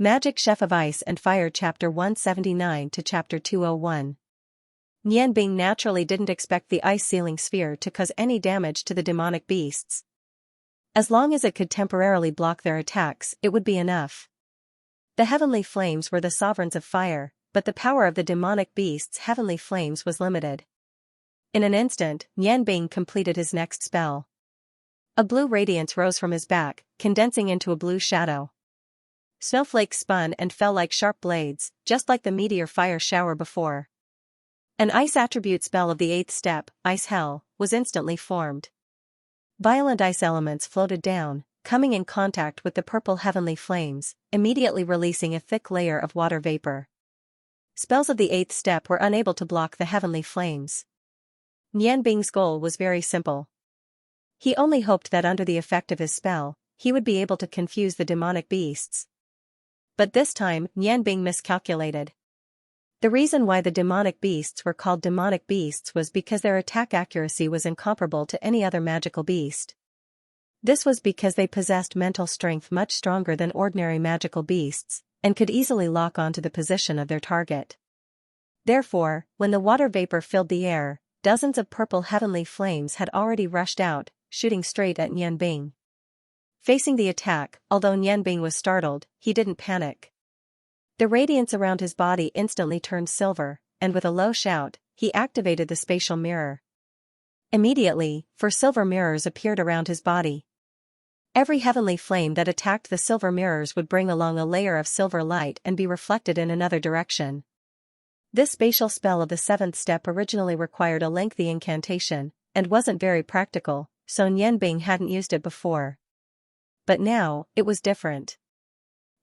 Magic Chef of Ice and Fire Chapter 179 to Chapter 201. Nianbing naturally didn't expect the ice sealing sphere to cause any damage to the demonic beasts. As long as it could temporarily block their attacks, it would be enough. The heavenly flames were the sovereigns of fire, but the power of the demonic beasts' heavenly flames was limited. In an instant, Nianbing completed his next spell. A blue radiance rose from his back, condensing into a blue shadow. Snowflakes spun and fell like sharp blades, just like the meteor fire shower before. An ice attribute spell of the 8th step, Ice Hell, was instantly formed. Violent ice elements floated down, coming in contact with the purple heavenly flames, immediately releasing a thick layer of water vapor. Spells of the 8th step were unable to block the heavenly flames. Nianbing's goal was very simple. He only hoped that under the effect of his spell, he would be able to confuse the demonic beasts. But this time, Nianbing miscalculated. The reason why the demonic beasts were called demonic beasts was because their attack accuracy was incomparable to any other magical beast. This was because they possessed mental strength much stronger than ordinary magical beasts, and could easily lock onto the position of their target. Therefore, when the water vapor filled the air, dozens of purple heavenly flames had already rushed out, shooting straight at Nianbing. Facing the attack, although Nianbing was startled, he didn't panic. The radiance around his body instantly turned silver, and with a low shout, he activated the spatial mirror. Immediately, 4 silver mirrors appeared around his body. Every heavenly flame that attacked the silver mirrors would bring along a layer of silver light and be reflected in another direction. This spatial spell of the 7th step originally required a lengthy incantation, and wasn't very practical, so Nianbing hadn't used it before. But now, it was different.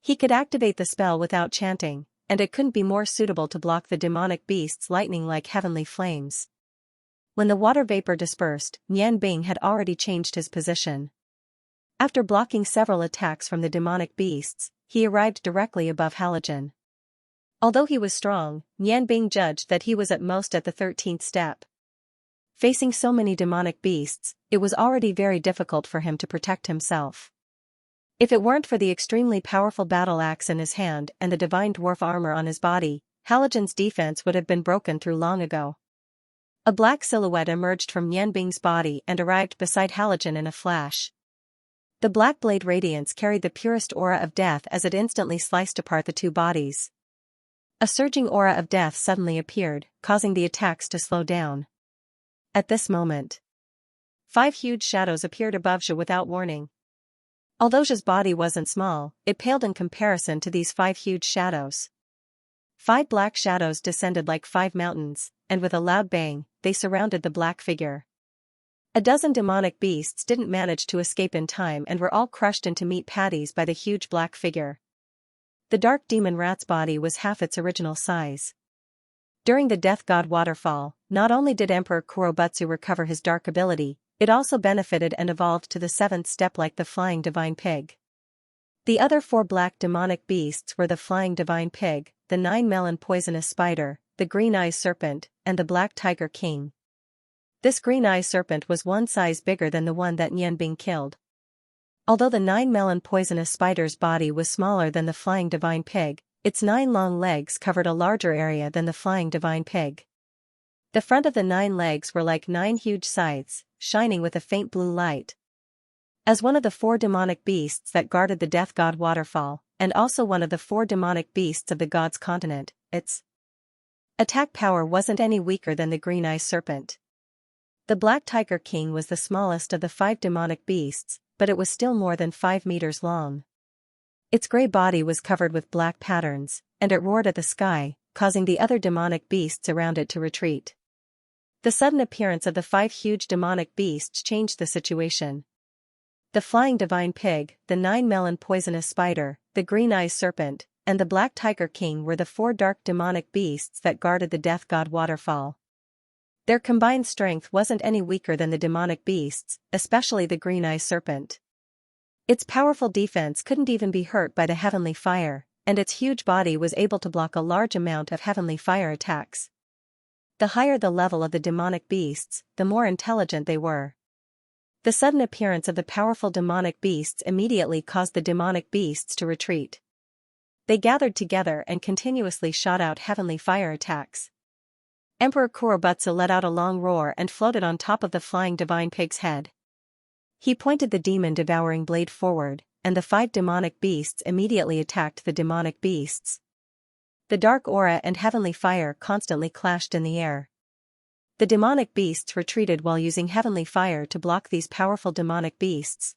He could activate the spell without chanting, and it couldn't be more suitable to block the demonic beasts' lightning-like heavenly flames. When the water vapor dispersed, Nianbing had already changed his position. After blocking several attacks from the demonic beasts, he arrived directly above Halogen. Although he was strong, Nianbing judged that he was at most at the 13th step. Facing so many demonic beasts, it was already very difficult for him to protect himself. If it weren't for the extremely powerful battle axe in his hand and the divine dwarf armor on his body, Halogen's defense would have been broken through long ago. A black silhouette emerged from Nianbing's body and arrived beside Halogen in a flash. The black blade radiance carried the purest aura of death as it instantly sliced apart the two bodies. A surging aura of death suddenly appeared, causing the attacks to slow down. At this moment, 5 huge shadows appeared above Zhe without warning. Although Zhe's body wasn't small, it paled in comparison to these 5 huge shadows. 5 black shadows descended like 5 mountains, and with a loud bang, they surrounded the black figure. A dozen demonic beasts didn't manage to escape in time and were all crushed into meat patties by the huge black figure. The dark demon rat's body was half its original size. During the Death God waterfall, not only did Emperor Kurobutsu recover his dark ability, it also benefited and evolved to the 7th step like the Flying Divine Pig. The other 4 black demonic beasts were the Flying Divine Pig, the 9-melon poisonous spider, the Green-Eyed Serpent, and the Black Tiger King. This Green-Eyed Serpent was 1 size bigger than the one that Nianbing killed. Although the 9-melon poisonous spider's body was smaller than the Flying Divine Pig, its 9 long legs covered a larger area than the Flying Divine Pig. The front of the 9 legs were like 9 huge scythes, shining with a faint blue light. As one of the 4 demonic beasts that guarded the Death God waterfall, and also one of the 4 demonic beasts of the God's continent, its attack power wasn't any weaker than the Green-Eyed Serpent. The Black Tiger King was the smallest of the 5 demonic beasts, but it was still more than 5 meters long. Its gray body was covered with black patterns, and it roared at the sky, causing the other demonic beasts around it to retreat. The sudden appearance of the 5 huge demonic beasts changed the situation. The Flying Divine Pig, the 9-melon poisonous spider, the Green-Eyed Serpent, and the Black Tiger King were the 4 dark demonic beasts that guarded the Death God waterfall. Their combined strength wasn't any weaker than the demonic beasts, especially the Green-Eyed Serpent. Its powerful defense couldn't even be hurt by the heavenly fire, and its huge body was able to block a large amount of heavenly fire attacks. The higher the level of the demonic beasts, the more intelligent they were. The sudden appearance of the powerful demonic beasts immediately caused the demonic beasts to retreat. They gathered together and continuously shot out heavenly fire attacks. Emperor Kurobutsu let out a long roar and floated on top of the flying divine pig's head. He pointed the demon-devouring blade forward, and the 5 demonic beasts immediately attacked the demonic beasts. The dark aura and heavenly fire constantly clashed in the air. The demonic beasts retreated while using heavenly fire to block these powerful demonic beasts.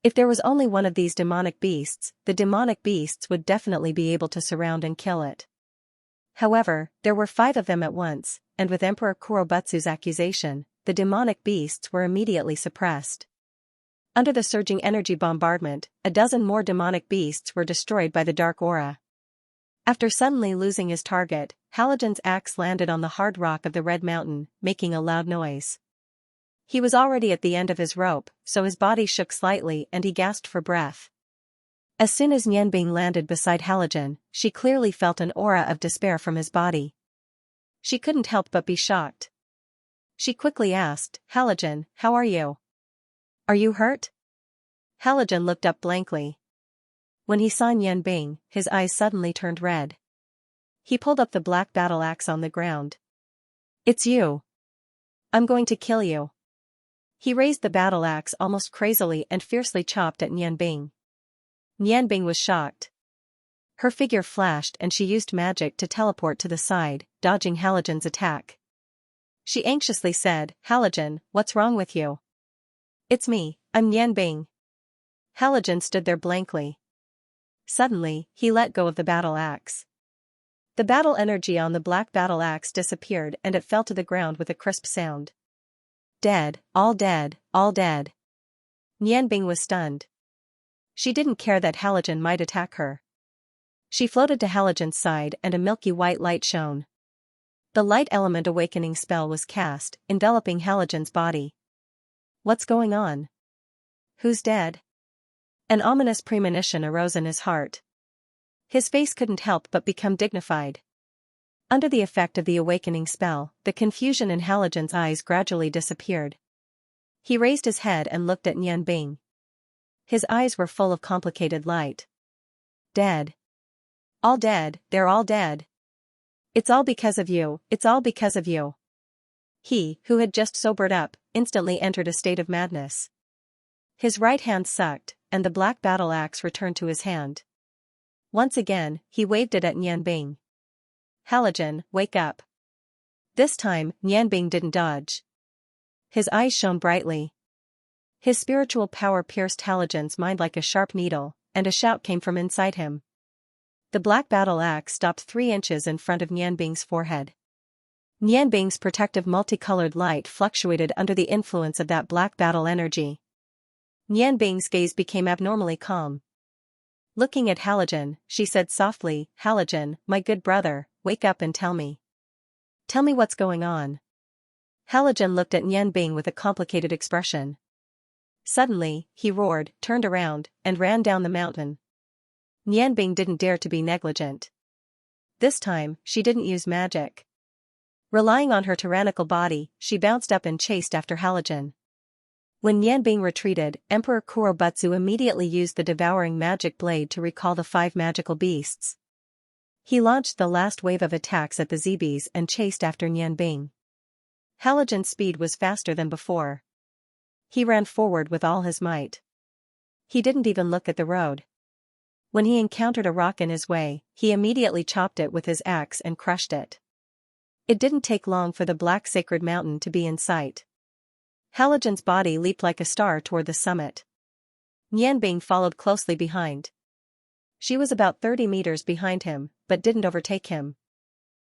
If there was only one of these demonic beasts, the demonic beasts would definitely be able to surround and kill it. However, there were 5 of them at once, and with Emperor Kurobutsu's accusation, the demonic beasts were immediately suppressed. Under the surging energy bombardment, a dozen more demonic beasts were destroyed by the dark aura. After suddenly losing his target, Halogen's axe landed on the hard rock of the Red Mountain, making a loud noise. He was already at the end of his rope, so his body shook slightly and he gasped for breath. As soon as Nianbing landed beside Halogen, she clearly felt an aura of despair from his body. She couldn't help but be shocked. She quickly asked, "Halogen, how are you? Are you hurt?" Halogen looked up blankly. When he saw Nianbing, his eyes suddenly turned red. He pulled up the black battle axe on the ground. "It's you. I'm going to kill you." He raised the battle axe almost crazily and fiercely chopped at Nianbing. Nianbing was shocked. Her figure flashed and she used magic to teleport to the side, dodging Halogen's attack. She anxiously said, "Halogen, what's wrong with you?" "It's me, I'm Nianbing." Halogen stood there blankly. Suddenly, he let go of the battle axe. The battle energy on the black battle axe disappeared and it fell to the ground with a crisp sound. Dead, all dead, all dead. Nianbing was stunned. She didn't care that Halogen might attack her. She floated to Halogen's side and a milky white light shone. The light element awakening spell was cast, enveloping Halogen's body. What's going on? Who's dead? An ominous premonition arose in his heart. His face couldn't help but become dignified. Under the effect of the awakening spell, the confusion in Halogen's eyes gradually disappeared. He raised his head and looked at Nianbing. His eyes were full of complicated light. Dead. All dead, they're all dead. It's all because of you, it's all because of you. He, who had just sobered up, instantly entered a state of madness. His right hand sucked, and the black battle axe returned to his hand. Once again, he waved it at Nianbing. "Halogen, wake up." This time, Nianbing didn't dodge. His eyes shone brightly. His spiritual power pierced Halogen's mind like a sharp needle, and a shout came from inside him. The black battle axe stopped 3 inches in front of Nianbing's forehead. Nianbing's protective multicolored light fluctuated under the influence of that black battle energy. Nianbing's gaze became abnormally calm. Looking at Halogen, she said softly, "Halogen, my good brother, wake up and tell me. Tell me what's going on." Halogen looked at Nianbing with a complicated expression. Suddenly, he roared, turned around, and ran down the mountain. Nianbing didn't dare to be negligent. This time, she didn't use magic. Relying on her tyrannical body, she bounced up and chased after Halogen. When Nianbing retreated, Emperor Kurobutsu immediately used the devouring magic blade to recall the 5 magical beasts. He launched the last wave of attacks at the Zebes and chased after Nianbing. Halogen's speed was faster than before. He ran forward with all his might. He didn't even look at the road. When he encountered a rock in his way, he immediately chopped it with his axe and crushed it. It didn't take long for the black sacred mountain to be in sight. Halogen's body leaped like a star toward the summit. Nianbing followed closely behind. She was about 30 meters behind him, but didn't overtake him.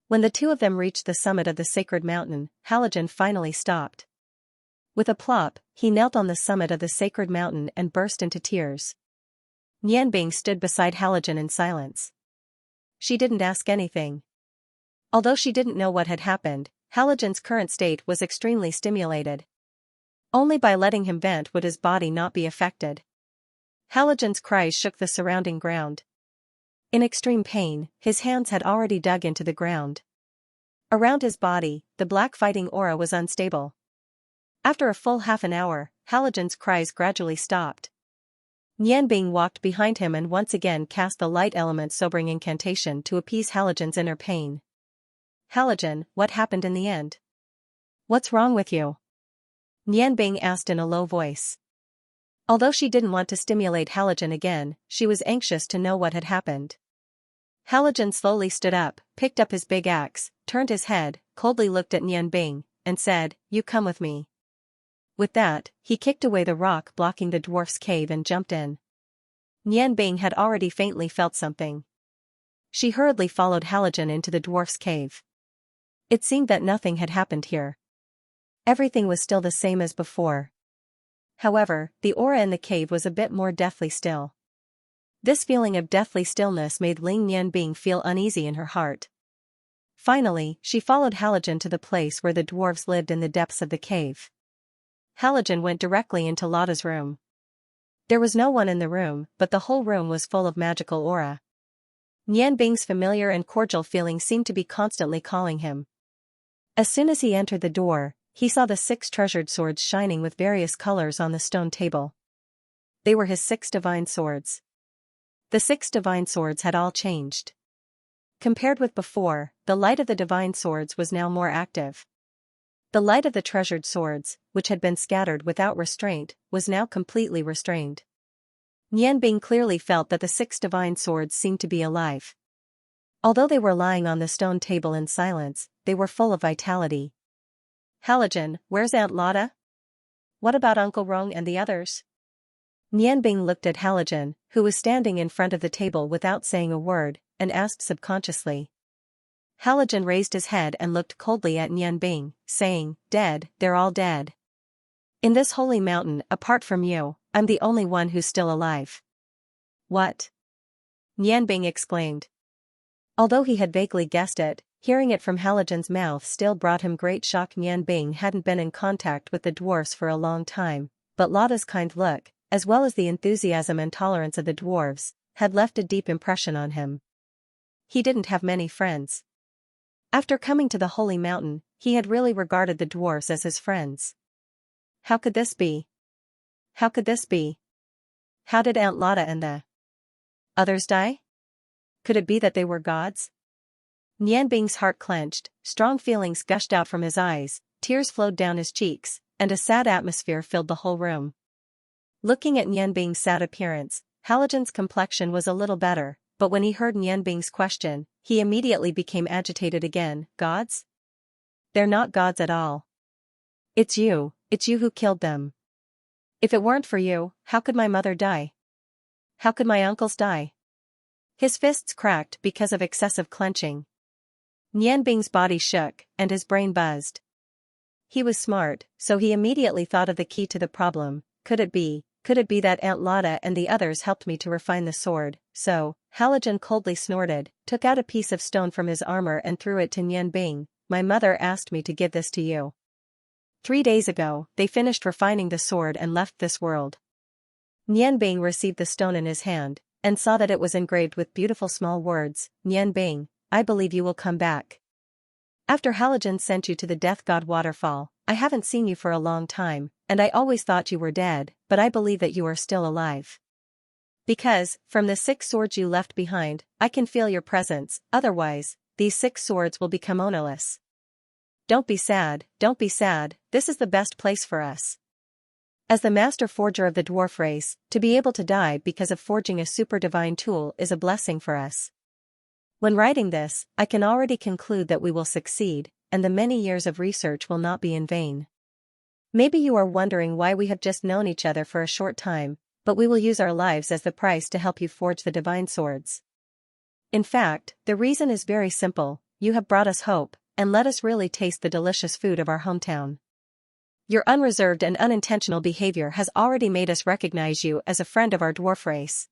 When the 2 of them reached the summit of the sacred mountain, Halogen finally stopped. With a plop, he knelt on the summit of the sacred mountain and burst into tears. Nianbing stood beside Halogen in silence. She didn't ask anything. Although she didn't know what had happened, Halogen's current state was extremely stimulated. Only by letting him vent would his body not be affected. Halogen's cries shook the surrounding ground. In extreme pain, his hands had already dug into the ground. Around his body, the black fighting aura was unstable. After a full half an hour, Halogen's cries gradually stopped. Nianbing walked behind him and once again cast the light element sobering incantation to appease Halogen's inner pain. Halogen, what happened in the end? What's wrong with you? Nianbing asked in a low voice. Although she didn't want to stimulate Halogen again, she was anxious to know what had happened. Halogen slowly stood up, picked up his big axe, turned his head, coldly looked at Nianbing, and said, "You come with me." With that, he kicked away the rock blocking the dwarf's cave and jumped in. Nianbing had already faintly felt something. She hurriedly followed Halogen into the dwarf's cave. It seemed that nothing had happened here. Everything was still the same as before. However, the aura in the cave was a bit more deathly still. This feeling of deathly stillness made Ling Nianbing feel uneasy in her heart. Finally, she followed Halogen to the place where the dwarves lived in the depths of the cave. Halogen went directly into Lotta's room. There was no one in the room, but the whole room was full of magical aura. Nianbing's familiar and cordial feeling seemed to be constantly calling him. As soon as he entered the door, he saw the 6 treasured swords shining with various colors on the stone table. They were his 6 divine swords. The 6 divine swords had all changed. Compared with before, the light of the divine swords was now more active. The light of the treasured swords, which had been scattered without restraint, was now completely restrained. Nianbing clearly felt that the 6 divine swords seemed to be alive. Although they were lying on the stone table in silence, they were full of vitality. "Halogen, where's Aunt Lotta? What about Uncle Rong and the others?" Nianbing looked at Halogen, who was standing in front of the table without saying a word, and asked subconsciously. Halogen raised his head and looked coldly at Nianbing, saying, "Dead, they're all dead. In this holy mountain, apart from you, I'm the only one who's still alive." "What?" Nianbing exclaimed. Although he had vaguely guessed it, hearing it from Halogen's mouth still brought him great shock. Nianbing hadn't been in contact with the dwarfs for a long time, but Lotta's kind look, as well as the enthusiasm and tolerance of the dwarves, had left a deep impression on him. He didn't have many friends. After coming to the holy mountain, he had really regarded the dwarves as his friends. How could this be? How could this be? How did Aunt Lotta and the others die? Could it be that they were gods? Nianbing's heart clenched, strong feelings gushed out from his eyes, tears flowed down his cheeks, and a sad atmosphere filled the whole room. Looking at Nianbing's sad appearance, Halogen's complexion was a little better, but when he heard Nianbing's question, he immediately became agitated again. "Gods? They're not gods at all. It's you who killed them. If it weren't for you, how could my mother die? How could my uncles die?" His fists cracked because of excessive clenching. Nianbing's body shook, and his brain buzzed. He was smart, so he immediately thought of the key to the problem. Could it be that Aunt Lotta and the others helped me to refine the sword? So, Halogen coldly snorted, took out a piece of stone from his armor and threw it to Nianbing. "My mother asked me to give this to you. 3 days ago, they finished refining the sword and left this world." Nianbing received the stone in his hand, and saw that it was engraved with beautiful small words. "Nianbing, I believe you will come back. After Halogen sent you to the Death God waterfall, I haven't seen you for a long time, and I always thought you were dead, but I believe that you are still alive. Because, from the 6 swords you left behind, I can feel your presence, otherwise, these 6 swords will become ownerless. Don't be sad, this is the best place for us. As the master forger of the dwarf race, to be able to die because of forging a super divine tool is a blessing for us. When writing this, I can already conclude that we will succeed, and the many years of research will not be in vain. Maybe you are wondering why we have just known each other for a short time, but we will use our lives as the price to help you forge the divine swords. In fact, the reason is very simple. You have brought us hope, and let us really taste the delicious food of our hometown. Your unreserved and unintentional behavior has already made us recognize you as a friend of our dwarf race.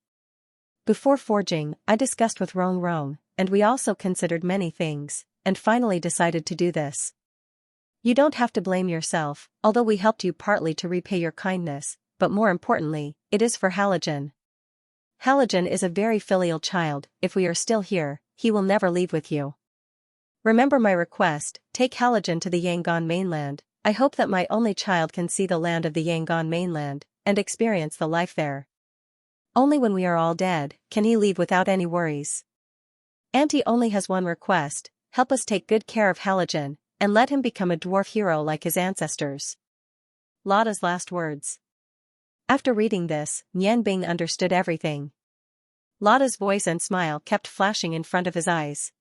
Before forging, I discussed with Rong, and we also considered many things, and finally decided to do this. You don't have to blame yourself, although we helped you partly to repay your kindness, but more importantly, it is for Halogen. Halogen is a very filial child. If we are still here, he will never leave with you. Remember my request, take Halogen to the Yangon mainland. I hope that my only child can see the land of the Yangon mainland, and experience the life there. Only when we are all dead can he leave without any worries. Auntie only has one request: help us take good care of Halogen, and let him become a dwarf hero like his ancestors. Lotta's last words. After reading this, Nian Bing understood everything. Lotta's voice and smile kept flashing in front of his eyes.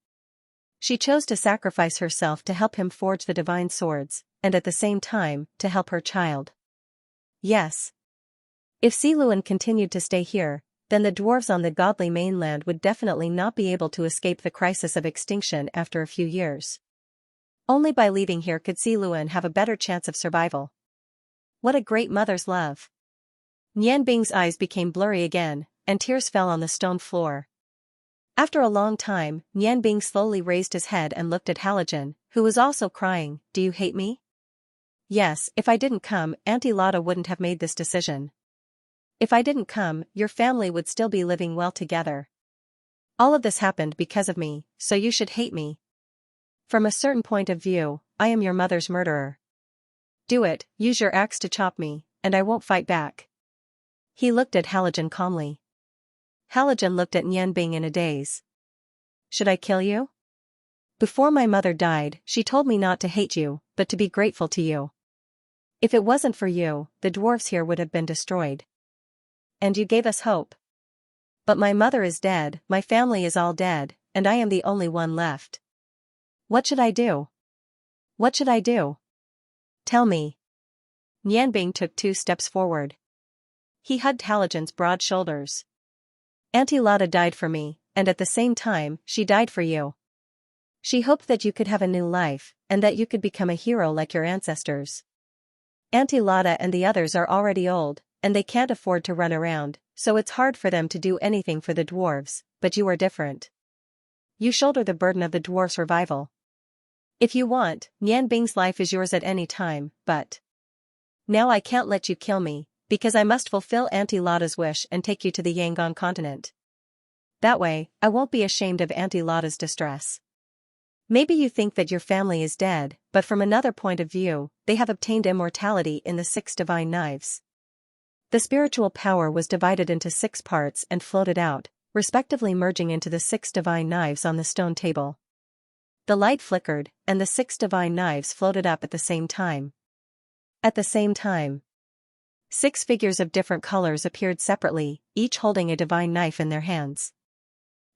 She chose to sacrifice herself to help him forge the divine swords, and at the same time, to help her child. Yes. If Siluan continued to stay here, then the dwarves on the godly mainland would definitely not be able to escape the crisis of extinction after a few years. Only by leaving here could Siluan have a better chance of survival. What a great mother's love. Nian Bing's eyes became blurry again, and tears fell on the stone floor. After a long time, Nian Bing slowly raised his head and looked at Halogen, who was also crying. Do you hate me? Yes, if I didn't come, Auntie Lotta wouldn't have made this decision. If I didn't come, your family would still be living well together. All of this happened because of me, so you should hate me. From a certain point of view, I am your mother's murderer. Do it, use your axe to chop me, and I won't fight back. He looked at Halogen calmly. Halogen looked at Nian Bing in a daze. Should I kill you? Before my mother died, she told me not to hate you, but to be grateful to you. If it wasn't for you, the dwarves here would have been destroyed. And you gave us hope. But my mother is dead, my family is all dead, and I am the only one left. What should I do? What should I do? Tell me. Nian Bing took 2 steps forward. He hugged Halogen's broad shoulders. Auntie Lotta died for me, and at the same time, she died for you. She hoped that you could have a new life, and that you could become a hero like your ancestors. Auntie Lotta and the others are already old, and they can't afford to run around, so it's hard for them to do anything for the dwarves, but you are different. You shoulder the burden of the dwarves' survival. If you want, Nian Bing's life is yours at any time, but now I can't let you kill me, because I must fulfill Auntie Lotta's wish and take you to the Yangon continent. That way, I won't be ashamed of Auntie Lotta's distress. Maybe you think that your family is dead, but from another point of view, they have obtained immortality in the 6 divine knives. The spiritual power was divided into 6 parts and floated out, respectively merging into the 6 divine knives on the stone table. The light flickered, and the 6 divine knives floated up at the same time. At the same time, 6 figures of different colors appeared separately, each holding a divine knife in their hands.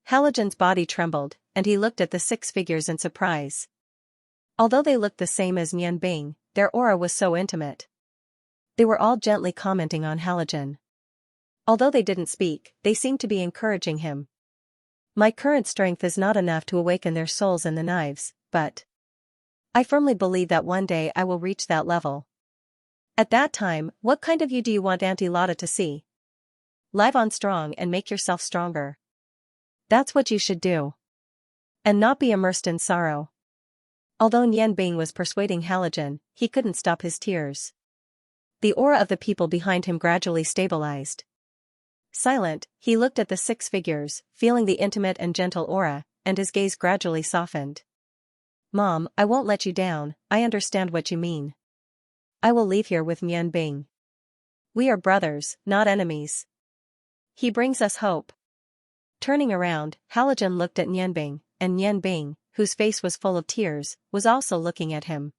Halogen's body trembled, and he looked at the 6 figures in surprise. Although they looked the same as Nian Bing, their aura was so intimate. They were all gently commenting on Halogen. Although they didn't speak, they seemed to be encouraging him. My current strength is not enough to awaken their souls in the knives, but I firmly believe that one day I will reach that level. At that time, what kind of you do you want Auntie Lotta to see? Live on strong and make yourself stronger. That's what you should do. And not be immersed in sorrow. Although Nian Bing was persuading Halogen, he couldn't stop his tears. The aura of the people behind him gradually stabilized. Silent, he looked at the 6 figures, feeling the intimate and gentle aura, and his gaze gradually softened. Mom, I won't let you down, I understand what you mean. I will leave here with Nian Bing. We are brothers, not enemies. He brings us hope. Turning around, Halogen looked at Nian Bing, and Nian Bing, whose face was full of tears, was also looking at him.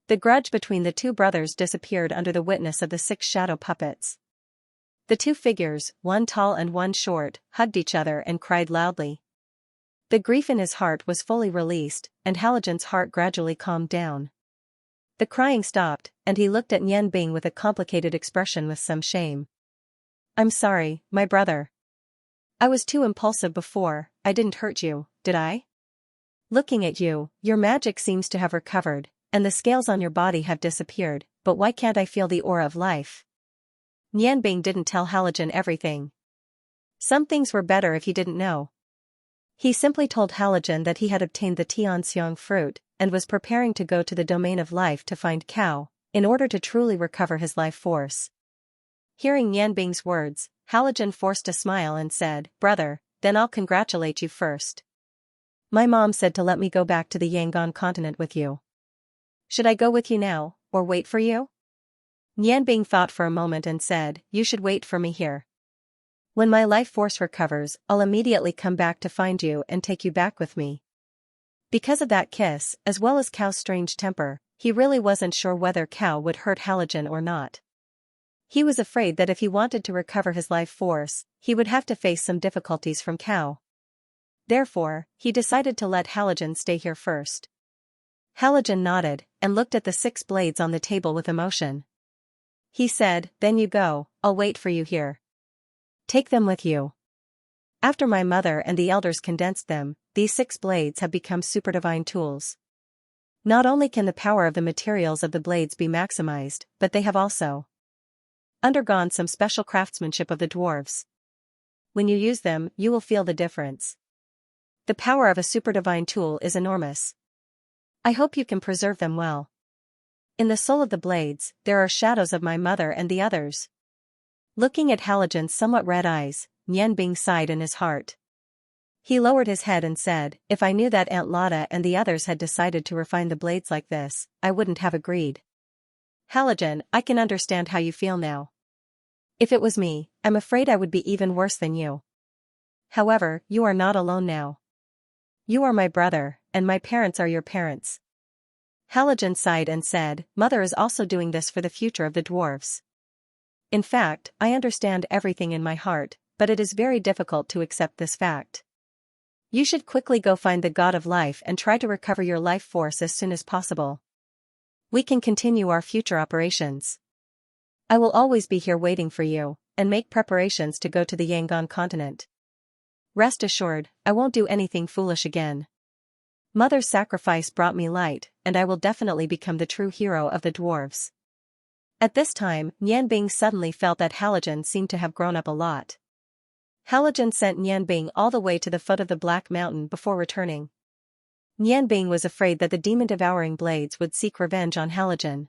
The grudge between the 2 brothers disappeared under the witness of the 6 shadow puppets. The 2 figures, one tall and one short, hugged each other and cried loudly. The grief in his heart was fully released, and Halogen's heart gradually calmed down. The crying stopped, and he looked at Nian Bing with a complicated expression with some shame. I'm sorry, my brother. I was too impulsive before. I didn't hurt you, did I? Looking at you, your magic seems to have recovered, and the scales on your body have disappeared, but why can't I feel the aura of life? Nian Bing didn't tell Halogen everything. Some things were better if he didn't know. He simply told Halogen that he had obtained the Xianxia fruit, and was preparing to go to the domain of life to find Cow, in order to truly recover his life force. Hearing Nian Bing's words, Halogen forced a smile and said, Brother, then I'll congratulate you first. My mom said to let me go back to the Yangon continent with you. Should I go with you now, or wait for you? Nian Bing thought for a moment and said, You should wait for me here. When my life force recovers, I'll immediately come back to find you and take you back with me. Because of that kiss, as well as Cao's strange temper, he really wasn't sure whether Cao would hurt Halogen or not. He was afraid that if he wanted to recover his life force, he would have to face some difficulties from Cao. Therefore, he decided to let Halogen stay here first. Halogen nodded, and looked at the 6 blades on the table with emotion. He said, "Then you go, I'll wait for you here. Take them with you." After my mother and the elders condensed them, these 6 blades have become super divine tools. Not only can the power of the materials of the blades be maximized, but they have also undergone some special craftsmanship of the dwarves. When you use them, you will feel the difference. The power of a super divine tool is enormous. I hope you can preserve them well. In the soul of the blades, there are shadows of my mother and the others. Looking at Halogen's somewhat red eyes, Nianbing sighed in his heart. He lowered his head and said, "If I knew that Aunt Lotta and the others had decided to refine the blades like this, I wouldn't have agreed." "Halogen, I can understand how you feel now. If it was me, I'm afraid I would be even worse than you. However, you are not alone now. You are my brother, and my parents are your parents." Halogen sighed and said, "Mother is also doing this for the future of the dwarves. In fact, I understand everything in my heart, but it is very difficult to accept this fact. You should quickly go find the God of Life and try to recover your life force as soon as possible. We can continue our future operations. I will always be here waiting for you, and make preparations to go to the Yangon continent. Rest assured, I won't do anything foolish again. Mother's sacrifice brought me light, and I will definitely become the true hero of the dwarves." At this time, Nianbing suddenly felt that Halogen seemed to have grown up a lot. Halogen sent Nianbing all the way to the foot of the Black Mountain before returning. Nianbing was afraid that the demon-devouring blades would seek revenge on Halogen.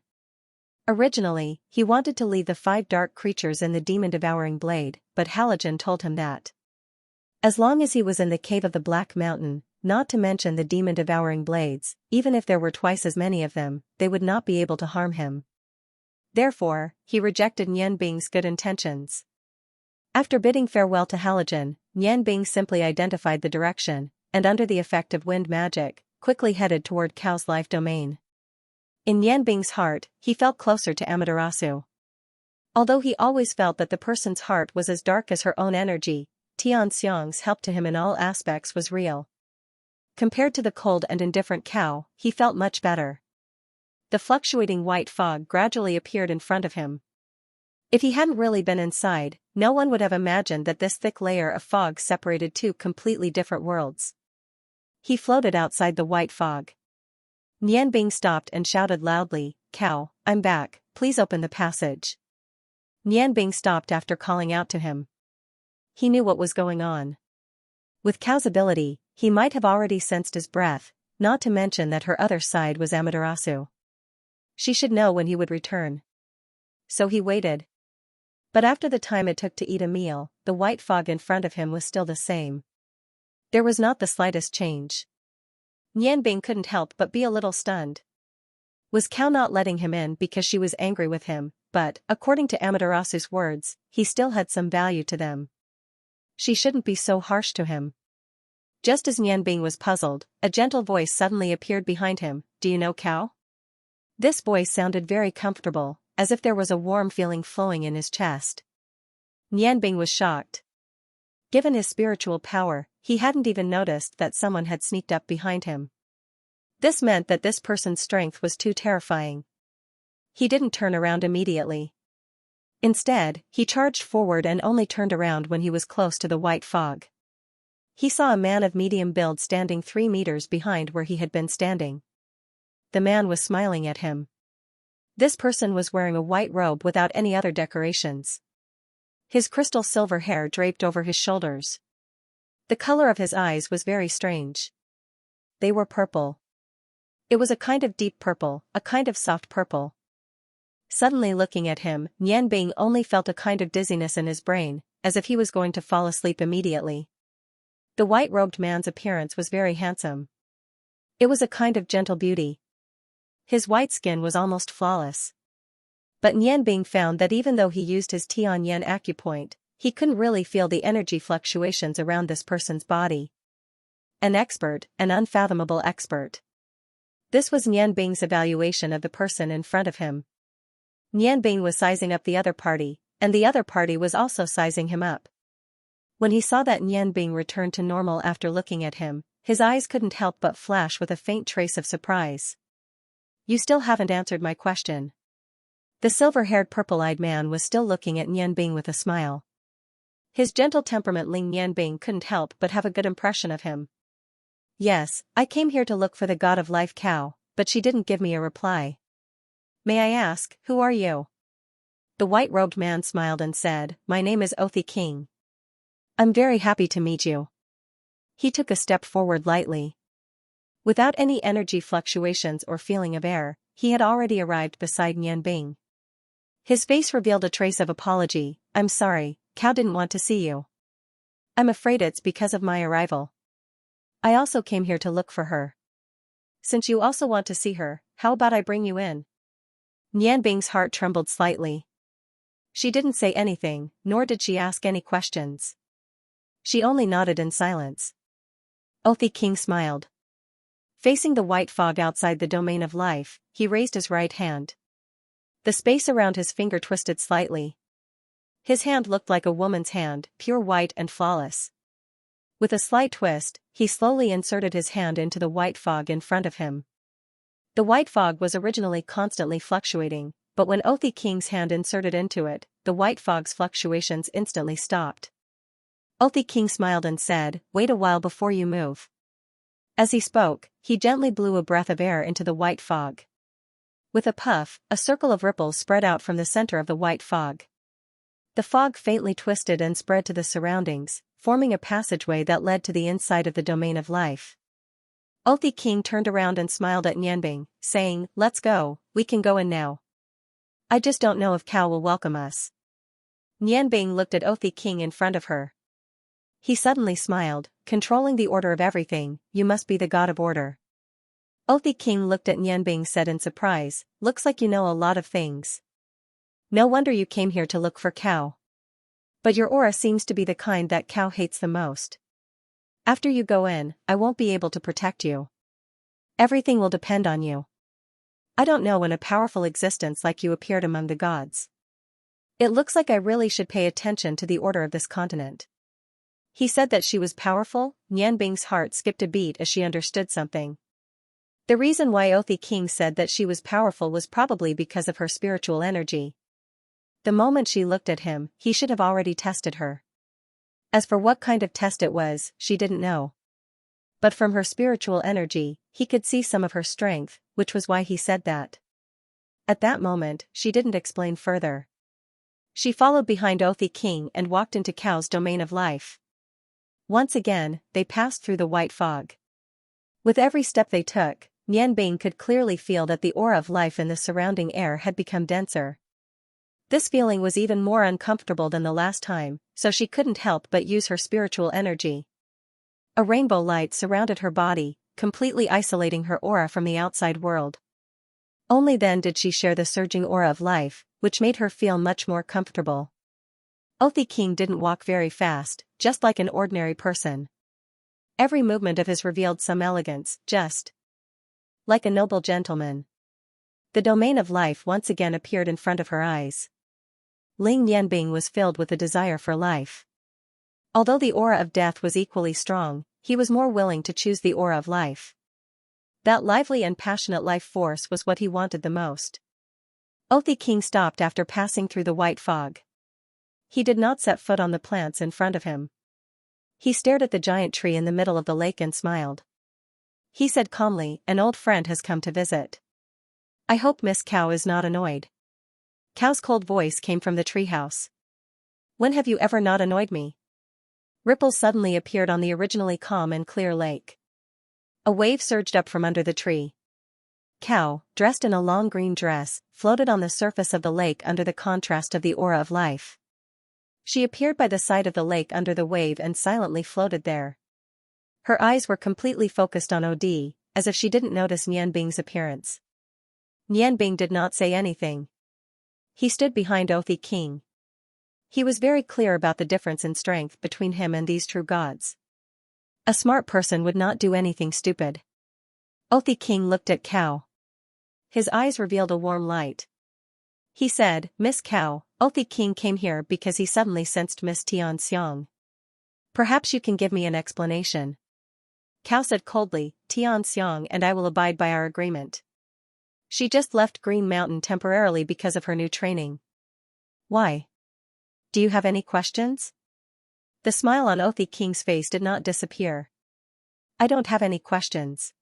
Originally, he wanted to leave the 5 dark creatures in the demon-devouring blade, but Halogen told him that as long as he was in the cave of the Black Mountain, not to mention the demon-devouring blades, even if there were twice as many of them, they would not be able to harm him. Therefore, he rejected Nianbing's good intentions. After bidding farewell to Halogen, Nianbing simply identified the direction, and under the effect of wind magic, quickly headed toward Cao's life domain. In Nianbing's heart, he felt closer to Amaterasu. Although he always felt that the person's heart was as dark as her own energy, Xianxia's help to him in all aspects was real. Compared to the cold and indifferent Cao, he felt much better. The fluctuating white fog gradually appeared in front of him. If he hadn't really been inside, no one would have imagined that this thick layer of fog separated 2 completely different worlds. He floated outside the white fog. Nianbing stopped and shouted loudly, "Cao, I'm back, please open the passage." Nianbing stopped after calling out to him. He knew what was going on. With Cao's ability, he might have already sensed his breath, not to mention that her other side was Amaterasu. She should know when he would return. So he waited. But after the time it took to eat a meal, the white fog in front of him was still the same. There was not the slightest change. Nianbing couldn't help but be a little stunned. Was Cao not letting him in because she was angry with him, but, according to Amaterasu's words, he still had some value to them. She shouldn't be so harsh to him. Just as Nianbing was puzzled, a gentle voice suddenly appeared behind him. "Do you know Cao?" This voice sounded very comfortable, as if there was a warm feeling flowing in his chest. Nianbing was shocked. Given his spiritual power, he hadn't even noticed that someone had sneaked up behind him. This meant that this person's strength was too terrifying. He didn't turn around immediately. Instead, he charged forward and only turned around when he was close to the white fog. He saw a man of medium build standing 3 meters behind where he had been standing. The man was smiling at him. This person was wearing a white robe without any other decorations. His crystal silver hair draped over his shoulders. The color of his eyes was very strange. They were purple. It was a kind of deep purple, a kind of soft purple. Suddenly looking at him, Nianbing only felt a kind of dizziness in his brain, as if he was going to fall asleep immediately. The white-robed man's appearance was very handsome. It was a kind of gentle beauty. His white skin was almost flawless. But Nianbing found that even though he used his Tianyan acupoint, He couldn't really feel the energy fluctuations around this person's body. An expert, an unfathomable expert. This was Nianbing's evaluation of the person in front of him. Nianbing was sizing up the other party, and the other party was also sizing him up. When he saw that Nianbing returned to normal after looking at him, his eyes couldn't help but flash with a faint trace of surprise. "You still haven't answered my question." The silver-haired purple-eyed man was still looking at Nianbing with a smile. His gentle temperament Ling Nianbing couldn't help but have a good impression of him. "Yes, I came here to look for the god of life cow, but she didn't give me a reply." "May I ask, who are you?" The white-robed man smiled and said, "My name is Othi King. I'm very happy to meet you." He took a step forward lightly. Without any energy fluctuations or feeling of air, he had already arrived beside Nianbing. His face revealed a trace of apology. "I'm sorry, Cow didn't want to see you. I'm afraid it's because of my arrival. I also came here to look for her. Since you also want to see her, how about I bring you in?" Nianbing's heart trembled slightly. She didn't say anything, nor did she ask any questions. She only nodded in silence. Othi King smiled. Facing the white fog outside the domain of life, he raised his right hand. The space around his finger twisted slightly. His hand looked like a woman's hand, pure white and flawless. With a slight twist, he slowly inserted his hand into the white fog in front of him. The white fog was originally constantly fluctuating, but when Othi King's hand inserted into it, the white fog's fluctuations instantly stopped. Othi King smiled and said, "Wait a while before you move." As he spoke, he gently blew a breath of air into the white fog. With a puff, a circle of ripples spread out from the center of the white fog. The fog faintly twisted and spread to the surroundings, forming a passageway that led to the inside of the domain of life. Othi King turned around and smiled at Nianbing, saying, "Let's go, we can go in now. I just don't know if Cow will welcome us." Nianbing looked at Othi King in front of her. He suddenly smiled, "Controlling the order of everything, you must be the god of order." Othi King looked at Nianbing and said in surprise, "Looks like you know a lot of things. No wonder you came here to look for Cow. But your aura seems to be the kind that Cow hates the most. After you go in, I won't be able to protect you. Everything will depend on you. I don't know when a powerful existence like you appeared among the gods. It looks like I really should pay attention to the order of this continent." He said that she was powerful. Nianbing's heart skipped a beat as she understood something. The reason why Othi King said that she was powerful was probably because of her spiritual energy. The moment she looked at him, he should have already tested her. As for what kind of test it was, she didn't know. But from her spiritual energy, he could see some of her strength, which was why he said that. At that moment, she didn't explain further. She followed behind Othi King and walked into Cow's domain of life. Once again, they passed through the white fog. With every step they took, Nianbing could clearly feel that the aura of life in the surrounding air had become denser. This feeling was even more uncomfortable than the last time, so she couldn't help but use her spiritual energy. A rainbow light surrounded her body, completely isolating her aura from the outside world. Only then did she share the surging aura of life, which made her feel much more comfortable. Othi King didn't walk very fast, just like an ordinary person. Every movement of his revealed some elegance, just like a noble gentleman. The domain of life once again appeared in front of her eyes. Ling Nianbing was filled with a desire for life. Although the aura of death was equally strong, he was more willing to choose the aura of life. That lively and passionate life force was what he wanted the most. Othi King stopped after passing through the white fog. He did not set foot on the plants in front of him. He stared at the giant tree in the middle of the lake and smiled. He said calmly, "An old friend has come to visit. I hope Miss Cow is not annoyed." Cow's cold voice came from the treehouse. "When have you ever not annoyed me?" Ripples suddenly appeared on the originally calm and clear lake. A wave surged up from under the tree. Cow, dressed in a long green dress, floated on the surface of the lake under the contrast of the aura of life. She appeared by the side of the lake under the wave and silently floated there. Her eyes were completely focused on Od, as if she didn't notice Nianbing's appearance. Nianbing did not say anything. He stood behind Othi King. He was very clear about the difference in strength between him and these true gods. A smart person would not do anything stupid. Othi King looked at Cao. His eyes revealed a warm light. He said, "Miss Cao, Othi King came here because he suddenly sensed Miss Xianxia. Perhaps you can give me an explanation." Cao said coldly, "Xianxia and I will abide by our agreement. She just left Green Mountain temporarily because of her new training." "Why? Do you have any questions?" The smile on Othi King's face did not disappear. "I don't have any questions.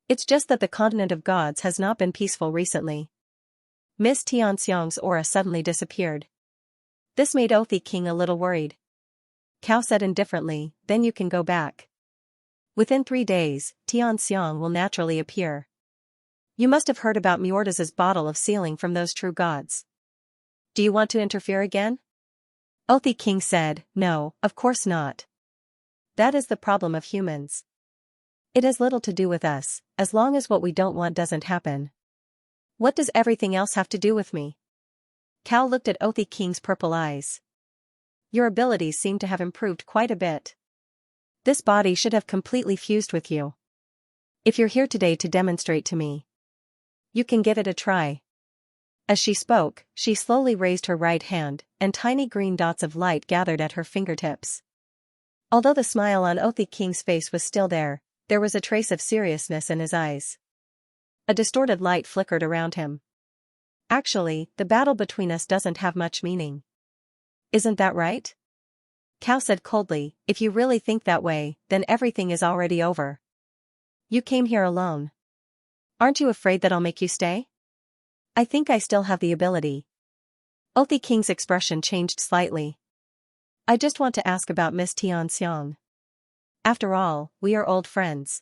It's just that the continent of gods has not been peaceful recently." Miss Tianxiang's aura suddenly disappeared. This made Othi King a little worried. Cao said indifferently, "Then you can go back. Within 3 days, Tianxiang will naturally appear. You must have heard about Miordas's bottle of sealing from those true gods. Do you want to interfere again?" Othi King said, "No, of course not. That is the problem of humans. It has little to do with us, as long as what we don't want doesn't happen. What does everything else have to do with me?" Cao looked at Othi King's purple eyes. "Your abilities seem to have improved quite a bit. This body should have completely fused with you. If you're here today to demonstrate to me, you can give it a try." As she spoke, she slowly raised her right hand, and tiny green dots of light gathered at her fingertips. Although the smile on Othi King's face was still there was a trace of seriousness in his eyes. A distorted light flickered around him. "Actually, the battle between us doesn't have much meaning. Isn't that right?" Cao said coldly, "If you really think that way, then everything is already over. You came here alone. Aren't you afraid that I'll make you stay?" "I think I still have the ability." Othi King's expression changed slightly. "I just want to ask about Miss Tianxiang. After all, we are old friends.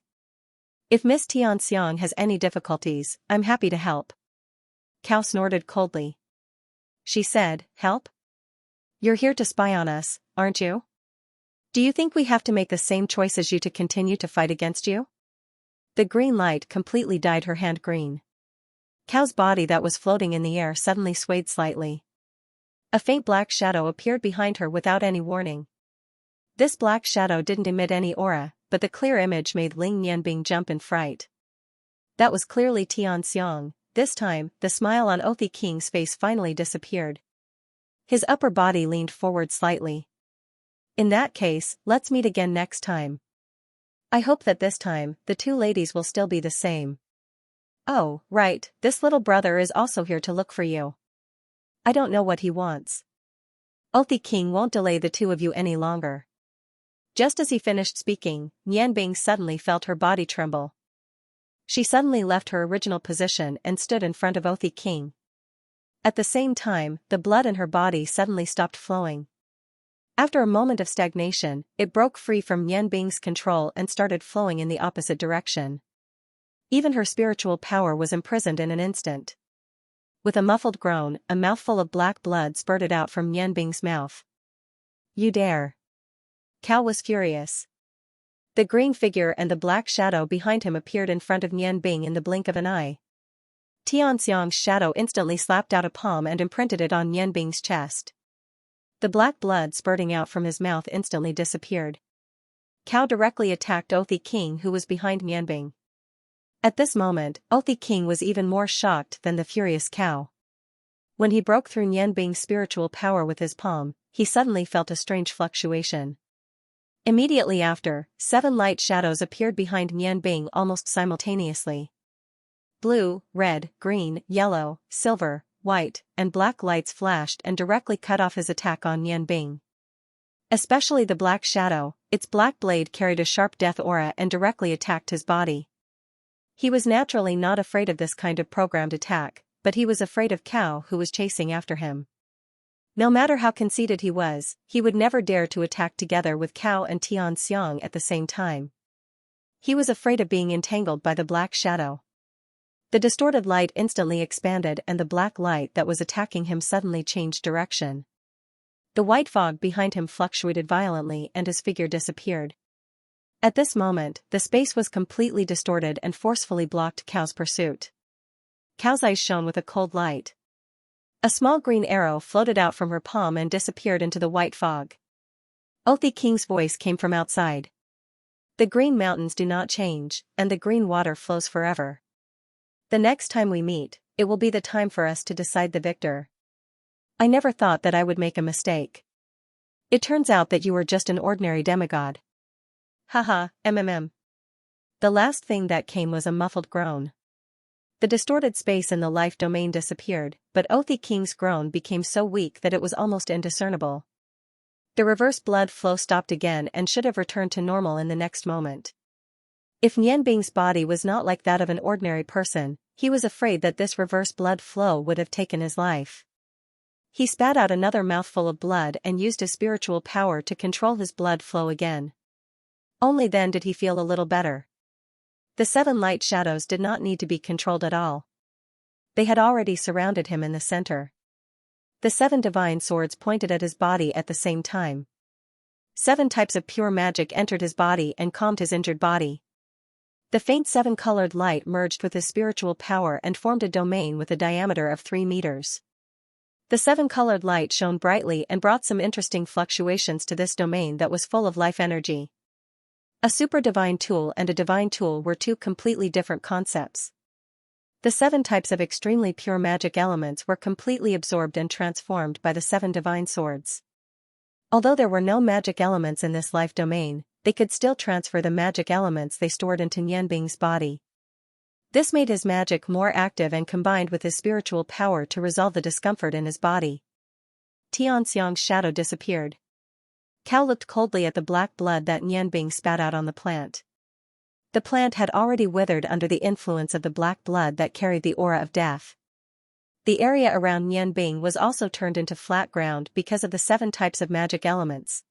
If Miss Tianxiang has any difficulties, I'm happy to help." Cao snorted coldly. She said, "Help? You're here to spy on us, aren't you? Do you think we have to make the same choice as you to continue to fight against you?" The green light completely dyed her hand green. Cao's body that was floating in the air suddenly swayed slightly. A faint black shadow appeared behind her without any warning. This black shadow didn't emit any aura, but the clear image made Ling Yanbing jump in fright. That was clearly Tianxiang. This time, the smile on Othi King's face finally disappeared. His upper body leaned forward slightly. "In that case, let's meet again next time. I hope that this time, the two ladies will still be the same. Oh, right, this little brother is also here to look for you. I don't know what he wants." Othi King won't delay the two of you any longer. Just as he finished speaking, Nianbing suddenly felt her body tremble. She suddenly left her original position and stood in front of Othi King. At the same time, the blood in her body suddenly stopped flowing. After a moment of stagnation, it broke free from Nianbing's control and started flowing in the opposite direction. Even her spiritual power was imprisoned in an instant. With a muffled groan, a mouthful of black blood spurted out from Nianbing's mouth. "You dare!" Cao was furious. The green figure and the black shadow behind him appeared in front of Nianbing in the blink of an eye. Tianxiang's shadow instantly slapped out a palm and imprinted it on Nianbing's chest. The black blood spurting out from his mouth instantly disappeared. Cao directly attacked Othi King, who was behind Nianbing. At this moment, Othi King was even more shocked than the furious Cao. When he broke through Nianbing's spiritual power with his palm, he suddenly felt a strange fluctuation. Immediately after, 7 light shadows appeared behind Nianbing almost simultaneously. Blue, red, green, yellow, silver, white, and black lights flashed and directly cut off his attack on Nianbing. Especially the black shadow, its black blade carried a sharp death aura and directly attacked his body. He was naturally not afraid of this kind of programmed attack, but he was afraid of Cao, who was chasing after him. No matter how conceited he would never dare to attack together with Cao and Tianxiang at the same time. He was afraid of being entangled by the black shadow. The distorted light instantly expanded and the black light that was attacking him suddenly changed direction. The white fog behind him fluctuated violently and his figure disappeared. At this moment, the space was completely distorted and forcefully blocked Cao's pursuit. Cao's eyes shone with a cold light. A small green arrow floated out from her palm and disappeared into the white fog. Othi King's voice came from outside. The green mountains do not change, and the green water flows forever. The next time we meet, it will be the time for us to decide the victor. I never thought that I would make a mistake. It turns out that you were just an ordinary demigod. Haha, mmm. The last thing that came was a muffled groan. The distorted space in the life domain disappeared, but Othi King's groan became so weak that it was almost indiscernible. The reverse blood flow stopped again and should have returned to normal in the next moment. If Nianbing's body was not like that of an ordinary person, he was afraid that this reverse blood flow would have taken his life. He spat out another mouthful of blood and used his spiritual power to control his blood flow again. Only then did he feel a little better. The 7 light shadows did not need to be controlled at all. They had already surrounded him in the center. The 7 divine swords pointed at his body at the same time. 7 types of pure magic entered his body and calmed his injured body. The faint 7-colored light merged with his spiritual power and formed a domain with a diameter of 3 meters. The 7-colored light shone brightly and brought some interesting fluctuations to this domain that was full of life energy. A super divine tool and a divine tool were 2 completely different concepts. The 7 types of extremely pure magic elements were completely absorbed and transformed by the 7 divine swords. Although there were no magic elements in this life domain, they could still transfer the magic elements they stored into Nianbing's body. This made his magic more active and combined with his spiritual power to resolve the discomfort in his body. Xianxia's shadow disappeared. Cao looked coldly at the black blood that Nianbing spat out on the plant. The plant had already withered under the influence of the black blood that carried the aura of death. The area around Nianbing was also turned into flat ground because of the 7 types of magic elements.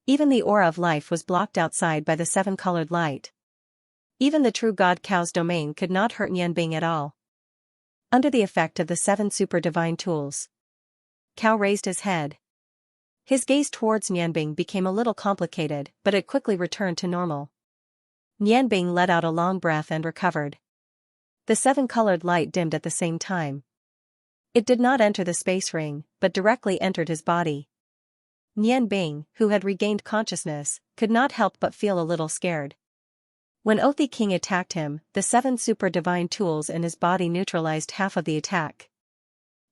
Even the aura of life was blocked outside by the 7-colored light. Even the true god Cao's domain could not hurt Nianbing at all. Under the effect of the 7 super divine tools, Cao raised his head. His gaze towards Nianbing became a little complicated, but it quickly returned to normal. Nianbing let out a long breath and recovered. The 7-colored light dimmed at the same time. It did not enter the space ring, but directly entered his body. Nianbing, who had regained consciousness, could not help but feel a little scared. When Othi King attacked him, the 7 super divine tools in his body neutralized half of the attack.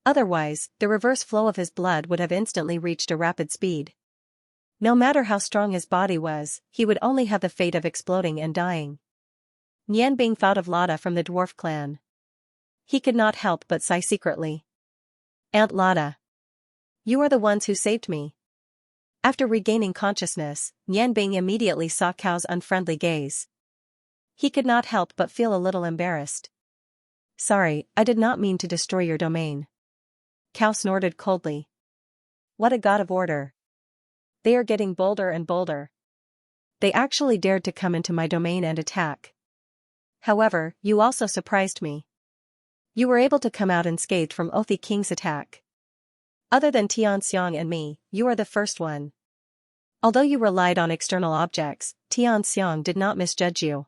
Otherwise, the reverse flow of his blood would have instantly reached a rapid speed. No matter how strong his body was, he would only have the fate of exploding and dying. Nianbing thought of Lada from the dwarf clan. He could not help but sigh secretly. Aunt Lada. You are the ones who saved me. After regaining consciousness, Nianbing immediately saw Cao's unfriendly gaze. He could not help but feel a little embarrassed. Sorry, I did not mean to destroy your domain. Cao snorted coldly. What a god of order. They are getting bolder and bolder. They actually dared to come into my domain and attack. However, you also surprised me. You were able to come out unscathed from Othi King's attack. Other than Xianxia and me, you are the first one. Although you relied on external objects, Xianxia did not misjudge you.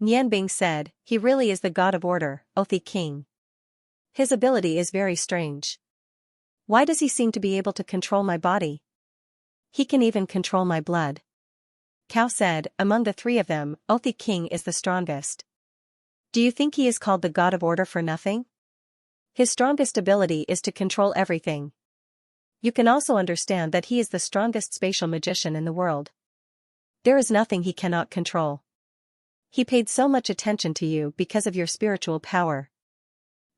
Nianbing said, he really is the god of order, Othi King. His ability is very strange. Why does he seem to be able to control my body? He can even control my blood. Cao said, among the 3 of them, Othi King is the strongest. Do you think he is called the god of order for nothing? His strongest ability is to control everything. You can also understand that he is the strongest spatial magician in the world. There is nothing he cannot control. He paid so much attention to you because of your spiritual power.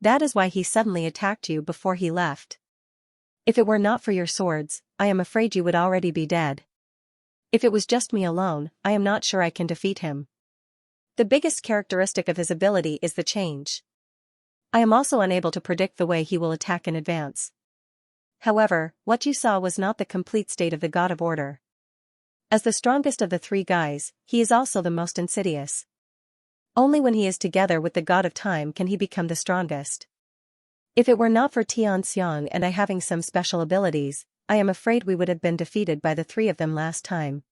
That is why he suddenly attacked you before he left. If it were not for your swords, I am afraid you would already be dead. If it was just me alone, I am not sure I can defeat him. The biggest characteristic of his ability is the change. I am also unable to predict the way he will attack in advance. However, what you saw was not the complete state of the god of order. As the strongest of the 3 guys, he is also the most insidious. Only when he is together with the god of time can he become the strongest. If it were not for Xianxia and I having some special abilities, I am afraid we would have been defeated by the 3 of them last time.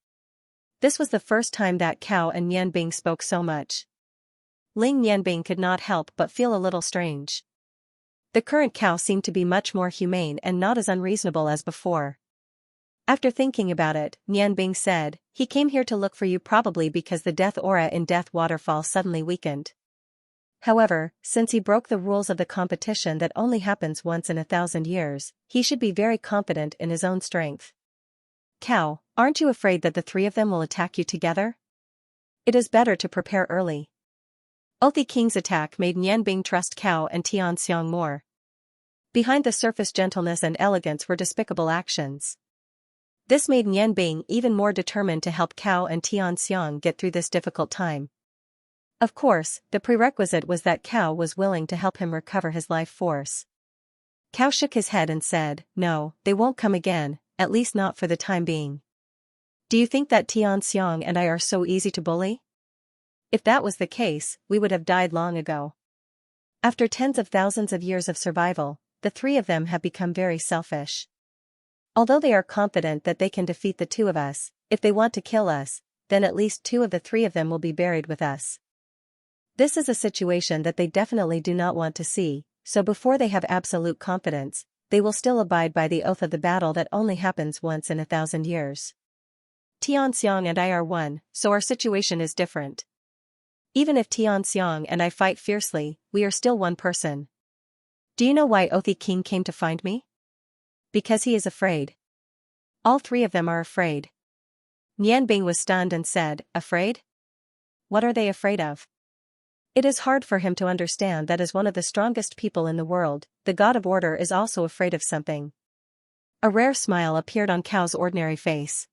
This was the first time that Cao and Nianbing spoke so much. Ling Nianbing could not help but feel a little strange. The current Cao seemed to be much more humane and not as unreasonable as before. After thinking about it, Nianbing said, he came here to look for you probably because the death aura in Death Waterfall suddenly weakened. However, since he broke the rules of the competition that only happens once in 1,000 years, he should be very confident in his own strength. Cao, aren't you afraid that the three of them will attack you together? It is better to prepare early. Oathly King's attack made Nianbing trust Cao and Xianxia more. Behind the surface gentleness and elegance were despicable actions. This made Nianbing even more determined to help Cao and Xianxia get through this difficult time. Of course, the prerequisite was that Cao was willing to help him recover his life force. Cao shook his head and said, no, they won't come again, at least not for the time being. Do you think that Xianxia and I are so easy to bully? If that was the case, we would have died long ago. After tens of thousands of years of survival, the three of them have become very selfish. Although they are confident that they can defeat the two of us, if they want to kill us, then at least two of the three of them will be buried with us. This is a situation that they definitely do not want to see, so before they have absolute confidence, they will still abide by the oath of the battle that only happens once in 1,000 years. Xianxia and I are one, so our situation is different. Even if Xianxia and I fight fiercely, we are still one person. Do you know why Oathly King came to find me? Because he is afraid. All three of them are afraid. Nianbing was stunned and said, afraid? What are they afraid of? It is hard for him to understand that as one of the strongest people in the world, the God of Order is also afraid of something. A rare smile appeared on Cao's ordinary face.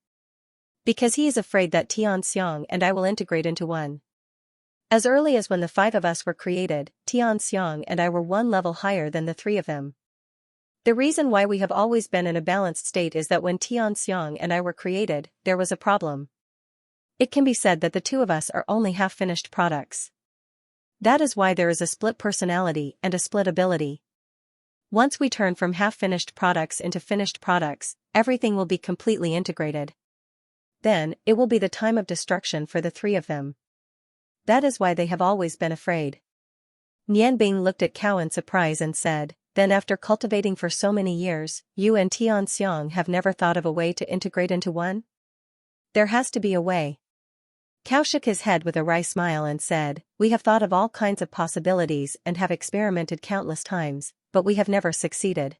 Because he is afraid that Xianxia and I will integrate into one. As early as when the five of us were created, Xianxia and I were one level higher than the three of them. The reason why we have always been in a balanced state is that when Xianxia and I were created, there was a problem. It can be said that the two of us are only half-finished products. That is why there is a split personality and a split ability. Once we turn from half-finished products into finished products, everything will be completely integrated. Then, it will be the time of destruction for the three of them. That is why they have always been afraid. Nianbing looked at Cao in surprise and said, then after cultivating for so many years, you and Xianxia have never thought of a way to integrate into one? There has to be a way. Cao shook his head with a wry smile and said, we have thought of all kinds of possibilities and have experimented countless times, but we have never succeeded.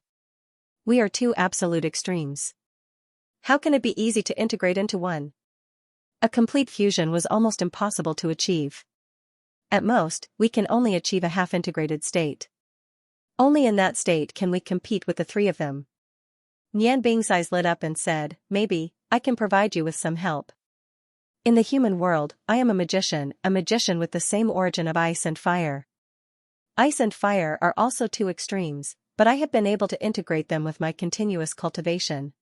We are two absolute extremes. How can it be easy to integrate into one? A complete fusion was almost impossible to achieve. At most, we can only achieve a half-integrated state. Only in that state can we compete with the three of them. Nianbing's eyes lit up and said, maybe, I can provide you with some help. In the human world, I am a magician with the same origin of ice and fire. Ice and fire are also two extremes, but I have been able to integrate them with my continuous cultivation.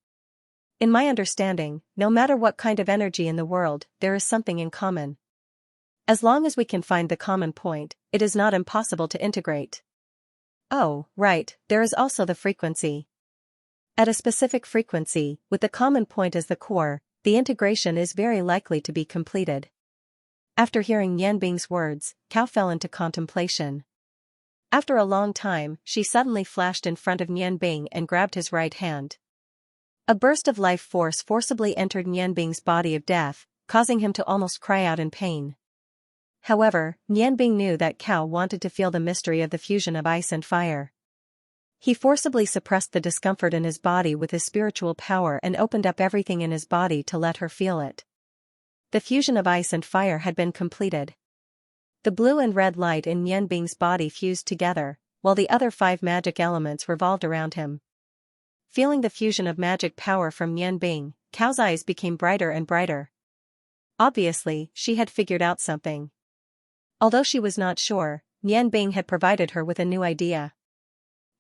In my understanding, no matter what kind of energy in the world, there is something in common. As long as we can find the common point, it is not impossible to integrate. Oh, right, there is also the frequency. At a specific frequency, with the common point as the core, the integration is very likely to be completed. After hearing Nianbing's words, Cao fell into contemplation. After a long time, she suddenly flashed in front of Nianbing and grabbed his right hand. A burst of life force forcibly entered Nianbing's body of death, causing him to almost cry out in pain. However, Nianbing knew that Cao wanted to feel the mystery of the fusion of ice and fire. He forcibly suppressed the discomfort in his body with his spiritual power and opened up everything in his body to let her feel it. The fusion of ice and fire had been completed. The blue and red light in Nianbing's body fused together, while the other 5 magic elements revolved around him. Feeling the fusion of magic power from Nianbing, Cao's eyes became brighter and brighter. Obviously, she had figured out something. Although she was not sure, Nianbing had provided her with a new idea.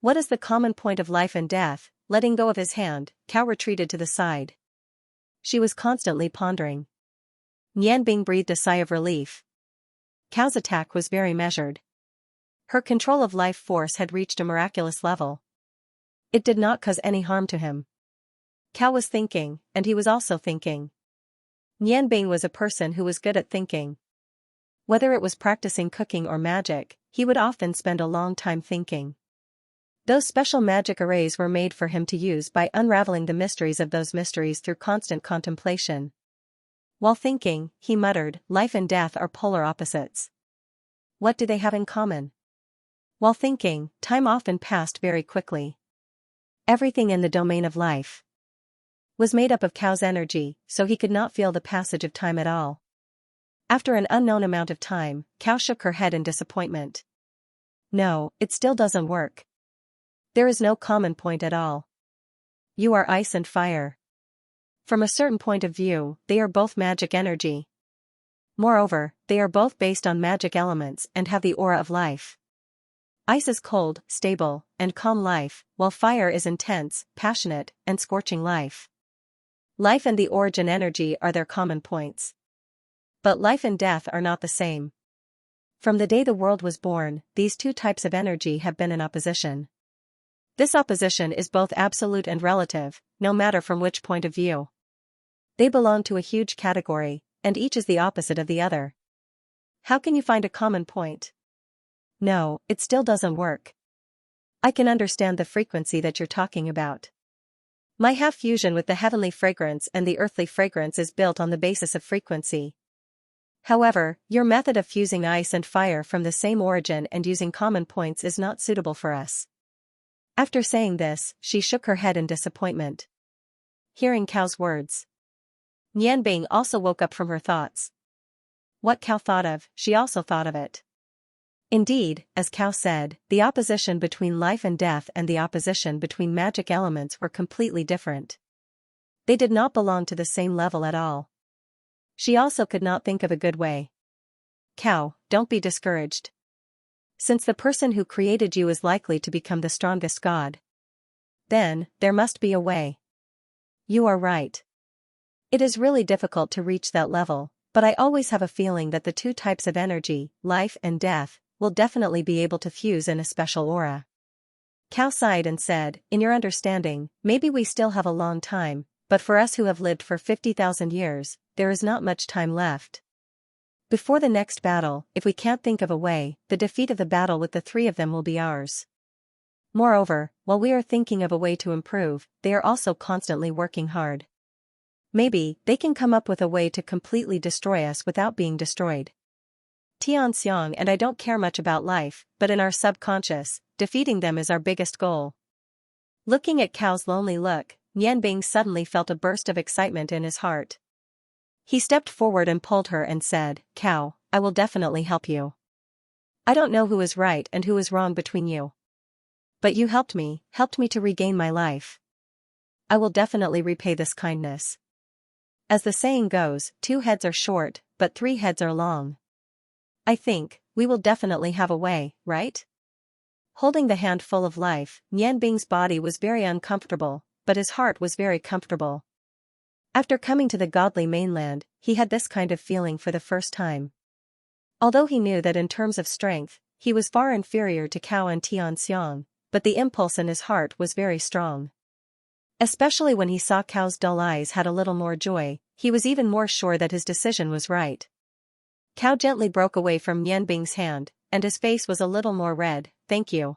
What is the common point of life and death? Letting go of his hand, Cao retreated to the side. She was constantly pondering. Nianbing breathed a sigh of relief. Cao's attack was very measured. Her control of life force had reached a miraculous level. It did not cause any harm to him. Cao was thinking, and he was also thinking. Nianbing was a person who was good at thinking. Whether it was practicing cooking or magic, he would often spend a long time thinking. Those special magic arrays were made for him to use by unraveling the mysteries of those mysteries through constant contemplation. While thinking, he muttered, life and death are polar opposites. What do they have in common? While thinking, time often passed very quickly. Everything in the domain of life was made up of Cao's energy, so he could not feel the passage of time at all. After an unknown amount of time, Cao shook her head in disappointment. No, it still doesn't work. There is no common point at all. You are ice and fire. From a certain point of view, they are both magic energy. Moreover, they are both based on magic elements and have the aura of life. Ice is cold, stable, and calm life, while fire is intense, passionate, and scorching life. Life and the origin energy are their common points. But life and death are not the same. From the day the world was born, these two types of energy have been in opposition. This opposition is both absolute and relative, no matter from which point of view. They belong to a huge category, and each is the opposite of the other. How can you find a common point? No, it still doesn't work. I can understand the frequency that you're talking about. My half-fusion with the heavenly fragrance and the earthly fragrance is built on the basis of frequency. However, your method of fusing ice and fire from the same origin and using common points is not suitable for us. After saying this, she shook her head in disappointment. Hearing Cao's words, Nianbing also woke up from her thoughts. What Cao thought of, she also thought of it. Indeed, as Cao said, the opposition between life and death and the opposition between magic elements were completely different. They did not belong to the same level at all. She also could not think of a good way. Cao, don't be discouraged. Since the person who created you is likely to become the strongest god, then, there must be a way. You are right. It is really difficult to reach that level, but I always have a feeling that the two types of energy, life and death, will definitely be able to fuse in a special aura. Cao sighed and said, in your understanding, maybe we still have a long time, but for us who have lived for 50,000 years, there is not much time left. Before the next battle, if we can't think of a way, the defeat of the battle with the three of them will be ours. Moreover, while we are thinking of a way to improve, they are also constantly working hard. Maybe, they can come up with a way to completely destroy us without being destroyed. Xianxia and I don't care much about life, but in our subconscious, defeating them is our biggest goal. Looking at Cao's lonely look, Nianbing suddenly felt a burst of excitement in his heart. He stepped forward and pulled her and said, Cao, I will definitely help you. I don't know who is right and who is wrong between you. But you helped me to regain my life. I will definitely repay this kindness. As the saying goes, 2 heads are short, but 3 heads are long. I think, we will definitely have a way, right? Holding the hand full of life, Nianbing's body was very uncomfortable, but his heart was very comfortable. After coming to the godly mainland, he had this kind of feeling for the first time. Although he knew that in terms of strength, he was far inferior to Cao and Xianxia, but the impulse in his heart was very strong. Especially when he saw Cao's dull eyes had a little more joy, he was even more sure that his decision was right. Cao gently broke away from Nianbing's hand, and his face was a little more red. Thank you.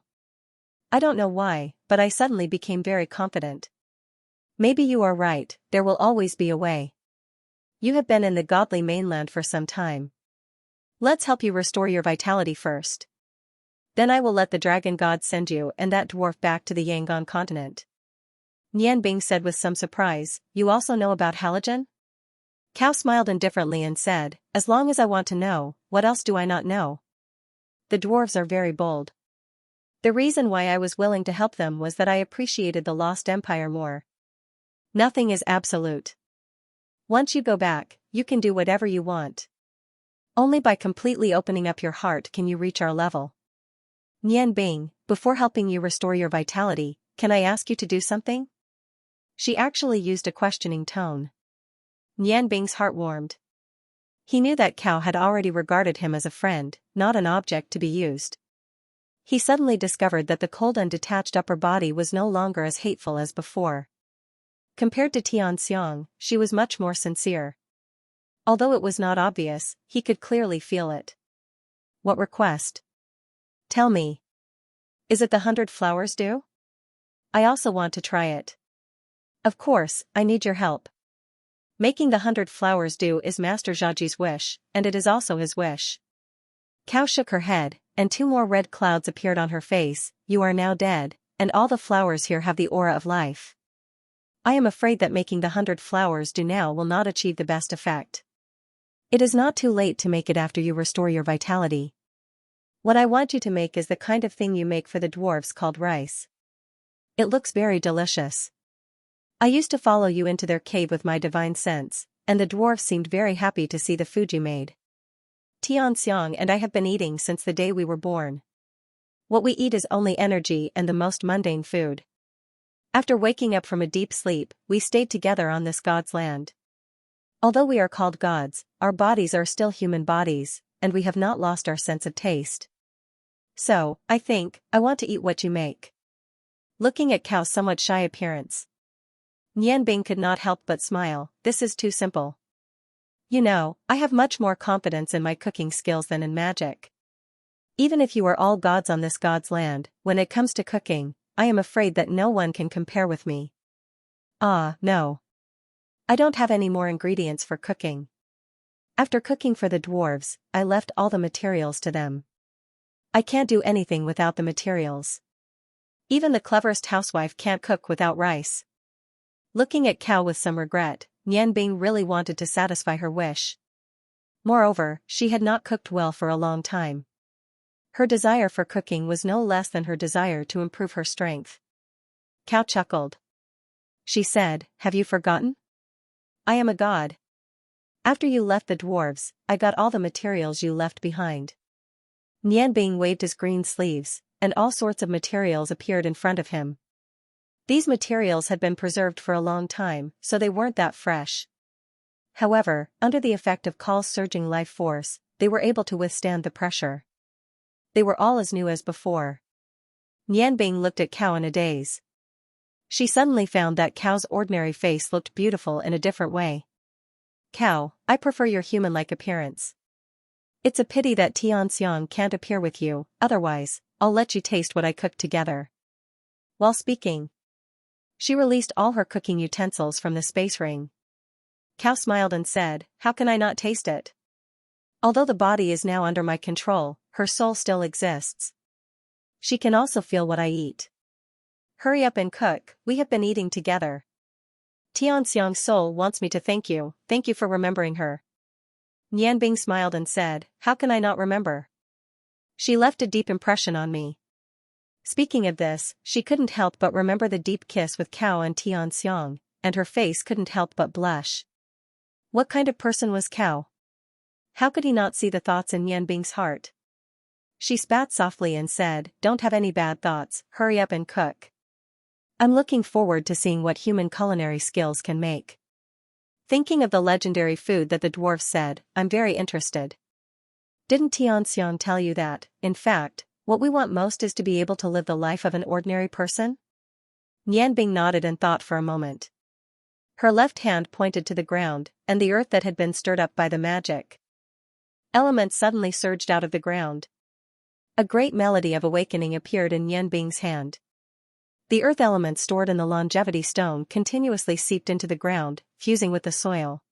I don't know why, but I suddenly became very confident. Maybe you are right, there will always be a way. You have been in the godly mainland for some time. Let's help you restore your vitality first. Then I will let the dragon god send you and that dwarf back to the Yangon continent. Nianbing said with some surprise, you also know about halogen? Cao smiled indifferently and said, as long as I want to know, what else do I not know? The dwarves are very bold. The reason why I was willing to help them was that I appreciated the lost empire more. Nothing is absolute. Once you go back, you can do whatever you want. Only by completely opening up your heart can you reach our level. Nianbing, before helping you restore your vitality, can I ask you to do something? She actually used a questioning tone. Nianbing's heart warmed. He knew that Cao had already regarded him as a friend, not an object to be used. He suddenly discovered that the cold and detached upper body was no longer as hateful as before. Compared to Xianxia, she was much more sincere. Although it was not obvious, he could clearly feel it. What request? Tell me. Is it the 100 flowers dew? I also want to try it. Of course, I need your help. Making the 100 flowers dew is Master Zhaji's wish, and it is also his wish. Cow shook her head, and 2 more red clouds appeared on her face. You are now dead, and all the flowers here have the aura of life. I am afraid that making the 100 flowers dew now will not achieve the best effect. It is not too late to make it after you restore your vitality. What I want you to make is the kind of thing you make for the dwarves called rice. It looks very delicious. I used to follow you into their cave with my divine sense, and the dwarves seemed very happy to see the food you made. Xianxia and I have been eating since the day we were born. What we eat is only energy and the most mundane food. After waking up from a deep sleep, we stayed together on this god's land. Although we are called gods, our bodies are still human bodies, and we have not lost our sense of taste. So, I think, I want to eat what you make. Looking at Cow's somewhat shy appearance, Nianbing could not help but smile. This is too simple. You know, I have much more confidence in my cooking skills than in magic. Even if you are all gods on this god's land, when it comes to cooking, I am afraid that no one can compare with me. Ah, no. I don't have any more ingredients for cooking. After cooking for the dwarves, I left all the materials to them. I can't do anything without the materials. Even the cleverest housewife can't cook without rice. Looking at Cow with some regret, Nianbing really wanted to satisfy her wish. Moreover, she had not cooked well for a long time. Her desire for cooking was no less than her desire to improve her strength. Cow chuckled. She said, "Have you forgotten? I am a god. After you left the dwarves, I got all the materials you left behind." Nianbing waved his green sleeves, and all sorts of materials appeared in front of him. These materials had been preserved for a long time, so they weren't that fresh. However, under the effect of Kal's surging life force, they were able to withstand the pressure. They were all as new as before. Nianbing looked at Cow in a daze. She suddenly found that Cow's ordinary face looked beautiful in a different way. Cow, I prefer your human-like appearance. It's a pity that Xianxia can't appear with you, otherwise, I'll let you taste what I cooked together. While speaking, she released all her cooking utensils from the space ring. Cow smiled and said, "How can I not taste it? Although the body is now under my control, her soul still exists. She can also feel what I eat. Hurry up and cook, we have been eating together. Tianxiang's soul wants me to thank you for remembering her." Nianbing smiled and said, "How can I not remember? She left a deep impression on me." Speaking of this, she couldn't help but remember the deep kiss with Cow and Xianxia, and her face couldn't help but blush. What kind of person was Cow? How could he not see the thoughts in Nianbing's heart? She spat softly and said, "Don't have any bad thoughts, hurry up and cook. I'm looking forward to seeing what human culinary skills can make." Thinking of the legendary food that the dwarf said, "I'm very interested. Didn't Xianxia tell you that, in fact, what we want most is to be able to live the life of an ordinary person?" Nianbing nodded and thought for a moment. Her left hand pointed to the ground, and the earth that had been stirred up by the magic element suddenly surged out of the ground. A great melody of awakening appeared in Nianbing's hand. The earth element stored in the longevity stone continuously seeped into the ground, fusing with the soil.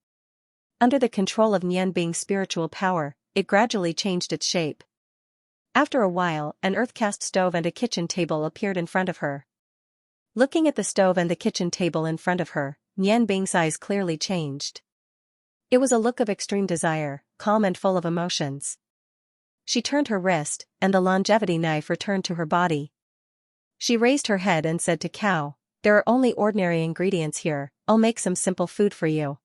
Under the control of Nianbing's spiritual power, it gradually changed its shape. After a while, an earth-cast stove and a kitchen table appeared in front of her. Looking at the stove and the kitchen table in front of her, Nianbing's eyes clearly changed. It was a look of extreme desire, calm and full of emotions. She turned her wrist, and the longevity knife returned to her body. She raised her head and said to Cow, "There are only ordinary ingredients here, I'll make some simple food for you.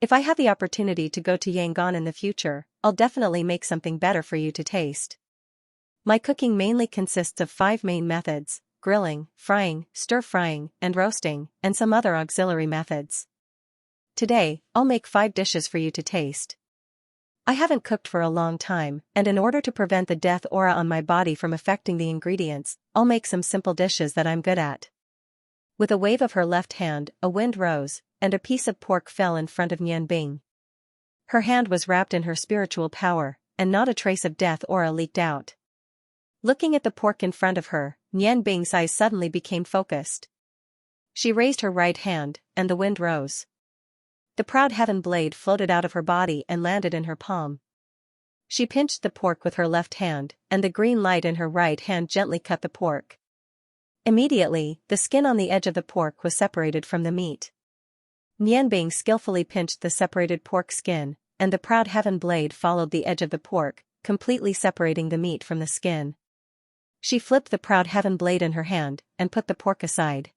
If I have the opportunity to go to Yangon in the future, I'll definitely make something better for you to taste. My cooking mainly consists of 5 main methods: grilling, frying, stir-frying, and roasting, and some other auxiliary methods. Today, I'll make 5 dishes for you to taste. I haven't cooked for a long time, and in order to prevent the death aura on my body from affecting the ingredients, I'll make some simple dishes that I'm good at." With a wave of her left hand, a wind rose, and a piece of pork fell in front of Nianbing. Her hand was wrapped in her spiritual power, and not a trace of death aura leaked out. Looking at the pork in front of her, Nian Bing's eyes suddenly became focused. She raised her right hand, and the wind rose. The proud heaven blade floated out of her body and landed in her palm. She pinched the pork with her left hand, and the green light in her right hand gently cut the pork. Immediately, the skin on the edge of the pork was separated from the meat. Nian Bing skillfully pinched the separated pork skin, and the proud heaven blade followed the edge of the pork, completely separating the meat from the skin. She flipped the proud heaven blade in her hand, and put the pork aside.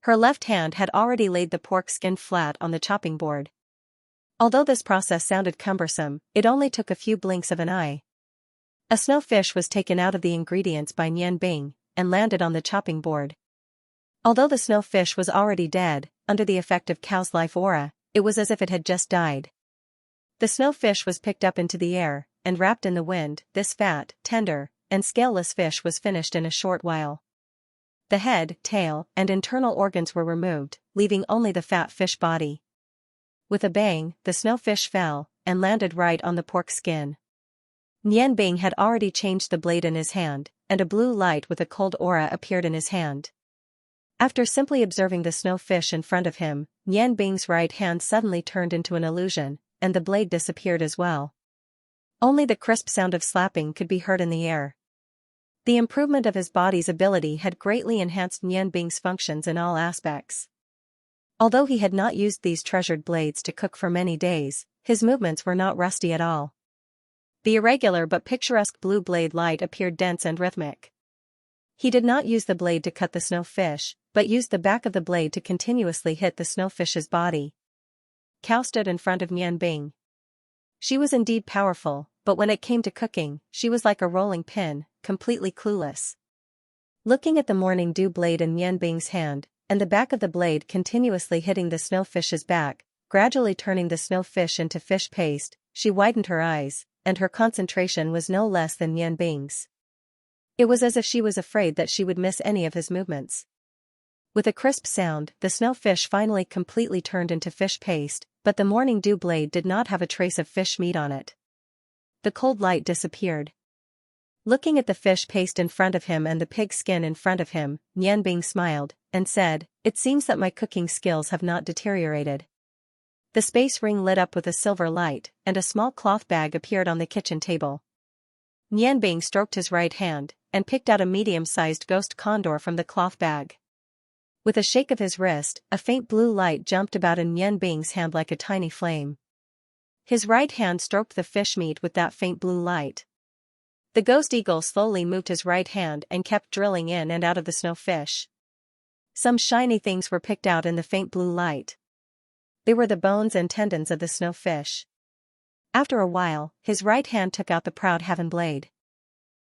Her left hand had already laid the pork skin flat on the chopping board. Although this process sounded cumbersome, it only took a few blinks of an eye. A snowfish was taken out of the ingredients by Nian Bing, and landed on the chopping board. Although the snowfish was already dead, under the effect of Cow's life aura, it was as if it had just died. The snowfish was picked up into the air, and wrapped in the wind. This fat, tender, and scaleless fish was finished in a short while. The head, tail, and internal organs were removed, leaving only the fat fish body. With a bang, the snowfish fell, and landed right on the pork skin. Nian Bing had already changed the blade in his hand, and a blue light with a cold aura appeared in his hand. After simply observing the snowfish in front of him, Nian Bing's right hand suddenly turned into an illusion, and the blade disappeared as well. Only the crisp sound of slapping could be heard in the air. The improvement of his body's ability had greatly enhanced Nian Bing's functions in all aspects. Although he had not used these treasured blades to cook for many days, his movements were not rusty at all. The irregular but picturesque blue blade light appeared dense and rhythmic. He did not use the blade to cut the snowfish, but used the back of the blade to continuously hit the snowfish's body. Cow stood in front of Nian Bing. She was indeed powerful, but when it came to cooking, she was like a rolling pin, completely clueless. Looking at the morning dew blade in Nian Bing's hand, and the back of the blade continuously hitting the snowfish's back, gradually turning the snowfish into fish paste, she widened her eyes, and her concentration was no less than Nian Bing's. It was as if she was afraid that she would miss any of his movements. With a crisp sound, the snowfish finally completely turned into fish paste, but the morning dew blade did not have a trace of fish meat on it. The cold light disappeared. Looking at the fish paste in front of him and the pig skin in front of him, Nian Bing smiled, and said, "It seems that my cooking skills have not deteriorated." The space ring lit up with a silver light, and a small cloth bag appeared on the kitchen table. Nian Bing stroked his right hand, and picked out a medium-sized ghost condor from the cloth bag. With a shake of his wrist, a faint blue light jumped about in Nian Bing's hand like a tiny flame. His right hand stroked the fish meat with that faint blue light. The ghost eagle slowly moved his right hand and kept drilling in and out of the snowfish. Some shiny things were picked out in the faint blue light. They were the bones and tendons of the snowfish. After a while, his right hand took out the proud heaven blade.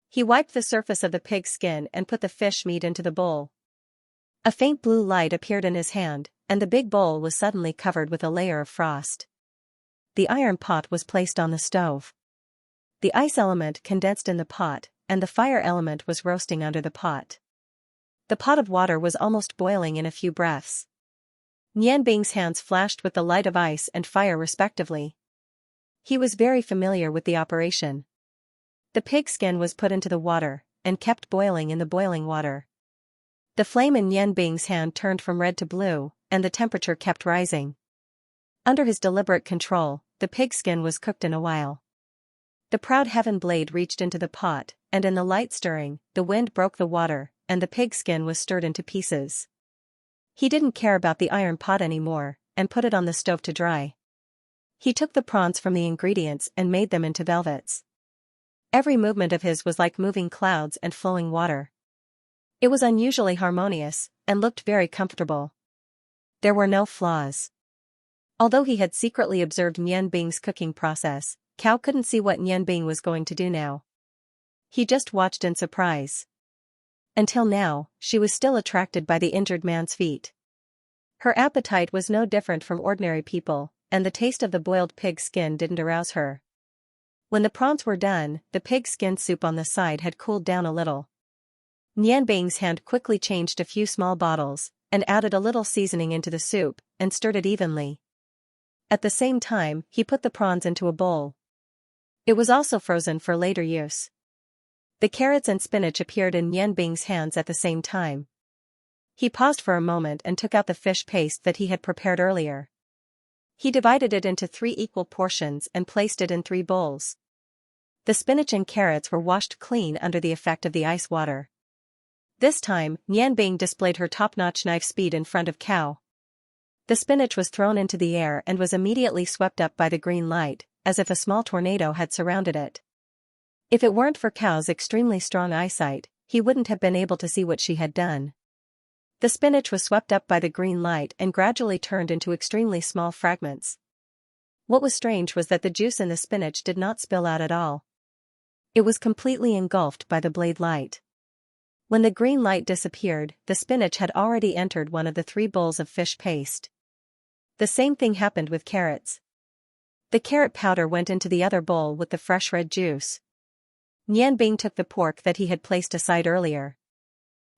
He wiped the surface of the pig skin and put the fish meat into the bowl. A faint blue light appeared in his hand, and the big bowl was suddenly covered with a layer of frost. The iron pot was placed on the stove. The ice element condensed in the pot, and the fire element was roasting under the pot. The pot of water was almost boiling in a few breaths. Nian Bing's hands flashed with the light of ice and fire respectively. He was very familiar with the operation. The pig skin was put into the water, and kept boiling in the boiling water. The flame in Nian Bing's hand turned from red to blue, and the temperature kept rising. Under his deliberate control, the pig skin was cooked in a while. The proud heaven blade reached into the pot, and in the light stirring, the wind broke the water, and the pig skin was stirred into pieces. He didn't care about the iron pot anymore, and put it on the stove to dry. He took the prawns from the ingredients and made them into velvets. Every movement of his was like moving clouds and flowing water. It was unusually harmonious, and looked very comfortable. There were no flaws. Although he had secretly observed Nian Bing's cooking process, Cao couldn't see what Nian Bing was going to do now. He just watched in surprise. Until now, she was still attracted by the injured man's feet. Her appetite was no different from ordinary people, and the taste of the boiled pig skin didn't arouse her. When the prawns were done, the pig skin soup on the side had cooled down a little. Nian Bing's hand quickly changed a few small bottles, and added a little seasoning into the soup, and stirred it evenly. At the same time, he put the prawns into a bowl. It was also frozen for later use. The carrots and spinach appeared in Nianbing's hands at the same time. He paused for a moment and took out the fish paste that he had prepared earlier. He divided it into 3 equal portions and placed it in 3 bowls. The spinach and carrots were washed clean under the effect of the ice water. This time, Nianbing displayed her top-notch knife speed in front of Cao. The spinach was thrown into the air and was immediately swept up by the green light, as if a small tornado had surrounded it. If it weren't for Cao's extremely strong eyesight, he wouldn't have been able to see what she had done. The spinach was swept up by the green light and gradually turned into extremely small fragments. What was strange was that the juice in the spinach did not spill out at all. It was completely engulfed by the blade light. When the green light disappeared, the spinach had already entered one of the 3 bowls of fish paste. The same thing happened with carrots. The carrot powder went into the other bowl with the fresh red juice. Nianbing took the pork that he had placed aside earlier.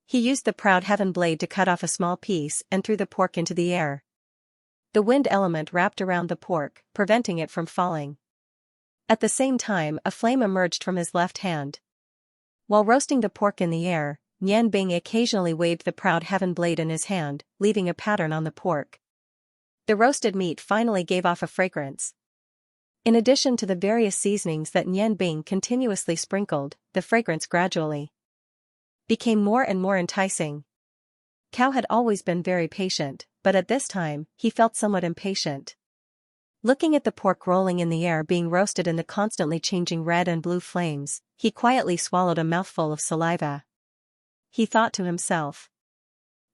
He used the proud heaven blade to cut off a small piece and threw the pork into the air. The wind element wrapped around the pork, preventing it from falling. At the same time, a flame emerged from his left hand. While roasting the pork in the air, Nianbing occasionally waved the proud heaven blade in his hand, leaving a pattern on the pork. The roasted meat finally gave off a fragrance. In addition to the various seasonings that Nianbing continuously sprinkled, the fragrance gradually became more and more enticing. Cao had always been very patient, but at this time, he felt somewhat impatient. Looking at the pork rolling in the air being roasted in the constantly changing red and blue flames, he quietly swallowed a mouthful of saliva. He thought to himself,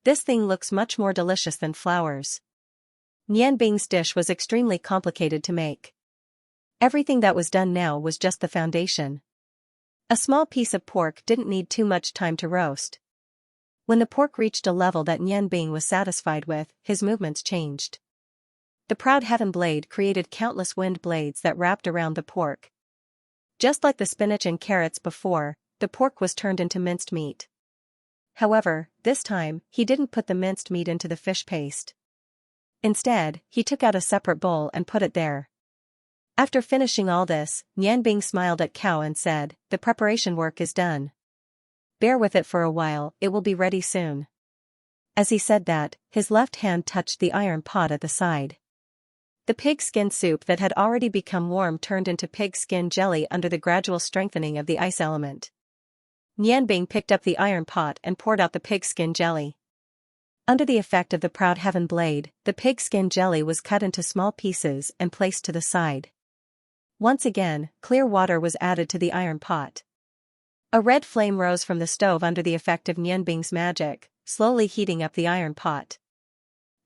"This thing looks much more delicious than flowers." Nianbing's dish was extremely complicated to make. Everything that was done now was just the foundation. A small piece of pork didn't need too much time to roast. When the pork reached a level that Nianbing was satisfied with, his movements changed. The proud heaven blade created countless wind blades that wrapped around the pork. Just like the spinach and carrots before, the pork was turned into minced meat. However, this time, he didn't put the minced meat into the fish paste. Instead, he took out a separate bowl and put it there. After finishing all this, Nianbing smiled at Cao and said, "The preparation work is done. Bear with it for a while, it will be ready soon." As he said that, his left hand touched the iron pot at the side. The pig skin soup that had already become warm turned into pig skin jelly under the gradual strengthening of the ice element. Nianbing picked up the iron pot and poured out the pig skin jelly. Under the effect of the proud heaven blade, the pig skin jelly was cut into small pieces and placed to the side. Once again, clear water was added to the iron pot. A red flame rose from the stove under the effect of Nianbing's magic, slowly heating up the iron pot.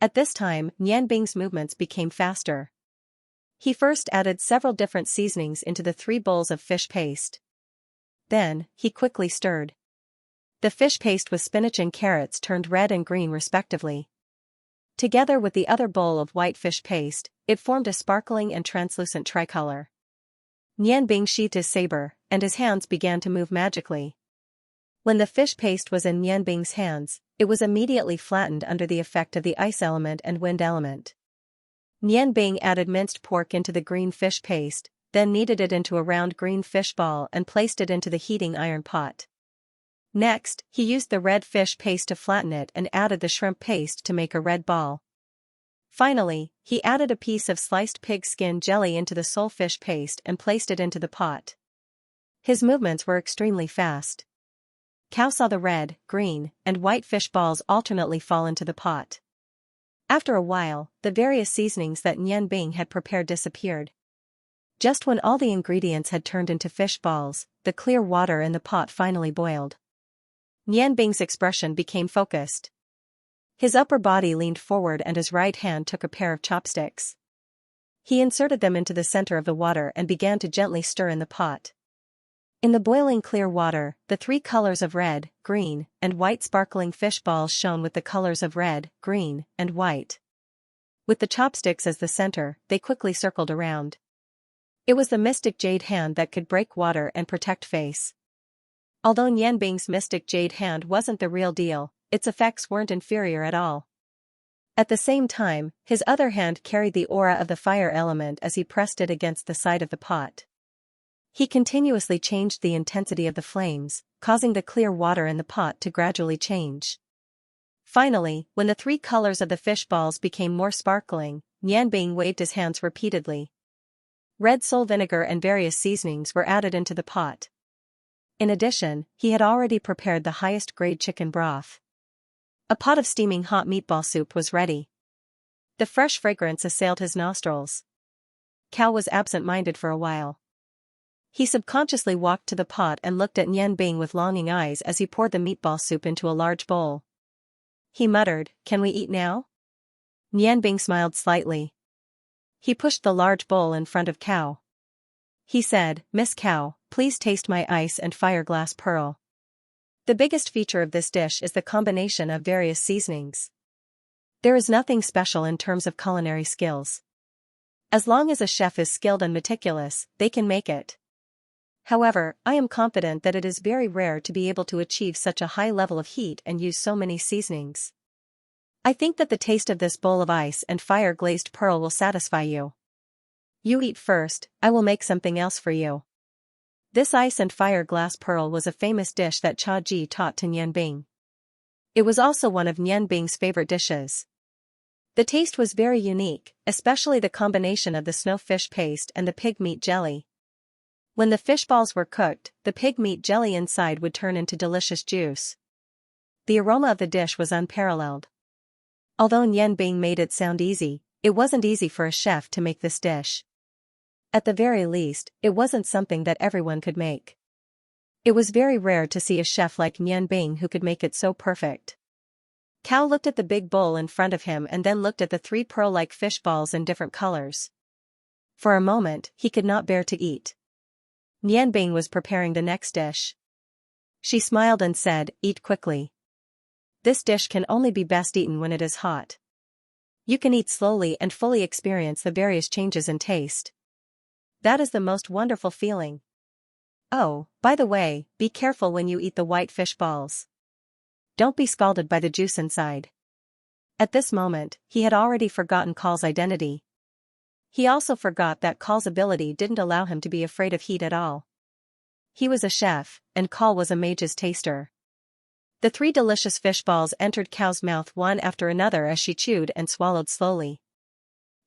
At this time, Nianbing's movements became faster. He first added several different seasonings into the 3 bowls of fish paste. Then, he quickly stirred. The fish paste with spinach and carrots turned red and green respectively. Together with the other bowl of white fish paste, it formed a sparkling and translucent tricolor. Nianbing sheathed his saber, and his hands began to move magically. When the fish paste was in Nianbing's hands, it was immediately flattened under the effect of the ice element and wind element. Nianbing added minced pork into the green fish paste, then kneaded it into a round green fish ball and placed it into the heating iron pot. Next, he used the red fish paste to flatten it and added the shrimp paste to make a red ball. Finally, he added a piece of sliced pig skin jelly into the sole fish paste and placed it into the pot. His movements were extremely fast. Cao saw the red, green, and white fish balls alternately fall into the pot. After a while, the various seasonings that Nianbing had prepared disappeared. Just when all the ingredients had turned into fish balls, the clear water in the pot finally boiled. Nianbing's expression became focused. His upper body leaned forward and his right hand took a pair of chopsticks. He inserted them into the center of the water and began to gently stir in the pot. In the boiling clear water, the 3 colors of red, green, and white sparkling fish balls shone with the colors of red, green, and white. With the chopsticks as the center, they quickly circled around. It was the mystic jade hand that could break water and protect face. Although Nianbing's mystic jade hand wasn't the real deal, its effects weren't inferior at all. At the same time, his other hand carried the aura of the fire element as he pressed it against the side of the pot. He continuously changed the intensity of the flames, causing the clear water in the pot to gradually change. Finally, when the three colors of the fish balls became more sparkling, Nianbing waved his hands repeatedly. Red soul vinegar and various seasonings were added into the pot. In addition, he had already prepared the highest grade chicken broth. A pot of steaming hot meatball soup was ready. The fresh fragrance assailed his nostrils. Cao was absent-minded for a while. He subconsciously walked to the pot and looked at Nianbing with longing eyes as he poured the meatball soup into a large bowl. He muttered, "Can we eat now?" Nianbing smiled slightly. He pushed the large bowl in front of Cao. He said, "Miss Cao, please taste my ice and fire glass pearl. The biggest feature of this dish is the combination of various seasonings. There is nothing special in terms of culinary skills. As long as a chef is skilled and meticulous, they can make it. However, I am confident that it is very rare to be able to achieve such a high level of heat and use so many seasonings. I think that the taste of this bowl of ice and fire-glazed pearl will satisfy you. You eat first, I will make something else for you." This ice and fire glass pearl was a famous dish that Cha Ji taught to Nianbing. It was also one of Nianbing's favorite dishes. The taste was very unique, especially the combination of the snow fish paste and the pig meat jelly. When the fish balls were cooked, the pig meat jelly inside would turn into delicious juice. The aroma of the dish was unparalleled. Although Nianbing made it sound easy, it wasn't easy for a chef to make this dish. At the very least, it wasn't something that everyone could make. It was very rare to see a chef like Nianbing who could make it so perfect. Cao looked at the big bowl in front of him and then looked at the three pearl-like fish balls in different colors. For a moment, he could not bear to eat. Nianbing was preparing the next dish. She smiled and said, "Eat quickly. This dish can only be best eaten when it is hot. You can eat slowly and fully experience the various changes in taste. That is the most wonderful feeling. Oh, by the way, be careful when you eat the white fish balls. Don't be scalded by the juice inside." At this moment, he had already forgotten Call's identity. He also forgot that Call's ability didn't allow him to be afraid of heat at all. He was a chef, and Call was a mage's taster. The three delicious fish balls entered Cao's mouth one after another as she chewed and swallowed slowly.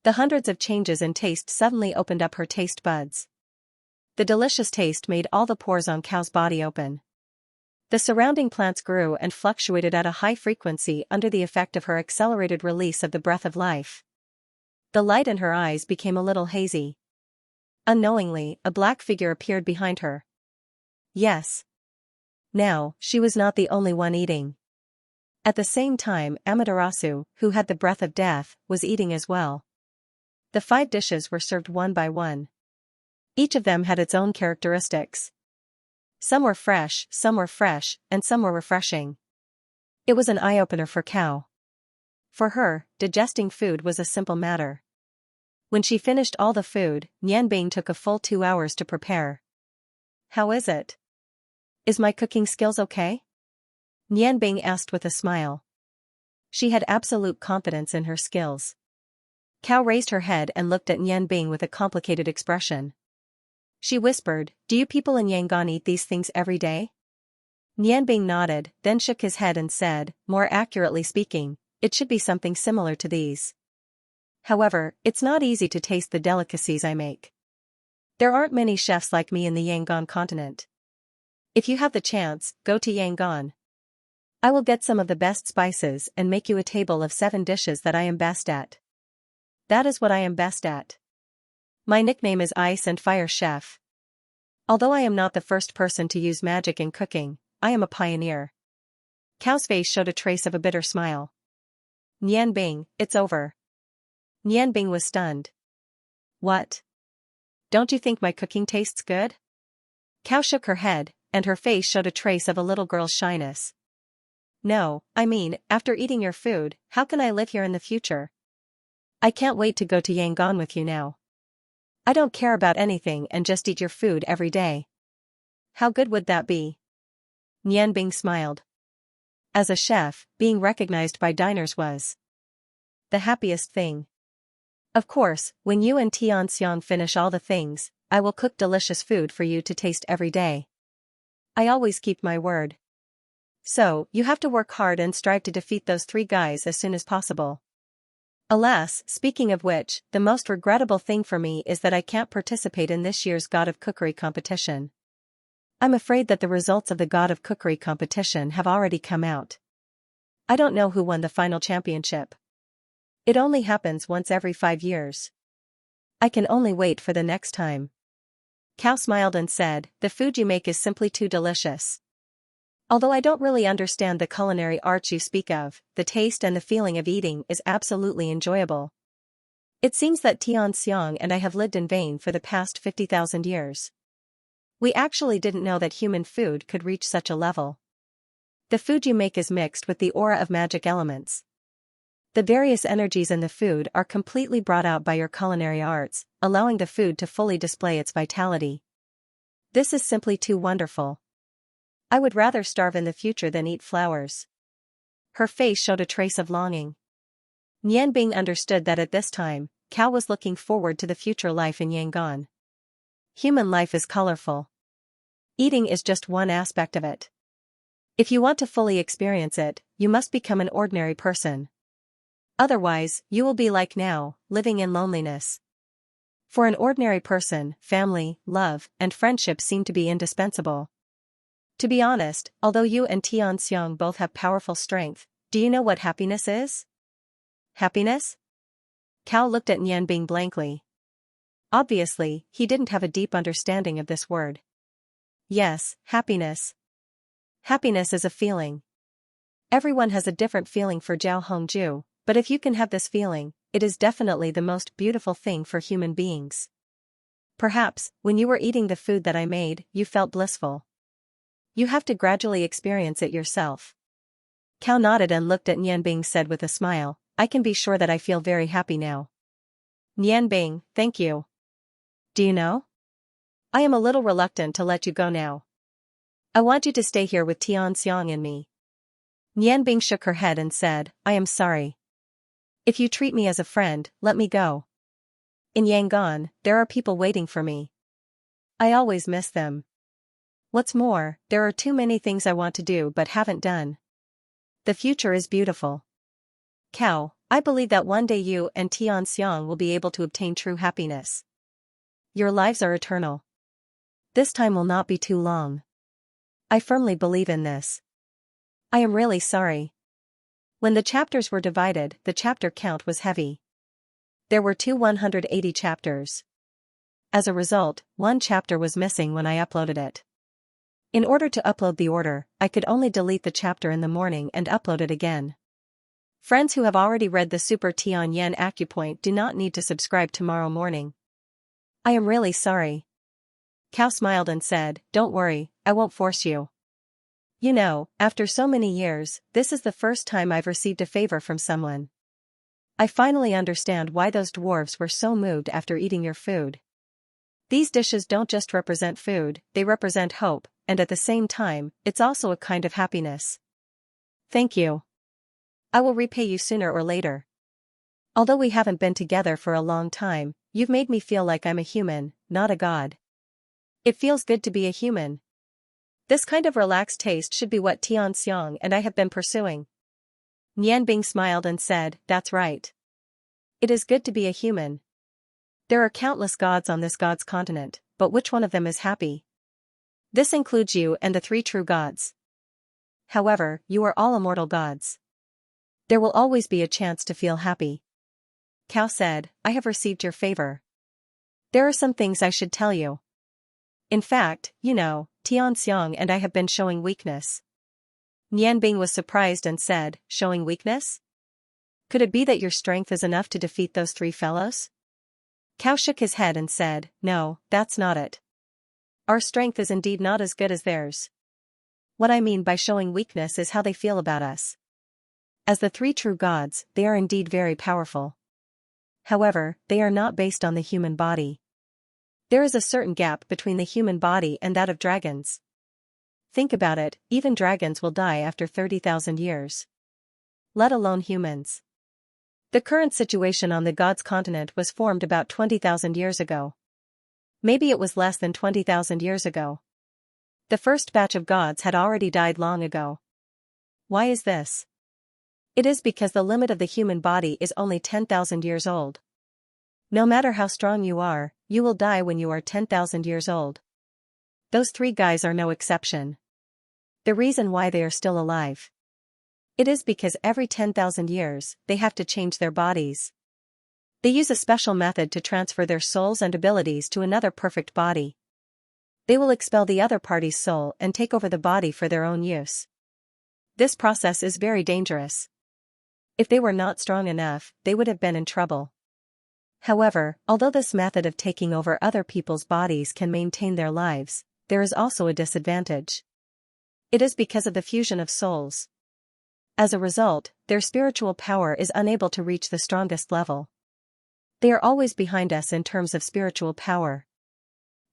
The hundreds of changes in taste suddenly opened up her taste buds. The delicious taste made all the pores on Cao's body open. The surrounding plants grew and fluctuated at a high frequency under the effect of her accelerated release of the breath of life. The light in her eyes became a little hazy. Unknowingly, a black figure appeared behind her. Yes. Now, she was not the only one eating. At the same time, Amaterasu, who had the breath of death, was eating as well. The 5 dishes were served one by one. Each of them had its own characteristics. Some were fresh, and some were refreshing. It was an eye-opener for Cao. For her, digesting food was a simple matter. When she finished all the food, Nianbing took a full 2 hours to prepare. "How is it? Is my cooking skills okay?" Nianbing asked with a smile. She had absolute confidence in her skills. Cao raised her head and looked at Nianbing with a complicated expression. She whispered, "Do you people in Yangon eat these things every day?" Nianbing nodded, then shook his head and said, "More accurately speaking, it should be something similar to these. However, it's not easy to taste the delicacies I make. There aren't many chefs like me in the Yangon continent. If you have the chance, go to Yangon. I will get some of the best spices and make you a table of 7 dishes that I am best at. That is what I am best at. My nickname is Ice and Fire Chef. Although I am not the first person to use magic in cooking, I am a pioneer." Cao's face showed a trace of a bitter smile. "Nianbing, it's over." Nianbing was stunned. "What? Don't you think my cooking tastes good?" Cao shook her head, and her face showed a trace of a little girl's shyness. "No, I mean, after eating your food, how can I live here in the future? I can't wait to go to Yangon with you now. I don't care about anything and just eat your food every day. How good would that be?" Nianbing smiled. As a chef, being recognized by diners was the happiest thing. Of course, when you and Xianxia finish all the things, I will cook delicious food for you to taste every day. I always keep my word. So, you have to work hard and strive to defeat those 3 guys as soon as possible. Alas, speaking of which, the most regrettable thing for me is that I can't participate in this year's God of Cookery competition. I'm afraid that the results of the God of Cookery competition have already come out. I don't know who won the final championship. It only happens once every 5 years. I can only wait for the next time. Cow smiled and said, the food you make is simply too delicious. Although I don't really understand the culinary arts you speak of, the taste and the feeling of eating is absolutely enjoyable. It seems that Xianxia and I have lived in vain for the past 50,000 years. We actually didn't know that human food could reach such a level. The food you make is mixed with the aura of magic elements. The various energies in the food are completely brought out by your culinary arts, allowing the food to fully display its vitality. This is simply too wonderful. I would rather starve in the future than eat flowers. Her face showed a trace of longing. Nianbing understood that at this time, Cow was looking forward to the future life in Yangon. Human life is colorful. Eating is just one aspect of it. If you want to fully experience it, you must become an ordinary person. Otherwise, you will be like now, living in loneliness. For an ordinary person, family, love, and friendship seem to be indispensable. To be honest, although you and Xianxia both have powerful strength, do you know what happiness is? Happiness? Cow looked at Nianbing blankly. Obviously, he didn't have a deep understanding of this word. Yes, happiness. Happiness is a feeling. Everyone has a different feeling for Zhao Hongju, but if you can have this feeling, it is definitely the most beautiful thing for human beings. Perhaps, when you were eating the food that I made, you felt blissful. You have to gradually experience it yourself. Cow nodded and looked at Nianbing said with a smile, I can be sure that I feel very happy now. Nianbing, thank you. Do you know? I am a little reluctant to let you go now. I want you to stay here with Xianxia and me. Nianbing shook her head and said, I am sorry. If you treat me as a friend, let me go. In Yangon, there are people waiting for me. I always miss them. What's more, there are too many things I want to do but haven't done. The future is beautiful. Cow, I believe that one day you and Xianxia will be able to obtain true happiness. Your lives are eternal. This time will not be too long. I firmly believe in this. I am really sorry. When the chapters were divided, the chapter count was heavy. There were 180 chapters. As a result, one chapter was missing when I uploaded it. In order to upload the order, I could only delete the chapter in the morning and upload it again. Friends who have already read the Super Tian Yen Acupoint do not need to subscribe tomorrow morning. I am really sorry. Cow smiled and said, don't worry, I won't force you. You know, after so many years, this is the first time I've received a favor from someone. I finally understand why those dwarves were so moved after eating your food. These dishes don't just represent food, they represent hope, and at the same time, it's also a kind of happiness. Thank you. I will repay you sooner or later. Although we haven't been together for a long time, you've made me feel like I'm a human, not a god. It feels good to be a human. This kind of relaxed taste should be what Xianxia and I have been pursuing. Nianbing smiled and said, that's right. It is good to be a human. There are countless gods on this god's continent, but which one of them is happy? This includes you and the 3 true gods. However, you are all immortal gods. There will always be a chance to feel happy. Cow said, I have received your favor. There are some things I should tell you. In fact, you know, Xianxia and I have been showing weakness. Nianbing was surprised and said, showing weakness? Could it be that your strength is enough to defeat those 3 fellows? Cow shook his head and said, no, that's not it. Our strength is indeed not as good as theirs. What I mean by showing weakness is how they feel about us. As the 3 true gods, they are indeed very powerful. However, they are not based on the human body. There is a certain gap between the human body and that of dragons. Think about it, even dragons will die after 30,000 years. Let alone humans. The current situation on the gods' continent was formed about 20,000 years ago. Maybe it was less than 20,000 years ago. The first batch of gods had already died long ago. Why is this? It is because the limit of the human body is only 10,000 years old. No matter how strong you are, you will die when you are 10,000 years old. Those three guys are no exception. The reason why they are still alive. It is because every 10,000 years, they have to change their bodies. They use a special method to transfer their souls and abilities to another perfect body. They will expel the other party's soul and take over the body for their own use. This process is very dangerous. If they were not strong enough, they would have been in trouble. However, although this method of taking over other people's bodies can maintain their lives, there is also a disadvantage. It is because of the fusion of souls. As a result, their spiritual power is unable to reach the strongest level. They are always behind us in terms of spiritual power.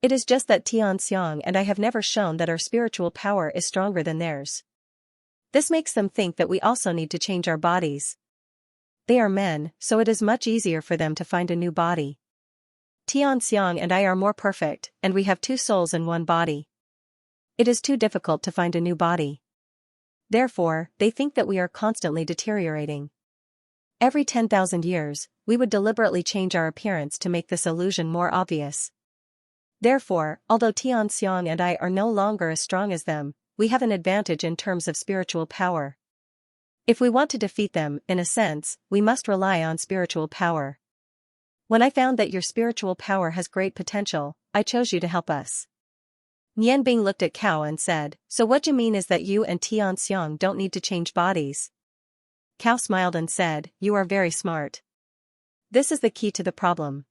It is just that Xianxia and I have never shown that our spiritual power is stronger than theirs. This makes them think that we also need to change our bodies. They are men, so it is much easier for them to find a new body. Xianxia and I are more perfect, and we have two souls in one body. It is too difficult to find a new body. Therefore, they think that we are constantly deteriorating. Every 10,000 years, we would deliberately change our appearance to make this illusion more obvious. Therefore, although Xianxia and I are no longer as strong as them, we have an advantage in terms of spiritual power. If we want to defeat them, in a sense, we must rely on spiritual power. When I found that your spiritual power has great potential, I chose you to help us. Nianbing looked at Cao and said, "So what you mean is that you and Xianxia don't need to change bodies?" Cao smiled and said, "You are very smart. This is the key to the problem.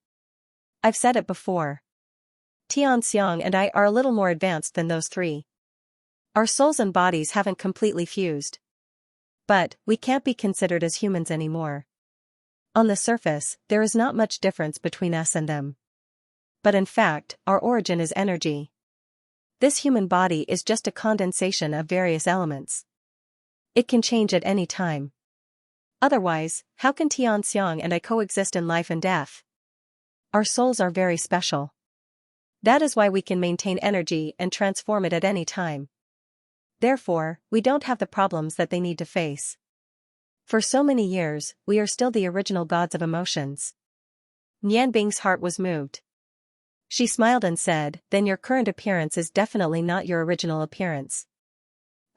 I've said it before. Xianxia and I are a little more advanced than those three. Our souls and bodies haven't completely fused. But, we can't be considered as humans anymore. On the surface, there is not much difference between us and them. But in fact, our origin is energy. This human body is just a condensation of various elements. It can change at any time. Otherwise, how can Xianxia and I coexist in life and death? Our souls are very special. That is why we can maintain energy and transform it at any time. Therefore, we don't have the problems that they need to face. For so many years, we are still the original gods of emotions." Nianbing's heart was moved. She smiled and said, "Then your current appearance is definitely not your original appearance.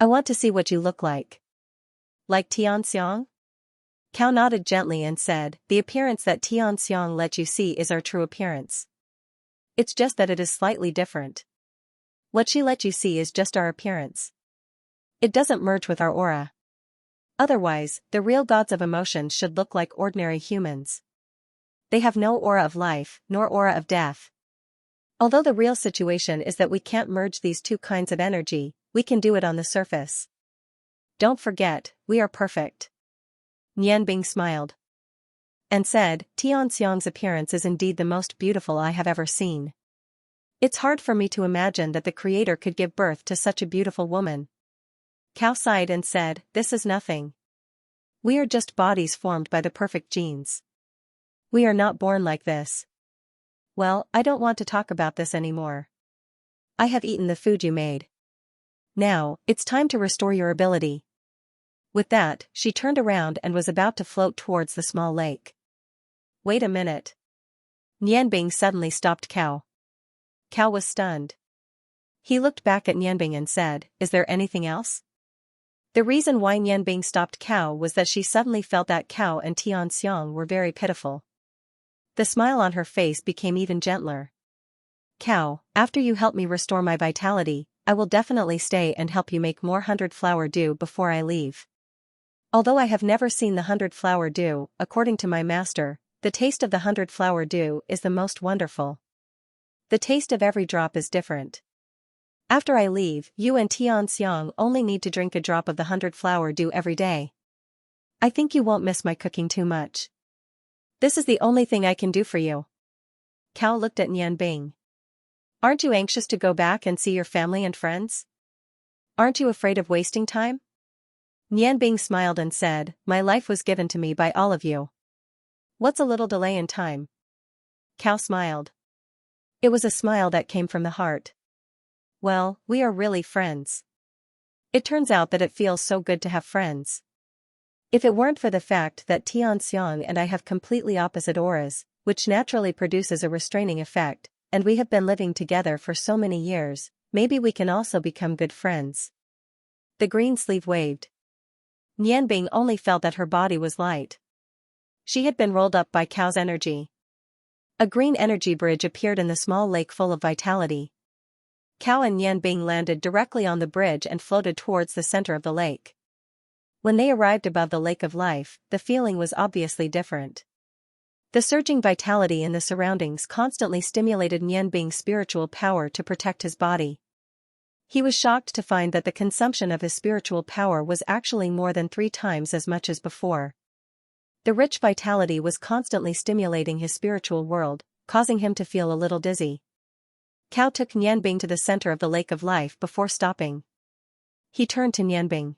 I want to see what you look like." "Like Xianxia?" Cao nodded gently and said, "The appearance that Xianxia let you see is our true appearance. It's just that it is slightly different. What she let you see is just our appearance. It doesn't merge with our aura. Otherwise, the real gods of emotions should look like ordinary humans. They have no aura of life, nor aura of death. Although the real situation is that we can't merge these two kinds of energy, we can do it on the surface. Don't forget, we are perfect." Nianbing smiled. And said, "Xianxia's appearance is indeed the most beautiful I have ever seen. It's hard for me to imagine that the Creator could give birth to such a beautiful woman." Cao sighed and said, "This is nothing. We are just bodies formed by the perfect genes. We are not born like this. Well, I don't want to talk about this anymore. I have eaten the food you made. Now, it's time to restore your ability." With that, she turned around and was about to float towards the small lake. "Wait a minute." Nianbing suddenly stopped Cao. Cao was stunned. He looked back at Nianbing and said, "Is there anything else?" The reason why Nianbing stopped Cao was that she suddenly felt that Cao and Xianxia were very pitiful. The smile on her face became even gentler. "Cao, after you help me restore my vitality, I will definitely stay and help you make more 100-flower dew before I leave. Although I have never seen the 100-flower dew, according to my master, the taste of the 100-flower dew is the most wonderful. The taste of every drop is different. After I leave, you and Xianxia only need to drink a drop of the 100-flower dew every day. I think you won't miss my cooking too much. This is the only thing I can do for you." Cao looked at Nianbing. "Aren't you anxious to go back and see your family and friends? Aren't you afraid of wasting time?" Nianbing smiled and said, "My life was given to me by all of you. What's a little delay in time?" Cao smiled. It was a smile that came from the heart. Well, we are really friends. It turns out that it feels so good to have friends. If it weren't for the fact that Xianxia and I have completely opposite auras, which naturally produces a restraining effect, and we have been living together for so many years, maybe we can also become good friends. The green sleeve waved. Nianbing only felt that her body was light. She had been rolled up by Cao's energy. A green energy bridge appeared in the small lake full of vitality. Cao and Nianbing landed directly on the bridge and floated towards the center of the lake. When they arrived above the lake of life, the feeling was obviously different. The surging vitality in the surroundings constantly stimulated Nianbing's spiritual power to protect his body. He was shocked to find that the consumption of his spiritual power was actually more than 3 times as much as before. The rich vitality was constantly stimulating his spiritual world, causing him to feel a little dizzy. Cao took Nianbing to the center of the lake of life before stopping. He turned to Nianbing.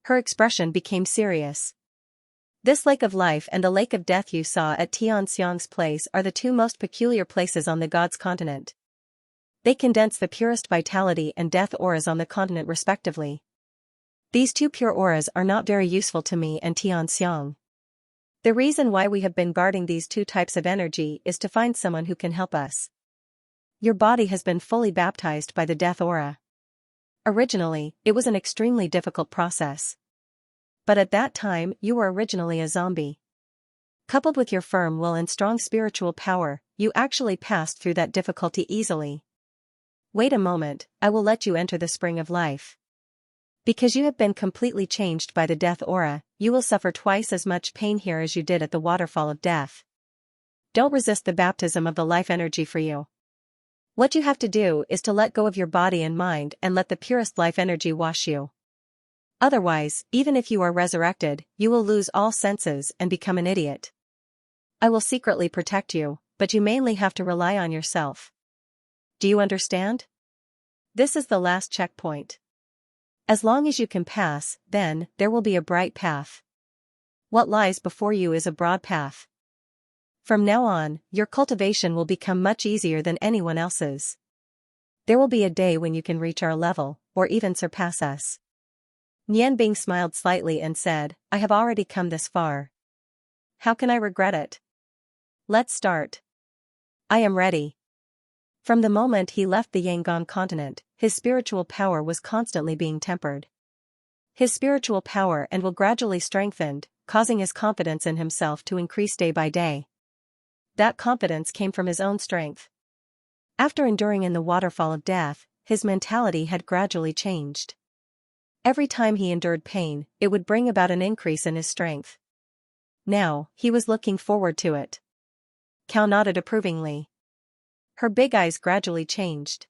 Her expression became serious. This lake of life and the lake of death you saw at Tianxiang's place are the 2 most peculiar places on the God's continent. They condense the purest vitality and death auras on the continent respectively. These 2 pure auras are not very useful to me and Tianxiang. The reason why we have been guarding these 2 types of energy is to find someone who can help us. Your body has been fully baptized by the death aura. Originally, it was an extremely difficult process. But at that time, you were originally a zombie. Coupled with your firm will and strong spiritual power, you actually passed through that difficulty easily. Wait a moment, I will let you enter the spring of life. Because you have been completely changed by the death aura, you will suffer twice as much pain here as you did at the waterfall of death. Don't resist the baptism of the life energy for you. What you have to do is to let go of your body and mind and let the purest life energy wash you. Otherwise, even if you are resurrected, you will lose all senses and become an idiot. I will secretly protect you, but you mainly have to rely on yourself. Do you understand? This is the last checkpoint. As long as you can pass, then, there will be a bright path. What lies before you is a broad path. From now on, your cultivation will become much easier than anyone else's. There will be a day when you can reach our level, or even surpass us. Nianbing smiled slightly and said, I have already come this far. How can I regret it? Let's start. I am ready. From the moment he left the Yangon continent, his spiritual power was constantly being tempered. His spiritual power and will gradually strengthened, causing his confidence in himself to increase day by day. That confidence came from his own strength. After enduring in the waterfall of death, his mentality had gradually changed. Every time he endured pain, it would bring about an increase in his strength. Now, he was looking forward to it. Cao nodded approvingly. Her big eyes gradually changed.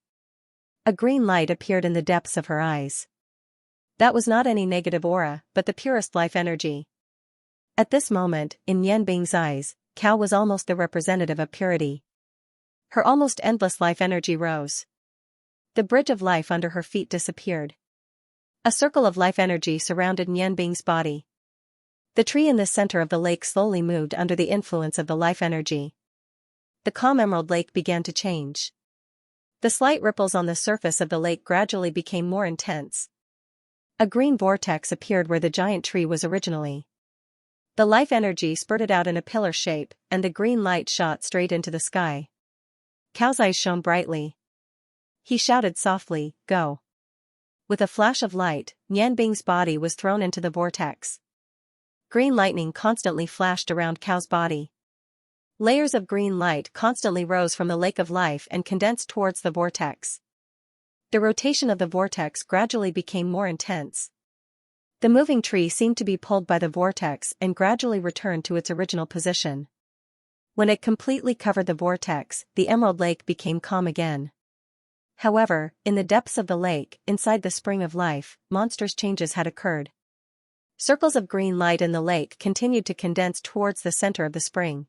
A green light appeared in the depths of her eyes. That was not any negative aura, but the purest life energy. At this moment, in Nianbing's eyes, Cao was almost the representative of purity. Her almost endless life energy rose. The bridge of life under her feet disappeared. A circle of life energy surrounded Nianbing's body. The tree in the center of the lake slowly moved under the influence of the life energy. The calm emerald lake began to change. The slight ripples on the surface of the lake gradually became more intense. A green vortex appeared where the giant tree was originally. The life energy spurted out in a pillar shape, and the green light shot straight into the sky. Cao's eyes shone brightly. He shouted softly, "Go." With a flash of light, Nianbing's body was thrown into the vortex. Green lightning constantly flashed around Cao's body. Layers of green light constantly rose from the lake of life and condensed towards the vortex. The rotation of the vortex gradually became more intense. The moving tree seemed to be pulled by the vortex and gradually returned to its original position. When it completely covered the vortex, the emerald lake became calm again. However, in the depths of the lake, inside the spring of life, monstrous changes had occurred. Circles of green light in the lake continued to condense towards the center of the spring.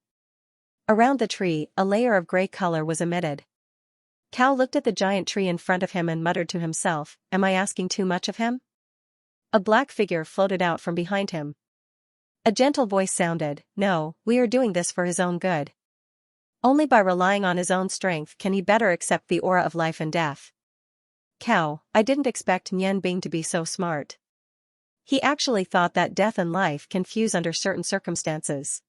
Around the tree, a layer of gray color was emitted. Cao looked at the giant tree in front of him and muttered to himself, "Am I asking too much of him?" A black figure floated out from behind him. A gentle voice sounded, "No, we are doing this for his own good." Only by relying on his own strength can he better accept the aura of life and death. Cow, I didn't expect Nian Bing to be so smart. He actually thought that death and life can fuse under certain circumstances.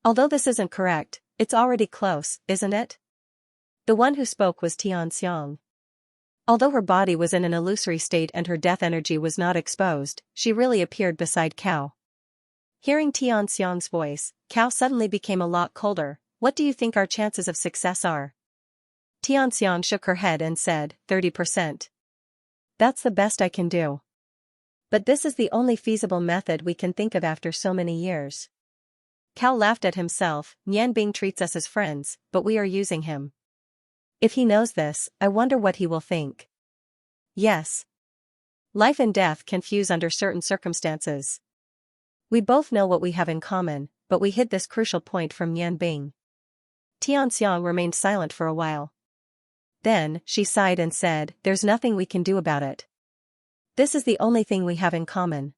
Although this isn't correct, it's already close, isn't it? The one who spoke was Xianxia. Although her body was in an illusory state and her death energy was not exposed, she really appeared beside Cow. Hearing Xianxia's voice, Cow suddenly became a lot colder. What do you think our chances of success are? Xianxia shook her head and said, 30%. That's the best I can do. But this is the only feasible method we can think of after so many years. Cow laughed at himself. Nian Bing treats us as friends, but we are using him. If he knows this, I wonder what he will think. Yes. Life and death can fuse under certain circumstances. We both know what we have in common, but we hid this crucial point from Nian Bing. Xianxia remained silent for a while. Then, she sighed and said, there's nothing we can do about it. This is the only thing we have in common.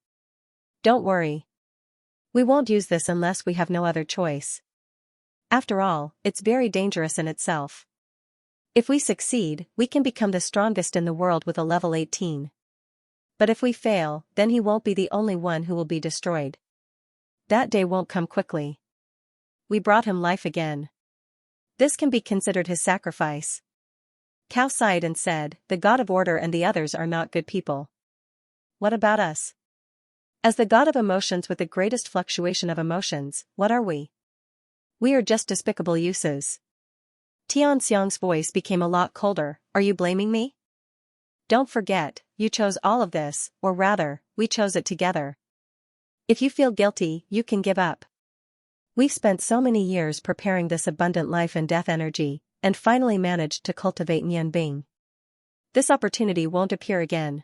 Don't worry. We won't use this unless we have no other choice. After all, it's very dangerous in itself. If we succeed, we can become the strongest in the world with a level 18. But if we fail, then he won't be the only one who will be destroyed. That day won't come quickly. We brought him life again. This can be considered his sacrifice. Cow sighed and said, the god of order and the others are not good people. What about us? As the god of emotions with the greatest fluctuation of emotions, what are we? We are just despicable uses. Tianxiang's voice became a lot colder. Are you blaming me? Don't forget, you chose all of this, or rather, we chose it together. If you feel guilty, you can give up. We've spent so many years preparing this abundant life and death energy, and finally managed to cultivate Nian Bing. This opportunity won't appear again.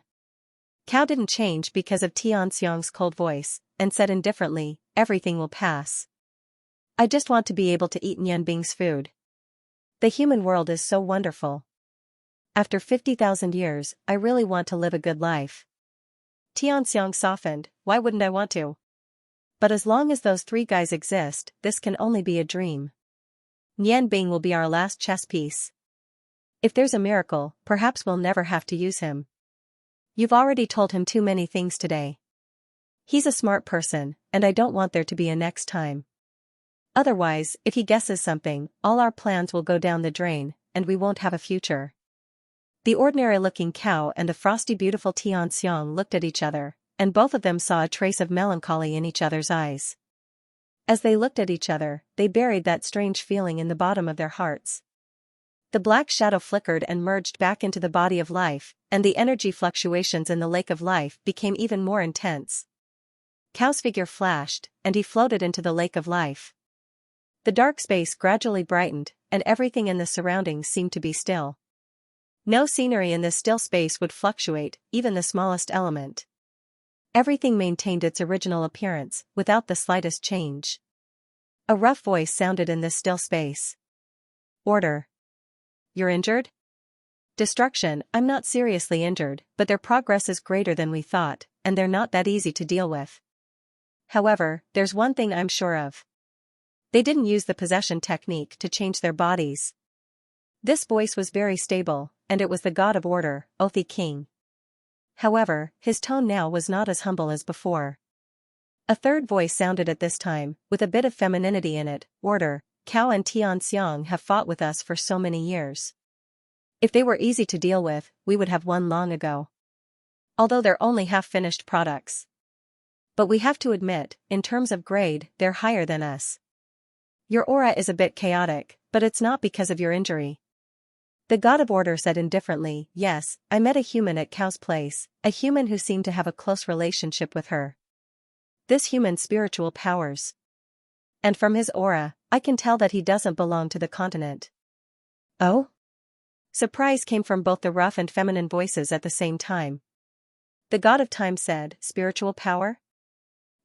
Cow didn't change because of Tianxiang's cold voice, and said indifferently, everything will pass. I just want to be able to eat Nian Bing's food. The human world is so wonderful. After 50,000 years, I really want to live a good life. Tianxiang softened, why wouldn't I want to? But as long as those three guys exist, this can only be a dream. Nian Bing will be our last chess piece. If there's a miracle, perhaps we'll never have to use him. You've already told him too many things today. He's a smart person, and I don't want there to be a next time. Otherwise, if he guesses something, all our plans will go down the drain, and we won't have a future. The ordinary-looking Cow and the frosty beautiful Tianxiang looked at each other, and both of them saw a trace of melancholy in each other's eyes. As they looked at each other, they buried that strange feeling in the bottom of their hearts. The black shadow flickered and merged back into the body of life, and the energy fluctuations in the lake of life became even more intense. Cow's figure flashed, and he floated into the lake of life. The dark space gradually brightened, and everything in the surroundings seemed to be still. No scenery in this still space would fluctuate, even the smallest element. Everything maintained its original appearance, without the slightest change. A rough voice sounded in this still space. Order. You're injured? Destruction, I'm not seriously injured, but their progress is greater than we thought, and they're not that easy to deal with. However, there's one thing I'm sure of. They didn't use the possession technique to change their bodies. This voice was very stable, and it was the god of order, Othi King. However, his tone now was not as humble as before. A third voice sounded at this time, with a bit of femininity in it, order. Cow and Tianxiang have fought with us for so many years. If they were easy to deal with, we would have won long ago. Although they're only half-finished products. But we have to admit, in terms of grade, they're higher than us. Your aura is a bit chaotic, but it's not because of your injury. The god of order said indifferently, yes, I met a human at Cow's place, a human who seemed to have a close relationship with her. This human's spiritual powers. And from his aura, I can tell that he doesn't belong to the continent. Oh? Surprise came from both the rough and feminine voices at the same time. The god of time said, spiritual power?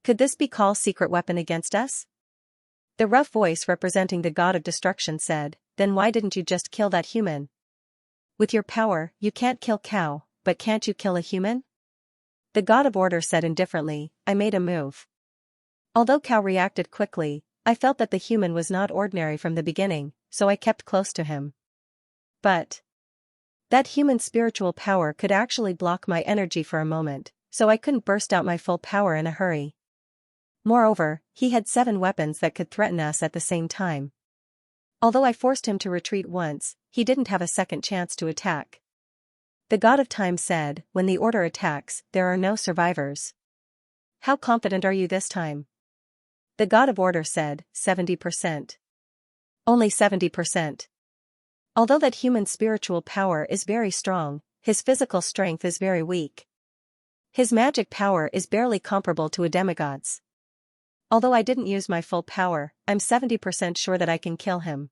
Could this be Call's secret weapon against us? The rough voice representing the god of destruction said, then why didn't you just kill that human? With your power, you can't kill Cow, but can't you kill a human? The god of order said indifferently, I made a move. Although Cow reacted quickly, I felt that the human was not ordinary from the beginning, so I kept close to him. But that human spiritual power could actually block my energy for a moment, so I couldn't burst out my full power in a hurry. Moreover, he had 7 weapons that could threaten us at the same time. Although I forced him to retreat once, he didn't have a second chance to attack. The god of time said, "When the order attacks, there are no survivors." "How confident are you this time?" The god of order said, 70%. Only 70%. Although that human spiritual power is very strong, his physical strength is very weak. His magic power is barely comparable to a demigod's. Although I didn't use my full power, I'm 70% sure that I can kill him.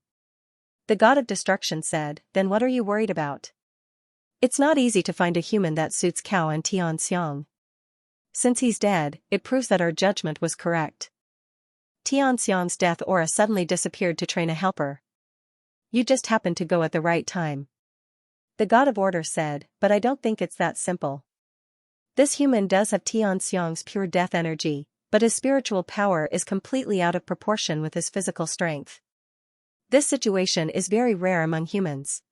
The god of destruction said, "Then what are you worried about? It's not easy to find a human that suits Cao and Xianxia. Since he's dead, it proves that our judgment was correct." Xianxia's death aura suddenly disappeared to train a helper. "You just happened to go at the right time." The god of order said, "But I don't think it's that simple. This human does have Xianxia's pure death energy, but his spiritual power is completely out of proportion with his physical strength. This situation is very rare among humans.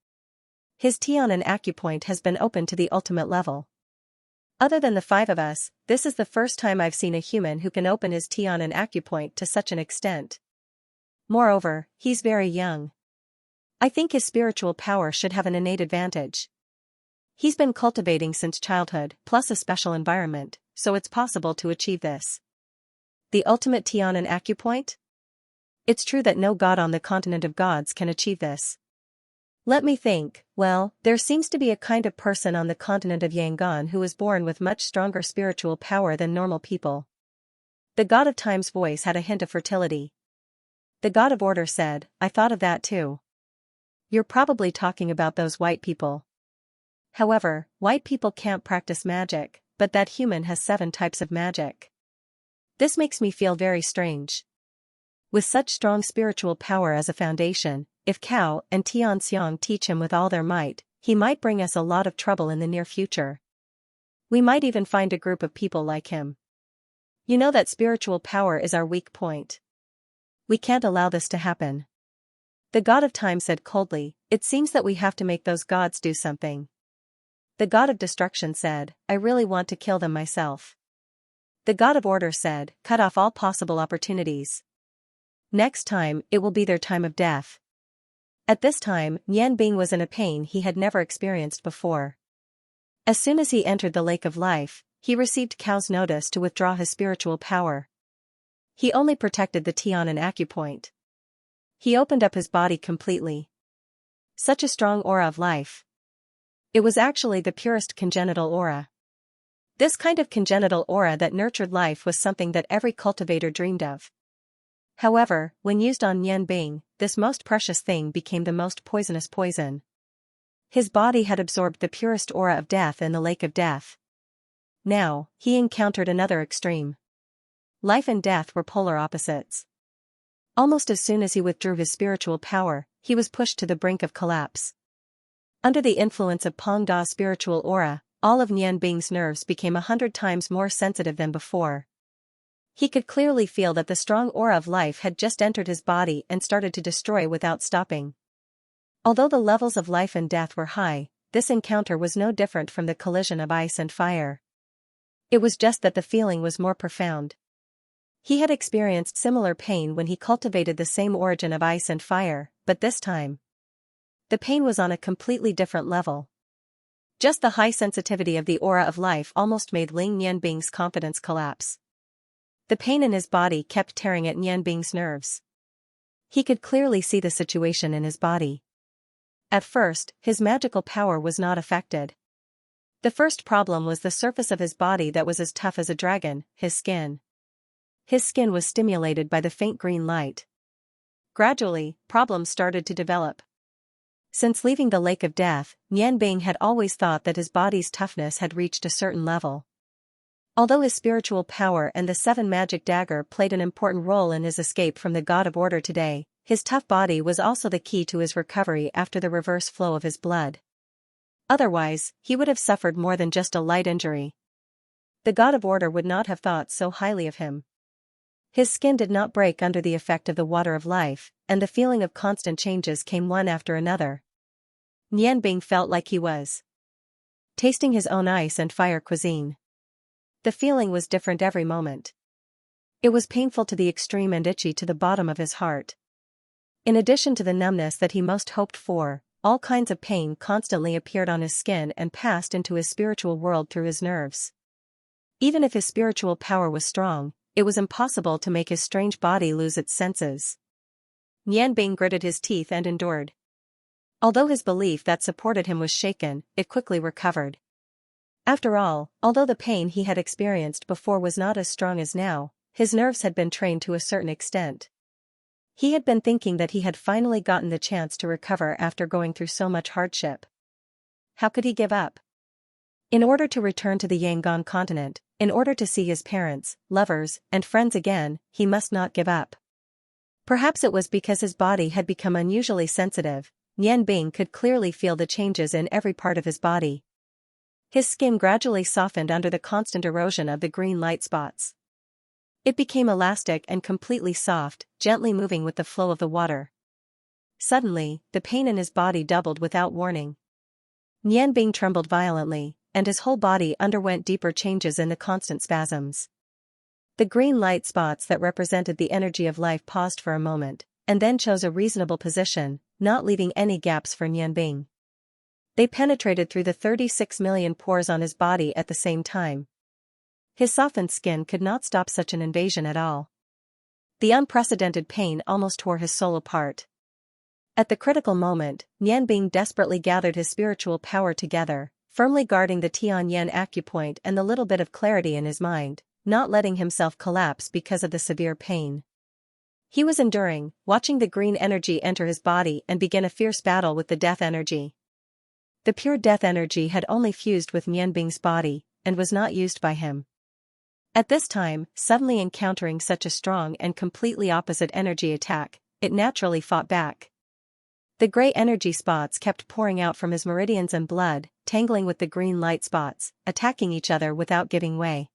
His Tian and acupoint has been opened to the ultimate level. Other than the 5 of us, this is the first time I've seen a human who can open his Tian and acupoint to such an extent. Moreover, he's very young. I think his spiritual power should have an innate advantage. He's been cultivating since childhood, plus a special environment, so it's possible to achieve this. The ultimate Tian and acupoint? It's true that no god on the continent of gods can achieve this. Let me think. Well, there seems to be a kind of person on the continent of Yangon who is born with much stronger spiritual power than normal people. The god of time's voice had a hint of fertility. The god of order said, "I thought of that too. You're probably talking about those white people. However, white people can't practice magic, but that human has 7 types of magic. This makes me feel very strange. With such strong spiritual power as a foundation, if Cao and Xianxia teach him with all their might, he might bring us a lot of trouble in the near future. We might even find a group of people like him. You know that spiritual power is our weak point. We can't allow this to happen." The god of time said coldly, "It seems that we have to make those gods do something." The god of destruction said, "I really want to kill them myself." The god of order said, "Cut off all possible opportunities. Next time, it will be their time of death." At this time, Nian Bing was in a pain he had never experienced before. As soon as he entered the lake of life, he received Cao's notice to withdraw his spiritual power. He only protected the Tian and acupoint. He opened up his body completely. Such a strong aura of life. It was actually the purest congenital aura. This kind of congenital aura that nurtured life was something that every cultivator dreamed of. However, when used on Nian Bing, this most precious thing became the most poisonous poison. His body had absorbed the purest aura of death in the lake of death. Now, he encountered another extreme. Life and death were polar opposites. Almost as soon as he withdrew his spiritual power, he was pushed to the brink of collapse. Under the influence of Peng Da's spiritual aura, all of Nian Bing's nerves became 100 times more sensitive than before. He could clearly feel that the strong aura of life had just entered his body and started to destroy without stopping. Although the levels of life and death were high, this encounter was no different from the collision of ice and fire. It was just that the feeling was more profound. He had experienced similar pain when he cultivated the same origin of ice and fire, but this time, the pain was on a completely different level. Just the high sensitivity of the aura of life almost made Ling Nianbing's confidence collapse. The pain in his body kept tearing at Nianbing's nerves. He could clearly see the situation in his body. At first, his magical power was not affected. The first problem was the surface of his body that was as tough as a dragon, his skin. His skin was stimulated by the faint green light. Gradually, problems started to develop. Since leaving the Lake of Death, Nianbing had always thought that his body's toughness had reached a certain level. Although his spiritual power and the 7 magic dagger played an important role in his escape from the God of Order today, his tough body was also the key to his recovery after the reverse flow of his blood. Otherwise, he would have suffered more than just a light injury. The God of Order would not have thought so highly of him. His skin did not break under the effect of the water of life, and the feeling of constant changes came one after another. Nianbing felt like he was tasting his own ice and fire cuisine. The feeling was different every moment. It was painful to the extreme and itchy to the bottom of his heart. In addition to the numbness that he most hoped for, all kinds of pain constantly appeared on his skin and passed into his spiritual world through his nerves. Even if his spiritual power was strong, it was impossible to make his strange body lose its senses. Nianbing gritted his teeth and endured. Although his belief that supported him was shaken, it quickly recovered. After all, although the pain he had experienced before was not as strong as now, his nerves had been trained to a certain extent. He had been thinking that he had finally gotten the chance to recover after going through so much hardship. How could he give up? In order to return to the Yangon continent, in order to see his parents, lovers, and friends again, he must not give up. Perhaps it was because his body had become unusually sensitive. Nianbing could clearly feel the changes in every part of his body. His skin gradually softened under the constant erosion of the green light spots. It became elastic and completely soft, gently moving with the flow of the water. Suddenly, the pain in his body doubled without warning. Nianbing trembled violently, and his whole body underwent deeper changes in the constant spasms. The green light spots that represented the energy of life paused for a moment, and then chose a reasonable position, not leaving any gaps for Nianbing. They penetrated through the 36 million pores on his body at the same time. His softened skin could not stop such an invasion at all. The unprecedented pain almost tore his soul apart. At the critical moment, Nianbing desperately gathered his spiritual power together, firmly guarding the Tianyan acupoint and the little bit of clarity in his mind, not letting himself collapse because of the severe pain. He was enduring, watching the green energy enter his body and begin a fierce battle with the death energy. The pure death energy had only fused with Nianbing's body, and was not used by him. At this time, suddenly encountering such a strong and completely opposite energy attack, it naturally fought back. The gray energy spots kept pouring out from his meridians and blood, tangling with the green light spots, attacking each other without giving way.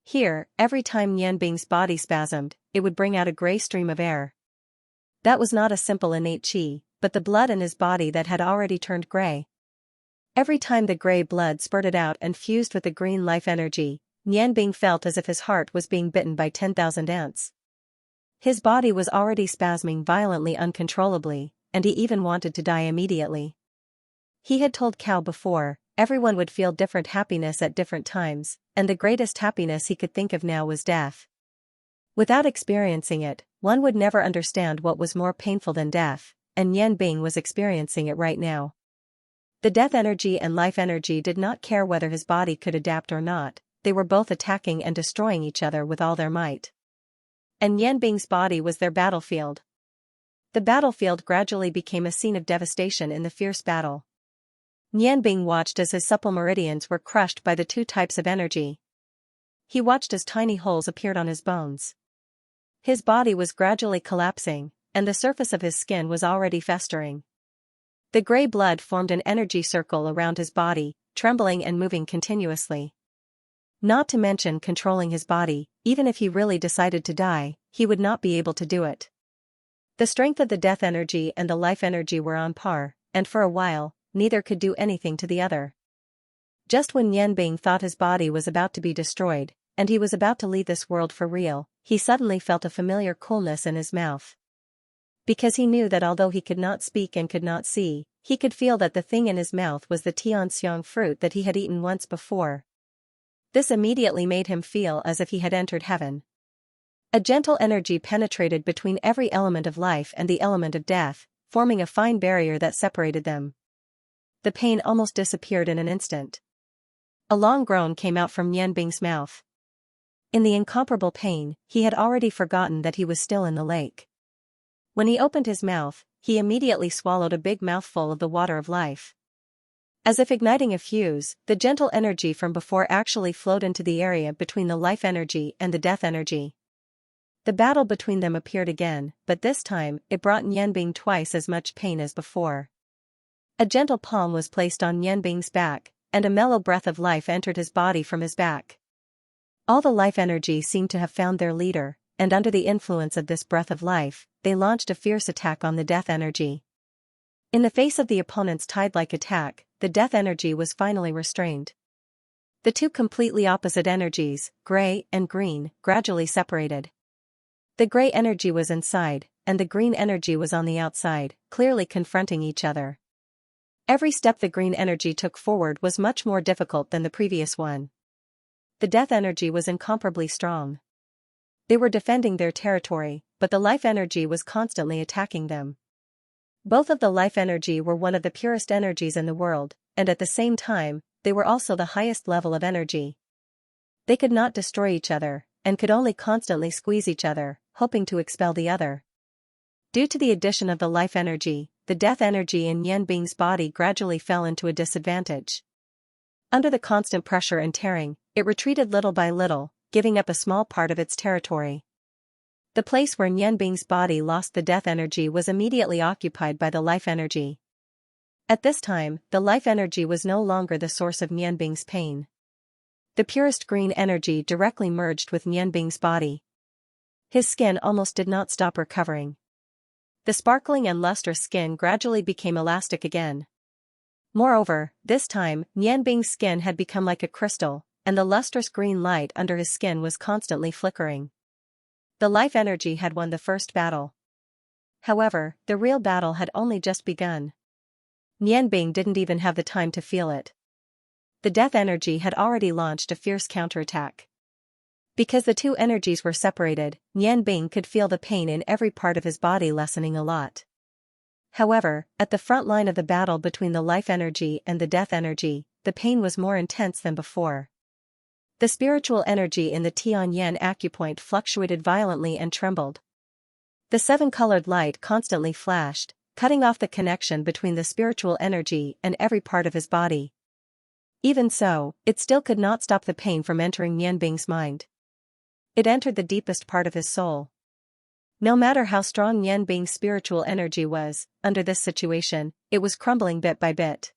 Here, every time Nianbing's body spasmed, it would bring out a gray stream of air. That was not a simple innate qi, but the blood in his body that had already turned gray. Every time the gray blood spurted out and fused with the green life energy, Nianbing felt as if his heart was being bitten by 10,000 ants. His body was already spasming violently uncontrollably, and he even wanted to die immediately. He had told Cao before, everyone would feel different happiness at different times, and the greatest happiness he could think of now was death. Without experiencing it, one would never understand what was more painful than death, and Nianbing was experiencing it right now. The death energy and life energy did not care whether his body could adapt or not, they were both attacking and destroying each other with all their might. And Nianbing's body was their battlefield. The battlefield gradually became a scene of devastation in the fierce battle. Nianbing watched as his supple meridians were crushed by the two types of energy. He watched as tiny holes appeared on his bones. His body was gradually collapsing, and the surface of his skin was already festering. The gray blood formed an energy circle around his body, trembling and moving continuously. Not to mention controlling his body, even if he really decided to die, he would not be able to do it. The strength of the death energy and the life energy were on par, and for a while, neither could do anything to the other. Just when Nianbing thought his body was about to be destroyed, and he was about to leave this world for real, he suddenly felt a familiar coolness in his mouth. Because he knew that although he could not speak and could not see, he could feel that the thing in his mouth was the Tianxiang fruit that he had eaten once before. This immediately made him feel as if he had entered heaven. A gentle energy penetrated between every element of life and the element of death, forming a fine barrier that separated them. The pain almost disappeared in an instant. A long groan came out from Nianbing's mouth. In the incomparable pain, he had already forgotten that he was still in the lake. When he opened his mouth, he immediately swallowed a big mouthful of the water of life. As if igniting a fuse, the gentle energy from before actually flowed into the area between the life energy and the death energy. The battle between them appeared again, but this time, it brought Nianbing twice as much pain as before. A gentle palm was placed on Nianbing's back, and a mellow breath of life entered his body from his back. All the life energy seemed to have found their leader, and under the influence of this breath of life, they launched a fierce attack on the death energy. In the face of the opponent's tide-like attack, the death energy was finally restrained. The two completely opposite energies, gray and green, gradually separated. The gray energy was inside, and the green energy was on the outside, clearly confronting each other. Every step the green energy took forward was much more difficult than the previous one. The death energy was incomparably strong. They were defending their territory, but the life energy was constantly attacking them. Both of the life energy were one of the purest energies in the world, and at the same time, they were also the highest level of energy. They could not destroy each other, and could only constantly squeeze each other, hoping to expel the other. Due to the addition of the life energy, the death energy in Yanbing's body gradually fell into a disadvantage. Under the constant pressure and tearing, it retreated little by little, giving up a small part of its territory. The place where Yanbing's body lost the death energy was immediately occupied by the life energy. At this time, the life energy was no longer the source of Yanbing's pain. The purest green energy directly merged with Yanbing's body. His skin almost did not stop recovering. The sparkling and lustrous skin gradually became elastic again. Moreover, this time, Yanbing's skin had become like a crystal, and the lustrous green light under his skin was constantly flickering. The life energy had won the first battle. However, the real battle had only just begun. Yanbing didn't even have the time to feel it. The death energy had already launched a fierce counterattack. Because the two energies were separated, Yanbing could feel the pain in every part of his body lessening a lot. However, at the front line of the battle between the life energy and the death energy, the pain was more intense than before. The spiritual energy in the Tianyan acupoint fluctuated violently and trembled. The seven-colored light constantly flashed, cutting off the connection between the spiritual energy and every part of his body. Even so, it still could not stop the pain from entering Yanbing's mind. It entered the deepest part of his soul. No matter how strong Yanbing's spiritual energy was, under this situation, it was crumbling bit by bit.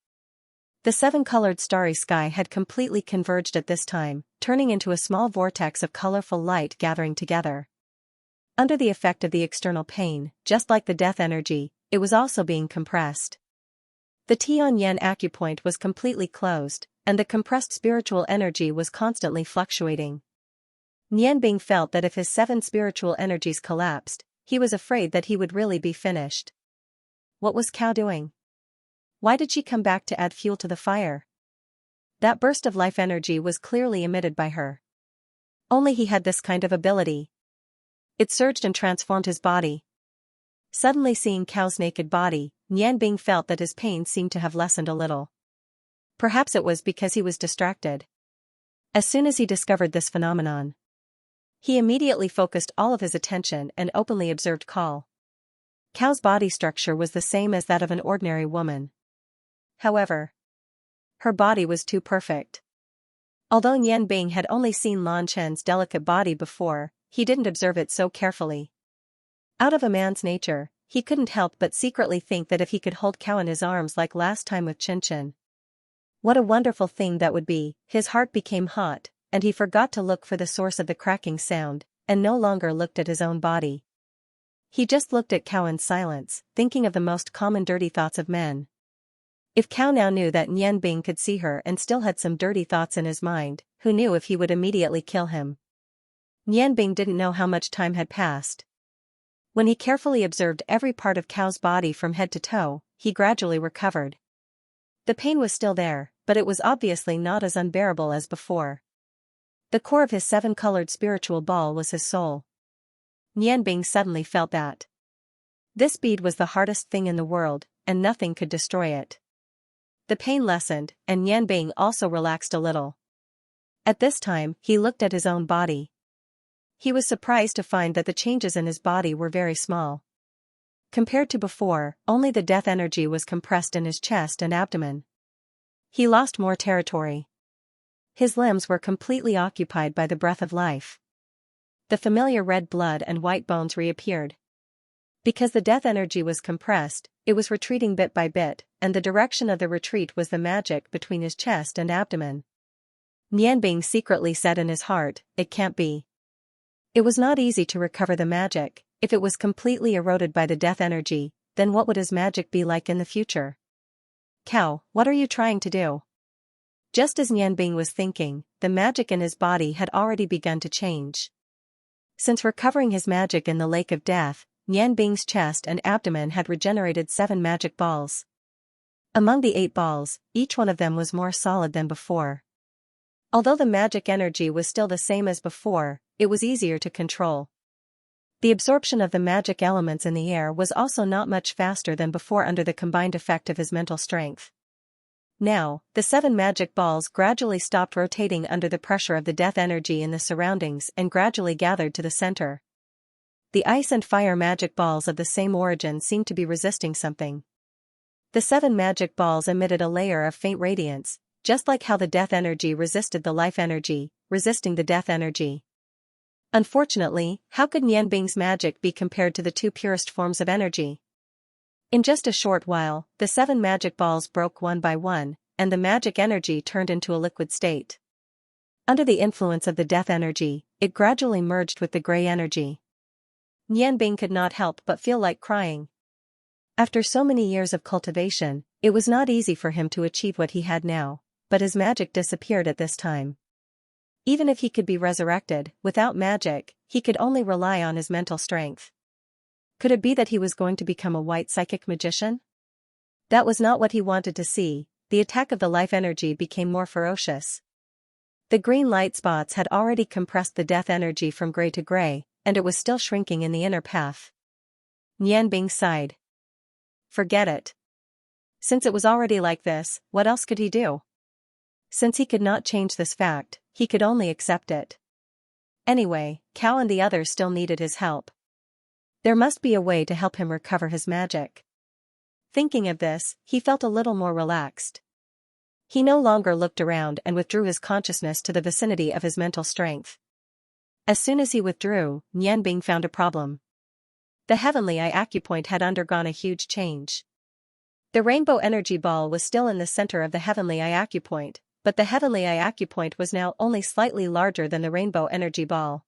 The seven-colored starry sky had completely converged at this time, turning into a small vortex of colorful light gathering together. Under the effect of the external pain, just like the death energy, it was also being compressed. The Tianyan acupoint was completely closed, and the compressed spiritual energy was constantly fluctuating. Yanbing felt that if his seven spiritual energies collapsed, he was afraid that he would really be finished. What was Cao doing? Why did she come back to add fuel to the fire? That burst of life energy was clearly emitted by her. Only he had this kind of ability. It surged and transformed his body. Suddenly seeing Cao's naked body, Yanbing felt that his pain seemed to have lessened a little. Perhaps it was because he was distracted. As soon as he discovered this phenomenon, he immediately focused all of his attention and openly observed Cao's body structure was the same as that of an ordinary woman. However, her body was too perfect. Although Yanbing had only seen Lan Chen's delicate body before, he didn't observe it so carefully. Out of a man's nature, he couldn't help but secretly think that if he could hold Cao in his arms like last time with Qinchin, what a wonderful thing that would be. His heart became hot, and he forgot to look for the source of the cracking sound, and no longer looked at his own body. He just looked at Cao in silence, thinking of the most common dirty thoughts of men. If Cao now knew that Yanbing could see her and still had some dirty thoughts in his mind, who knew if he would immediately kill him? Yanbing didn't know how much time had passed. When he carefully observed every part of Cao's body from head to toe, he gradually recovered. The pain was still there, but it was obviously not as unbearable as before. The core of his seven-colored spiritual ball was his soul. Yanbing suddenly felt that this bead was the hardest thing in the world, and nothing could destroy it. The pain lessened, and Yanbing also relaxed a little. At this time, he looked at his own body. He was surprised to find that the changes in his body were very small. Compared to before, only the death energy was compressed in his chest and abdomen. He lost more territory. His limbs were completely occupied by the breath of life. The familiar red blood and white bones reappeared. Because the death energy was compressed, it was retreating bit by bit, and the direction of the retreat was the magic between his chest and abdomen. Yanbing secretly said in his heart, "It can't be. It was not easy to recover the magic. If it was completely eroded by the death energy, then what would his magic be like in the future? Cow, what are you trying to do? Just as Nianbing was thinking, the magic in his body had already begun to change. Since recovering his magic in the Lake of Death, Nianbing's chest and abdomen had regenerated 7 magic balls. Among the 8 balls, each one of them was more solid than before. Although the magic energy was still the same as before, it was easier to control. The absorption of the magic elements in the air was also not much faster than before under the combined effect of his mental strength. Now, the 7 magic balls gradually stopped rotating under the pressure of the death energy in the surroundings and gradually gathered to the center. The ice and fire magic balls of the same origin seemed to be resisting something. The 7 magic balls emitted a layer of faint radiance, just like how the death energy resisted the life energy, resisting the death energy. Unfortunately, how could Nianbing's magic be compared to the 2 purest forms of energy? In just a short while, the 7 magic balls broke one by one, and the magic energy turned into a liquid state. Under the influence of the death energy, it gradually merged with the gray energy. Nianbing could not help but feel like crying. After so many years of cultivation, it was not easy for him to achieve what he had now, but his magic disappeared at this time. Even if he could be resurrected, without magic, he could only rely on his mental strength. Could it be that he was going to become a white psychic magician? That was not what he wanted to see. The attack of the life energy became more ferocious. The green light spots had already compressed the death energy from gray to gray, and it was still shrinking in the inner path. Nianbing sighed. Forget it. Since it was already like this, what else could he do? Since he could not change this fact, he could only accept it. Anyway, Cao and the others still needed his help. There must be a way to help him recover his magic. Thinking of this, he felt a little more relaxed. He no longer looked around and withdrew his consciousness to the vicinity of his mental strength. As soon as he withdrew, Nianbing found a problem. The heavenly eye acupoint had undergone a huge change. The rainbow energy ball was still in the center of the heavenly eye acupoint, but the heavenly eye acupoint was now only slightly larger than the rainbow energy ball.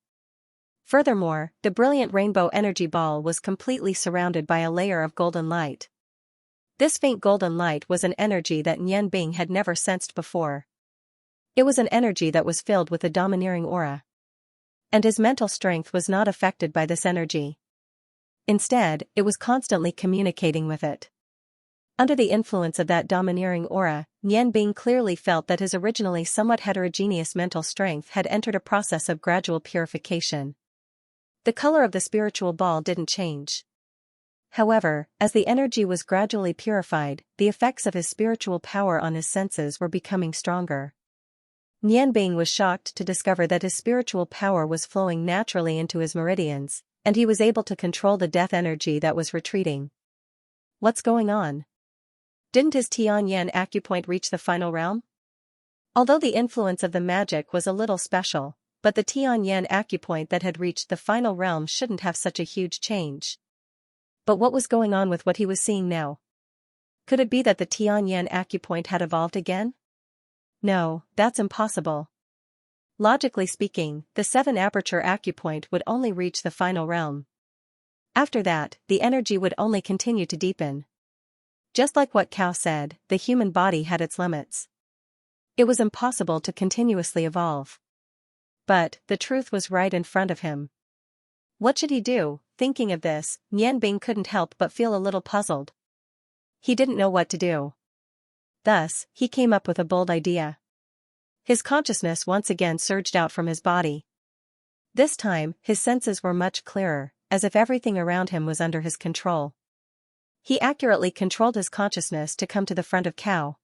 Furthermore, the brilliant rainbow energy ball was completely surrounded by a layer of golden light. This faint golden light was an energy that Nianbing had never sensed before. It was an energy that was filled with a domineering aura. And his mental strength was not affected by this energy. Instead, it was constantly communicating with it. Under the influence of that domineering aura, Nianbing clearly felt that his originally somewhat heterogeneous mental strength had entered a process of gradual purification. The color of the spiritual ball didn't change. However, as the energy was gradually purified, the effects of his spiritual power on his senses were becoming stronger. Nianbing was shocked to discover that his spiritual power was flowing naturally into his meridians, and he was able to control the death energy that was retreating. What's going on? Didn't his Tianyan acupoint reach the final realm? Although the influence of the magic was a little special, but the Tianyan acupoint that had reached the final realm shouldn't have such a huge change. But what was going on with what he was seeing now? Could it be that the Tianyan acupoint had evolved again? No, that's impossible. Logically speaking, the 7 aperture acupoint would only reach the final realm. After that, the energy would only continue to deepen. Just like what Cao said, the human body had its limits. It was impossible to continuously evolve. But, the truth was right in front of him. What should he do? Thinking of this, Nianbing couldn't help but feel a little puzzled. He didn't know what to do. Thus, he came up with a bold idea. His consciousness once again surged out from his body. This time, his senses were much clearer, as if everything around him was under his control. He accurately controlled his consciousness to come to the front of Cao.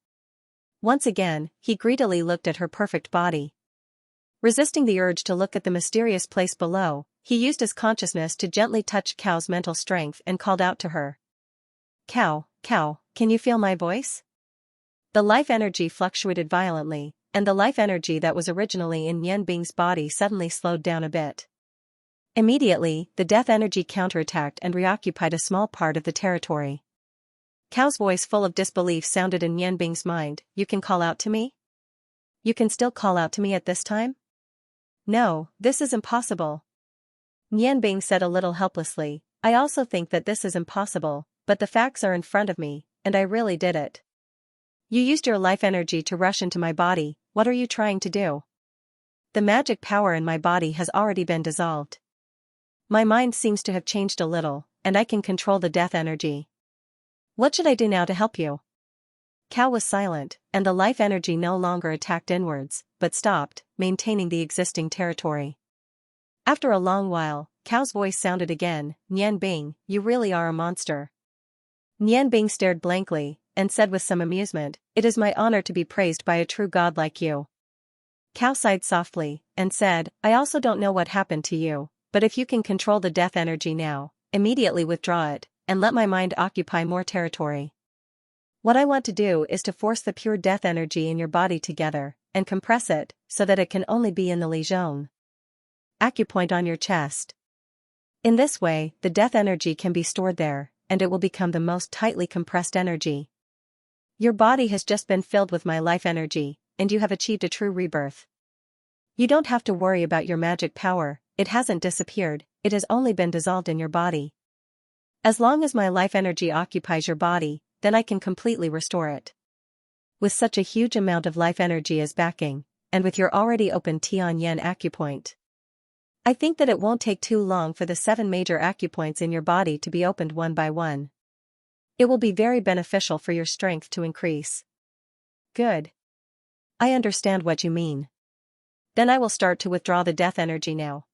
Once again, he greedily looked at her perfect body. Resisting the urge to look at the mysterious place below, he used his consciousness to gently touch Cao's mental strength and called out to her. Cao, Cao, can you feel my voice? The life energy fluctuated violently, and the life energy that was originally in Nianbing's body suddenly slowed down a bit. Immediately, the death energy counterattacked and reoccupied a small part of the territory. Cao's voice full of disbelief sounded in Nianbing's mind. You can call out to me? You can still call out to me at this time? No, this is impossible. Nianbing said a little helplessly, I also think that this is impossible, but the facts are in front of me, and I really did it. You used your life energy to rush into my body, what are you trying to do? The magic power in my body has already been dissolved. My mind seems to have changed a little, and I can control the death energy. What should I do now to help you? Cao was silent, and the life energy no longer attacked inwards, but stopped, maintaining the existing territory. After a long while, Cao's voice sounded again, Nianbing, you really are a monster. Nianbing stared blankly, and said with some amusement, it is my honor to be praised by a true god like you. Cao sighed softly, and said, I also don't know what happened to you, but if you can control the death energy now, immediately withdraw it, and let my mind occupy more territory. What I want to do is to force the pure death energy in your body together, and compress it, so that it can only be in the Li zone. Acupoint on your chest. In this way, the death energy can be stored there, and it will become the most tightly compressed energy. Your body has just been filled with my life energy, and you have achieved a true rebirth. You don't have to worry about your magic power, it hasn't disappeared, it has only been dissolved in your body. As long as my life energy occupies your body, then I can completely restore it. With such a huge amount of life energy as backing, and with your already open Tianyan acupoint, I think that it won't take too long for the 7 major acupoints in your body to be opened one by one. It will be very beneficial for your strength to increase. Good. I understand what you mean. Then I will start to withdraw the death energy now.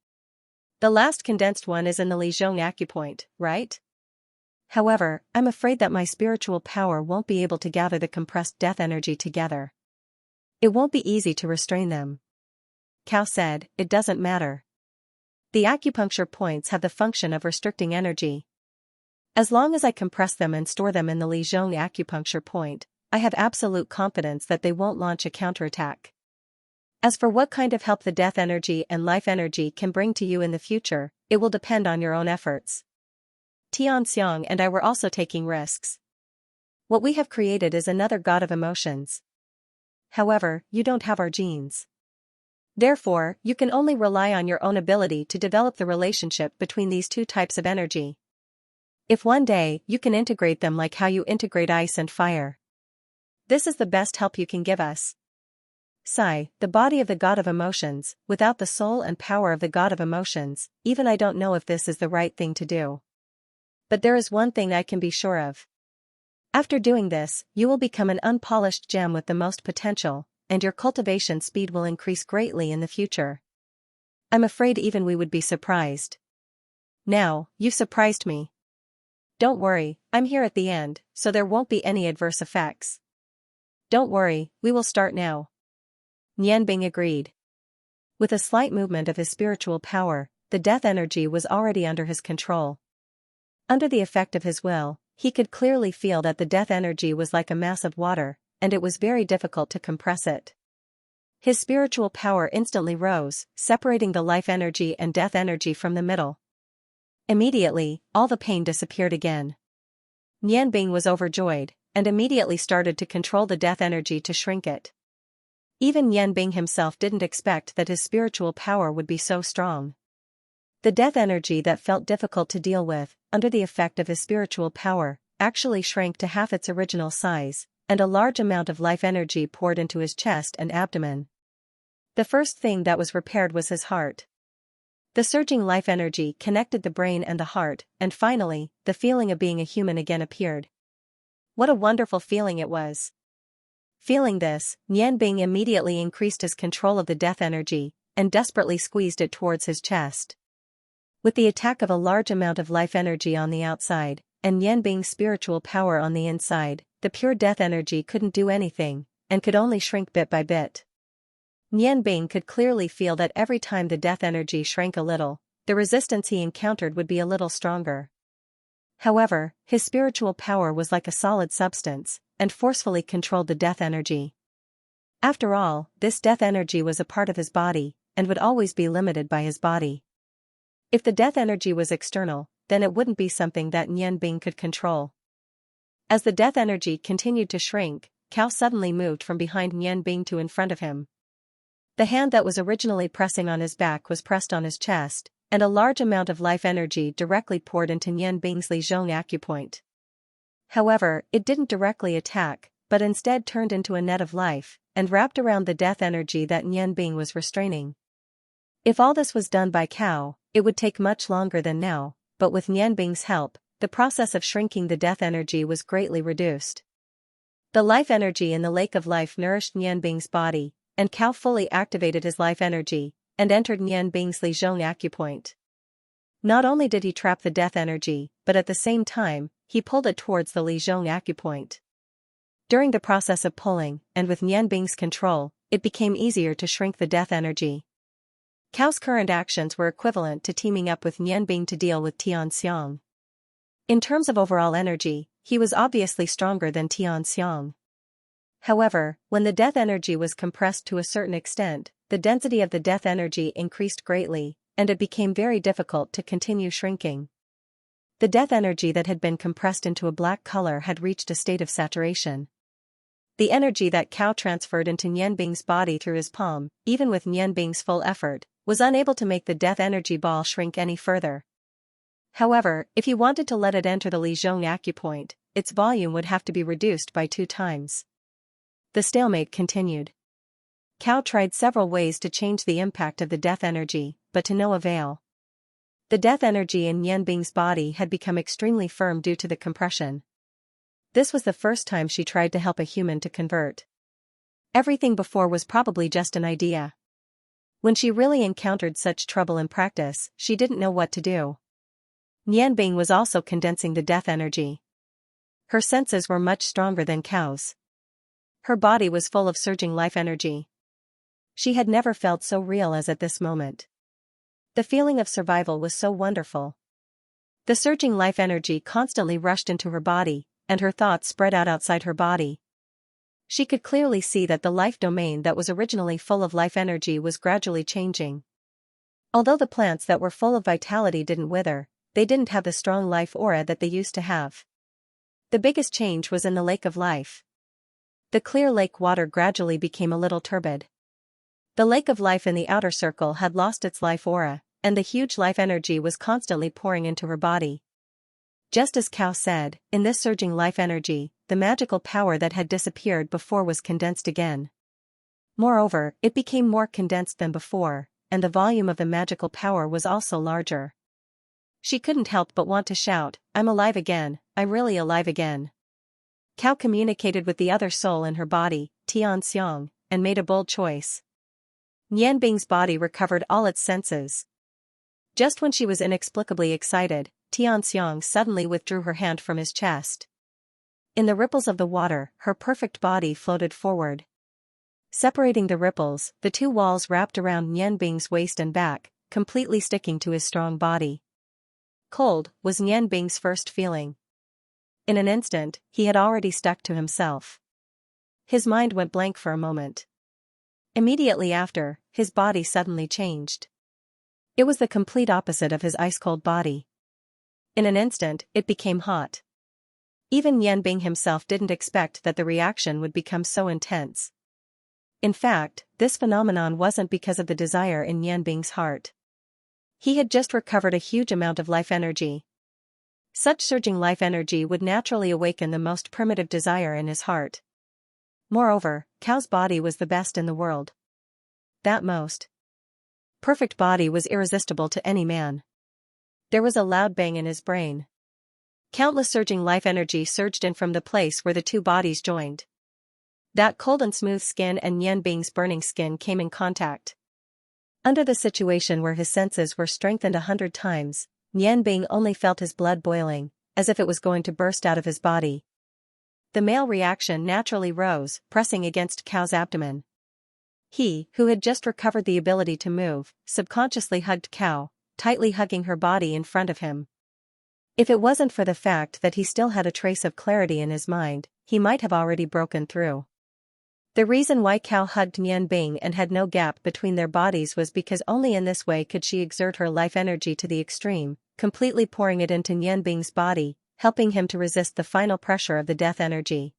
The last condensed one is in the Li zone acupoint, right? However, I'm afraid that my spiritual power won't be able to gather the compressed death energy together. It won't be easy to restrain them. Cao said, it doesn't matter. The acupuncture points have the function of restricting energy. As long as I compress them and store them in the Li zone acupuncture point, I have absolute confidence that they won't launch a counterattack. As for what kind of help the death energy and life energy can bring to you in the future, it will depend on your own efforts. Xianxia and I were also taking risks. What we have created is another god of emotions. However, you don't have our genes. Therefore, you can only rely on your own ability to develop the relationship between these two types of energy. If one day, you can integrate them like how you integrate ice and fire. This is the best help you can give us. Sigh, the body of the god of emotions, without the soul and power of the god of emotions, even I don't know if this is the right thing to do. But there is one thing I can be sure of. After doing this, you will become an unpolished gem with the most potential, and your cultivation speed will increase greatly in the future. I'm afraid even we would be surprised. Now, you've surprised me. Don't worry, I'm here at the end, so there won't be any adverse effects. Don't worry, we will start now. Nianbing agreed. With a slight movement of his spiritual power, the death energy was already under his control. Under the effect of his will, he could clearly feel that the death energy was like a mass of water, and it was very difficult to compress it. His spiritual power instantly rose, separating the life energy and death energy from the middle. Immediately, all the pain disappeared again. Nianbing was overjoyed, and immediately started to control the death energy to shrink it. Even Nianbing himself didn't expect that his spiritual power would be so strong. The death energy that felt difficult to deal with, under the effect of his spiritual power, actually shrank to half its original size, and a large amount of life energy poured into his chest and abdomen. The first thing that was repaired was his heart. The surging life energy connected the brain and the heart, and finally, the feeling of being a human again appeared. What a wonderful feeling it was. Feeling this, Nianbing immediately increased his control of the death energy, and desperately squeezed it towards his chest. With the attack of a large amount of life energy on the outside, and Nianbing's spiritual power on the inside, the pure death energy couldn't do anything, and could only shrink bit by bit. Nianbing could clearly feel that every time the death energy shrank a little, the resistance he encountered would be a little stronger. However, his spiritual power was like a solid substance, and forcefully controlled the death energy. After all, this death energy was a part of his body, and would always be limited by his body. If the death energy was external, then it wouldn't be something that Nianbing could control. As the death energy continued to shrink, Cao suddenly moved from behind Nianbing to in front of him. The hand that was originally pressing on his back was pressed on his chest, and a large amount of life energy directly poured into Nian Bing's Lijiang acupoint. However, it didn't directly attack, but instead turned into a net of life, and wrapped around the death energy that Nian Bing was restraining. If all this was done by Cao, it would take much longer than now, but with Nian Bing's help, the process of shrinking the death energy was greatly reduced. The life energy in the Lake of Life nourished Nian Bing's body, and Cao fully activated his life energy, and entered Nian Bing's Lijiang acupoint. Not only did he trap the death energy, but at the same time, he pulled it towards the Lijiang acupoint. During the process of pulling, and with Nian Bing's control, it became easier to shrink the death energy. Cao's current actions were equivalent to teaming up with Nian Bing to deal with Xianxia. In terms of overall energy, he was obviously stronger than Xianxia. However, when the death energy was compressed to a certain extent, the density of the death energy increased greatly, and it became very difficult to continue shrinking. The death energy that had been compressed into a black color had reached a state of saturation. The energy that Cao transferred into Nian Bing's body through his palm, even with Nian Bing's full effort, was unable to make the death energy ball shrink any further. However, if he wanted to let it enter the Lijiang acupoint, its volume would have to be reduced by 2 times. The stalemate continued. Cao tried several ways to change the impact of the death energy, but to no avail. The death energy in Nian Bing's body had become extremely firm due to the compression. This was the first time she tried to help a human to convert. Everything before was probably just an idea. When she really encountered such trouble in practice, she didn't know what to do. Nian Bing was also condensing the death energy. Her senses were much stronger than Cao's. Her body was full of surging life energy. She had never felt so real as at this moment. The feeling of survival was so wonderful. The surging life energy constantly rushed into her body, and her thoughts spread out outside her body. She could clearly see that the life domain that was originally full of life energy was gradually changing. Although the plants that were full of vitality didn't wither, they didn't have the strong life aura that they used to have. The biggest change was in the Lake of Life. The clear lake water gradually became a little turbid. The Lake of Life in the outer circle had lost its life aura, and the huge life energy was constantly pouring into her body. Just as Cao said, in this surging life energy, the magical power that had disappeared before was condensed again. Moreover, it became more condensed than before, and the volume of the magical power was also larger. She couldn't help but want to shout, "I'm alive again, I'm really alive again." Cao communicated with the other soul in her body, Xianxia, and made a bold choice. Nian Bing's body recovered all its senses. Just when she was inexplicably excited, Xianxia suddenly withdrew her hand from his chest. In the ripples of the water, her perfect body floated forward. Separating the ripples, the 2 walls wrapped around Nian Bing's waist and back, completely sticking to his strong body. Cold was Nian Bing's first feeling. In an instant, he had already stuck to himself. His mind went blank for a moment. Immediately after, his body suddenly changed. It was the complete opposite of his ice-cold body. In an instant, it became hot. Even Nian Bing himself didn't expect that the reaction would become so intense. In fact, this phenomenon wasn't because of the desire in Nian Bing's heart. He had just recovered a huge amount of life energy. Such surging life energy would naturally awaken the most primitive desire in his heart. Moreover, Cao's body was the best in the world. That most perfect body was irresistible to any man. There was a loud bang in his brain. Countless surging life energy surged in from the place where the 2 bodies joined. That cold and smooth skin and Nian Bing's burning skin came in contact. Under the situation where his senses were strengthened 100 times, Nian Bing only felt his blood boiling, as if it was going to burst out of his body. The male reaction naturally rose, pressing against Cao's abdomen. He, who had just recovered the ability to move, subconsciously hugged Cao, tightly hugging her body in front of him. If it wasn't for the fact that he still had a trace of clarity in his mind, he might have already broken through. The reason why Cao hugged Nian Bing and had no gap between their bodies was because only in this way could she exert her life energy to the extreme, completely pouring it into Nian Bing's body, helping him to resist the final pressure of the death energy.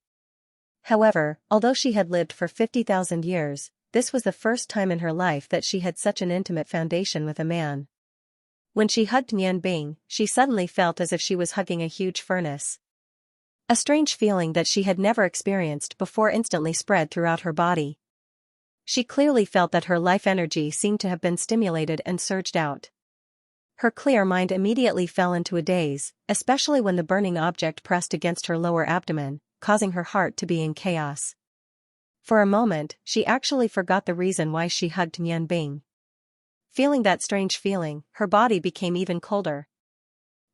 However, although she had lived for 50,000 years, this was the first time in her life that she had such an intimate foundation with a man. When she hugged Nian Bing, she suddenly felt as if she was hugging a huge furnace. A strange feeling that she had never experienced before instantly spread throughout her body. She clearly felt that her life energy seemed to have been stimulated and surged out. Her clear mind immediately fell into a daze, especially when the burning object pressed against her lower abdomen, causing her heart to be in chaos. For a moment, she actually forgot the reason why she hugged Nian Bing. Feeling that strange feeling, her body became even colder.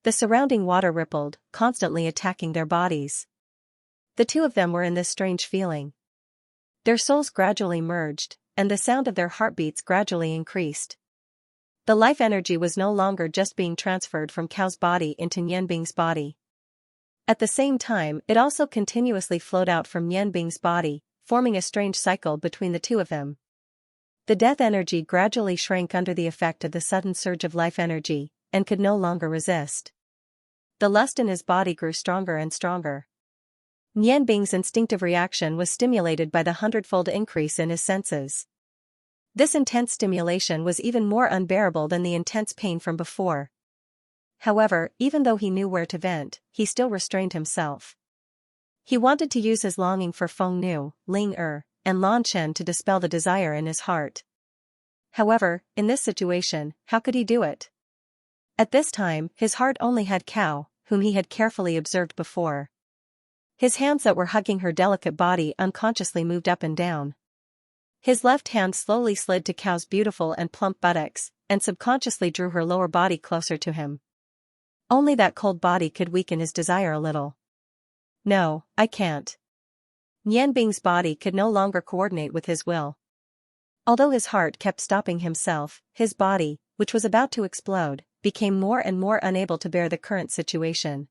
The surrounding water rippled, constantly attacking their bodies. The two of them were in this strange feeling. Their souls gradually merged, and the sound of their heartbeats gradually increased. The life energy was no longer just being transferred from Cao's body into Nian Bing's body. At the same time, it also continuously flowed out from Nian Bing's body, forming a strange cycle between the two of them. The death energy gradually shrank under the effect of the sudden surge of life energy, and could no longer resist. The lust in his body grew stronger and stronger. Nian Bing's instinctive reaction was stimulated by the hundredfold increase in his senses. This intense stimulation was even more unbearable than the intense pain from before. However, even though he knew where to vent, he still restrained himself. He wanted to use his longing for Feng Nu, Ling and Lan Chen to dispel the desire in his heart. However, in this situation, how could he do it? At this time, his heart only had Cao, whom he had carefully observed before. His hands that were hugging her delicate body unconsciously moved up and down. His left hand slowly slid to Cao's beautiful and plump buttocks, and subconsciously drew her lower body closer to him. Only that cold body could weaken his desire a little. No, I can't. Nian Bing's body could no longer coordinate with his will. Although his heart kept stopping himself, his body, which was about to explode, became more and more unable to bear the current situation.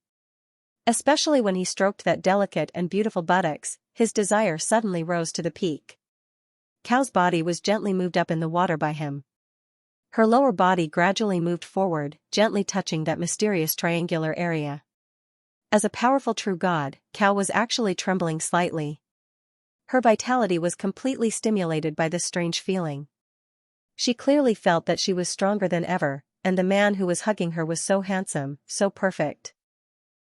Especially when he stroked that delicate and beautiful buttocks, his desire suddenly rose to the peak. Cao's body was gently moved up in the water by him. Her lower body gradually moved forward, gently touching that mysterious triangular area. As a powerful true god, Cao was actually trembling slightly. Her vitality was completely stimulated by this strange feeling. She clearly felt that she was stronger than ever, and the man who was hugging her was so handsome, so perfect.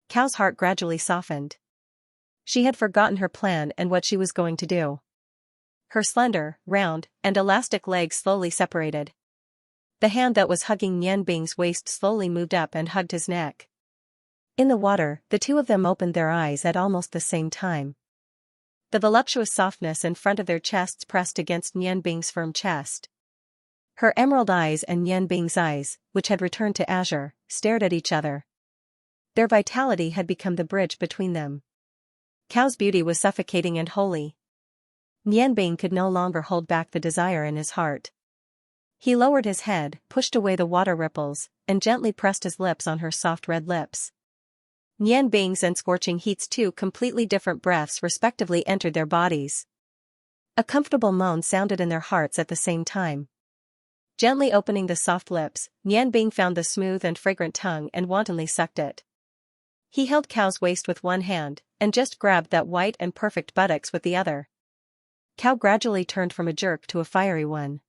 Cao's heart gradually softened. She had forgotten her plan and what she was going to do. Her slender, round, and elastic legs slowly separated. The hand that was hugging Nian Bing's waist slowly moved up and hugged his neck. In the water, the two of them opened their eyes at almost the same time. The voluptuous softness in front of their chests pressed against Nian Bing's firm chest. Her emerald eyes and Nian Bing's eyes, which had returned to azure, stared at each other. Their vitality had become the bridge between them. Cao's beauty was suffocating and holy. Nian Bing could no longer hold back the desire in his heart. He lowered his head, pushed away the water ripples, and gently pressed his lips on her soft red lips. Nian Bing's and scorching heat's two completely different breaths respectively entered their bodies. A comfortable moan sounded in their hearts at the same time. Gently opening the soft lips, Nian Bing found the smooth and fragrant tongue and wantonly sucked it. He held Cao's waist with one hand, and just grabbed that white and perfect buttocks with the other. Cao gradually turned from a jerk to a fiery one.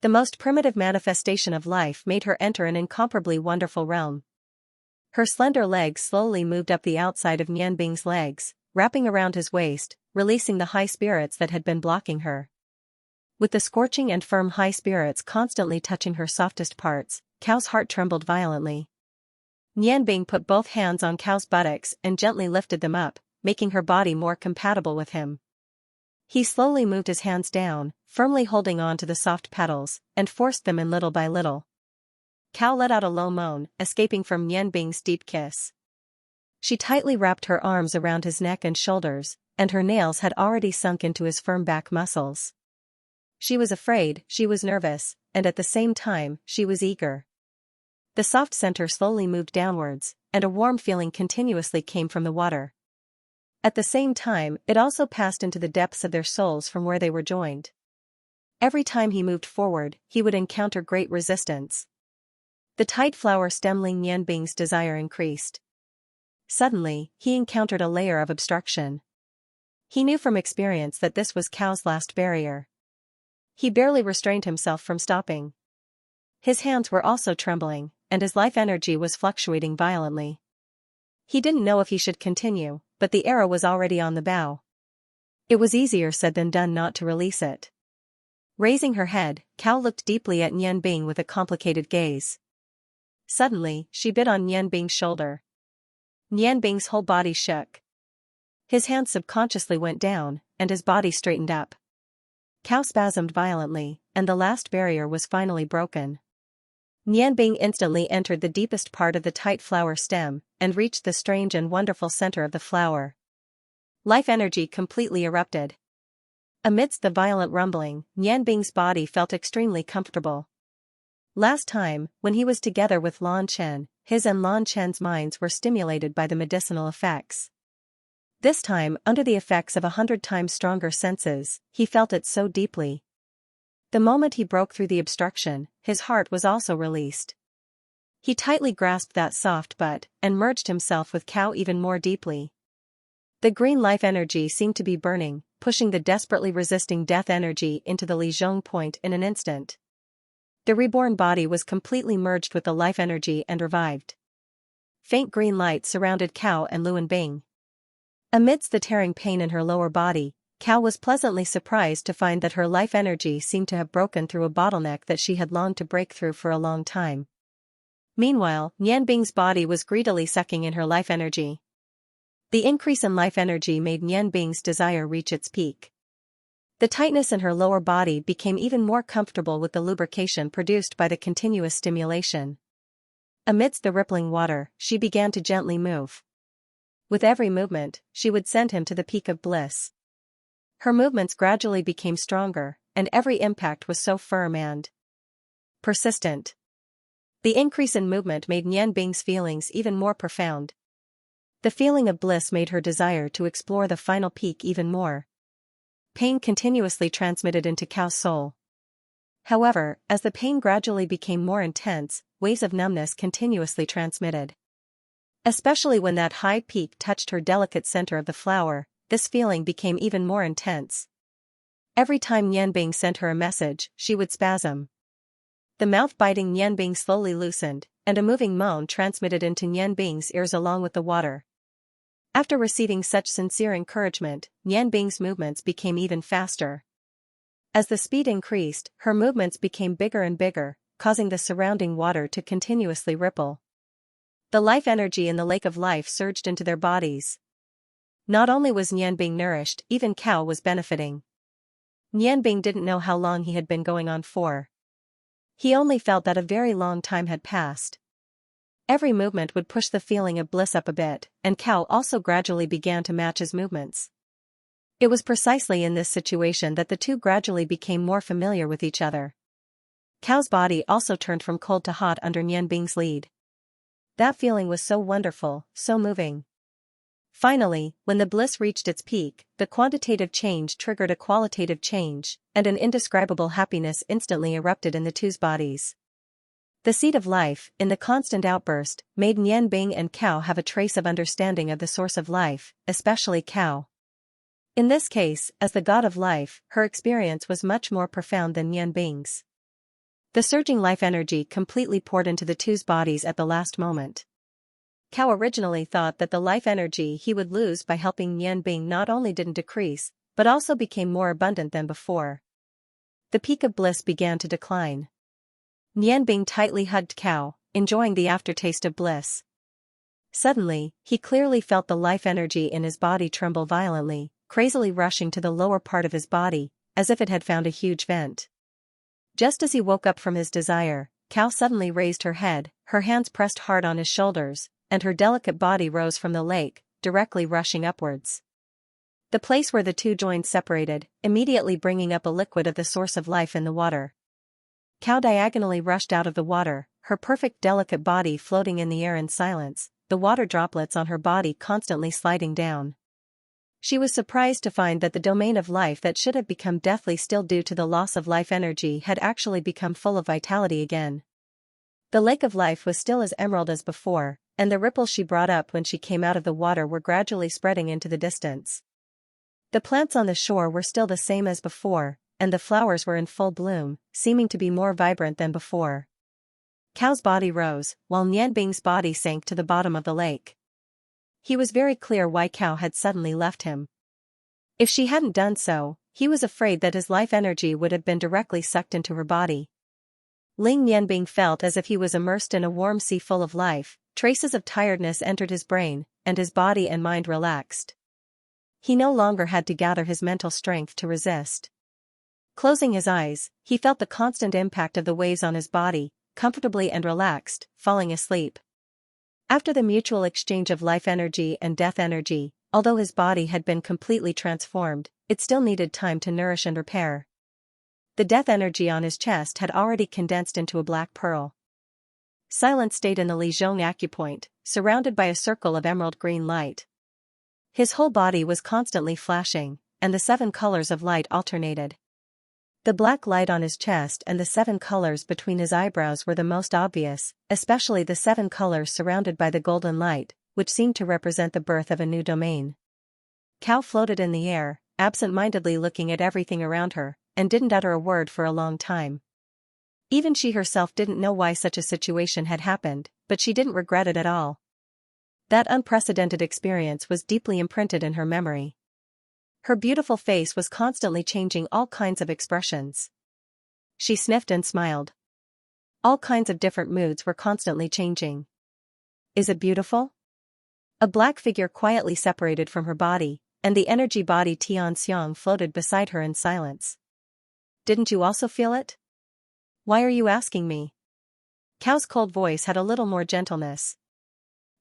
The most primitive manifestation of life made her enter an incomparably wonderful realm. Her slender legs slowly moved up the outside of Nian Bing's legs, wrapping around his waist, releasing the high spirits that had been blocking her. With the scorching and firm high spirits constantly touching her softest parts, Cao's heart trembled violently. Nian Bing put both hands on Cao's buttocks and gently lifted them up, making her body more compatible with him. He slowly moved his hands down, firmly holding on to the soft petals, and forced them in little by little. Cao let out a low moan, escaping from Nian Bing's deep kiss. She tightly wrapped her arms around his neck and shoulders, and her nails had already sunk into his firm back muscles. She was afraid, she was nervous, and at the same time, she was eager. The soft center slowly moved downwards, and a warm feeling continuously came from the water. At the same time, it also passed into the depths of their souls from where they were joined. Every time he moved forward, he would encounter great resistance. The tight flower stemling Nian Bing's desire increased. Suddenly, he encountered a layer of obstruction. He knew from experience that this was Cao's last barrier. He barely restrained himself from stopping. His hands were also trembling, and his life energy was fluctuating violently. He didn't know if he should continue, but the arrow was already on the bow. It was easier said than done not to release it. Raising her head, Cao looked deeply at Nian Bing with a complicated gaze. Suddenly, she bit on Nian Bing's shoulder. Nian Bing's whole body shook. His hand subconsciously went down, and his body straightened up. Cao spasmed violently, and the last barrier was finally broken. Nian Bing instantly entered the deepest part of the tight flower stem, and reached the strange and wonderful center of the flower. Life energy completely erupted. Amidst the violent rumbling, Nian Bing's body felt extremely comfortable. Last time, when he was together with Lan Chen, his and Lan Chen's minds were stimulated by the medicinal effects. This time, under the effects of 100 times stronger senses, he felt it so deeply. The moment he broke through the obstruction, his heart was also released. He tightly grasped that soft butt, and merged himself with Cao even more deeply. The green life energy seemed to be burning, pushing the desperately resisting death energy into the Lizhong point in an instant. The reborn body was completely merged with the life energy and revived. Faint green light surrounded Cao and Luan Bing. Amidst the tearing pain in her lower body, Cao was pleasantly surprised to find that her life energy seemed to have broken through a bottleneck that she had longed to break through for a long time. Meanwhile, Nian Bing's body was greedily sucking in her life energy. The increase in life energy made Nian Bing's desire reach its peak. The tightness in her lower body became even more comfortable with the lubrication produced by the continuous stimulation. Amidst the rippling water, she began to gently move. With every movement, she would send him to the peak of bliss. Her movements gradually became stronger, and every impact was so firm and persistent. The increase in movement made Nian Bing's feelings even more profound. The feeling of bliss made her desire to explore the final peak even more. Pain continuously transmitted into Cao's soul. However, as the pain gradually became more intense, waves of numbness continuously transmitted. Especially when that high peak touched her delicate center of the flower, this feeling became even more intense. Every time Nian Bing sent her a message, she would spasm. The mouth-biting Nian Bing slowly loosened, and a moving moan transmitted into Nian Bing's ears along with the water. After receiving such sincere encouragement, Nian Bing's movements became even faster. As the speed increased, her movements became bigger and bigger, causing the surrounding water to continuously ripple. The life energy in the lake of life surged into their bodies. Not only was Nian Bing nourished, even Cao was benefiting. Nian Bing didn't know how long he had been going on for. He only felt that a very long time had passed. Every movement would push the feeling of bliss up a bit, and Cao also gradually began to match his movements. It was precisely in this situation that the two gradually became more familiar with each other. Cao's body also turned from cold to hot under Nian Bing's lead. That feeling was so wonderful, so moving. Finally, when the bliss reached its peak, the quantitative change triggered a qualitative change, and an indescribable happiness instantly erupted in the two's bodies. The seed of life, in the constant outburst, made Nian Bing and Cao have a trace of understanding of the source of life, especially Cao. In this case, as the god of life, her experience was much more profound than Nian Bing's. The surging life energy completely poured into the two's bodies at the last moment. Cao originally thought that the life energy he would lose by helping Nian Bing not only didn't decrease, but also became more abundant than before. The peak of bliss began to decline. Nian Bing tightly hugged Cao, enjoying the aftertaste of bliss. Suddenly, he clearly felt the life energy in his body tremble violently, crazily rushing to the lower part of his body, as if it had found a huge vent. Just as he woke up from his desire, Cao suddenly raised her head, her hands pressed hard on his shoulders, and her delicate body rose from the lake, directly rushing upwards. The place where the two joined separated, immediately bringing up a liquid of the source of life in the water. Cao diagonally rushed out of the water, her perfect delicate body floating in the air in silence, the water droplets on her body constantly sliding down. She was surprised to find that the domain of life that should have become deathly still due to the loss of life energy had actually become full of vitality again. The lake of life was still as emerald as before, and the ripples she brought up when she came out of the water were gradually spreading into the distance. The plants on the shore were still the same as before, and the flowers were in full bloom, seeming to be more vibrant than before. Cao's body rose, while Nianbing's body sank to the bottom of the lake. He was very clear why Cao had suddenly left him. If she hadn't done so, he was afraid that his life energy would have been directly sucked into her body. Ling Nianbing felt as if he was immersed in a warm sea full of life. Traces of tiredness entered his brain, and his body and mind relaxed. He no longer had to gather his mental strength to resist. Closing his eyes, he felt the constant impact of the waves on his body, comfortably and relaxed, falling asleep. After the mutual exchange of life energy and death energy, although his body had been completely transformed, it still needed time to nourish and repair. The death energy on his chest had already condensed into a black pearl. Silence stayed in the Lijiang acupoint, surrounded by a circle of emerald green light. His whole body was constantly flashing, and the 7 colors of light alternated. The black light on his chest and the 7 colors between his eyebrows were the most obvious, especially the 7 colors surrounded by the golden light, which seemed to represent the birth of a new domain. Cao floated in the air, absent-mindedly looking at everything around her, and didn't utter a word for a long time. Even she herself didn't know why such a situation had happened, but she didn't regret it at all. That unprecedented experience was deeply imprinted in her memory. Her beautiful face was constantly changing all kinds of expressions. She sniffed and smiled. All kinds of different moods were constantly changing. Is it beautiful? A black figure quietly separated from her body, and the energy body Xianxia floated beside her in silence. Didn't you also feel it? Why are you asking me? Cao's cold voice had a little more gentleness.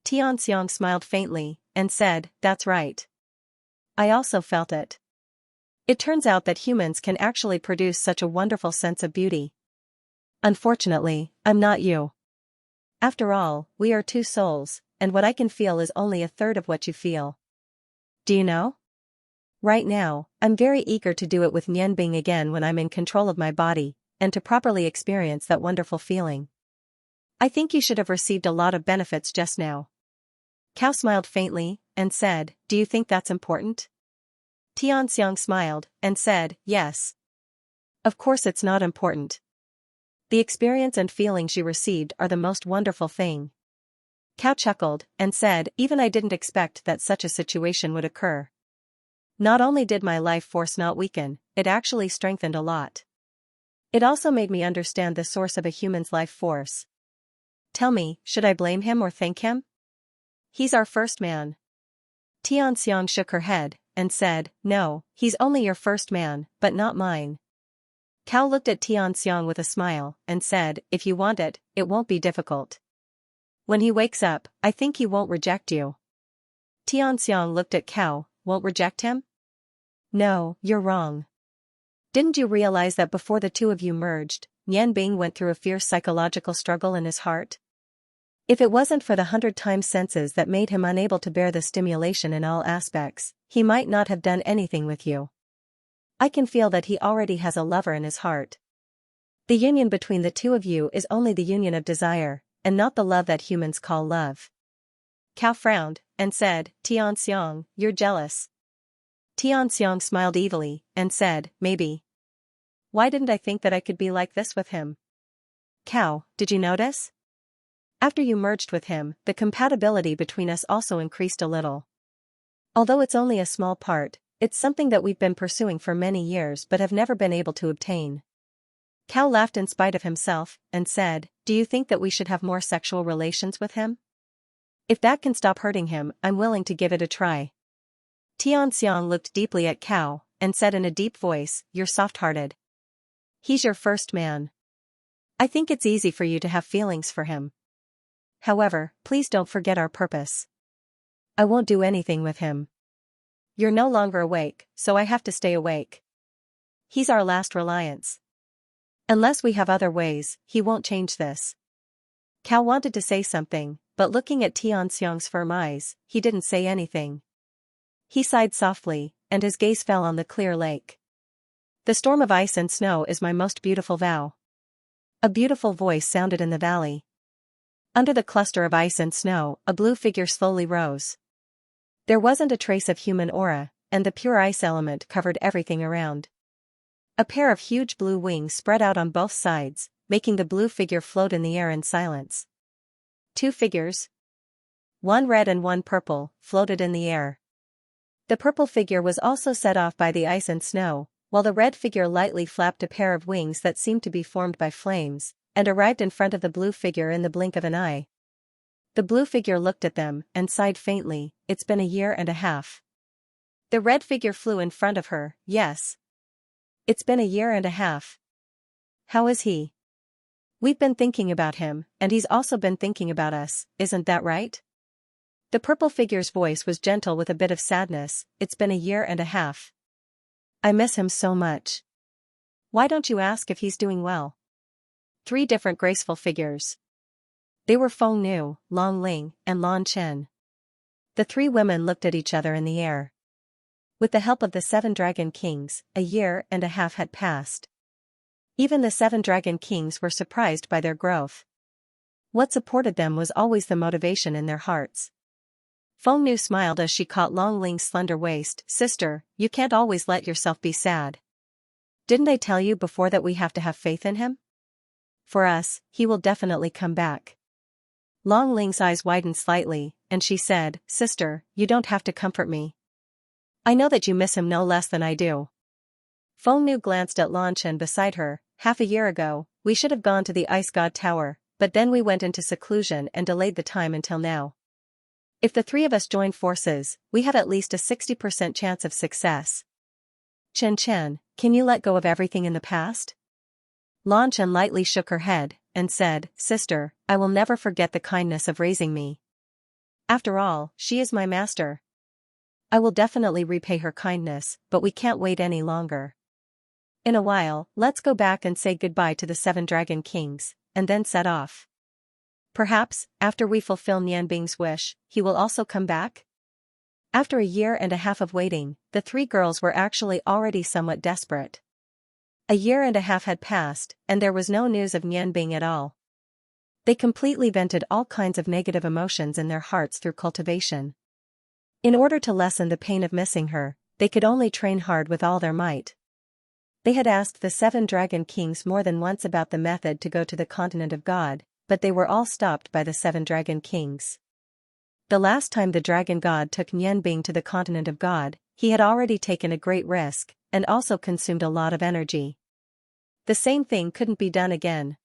Xianxia smiled faintly, and said, "That's right. I also felt it. It turns out that humans can actually produce such a wonderful sense of beauty. Unfortunately, I'm not you. After all, we are 2 souls, and what I can feel is only a third of what you feel. Do you know? Right now, I'm very eager to do it with Nianbing again when I'm in control of my body, and to properly experience that wonderful feeling. I think you should have received a lot of benefits just now." Cao smiled faintly, and said, "Do you think that's important?" Tianxiang smiled, and said, "Yes. Of course it's not important. The experience and feelings you received are the most wonderful thing." Cao chuckled, and said, "Even I didn't expect that such a situation would occur. Not only did my life force not weaken, it actually strengthened a lot. It also made me understand the source of a human's life force. Tell me, should I blame him or thank him? He's our first man." Tianxiang shook her head, and said, "No, he's only your first man, but not mine." Cao looked at Tianxiang with a smile, and said, "If you want it, it won't be difficult. When he wakes up, I think he won't reject you." Tianxiang looked at Cao. "Won't reject him?" "No, you're wrong. Didn't you realize that before the 2 of you merged, Nianbing went through a fierce psychological struggle in his heart? If it wasn't for the 100-time senses that made him unable to bear the stimulation in all aspects, he might not have done anything with you. I can feel that he already has a lover in his heart. The union between the 2 of you is only the union of desire, and not the love that humans call love." Cao frowned, and said, "Tianxiang, you're jealous." Tianxiang smiled evilly, and said, "Maybe. Why didn't I think that I could be like this with him? Cao, did you notice? After you merged with him, the compatibility between us also increased a little. Although it's only a small part, it's something that we've been pursuing for many years but have never been able to obtain." Cao laughed in spite of himself, and said, "Do you think that we should have more sexual relations with him? If that can stop hurting him, I'm willing to give it a try." Tianxiang looked deeply at Cao, and said in a deep voice, "You're soft-hearted. He's your first man. I think it's easy for you to have feelings for him. However, please don't forget our purpose. I won't do anything with him. You're no longer awake, so I have to stay awake. He's our last reliance. Unless we have other ways, he won't change this." Cao wanted to say something, but looking at Tianxiang's firm eyes, he didn't say anything. He sighed softly, and his gaze fell on the clear lake. "The storm of ice and snow is my most beautiful vow." A beautiful voice sounded in the valley. Under the cluster of ice and snow, a blue figure slowly rose. There wasn't a trace of human aura, and the pure ice element covered everything around. A pair of huge blue wings spread out on both sides, making the blue figure float in the air in silence. Two figures, one red and one purple, floated in the air. The purple figure was also set off by the ice and snow, while the red figure lightly flapped a pair of wings that seemed to be formed by flames, and arrived in front of the blue figure in the blink of an eye. The blue figure looked at them and sighed faintly. It's been a year and a half. The red figure flew in front of her. Yes. It's been a year and a half. How is he? We've been thinking about him, and he's also been thinking about us, isn't that right? The purple figure's voice was gentle with a bit of sadness. It's been a year and a half. I miss him so much. Why don't you ask if he's doing well? Three different graceful figures. They were Feng Nu, Long Ling, and Lan Chen. The three women looked at each other in the air. With the help of the 7 Dragon Kings, a year and a half had passed. Even the 7 Dragon Kings were surprised by their growth. What supported them was always the motivation in their hearts. Feng Nu smiled as she caught Long Ling's slender waist. Sister, you can't always let yourself be sad. Didn't I tell you before that we have to have faith in him? For us, he will definitely come back. Long Ling's eyes widened slightly, and she said, Sister, you don't have to comfort me. I know that you miss him no less than I do. Feng Nu glanced at Lan Chen beside her. Half a year ago, we should have gone to the Ice God Tower, but then we went into seclusion and delayed the time until now. If the three of us join forces, we have at least a 60% chance of success. Chen Chen, can you let go of everything in the past? Lan Chen lightly shook her head, and said, Sister, I will never forget the kindness of raising me. After all, she is my master. I will definitely repay her kindness, but we can't wait any longer. In a while, let's go back and say goodbye to the 7 Dragon Kings, and then set off. Perhaps, after we fulfill Nianbing's wish, he will also come back? After a year and a half of waiting, the three girls were actually already somewhat desperate. A year and a half had passed, and there was no news of Nianbing at all. They completely vented all kinds of negative emotions in their hearts through cultivation. In order to lessen the pain of missing her, they could only train hard with all their might. They had asked the 7 Dragon Kings more than once about the method to go to the continent of God, but they were all stopped by the 7 Dragon Kings. The last time the Dragon God took Nianbing to the continent of God, he had already taken a great risk, and also consumed a lot of energy. The same thing couldn't be done again.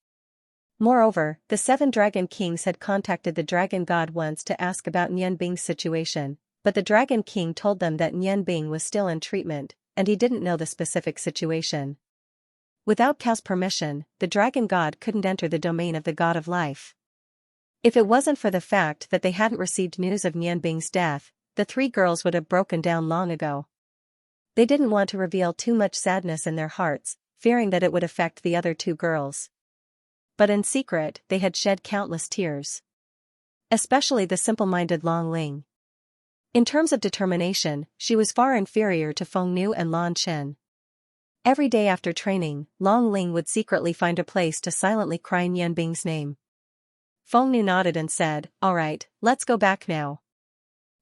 Moreover, the 7 Dragon Kings had contacted the Dragon God once to ask about Nianbing's situation, but the Dragon King told them that Nianbing was still in treatment, and he didn't know the specific situation. Without Cao's permission, the Dragon God couldn't enter the domain of the God of Life. If it wasn't for the fact that they hadn't received news of Nianbing's death, the three girls would have broken down long ago. They didn't want to reveal too much sadness in their hearts, fearing that it would affect the other two girls. But in secret, they had shed countless tears. Especially the simple-minded Long Ling. In terms of determination, she was far inferior to Feng Nu and Lan Chen. Every day after training, Long Ling would secretly find a place to silently cry Nianbing's name. Feng Nu nodded and said, All right, let's go back now.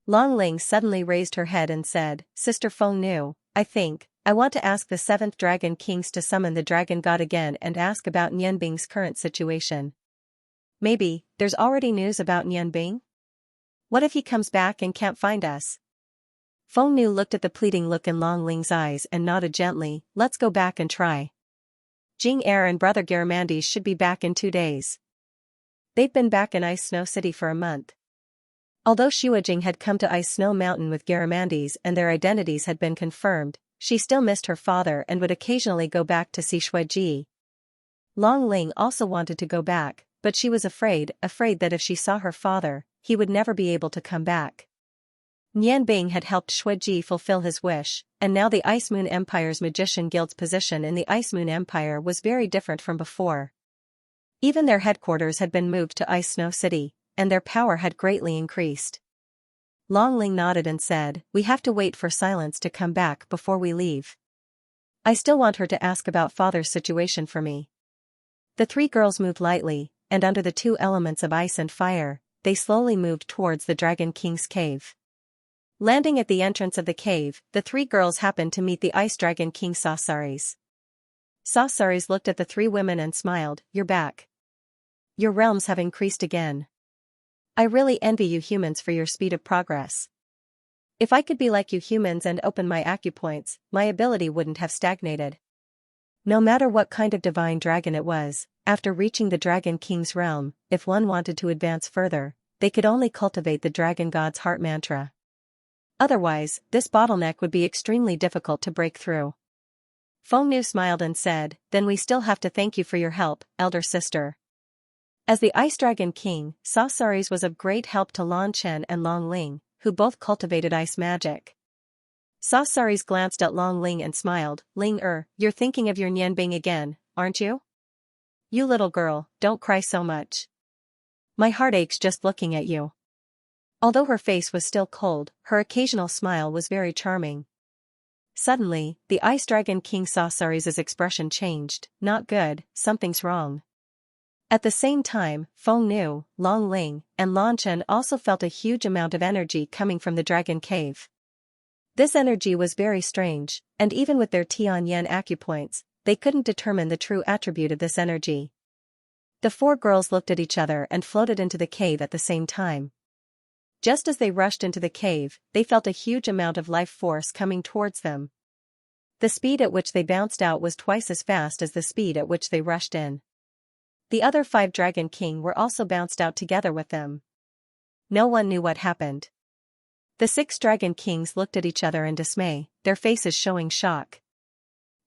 Long Ling suddenly raised her head and said, Sister Feng Nu, I want to ask the 7th Dragon Kings to summon the Dragon God again and ask about Nianbing's current situation. Maybe, there's already news about Nianbing? What if he comes back and can't find us? Feng Nu looked at the pleading look in Long Ling's eyes and nodded gently. Let's go back and try. Jing Er and Brother Garamandes should be back in 2 days. They'd been back in Ice Snow City for a month. Although Xuejing had come to Ice Snow Mountain with Garamandes and their identities had been confirmed, she still missed her father and would occasionally go back to see Xueji. Long Ling also wanted to go back, but she was afraid that if she saw her father, he would never be able to come back. Nianbing had helped Xueji fulfill his wish, and now the Ice Moon Empire's Magician Guild's position in the Ice Moon Empire was very different from before. Even their headquarters had been moved to Ice Snow City, and their power had greatly increased. Long Ling nodded and said, We have to wait for Silence to come back before we leave. I still want her to ask about father's situation for me. The three girls moved lightly, and under the 2 elements of ice and fire, they slowly moved towards the Dragon King's cave. Landing at the entrance of the cave, the 3 girls happened to meet the Ice Dragon King Sasaris. Sasaris looked at the three women and smiled, "You're back. Your realms have increased again. I really envy you humans for your speed of progress. If I could be like you humans and open my acupoints, my ability wouldn't have stagnated." No matter what kind of divine dragon it was, after reaching the Dragon King's realm, if one wanted to advance further, they could only cultivate the Dragon God's heart mantra. Otherwise, this bottleneck would be extremely difficult to break through. Feng Nu smiled and said, "Then we still have to thank you for your help, elder sister." As the Ice Dragon King, Sasaris was of great help to Lan Chen and Long Ling, who both cultivated ice magic. Sasaris glanced at Long Ling and smiled, "Ling you're thinking of your Nianbing again, aren't you? You little girl, don't cry so much. My heart aches just looking at you." Although her face was still cold, her occasional smile was very charming. Suddenly, the Ice Dragon King Sasaris' expression changed. "Not good, something's wrong." At the same time, Feng Nu, Long Ling, and Lan Chen also felt a huge amount of energy coming from the Dragon Cave. This energy was very strange, and even with their Tian Yen acupoints, they couldn't determine the true attribute of this energy. The four girls looked at each other and floated into the cave at the same time. Just as they rushed into the cave, they felt a huge amount of life force coming towards them. The speed at which they bounced out was twice as fast as the speed at which they rushed in. The other 5 Dragon King were also bounced out together with them. No one knew what happened. The 6 Dragon Kings looked at each other in dismay, their faces showing shock.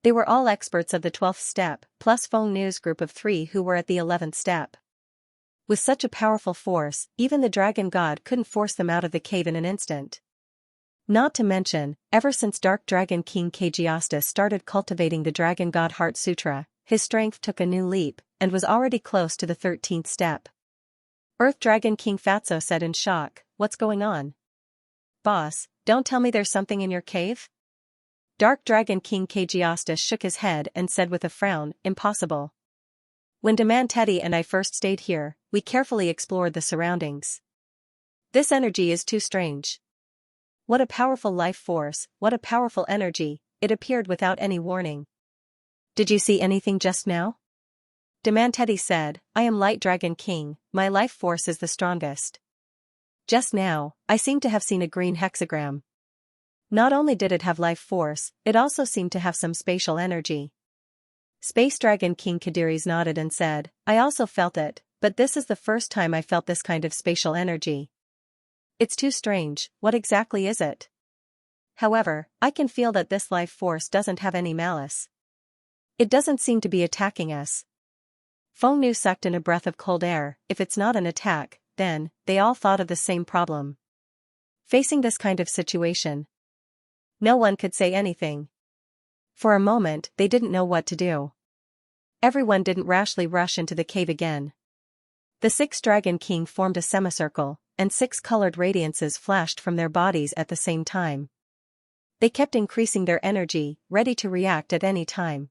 They were all experts of the 12th step, plus Feng Nu's group of 3 who were at the 11th step. With such a powerful force, even the Dragon God couldn't force them out of the cave in an instant. Not to mention, ever since Dark Dragon King Xianxia started cultivating the Dragon God Heart Sutra, his strength took a new leap, and was already close to the 13th step. Earth Dragon King Fatso said in shock, "What's going on? Boss, don't tell me there's something in your cave?" Dark Dragon King Xianxia shook his head and said with a frown, "Impossible. When Demanteti and I first stayed here, we carefully explored the surroundings. This energy is too strange. What a powerful life force, what a powerful energy, it appeared without any warning." "Did you see anything just now?" Demanteti said, "I am Light Dragon King, my life force is the strongest. Just now, I seem to have seen a green hexagram. Not only did it have life force, it also seemed to have some spatial energy." Space Dragon King Kadiris nodded and said, "I also felt it, but this is the first time I felt this kind of spatial energy. It's too strange, what exactly is it? However, I can feel that this life force doesn't have any malice. It doesn't seem to be attacking us." Feng Nu sucked in a breath of cold air. If it's not an attack, then, they all thought of the same problem. Facing this kind of situation, no one could say anything. For a moment, they didn't know what to do. Everyone didn't rashly rush into the cave again. The 6 Dragon King formed a semicircle, and 6 colored radiances flashed from their bodies at the same time. They kept increasing their energy, ready to react at any time.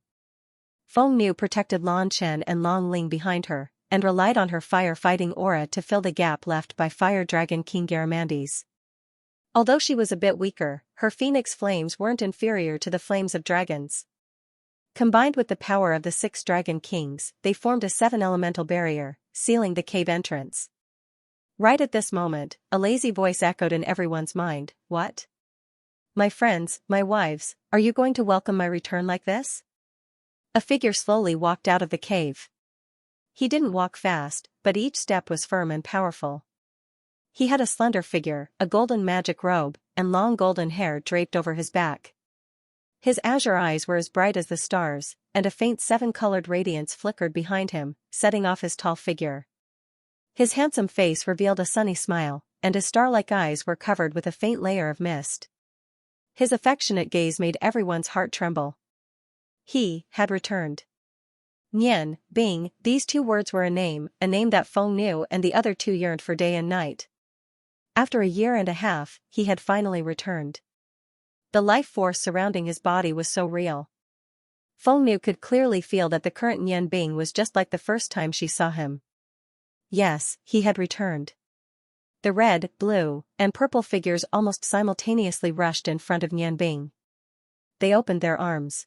Feng Nu protected Lan Chen and Long Ling behind her, and relied on her fire-fighting aura to fill the gap left by Fire Dragon King Garamandes. Although she was a bit weaker, her phoenix flames weren't inferior to the flames of dragons. Combined with the power of the 6 Dragon Kings, they formed a 7-elemental barrier, sealing the cave entrance. Right at this moment, a lazy voice echoed in everyone's mind, "What? My friends, my wives, are you going to welcome my return like this?" A figure slowly walked out of the cave. He didn't walk fast, but each step was firm and powerful. He had a slender figure, a golden magic robe, and long golden hair draped over his back. His azure eyes were as bright as the stars, and a faint 7-colored radiance flickered behind him, setting off his tall figure. His handsome face revealed a sunny smile, and his star-like eyes were covered with a faint layer of mist. His affectionate gaze made everyone's heart tremble. He had returned. Nian Bing, these 2 words were a name that Feng Nu and the other 2 yearned for day and night. After a year and a half, he had finally returned. The life force surrounding his body was so real. Feng Nu could clearly feel that the current Nian Bing was just like the first time she saw him. Yes, he had returned. The red, blue, and purple figures almost simultaneously rushed in front of Nian Bing. They opened their arms.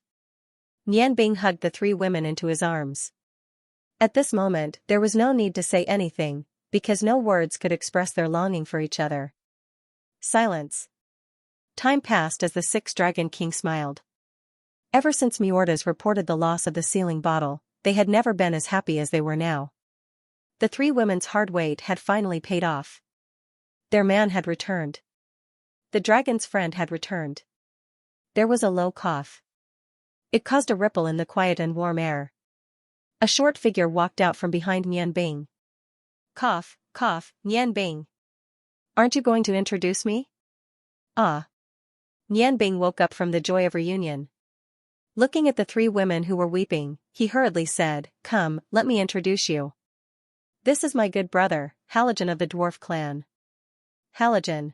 Nian Bing hugged the three women into his arms. At this moment, there was no need to say anything, because no words could express their longing for each other. Silence. Time passed as the sixth Dragon King smiled. Ever since Miordas reported the loss of the sealing bottle, they had never been as happy as they were now. The three women's hard wait had finally paid off. Their man had returned. The dragon's friend had returned. There was a low cough. It caused a ripple in the quiet and warm air. A short figure walked out from behind Nian Bing. Cough, cough, Nian Bing. Aren't you going to introduce me? Ah. Nian Bing woke up from the joy of reunion. Looking at the three women who were weeping, he hurriedly said, "Come, let me introduce you. This is my good brother, Halogen of the dwarf clan." Halogen.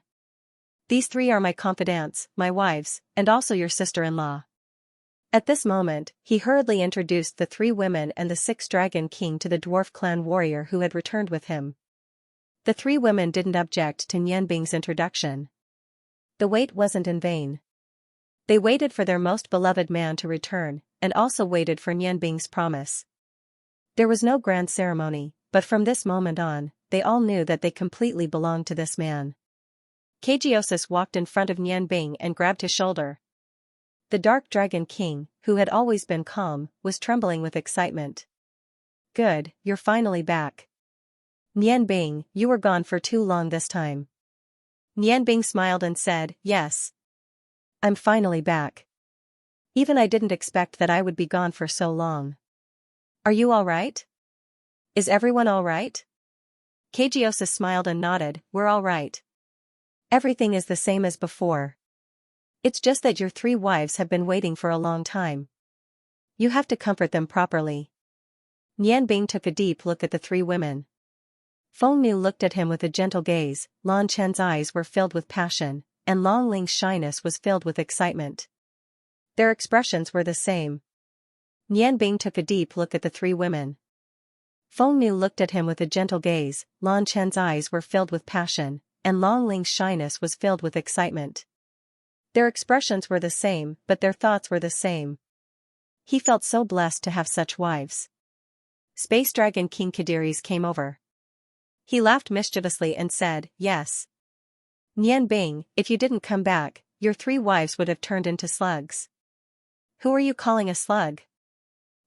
These three are my confidants, my wives, and also your sister-in-law. At this moment, he hurriedly introduced the three women and the sixth Dragon King to the dwarf clan warrior who had returned with him. The three women didn't object to Nian Bing's introduction. The wait wasn't in vain. They waited for their most beloved man to return, and also waited for Nian Bing's promise. There was no grand ceremony, but from this moment on, they all knew that they completely belonged to this man. Kagiosis walked in front of Nian Bing and grabbed his shoulder. The Dark Dragon King, who had always been calm, was trembling with excitement. "Good, you're finally back. Nian Bing, you were gone for too long this time." Nian Bing smiled and said, "Yes. I'm finally back. Even I didn't expect that I would be gone for so long. Are you all right? Is everyone all right?" Kagiosis smiled and nodded, "We're all right. Everything is the same as before. It's just that your three wives have been waiting for a long time. You have to comfort them properly." Nian Bing took a deep look at the three women. Feng Nu looked at him with a gentle gaze, Lan Chen's eyes were filled with passion, and Long Ling's shyness was filled with excitement. Their expressions were the same. Nian Bing took a deep look at the three women. Feng Nu looked at him with a gentle gaze, Lan Chen's eyes were filled with passion, and Long Ling's shyness was filled with excitement. Their expressions were the same, but their thoughts were the same. He felt so blessed to have such wives. Space Dragon King Kadiris came over. He laughed mischievously and said, "Yes. Nian Bing, if you didn't come back, your three wives would have turned into slugs." "Who are you calling a slug?"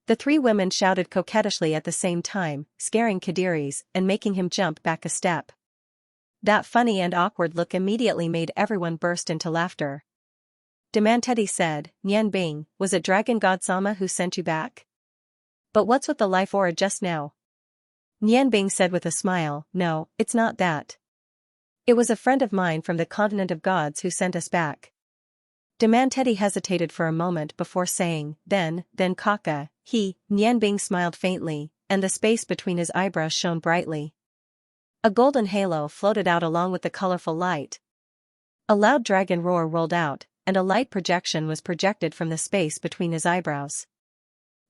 The three women shouted coquettishly at the same time, scaring Kadiris and making him jump back a step. That funny and awkward look immediately made everyone burst into laughter. Demanteti said, "Nian Bing, was it Dragon God Sama who sent you back? But what's with the life aura just now?" Nian Bing said with a smile, "No, it's not that. It was a friend of mine from the continent of gods who sent us back." Demanteti hesitated for a moment before saying, then Kaka, he." Nian Bing smiled faintly, and the space between his eyebrows shone brightly. A golden halo floated out along with the colorful light. A loud dragon roar rolled out, and a light projection was projected from the space between his eyebrows.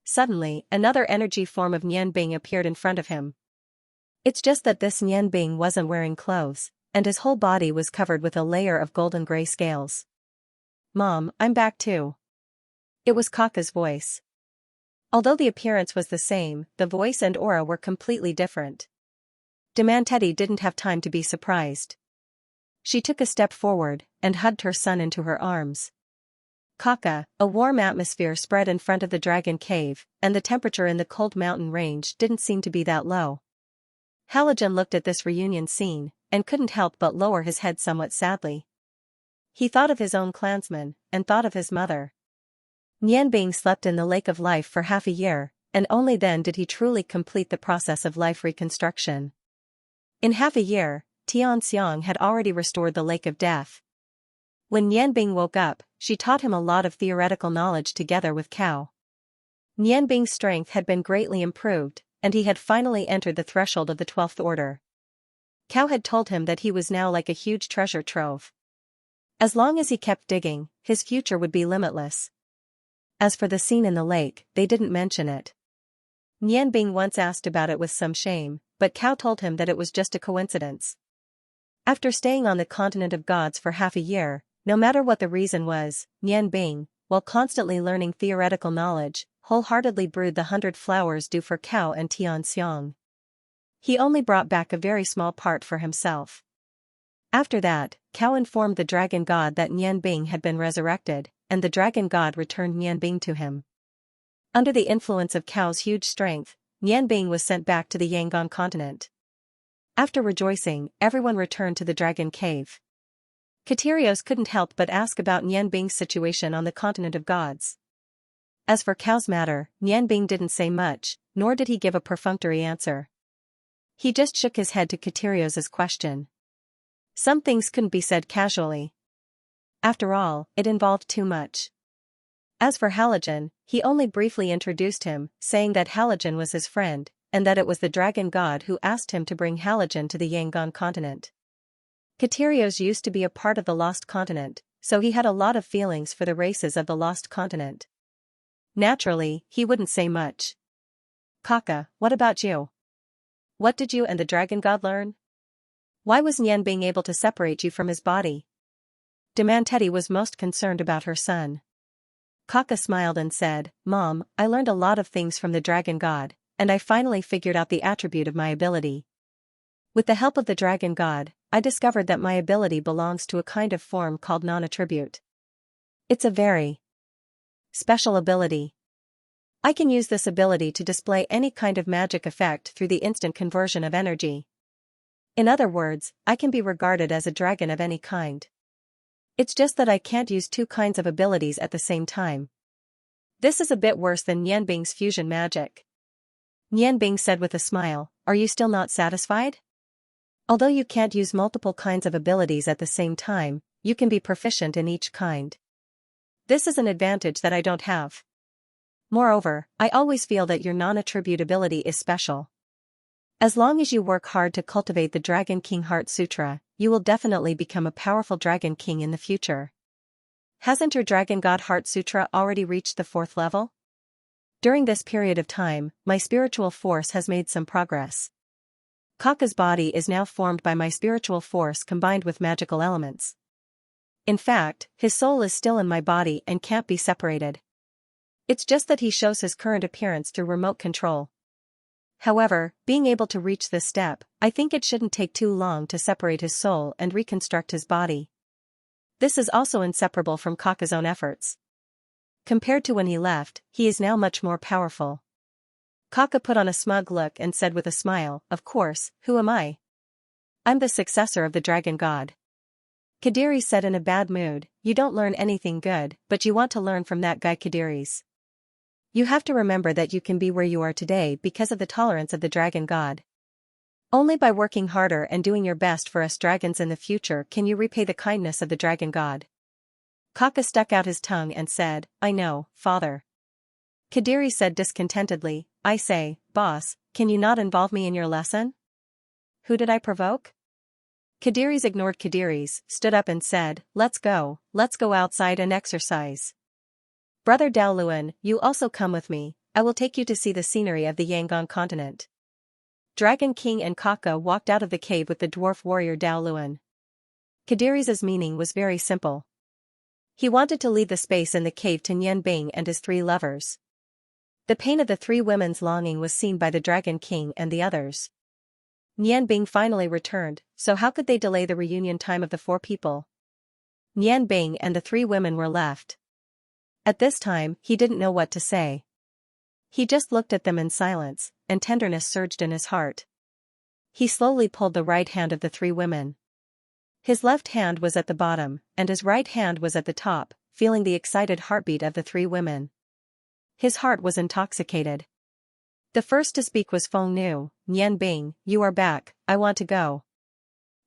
Suddenly, another energy form of Nian Bing appeared in front of him. It's just that this Nian Bing wasn't wearing clothes, and his whole body was covered with a layer of golden gray scales. "Mom, I'm back too." It was Kaka's voice. Although the appearance was the same, the voice and aura were completely different. Demanteti didn't have time to be surprised. She took a step forward, and hugged her son into her arms. Kaka, a warm atmosphere spread in front of the dragon cave, and the temperature in the cold mountain range didn't seem to be that low. Halogen looked at this reunion scene, and couldn't help but lower his head somewhat sadly. He thought of his own clansmen, and thought of his mother. Nian Bing slept in the lake of life for half a year, and only then did he truly complete the process of life reconstruction. In half a year, Xianxia had already restored the lake of death. When Nian Bing woke up, she taught him a lot of theoretical knowledge together with Cao. Nian Bing's strength had been greatly improved, and he had finally entered the threshold of the 12th order. Cao had told him that he was now like a huge treasure trove. As long as he kept digging, his future would be limitless. As for the scene in the lake, they didn't mention it. Nian Bing once asked about it with some shame, but Cao told him that it was just a coincidence. After staying on the continent of gods for half a year, no matter what the reason was, Nian Bing while constantly learning theoretical knowledge, wholeheartedly brewed the 100 flowers due for Cao and Tianxiang. He only brought back a very small part for himself. After that, Cao informed the dragon god that Nianbing had been resurrected, and the dragon god returned Nianbing to him. Under the influence of Cao's huge strength, Nianbing was sent back to the Yangon continent. After rejoicing, everyone returned to the dragon cave. Katerios couldn't help but ask about Nianbing's situation on the continent of gods. As for Cao's matter, Nianbing didn't say much, nor did he give a perfunctory answer. He just shook his head to Katerios's question. Some things couldn't be said casually. After all, it involved too much. As for Halogen, he only briefly introduced him, saying that Halogen was his friend, and that it was the dragon god who asked him to bring Halogen to the Yangon continent. Katerios used to be a part of the Lost Continent, so he had a lot of feelings for the races of the Lost Continent. Naturally, he wouldn't say much. Kaka, what about you? What did you and the dragon god learn? Why was Nianbing able to separate you from his body? Demanteti was most concerned about her son. Kaka smiled and said, Mom, I learned a lot of things from the dragon god, and I finally figured out the attribute of my ability. With the help of the dragon god, I discovered that my ability belongs to a kind of form called non-attribute. It's a very special ability. I can use this ability to display any kind of magic effect through the instant conversion of energy. In other words, I can be regarded as a dragon of any kind. It's just that I can't use two kinds of abilities at the same time. This is a bit worse than Nianbing's fusion magic. Nianbing said with a smile, Are you still not satisfied? Although you can't use multiple kinds of abilities at the same time, you can be proficient in each kind. This is an advantage that I don't have. Moreover, I always feel that your non-attribute ability is special. As long as you work hard to cultivate the Dragon King Heart Sutra, you will definitely become a powerful Dragon King in the future. Hasn't your Dragon God Heart Sutra already reached the 4th level? During this period of time, my spiritual force has made some progress. Kaka's body is now formed by my spiritual force combined with magical elements. In fact, his soul is still in my body and can't be separated. It's just that he shows his current appearance through remote control. However, being able to reach this step, I think it shouldn't take too long to separate his soul and reconstruct his body. This is also inseparable from Kaka's own efforts. Compared to when he left, he is now much more powerful. Kaka put on a smug look and said with a smile, Of course, who am I? I'm the successor of the dragon god. Kadiri said in a bad mood, You don't learn anything good, but you want to learn from that guy Kadiri's. You have to remember that you can be where you are today because of the tolerance of the dragon god. Only by working harder and doing your best for us dragons in the future can you repay the kindness of the dragon god. Kaka stuck out his tongue and said, I know, father. Kadiri said discontentedly, I say, boss, can you not involve me in your lesson? Who did I provoke? Kadiri's ignored Kadiri's, stood up and said, let's go outside and exercise. Brother Daoluan, you also come with me, I will take you to see the scenery of the Yangon continent. Dragon King and Kaka walked out of the cave with the dwarf warrior Daoluan. Kadiri's meaning was very simple. He wanted to leave the space in the cave to Nianbing and his 3 lovers. The pain of the 3 women's longing was seen by the Dragon King and the others. Nianbing finally returned, so how could they delay the reunion time of the 4 people? Nianbing and the 3 women were left. At this time, he didn't know what to say. He just looked at them in silence, and tenderness surged in his heart. He slowly pulled the right hand of the 3 women. His left hand was at the bottom, and his right hand was at the top, feeling the excited heartbeat of the 3 women. His heart was intoxicated. The first to speak was Feng Nu. Nianbing, you are back, I want to go.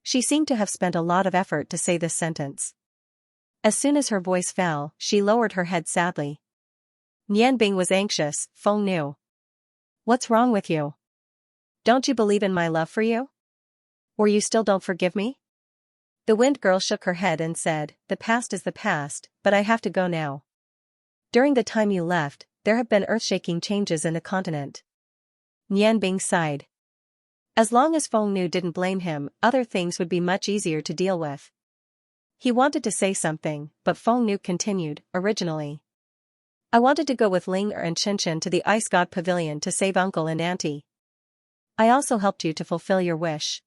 She seemed to have spent a lot of effort to say this sentence. As soon as her voice fell, she lowered her head sadly. Nianbing was anxious, Feng Nu. What's wrong with you? Don't you believe in my love for you? Or you still don't forgive me? The wind girl shook her head and said, The past is the past, but I have to go now. During the time you left, there have been earth-shaking changes in the continent. Nianbing sighed. As long as Feng Nu didn't blame him, other things would be much easier to deal with. He wanted to say something, but Feng Nu continued, originally. I wanted to go with Ling Er and Xianxia to the Ice God Pavilion to save Uncle and Auntie. I also helped you to fulfill your wish.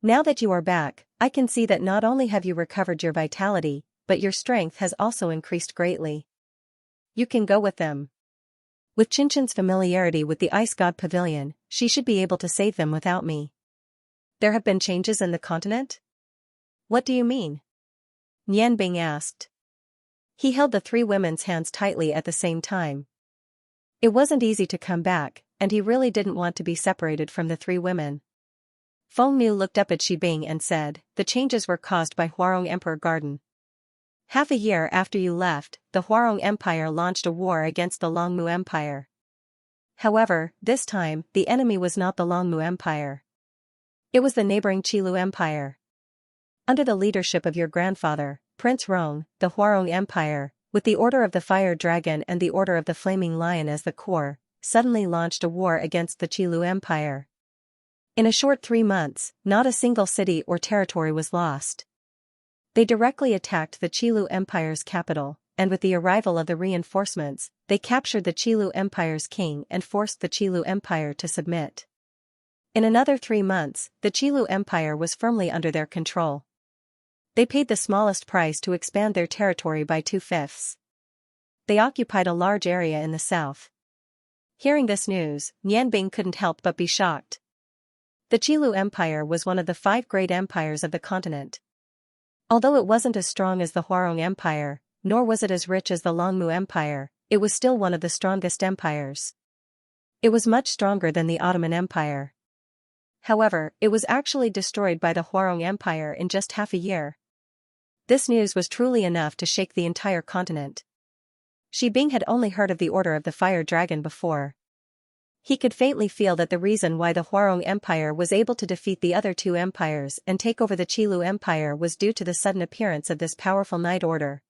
Now that you are back, I can see that not only have you recovered your vitality, but your strength has also increased greatly. You can go with them. With Xianxia's familiarity with the Ice God Pavilion, she should be able to save them without me. There have been changes in the continent? What do you mean? Nianbing asked. He held the three women's hands tightly at the same time. It wasn't easy to come back, and he really didn't want to be separated from the three women. Feng Nu looked up at Xi Bing and said, the changes were caused by Huarong Emperor Garden. Half a year after you left, the Huarong Empire launched a war against the Longmu Empire. However, this time, the enemy was not the Longmu Empire. It was the neighboring Qilu Empire. Under the leadership of your grandfather, Prince Rong, the Huarong Empire, with the Order of the Fire Dragon and the Order of the Flaming Lion as the core, suddenly launched a war against the Qilu Empire. In a short 3 months, not a single city or territory was lost. They directly attacked the Qilu Empire's capital, and with the arrival of the reinforcements, they captured the Qilu Empire's king and forced the Qilu Empire to submit. In another 3 months, the Qilu Empire was firmly under their control. They paid the smallest price to expand their territory by 2/5. They occupied a large area in the south. Hearing this news, Nianbing couldn't help but be shocked. The Qilu Empire was one of the 5 great empires of the continent. Although it wasn't as strong as the Huarong Empire, nor was it as rich as the Longmu Empire, it was still one of the strongest empires. It was much stronger than the Ottoman Empire. However, it was actually destroyed by the Huarong Empire in just half a year. This news was truly enough to shake the entire continent. Xi Bing had only heard of the Order of the Fire Dragon before. He could faintly feel that the reason why the Huarong Empire was able to defeat the other 2 empires and take over the Qilu Empire was due to the sudden appearance of this powerful Night Order.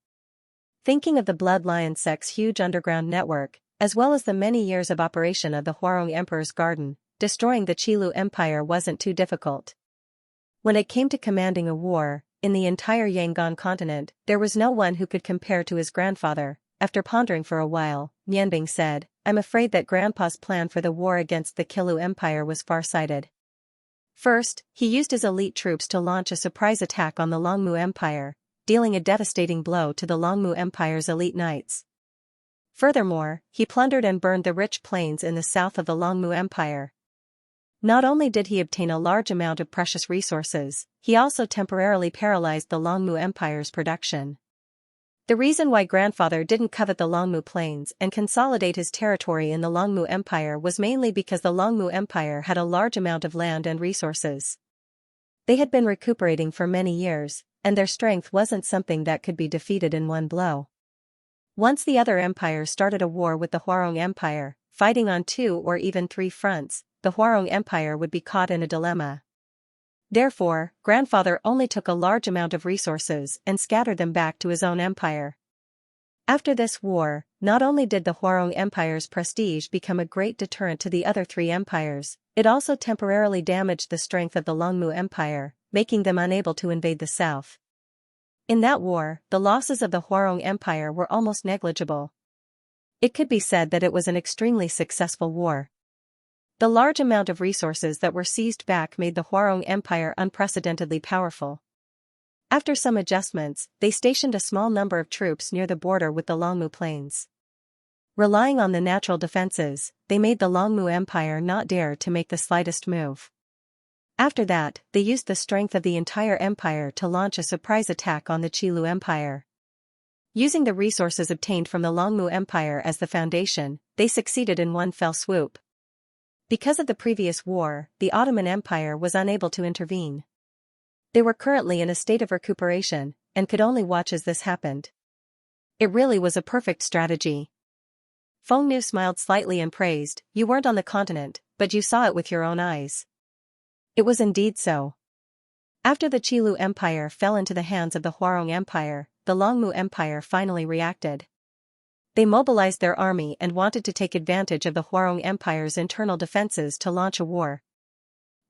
Thinking of the Blood Lion sect's huge underground network, as well as the many years of operation of the Huarong Emperor's garden, destroying the Qilu Empire wasn't too difficult. When it came to commanding a war, in the entire Yangon continent, there was no one who could compare to his grandfather. After pondering for a while, Nianbing said, I'm afraid that Grandpa's plan for the war against the Qilu Empire was far-sighted. First, he used his elite troops to launch a surprise attack on the Longmu Empire, dealing a devastating blow to the Longmu Empire's elite knights. Furthermore, he plundered and burned the rich plains in the south of the Longmu Empire. Not only did he obtain a large amount of precious resources, he also temporarily paralyzed the Longmu Empire's production. The reason why grandfather didn't covet the Longmu Plains and consolidate his territory in the Longmu Empire was mainly because the Longmu Empire had a large amount of land and resources. They had been recuperating for many years, and their strength wasn't something that could be defeated in one blow. Once the other empires started a war with the Huarong Empire, fighting on 2 or even 3 fronts, the Huarong Empire would be caught in a dilemma. Therefore, grandfather only took a large amount of resources and scattered them back to his own empire. After this war, not only did the Huarong Empire's prestige become a great deterrent to the other 3 empires, it also temporarily damaged the strength of the Longmu Empire, making them unable to invade the south. In that war, the losses of the Huarong Empire were almost negligible. It could be said that it was an extremely successful war. The large amount of resources that were seized back made the Huarong Empire unprecedentedly powerful. After some adjustments, they stationed a small number of troops near the border with the Longmu Plains. Relying on the natural defenses, they made the Longmu Empire not dare to make the slightest move. After that, they used the strength of the entire empire to launch a surprise attack on the Qilu Empire. Using the resources obtained from the Longmu Empire as the foundation, they succeeded in one fell swoop. Because of the previous war, the Ottoman Empire was unable to intervene. They were currently in a state of recuperation, and could only watch as this happened. It really was a perfect strategy. Feng Nu smiled slightly and praised, you weren't on the continent, but you saw it with your own eyes. It was indeed so. After the Qilu Empire fell into the hands of the Huarong Empire, the Longmu Empire finally reacted. They mobilized their army and wanted to take advantage of the Huarong Empire's internal defenses to launch a war.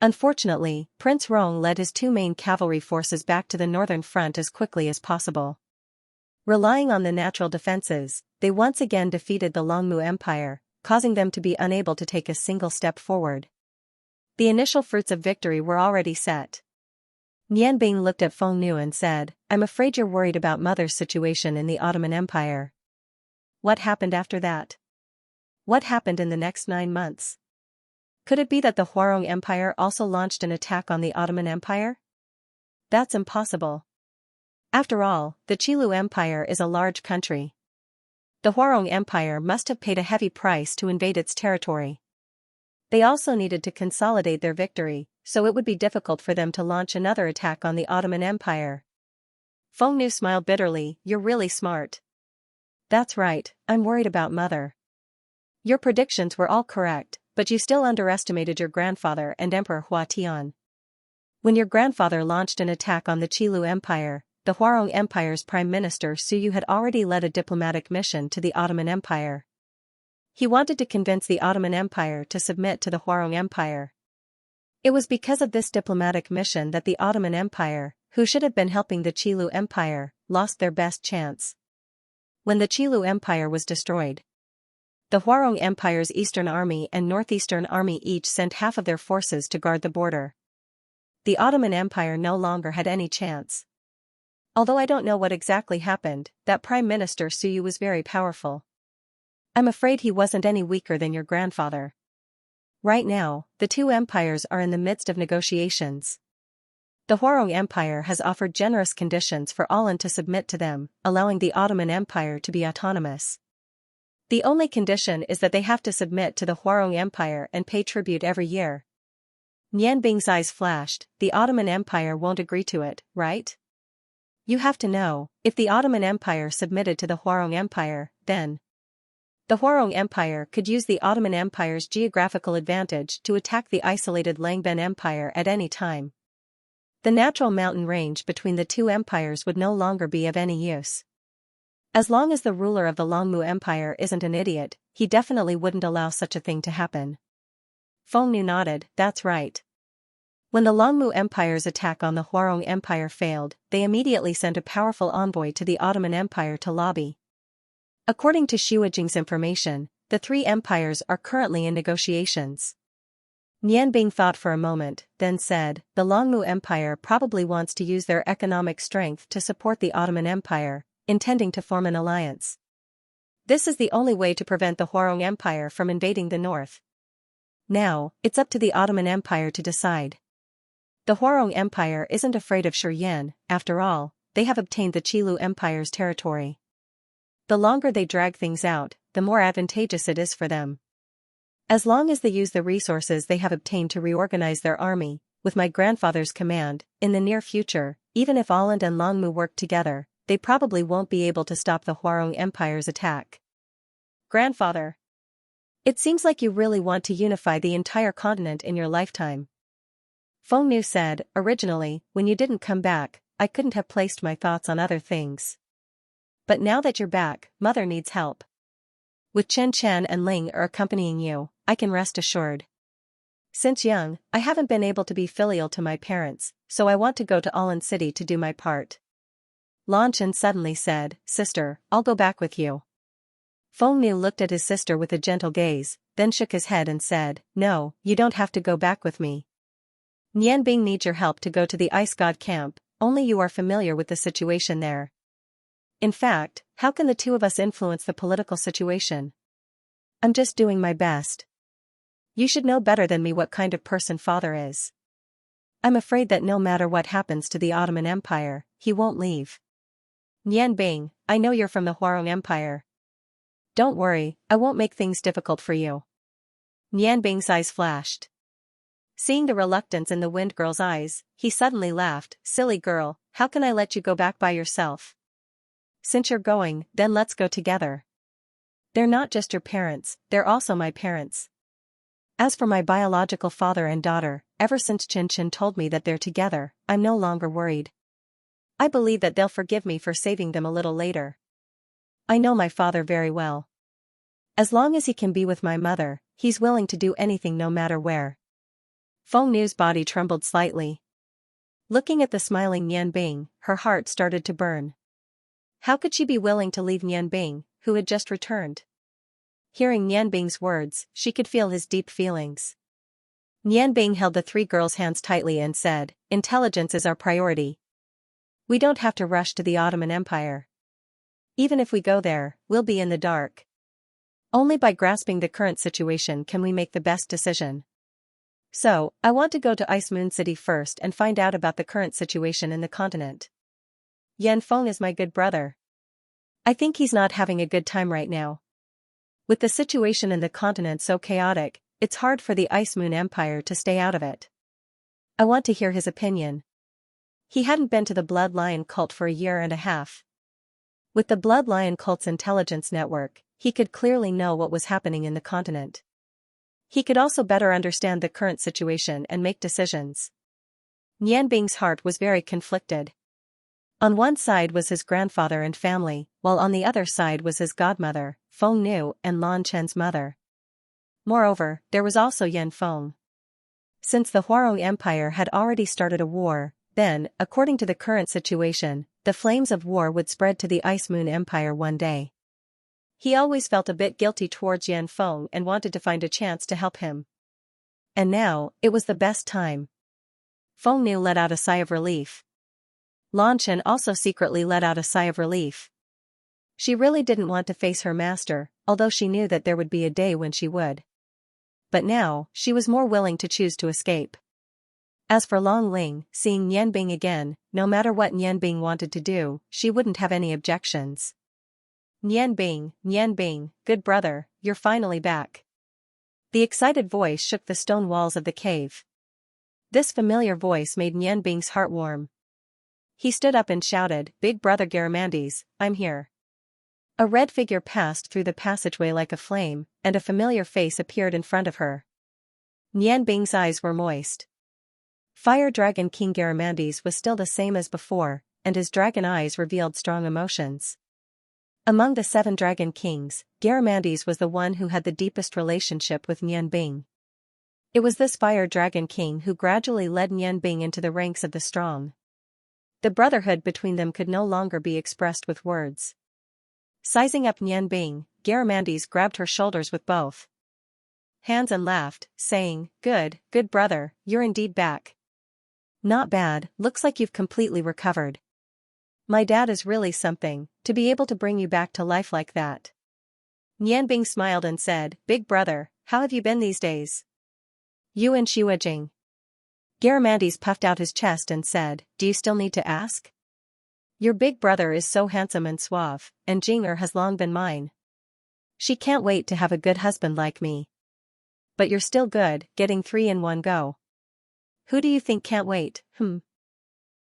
Unfortunately, Prince Rong led his 2 main cavalry forces back to the northern front as quickly as possible. Relying on the natural defenses, they once again defeated the Longmu Empire, causing them to be unable to take a single step forward. The initial fruits of victory were already set. Nianbing looked at Feng Nu and said, "I'm afraid you're worried about Mother's situation in the Ottoman Empire." What happened after that? What happened in the next 9 months? Could it be that the Huarong Empire also launched an attack on the Ottoman Empire? That's impossible. After all, the Qilu Empire is a large country. The Huarong Empire must have paid a heavy price to invade its territory. They also needed to consolidate their victory, so it would be difficult for them to launch another attack on the Ottoman Empire. Feng Nu smiled bitterly, "You're really smart." "That's right, I'm worried about Mother." "Your predictions were all correct, but you still underestimated your grandfather and Emperor Hua Tian. When your grandfather launched an attack on the Qilu Empire, the Huarong Empire's Prime Minister Su Yu had already led a diplomatic mission to the Ottoman Empire. He wanted to convince the Ottoman Empire to submit to the Huarong Empire. It was because of this diplomatic mission that the Ottoman Empire, who should have been helping the Qilu Empire, lost their best chance. When the Qilu Empire was destroyed, the Huarong Empire's Eastern Army and Northeastern Army each sent half of their forces to guard the border. The Ottoman Empire no longer had any chance. Although I don't know what exactly happened, that Prime Minister Su Yu was very powerful. I'm afraid he wasn't any weaker than your grandfather. Right now, the two empires are in the midst of negotiations. The Huarong Empire has offered generous conditions for Alan to submit to them, allowing the Ottoman Empire to be autonomous. The only condition is that they have to submit to the Huarong Empire and pay tribute every year. Nianbing's eyes flashed. "The Ottoman Empire won't agree to it, right?" "You have to know, if the Ottoman Empire submitted to the Huarong Empire, then the Huarong Empire could use the Ottoman Empire's geographical advantage to attack the isolated Langben Empire at any time. The natural mountain range between the two empires would no longer be of any use. As long as the ruler of the Longmu Empire isn't an idiot, he definitely wouldn't allow such a thing to happen." Feng Nu nodded, "That's right." When the Longmu Empire's attack on the Huarong Empire failed, they immediately sent a powerful envoy to the Ottoman Empire to lobby. According to Xu information, the three empires are currently in negotiations. Nianbing thought for a moment, then said, "The Longmu Empire probably wants to use their economic strength to support the Ottoman Empire, intending to form an alliance. This is the only way to prevent the Huarong Empire from invading the north. Now, it's up to the Ottoman Empire to decide. The Huarong Empire isn't afraid of Shuryan, after all, they have obtained the Qilu Empire's territory. The longer they drag things out, the more advantageous it is for them. As long as they use the resources they have obtained to reorganize their army, with my grandfather's command, in the near future, even if Aland and Longmu work together, they probably won't be able to stop the Huarong Empire's attack." "Grandfather, it seems like you really want to unify the entire continent in your lifetime." Feng Nu said, "Originally, when you didn't come back, I couldn't have placed my thoughts on other things. But now that you're back, Mother needs help. With Chen Chen and Ling are accompanying you, I can rest assured. Since young, I haven't been able to be filial to my parents, so I want to go to Alan City to do my part." Lan Chen suddenly said, "Sister, I'll go back with you." Feng Nu looked at his sister with a gentle gaze, then shook his head and said, "No, you don't have to go back with me. Nianbing needs your help to go to the Ice God camp, only you are familiar with the situation there. In fact, how can the two of us influence the political situation? I'm just doing my best. You should know better than me what kind of person Father is. I'm afraid that no matter what happens to the Ottoman Empire, he won't leave. Nianbing, I know you're from the Huarong Empire. Don't worry, I won't make things difficult for you." Nianbing's eyes flashed. Seeing the reluctance in the Wind Girl's eyes, he suddenly laughed, "Silly girl, how can I let you go back by yourself? Since you're going, then let's go together. They're not just your parents, they're also my parents. As for my biological father and daughter, ever since Chin Chin told me that they're together, I'm no longer worried. I believe that they'll forgive me for saving them a little later. I know my father very well. As long as he can be with my mother, he's willing to do anything no matter where." Feng Nu's body trembled slightly. Looking at the smiling Nianbing, her heart started to burn. How could she be willing to leave Nianbing, who had just returned? Hearing Nianbing's words, she could feel his deep feelings. Nianbing held the three girls' hands tightly and said, "Intelligence is our priority. We don't have to rush to the Ottoman Empire. Even if we go there, we'll be in the dark. Only by grasping the current situation can we make the best decision. So, I want to go to Ice Moon City first and find out about the current situation in the continent. Yanfeng is my good brother. I think he's not having a good time right now. With the situation in the continent so chaotic, it's hard for the Ice Moon Empire to stay out of it. I want to hear his opinion. He hadn't been to the Blood Lion cult for a year and a half. With the Blood Lion cult's intelligence network, he could clearly know what was happening in the continent. He could also better understand the current situation and make decisions. Nianbing's heart was very conflicted. On one side was his grandfather and family, while on the other side was his godmother, Feng Nu, and Lan Chen's mother. Moreover, there was also Yanfeng. Since the Huarong Empire had already started a war, then, according to the current situation, the flames of war would spread to the Ice Moon Empire one day. He always felt a bit guilty towards Yanfeng and wanted to find a chance to help him. And now, it was the best time. Feng Nu let out a sigh of relief. Lan Chen also secretly let out a sigh of relief. She really didn't want to face her master, although she knew that there would be a day when she would. But now, she was more willing to choose to escape. As for Long Ling, seeing Nianbing again, no matter what Nianbing wanted to do, she wouldn't have any objections. Nianbing, good brother, you're finally back." The excited voice shook the stone walls of the cave. This familiar voice made Nianbing's heart warm. He stood up and shouted, "Big brother Garamandes, I'm here." A red figure passed through the passageway like a flame, and a familiar face appeared in front of her. Nianbing's eyes were moist. Fire Dragon King Garamandes was still the same as before, and his dragon eyes revealed strong emotions. Among the 7 Dragon Kings, Garamandes was the one who had the deepest relationship with Nianbing. It was this Fire Dragon King who gradually led Nianbing into the ranks of the strong. The brotherhood between them could no longer be expressed with words. Sizing up Nianbing, Garamandes grabbed her shoulders with both hands and laughed, saying, good brother, you're indeed back. Not bad, looks like you've completely recovered. My dad is really something, to be able to bring you back to life like that. Nianbing smiled and said, "Big brother, how have you been these days?" "You and Xiujing." Garamandes puffed out his chest and said, "Do you still need to ask? Your big brother is so handsome and suave, and Jing'er has long been mine. She can't wait to have a good husband like me. But you're still good, getting 3 in one go. Who do you think can't wait,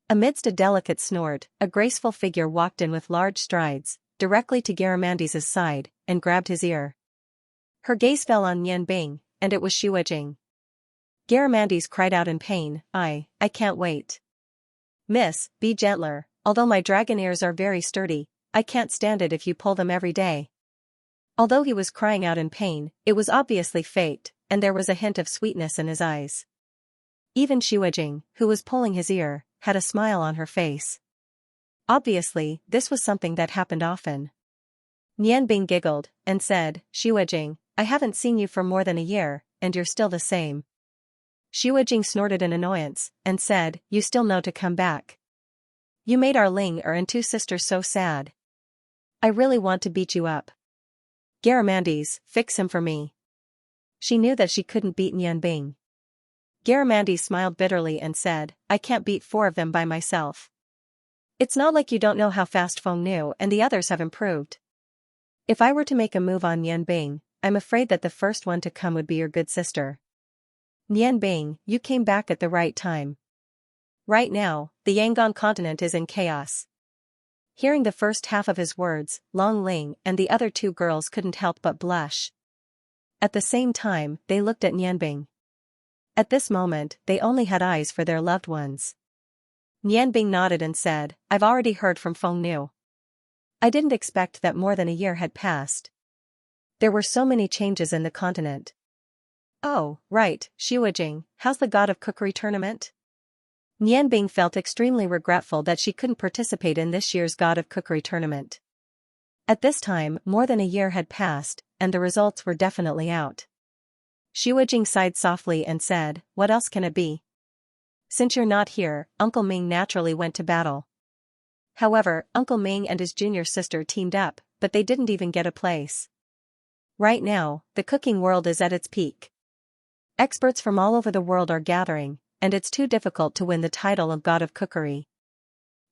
Amidst a delicate snort, a graceful figure walked in with large strides, directly to Garamandes' side, and grabbed his ear. Her gaze fell on Nianbing, and it was Xiujing. Garamandes cried out in pain, I can't wait. Miss, be gentler, although my dragon ears are very sturdy, I can't stand it if you pull them every day." Although he was crying out in pain, it was obviously faked, and there was a hint of sweetness in his eyes. Even Xiujing, who was pulling his ear, had a smile on her face. Obviously, this was something that happened often. Nianbing giggled, and said, "Xiujing, I haven't seen you for more than a year, and you're still the same." Xiujing snorted in annoyance, and said, "You still know to come back. You made our Ling and 2 sisters so sad. I really want to beat you up. Garamandes, fix him for me." She knew that she couldn't beat Nianbing. Garamandes smiled bitterly and said, "I can't beat 4 of them by myself. It's not like you don't know how fast Feng Nu and the others have improved. If I were to make a move on Nianbing, I'm afraid that the first one to come would be your good sister. Nianbing, you came back at the right time. Right now, the Yangon continent is in chaos." Hearing the first half of his words, Long Ling and the other 2 girls couldn't help but blush. At the same time, they looked at Nianbing. At this moment, they only had eyes for their loved ones. Nianbing nodded and said, "I've already heard from Feng Nu. I didn't expect that more than a year had passed. There were so many changes in the continent." "Oh, right, Xiujing, how's the God of Cookery tournament?" Nianbing felt extremely regretful that she couldn't participate in this year's God of Cookery tournament. At this time, more than a year had passed, and the results were definitely out. Xiaojing sighed softly and said, "What else can it be? Since you're not here, Uncle Ming naturally went to battle." However, Uncle Ming and his junior sister teamed up, but they didn't even get a place. Right now, the cooking world is at its peak. Experts from all over the world are gathering, and it's too difficult to win the title of God of Cookery.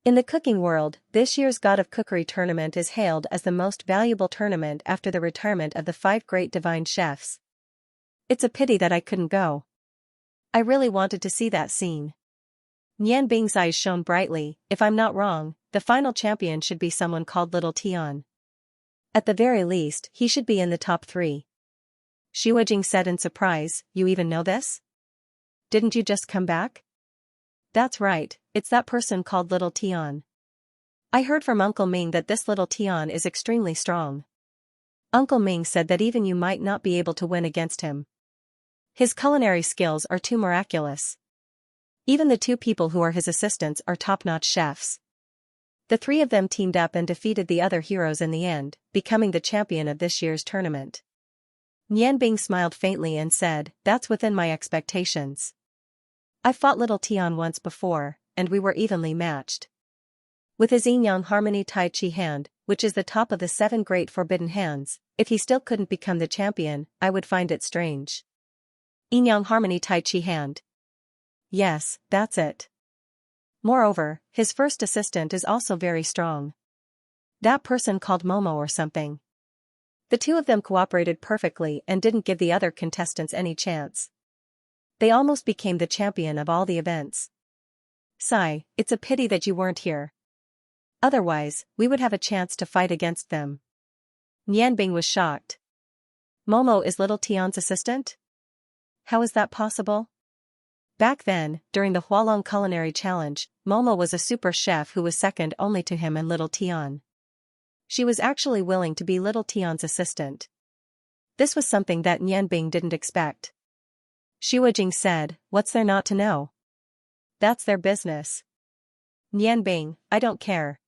In the cooking world, this year's God of Cookery tournament is hailed as the most valuable tournament after the retirement of the 5 great divine chefs. It's a pity that I couldn't go. I really wanted to see that scene. Nianbing's eyes shone brightly. If I'm not wrong, the final champion should be someone called Little Tian. At the very least, he should be in the top 3. Xiaojing said in surprise, "You even know this? Didn't you just come back?" "That's right, it's that person called Little Tian. I heard from Uncle Ming that this Little Tian is extremely strong. Uncle Ming said that even you might not be able to win against him. His culinary skills are too miraculous. Even the 2 people who are his assistants are top-notch chefs." The 3 of them teamed up and defeated the other heroes in the end, becoming the champion of this year's tournament. Nianbing smiled faintly and said, "That's within my expectations. I fought Little Tian once before, and we were evenly matched. With his Yin Yang Harmony Tai Chi hand, which is the top of the 7 great forbidden hands, if he still couldn't become the champion, I would find it strange." Yin Yang Harmony Tai Chi hand. Yes, that's it. Moreover, his first assistant is also very strong. That person called Momo or something. The 2 of them cooperated perfectly and didn't give the other contestants any chance. They almost became the champion of all the events. Sigh, it's a pity that you weren't here. Otherwise, we would have a chance to fight against them. Nianbing was shocked. Momo is Little Tian's assistant? How is that possible? Back then, during the Hualong Culinary Challenge, Momo was a super chef who was second only to him and Little Tian. She was actually willing to be Little Tian's assistant. This was something that Nianbing didn't expect. Xiaojing said, "What's there not to know? That's their business." Nianbing, I don't care.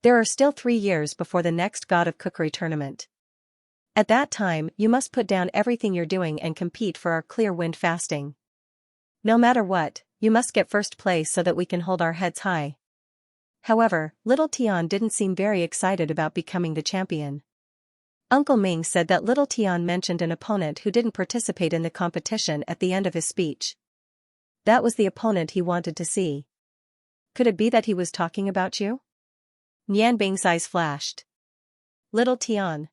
There are still 3 years before the next God of Cookery tournament. At that time, you must put down everything you're doing and compete for our clear wind fasting. No matter what, you must get first place so that we can hold our heads high. However, Little Tian didn't seem very excited about becoming the champion. Uncle Ming said that Little Tian mentioned an opponent who didn't participate in the competition at the end of his speech. That was the opponent he wanted to see. Could it be that he was talking about you? Nianbing's eyes flashed. Little Tian.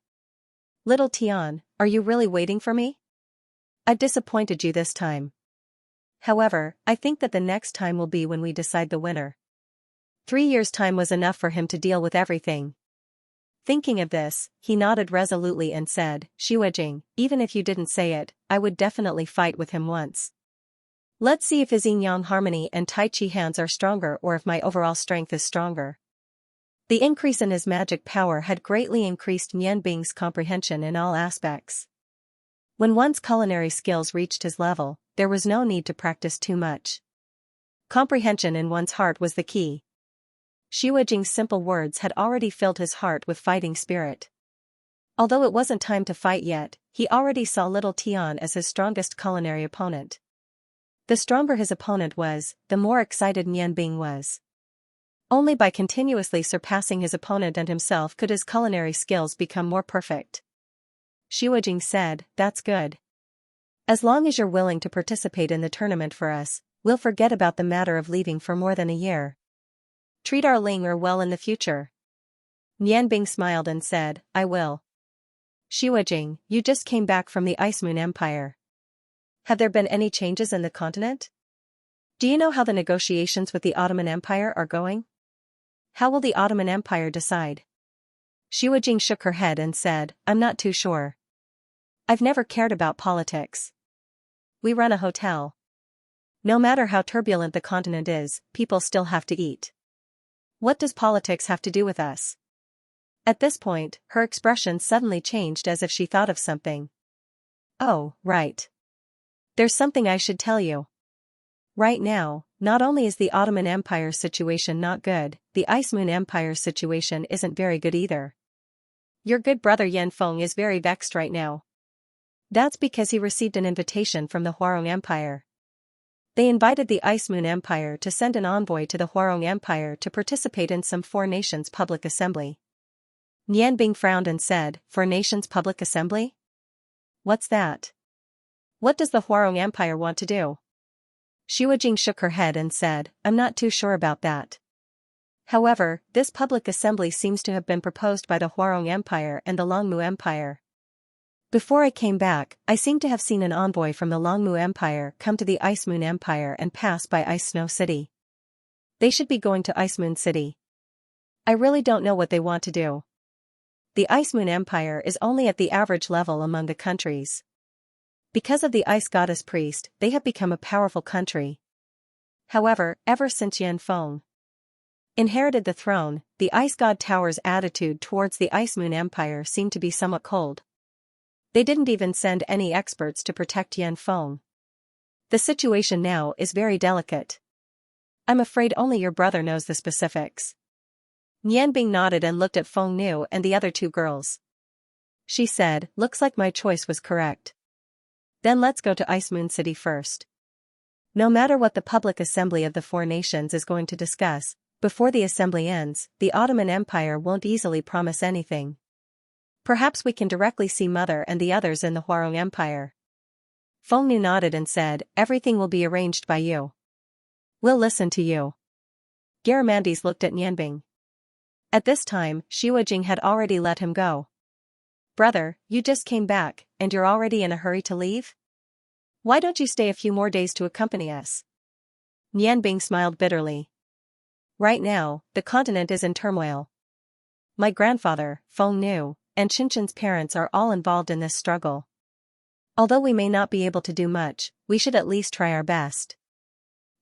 Little Tian, are you really waiting for me? I've disappointed you this time. However, I think that the next time will be when we decide the winner. 3 years' time was enough for him to deal with everything. Thinking of this, he nodded resolutely and said, "Xiaojing, even if you didn't say it, I would definitely fight with him once. Let's see if his Yin Yang Harmony and Tai Chi hands are stronger or if my overall strength is stronger." The increase in his magic power had greatly increased Nianbing's comprehension in all aspects. When one's culinary skills reached his level, there was no need to practice too much. Comprehension in one's heart was the key. Xiaojing's simple words had already filled his heart with fighting spirit. Although it wasn't time to fight yet, he already saw Little Tian as his strongest culinary opponent. The stronger his opponent was, the more excited Nianbing was. Only by continuously surpassing his opponent and himself could his culinary skills become more perfect. Xiaojing said, "That's good. As long as you're willing to participate in the tournament for us, we'll forget about the matter of leaving for more than a year. Treat our Ling well in the future." Nianbing smiled and said, "I will." Xiaojing, you just came back from the Ice Moon Empire. Have there been any changes in the continent? Do you know how the negotiations with the Ottoman Empire are going? How will the Ottoman Empire decide? Xiaojing shook her head and said, "I'm not too sure. I've never cared about politics. We run a hotel. No matter how turbulent the continent is, people still have to eat. What does politics have to do with us?" At this point, her expression suddenly changed as if she thought of something. "Oh, right. There's something I should tell you. Right now, not only is the Ottoman Empire's situation not good, the Ice Moon Empire's situation isn't very good either. Your good brother Yanfeng is very vexed right now. That's because he received an invitation from the Huarong Empire. They invited the Ice Moon Empire to send an envoy to the Huarong Empire to participate in some Four Nations public assembly. Nianbing frowned and said, Four Nations public assembly? What's that? What does the Huarong Empire want to do? Xiaojing shook her head and said, I'm not too sure about that. However, this public assembly seems to have been proposed by the Huarong Empire and the Longmu Empire. Before I came back, I seem to have seen an envoy from the Longmu Empire come to the Ice Moon Empire and pass by Ice Snow City. They should be going to Ice Moon City. I really don't know what they want to do. The Ice Moon Empire is only at the average level among the countries. Because of the Ice Goddess Priest, they have become a powerful country. However, ever since Yanfeng inherited the throne, the Ice God Tower's attitude towards the Ice Moon Empire seemed to be somewhat cold. They didn't even send any experts to protect Yanfeng. The situation now is very delicate. I'm afraid only your brother knows the specifics. Nianbing nodded and looked at Feng Nu and the other two girls. She said, looks like my choice was correct. Then let's go to Ice Moon City first. No matter what the public assembly of the Four Nations is going to discuss, before the assembly ends, the Ottoman Empire won't easily promise anything. Perhaps we can directly see Mother and the others in the Huarong Empire. Feng Nu nodded and said, everything will be arranged by you. We'll listen to you. Garamandes looked at Nianbing. At this time, Xiaojing had already let him go. Brother, you just came back, and you're already in a hurry to leave? Why don't you stay a few more days to accompany us? Nianbing smiled bitterly. Right now, the continent is in turmoil. My grandfather, Feng Nu, and Xinchin's parents are all involved in this struggle. Although we may not be able to do much, we should at least try our best.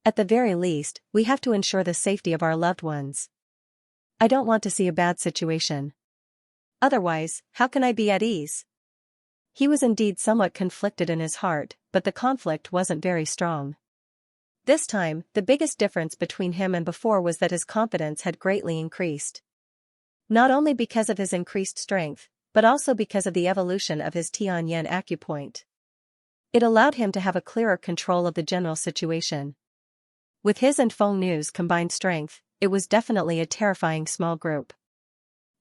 At the very least, we have to ensure the safety of our loved ones. I don't want to see a bad situation. Otherwise, how can I be at ease? He was indeed somewhat conflicted in his heart, but the conflict wasn't very strong. This time, the biggest difference between him and before was that his confidence had greatly increased. Not only because of his increased strength, but also because of the evolution of his Tianyan acupoint. It allowed him to have a clearer control of the general situation. With his and Feng Nu's combined strength, it was definitely a terrifying small group.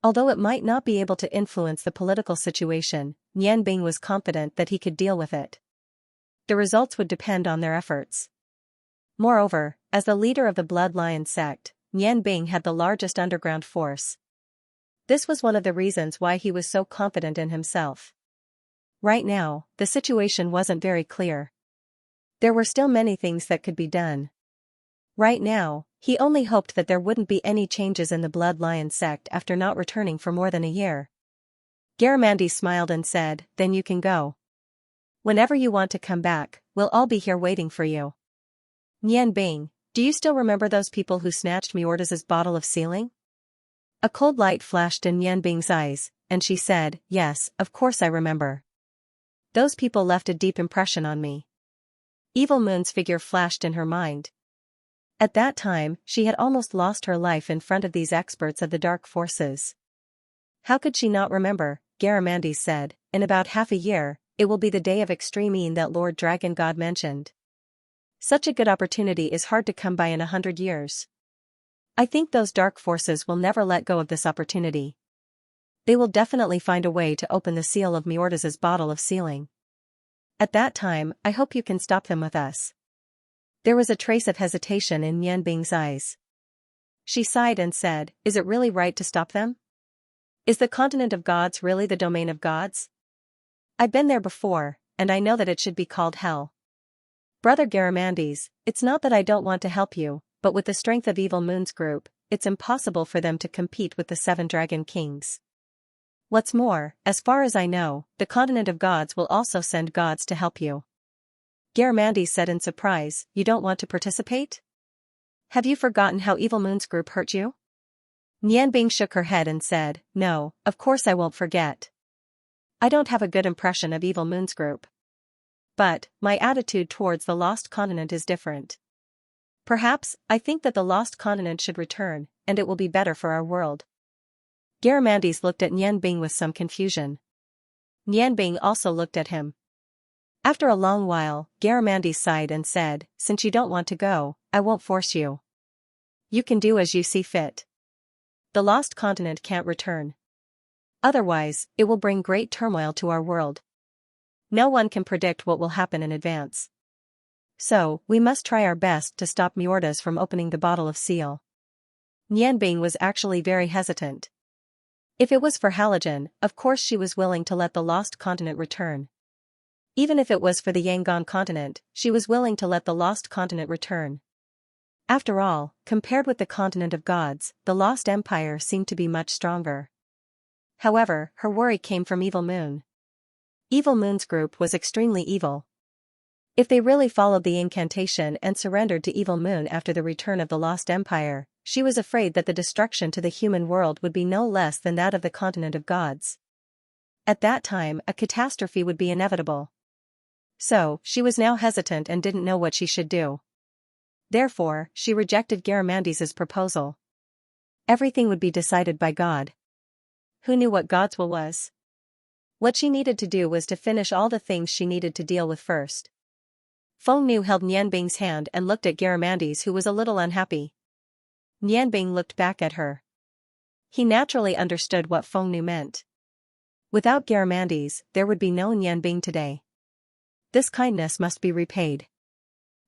Although it might not be able to influence the political situation, Nianbing was confident that he could deal with it. The results would depend on their efforts. Moreover, as the leader of the Blood Lion sect, Nianbing had the largest underground force. This was one of the reasons why he was so confident in himself. Right now, the situation wasn't very clear. There were still many things that could be done. Right now, he only hoped that there wouldn't be any changes in the Blood Lion sect after not returning for more than a year. Garamandes smiled and said, then you can go. Whenever you want to come back, we'll all be here waiting for you. Nianbing, do you still remember those people who snatched Miorda's bottle of sealing? A cold light flashed in Nianbing's eyes, and she said, yes, of course I remember. Those people left a deep impression on me. Evil Moon's figure flashed in her mind. At that time, she had almost lost her life in front of these experts of the dark forces. How could she not remember? Garamandes said, in about half a year, it will be the day of extreme Een that Lord Dragon God mentioned. Such a good opportunity is hard to come by in 100 years. I think those dark forces will never let go of this opportunity. They will definitely find a way to open the seal of Miorda's bottle of sealing. At that time, I hope you can stop them with us. There was a trace of hesitation in Nianbing's eyes. She sighed and said, is it really right to stop them? Is the continent of gods really the domain of gods? I've been there before, and I know that it should be called hell. Brother Garamandes, it's not that I don't want to help you, but with the strength of Evil Moon's group, it's impossible for them to compete with the 7 Dragon Kings. What's more, as far as I know, the continent of gods will also send gods to help you. Garamandes said in surprise, you don't want to participate? Have you forgotten how Evil Moon's group hurt you? Nianbing shook her head and said, no, of course I won't forget. I don't have a good impression of Evil Moon's group. But, my attitude towards the lost continent is different. Perhaps, I think that the lost continent should return, and it will be better for our world. Garamandes looked at Nian Bing with some confusion. Nian Bing also looked at him. After a long while, Garamandes sighed and said, "Since you don't want to go, I won't force you. You can do as you see fit. The lost continent can't return. Otherwise, it will bring great turmoil to our world. No one can predict what will happen in advance. So, we must try our best to stop Myordas from opening the bottle of seal." Nian Bing was actually very hesitant. If it was for Halogen, of course she was willing to let the lost continent return. Even if it was for the Yangon continent, she was willing to let the lost continent return. After all, compared with the continent of gods, the lost empire seemed to be much stronger. However, her worry came from Evil Moon. Evil Moon's group was extremely evil. If they really followed the incantation and surrendered to Evil Moon after the return of the lost empire, she was afraid that the destruction to the human world would be no less than that of the continent of gods. At that time, a catastrophe would be inevitable. So, she was now hesitant and didn't know what she should do. Therefore, she rejected Garamandes's proposal. Everything would be decided by God. Who knew what God's will was? What she needed to do was to finish all the things she needed to deal with first. Feng Nu held Nian Bing's hand and looked at Garamandes, who was a little unhappy. Nian Bing looked back at her. He naturally understood what Feng Nu meant. Without Garamandes, there would be no Nian Bing today. This kindness must be repaid.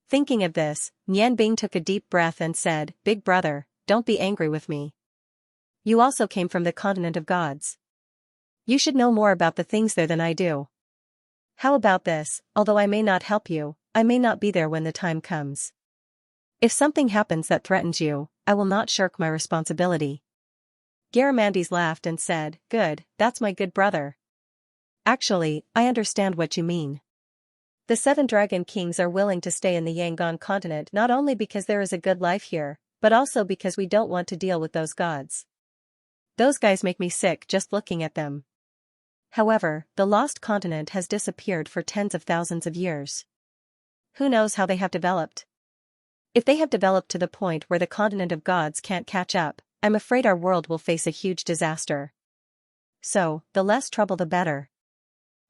Thinking of this, Nian Bing took a deep breath and said, "Big brother, don't be angry with me. You also came from the continent of gods. You should know more about the things there than I do. How about this, although I may not help you, I may not be there when the time comes. If something happens that threatens you, I will not shirk my responsibility." Garamandes laughed and said, "Good, that's my good brother. Actually, I understand what you mean. The 7 dragon kings are willing to stay in the Yangon continent not only because there is a good life here, but also because we don't want to deal with those gods. Those guys make me sick just looking at them. However, the lost continent has disappeared for tens of thousands of years. Who knows how they have developed? If they have developed to the point where the continent of gods can't catch up, I'm afraid our world will face a huge disaster. So, the less trouble the better.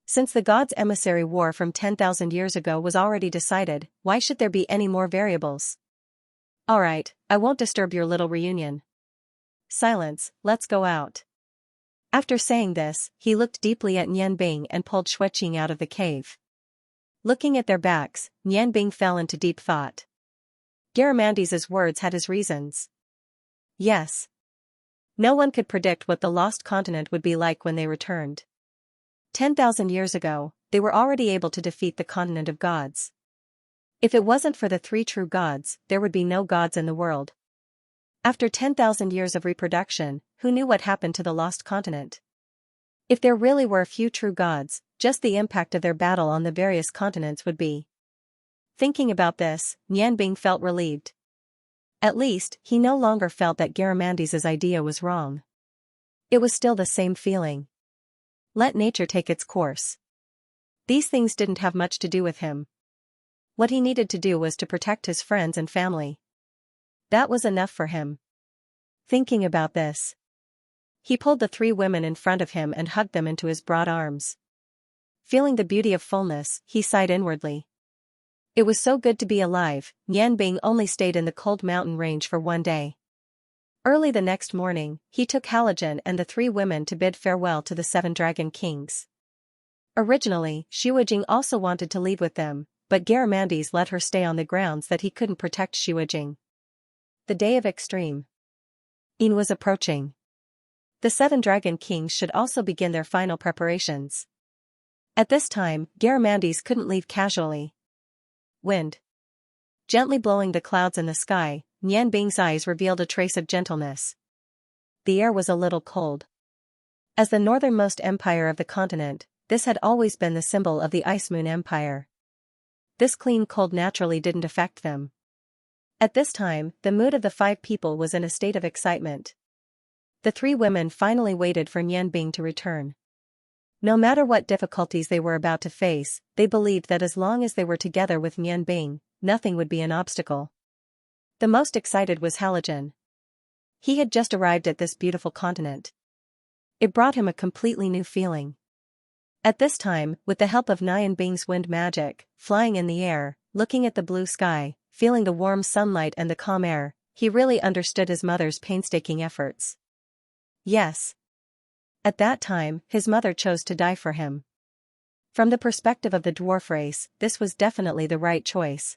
Since the gods' emissary war from 10,000 years ago was already decided, why should there be any more variables? Alright, I won't disturb your little reunion. Silence, let's go out." After saying this, he looked deeply at Nian Bing and pulled Xueqing out of the cave. Looking at their backs, Nian Bing fell into deep thought. Garamandes's words had his reasons. Yes. No one could predict what the lost continent would be like when they returned. 10,000 years ago, they were already able to defeat the continent of gods. If it wasn't for the 3 true gods, there would be no gods in the world. After 10,000 years of reproduction, who knew what happened to the lost continent? If there really were a few true gods, just the impact of their battle on the various continents would be. Thinking about this, Nian Bing felt relieved. At least, he no longer felt that Garamandes's idea was wrong. It was still the same feeling. Let nature take its course. These things didn't have much to do with him. What he needed to do was to protect his friends and family. That was enough for him. Thinking about this, he pulled the 3 women in front of him and hugged them into his broad arms. Feeling the beauty of fullness, he sighed inwardly. It was so good to be alive. Nian Bing only stayed in the cold mountain range for 1 day. Early the next morning, he took Halogen and the 3 women to bid farewell to the 7 dragon kings. Originally, Xiujing also wanted to leave with them, but Garamandes let her stay on the grounds that he couldn't protect Xiujing. The day of extreme In was approaching. The 7 dragon kings should also begin their final preparations. At this time, Garamandes couldn't leave casually. Wind. Gently blowing the clouds in the sky, Nian Bing's eyes revealed a trace of gentleness. The air was a little cold. As the northernmost empire of the continent, this had always been the symbol of the Ice Moon Empire. This clean cold naturally didn't affect them. At this time, the mood of the 5 people was in a state of excitement. The 3 women finally waited for Nian Bing to return. No matter what difficulties they were about to face, they believed that as long as they were together with Nian Bing, nothing would be an obstacle. The most excited was Halogen. He had just arrived at this beautiful continent. It brought him a completely new feeling. At this time, with the help of Nian Bing's wind magic, flying in the air, looking at the blue sky, feeling the warm sunlight and the calm air, he really understood his mother's painstaking efforts. Yes. At that time, his mother chose to die for him. From the perspective of the dwarf race, this was definitely the right choice.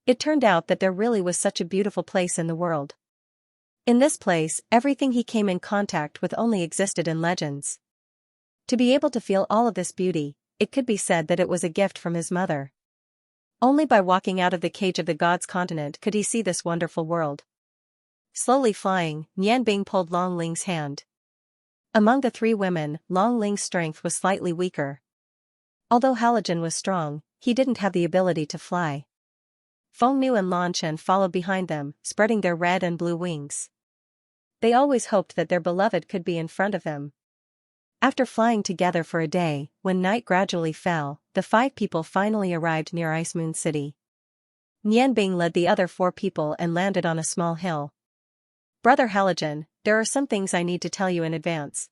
It turned out that there really was such a beautiful place in the world. In this place, everything he came in contact with only existed in legends. To be able to feel all of this beauty, it could be said that it was a gift from his mother. Only by walking out of the cage of the gods' continent could he see this wonderful world. Slowly flying, Nian Bing pulled Long Ling's hand. Among the three women, Long Ling's strength was slightly weaker. Although Halogen was strong, he didn't have the ability to fly. Feng Nu and Lan Chen followed behind them, spreading their red and blue wings. They always hoped that their beloved could be in front of them. After flying together for a day, when night gradually fell, the 5 people finally arrived near Ice Moon City. Nian Bing led the other 4 people and landed on a small hill. Brother Halogen, there are some things I need to tell you in advance.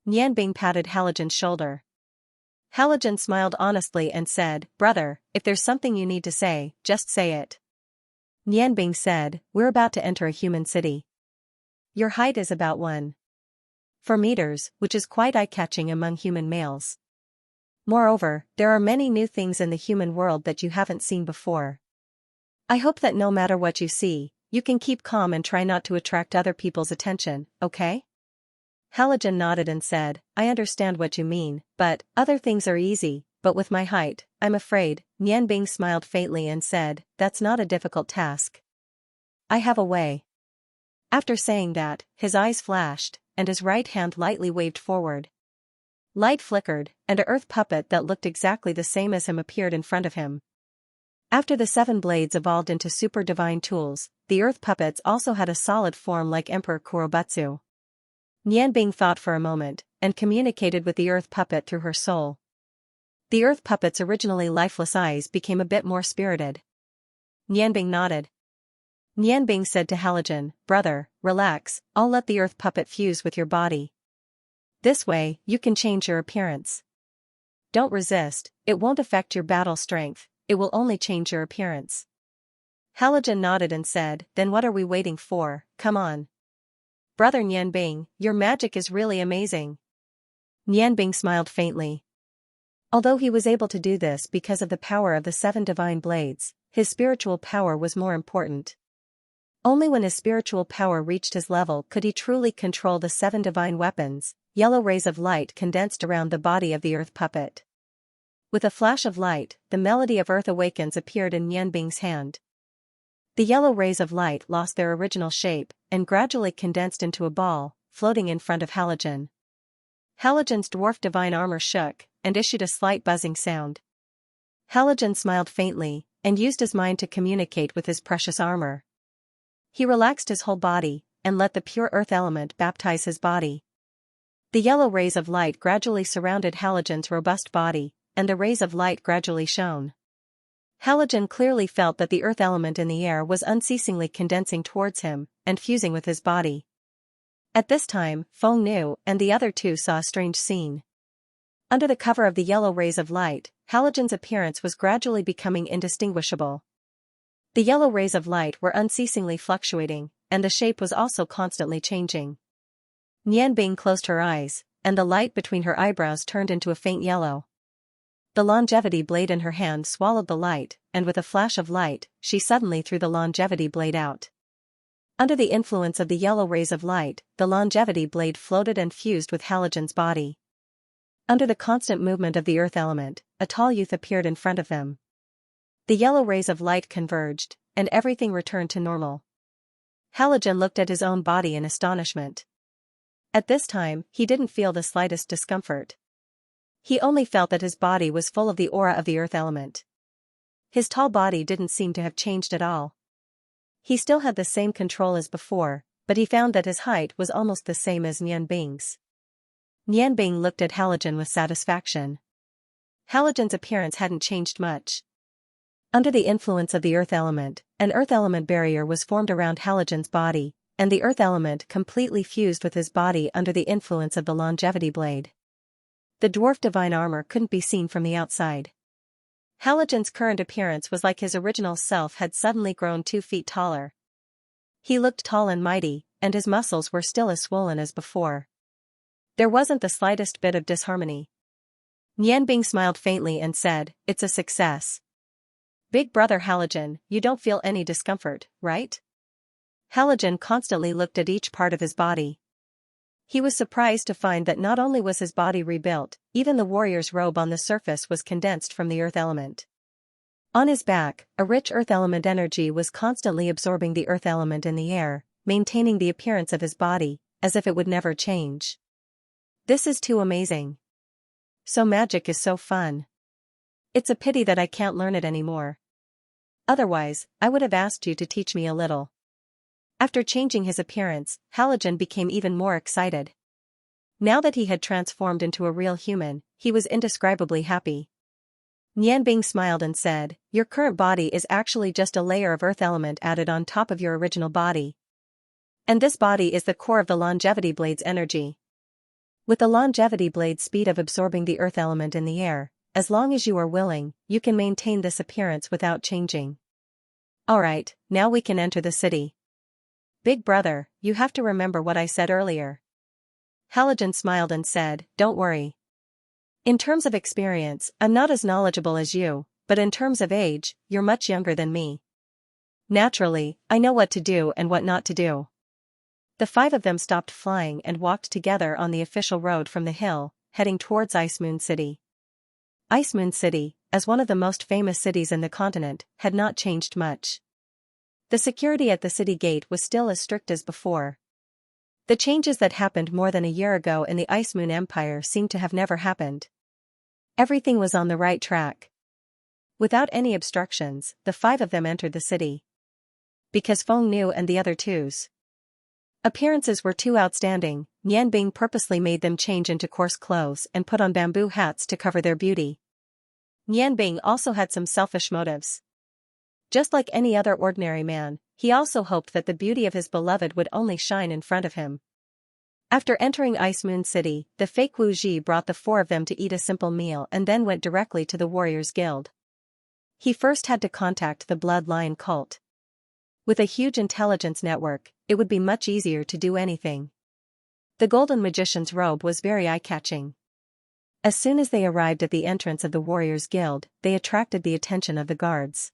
Nian Bing patted Halogen's shoulder. Halogen smiled honestly and said, Brother, if there's something you need to say, just say it. Nian Bing said, We're about to enter a human city. Your height is about 1.4 meters, which is quite eye-catching among human males. Moreover, there are many new things in the human world that you haven't seen before. I hope that no matter what you see, you can keep calm and try not to attract other people's attention, okay? Halogen nodded and said, I understand what you mean, but other things are easy, but with my height, I'm afraid. Nian Bing smiled faintly and said, That's not a difficult task. I have a way. After saying that, his eyes flashed, and his right hand lightly waved forward. Light flickered, and an earth puppet that looked exactly the same as him appeared in front of him. After the 7 blades evolved into super divine tools, the earth puppets also had a solid form like Emperor Kurobutsu. Nian Bing thought for a moment, and communicated with the earth puppet through her soul. The earth puppet's originally lifeless eyes became a bit more spirited. Nian Bing nodded. Nian Bing said to Halogen, Brother, relax, I'll let the earth puppet fuse with your body. This way, you can change your appearance. Don't resist, it won't affect your battle strength, it will only change your appearance. Halogen nodded and said, Then what are we waiting for, come on. Brother Nian Bing, your magic is really amazing. Nian Bing smiled faintly. Although he was able to do this because of the power of the 7 divine blades, his spiritual power was more important. Only when his spiritual power reached his level could he truly control the 7 divine weapons. Yellow rays of light condensed around the body of the earth puppet. With a flash of light, the melody of Earth Awakens appeared in Nian Bing's hand. The yellow rays of light lost their original shape, and gradually condensed into a ball, floating in front of Halogen. Halogen's dwarf divine armor shook, and issued a slight buzzing sound. Halogen smiled faintly, and used his mind to communicate with his precious armor. He relaxed his whole body, and let the pure earth element baptize his body. The yellow rays of light gradually surrounded Halogen's robust body, and the rays of light gradually shone. Halogen clearly felt that the earth element in the air was unceasingly condensing towards him, and fusing with his body. At this time, Feng Nu and the other 2 saw a strange scene. Under the cover of the yellow rays of light, Halogen's appearance was gradually becoming indistinguishable. The yellow rays of light were unceasingly fluctuating, and the shape was also constantly changing. Nian Bing closed her eyes, and the light between her eyebrows turned into a faint yellow. The longevity blade in her hand swallowed the light, and with a flash of light, she suddenly threw the longevity blade out. Under the influence of the yellow rays of light, the longevity blade floated and fused with Halogen's body. Under the constant movement of the earth element, a tall youth appeared in front of them. The yellow rays of light converged, and everything returned to normal. Halogen looked at his own body in astonishment. At this time, he didn't feel the slightest discomfort. He only felt that his body was full of the aura of the earth element. His tall body didn't seem to have changed at all. He still had the same control as before, but he found that his height was almost the same as Nian Bing's. Nian Bing looked at Halogen with satisfaction. Halogen's appearance hadn't changed much. Under the influence of the earth element, an earth element barrier was formed around Halogen's body, and the earth element completely fused with his body under the influence of the longevity blade. The dwarf divine armor couldn't be seen from the outside. Halogen's current appearance was like his original self had suddenly grown 2 feet taller. He looked tall and mighty, and his muscles were still as swollen as before. There wasn't the slightest bit of disharmony. Nianbing smiled faintly and said, "It's a success." "Big brother Halogen, you don't feel any discomfort, right?" Halogen constantly looked at each part of his body. He was surprised to find that not only was his body rebuilt, even the warrior's robe on the surface was condensed from the earth element. On his back, a rich earth element energy was constantly absorbing the earth element in the air, maintaining the appearance of his body, as if it would never change. This is too amazing. So magic is so fun. It's a pity that I can't learn it anymore. Otherwise, I would have asked you to teach me a little. After changing his appearance, Halogen became even more excited. Now that he had transformed into a real human, he was indescribably happy. Nianbing smiled and said, "Your current body is actually just a layer of earth element added on top of your original body. And this body is the core of the longevity blade's energy. With the longevity blade's speed of absorbing the earth element in the air, as long as you are willing, you can maintain this appearance without changing. Alright, now we can enter the city. Big brother, you have to remember what I said earlier." Halogen smiled and said, "Don't worry. In terms of experience, I'm not as knowledgeable as you, but in terms of age, you're much younger than me. Naturally, I know what to do and what not to do." The 5 of them stopped flying and walked together on the official road from the hill, heading towards Ice Moon City. Ice Moon City, as one of the most famous cities in the continent, had not changed much. The security at the city gate was still as strict as before. The changes that happened more than a year ago in the Ice Moon Empire seemed to have never happened. Everything was on the right track. Without any obstructions, the 5 of them entered the city. Because Feng Nu and the other 2's appearances were too outstanding, Nianbing purposely made them change into coarse clothes and put on bamboo hats to cover their beauty. Nianbing also had some selfish motives. Just like any other ordinary man, he also hoped that the beauty of his beloved would only shine in front of him. After entering Ice Moon City, the fake Wu Ji brought the 4 of them to eat a simple meal and then went directly to the Warriors Guild. He first had to contact the Blood Lion cult. With a huge intelligence network, it would be much easier to do anything. The Golden Magician's robe was very eye-catching. As soon as they arrived at the entrance of the Warriors Guild, they attracted the attention of the guards.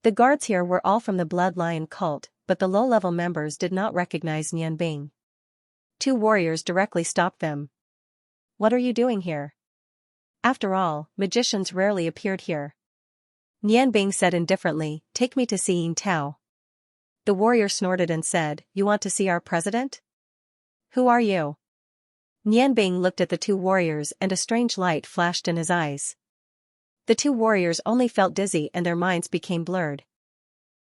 The guards here were all from the Blood Lion cult, but the low-level members did not recognize Nianbing. 2 warriors directly stopped them. "What are you doing here? After all, magicians rarely appeared here." Nianbing said indifferently, "Take me to Xian Tao." The warrior snorted and said, "You want to see our president? Who are you?" Nianbing looked at the 2 warriors and a strange light flashed in his eyes. The 2 warriors only felt dizzy and their minds became blurred.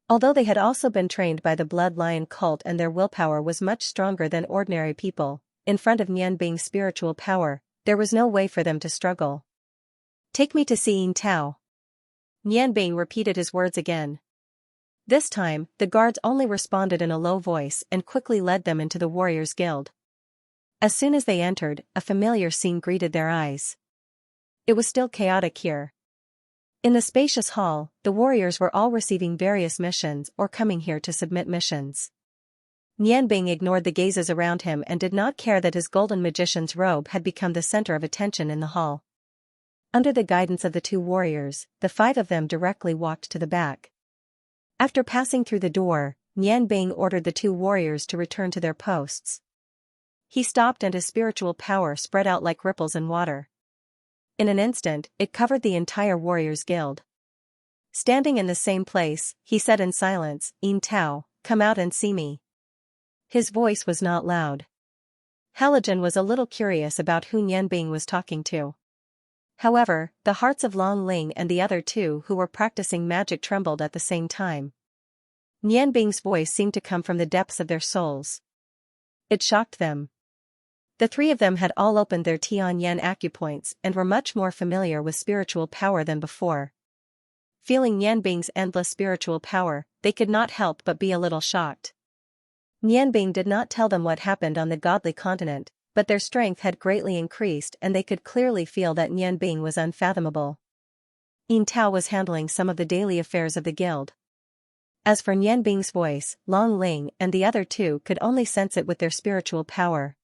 Although they had also been trained by the Blood Lion cult and their willpower was much stronger than ordinary people, in front of Nianbing's spiritual power, there was no way for them to struggle. "Take me to Xian Tao." Nianbing repeated his words again. This time, the guards only responded in a low voice and quickly led them into the Warriors Guild. As soon as they entered, a familiar scene greeted their eyes. It was still chaotic here. In the spacious hall, the warriors were all receiving various missions or coming here to submit missions. Nianbing ignored the gazes around him and did not care that his golden magician's robe had become the center of attention in the hall. Under the guidance of the 2 warriors, the 5 of them directly walked to the back. After passing through the door, Nianbing ordered the 2 warriors to return to their posts. He stopped and his spiritual power spread out like ripples in water. In an instant, it covered the entire Warriors Guild. Standing in the same place, he said in silence, "Yin Tao, come out and see me." His voice was not loud. Halogen was a little curious about who Nianbing was talking to. However, the hearts of Long Ling and the other 2 who were practicing magic trembled at the same time. Nianbing's voice seemed to come from the depths of their souls. It shocked them. The 3 of them had all opened their Tian Yan acupoints and were much more familiar with spiritual power than before. feeling Nianbing's endless spiritual power, they could not help but be a little shocked. Nianbing did not tell them what happened on the godly continent, but their strength had greatly increased and they could clearly feel that Nianbing was unfathomable. Yin Tao was handling some of the daily affairs of the guild. As for Nianbing's voice, Long Ling and the other two could only sense it with their spiritual power.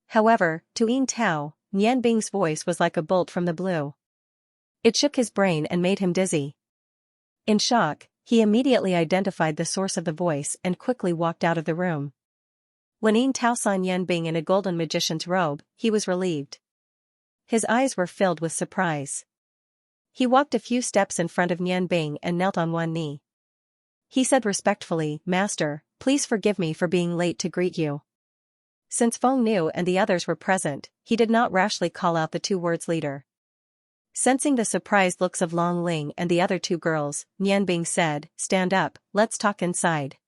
However, to Yin Tao, Nianbing's voice was like a bolt from the blue. It shook his brain and made him dizzy. In shock, he immediately identified the source of the voice and quickly walked out of the room. When Yin Tao saw Nianbing in a golden magician's robe, he was relieved. His eyes were filled with surprise. He walked a few steps in front of Nianbing and knelt on one knee. He said respectfully, "Master, please forgive me for being late to greet you." Since Feng Nu and the others were present, he did not rashly call out the two words leader. Sensing the surprised looks of Long Ling and the other two girls, Nianbing said, "Stand up, let's talk inside."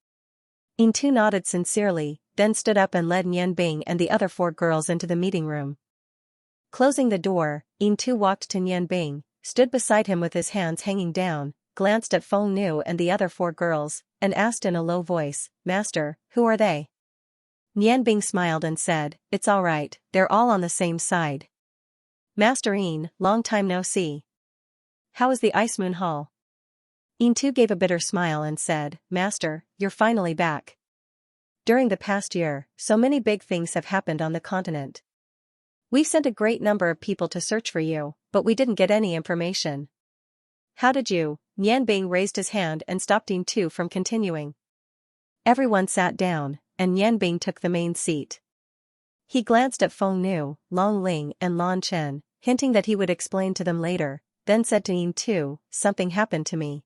Yin Tu nodded sincerely, then stood up and led Nianbing and the other four girls into the meeting room. Closing the door, Yin Tu walked to Nianbing, stood beside him with his hands hanging down, glanced at Feng Nu and the other four girls, and asked in a low voice, "Master, who are they?" Nianbing smiled and said, "It's all right, they're all on the same side. Master Yin, long time no see. How is the Ice Moon Hall?" Yin Tu gave a bitter smile and said, "Master, you're finally back. During the past year, so many big things have happened on the continent. We've sent a great number of people to search for you, but we didn't get any information." "How did you?" Nianbing raised his hand and stopped Yin Tu from continuing. Everyone sat down, and Nianbing took the main seat. He glanced at Feng Nu, Long Ling and Lan Chen, hinting that he would explain to them later, then said to Yin Tu, "Something happened to me.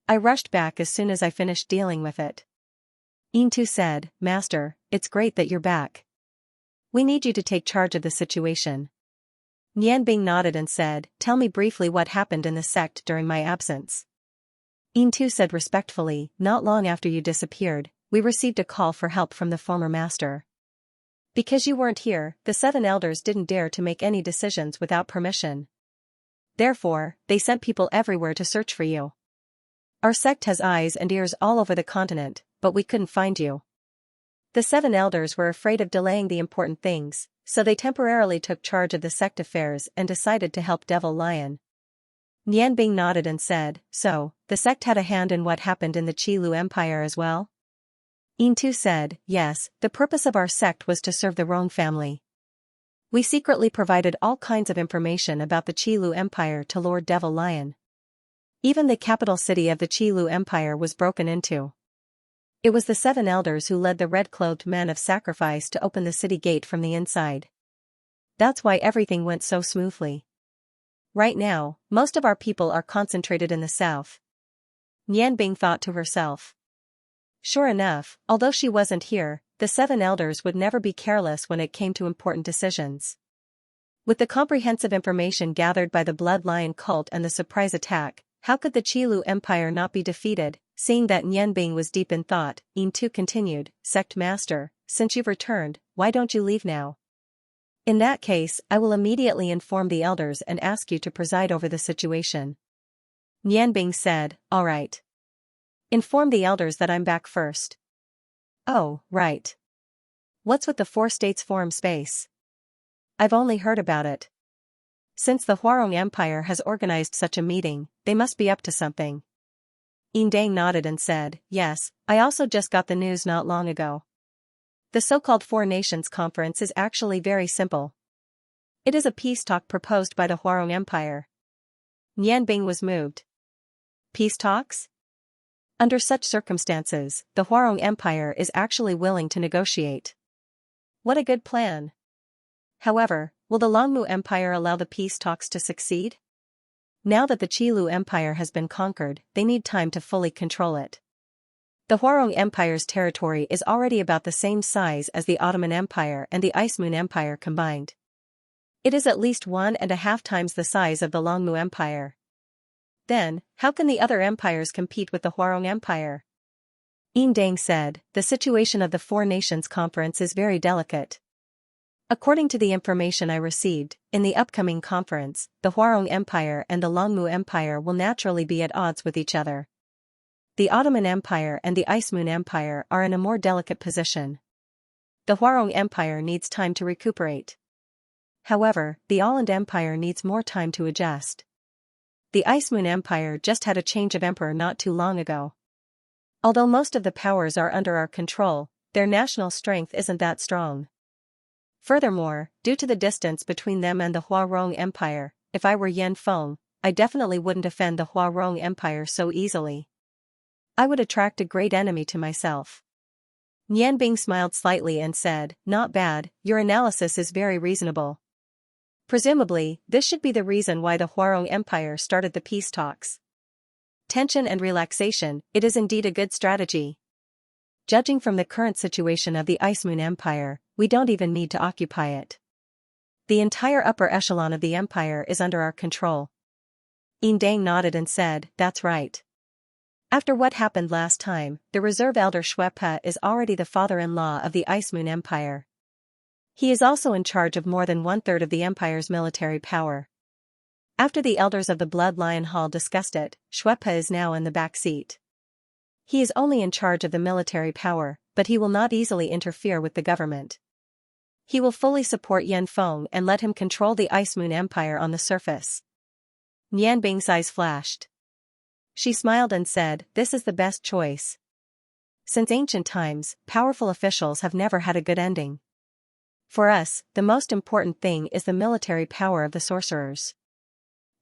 I rushed back as soon as I finished dealing with it." Yin Tu said, "Master, it's great that you're back. We need you to take charge of the situation." Nianbing nodded and said, "Tell me briefly what happened in the sect during my absence." Yin Tu said respectfully, "Not long after you disappeared, we received a call for help from the former master. Because you weren't here, the 7 elders didn't dare to make any decisions without permission. Therefore, they sent people everywhere to search for you. Our sect has eyes and ears all over the continent, but we couldn't find you. The 7 elders were afraid of delaying the important things, so they temporarily took charge of the sect affairs and decided to help Devil Lion." Nianbing nodded and said, "So, the sect had a hand in what happened in the Qilu Empire as well?" Yin Tu said, "Yes, the purpose of our sect was to serve the Rong family. We secretly provided all kinds of information about the Qilu Empire to Lord Devil Lion. Even the capital city of the Qilu Empire was broken into. It was the 7 elders who led the red-clothed men of sacrifice to open the city gate from the inside. That's why everything went so smoothly. Right now, most of our people are concentrated in the south." Nianbing thought to herself. Sure enough, although she wasn't here, the 7 elders would never be careless when it came to important decisions. With the comprehensive information gathered by the Blood Lion cult and the surprise attack, how could the Qilu Empire not be defeated? Seeing that Nianbing was deep in thought, Yin Tu continued, "Sect Master, since you've returned, why don't you leave now? In that case, I will immediately inform the elders and ask you to preside over the situation." Nianbing said, "All right. Inform the elders that I'm back first." "Oh, right. What's with the 4 states forum space? I've only heard about it. Since the Huarong Empire has organized such a meeting, they must be up to something." Yin Dang nodded and said, "Yes, I also just got the news not long ago. The so-called 4 Nations Conference is actually very simple. It is a peace talk proposed by the Huarong Empire." Nianbing was moved. Peace talks? Under such circumstances, the Huarong Empire is actually willing to negotiate. What a good plan. However, will the Longmu Empire allow the peace talks to succeed? Now that the Qilu Empire has been conquered, they need time to fully control it. The Huarong Empire's territory is already about the same size as the Ottoman Empire and the Ice Moon Empire combined. It is at least 1.5 times the size of the Longmu Empire. Then, how can the other empires compete with the Huarong Empire? Yin Dang said, "The situation of the 4 Nations Conference is very delicate. According to the information I received, in the upcoming conference, the Huarong Empire and the Longmu Empire will naturally be at odds with each other. The Ottoman Empire and the Ice Moon Empire are in a more delicate position. The Huarong Empire needs time to recuperate. However, the Aland Empire needs more time to adjust. The Ice Moon Empire just had a change of emperor not too long ago. Although most of the powers are under our control, their national strength isn't that strong. Furthermore, due to the distance between them and the Huarong Empire, if I were Yan Feng, I definitely wouldn't offend the Huarong Empire so easily. I would attract a great enemy to myself. Nian Bing smiled slightly and said, "Not bad, your analysis is very reasonable. Presumably, this should be the reason why the Huarong Empire started the peace talks. Tension and relaxation, it is indeed a good strategy. Judging from the current situation of the Ice Moon Empire, we don't even need to occupy it. The entire upper echelon of the empire is under our control." Yin Dang nodded and said, "That's right. After what happened last time, the reserve elder Shuepe is already the father-in-law of the Ice Moon Empire. He is also in charge of more than one-third of the empire's military power." After the elders of the Blood Lion Hall discussed it, Shuepe is now in the back seat. He is only in charge of the military power, but he will not easily interfere with the government. He will fully support Yan Feng and let him control the Ice Moon Empire on the surface. Nian Bing's eyes flashed. She smiled and said, "This is the best choice. Since ancient times, powerful officials have never had a good ending. For us, the most important thing is the military power of the sorcerers.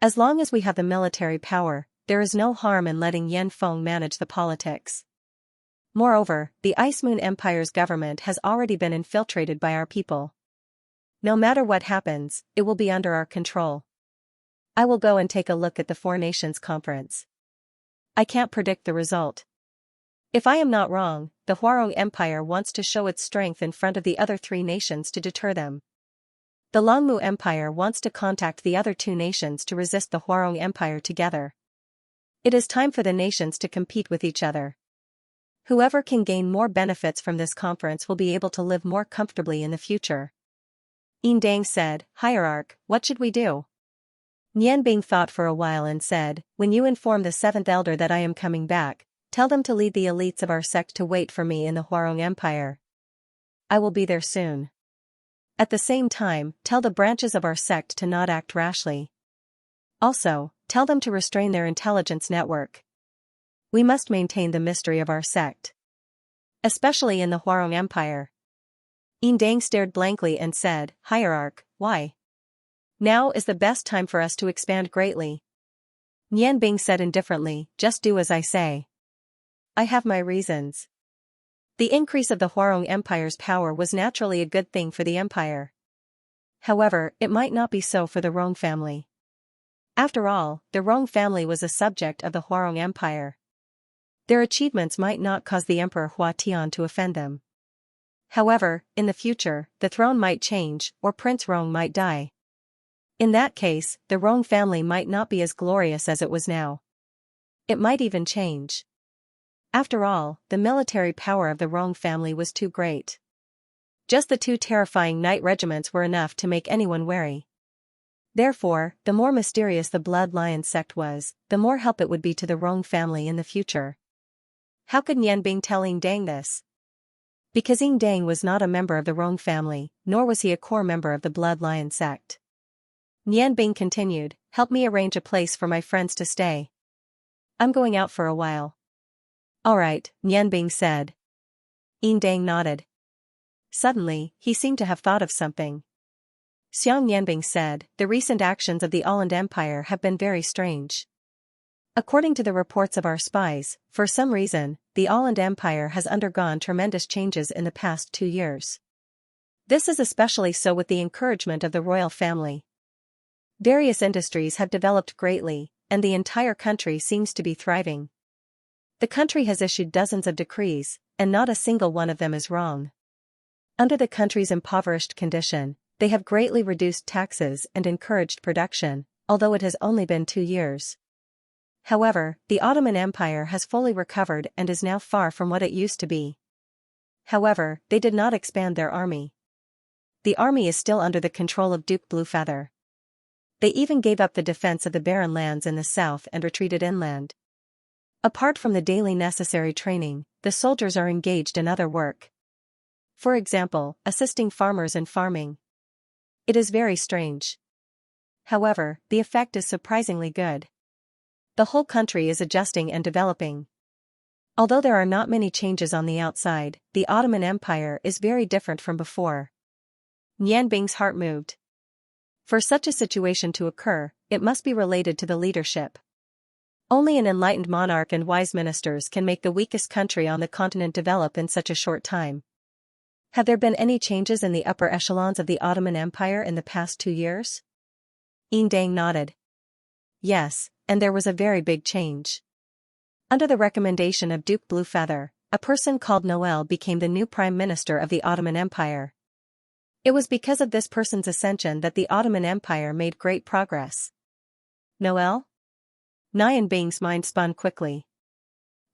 As long as we have the military power, there is no harm in letting Yan Feng manage the politics. Moreover, the Ice Moon Empire's government has already been infiltrated by our people. No matter what happens, it will be under our control. I will go and take a look at the Four Nations Conference. I can't predict the result. If I am not wrong, the Huarong Empire wants to show its strength in front of the other three nations to deter them. The Longmu Empire wants to contact the other two nations to resist the Huarong Empire together. It is time for the nations to compete with each other. Whoever can gain more benefits from this conference will be able to live more comfortably in the future." Yin Dang said, "Hierarch, what should we do?" Nian Bing thought for a while and said, "When you inform the seventh elder that I am coming back, tell them to lead the elites of our sect to wait for me in the Huarong Empire. I will be there soon. At the same time, tell the branches of our sect to not act rashly. Also, tell them to restrain their intelligence network. We must maintain the mystery of our sect. Especially in the Huarong Empire." Yin Dang stared blankly and said, "Hierarch, why? Now is the best time for us to expand greatly." Nian Bing said indifferently, "Just do as I say. I have my reasons." The increase of the Huarong Empire's power was naturally a good thing for the empire. However, it might not be so for the Rong family. After all, the Rong family was a subject of the Huarong Empire. Their achievements might not cause the Emperor Hua Tian to offend them. However, in the future, the throne might change, or Prince Rong might die. In that case, the Rong family might not be as glorious as it was now. It might even change. After all, the military power of the Rong family was too great. Just the two terrifying knight regiments were enough to make anyone wary. Therefore, the more mysterious the Blood Lion sect was, the more help it would be to the Rong family in the future. How could Nian Bing tell Yin Dang this? Because Yin Dang was not a member of the Rong family, nor was he a core member of the Blood Lion sect. Nian Bing continued, "Help me arrange a place for my friends to stay. I'm going out for a while." "Alright," Nian Bing said. Yin Dang nodded. Suddenly, he seemed to have thought of something. Xiang Nianbing said, "The recent actions of the Aland Empire have been very strange. According to the reports of our spies, for some reason, the Aland Empire has undergone tremendous changes in the past 2 years. This is especially so with the encouragement of the royal family. Various industries have developed greatly, and the entire country seems to be thriving. The country has issued dozens of decrees, and not a single one of them is wrong. Under the country's impoverished condition, they have greatly reduced taxes and encouraged production, although it has only been 2 years. However, the Ottoman Empire has fully recovered and is now far from what it used to be. However, they did not expand their army. the army is still under the control of Duke Bluefeather. They even gave up the defense of the barren lands in the south and retreated inland. Apart from the daily necessary training, the soldiers are engaged in other work. For example, assisting farmers in farming. It is very strange. However, the effect is surprisingly good. The whole country is adjusting and developing. Although there are not many changes on the outside, the Ottoman Empire is very different from before. Nian Bing's heart moved. For such a situation to occur, it must be related to the leadership. Only an enlightened monarch and wise ministers can make the weakest country on the continent develop in such a short time. Have there been any changes in the upper echelons of the Ottoman Empire in the past 2 years? Dang nodded. Yes, and there was a very big change. Under the recommendation of Duke Bluefeather, a person called Noel became the new prime minister of the Ottoman Empire. It was because of this person's ascension that the Ottoman Empire made great progress. Noel? Nian Bing's mind spun quickly.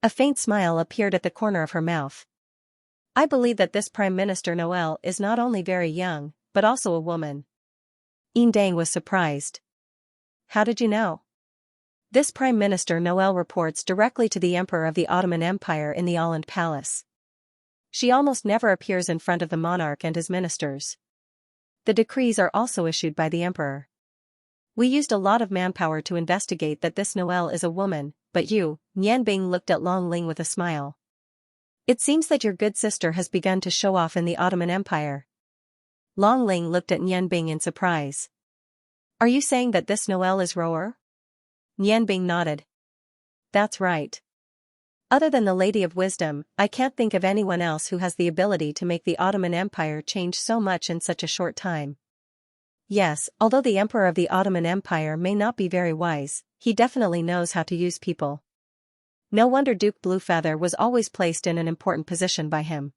A faint smile appeared at the corner of her mouth. I believe that this Prime Minister Noel is not only very young, but also a woman. Dang was surprised. How did you know? This Prime Minister Noel reports directly to the Emperor of the Ottoman Empire in the Åland Palace. She almost never appears in front of the monarch and his ministers. The decrees are also issued by the Emperor. We used a lot of manpower to investigate that this Noel is a woman, but you, Nian Bing looked at Long Ling with a smile. It seems that your good sister has begun to show off in the Ottoman Empire. Long Ling looked at Nian Bing in surprise. Are you saying that this Noel is rower? Nian Bing nodded. That's right. Other than the Lady of Wisdom, I can't think of anyone else who has the ability to make the Ottoman Empire change so much in such a short time. Yes, although the Emperor of the Ottoman Empire may not be very wise, he definitely knows how to use people. No wonder Duke Bluefeather was always placed in an important position by him.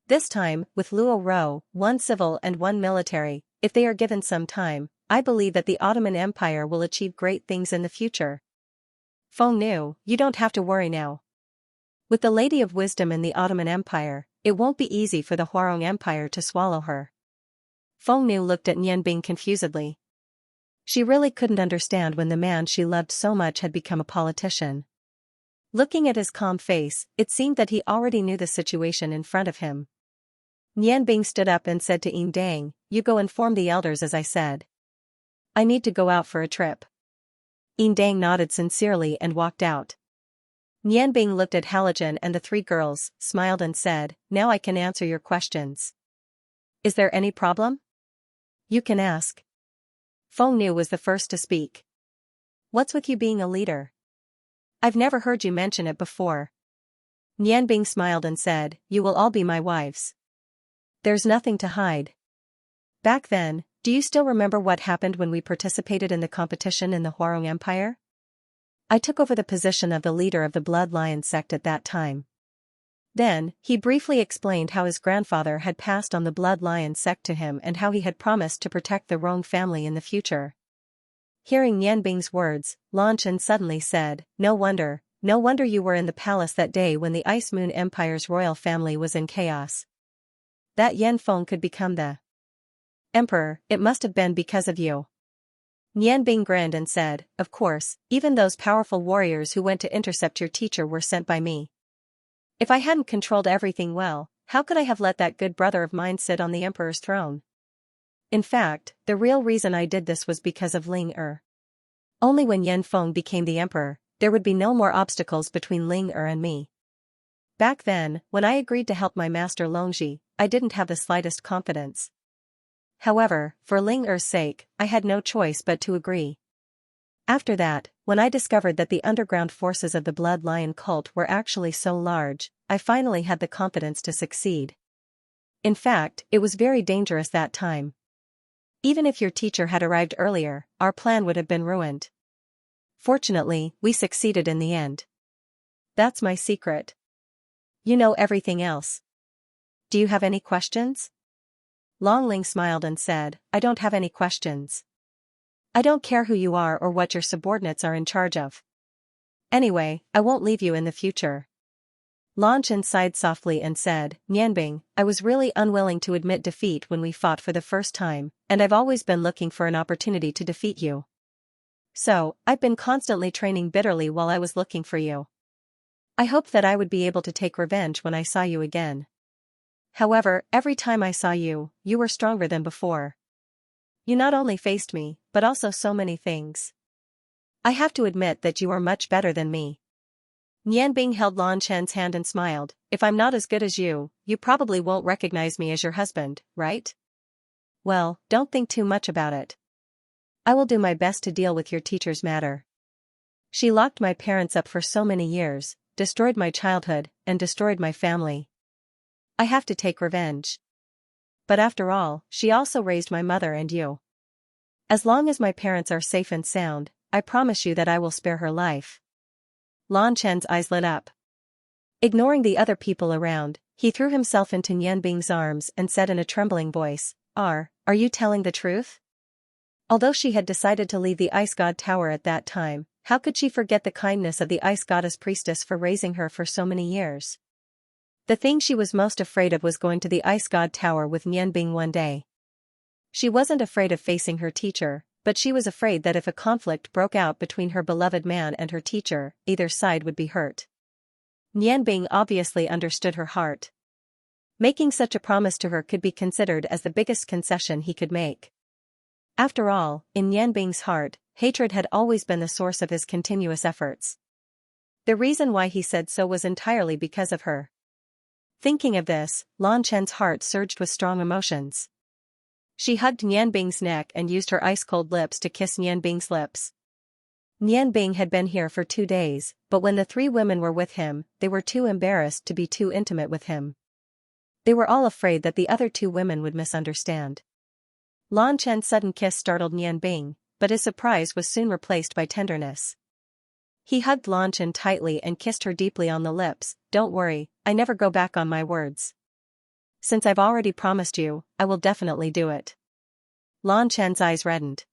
This time, with Luo Ro, one civil and one military, if they are given some time, I believe that the Ottoman Empire will achieve great things in the future. Feng Nu, you don't have to worry now. With the Lady of Wisdom in the Ottoman Empire, it won't be easy for the Hwarong Empire to swallow her. Feng Nu looked at Nian Bing confusedly. She really couldn't understand when the man she loved so much had become a politician. Looking at his calm face, it seemed that he already knew the situation in front of him. Nian Bing stood up and said to Dang, you go inform the elders as I said. I need to go out for a trip. Dang nodded sincerely and walked out. Nian Bing looked at Halogen and the 3 girls, smiled and said, now I can answer your questions. Is there any problem? You can ask. Feng Nu was the first to speak. What's with you being a leader? I've never heard you mention it before. Nian Bing smiled and said, you will all be my wives. There's nothing to hide. Back then, do you still remember what happened when we participated in the competition in the Hwarong Empire? I took over the position of the leader of the Blood Lion sect at that time. Then, he briefly explained how his grandfather had passed on the Blood Lion sect to him and how he had promised to protect the Rong family in the future. Hearing Nian Bing's words, Lan Chen suddenly said, no wonder you were in the palace that day when the Ice Moon Empire's royal family was in chaos. That Yan Feng could become the Emperor, it must have been because of you. Nian Bing grinned and said, of course, even those powerful warriors who went to intercept your teacher were sent by me. If I hadn't controlled everything well, how could I have let that good brother of mine sit on the Emperor's throne? In fact, the real reason I did this was because of Ling Er. Only when Yan Feng became the Emperor, there would be no more obstacles between Ling Er and me. Back then, when I agreed to help my master Longji, I didn't have the slightest confidence. However, for Ling Er's sake, I had no choice but to agree. After that, when I discovered that the underground forces of the Blood Lion cult were actually so large, I finally had the confidence to succeed. In fact, it was very dangerous that time. Even if your teacher had arrived earlier, our plan would have been ruined. Fortunately, we succeeded in the end. That's my secret. You know everything else. Do you have any questions? Long Ling smiled and said, I don't have any questions. I don't care who you are or what your subordinates are in charge of. Anyway, I won't leave you in the future. Lan Chen sighed softly and said, Nianbing, I was really unwilling to admit defeat when we fought for the first time, and I've always been looking for an opportunity to defeat you. So, I've been constantly training bitterly while I was looking for you. I hoped that I would be able to take revenge when I saw you again. However, every time I saw you, you were stronger than before. You not only faced me, but also so many things. I have to admit that you are much better than me. Nianbing held Lan Chen's hand and smiled, if I'm not as good as you probably won't recognize me as your husband, right? Well, don't think too much about it. I will do my best to deal with your teacher's matter. She locked my parents up for so many years, destroyed my childhood, and destroyed my family. I have to take revenge. But after all, she also raised my mother and you. As long as my parents are safe and sound, I promise you that I will spare her life. Lan Chen's eyes lit up. Ignoring the other people around, he threw himself into Nianbing's arms and said in a trembling voice, Are you telling the truth? Although she had decided to leave the Ice God Tower at that time, how could she forget the kindness of the Ice Goddess Priestess for raising her for so many years? The thing she was most afraid of was going to the Ice God Tower with Nianbing one day. She wasn't afraid of facing her teacher, but she was afraid that if a conflict broke out between her beloved man and her teacher, either side would be hurt. Nianbing obviously understood her heart. Making such a promise to her could be considered as the biggest concession he could make. After all, in Nianbing's heart, hatred had always been the source of his continuous efforts. The reason why he said so was entirely because of her. Thinking of this, Lan Chen's heart surged with strong emotions. She hugged Nianbing's neck and used her ice-cold lips to kiss Nianbing's lips. Nianbing had been here for 2 days, but when the 3 women were with him, they were too embarrassed to be too intimate with him. They were all afraid that the other 2 women would misunderstand. Lan Chen's sudden kiss startled Nianbing, but his surprise was soon replaced by tenderness. He hugged Lan Chen tightly and kissed her deeply on the lips. Don't worry, I never go back on my words. Since I've already promised you, I will definitely do it. Lan Chen's eyes reddened.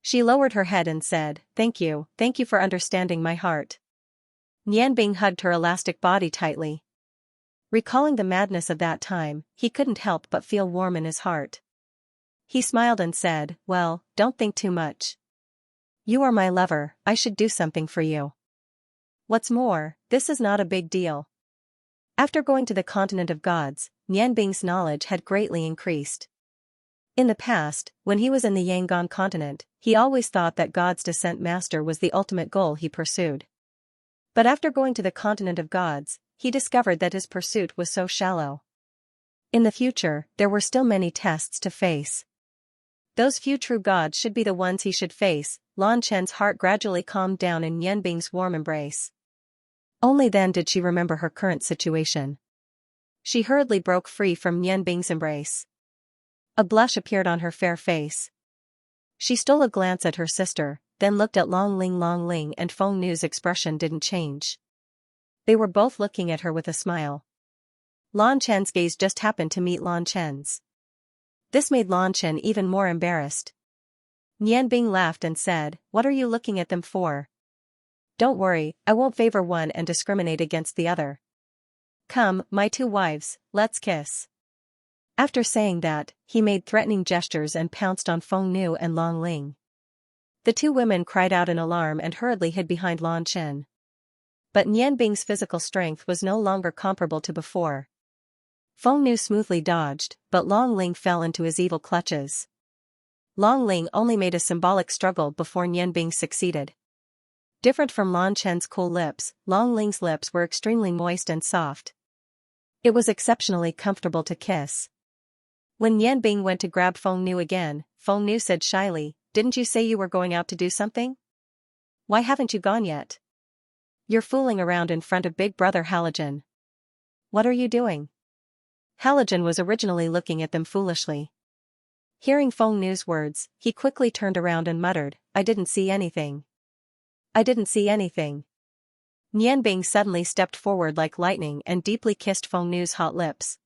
She lowered her head and said, thank you for understanding my heart. Nianbing hugged her elastic body tightly. Recalling the madness of that time, he couldn't help but feel warm in his heart. He smiled and said, well, don't think too much. You are my lover, I should do something for you. What's more, this is not a big deal. After going to the continent of gods, Nianbing's knowledge had greatly increased. In the past, when he was in the Yangon continent, he always thought that God's descent master was the ultimate goal he pursued. But after going to the continent of gods, he discovered that his pursuit was so shallow. In the future, there were still many tests to face. Those few true gods should be the ones he should face. Lan Chen's heart gradually calmed down in Nianbing's warm embrace. Only then did she remember her current situation. She hurriedly broke free from Nianbing's embrace. A blush appeared on her fair face. She stole a glance at her sister, then looked at Long Ling and Feng Nu's expression didn't change. They were both looking at her with a smile. Lan Chen's gaze just happened to meet Lan Chen's. This made Lan Chen even more embarrassed. Nianbing laughed and said, what are you looking at them for? Don't worry, I won't favor one and discriminate against the other. Come, my 2 wives, let's kiss. After saying that, he made threatening gestures and pounced on Feng Nu and Long Ling. The 2 women cried out in alarm and hurriedly hid behind Lan Chen. But Nianbing's physical strength was no longer comparable to before. Feng Nu smoothly dodged, but Long Ling fell into his evil clutches. Long Ling only made a symbolic struggle before Nianbing succeeded. Different from Lan Chen's cool lips, Long Ling's lips were extremely moist and soft. It was exceptionally comfortable to kiss. When Nianbing went to grab Feng Nu again, Feng Nu said shyly, didn't you say you were going out to do something? Why haven't you gone yet? You're fooling around in front of Big Brother Halogen. What are you doing? Halogen was originally looking at them foolishly. Hearing Feng Nu's words, he quickly turned around and muttered, I didn't see anything. I didn't see anything. Nianbing suddenly stepped forward like lightning and deeply kissed Feng Nu's hot lips.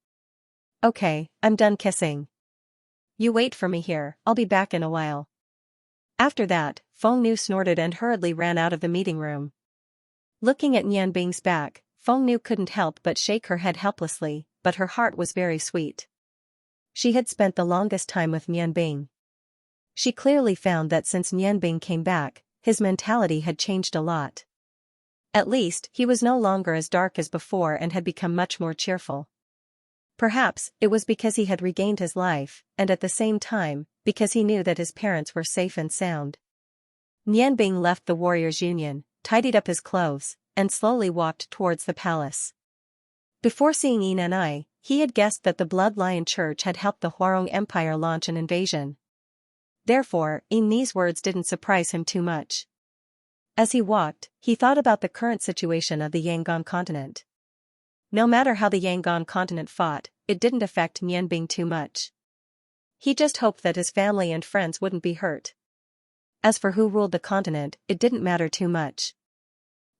Okay, I'm done kissing. You wait for me here, I'll be back in a while. After that, Feng Nu snorted and hurriedly ran out of the meeting room. Looking at Nianbing's back, Feng Nu couldn't help but shake her head helplessly, but her heart was very sweet. She had spent the longest time with Nianbing. She clearly found that since Nianbing came back, his mentality had changed a lot. At least, he was no longer as dark as before and had become much more cheerful. Perhaps, it was because he had regained his life, and at the same time, because he knew that his parents were safe and sound. Nianbing left the Warriors' Union, tidied up his clothes, and slowly walked towards the palace. Before seeing Yin and I, he had guessed that the Blood Lion Church had helped the Huarong Empire launch an invasion. Therefore, these words didn't surprise him too much. As he walked, he thought about the current situation of the Yangon continent. No matter how the Yangon continent fought, it didn't affect Nianbing too much. He just hoped that his family and friends wouldn't be hurt. As for who ruled the continent, it didn't matter too much.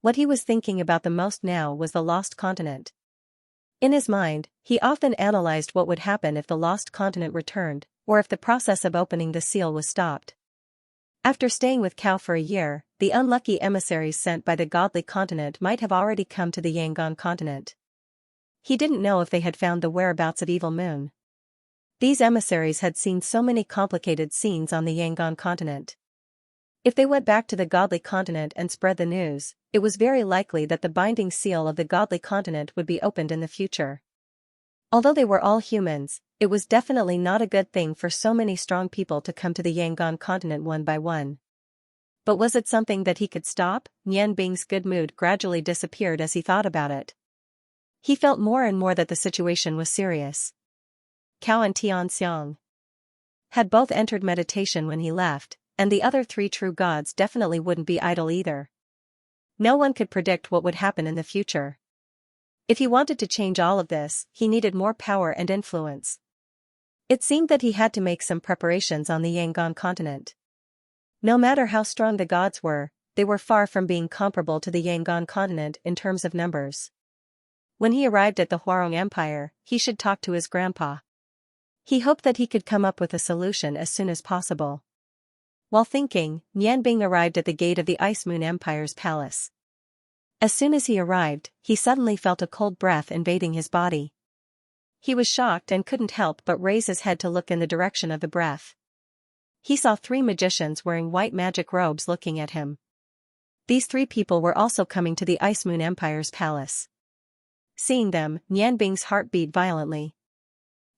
What he was thinking about the most now was the lost continent. In his mind, he often analyzed what would happen if the lost continent returned, or if the process of opening the seal was stopped. After staying with Cao for a year, the unlucky emissaries sent by the godly continent might have already come to the Yangon continent. He didn't know if they had found the whereabouts of Evil Moon. These emissaries had seen so many complicated scenes on the Yangon continent. If they went back to the godly continent and spread the news, it was very likely that the binding seal of the godly continent would be opened in the future. Although they were all humans, it was definitely not a good thing for so many strong people to come to the Yangon continent one by one. But was it something that he could stop? Nianbing's good mood gradually disappeared as he thought about it. He felt more and more that the situation was serious. Cao and Xianxia had both entered meditation when he left, and the other three true gods definitely wouldn't be idle either. No one could predict what would happen in the future. If he wanted to change all of this, he needed more power and influence. It seemed that he had to make some preparations on the Yangon continent. No matter how strong the gods were, they were far from being comparable to the Yangon continent in terms of numbers. When he arrived at the Huarong Empire, he should talk to his grandpa. He hoped that he could come up with a solution as soon as possible. While thinking, Nianbing arrived at the gate of the Ice Moon Empire's palace. As soon as he arrived, he suddenly felt a cold breath invading his body. He was shocked and couldn't help but raise his head to look in the direction of the breath. He saw three magicians wearing white magic robes looking at him. These three people were also coming to the Ice Moon Empire's palace. Seeing them, Nianbing's heart beat violently.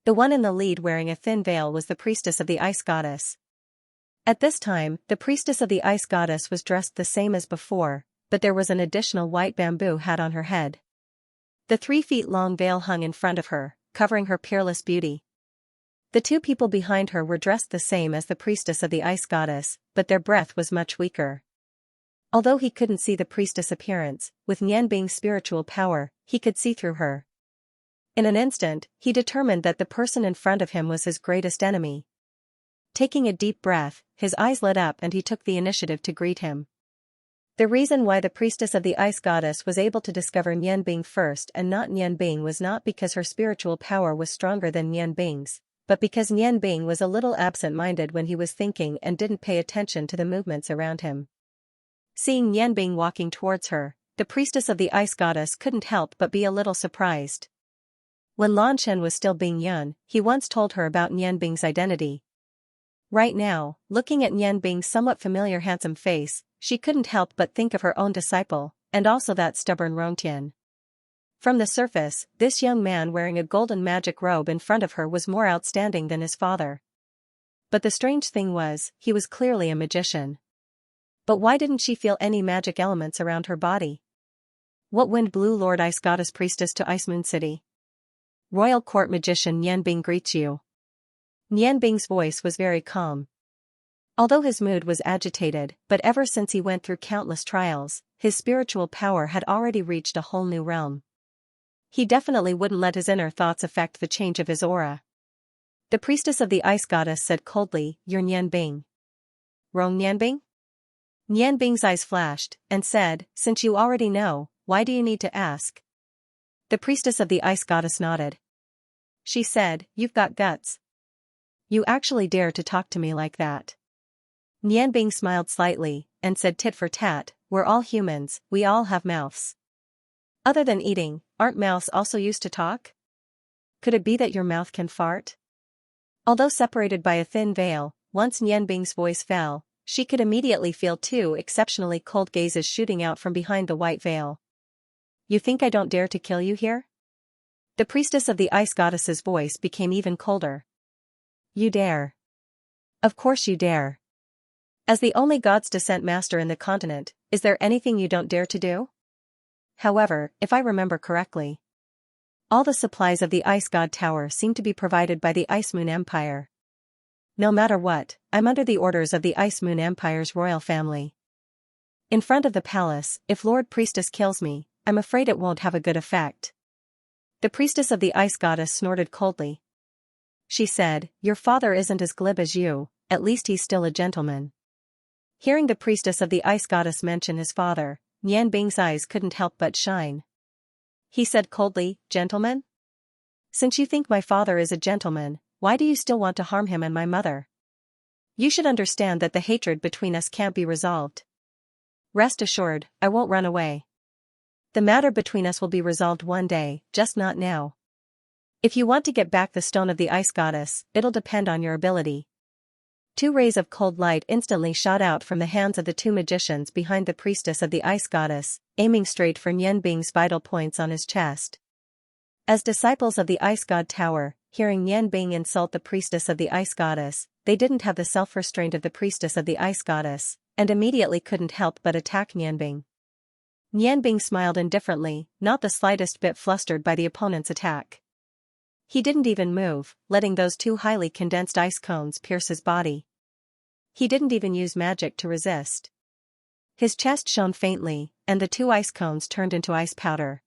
The one in the lead wearing a thin veil was the priestess of the Ice Goddess. At this time, the priestess of the Ice Goddess was dressed the same as before, but there was an additional white bamboo hat on her head. The 3-feet-long veil hung in front of her, covering her peerless beauty. The two people behind her were dressed the same as the priestess of the Ice Goddess, but their breath was much weaker. Although he couldn't see the priestess' appearance, with Nianbing's spiritual power, he could see through her. In an instant, he determined that the person in front of him was his greatest enemy. Taking a deep breath, his eyes lit up and he took the initiative to greet him. The reason why the priestess of the Ice Goddess was able to discover Nianbing first and not Nianbing was not because her spiritual power was stronger than Nianbing's, but because Nianbing was a little absent-minded when he was thinking and didn't pay attention to the movements around him. Seeing Nianbing walking towards her, the priestess of the Ice Goddess couldn't help but be a little surprised. When Lan Shen was still being young, he once told her about Nianbing's identity. Right now, looking at Nianbing's somewhat familiar handsome face, she couldn't help but think of her own disciple, and also that stubborn Rongtian. From the surface, this young man wearing a golden magic robe in front of her was more outstanding than his father. But the strange thing was, he was clearly a magician. But why didn't she feel any magic elements around her body? What wind blew Lord Ice Goddess Priestess to Ice Moon City? Royal Court Magician Nianbing greets you. Nianbing's voice was very calm. Although his mood was agitated, but ever since he went through countless trials, his spiritual power had already reached a whole new realm. He definitely wouldn't let his inner thoughts affect the change of his aura. The priestess of the Ice Goddess said coldly, "You're Nianbing." "Rong Nianbing?" Nianbing's eyes flashed, and said, "Since you already know, why do you need to ask?" The priestess of the Ice Goddess nodded. She said, "You've got guts. You actually dare to talk to me like that." Nianbing smiled slightly, and said tit for tat, "We're all humans, we all have mouths." Other than eating, aren't mouths also used to talk? Could it be that your mouth can fart? Although separated by a thin veil, once Nian Bing's voice fell, she could immediately feel two exceptionally cold gazes shooting out from behind the white veil. You think I don't dare to kill you here? The priestess of the ice goddess's voice became even colder. You dare. Of course you dare. As the only god's descent master in the continent, is there anything you don't dare to do? However, if I remember correctly, all the supplies of the Ice God Tower seem to be provided by the Ice Moon Empire. No matter what, I'm under the orders of the Ice Moon Empire's royal family. In front of the palace, if Lord Priestess kills me, I'm afraid it won't have a good effect. The priestess of the ice goddess snorted coldly. She said, your father isn't as glib as you, at least he's still a gentleman. Hearing the priestess of the ice goddess mention his father, Nian Bing's eyes couldn't help but shine. He said coldly, gentleman? Since you think my father is a gentleman, why do you still want to harm him and my mother? You should understand that the hatred between us can't be resolved. Rest assured, I won't run away. The matter between us will be resolved one day, just not now. If you want to get back the stone of the ice goddess, it'll depend on your ability. Two rays of cold light instantly shot out from the hands of the two magicians behind the priestess of the ice goddess, aiming straight for Nian Bing's vital points on his chest. As disciples of the ice god tower, hearing Nian Bing insult the priestess of the ice goddess, they didn't have the self-restraint of the priestess of the ice goddess, and immediately couldn't help but attack Nian Bing. Nian Bing smiled indifferently, not the slightest bit flustered by the opponent's attack. He didn't even move, letting those two highly condensed ice cones pierce his body. He didn't even use magic to resist. His chest shone faintly, and the two ice cones turned into ice powder.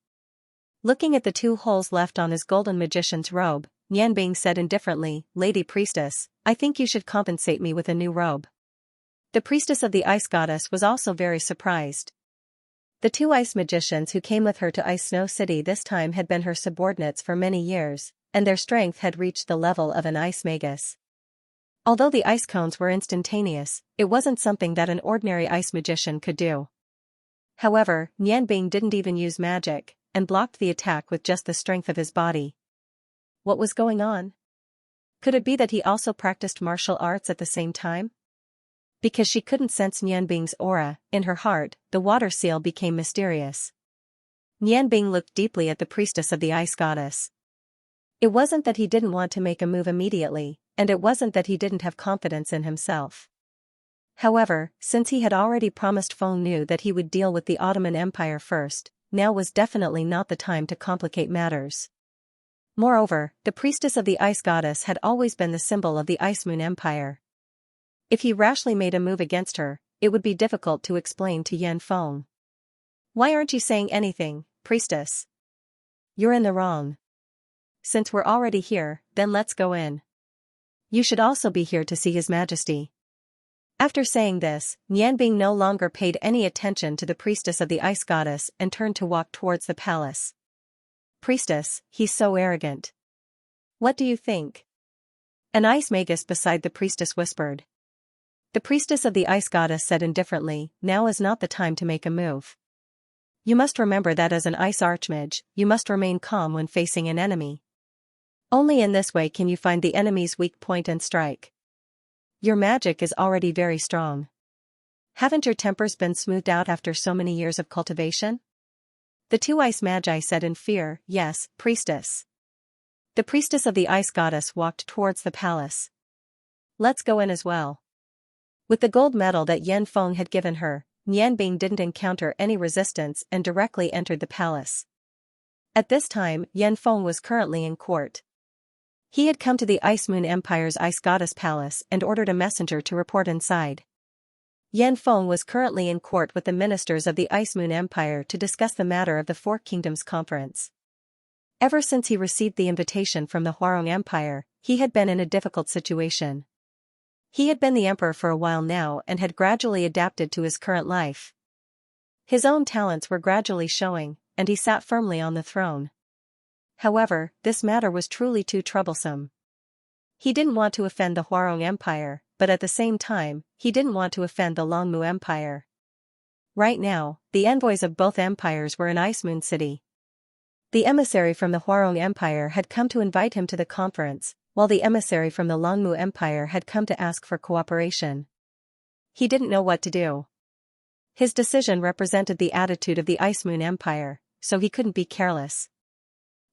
Looking at the two holes left on his golden magician's robe, Nian Bing said indifferently, Lady Priestess, I think you should compensate me with a new robe. The priestess of the ice goddess was also very surprised. The two ice magicians who came with her to Ice Snow City this time had been her subordinates for many years, and their strength had reached the level of an ice magus. Although the ice cones were instantaneous, it wasn't something that an ordinary ice magician could do. However, Nian Bing didn't even use magic, and blocked the attack with just the strength of his body. What was going on? Could it be that he also practiced martial arts at the same time? Because she couldn't sense Nian Bing's aura, in her heart, the water seal became mysterious. Nian Bing looked deeply at the priestess of the ice goddess. It wasn't that he didn't want to make a move immediately, and it wasn't that he didn't have confidence in himself. However, since he had already promised Feng Nu that he would deal with the Ottoman Empire first, now was definitely not the time to complicate matters. Moreover, the priestess of the ice goddess had always been the symbol of the Ice Moon Empire. If he rashly made a move against her, it would be difficult to explain to Yan Feng. Why aren't you saying anything, priestess? You're in the wrong. Since we're already here, then let's go in. You should also be here to see His Majesty. After saying this, Nian Bing no longer paid any attention to the priestess of the ice goddess and turned to walk towards the palace. Priestess, he's so arrogant. What do you think? An ice magus beside the priestess whispered. The priestess of the ice goddess said indifferently, now is not the time to make a move. You must remember that as an ice archmage, you must remain calm when facing an enemy. Only in this way can you find the enemy's weak point and strike. Your magic is already very strong. Haven't your tempers been smoothed out after so many years of cultivation? The two ice magi said in fear, yes, priestess. The priestess of the ice goddess walked towards the palace. Let's go in as well. With the gold medal that Yan Feng had given her, Nian Bing didn't encounter any resistance and directly entered the palace. At this time, Yan Feng was currently in court. He had come to the Ice Moon Empire's Ice Goddess Palace and ordered a messenger to report inside. Yan Feng was currently in court with the ministers of the Ice Moon Empire to discuss the matter of the Four Kingdoms Conference. Ever since he received the invitation from the Huarong Empire, he had been in a difficult situation. He had been the emperor for a while now and had gradually adapted to his current life. His own talents were gradually showing, and he sat firmly on the throne. However, this matter was truly too troublesome. He didn't want to offend the Huarong Empire, but at the same time, he didn't want to offend the Longmu Empire. Right now, the envoys of both empires were in Ice Moon City, The emissary from the Huarong Empire had come to invite him to the conference, while the emissary from the Longmu Empire had come to ask for cooperation. He didn't know what to do. His decision represented the attitude of the Ice Moon Empire, so he couldn't be careless.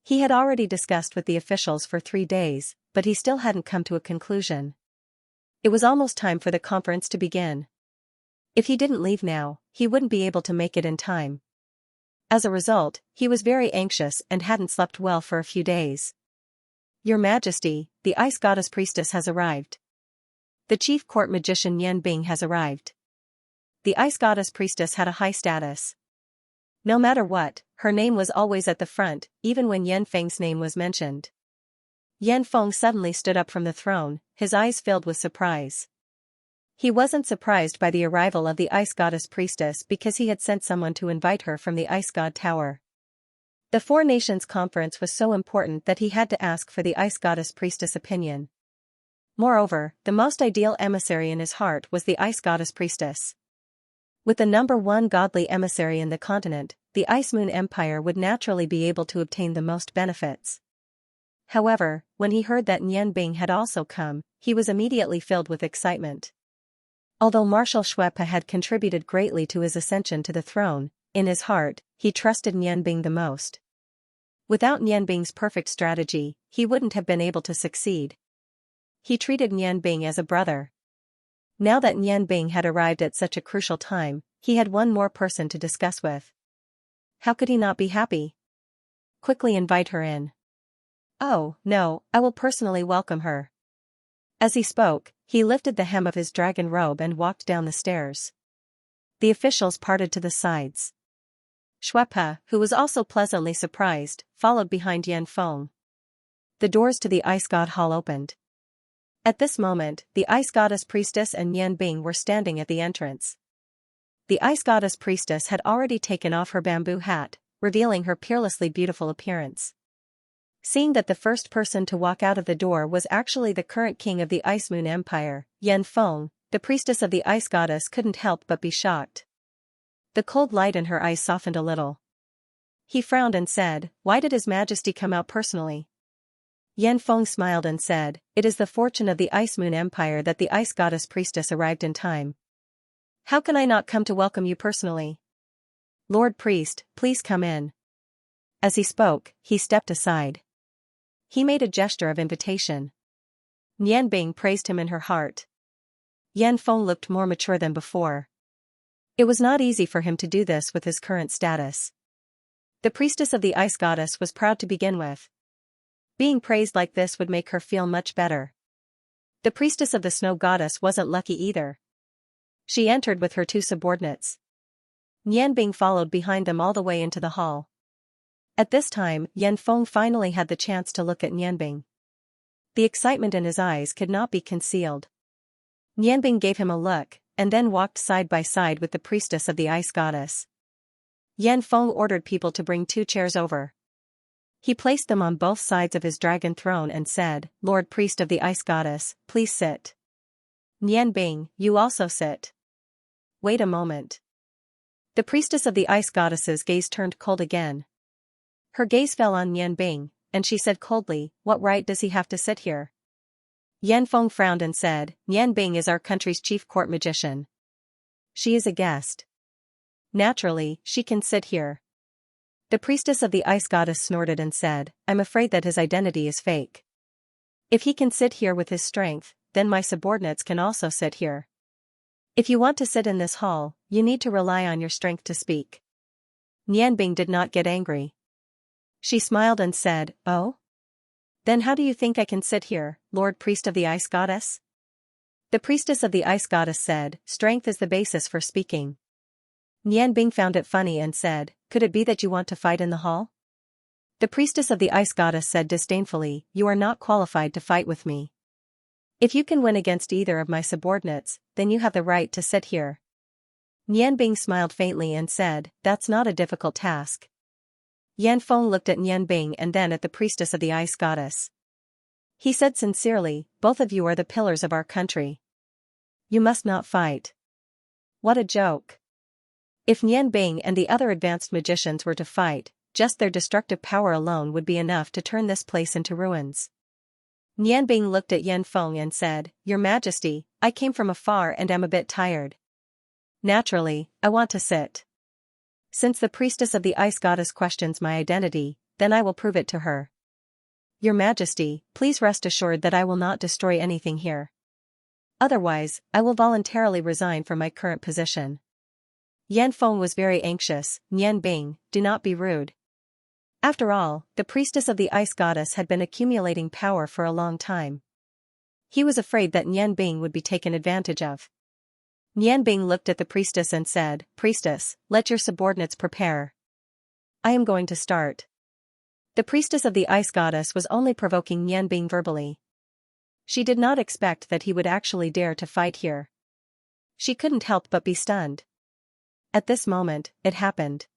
He had already discussed with the officials for 3 days, but he still hadn't come to a conclusion. It was almost time for the conference to begin. If he didn't leave now, he wouldn't be able to make it in time. As a result, he was very anxious and hadn't slept well for a few days. Your Majesty, the Ice Goddess Priestess has arrived. The chief court magician Yan Bing has arrived. The Ice Goddess Priestess had a high status. No matter what, her name was always at the front, even when Yan Feng's name was mentioned. Yan Feng suddenly stood up from the throne, his eyes filled with surprise. He wasn't surprised by the arrival of the Ice Goddess Priestess because he had sent someone to invite her from the Ice God Tower. The Four Nations Conference was so important that he had to ask for the Ice Goddess Priestess' opinion. Moreover, the most ideal emissary in his heart was the Ice Goddess Priestess. With the #1 godly emissary in the continent, the Ice Moon Empire would naturally be able to obtain the most benefits. However, when he heard that Yan Bing had also come, he was immediately filled with excitement. Although Marshal Shuepa had contributed greatly to his ascension to the throne, in his heart, he trusted Yan Bing the most. Without Yan Bing's perfect strategy, he wouldn't have been able to succeed. He treated Yan Bing as a brother. Now that Yan Bing had arrived at such a crucial time, he had one more person to discuss with. How could he not be happy? Quickly invite her in. Oh, no, I will personally welcome her. As he spoke, he lifted the hem of his dragon robe and walked down the stairs. The officials parted to the sides. Shuepa, who was also pleasantly surprised, followed behind Yan Feng. The doors to the Ice God Hall opened. At this moment, the Ice Goddess Priestess and Yan Bing were standing at the entrance. The Ice Goddess Priestess had already taken off her bamboo hat, revealing her peerlessly beautiful appearance. Seeing that the first person to walk out of the door was actually the current king of the Ice Moon Empire, Yan Feng, the priestess of the Ice Goddess couldn't help but be shocked. The cold light in her eyes softened a little. He frowned and said, "Why did His Majesty come out personally?" Yan Feng smiled and said, "It is the fortune of the Ice Moon Empire that the Ice Goddess Priestess arrived in time. How can I not come to welcome you personally? Lord Priest, please come in." As he spoke, he stepped aside. He made a gesture of invitation. Yan Bing praised him in her heart. Yan Feng looked more mature than before. It was not easy for him to do this with his current status. The priestess of the Ice Goddess was proud to begin with. Being praised like this would make her feel much better. The priestess of the Snow Goddess wasn't lucky either. She entered with her 2 subordinates. Yan Bing followed behind them all the way into the hall. At this time, Yan Feng finally had the chance to look at Yan Bing. The excitement in his eyes could not be concealed. Yan Bing gave him a look, and then walked side by side with the priestess of the Ice Goddess. Yan Feng ordered people to bring 2 chairs over. He placed them on both sides of his dragon throne and said, "Lord Priest of the Ice Goddess, please sit. Yan Bing, you also sit." Wait a moment. The priestess of the Ice Goddess's gaze turned cold again. Her gaze fell on Yan Bing, and she said coldly, "What right does he have to sit here?" Yan Feng frowned and said, "Yan Bing is our country's chief court magician. She is a guest. Naturally, she can sit here." The priestess of the Ice Goddess snorted and said, "I'm afraid that his identity is fake. If he can sit here with his strength, then my subordinates can also sit here. If you want to sit in this hall, you need to rely on your strength to speak." Yan Bing did not get angry. She smiled and said, "Oh? Then how do you think I can sit here, Lord Priest of the Ice Goddess?" The priestess of the Ice Goddess said, "Strength is the basis for speaking." Yan Bing found it funny and said, "Could it be that you want to fight in the hall?" The priestess of the Ice Goddess said disdainfully, "You are not qualified to fight with me. If you can win against either of my subordinates, then you have the right to sit here." Yan Bing smiled faintly and said, "That's not a difficult task." Yan Feng looked at Yan Bing and then at the priestess of the Ice Goddess. He said sincerely, "Both of you are the pillars of our country. You must not fight." What a joke. If Yan Bing and the other advanced magicians were to fight, just their destructive power alone would be enough to turn this place into ruins. Nianbing looked at Yan Feng and said, "Your Majesty, I came from afar and am a bit tired. Naturally, I want to sit. Since the priestess of the ice goddess questions my identity, then I will prove it to her. Your Majesty, please rest assured that I will not destroy anything here. Otherwise, I will voluntarily resign from my current position." Yan Feng was very anxious. "Nianbing, do not be rude." After all, the priestess of the ice goddess had been accumulating power for a long time. He was afraid that Nianbing would be taken advantage of. Nianbing looked at the priestess and said, "Priestess, let your subordinates prepare. I am going to start." The priestess of the ice goddess was only provoking Nianbing verbally. She did not expect that he would actually dare to fight here. She couldn't help but be stunned. At this moment, it happened.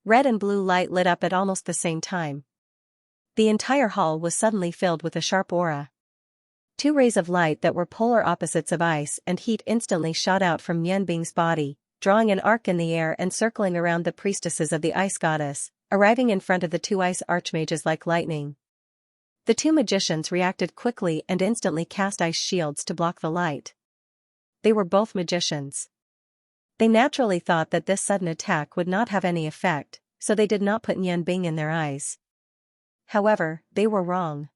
Red and blue light lit up at almost the same time. The entire hall was suddenly filled with a sharp aura. Two rays of light that were polar opposites of ice and heat instantly shot out from Nianbing's body, drawing an arc in the air and circling around the priestesses of the ice goddess, arriving in front of the two ice archmages like lightning. The two magicians reacted quickly and instantly cast ice shields to block the light. They were both magicians. They naturally thought that this sudden attack would not have any effect, so they did not put Nianbing in their eyes. However, they were wrong.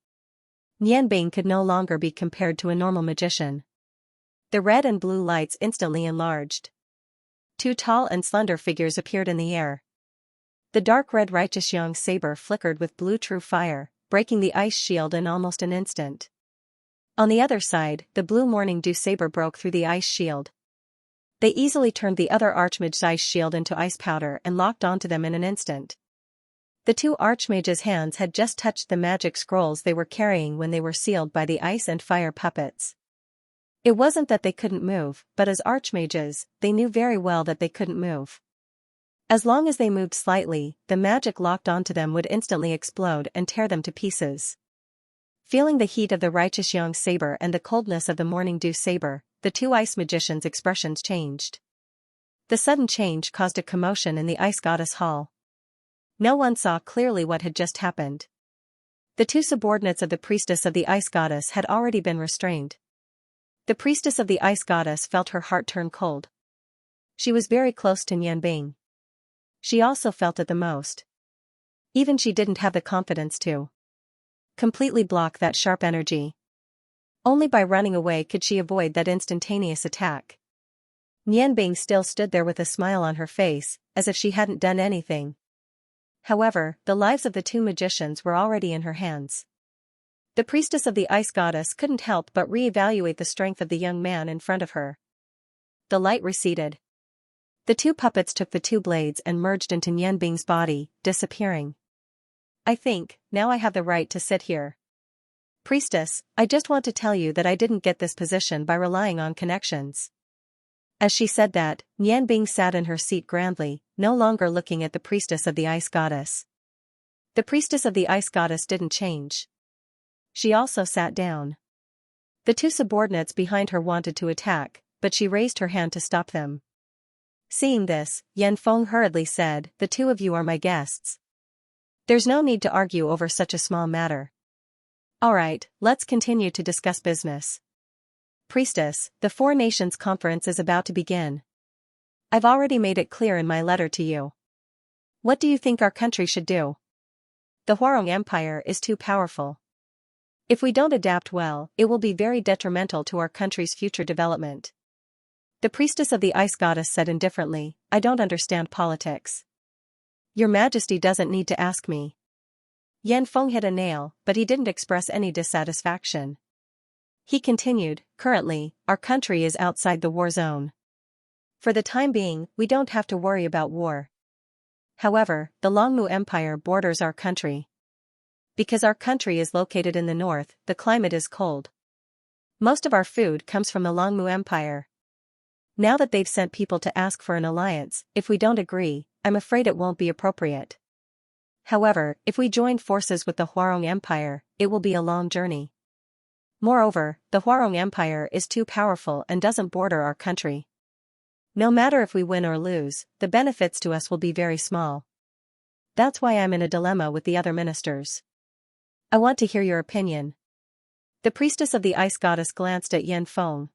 Nianbing could no longer be compared to a normal magician. The red and blue lights instantly enlarged. Two tall and slender figures appeared in the air. The dark red Xianxia saber flickered with blue true fire, breaking the ice shield in almost an instant. On the other side, the blue morning dew saber broke through the ice shield. They easily turned the other archmage's ice shield into ice powder and locked onto them in an instant. The two archmages' hands had just touched the magic scrolls they were carrying when they were sealed by the ice and fire puppets. It wasn't that they couldn't move, but as archmages, they knew very well that they couldn't move. As long as they moved slightly, the magic locked onto them would instantly explode and tear them to pieces. Feeling the heat of the Xianxia saber and the coldness of the morning dew saber, the two ice magicians' expressions changed. The sudden change caused a commotion in the ice goddess hall. No one saw clearly what had just happened. The two subordinates of the priestess of the ice goddess had already been restrained. The priestess of the ice goddess felt her heart turn cold. She was very close to Nianbing. She also felt it the most. Even she didn't have the confidence to completely block that sharp energy. Only by running away could she avoid that instantaneous attack. Nianbing still stood there with a smile on her face, as if she hadn't done anything. However, the lives of the two magicians were already in her hands. The priestess of the ice goddess couldn't help but re-evaluate the strength of the young man in front of her. The light receded. The two puppets took the two blades and merged into Nianbing's body, disappearing. "I think, now I have the right to sit here. Priestess, I just want to tell you that I didn't get this position by relying on connections." As she said that, Nianbing sat in her seat grandly, no longer looking at the priestess of the ice goddess. The priestess of the ice goddess didn't change. She also sat down. The two subordinates behind her wanted to attack, but she raised her hand to stop them. Seeing this, Yan Feng hurriedly said, "The two of you are my guests. There's no need to argue over such a small matter. Alright, let's continue to discuss business. Priestess, the Four Nations Conference is about to begin. I've already made it clear in my letter to you. What do you think our country should do? The Huarong Empire is too powerful. If we don't adapt well, it will be very detrimental to our country's future development." The priestess of the ice goddess said indifferently, "I don't understand politics. Your Majesty doesn't need to ask me." Yan Feng hit a nail, but he didn't express any dissatisfaction. He continued, "Currently, our country is outside the war zone. For the time being, we don't have to worry about war. However, the Longmu Empire borders our country. Because our country is located in the north, the climate is cold. Most of our food comes from the Longmu Empire. Now that they've sent people to ask for an alliance, if we don't agree, I'm afraid it won't be appropriate. However, if we join forces with the Huarong Empire, it will be a long journey. Moreover, the Huarong Empire is too powerful and doesn't border our country. No matter if we win or lose, the benefits to us will be very small. That's why I'm in a dilemma with the other ministers. I want to hear your opinion. The priestess of the ice goddess glanced at Yan Feng.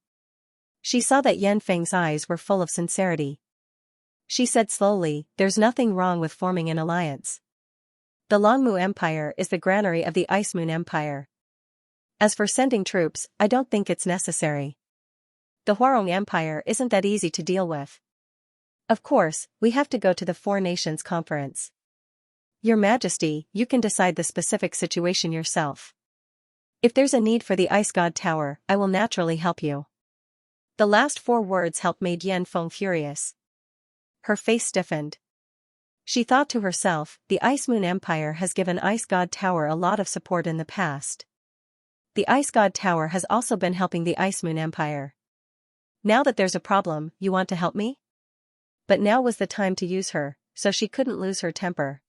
She saw that Yan Feng's eyes were full of sincerity. She said slowly, there's nothing wrong with forming an alliance. The Longmu Empire is the granary of the Ice Moon Empire. As for sending troops, I don't think it's necessary. The Huarong Empire isn't that easy to deal with. Of course, we have to go to the Four Nations Conference. Your Majesty, you can decide the specific situation yourself. If there's a need for the Ice God Tower, I will naturally help you. The last 4 words helped made Yan Feng furious. Her face stiffened. She thought to herself, the Ice Moon Empire has given Ice God Tower a lot of support in the past. The Ice God Tower has also been helping the Ice Moon Empire. Now that there's a problem, you want to help me? But now was the time to use her, so she couldn't lose her temper.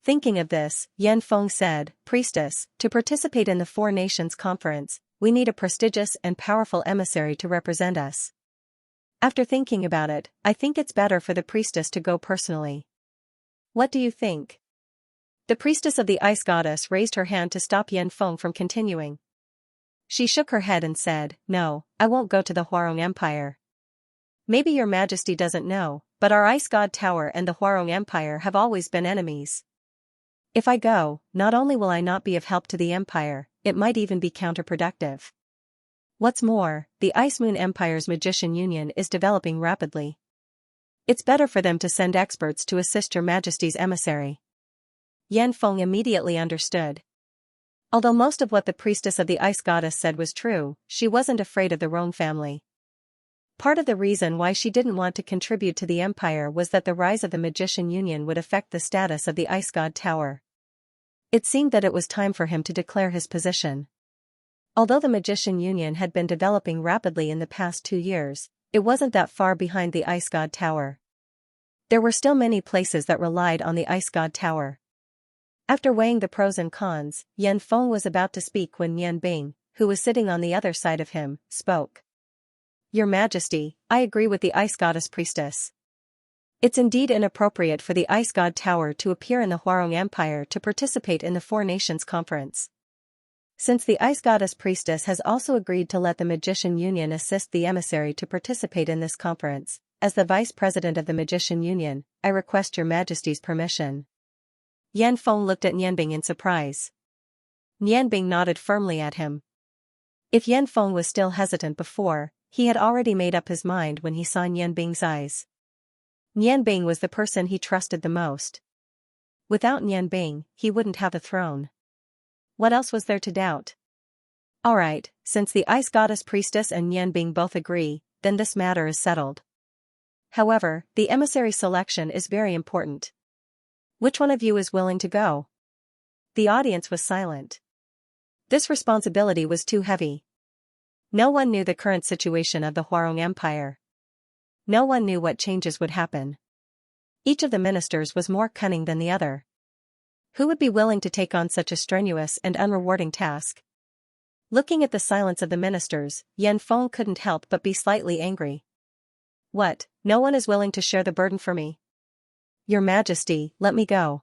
Thinking of this, Yan Feng said, Priestess, to participate in the Four Nations Conference, we need a prestigious and powerful emissary to represent us. After thinking about it, I think it's better for the priestess to go personally. What do you think? The priestess of the ice goddess raised her hand to stop Yan Feng from continuing. She shook her head and said, no, I won't go to the Huarong Empire. Maybe your majesty doesn't know, but our ice god tower and the Huarong Empire have always been enemies. If I go, not only will I not be of help to the empire, it might even be counterproductive. What's more, the Ice Moon Empire's magician union is developing rapidly. It's better for them to send experts to assist your majesty's emissary. Yan Feng immediately understood. Although most of what the priestess of the ice goddess said was true, she wasn't afraid of the Roan family. Part of the reason why she didn't want to contribute to the empire was that the rise of the magician union would affect the status of the ice god tower. It seemed that it was time for him to declare his position. Although the magician union had been developing rapidly in the past 2 years, it wasn't that far behind the ice god tower. There were still many places that relied on the ice god tower. After weighing the pros and cons, Yan Feng was about to speak when Yan Bing, who was sitting on the other side of him, spoke. Your Majesty, I agree with the ice goddess priestess. It's indeed inappropriate for the ice god tower to appear in the Huarong Empire to participate in the Four Nations Conference. Since the ice goddess priestess has also agreed to let the magician union assist the emissary to participate in this conference, as the vice president of the magician union, I request your majesty's permission. Yan Feng looked at Nianbing in surprise. Nianbing nodded firmly at him. If Yan Feng was still hesitant before, he had already made up his mind when he saw Nianbing's eyes. Nianbing was the person he trusted the most. Without Nianbing, he wouldn't have a throne. What else was there to doubt? Alright, since the ice goddess priestess and Nianbing both agree, then this matter is settled. However, the emissary selection is very important. Which one of you is willing to go? The audience was silent. This responsibility was too heavy. No one knew the current situation of the Huarong Empire. No one knew what changes would happen. Each of the ministers was more cunning than the other. Who would be willing to take on such a strenuous and unrewarding task? Looking at the silence of the ministers, Yan Feng couldn't help but be slightly angry. What, no one is willing to share the burden for me? Your Majesty, let me go.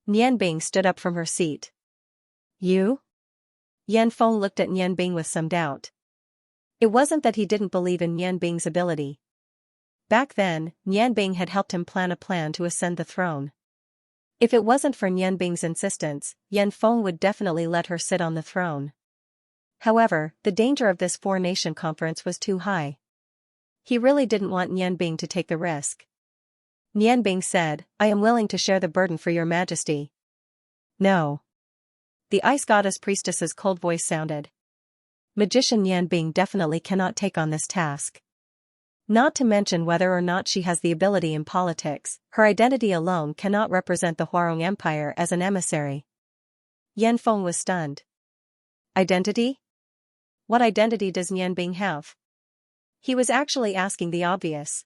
Nianbing stood up from her seat. You? Yan Feng looked at Nianbing with some doubt. It wasn't that he didn't believe in Nianbing's ability. Back then, Nianbing had helped him plan a plan to ascend the throne. If it wasn't for Nianbing's insistence, Yan Feng would definitely let her sit on the throne. However, the danger of this four-nation conference was too high. He really didn't want Nianbing to take the risk. Nianbing said, I am willing to share the burden for your majesty. No. The ice goddess priestess's cold voice sounded. Magician Nianbing definitely cannot take on this task. Not to mention whether or not she has the ability in politics, her identity alone cannot represent the Huarong Empire as an emissary. Yan Feng was stunned. Identity? What identity does Nianbing have? He was actually asking the obvious.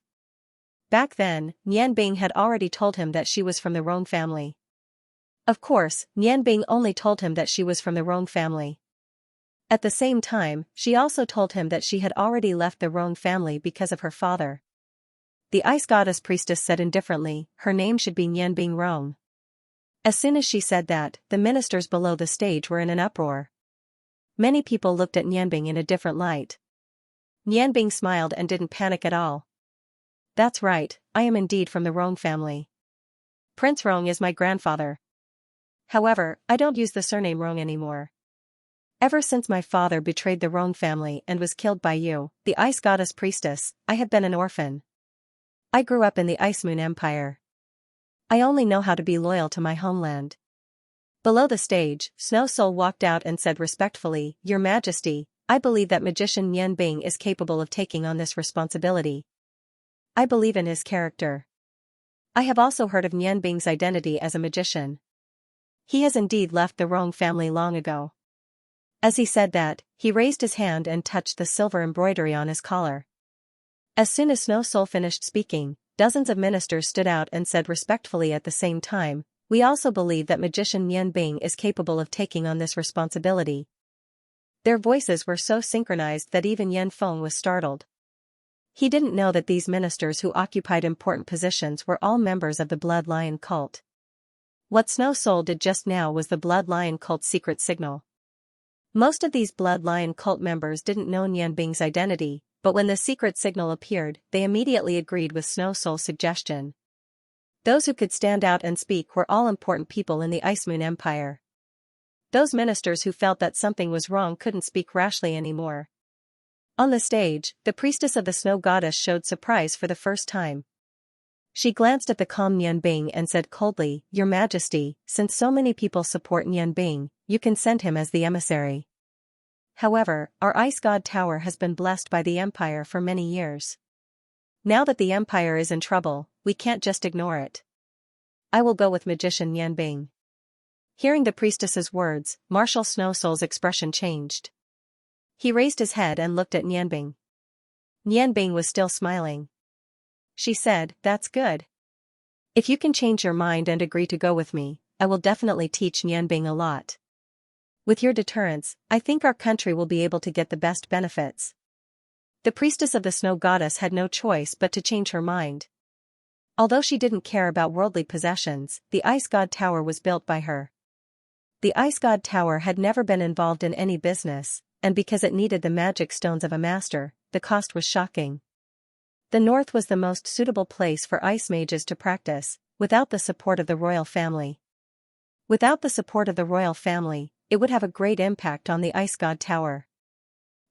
Back then, Nianbing had already told him that she was from the Roan family. Of course, Nianbing only told him that she was from the Roan family. At the same time, she also told him that she had already left the Roan family because of her father. The ice goddess priestess said indifferently, her name should be Nianbing Roan. As soon as she said that, the ministers below the stage were in an uproar. Many people looked at Nianbing in a different light. Nianbing smiled and didn't panic at all. That's right, I am indeed from the Rong family. Prince Rong is my grandfather. However, I don't use the surname Rong anymore. Ever since my father betrayed the Rong family and was killed by you, the Ice Goddess Priestess, I have been an orphan. I grew up in the Ice Moon Empire. I only know how to be loyal to my homeland. Below the stage, Snow Soul walked out and said respectfully, Your Majesty, I believe that magician Nianbing is capable of taking on this responsibility. I believe in his character. I have also heard of Nianbing's identity as a magician. He has indeed left the Rong family long ago. As he said that, he raised his hand and touched the silver embroidery on his collar. As soon as Snow Soul finished speaking, dozens of ministers stood out and said respectfully at the same time, We also believe that magician Nianbing is capable of taking on this responsibility. Their voices were so synchronized that even Yan Feng was startled. He didn't know that these ministers who occupied important positions were all members of the Blood Lion cult. What Snow Soul did just now was the Blood Lion cult's secret signal. Most of these Blood Lion cult members didn't know Nianbing's identity, but when the secret signal appeared, they immediately agreed with Snow Soul's suggestion. Those who could stand out and speak were all important people in the Ice Moon Empire. Those ministers who felt that something was wrong couldn't speak rashly anymore. On the stage, the priestess of the Snow Goddess showed surprise for the first time. She glanced at the calm Nianbing and said coldly, Your Majesty, since so many people support Nianbing, you can send him as the emissary. However, our Ice God Tower has been blessed by the Empire for many years. Now that the Empire is in trouble, we can't just ignore it. I will go with magician Nianbing. Hearing the priestess's words, Marshal Snow Soul's expression changed. He raised his head and looked at Nianbing. Nianbing was still smiling. She said, That's good. If you can change your mind and agree to go with me, I will definitely teach Nianbing a lot. With your deterrence, I think our country will be able to get the best benefits. The priestess of the Snow Goddess had no choice but to change her mind. Although she didn't care about worldly possessions, the Ice God Tower was built by her. The Ice God Tower had never been involved in any business, and because it needed the magic stones of a master, the cost was shocking. The north was the most suitable place for ice mages to practice, without the support of the royal family. Without the support of the royal family, it would have a great impact on the Ice God Tower.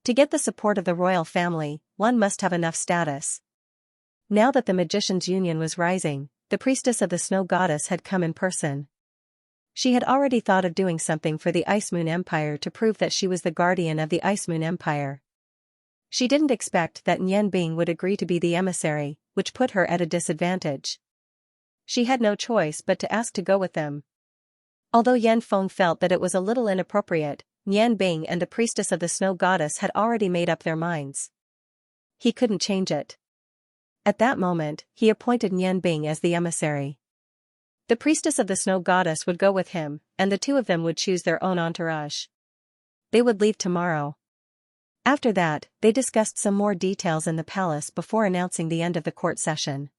To get the support of the royal family, one must have enough status. Now that the Magicians' Union was rising, the priestess of the Snow Goddess had come in person. She had already thought of doing something for the Ice Moon Empire to prove that she was the guardian of the Ice Moon Empire. She didn't expect that Nianbing would agree to be the emissary, which put her at a disadvantage. She had no choice but to ask to go with them. Although Yan Feng felt that it was a little inappropriate, Nianbing and the priestess of the Snow Goddess had already made up their minds. He couldn't change it. At that moment, he appointed Nianbing as the emissary. The priestess of the Snow Goddess would go with him, and the two of them would choose their own entourage. They would leave tomorrow. After that, they discussed some more details in the palace before announcing the end of the court session.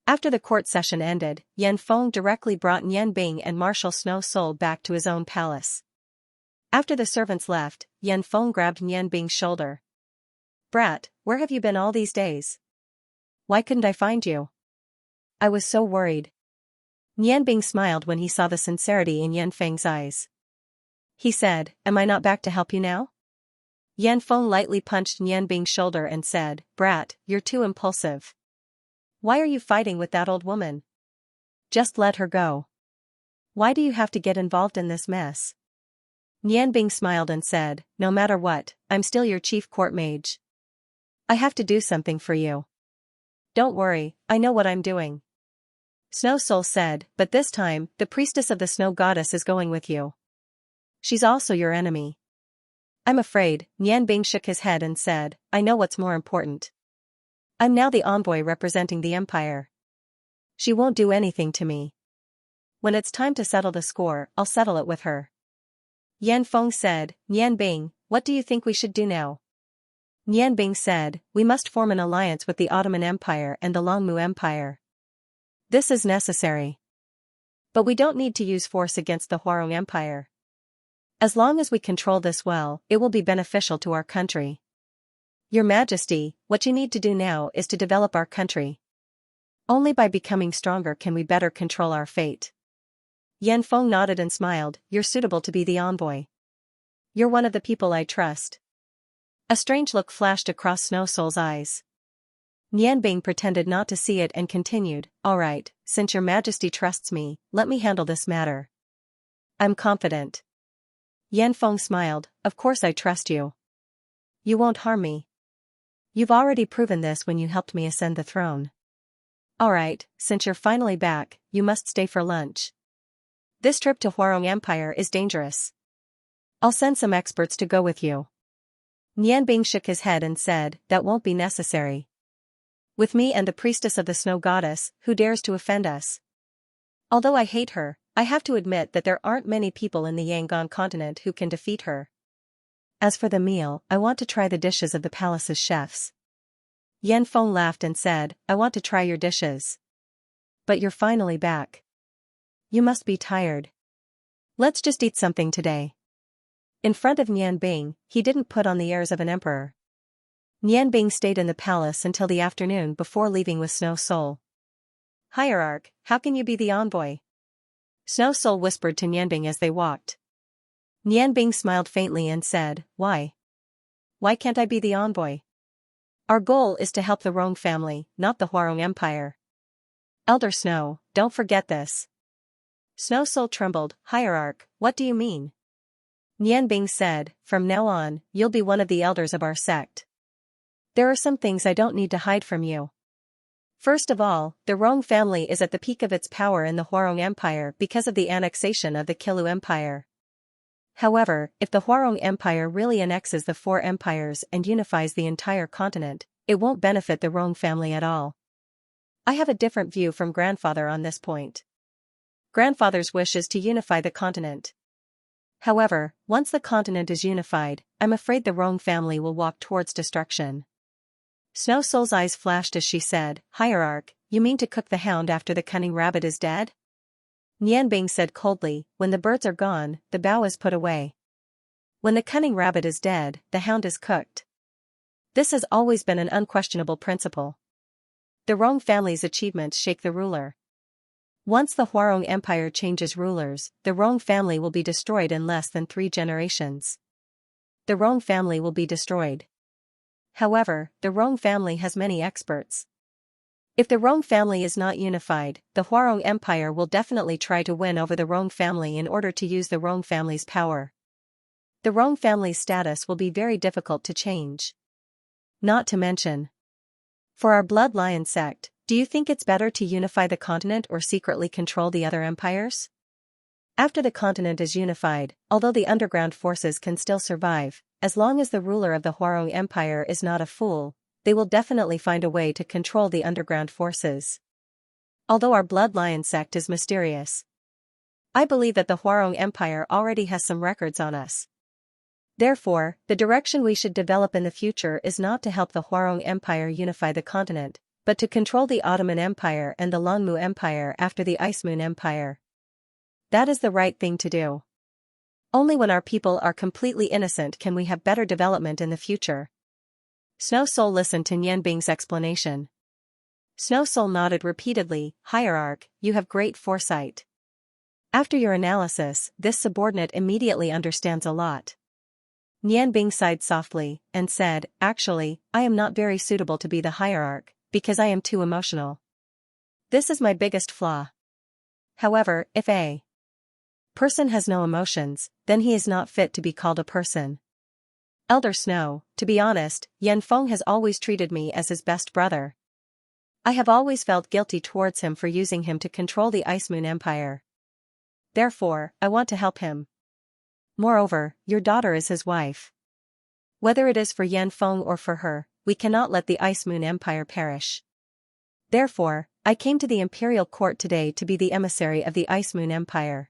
After the court session ended, Yan Feng directly brought Nianbing and Marshal Snow Soul back to his own palace. After the servants left, Yan Feng grabbed Nianbing's shoulder. Brat, where have you been all these days? Why couldn't I find you? I was so worried. Nianbing smiled when he saw the sincerity in Yan Feng's eyes. He said, Am I not back to help you now? Yan Feng lightly punched Nianbing's shoulder and said, Brat, you're too impulsive. Why are you fighting with that old woman? Just let her go. Why do you have to get involved in this mess? Nianbing smiled and said, No matter what, I'm still your chief court mage. I have to do something for you. Don't worry, I know what I'm doing. Snow Soul said, But this time, the priestess of the Snow Goddess is going with you. She's also your enemy. I'm afraid. Nianbing shook his head and said, I know what's more important. I'm now the envoy representing the Empire. She won't do anything to me. When it's time to settle the score, I'll settle it with her. Yan Feng said, Nianbing, what do you think we should do now? Nianbing said, We must form an alliance with the Ottoman Empire and the Longmu Empire. This is necessary. But we don't need to use force against the Huarong Empire. As long as we control this well, it will be beneficial to our country. Your Majesty, what you need to do now is to develop our country. Only by becoming stronger can we better control our fate. Yanfeng nodded and smiled. You're suitable to be the envoy. You're one of the people I trust. A strange look flashed across Snow Soul's eyes. Nianbing pretended not to see it and continued, all right, since your Majesty trusts me, let me handle this matter. I'm confident. Yanfeng smiled, of course I trust you. You won't harm me. You've already proven this when you helped me ascend the throne. All right, since you're finally back, you must stay for lunch. This trip to Huarong Empire is dangerous. I'll send some experts to go with you. Nianbing shook his head and said, that won't be necessary. With me and the priestess of the snow goddess, who dares to offend us? Although I hate her, I have to admit that there aren't many people in the Yangon continent who can defeat her. As for the meal, I want to try the dishes of the palace's chefs. Yanfeng laughed and said, I want to try your dishes. But you're finally back. You must be tired. Let's just eat something today. In front of Nianbing, he didn't put on the airs of an emperor. Nianbing stayed in the palace until the afternoon before leaving with Snow Soul. Hierarch, how can you be the envoy? Snow Soul whispered to Nianbing as they walked. Nianbing smiled faintly and said, why? Why can't I be the envoy? Our goal is to help the Rong family, not the Huarong Empire. Elder Snow, don't forget this. Snow Soul trembled, Hierarch, what do you mean? Nianbing said, from now on, you'll be one of the elders of our sect. There are some things I don't need to hide from you. First of all, the Rong family is at the peak of its power in the Huarong Empire because of the annexation of the Qilu Empire. However, if the Huarong Empire really annexes the four empires and unifies the entire continent, it won't benefit the Rong family at all. I have a different view from Grandfather on this point. Grandfather's wish is to unify the continent. However, once the continent is unified, I'm afraid the Rong family will walk towards destruction. Snow Soul's eyes flashed as she said, Hierarch, you mean to cook the hound after the cunning rabbit is dead? Nianbing said coldly, when the birds are gone, the bow is put away. When the cunning rabbit is dead, the hound is cooked. This has always been an unquestionable principle. The Rong family's achievements shake the ruler. Once the Huarong Empire changes rulers, the Rong family will be destroyed in less than 3 generations. The Rong family will be destroyed. However, the Rong family has many experts. If the Rong family is not unified, the Huarong Empire will definitely try to win over the Rong family in order to use the Rong family's power. The Rong family's status will be very difficult to change. Not to mention, for our Blood Lion sect, do you think it's better to unify the continent or secretly control the other empires? After the continent is unified, although the underground forces can still survive, as long as the ruler of the Huarong Empire is not a fool, they will definitely find a way to control the underground forces. Although our Blood Lion sect is mysterious, I believe that the Huarong Empire already has some records on us. Therefore, the direction we should develop in the future is not to help the Huarong Empire unify the continent, but to control the Ottoman Empire and the Longmu Empire after the Ice Moon Empire. That is the right thing to do. Only when our people are completely innocent can we have better development in the future. Snow Soul listened to Nianbing's explanation. Snow Soul nodded repeatedly, Hierarch, you have great foresight. After your analysis, this subordinate immediately understands a lot. Nianbing sighed softly, and said, actually, I am not very suitable to be the Hierarch, because I am too emotional. This is my biggest flaw. However, if a person has no emotions, then he is not fit to be called a person. Elder Snow, to be honest, Yanfeng has always treated me as his best brother. I have always felt guilty towards him for using him to control the Ice Moon Empire. Therefore, I want to help him. Moreover, your daughter is his wife. Whether it is for Yanfeng or for her, we cannot let the Ice Moon Empire perish. Therefore, I came to the imperial court today to be the emissary of the Ice Moon Empire.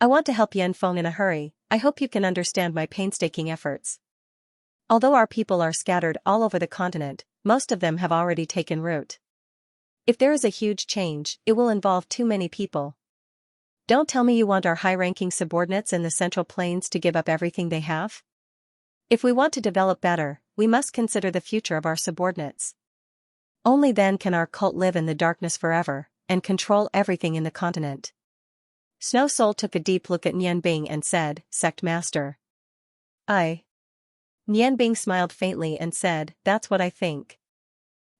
I want to help Yanfeng in a hurry. I hope you can understand my painstaking efforts. Although our people are scattered all over the continent, most of them have already taken root. If there is a huge change, it will involve too many people. Don't tell me you want our high-ranking subordinates in the Central Plains to give up everything they have? If we want to develop better, we must consider the future of our subordinates. Only then can our cult live in the darkness forever, and control everything in the continent. Snow Soul took a deep look at Nianbing and said, Sect Master. Nianbing smiled faintly and said, that's what I think.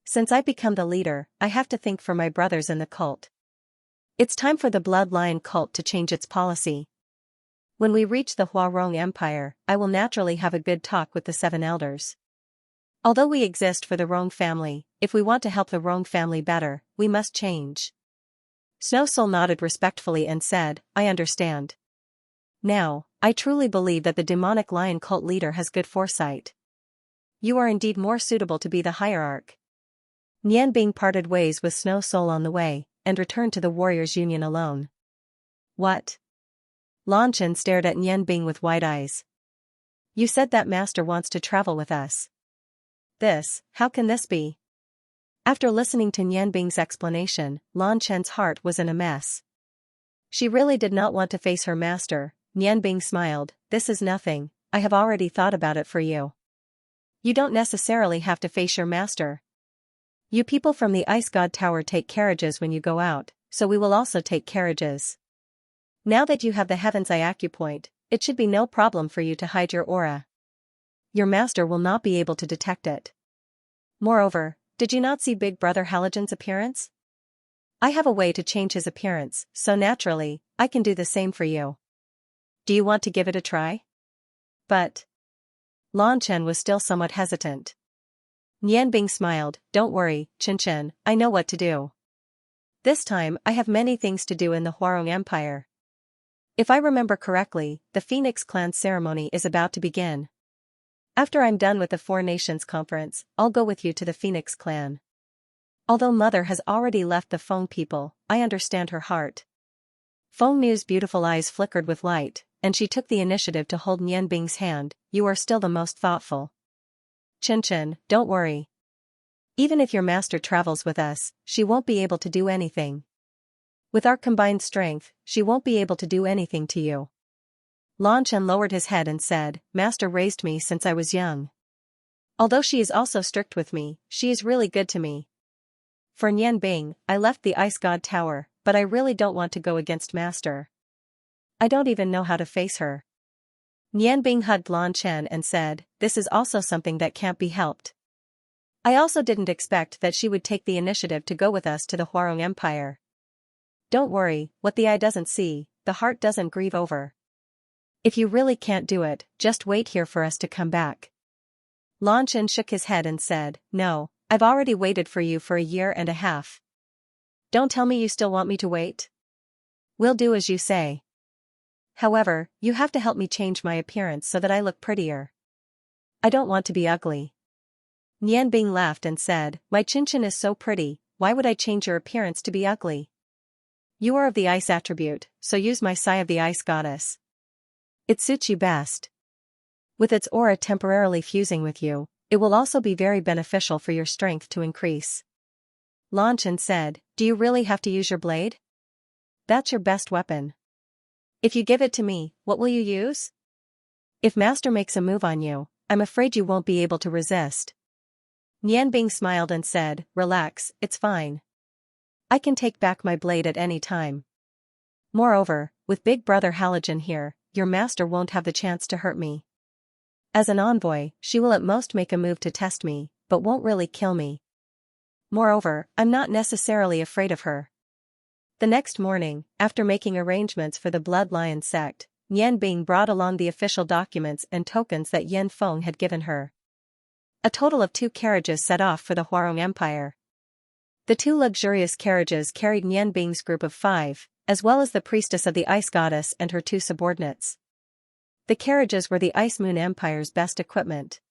Since I become the leader, I have to think for my brothers in the cult. It's time for the Blood Lion cult to change its policy. When we reach the Huarong Empire, I will naturally have a good talk with the 7 elders. Although we exist for the Rong family, if we want to help the Rong family better, we must change. Snow Soul nodded respectfully and said, I understand. Now, I truly believe that the demonic lion cult leader has good foresight. You are indeed more suitable to be the hierarch. Nianbing parted ways with Snow Soul on the way, and returned to the Warriors' Union alone. What? Lan Chen stared at Nianbing with wide eyes. You said that master wants to travel with us. How can this be? After listening to Nianbing's explanation, Lan Chen's heart was in a mess. She really did not want to face her master. Nianbing smiled, this is nothing, I have already thought about it for you. You don't necessarily have to face your master. You people from the Ice God Tower take carriages when you go out, so we will also take carriages. Now that you have the Heaven's Eye acupoint, it should be no problem for you to hide your aura. Your master will not be able to detect it. Moreover, did you not see Big Brother Halogen's appearance? I have a way to change his appearance, so naturally, I can do the same for you. Do you want to give it a try? But Lan Chen was still somewhat hesitant. Nianbing smiled, don't worry, Chen, I know what to do. This time I have many things to do in the Huarong Empire. If I remember correctly, the Phoenix Clan ceremony is about to begin. After I'm done with the Four Nations Conference, I'll go with you to the Phoenix Clan. Although Mother has already left the Feng people, I understand her heart. Feng Nu's beautiful eyes flickered with light, and she took the initiative to hold Nianbing's hand. You are still the most thoughtful. Chen, don't worry. Even if your master travels with us, she won't be able to do anything. With our combined strength, she won't be able to do anything to you. Lan Chen lowered his head and said, Master raised me since I was young. Although she is also strict with me, she is really good to me. For Nianbing, I left the Ice God Tower, but I really don't want to go against Master. I don't even know how to face her. Nianbing hugged Lan Chen and said, this is also something that can't be helped. I also didn't expect that she would take the initiative to go with us to the Huarong Empire. Don't worry, what the eye doesn't see, the heart doesn't grieve over. If you really can't do it, just wait here for us to come back. Lan Chen shook his head and said, no, I've already waited for you for 1.5 years. Don't tell me you still want me to wait. We'll do as you say. However, you have to help me change my appearance so that I look prettier. I don't want to be ugly. Nianbing laughed and said, my Chin is so pretty, why would I change your appearance to be ugly? You are of the ice attribute, so use my Sigh of the Ice Goddess. It suits you best. With its aura temporarily fusing with you, it will also be very beneficial for your strength to increase. Lan Chen said, do you really have to use your blade? That's your best weapon. If you give it to me, what will you use? If Master makes a move on you, I'm afraid you won't be able to resist. Nianbing smiled and said, relax, it's fine. I can take back my blade at any time. Moreover, with Big Brother Halogen here, your master won't have the chance to hurt me. As an envoy, she will at most make a move to test me, but won't really kill me. Moreover, I'm not necessarily afraid of her. The next morning, after making arrangements for the Blood Lion sect, Nianbing brought along the official documents and tokens that Yan Feng had given her. A total of 2 carriages set off for the Huarong Empire. The 2 luxurious carriages carried Nianbing's group of 5, as well as the priestess of the Ice Goddess and her 2 subordinates. The carriages were the Ice Moon Empire's best equipment.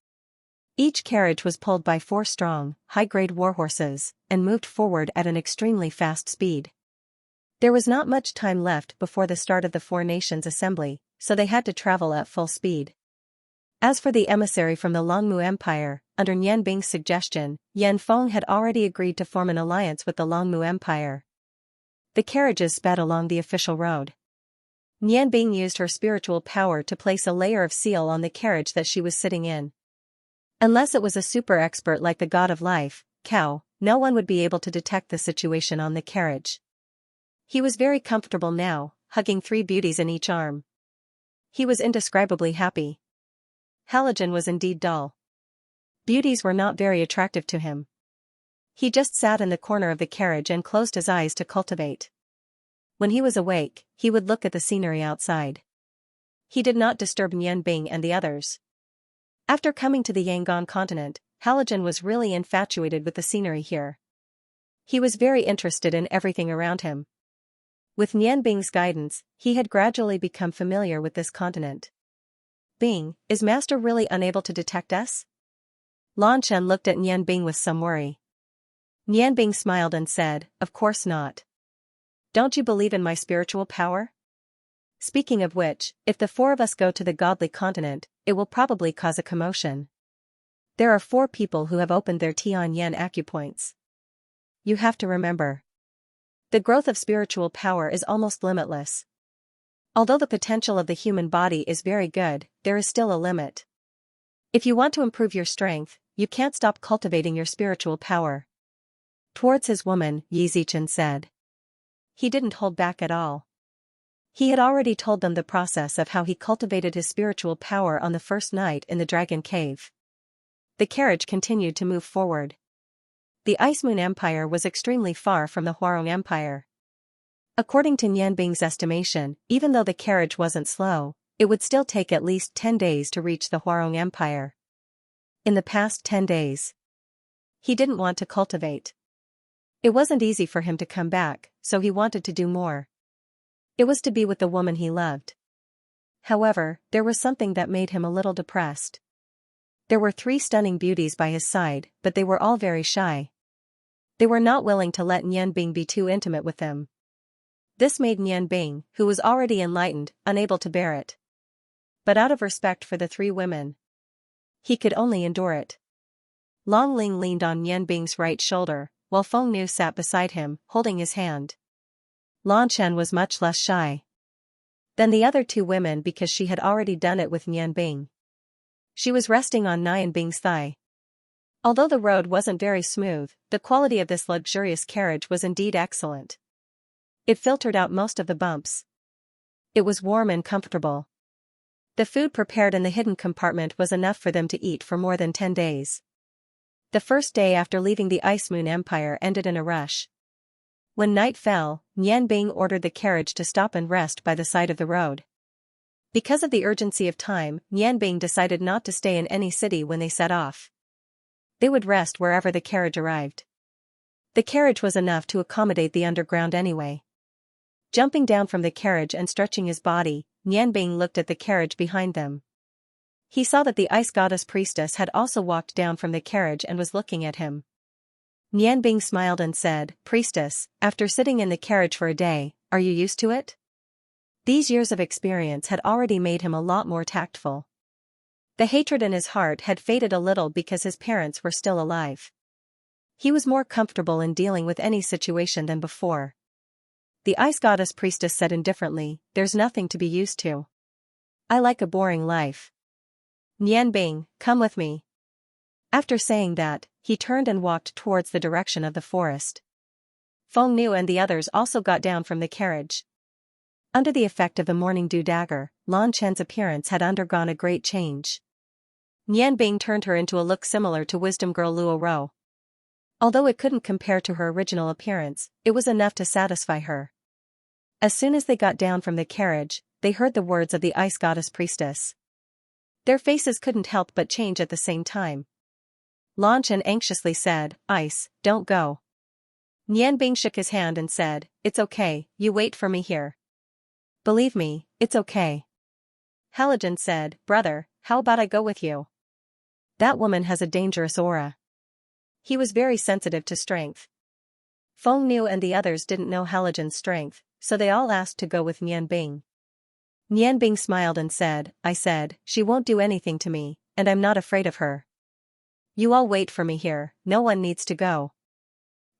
Each carriage was pulled by 4 strong, high-grade warhorses, and moved forward at an extremely fast speed. There was not much time left before the start of the Four Nations Assembly, so they had to travel at full speed. As for the emissary from the Longmu Empire, under Nianbing's suggestion, Yan Feng had already agreed to form an alliance with the Longmu Empire. The carriages sped along the official road. Nian Bing used her spiritual power to place a layer of seal on the carriage that she was sitting in. Unless it was a super expert like the god of life, Cow, no one would be able to detect the situation on the carriage. He was very comfortable now, hugging 3 beauties in each arm. He was indescribably happy. Halogen was indeed dull. Beauties were not very attractive to him. He just sat in the corner of the carriage and closed his eyes to cultivate. When he was awake, he would look at the scenery outside. He did not disturb Nian Bing and the others. After coming to the Yangon continent, Halogen was really infatuated with the scenery here. He was very interested in everything around him. With Nian Bing's guidance, he had gradually become familiar with this continent. Bing, is Master really unable to detect us? Lan Shen looked at Nian Bing with some worry. Nian Bing smiled and said, of course not. Don't you believe in my spiritual power? Speaking of which, if the 4 of us go to the godly continent, it will probably cause a commotion. There are 4 people who have opened their Tianyan acupoints. You have to remember. The growth of spiritual power is almost limitless. Although the potential of the human body is very good, there is still a limit. If you want to improve your strength, you can't stop cultivating your spiritual power. Towards his woman, Yi Zichen said. He didn't hold back at all. He had already told them the process of how he cultivated his spiritual power on the first night in the Dragon Cave. The carriage continued to move forward. The Ice Moon Empire was extremely far from the Huarong Empire. According to Nian Bing's estimation, even though the carriage wasn't slow, it would still take at least 10 days to reach the Huarong Empire. In the past 10 days, he didn't want to cultivate. It wasn't easy for him to come back, so he wanted to do more. It was to be with the woman he loved. However, there was something that made him a little depressed. There were 3 stunning beauties by his side, but they were all very shy. They were not willing to let Nian Bing be too intimate with them. This made Nian Bing, who was already enlightened, unable to bear it. But out of respect for the 3 women, he could only endure it. Long Ling leaned on Nian Bing's right shoulder, while Feng Nu sat beside him, holding his hand. Lan Shen was much less shy than the other 2 women because she had already done it with Nian Bing. She was resting on Nian Bing's thigh. Although the road wasn't very smooth, the quality of this luxurious carriage was indeed excellent. It filtered out most of the bumps. It was warm and comfortable. The food prepared in the hidden compartment was enough for them to eat for more than 10 days. The first day after leaving the Ice Moon Empire ended in a rush. When night fell, Nian Bing ordered the carriage to stop and rest by the side of the road. Because of the urgency of time, Nian Bing decided not to stay in any city when they set off. They would rest wherever the carriage arrived. The carriage was enough to accommodate the underground anyway. Jumping down from the carriage and stretching his body, Nian Bing looked at the carriage behind them. He saw that the ice goddess priestess had also walked down from the carriage and was looking at him. Nian Bing smiled and said, Priestess, after sitting in the carriage for a day, are you used to it? These years of experience had already made him a lot more tactful. The hatred in his heart had faded a little because his parents were still alive. He was more comfortable in dealing with any situation than before. The ice goddess priestess said indifferently, there's nothing to be used to. I like a boring life. Nian Bing, come with me. After saying that, he turned and walked towards the direction of the forest. Feng Nu and the others also got down from the carriage. Under the effect of the morning dew dagger, Lan Chen's appearance had undergone a great change. Nian Bing turned her into a look similar to wisdom girl Luo Ro. Although it couldn't compare to her original appearance, it was enough to satisfy her. As soon as they got down from the carriage, they heard the words of the ice goddess priestess. Their faces couldn't help but change at the same time. Lan Chen anxiously said, Ice, don't go. Nian Bing shook his hand and said, it's okay, you wait for me here. Believe me, it's okay. Halogen said, Brother, how about I go with you? That woman has a dangerous aura. He was very sensitive to strength. Feng Nu and the others didn't know Halogen's strength, so they all asked to go with Nian Bing. Nian Bing smiled and said, I said, she won't do anything to me, and I'm not afraid of her. You all wait for me here, no one needs to go.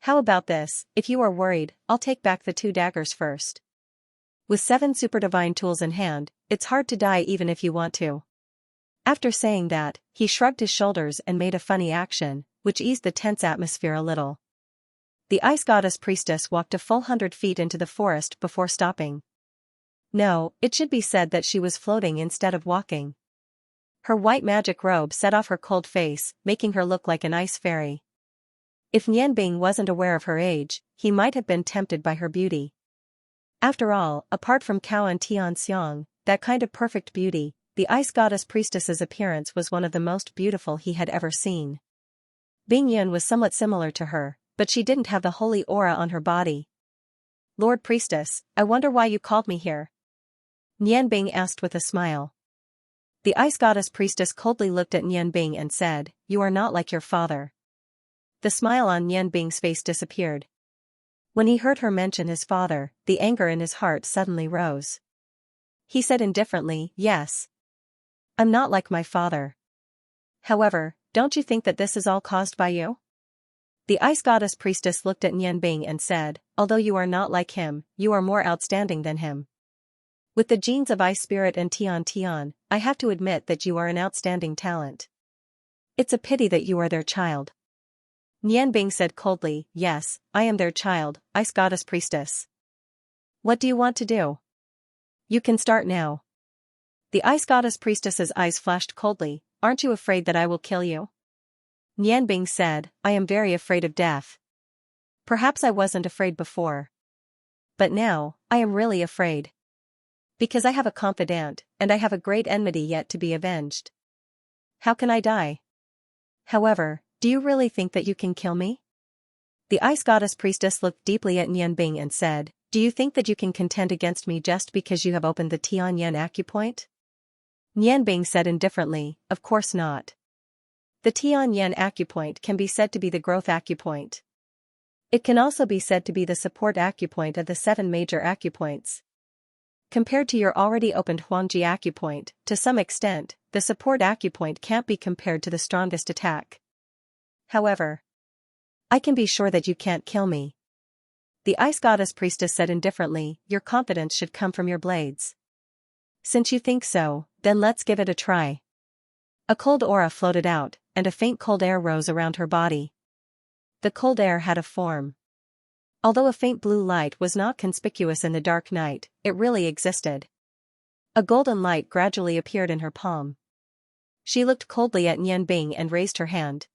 How about this, if you are worried, I'll take back the 2 daggers first. With 7 super divine tools in hand, it's hard to die even if you want to. After saying that, he shrugged his shoulders and made a funny action, which eased the tense atmosphere a little. The ice goddess priestess walked a full 100 feet into the forest before stopping. No, it should be said that she was floating instead of walking. Her white magic robe set off her cold face, making her look like an ice fairy. If Nianbing wasn't aware of her age, he might have been tempted by her beauty. After all, apart from Cao and Xianxia, that kind of perfect beauty, the ice goddess priestess's appearance was one of the most beautiful he had ever seen. Bing Yun was somewhat similar to her, but she didn't have the holy aura on her body. "Lord Priestess, I wonder why you called me here?" Nianbing asked with a smile. The ice goddess priestess coldly looked at Nianbing and said, "You are not like your father." The smile on Nianbing's face disappeared. When he heard her mention his father, the anger in his heart suddenly rose. He said indifferently, "Yes. I'm not like my father. However, don't you think that this is all caused by you?" The ice goddess priestess looked at Nianbing and said, "Although you are not like him, you are more outstanding than him. With the genes of Ice Spirit and Tian, I have to admit that you are an outstanding talent. It's a pity that you are their child." Nianbing said coldly, "Yes, I am their child, Ice Goddess Priestess. What do you want to do? You can start now." The Ice Goddess Priestess's eyes flashed coldly, "Aren't you afraid that I will kill you?" Nianbing said, "I am very afraid of death. Perhaps I wasn't afraid before. But now, I am really afraid. Because I have a confidant, and I have a great enmity yet to be avenged. How can I die? However, do you really think that you can kill me?" The Ice Goddess Priestess looked deeply at Nianbing and said, "Do you think that you can contend against me just because you have opened the Tianyan acupoint?" Nianbing said indifferently, "Of course not. The Tianyan acupoint can be said to be the growth acupoint. It can also be said to be the support acupoint of the 7 major acupoints. Compared to your already opened Huangji acupoint, to some extent, the support acupoint can't be compared to the strongest attack. However, I can be sure that you can't kill me." The Ice Goddess Priestess said indifferently, "Your confidence should come from your blades. Since you think so, then let's give it a try." A cold aura floated out, and a faint cold air rose around her body. The cold air had a form. Although a faint blue light was not conspicuous in the dark night, it really existed. A golden light gradually appeared in her palm. She looked coldly at Nianbing and raised her hand.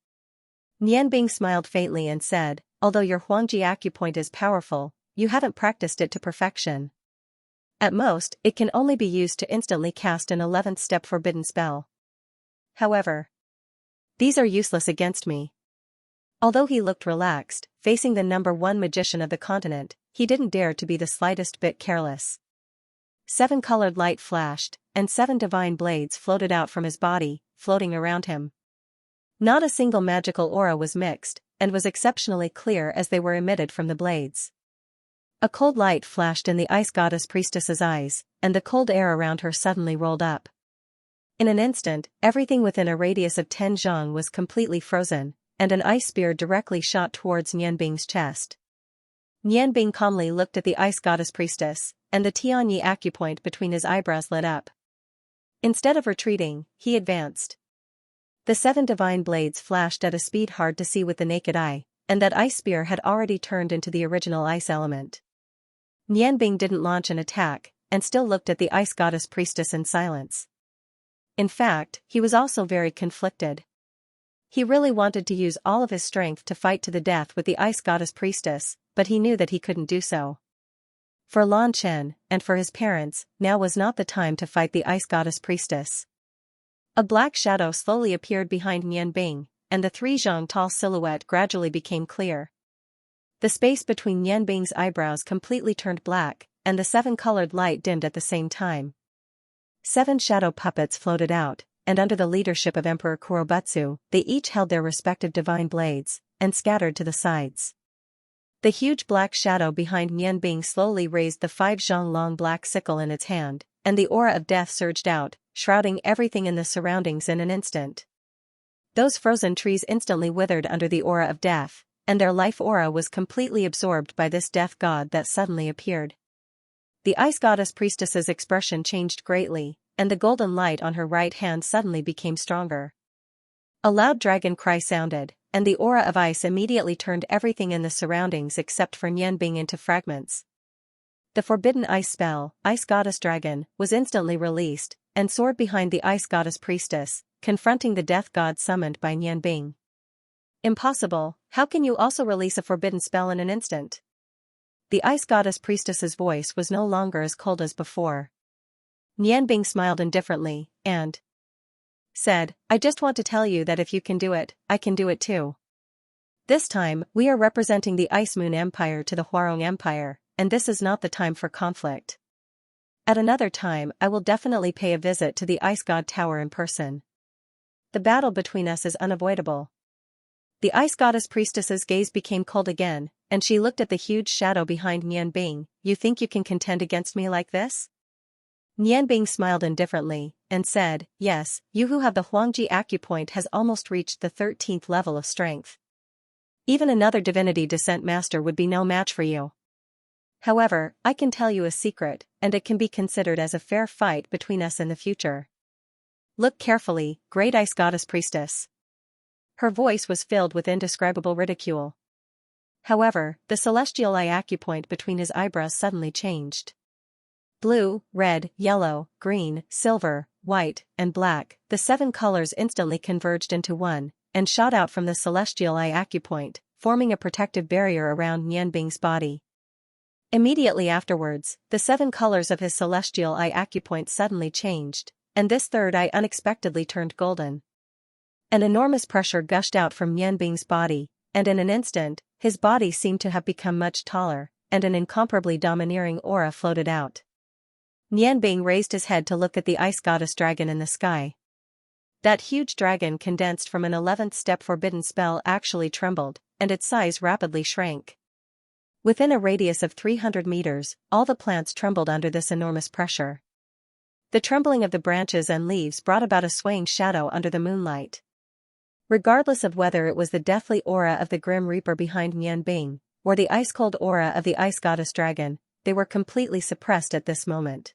Nianbing smiled faintly and said, "Although your Huangji acupoint is powerful, you haven't practiced it to perfection. At most, it can only be used to instantly cast an 11th step forbidden spell. However, these are useless against me." Although he looked relaxed, facing the #1 magician of the continent, he didn't dare to be the slightest bit careless. 7 colored light flashed, and 7 divine blades floated out from his body, floating around him. Not a single magical aura was mixed, and was exceptionally clear as they were emitted from the blades. A cold light flashed in the Ice Goddess Priestess's eyes, and the cold air around her suddenly rolled up. In an instant, everything within a radius of 10 zhang was completely frozen, and an ice spear directly shot towards Nianbing's chest. Nianbing calmly looked at the Ice Goddess Priestess, and the Tianyi acupoint between his eyebrows lit up. Instead of retreating, he advanced. The 7 divine blades flashed at a speed hard to see with the naked eye, and that ice spear had already turned into the original ice element. Nianbing didn't launch an attack, and still looked at the Ice Goddess Priestess in silence. In fact, he was also very conflicted. He really wanted to use all of his strength to fight to the death with the Ice Goddess Priestess, but he knew that he couldn't do so. For Lan Chen, and for his parents, now was not the time to fight the Ice Goddess Priestess. A black shadow slowly appeared behind Nianbing, and the 3 zhang tall silhouette gradually became clear. The space between Nianbing's eyebrows completely turned black, and the 7-colored light dimmed at the same time. 7 shadow puppets floated out, and under the leadership of Emperor Kurobutsu, they each held their respective divine blades, and scattered to the sides. The huge black shadow behind Nianbing slowly raised the 5 zhang long black sickle in its hand, and the aura of death surged out, shrouding everything in the surroundings in an instant. Those frozen trees instantly withered under the aura of death, and their life aura was completely absorbed by this death god that suddenly appeared. The ice goddess priestess's expression changed greatly, and the golden light on her right hand suddenly became stronger. A loud dragon cry sounded, and the aura of ice immediately turned everything in the surroundings except for Nianbing into fragments. The forbidden ice spell, Ice Goddess Dragon, was instantly released, and soared behind the ice goddess priestess, confronting the death god summoned by Nianbing. Impossible, how can you also release a forbidden spell in an instant? The ice goddess priestess's voice was no longer as cold as before. Nianbing smiled indifferently, and said, I just want to tell you that if you can do it, I can do it too. This time, we are representing the Ice Moon Empire to the Huarong Empire, and this is not the time for conflict. At another time I will definitely pay a visit to the Ice God Tower in person. The battle between us is unavoidable. The ice goddess priestess's gaze became cold again, and she looked at the huge shadow behind Nianbing. You think you can contend against me like this? Nianbing smiled indifferently, and said, yes, you who have the Huangji acupoint has almost reached the 13th level of strength. Even another divinity descent master would be no match for you. However, I can tell you a secret, and it can be considered as a fair fight between us in the future. Look carefully, great ice goddess priestess. Her voice was filled with indescribable ridicule. However, the celestial eye acupoint between his eyebrows suddenly changed. Blue, red, yellow, green, silver, white, and black, the 7 colors instantly converged into one, and shot out from the celestial eye acupoint, forming a protective barrier around Nianbing's body. Immediately afterwards, the 7 colors of his celestial eye acupoint suddenly changed, and this third eye unexpectedly turned golden. An enormous pressure gushed out from Nianbing's body, and in an instant, his body seemed to have become much taller, and an incomparably domineering aura floated out. Nianbing raised his head to look at the ice goddess dragon in the sky. That huge dragon condensed from an 11th step forbidden spell actually trembled, and its size rapidly shrank. Within a radius of 300 meters, all the plants trembled under this enormous pressure. The trembling of the branches and leaves brought about a swaying shadow under the moonlight. Regardless of whether it was the deathly aura of the Grim Reaper behind Nianbing, or the ice-cold aura of the ice goddess dragon, they were completely suppressed at this moment.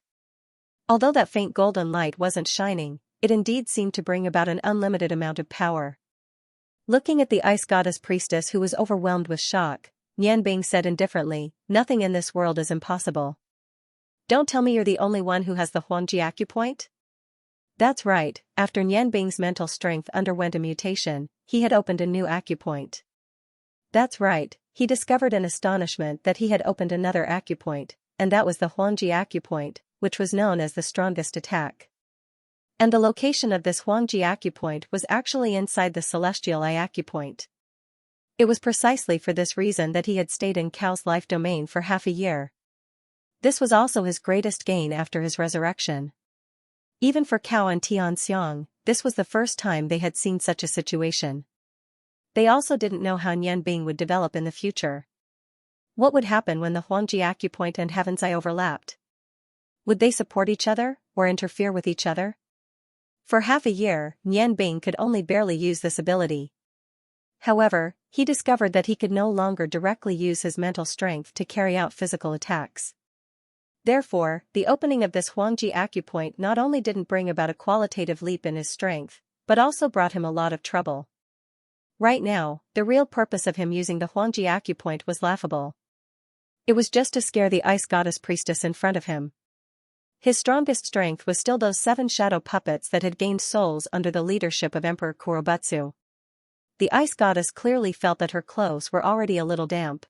Although that faint golden light wasn't shining, it indeed seemed to bring about an unlimited amount of power. Looking at the ice goddess priestess who was overwhelmed with shock, Nianbing said indifferently, nothing in this world is impossible. Don't tell me you're the only one who has the Huangji acupoint? That's right, after Nianbing's mental strength underwent a mutation, he had opened a new acupoint. That's right, he discovered in astonishment that he had opened another acupoint, and that was the Huangji acupoint, which was known as the strongest attack. And the location of this Huangji acupoint was actually inside the celestial eye acupoint. It was precisely for this reason that he had stayed in Cao's life domain for half a year. This was also his greatest gain after his resurrection. Even for Cao and Tianxiang, this was the first time they had seen such a situation. They also didn't know how Nianbing would develop in the future. What would happen when the Huangji acupoint and Heaven's Eye overlapped? Would they support each other, or interfere with each other? For half a year, Nianbing could only barely use this ability. However, he discovered that he could no longer directly use his mental strength to carry out physical attacks. Therefore, the opening of this Huangji acupoint not only didn't bring about a qualitative leap in his strength, but also brought him a lot of trouble. Right now, the real purpose of him using the Huangji acupoint was laughable. It was just to scare the ice goddess priestess in front of him. His strongest strength was still those 7 shadow puppets that had gained souls under the leadership of Emperor Kurobutsu. The ice goddess clearly felt that her clothes were already a little damp.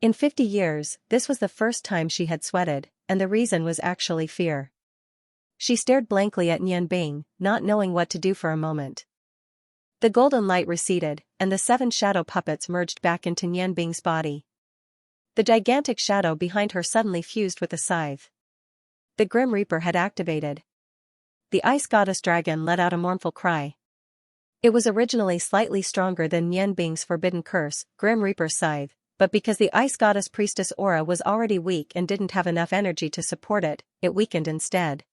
In 50 years, this was the first time she had sweated, and the reason was actually fear. She stared blankly at Nianbing, not knowing what to do for a moment. The golden light receded, and the 7 shadow puppets merged back into Nianbing's body. The gigantic shadow behind her suddenly fused with a scythe. The Grim Reaper had activated. The ice goddess dragon let out a mournful cry. It was originally slightly stronger than Nianbing's forbidden curse, Grim Reaper's scythe, but because the ice goddess priestess aura was already weak and didn't have enough energy to support it, it weakened instead.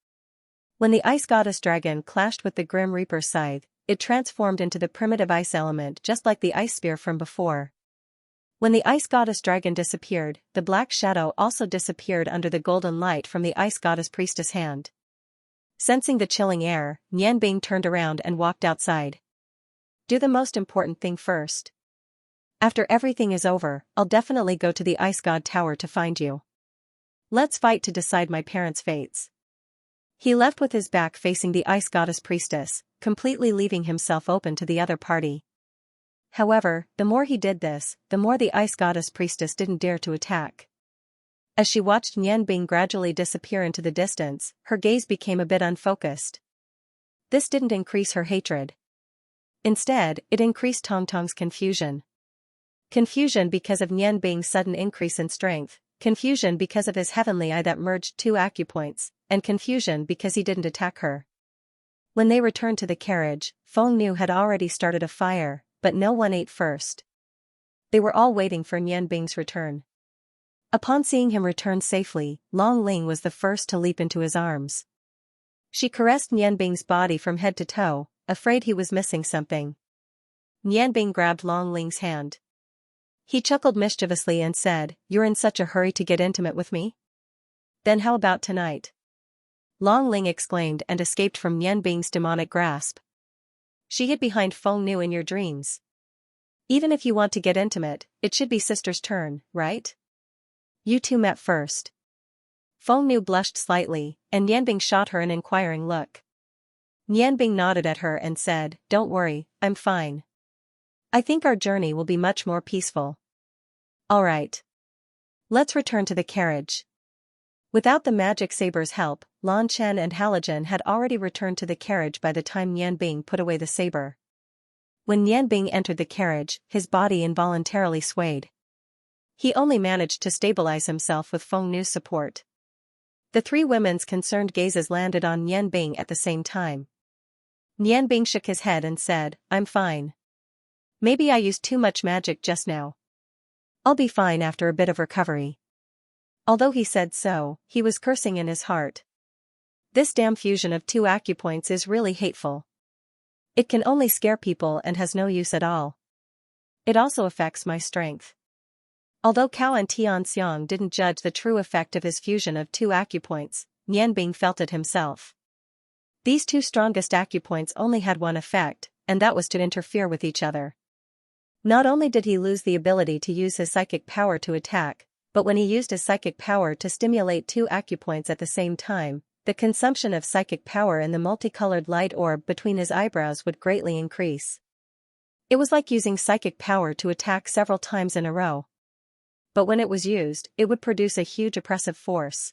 When the ice goddess dragon clashed with the Grim Reaper's scythe, it transformed into the primitive ice element just like the ice spear from before. When the ice goddess dragon disappeared, the black shadow also disappeared under the golden light from the ice goddess priestess hand. Sensing the chilling air, Nianbing turned around and walked outside. Do the most important thing first. After everything is over, I'll definitely go to the ice god tower to find you. Let's fight to decide my parents' fates. He left with his back facing the ice goddess priestess, completely leaving himself open to the other party. However, the more he did this, the more the ice goddess priestess didn't dare to attack. As she watched Nianbing gradually disappear into the distance, her gaze became a bit unfocused. This didn't increase her hatred. Instead, it increased Tongtong's confusion. Confusion because of Nianbing's sudden increase in strength, confusion because of his heavenly eye that merged two acupoints, and confusion because he didn't attack her. When they returned to the carriage, Feng Nu had already started a fire, but no one ate first. They were all waiting for Nianbing's return. Upon seeing him return safely, Long Ling was the first to leap into his arms. She caressed Nianbing's body from head to toe, afraid he was missing something. Nianbing grabbed Long Ling's hand. He chuckled mischievously and said, "You're in such a hurry to get intimate with me? Then how about tonight?" Long Ling exclaimed and escaped from Nianbing's demonic grasp. She hid behind Feng Nu in your dreams. Even if you want to get intimate, it should be sister's turn, right? You two met first. Feng Nu blushed slightly, and Nianbing shot her an inquiring look. Nianbing nodded at her and said, "Don't worry, I'm fine. I think our journey will be much more peaceful." All right. Let's return to the carriage. Without the magic saber's help, Lan Chen and Halogen had already returned to the carriage by the time Nianbing put away the saber. When Nianbing entered the carriage, his body involuntarily swayed. He only managed to stabilize himself with Feng Nu's support. The three women's concerned gazes landed on Nianbing at the same time. Nianbing shook his head and said, "I'm fine. Maybe I used too much magic just now. I'll be fine after a bit of recovery." Although he said so, he was cursing in his heart. This damn fusion of two acupoints is really hateful. It can only scare people and has no use at all. It also affects my strength. Although Cao and Tianxiang didn't judge the true effect of his fusion of two acupoints, Nianbing felt it himself. These two strongest acupoints only had one effect, and that was to interfere with each other. Not only did he lose the ability to use his psychic power to attack, but when he used his psychic power to stimulate two acupoints at the same time, the consumption of psychic power in the multicolored light orb between his eyebrows would greatly increase. It was like using psychic power to attack several times in a row. But when it was used, it would produce a huge oppressive force.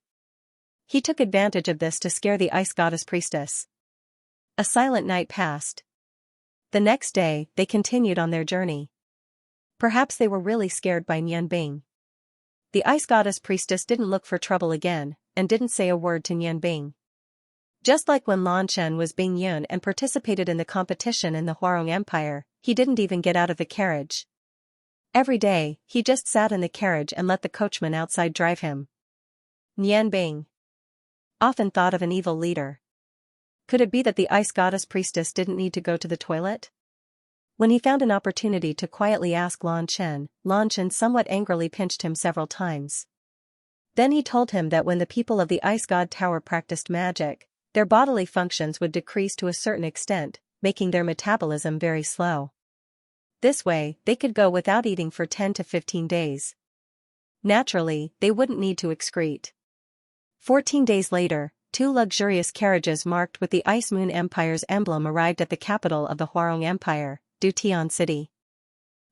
He took advantage of this to scare the ice goddess priestess. A silent night passed. The next day, they continued on their journey. Perhaps they were really scared by Nianbing. The ice goddess priestess didn't look for trouble again, and didn't say a word to Nianbing. Just like when Lan Chen was being Yun and participated in the competition in the Huarong Empire, he didn't even get out of the carriage. Every day, he just sat in the carriage and let the coachman outside drive him. Nianbing often thought of an evil leader. Could it be that the ice goddess priestess didn't need to go to the toilet? When he found an opportunity to quietly ask Lan Chen somewhat angrily pinched him several times. Then he told him that when the people of the Ice God Tower practiced magic, their bodily functions would decrease to a certain extent, making their metabolism very slow. This way, they could go without eating for 10 to 15 days. Naturally, they wouldn't need to excrete. 14 days later, two luxurious carriages marked with the Ice Moon Empire's emblem arrived at the capital of the Huarong Empire, Dutian City.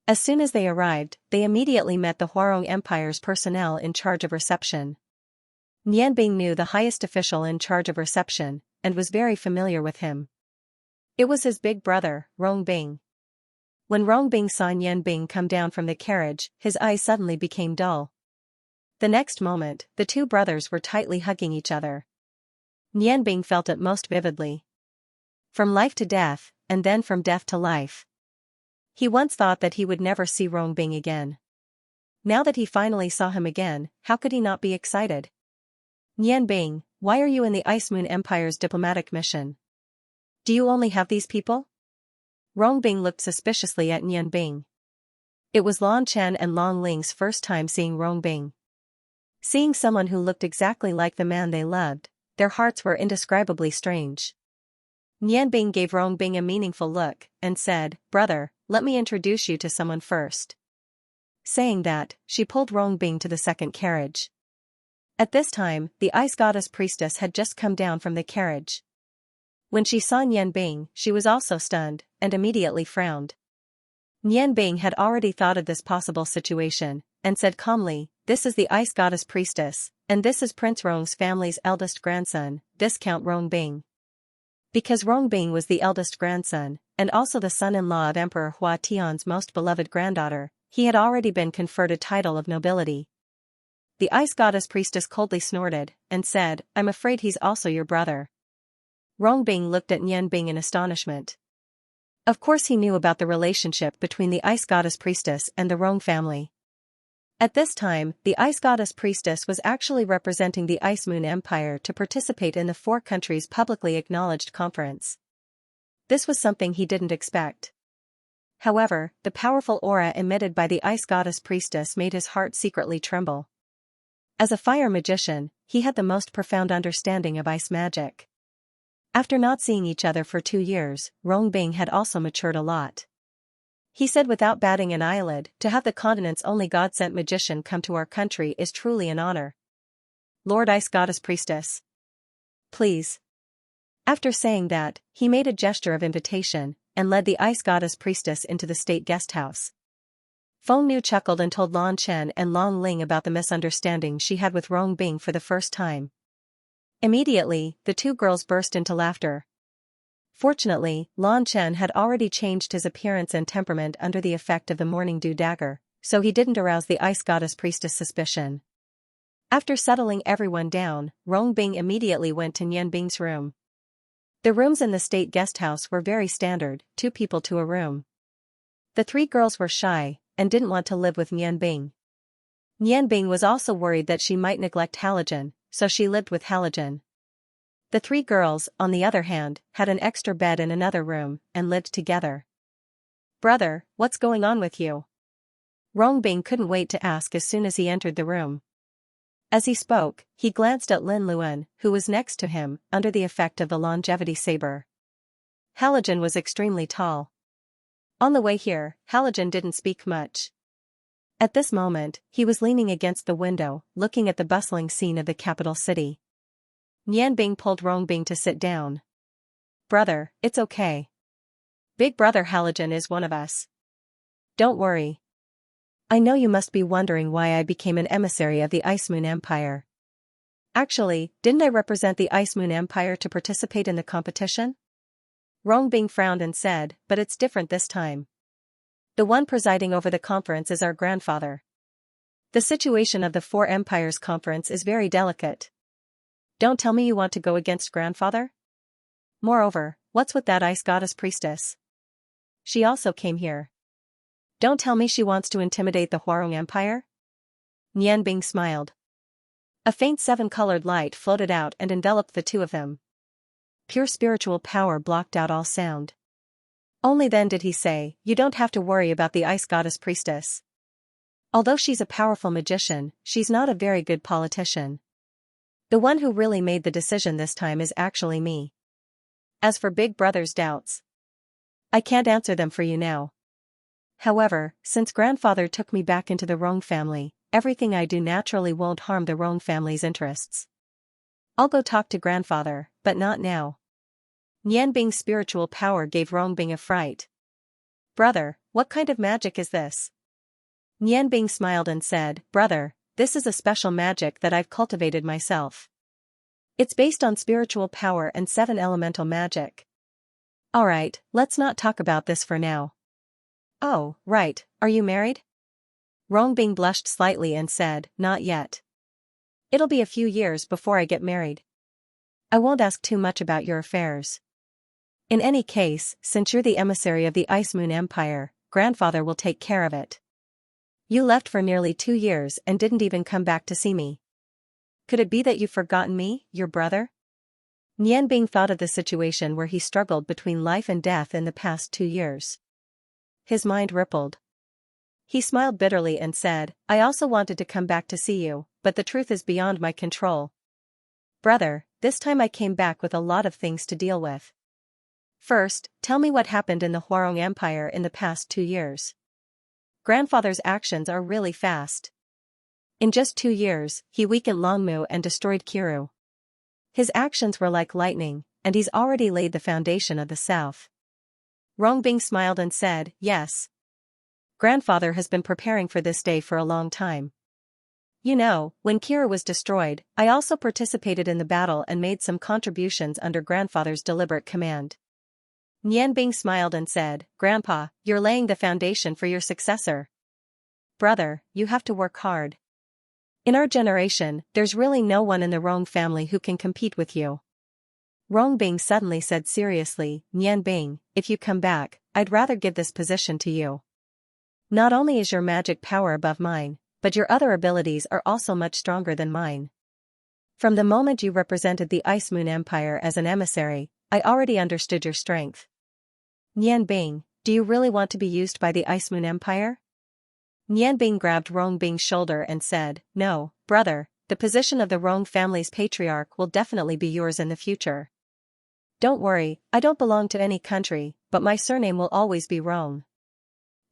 As soon as they arrived, they immediately met the Huarong Empire's personnel in charge of reception. Nianbing knew the highest official in charge of reception, and was very familiar with him. It was his big brother, Rongbing. When Rongbing saw Nianbing come down from the carriage, his eyes suddenly became dull. The next moment, the two brothers were tightly hugging each other. Nianbing felt it most vividly. From life to death, and then from death to life. He once thought that he would never see Rongbing again. Now that he finally saw him again, how could he not be excited? Nianbing, why are you in the Ice Moon Empire's diplomatic mission? Do you only have these people? Rongbing looked suspiciously at Nianbing. It was Lan Chen and Long Ling's first time seeing Rongbing. Seeing someone who looked exactly like the man they loved, their hearts were indescribably strange. Nianbing gave Rongbing a meaningful look, and said, "Brother, let me introduce you to someone first." Saying that, she pulled Rongbing to the second carriage. At this time, the ice goddess priestess had just come down from the carriage. When she saw Nianbing, she was also stunned, and immediately frowned. Nianbing had already thought of this possible situation, and said calmly, "This is the ice goddess priestess, and this is Prince Rong's family's eldest grandson, Viscount Rongbing." Because Rongbing was the eldest grandson, and also the son-in-law of Emperor Hua Tian's most beloved granddaughter, he had already been conferred a title of nobility. The ice goddess priestess coldly snorted, and said, "I'm afraid he's also your brother." Rongbing looked at Nianbing in astonishment. Of course he knew about the relationship between the ice goddess priestess and the Rong family. At this time, the ice goddess priestess was actually representing the Ice Moon Empire to participate in the four countries' publicly acknowledged conference. This was something he didn't expect. However, the powerful aura emitted by the ice goddess priestess made his heart secretly tremble. As a fire magician, he had the most profound understanding of ice magic. After not seeing each other for 2 years, Rongbing had also matured a lot. He said without batting an eyelid, "To have the continent's only god-sent magician come to our country is truly an honor. Lord Ice Goddess Priestess. Please." After saying that, he made a gesture of invitation, and led the Ice Goddess Priestess into the state guest house. Feng Nu chuckled and told Lan Chen and Long Ling about the misunderstanding she had with Rongbing for the first time. Immediately, the two girls burst into laughter. Fortunately, Lan Chen had already changed his appearance and temperament under the effect of the morning dew dagger, so he didn't arouse the ice goddess priestess' suspicion. After settling everyone down, Rongbing immediately went to Nianbing's room. The rooms in the state guest house were very standard, 2 people to a room. The 3 girls were shy, and didn't want to live with Nianbing. Nianbing was also worried that she might neglect Halogen, so she lived with Halogen. The 3 girls, on the other hand, had an extra bed in another room, and lived together. "Brother, what's going on with you?" Rongbing couldn't wait to ask as soon as he entered the room. As he spoke, he glanced at Lin Luan, who was next to him, under the effect of the longevity saber. Halogen was extremely tall. On the way here, Halogen didn't speak much. At this moment, he was leaning against the window, looking at the bustling scene of the capital city. Nianbing pulled Rongbing to sit down. "Brother, it's okay. Big brother Halogen is one of us. Don't worry. I know you must be wondering why I became an emissary of the Ice Moon Empire. Actually, didn't I represent the Ice Moon Empire to participate in the competition?" Rongbing frowned and said, "But it's different this time. The one presiding over the conference is our grandfather. The situation of the Four Empires Conference is very delicate. Don't tell me you want to go against grandfather? Moreover, what's with that ice goddess priestess? She also came here. Don't tell me she wants to intimidate the Huarong Empire?" Nianbing smiled. A faint 7-colored light floated out and enveloped the two of them. Pure spiritual power blocked out all sound. Only then did he say, "You don't have to worry about the ice goddess priestess. Although she's a powerful magician, she's not a very good politician. The one who really made the decision this time is actually me. As for Big Brother's doubts, I can't answer them for you now. However, since grandfather took me back into the Rong family, everything I do naturally won't harm the Rong family's interests. I'll go talk to grandfather, but not now." Nianbing's spiritual power gave Rongbing a fright. "Brother, what kind of magic is this?" Nianbing smiled and said, "Brother, this is a special magic that I've cultivated myself. It's based on spiritual power and 7 elemental magic. Alright, let's not talk about this for now." "Oh, right, are you married?" Rongbing blushed slightly and said, "Not yet. It'll be a few years before I get married. I won't ask too much about your affairs. In any case, since you're the emissary of the Ice Moon Empire, grandfather will take care of it. You left for nearly 2 years and didn't even come back to see me. Could it be that you've forgotten me, your brother?" Nianbing thought of the situation where he struggled between life and death in the past 2 years. His mind rippled. He smiled bitterly and said, I also wanted to come back to see you, but the truth is beyond my control. Brother, this time I came back with a lot of things to deal with. First, tell me what happened in the Huarong Empire in the past 2 years. Grandfather's actions are really fast. In just 2 years, he weakened Longmu and destroyed Kiru. His actions were like lightning, and he's already laid the foundation of the south. Rongbing smiled and said, yes. Grandfather has been preparing for this day for a long time. You know, when Kiru was destroyed, I also participated in the battle and made some contributions under Grandfather's deliberate command. Nianbing smiled and said, Grandpa, you're laying the foundation for your successor. Brother, you have to work hard. In our generation, there's really no one in the Rong family who can compete with you. Rongbing suddenly said seriously, Nianbing, if you come back, I'd rather give this position to you. Not only is your magic power above mine, but your other abilities are also much stronger than mine. From the moment you represented the Ice Moon Empire as an emissary, I already understood your strength. Nianbing, do you really want to be used by the Ice Moon Empire? Nianbing grabbed Rongbing's shoulder and said, no, brother, the position of the Rong family's patriarch will definitely be yours in the future. Don't worry, I don't belong to any country, but my surname will always be Rong.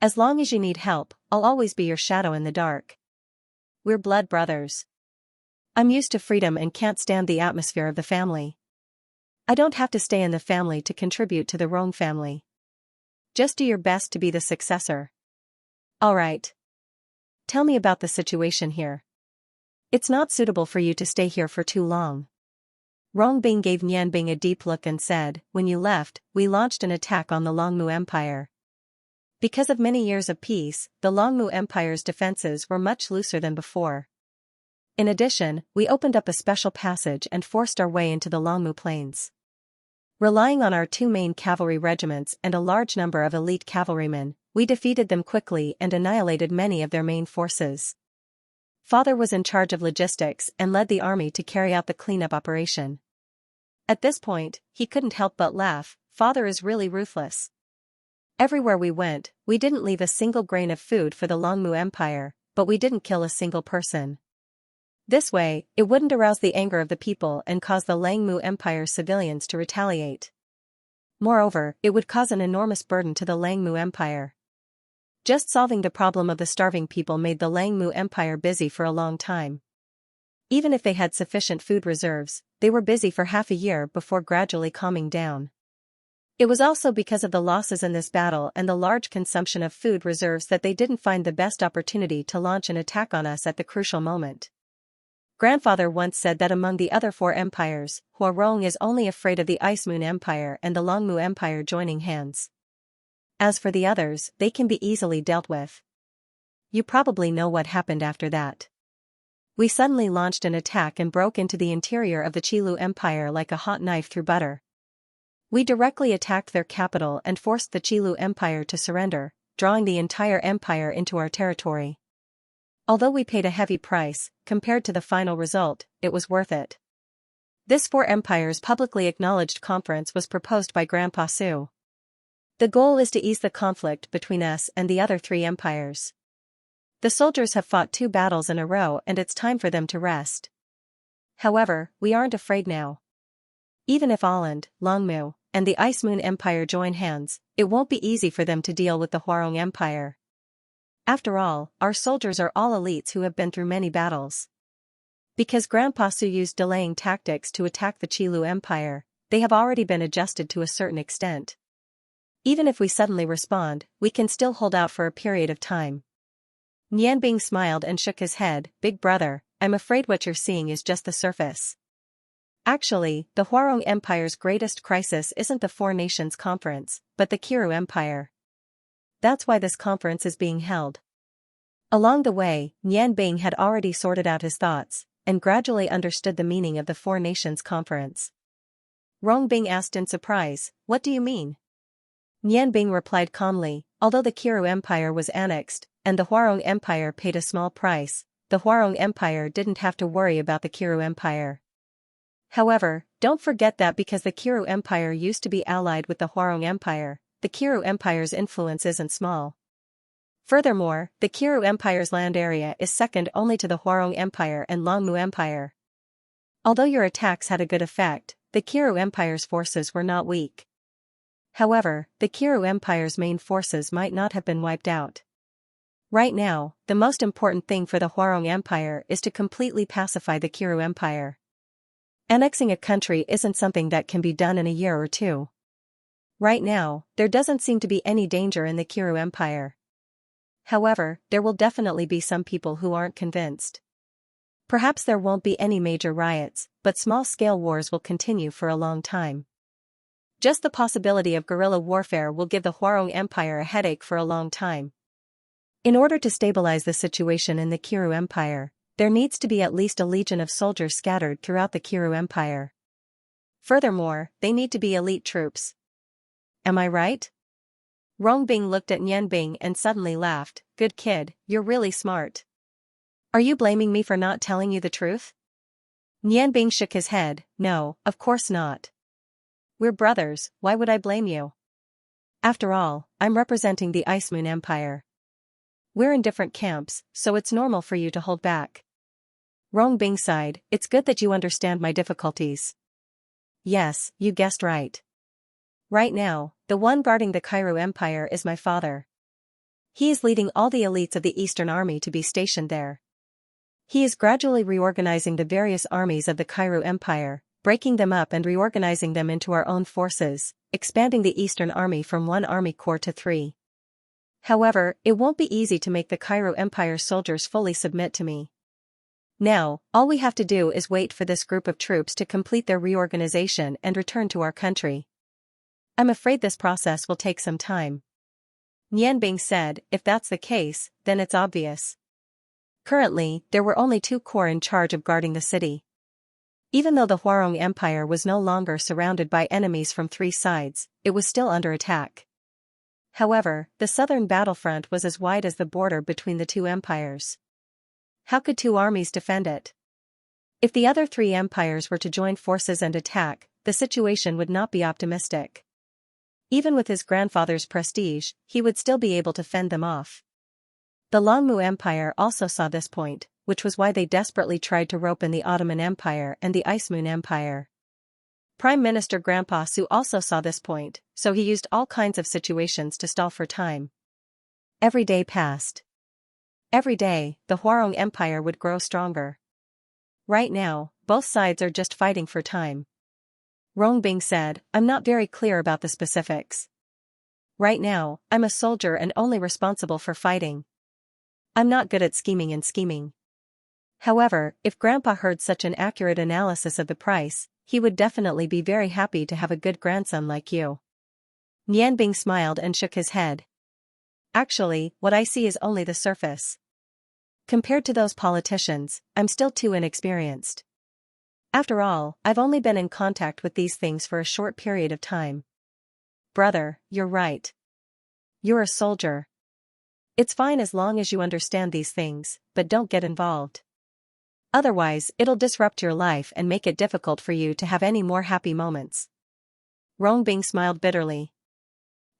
As long as you need help, I'll always be your shadow in the dark. We're blood brothers. I'm used to freedom and can't stand the atmosphere of the family. I don't have to stay in the family to contribute to the Rong family. Just do your best to be the successor. All right. Tell me about the situation here. It's not suitable for you to stay here for too long. Rongbing gave Nianbing a deep look and said, when you left, we launched an attack on the Longmu Empire. Because of many years of peace, the Longmu Empire's defenses were much looser than before. In addition, we opened up a special passage and forced our way into the Longmu Plains. Relying on our 2 main cavalry regiments and a large number of elite cavalrymen, we defeated them quickly and annihilated many of their main forces. Father was in charge of logistics and led the army to carry out the cleanup operation. At this point, he couldn't help but laugh. Father is really ruthless. Everywhere we went, we didn't leave a single grain of food for the Longmu Empire, but we didn't kill a single person. This way, it wouldn't arouse the anger of the people and cause the Longmu Empire's civilians to retaliate. Moreover, it would cause an enormous burden to the Longmu Empire. Just solving the problem of the starving people made the Longmu Empire busy for a long time. Even if they had sufficient food reserves, they were busy for half a year before gradually calming down. It was also because of the losses in this battle and the large consumption of food reserves that they didn't find the best opportunity to launch an attack on us at the crucial moment. Grandfather once said that among the other 4 empires, Huarong is only afraid of the Ice Moon Empire and the Longmu Empire joining hands. As for the others, they can be easily dealt with. You probably know what happened after that. We suddenly launched an attack and broke into the interior of the Qilu Empire like a hot knife through butter. We directly attacked their capital and forced the Qilu Empire to surrender, drawing the entire empire into our territory. Although we paid a heavy price, compared to the final result, it was worth it. This 4 empires publicly acknowledged conference was proposed by Grandpa Su. The goal is to ease the conflict between us and the other 3 empires. The soldiers have fought 2 battles in a row and it's time for them to rest. However, we aren't afraid now. Even if Holland, Longmu, and the Ice Moon Empire join hands, it won't be easy for them to deal with the Huarong Empire. After all, our soldiers are all elites who have been through many battles. Because Grandpa Su used delaying tactics to attack the Qilu Empire, they have already been adjusted to a certain extent. Even if we suddenly respond, we can still hold out for a period of time. Nianbing smiled and shook his head, Big brother, I'm afraid what you're seeing is just the surface. Actually, the Huarong Empire's greatest crisis isn't the 4 Nations Conference, but the Kiru Empire. That's why this conference is being held. Along the way, Nianbing had already sorted out his thoughts, and gradually understood the meaning of the 4 Nations Conference. Rongbing asked in surprise, what do you mean? Nianbing replied calmly, although the Kiru Empire was annexed, and the Huarong Empire paid a small price, the Huarong Empire didn't have to worry about the Kiru Empire. However, don't forget that because the Kiru Empire used to be allied with the Huarong Empire, the Kiru Empire's influence isn't small. Furthermore, the Qiru Empire's land area is second only to the Huarong Empire and Longmu Empire. Although your attacks had a good effect, the Qiru Empire's forces were not weak. However, the Qiru Empire's main forces might not have been wiped out. Right now, the most important thing for the Huarong Empire is to completely pacify the Qiru Empire. Annexing a country isn't something that can be done in a year or two. Right now, there doesn't seem to be any danger in the Qiru Empire. However, there will definitely be some people who aren't convinced. Perhaps there won't be any major riots, but small-scale wars will continue for a long time. Just the possibility of guerrilla warfare will give the Huarong Empire a headache for a long time. In order to stabilize the situation in the Qiru Empire, there needs to be at least a legion of soldiers scattered throughout the Qiru Empire. Furthermore, they need to be elite troops. Am I right? Rongbing looked at Nianbing and suddenly laughed. Good kid, you're really smart. Are you blaming me for not telling you the truth? Nianbing shook his head. No, of course not. We're brothers, why would I blame you? After all, I'm representing the Ice Moon Empire. We're in different camps, so it's normal for you to hold back. Rongbing sighed. It's good that you understand my difficulties. Yes, you guessed right. Right now, the one guarding the Qiru Empire is my father. He is leading all the elites of the Eastern Army to be stationed there. He is gradually reorganizing the various armies of the Qiru Empire, breaking them up and reorganizing them into our own forces, expanding the Eastern Army from 1 army corps to 3. However, it won't be easy to make the Qiru Empire soldiers fully submit to me. Now, all we have to do is wait for this group of troops to complete their reorganization and return to our country. I'm afraid this process will take some time. Nianbing said, if that's the case, then it's obvious. Currently, there were only 2 corps in charge of guarding the city. Even though the Huarong Empire was no longer surrounded by enemies from 3 sides, it was still under attack. However, the southern battlefront was as wide as the border between the 2 empires. How could 2 armies defend it? If the other 3 empires were to join forces and attack, the situation would not be optimistic. Even with his grandfather's prestige, he would still be able to fend them off. The Longmu Empire also saw this point, which was why they desperately tried to rope in the Ottoman Empire and the Ice Moon Empire. Prime Minister Grandpa Su also saw this point, so he used all kinds of situations to stall for time. Every day passed. Every day, the Huarong Empire would grow stronger. Right now, both sides are just fighting for time. Rongbing said, I'm not very clear about the specifics. Right now, I'm a soldier and only responsible for fighting. I'm not good at scheming. However, if Grandpa heard such an accurate analysis of the price, he would definitely be very happy to have a good grandson like you. Nianbing smiled and shook his head. Actually, what I see is only the surface. Compared to those politicians, I'm still too inexperienced. After all, I've only been in contact with these things for a short period of time. Brother, you're right. You're a soldier. It's fine as long as you understand these things, but don't get involved. Otherwise, it'll disrupt your life and make it difficult for you to have any more happy moments. Rongbing smiled bitterly.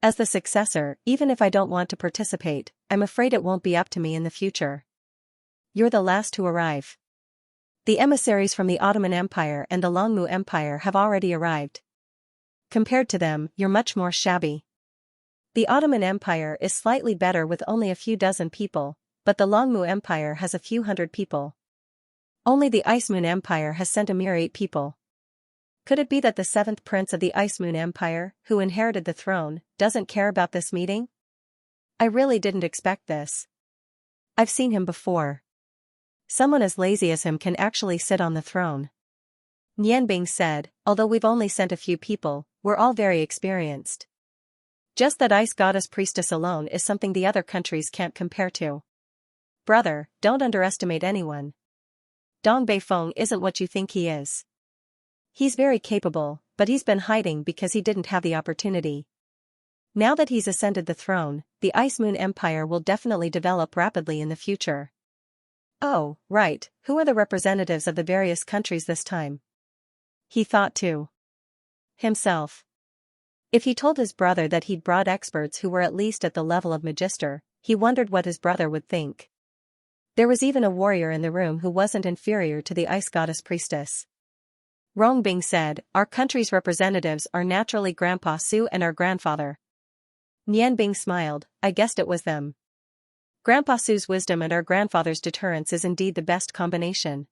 As the successor, even if I don't want to participate, I'm afraid it won't be up to me in the future. You're the last to arrive. The emissaries from the Ottoman Empire and the Longmu Empire have already arrived. Compared to them, you're much more shabby. The Ottoman Empire is slightly better with only a few dozen people, but the Longmu Empire has a few hundred people. Only the Ice Moon Empire has sent a mere 8 people. Could it be that the 7th prince of the Ice Moon Empire, who inherited the throne, doesn't care about this meeting? I really didn't expect this. I've seen him before. Someone as lazy as him can actually sit on the throne. Nianbing said, although we've only sent a few people, we're all very experienced. Just that Ice Goddess Priestess alone is something the other countries can't compare to. Brother, don't underestimate anyone. Dong Beifeng isn't what you think he is. He's very capable, but he's been hiding because he didn't have the opportunity. Now that he's ascended the throne, the Ice Moon Empire will definitely develop rapidly in the future. Oh, right, who are the representatives of the various countries this time? He thought to himself. If he told his brother that he'd brought experts who were at least at the level of Magister, He wondered what his brother would think. There was even a warrior in the room who wasn't inferior to the ice goddess priestess. Rongbing said, "Our country's representatives are naturally Grandpa Su and our grandfather." Nianbing smiled, "I guessed it was them. Grandpa Su's wisdom and our grandfather's deterrence is indeed the best combination."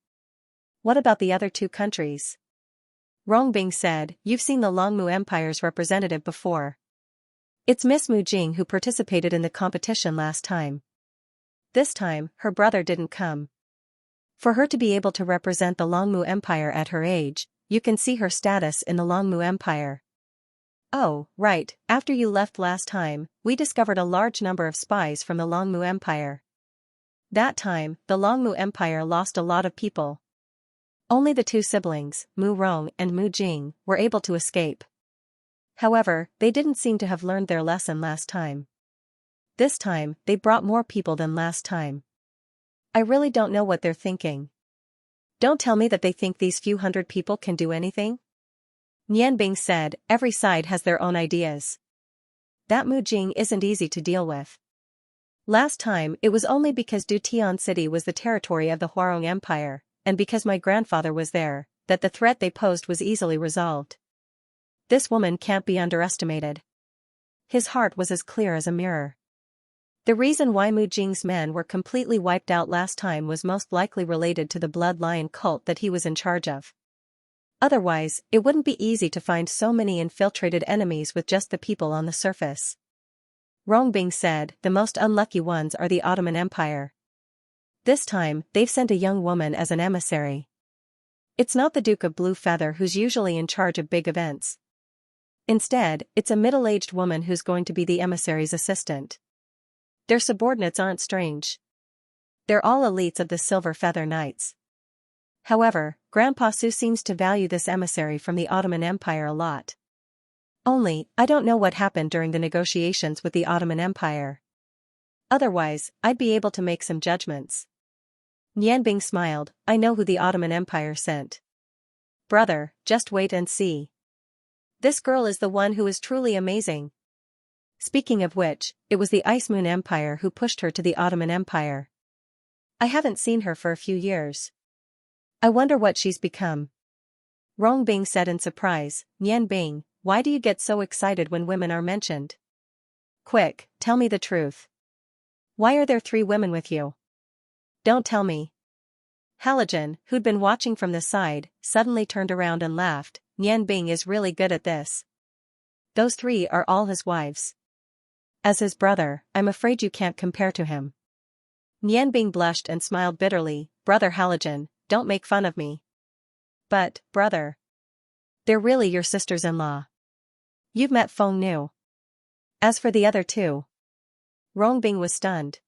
"What about the other two countries?" Rongbing said, "You've seen the Longmu Empire's representative before. It's Miss Mu Jing who participated in the competition last time. This time, her brother didn't come. For her to be able to represent the Longmu Empire at her age, you can see her status in the Longmu Empire." "Oh, right, after you left last time, we discovered a large number of spies from the Longmu Empire. That time, the Longmu Empire lost a lot of people. Only the two siblings, Mu Rong and Mu Jing, were able to escape. However, they didn't seem to have learned their lesson last time. This time, they brought more people than last time. I really don't know what they're thinking. Don't tell me that they think these few hundred people can do anything?" Nianbing said, "Every side has their own ideas. That Mu Jing isn't easy to deal with. Last time it was only because Dutian City was the territory of the Huarong Empire, and because my grandfather was there, that the threat they posed was easily resolved. This woman can't be underestimated." His heart was as clear as a mirror. The reason why Mu Jing's men were completely wiped out last time was most likely related to the Blood Lion cult that he was in charge of. Otherwise, it wouldn't be easy to find so many infiltrated enemies with just the people on the surface. Rongbing said, "The most unlucky ones are the Ottoman Empire. This time, they've sent a young woman as an emissary. It's not the Duke of Blue Feather who's usually in charge of big events. Instead, it's a middle-aged woman who's going to be the emissary's assistant. Their subordinates aren't strange. They're all elites of the Silver Feather Knights. However, Grandpa Su seems to value this emissary from the Ottoman Empire a lot. Only, I don't know what happened during the negotiations with the Ottoman Empire. Otherwise, I'd be able to make some judgments." Nianbing smiled, "I know who the Ottoman Empire sent. Brother, just wait and see. This girl is the one who is truly amazing." Speaking of which, it was the Ice Moon Empire who pushed her to the Ottoman Empire. "I haven't seen her for a few years. I wonder what she's become." Rongbing said in surprise, "Nianbing, why do you get so excited when women are mentioned? Quick, tell me the truth. Why are there 3 women with you? Don't tell me." Halogen, who'd been watching from the side, suddenly turned around and laughed. "Nianbing is really good at this. Those 3 are all his wives. As his brother, I'm afraid you can't compare to him." Nianbing blushed and smiled bitterly, "Brother Halogen, don't make fun of me." "But, brother, they're really your sisters-in-law. You've met Feng Nu. As for the other 2..." Rongbing was stunned.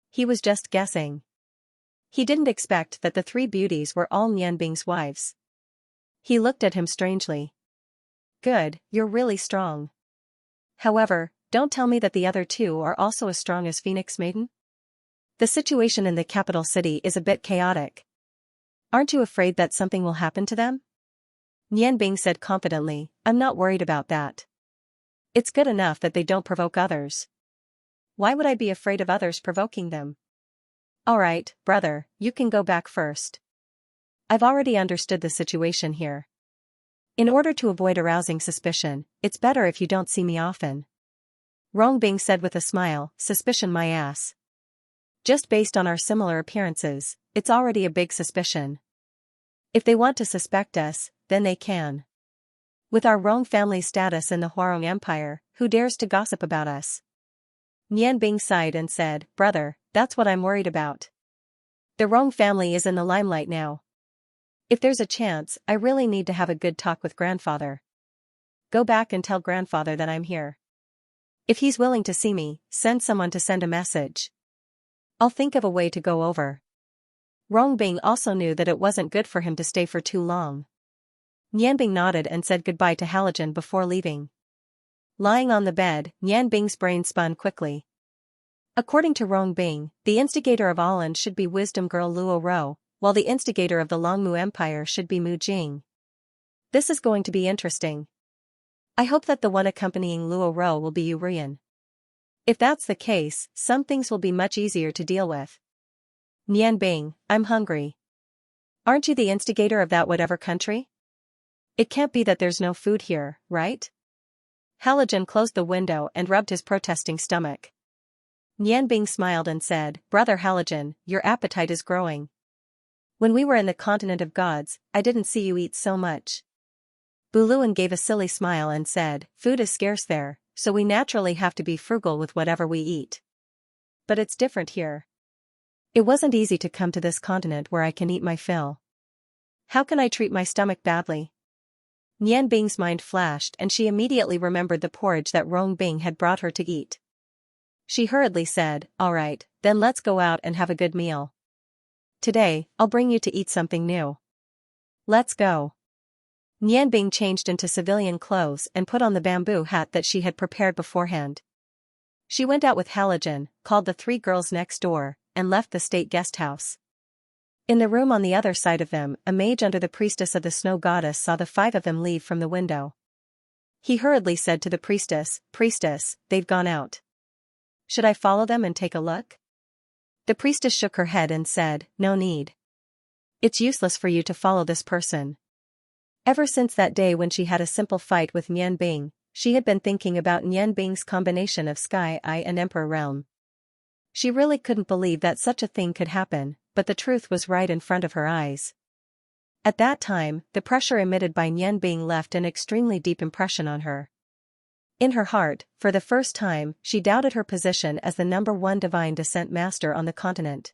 He was just guessing. He didn't expect that the 3 beauties were all Nianbing's wives. He looked at him strangely. "Good, you're really strong. However, don't tell me that the other 2 are also as strong as Phoenix Maiden? The situation in the capital city is a bit chaotic. Aren't you afraid that something will happen to them?" Nianbing said confidently, "I'm not worried about that. It's good enough that they don't provoke others. Why would I be afraid of others provoking them? Alright, brother, you can go back first. I've already understood the situation here. In order to avoid arousing suspicion, it's better if you don't see me often." Rongbing said with a smile, "Suspicion my ass. Just based on our similar appearances, it's already a big suspicion. If they want to suspect us, then they can. With our Rong family status in the Huarong Empire, who dares to gossip about us?" Nianbing sighed and said, "Brother, that's what I'm worried about. The Rong family is in the limelight now. If there's a chance, I really need to have a good talk with grandfather. Go back and tell grandfather that I'm here. If he's willing to see me, send someone to send a message. I'll think of a way to go over." Rongbing also knew that it wasn't good for him to stay for too long. Nianbing nodded and said goodbye to Halogen before leaving. Lying on the bed, Nianbing's brain spun quickly. According to Rongbing, the instigator of Alan should be wisdom girl Luo Ro, while the instigator of the Longmu Empire should be Mu Jing. This is going to be interesting. I hope that the one accompanying Luo Ro will be Urian. If that's the case, some things will be much easier to deal with. Nianbing, I'm hungry. Aren't you the instigator of that whatever country? It can't be that there's no food here, right? Halogen closed the window and rubbed his protesting stomach. Nianbing smiled and said, Brother Halogen, your appetite is growing. When we were in the continent of gods, I didn't see you eat so much. Buluan gave a silly smile and said, food is scarce there, so we naturally have to be frugal with whatever we eat. But it's different here. It wasn't easy to come to this continent where I can eat my fill. How can I treat my stomach badly? Nianbing's mind flashed and she immediately remembered the porridge that Rongbing had brought her to eat. She hurriedly said, all right, then let's go out and have a good meal. Today, I'll bring you to eat something new. Let's go. Nianbing changed into civilian clothes and put on the bamboo hat that she had prepared beforehand. She went out with Halogen, called the 3 girls next door, and left the state guest house. In the room on the other side of them, a mage under the priestess of the snow goddess saw the 5 of them leave from the window. He hurriedly said to the priestess, Priestess, they've gone out. Should I follow them and take a look? The priestess shook her head and said, no need. It's useless for you to follow this person. Ever since that day when she had a simple fight with Nianbing, she had been thinking about Nianbing's combination of Sky Eye and Emperor Realm. She really couldn't believe that such a thing could happen, but the truth was right in front of her eyes. At that time, the pressure emitted by Nianbing left an extremely deep impression on her. In her heart, for the first time, she doubted her position as the #1 divine descent master on the continent.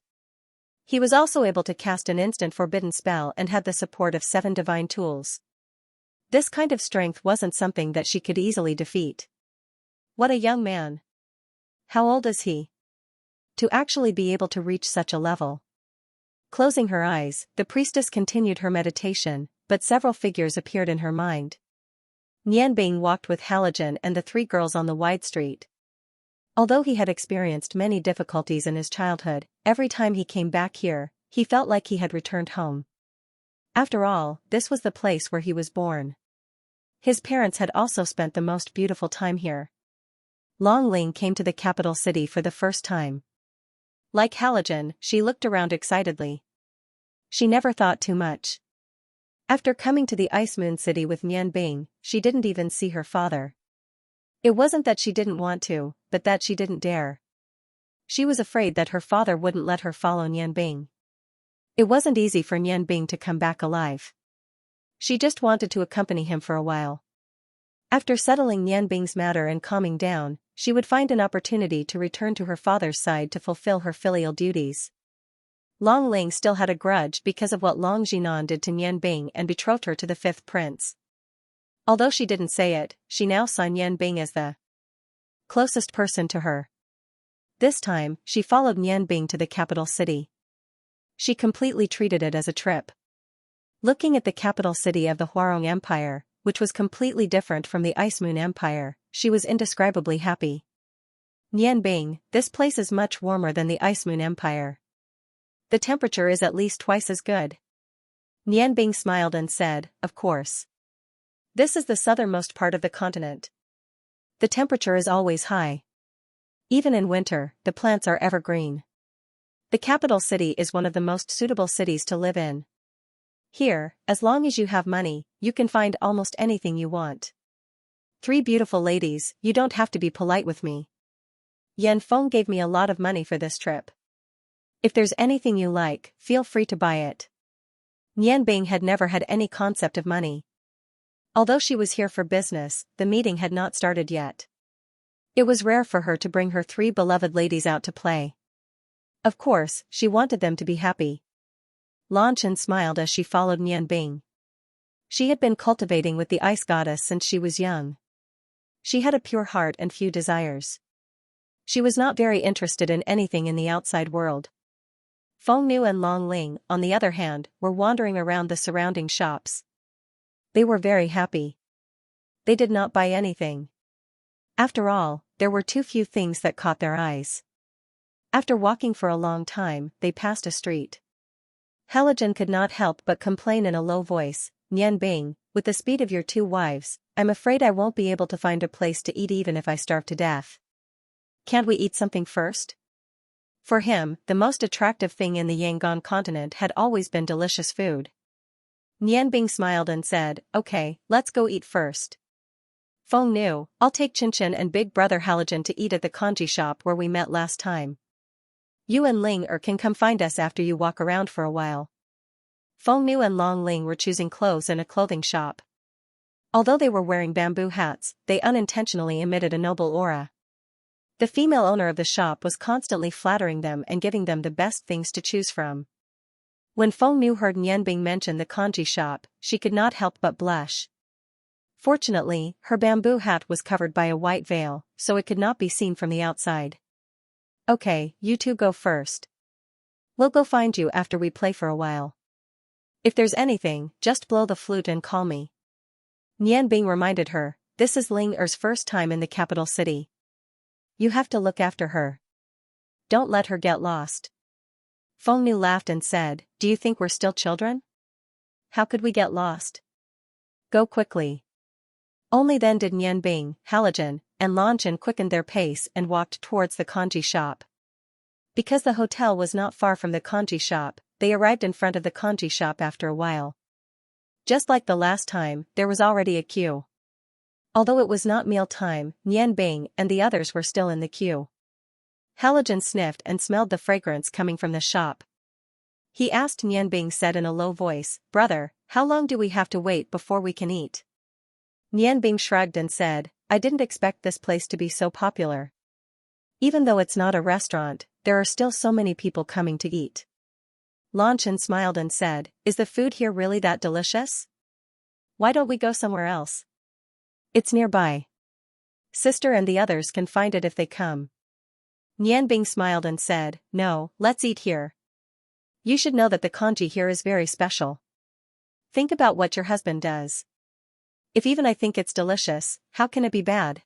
He was also able to cast an instant forbidden spell and had the support of 7 divine tools. This kind of strength wasn't something that she could easily defeat. What a young man. How old is he? To actually be able to reach such a level. Closing her eyes, the priestess continued her meditation, but several figures appeared in her mind. Nianbing walked with Halogen and the 3 girls on the wide street. Although he had experienced many difficulties in his childhood, every time he came back here, he felt like he had returned home. After all, this was the place where he was born. His parents had also spent the most beautiful time here. Long Ling came to the capital city for the first time. Like Halogen, she looked around excitedly. She never thought too much. After coming to the Ice Moon City with Nianbing, she didn't even see her father. It wasn't that she didn't want to, but that she didn't dare. She was afraid that her father wouldn't let her follow Nianbing. It wasn't easy for Nianbing to come back alive. She just wanted to accompany him for a while. After settling Nianbing's matter and calming down, she would find an opportunity to return to her father's side to fulfill her filial duties. Long Ling still had a grudge because of what Long Jinan did to Nianbing and betrothed her to the 5th prince. Although she didn't say it, she now saw Nianbing as the closest person to her. This time, she followed Nianbing to the capital city. She completely treated it as a trip. Looking at the capital city of the Huarong Empire, which was completely different from the Ice Moon Empire, she was indescribably happy. Nianbing, this place is much warmer than the Ice Moon Empire. The temperature is at least twice as good. Nianbing smiled and said, of course. This is the southernmost part of the continent. The temperature is always high. Even in winter, the plants are evergreen. The capital city is one of the most suitable cities to live in. Here, as long as you have money, you can find almost anything you want. 3 beautiful ladies, you don't have to be polite with me. Yan Feng gave me a lot of money for this trip. If there's anything you like, feel free to buy it. Nianbing had never had any concept of money. Although she was here for business, the meeting had not started yet. It was rare for her to bring her 3 beloved ladies out to play. Of course, she wanted them to be happy. Lan Chen smiled as she followed Nianbing. She had been cultivating with the ice goddess since she was young. She had a pure heart and few desires. She was not very interested in anything in the outside world. Feng Nu and Long Ling, on the other hand, were wandering around the surrounding shops. They were very happy. They did not buy anything. After all, there were too few things that caught their eyes. After walking for a long time, they passed a street. Halogen could not help but complain in a low voice, Nianbing, with the speed of your 2 wives, I'm afraid I won't be able to find a place to eat even if I starve to death. Can't we eat something first? For him, the most attractive thing in the Yangon continent had always been delicious food. Nianbing smiled and said, okay, let's go eat first. Feng Nu, I'll take Xianxia and big brother Halogen to eat at the kanji shop where we met last time. You and Ling can come find us after you walk around for a while. Feng Nu and Long Ling were choosing clothes in a clothing shop. Although they were wearing bamboo hats, they unintentionally emitted a noble aura. The female owner of the shop was constantly flattering them and giving them the best things to choose from. When Feng Nu heard Nianbing mention the kanji shop, she could not help but blush. Fortunately, her bamboo hat was covered by a white veil, so it could not be seen from the outside. Okay, you two go first. We'll go find you after we play for a while. If there's anything, just blow the flute and call me. Nianbing reminded her, this is Ling Er's first time in the capital city. You have to look after her. Don't let her get lost. Feng Nu laughed and said, do you think we're still children? How could we get lost? Go quickly. Only then did Nianbing, Halogen, and Lanchen quicken their pace and walked towards the kanji shop. Because the hotel was not far from the kanji shop, they arrived in front of the kanji shop after a while. Just like the last time, there was already a queue. Although it was not meal time, Nianbing and the others were still in the queue. Halogen sniffed and smelled the fragrance coming from the shop. He asked Nianbing said in a low voice, brother, how long do we have to wait before we can eat? Nianbing shrugged and said, I didn't expect this place to be so popular. Even though it's not a restaurant, there are still so many people coming to eat. Lanchen smiled and said, is the food here really that delicious? Why don't we go somewhere else? It's nearby. Sister and the others can find it if they come. Nianbing smiled and said, no, let's eat here. You should know that the kanji here is very special. Think about what your husband does. If even I think it's delicious, how can it be bad?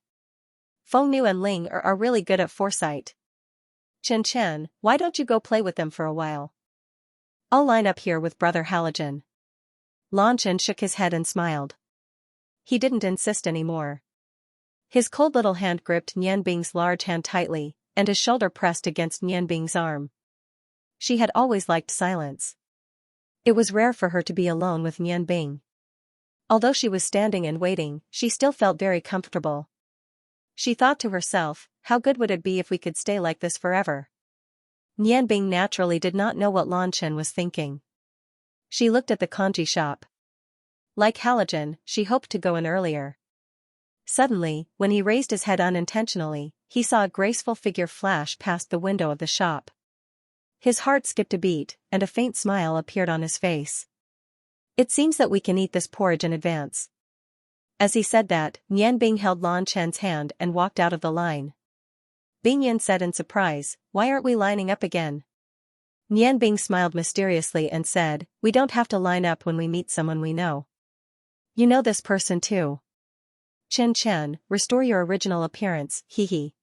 Feng Nu and Ling are really good at foresight. Chen, why don't you go play with them for a while? I'll line up here with brother Halogen. Lanchen shook his head and smiled. He didn't insist anymore. His cold little hand gripped Nianbing's large hand tightly, and his shoulder pressed against Nianbing's arm. She had always liked silence. It was rare for her to be alone with Nianbing. Although she was standing and waiting, she still felt very comfortable. She thought to herself, how good would it be if we could stay like this forever? Nianbing naturally did not know what Lanchen was thinking. She looked at the kanji shop. Like Halogen, she hoped to go in earlier. Suddenly, when he raised his head unintentionally, he saw a graceful figure flash past the window of the shop. His heart skipped a beat, and a faint smile appeared on his face. It seems that we can eat this porridge in advance. As he said that, Nianbing held Lanchen's hand and walked out of the line. Bingyan said in surprise, why aren't we lining up again? Nianbing smiled mysteriously and said, we don't have to line up when we meet someone we know. You know this person too. Chen, restore your original appearance, hee.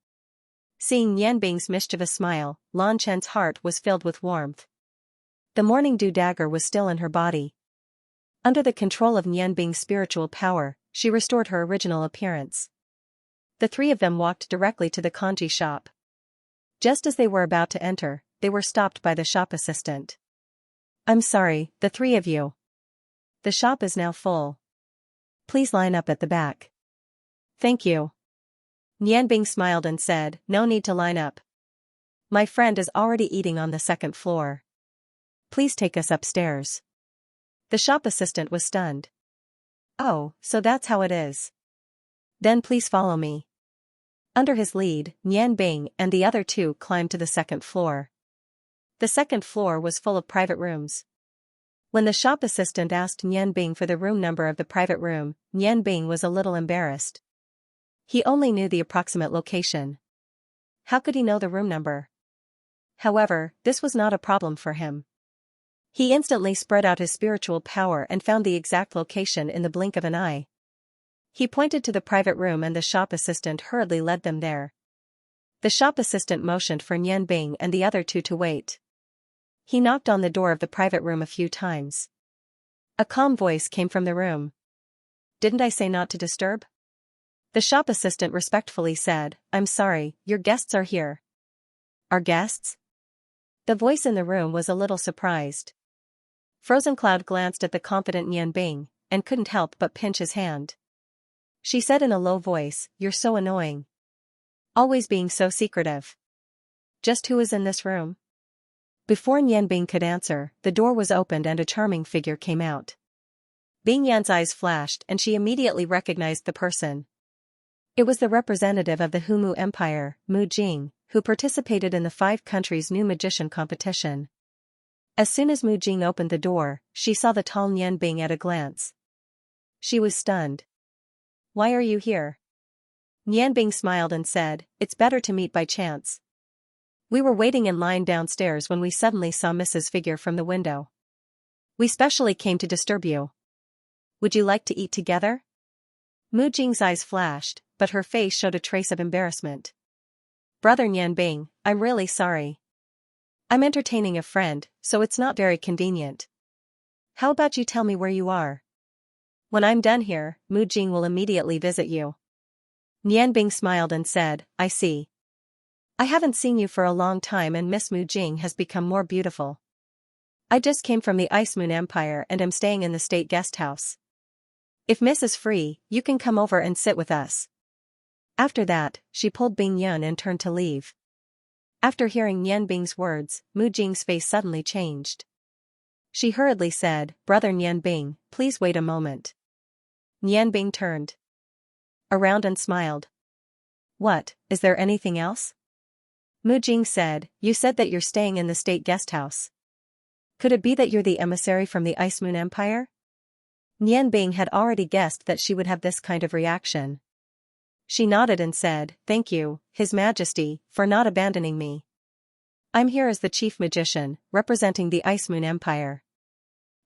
Seeing Nianbing's mischievous smile, Lanchen's heart was filled with warmth. The morning dew dagger was still in her body. Under the control of Nianbing's spiritual power, she restored her original appearance. The three of them walked directly to the kanji shop. Just as they were about to enter, they were stopped by the shop assistant. I'm sorry, the three of you. The shop is now full. Please line up at the back. Thank you. Nianbing smiled and said, no need to line up. My friend is already eating on the second floor. Please take us upstairs. The shop assistant was stunned. Oh, so that's how it is. Then please follow me. Under his lead, Nianbing and the other two climbed to the second floor. The second floor was full of private rooms. When the shop assistant asked Nianbing for the room number of the private room, Nianbing was a little embarrassed. He only knew the approximate location. How could he know the room number? However, this was not a problem for him. He instantly spread out his spiritual power and found the exact location in the blink of an eye. He pointed to the private room and the shop assistant hurriedly led them there. The shop assistant motioned for Nianbing and the other two to wait. He knocked on the door of the private room a few times. A calm voice came from the room. Didn't I say not to disturb? The shop assistant respectfully said, "I'm sorry, your guests are here." "Our guests?" The voice in the room was a little surprised. Frozen Cloud glanced at the confident Nian Bing, and couldn't help but pinch his hand. She said in a low voice, "You're so annoying. Always being so secretive. Just who is in this room?" Before Nian Bing could answer, the door was opened and a charming figure came out. Bing Yan's eyes flashed and she immediately recognized the person. It was the representative of the Humu Empire, Mu Jing, who participated in the 5 countries' new magician competition. As soon as Mu Jing opened the door, she saw the tall Nian Bing at a glance. She was stunned. "Why are you here?" Nian Bing smiled and said, "It's better to meet by chance. We were waiting in line downstairs when we suddenly saw Mrs. Figure from the window. We specially came to disturb you. Would you like to eat together?" Mu Jing's eyes flashed, but her face showed a trace of embarrassment. "Brother Nian Bing, I'm really sorry. I'm entertaining a friend, so it's not very convenient. How about you tell me where you are? When I'm done here, Mu Jing will immediately visit you." Nian Bing smiled and said, "I see. I haven't seen you for a long time and Miss Mu Jing has become more beautiful. I just came from the Ice Moon Empire and am staying in the state guest house. If Miss is free, you can come over and sit with us." After that, she pulled Bing Yun and turned to leave. After hearing Nian Bing's words, Mu Jing's face suddenly changed. She hurriedly said, "Brother Nian Bing, please wait a moment." Nian Bing turned around and smiled. "What, is there anything else?" Mu Jing said, "You said that you're staying in the state guest house. Could it be that you're the emissary from the Ice Moon Empire?" Nian Bing had already guessed that she would have this kind of reaction. She nodded and said, "Thank you, His Majesty, for not abandoning me. I'm here as the chief magician, representing the Ice Moon Empire."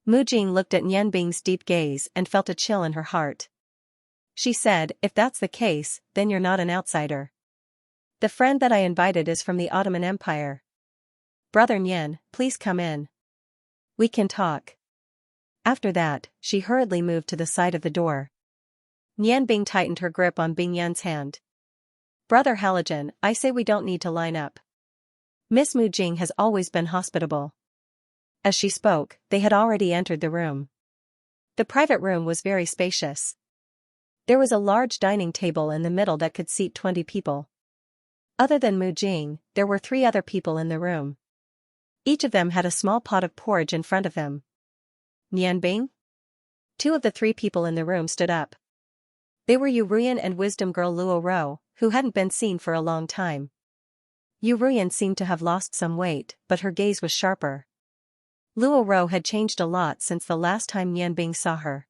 Mu Jing looked at Nian Bing's deep gaze and felt a chill in her heart. She said, "If that's the case, then you're not an outsider. The friend that I invited is from the Ottoman Empire. Brother Nian, please come in. We can talk." After that, she hurriedly moved to the side of the door. Nian Bing tightened her grip on Bing Yan's hand. "Brother Halogen, I say we don't need to line up. Miss Mu Jing has always been hospitable." As she spoke, they had already entered the room. The private room was very spacious. There was a large dining table in the middle that could seat 20 people. Other than Mu Jing, there were 3 other people in the room. Each of them had a small pot of porridge in front of him. "Nian Bing?" 2 of the 3 people in the room stood up. They were Yu Ruyan and wisdom girl Luo Ro, who hadn't been seen for a long time. Yu Ruyan seemed to have lost some weight, but her gaze was sharper. Luo Ro had changed a lot since the last time Nian Bing saw her.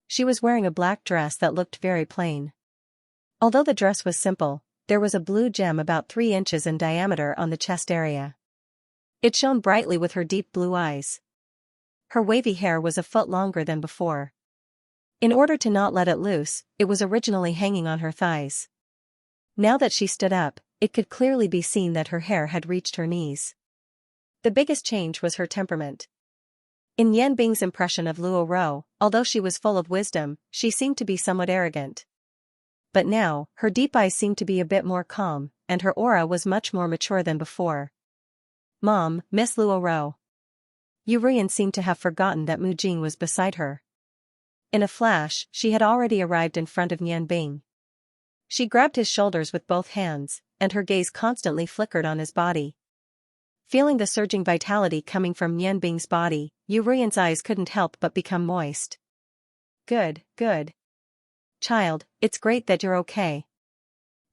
She was wearing a black dress that looked very plain. Although the dress was simple, there was a blue gem about 3 inches in diameter on the chest area. It shone brightly with her deep blue eyes. Her wavy hair was a foot longer than before. In order to not let it loose, it was originally hanging on her thighs. Now that she stood up, it could clearly be seen that her hair had reached her knees. The biggest change was her temperament. In Nian Bing's impression of Luo Ro, although she was full of wisdom, she seemed to be somewhat arrogant. But now, her deep eyes seemed to be a bit more calm, and her aura was much more mature than before. "Mom, Miss Luo Ro." Yu Ruyan seemed to have forgotten that Mu Jing was beside her. In a flash, she had already arrived in front of Nian Bing. She grabbed his shoulders with both hands, and her gaze constantly flickered on his body. Feeling the surging vitality coming from Nian Bing's body, Yu Ruyan's eyes couldn't help but become moist. Good, good. Child, it's great that you're okay."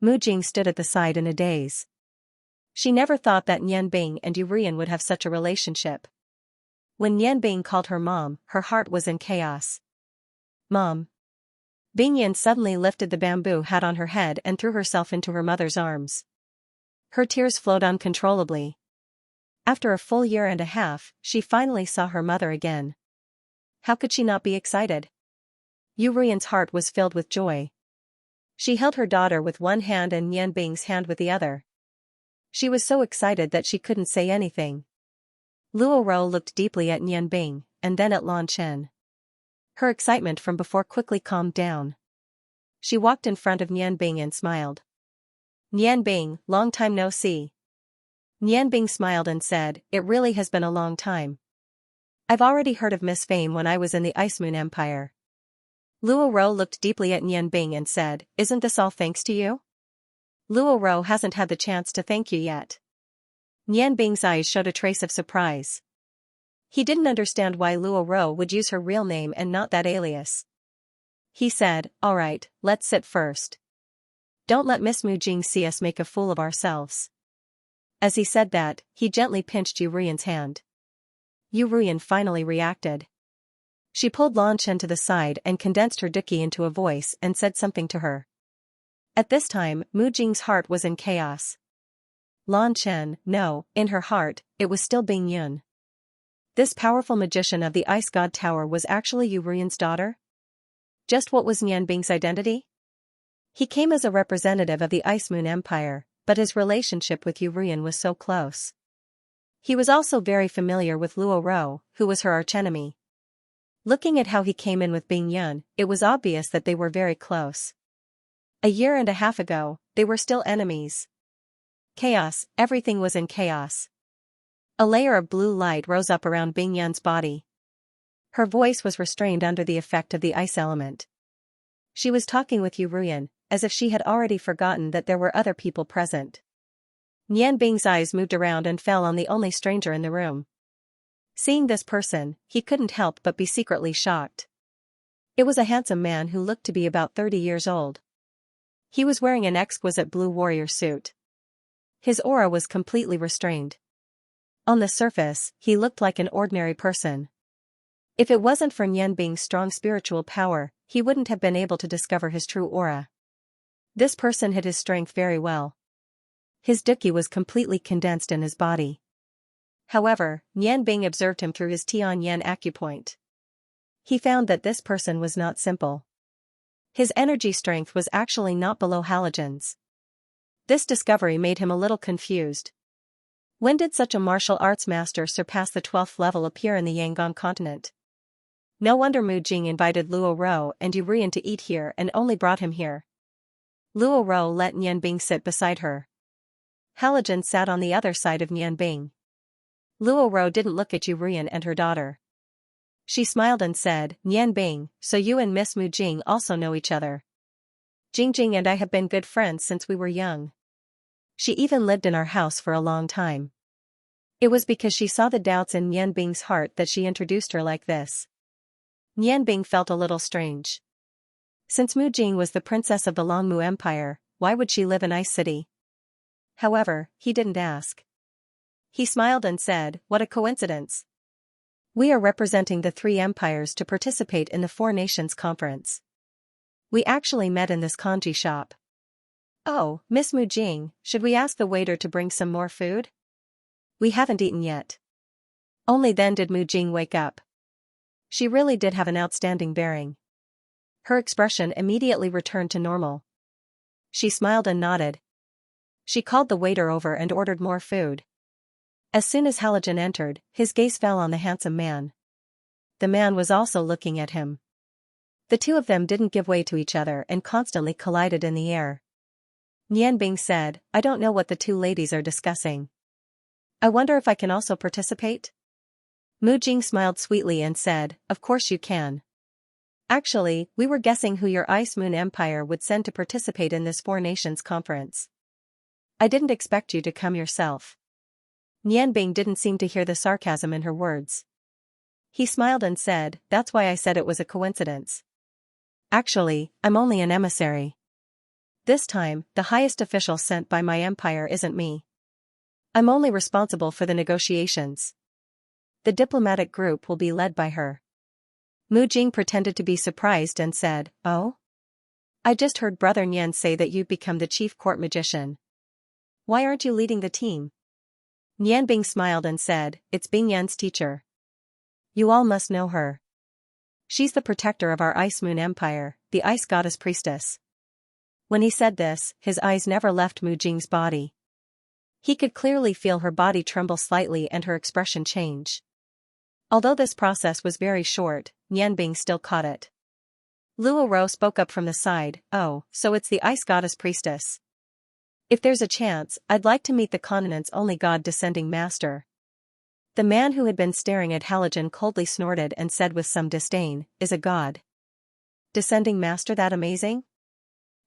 Mu Jing stood at the side in a daze. She never thought that Nian Bing and Yu Ruyan would have such a relationship. When Nian Bing called her mom, her heart was in chaos. "Mom." Bing Yan suddenly lifted the bamboo hat on her head and threw herself into her mother's arms. Her tears flowed uncontrollably. After a full year and a half, she finally saw her mother again. How could she not be excited? Yu Ruyan's heart was filled with joy. She held her daughter with one hand and Nian Bing's hand with the other. She was so excited that she couldn't say anything. Luo Ro looked deeply at Nian Bing, and then at Lan Chen. Her excitement from before quickly calmed down. She walked in front of Nianbing and smiled. Nianbing, long time no see. Nianbing smiled and said, it really has been a long time. I've already heard of Miss Fame when I was in the Ice Moon Empire. Luo Ro looked deeply at Nianbing and said, isn't this all thanks to you? Luo Ro hasn't had the chance to thank you yet. Nianbing's eyes showed a trace of surprise. He didn't understand why Luo Ro would use her real name and not that alias. He said, alright, let's sit first. Don't let Miss Mujing see us make a fool of ourselves. As he said that, he gently pinched Yu Ruyan's hand. Yu Ruyan finally reacted. She pulled Lan Chen to the side and condensed her duki into a voice and said something to her. At this time, Mujing's heart was in chaos. Lan Chen, no, in her heart, it was still Bing Yun. This powerful magician of the Ice God Tower was actually Yu Ruyan's daughter? Just what was Nianbing's identity? He came as a representative of the Ice Moon Empire, but his relationship with Yu Ruyan was so close. He was also very familiar with Luo Ro, who was her archenemy. Looking at how he came in with Bing Yun, it was obvious that they were very close. A year and a half ago, they were still enemies. Chaos, everything was in chaos. A layer of blue light rose up around Bing Yun's body. Her voice was restrained under the effect of the ice element. She was talking with Yu Ruyan, as if she had already forgotten that there were other people present. Nianbing's eyes moved around and fell on the only stranger in the room. Seeing this person, he couldn't help but be secretly shocked. It was a handsome man who looked to be about 30 years old. He was wearing an exquisite blue warrior suit. His aura was completely restrained. On the surface, he looked like an ordinary person. If it wasn't for Nianbing's strong spiritual power, he wouldn't have been able to discover his true aura. This person hid his strength very well. His duki was completely condensed in his body. However, Nianbing observed him through his Tian Yan acupoint. He found that this person was not simple. His energy strength was actually not below halogens. This discovery made him a little confused. When did such a martial arts master surpass the 12th level appear in the Yangon continent? No wonder Mu Jing invited Luo Ro and Yu Ruyan to eat here and only brought him here. Luo Ro let Nianbing sit beside her. Halogen sat on the other side of Nianbing. Luo Ro didn't look at Yu Ruyan and her daughter. She smiled and said, Nianbing, so you and Miss Mu Jing also know each other. Jingjing and I have been good friends since we were young. She even lived in our house for a long time. It was because she saw the doubts in Nianbing's heart that she introduced her like this. Nianbing felt a little strange. Since Mu Jing was the princess of the Longmu Empire, why would she live in Ice City? However, he didn't ask. He smiled and said, what a coincidence. We are representing the 3 empires to participate in the 4 Nations Conference. We actually met in this kanji shop. Oh, Miss Mu Jing, should we ask the waiter to bring some more food? We haven't eaten yet. Only then did Mu Jing wake up. She really did have an outstanding bearing. Her expression immediately returned to normal. She smiled and nodded. She called the waiter over and ordered more food. As soon as Halogen entered, his gaze fell on the handsome man. The man was also looking at him. The two of them didn't give way to each other and constantly collided in the air. Nianbing said, I don't know what the two ladies are discussing. I wonder if I can also participate? Mu Jing smiled sweetly and said, of course you can. Actually, we were guessing who your Ice Moon Empire would send to participate in this 4 Nations Conference. I didn't expect you to come yourself. Nianbing didn't seem to hear the sarcasm in her words. He smiled and said, that's why I said it was a coincidence. Actually, I'm only an emissary. This time, the highest official sent by my empire isn't me. I'm only responsible for the negotiations. The diplomatic group will be led by her. Mu Jing pretended to be surprised and said, oh? I just heard Brother Nian say that you've become the chief court magician. Why aren't you leading the team? Nianbing smiled and said, it's Bing Yan's teacher. You all must know her. She's the protector of our Ice Moon Empire, the Ice Goddess Priestess. When he said this, his eyes never left Mu Jing's body. He could clearly feel her body tremble slightly and her expression change. Although this process was very short, Nianbing still caught it. Luo Ro spoke up from the side, oh, so it's the ice goddess priestess. If there's a chance, I'd like to meet the continent's only god-descending master. The man who had been staring at Halogen coldly snorted and said with some disdain, is a god descending master that amazing?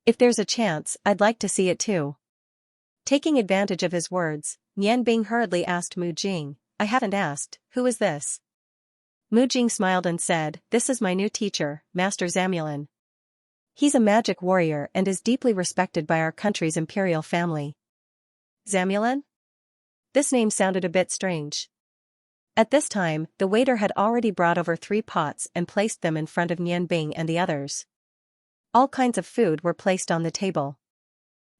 If there's a chance, I'd like to see it too. Taking advantage of his words, Nian Bing hurriedly asked Mu Jing, I haven't asked, who is this? Mu Jing smiled and said, this is my new teacher, Master Zamulin. He's a magic warrior and is deeply respected by our country's imperial family. Zamulin? This name sounded a bit strange. At this time, the waiter had already brought over 3 pots and placed them in front of Nian Bing and the others. All kinds of food were placed on the table.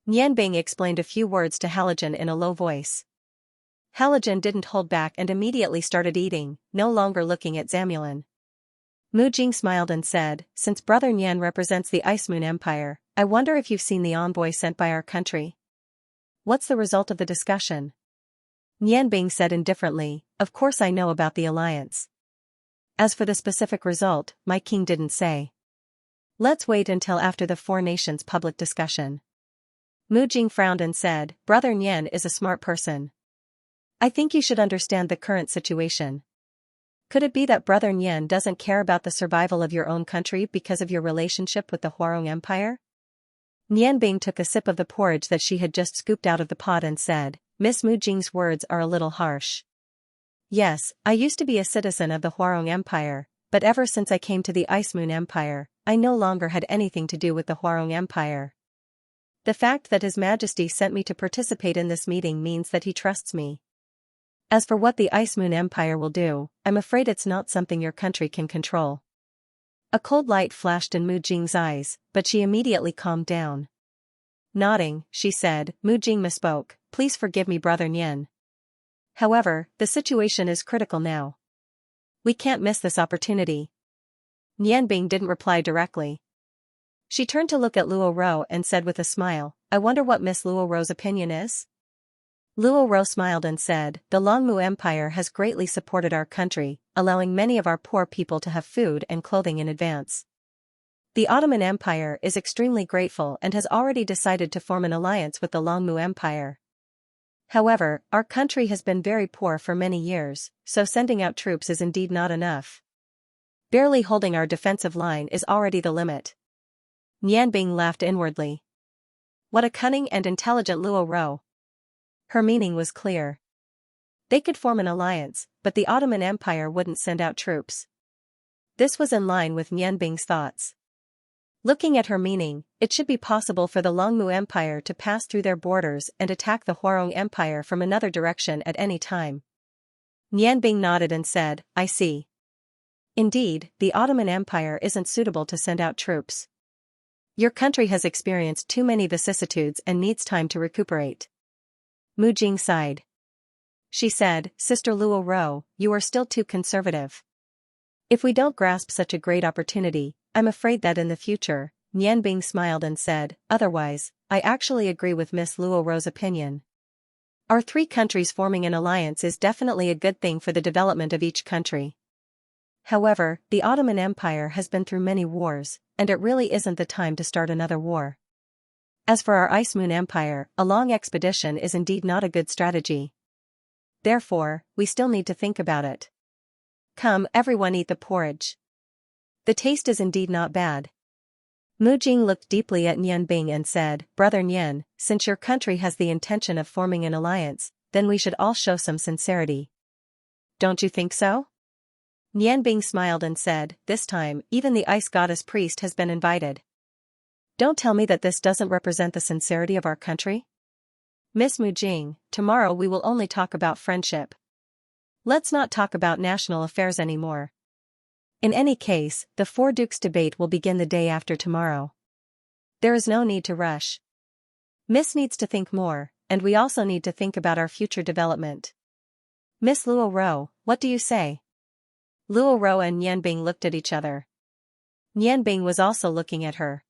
Nian Bing explained a few words to Halogen in a low voice. Halogen didn't hold back and immediately started eating, no longer looking at Zamulin. Mu Jing smiled and said, since Brother Nian represents the Ice Moon Empire, I wonder if you've seen the envoy sent by our country. What's the result of the discussion? Nian Bing said indifferently, of course I know about the alliance. As for the specific result, my king didn't say. Let's wait until after the 4 nations' public discussion. Mu Jing frowned and said, Brother Nian is a smart person. I think you should understand the current situation. Could it be that Brother Nian doesn't care about the survival of your own country because of your relationship with the Huarong Empire? Nian Bing took a sip of the porridge that she had just scooped out of the pot and said, Miss Mu Jing's words are a little harsh. Yes, I used to be a citizen of the Huarong Empire, but ever since I came to the Ice Moon Empire, I no longer had anything to do with the Huarong Empire. The fact that His Majesty sent me to participate in this meeting means that he trusts me. As for what the Ice Moon Empire will do, I'm afraid it's not something your country can control. A cold light flashed in Mu Jing's eyes, but she immediately calmed down. Nodding, she said, Mu Jing misspoke, please forgive me Brother Nian. However, the situation is critical now. We can't miss this opportunity. Nian Bing didn't reply directly. She turned to look at Luo Ro and said with a smile, I wonder what Miss Luo Ro's opinion is? Luo Ro smiled and said, the Longmu Empire has greatly supported our country, allowing many of our poor people to have food and clothing in advance. The Ottoman Empire is extremely grateful and has already decided to form an alliance with the Longmu Empire. However, our country has been very poor for many years, so sending out troops is indeed not enough. Barely holding our defensive line is already the limit. Nian Bing laughed inwardly. What a cunning and intelligent Luo Ro. Her meaning was clear. They could form an alliance, but the Ottoman Empire wouldn't send out troops. This was in line with Nian Bing's thoughts. Looking at her meaning, it should be possible for the Longmu Empire to pass through their borders and attack the Huarong Empire from another direction at any time. Nian Bing nodded and said, I see. Indeed, the Ottoman Empire isn't suitable to send out troops. Your country has experienced too many vicissitudes and needs time to recuperate. Mu Jing sighed. She said, Sister Luo Ro, you are still too conservative. If we don't grasp such a great opportunity, I'm afraid that in the future, Nian Bing smiled and said, otherwise, I actually agree with Miss Luo Ro's opinion. Our 3 countries forming an alliance is definitely a good thing for the development of each country. However, the Ottoman Empire has been through many wars, and it really isn't the time to start another war. As for our Ice Moon Empire, a long expedition is indeed not a good strategy. Therefore, we still need to think about it. Come, everyone eat the porridge. The taste is indeed not bad. Mu Jing looked deeply at Nian Bing and said, Brother Nian, since your country has the intention of forming an alliance, then we should all show some sincerity. Don't you think so? Nian Bing smiled and said, this time, even the ice goddess priest has been invited. Don't tell me that this doesn't represent the sincerity of our country? Miss Mu Jing, tomorrow we will only talk about friendship. Let's not talk about national affairs anymore. In any case, the 4 dukes debate will begin the day after tomorrow. There is no need to rush. Miss needs to think more, and we also need to think about our future development. Miss Luo Ro, what do you say? Luo Ro and Nian Bing looked at each other. Nian Bing was also looking at her.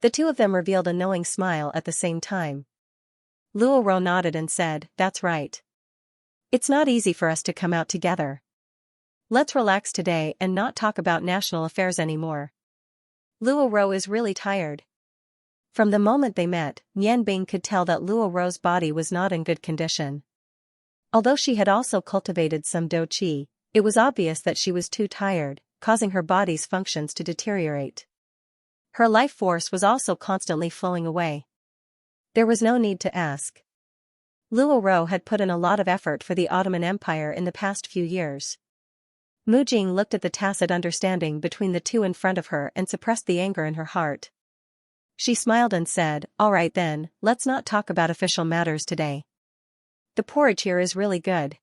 The 2 of them revealed a knowing smile at the same time. Luo Ro nodded and said, that's right. It's not easy for us to come out together. Let's relax today and not talk about national affairs anymore. Luo Ro is really tired. From the moment they met, Nian Bing could tell that Luo Ro's body was not in good condition. Although she had also cultivated some dou qi, it was obvious that she was too tired, causing her body's functions to deteriorate. Her life force was also constantly flowing away. There was no need to ask. Luo Ro had put in a lot of effort for the Ottoman Empire in the past few years. Mu Jing looked at the tacit understanding between the two in front of her and suppressed the anger in her heart. She smiled and said, "All right then, let's not talk about official matters today. The porridge here is really good.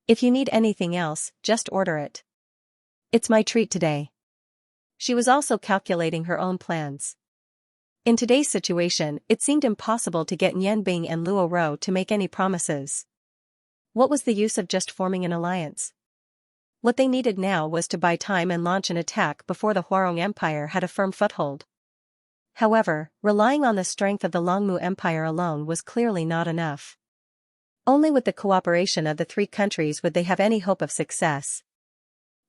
If you need anything else, just order it. It's my treat today." She was also calculating her own plans. In today's situation, it seemed impossible to get Nian Bing and Luo Ro to make any promises. What was the use of just forming an alliance? What they needed now was to buy time and launch an attack before the Huarong Empire had a firm foothold. However, relying on the strength of the Longmu Empire alone was clearly not enough. Only with the cooperation of the three countries would they have any hope of success.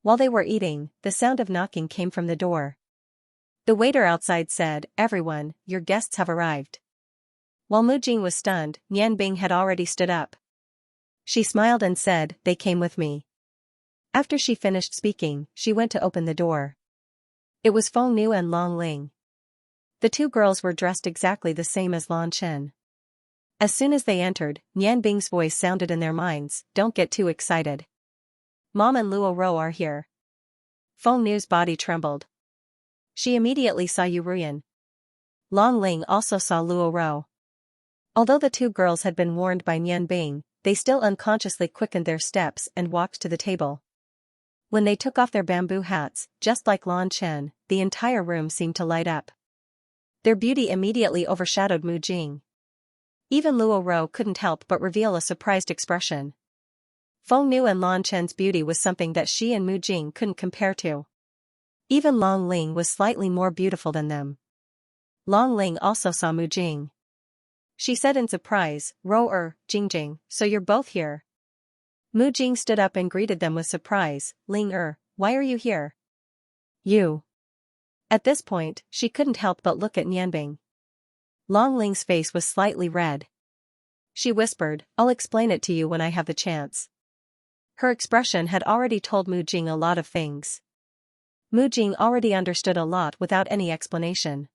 While they were eating, the sound of knocking came from the door. The waiter outside said, "Everyone, your guests have arrived." While Mu Jing was stunned, Nian Bing had already stood up. She smiled and said, "They came with me." After she finished speaking, she went to open the door. It was Feng Nu and Long Ling. The two girls were dressed exactly the same as Lan Chen. As soon as they entered, Nian Bing's voice sounded in their minds, "Don't get too excited. Mom and Luo Ro are here." Feng Nu's body trembled. She immediately saw Yu Ruyan. Long Ling also saw Luo Ro. Although the two girls had been warned by Nian Bing, they still unconsciously quickened their steps and walked to the table. When they took off their bamboo hats, just like Lan Chen, the entire room seemed to light up. Their beauty immediately overshadowed Mu Jing. Even Luo Ro couldn't help but reveal a surprised expression. Feng Nu and Lan Chen's beauty was something that she and Mu Jing couldn't compare to. Even Long Ling was slightly more beautiful than them. Long Ling also saw Mu Jing. She said in surprise, Jingjing, so you're both here." Mu Jing stood up and greeted them with surprise, "Ling why are you here?" "You." At this point, she couldn't help but look at Nianbing. Long Ling's face was slightly red. She whispered, "I'll explain it to you when I have the chance." Her expression had already told Mu Jing a lot of things. Mu Jing already understood a lot without any explanation.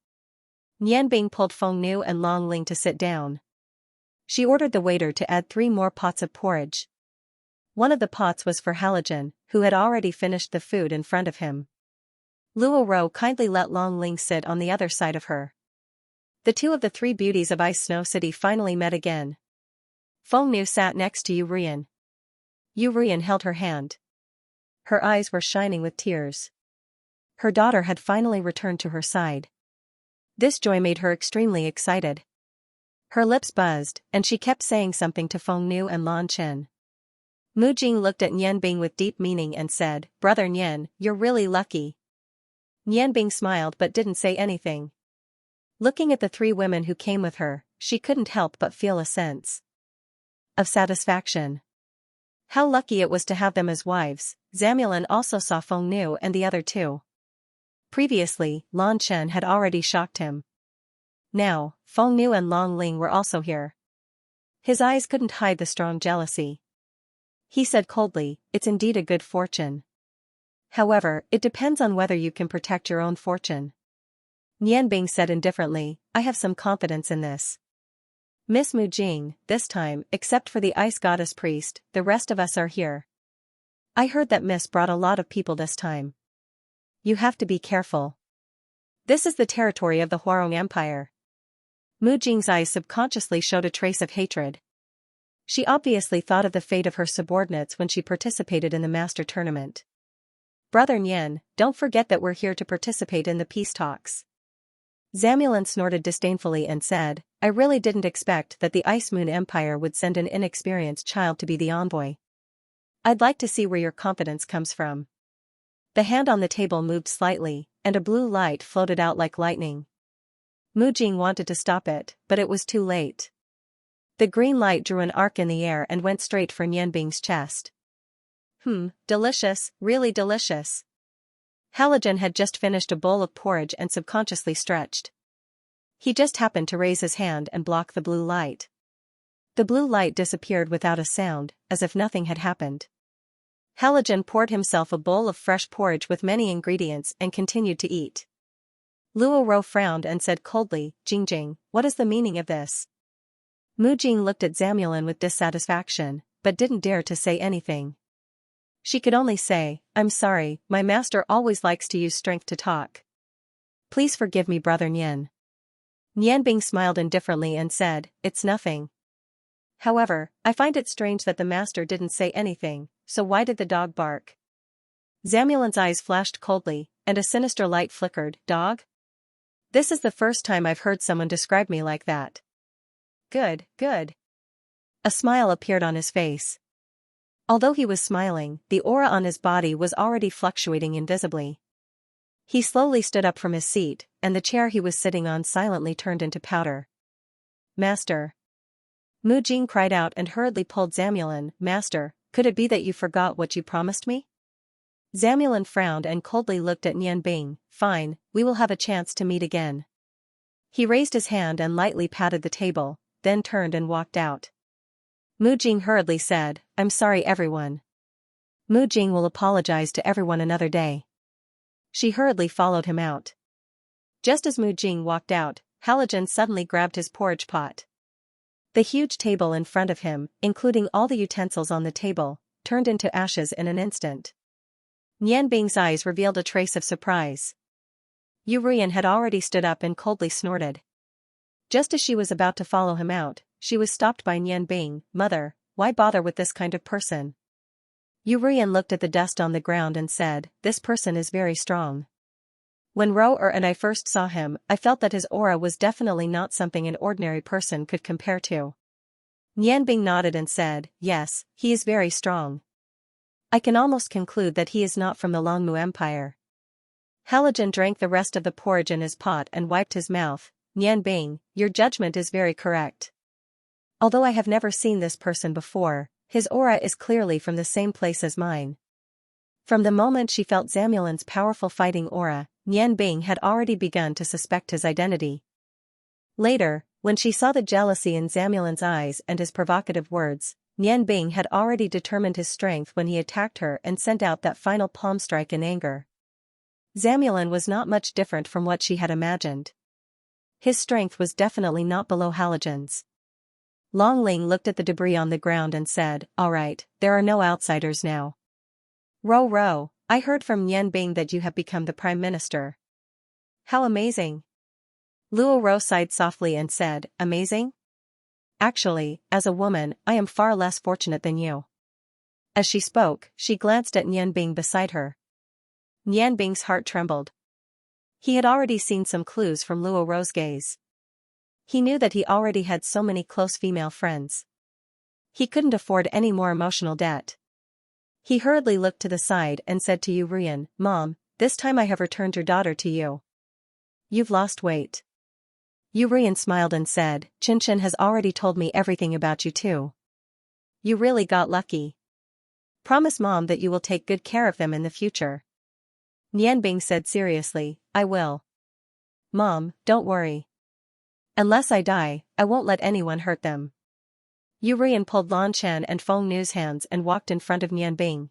Nianbing pulled Feng Nu and Long Ling to sit down. She ordered the waiter to add 3 more pots of porridge. One of the pots was for Halogen, who had already finished the food in front of him. Luo Ro kindly let Long Ling sit on the other side of her. The two of the 3 beauties of Ice Snow City finally met again. Feng Nu sat next to Yu Ruyan. Yu Ruyan held her hand. Her eyes were shining with tears. Her daughter had finally returned to her side. This joy made her extremely excited. Her lips buzzed, and she kept saying something to Feng Nu and Lan Chen. Mu Jing looked at Nianbing with deep meaning and said, "Brother Nian, you're really lucky." Nianbing smiled but didn't say anything. Looking at the 3 women who came with her, she couldn't help but feel a sense of satisfaction. How lucky it was to have them as wives. Zamulin also saw Feng Nu and the other 2. Previously, Lan Chen had already shocked him. Now, Feng Nu and Long Ling were also here. His eyes couldn't hide the strong jealousy. He said coldly, "It's indeed a good fortune. However, it depends on whether you can protect your own fortune." Nianbing said indifferently, "I have some confidence in this. Miss Mu Jing, this time, except for the ice goddess priest, the rest of us are here. I heard that Miss brought a lot of people this time. You have to be careful. This is the territory of the Huarong Empire." Mu Jing's eyes subconsciously showed a trace of hatred. She obviously thought of the fate of her subordinates when she participated in the master tournament. "Brother Nian, don't forget that we're here to participate in the peace talks." Zamulin snorted disdainfully and said, "I really didn't expect that the Ice Moon Empire would send an inexperienced child to be the envoy. I'd like to see where your confidence comes from." The hand on the table moved slightly, and a blue light floated out like lightning. Mu Jing wanted to stop it, but it was too late. The green light drew an arc in the air and went straight for Nianbing's chest. Delicious, really delicious." Halogen had just finished a bowl of porridge and subconsciously stretched. He just happened to raise his hand and block the blue light. The blue light disappeared without a sound, as if nothing had happened. Halogen poured himself a bowl of fresh porridge with many ingredients and continued to eat. Luo Ro frowned and said coldly, Jingjing, what is the meaning of this? Mu Jing looked at Zamulin with dissatisfaction, but didn't dare to say anything. She could only say, I'm sorry, my master always likes to use strength to talk. Please forgive me, brother Nian. Nianbing smiled indifferently and said, it's nothing. However, I find it strange that the master didn't say anything, so why did the dog bark? Zamulin's eyes flashed coldly, and a sinister light flickered. Dog? This is the first time I've heard someone describe me like that. Good, good. A smile appeared on his face. Although he was smiling, the aura on his body was already fluctuating invisibly. He slowly stood up from his seat, and the chair he was sitting on silently turned into powder. Master. Mu Jing cried out and hurriedly pulled Zamulin. Master, could it be that you forgot what you promised me? Zamulin frowned and coldly looked at Nianbing. Fine, we will have a chance to meet again. He raised his hand and lightly patted the table, then turned and walked out. Mu Jing hurriedly said, I'm sorry everyone. Mu Jing will apologize to everyone another day. She hurriedly followed him out. Just as Mu Jing walked out, Halogen suddenly grabbed his porridge pot. The huge table in front of him, including all the utensils on the table, turned into ashes in an instant. Nianbing's eyes revealed a trace of surprise. Yu Rian had already stood up and coldly snorted. Just as she was about to follow him out, she was stopped by Nianbing. Mother, why bother with this kind of person? Yu Rian looked at the dust on the ground and said, this person is very strong. When Ro-Er and I first saw him, I felt that his aura was definitely not something an ordinary person could compare to. Nianbing nodded and said, yes, he is very strong. I can almost conclude that he is not from the Longmu Empire. Halogen drank the rest of the porridge in his pot and wiped his mouth. Nianbing, your judgment is very correct. Although I have never seen this person before, his aura is clearly from the same place as mine. From the moment she felt Zamulin's powerful fighting aura, Nianbing had already begun to suspect his identity. Later, when she saw the jealousy in Zamulin's eyes and his provocative words, Nianbing had already determined his strength when he attacked her and sent out that final palm strike in anger. Zamulin was not much different from what she had imagined. His strength was definitely not below Halogen's. Long Ling looked at the debris on the ground and said, all right, there are no outsiders now. Ro, I heard from Nianbing that you have become the Prime Minister. How amazing. Luo Ro sighed softly and said, amazing? Actually, as a woman, I am far less fortunate than you. As she spoke, she glanced at Nianbing beside her. Nianbing's heart trembled. He had already seen some clues from Luo Ro's gaze. He knew that he already had so many close female friends. He couldn't afford any more emotional debt. He hurriedly looked to the side and said to Yu Rian, Mom, this time I have returned your daughter to you. You've lost weight. Yu Rian smiled and said, Xianxia has already told me everything about you too. You really got lucky. Promise Mom that you will take good care of them in the future. Nianbing said seriously, I will. Mom, don't worry. Unless I die, I won't let anyone hurt them. Yu Rian pulled Lan Chen and Feng Nu's hands and walked in front of Nianbing.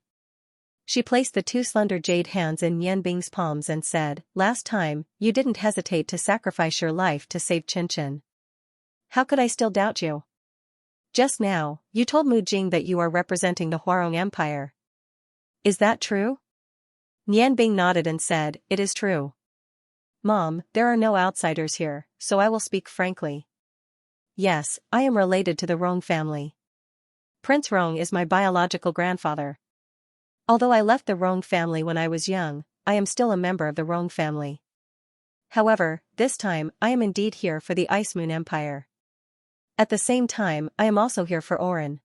She placed the two slender jade hands in Nianbing's palms and said, last time, you didn't hesitate to sacrifice your life to save Xianxia. How could I still doubt you? Just now, you told Mu Jing that you are representing the Huarong Empire. Is that true? Nianbing nodded and said, it is true. Mom, there are no outsiders here, so I will speak frankly. Yes, I am related to the Rong family. Prince Rong is my biological grandfather. Although I left the Rong family when I was young, I am still a member of the Rong family. However, this time I am indeed here for the Ice Moon Empire. At the same time, I am also here for Orin.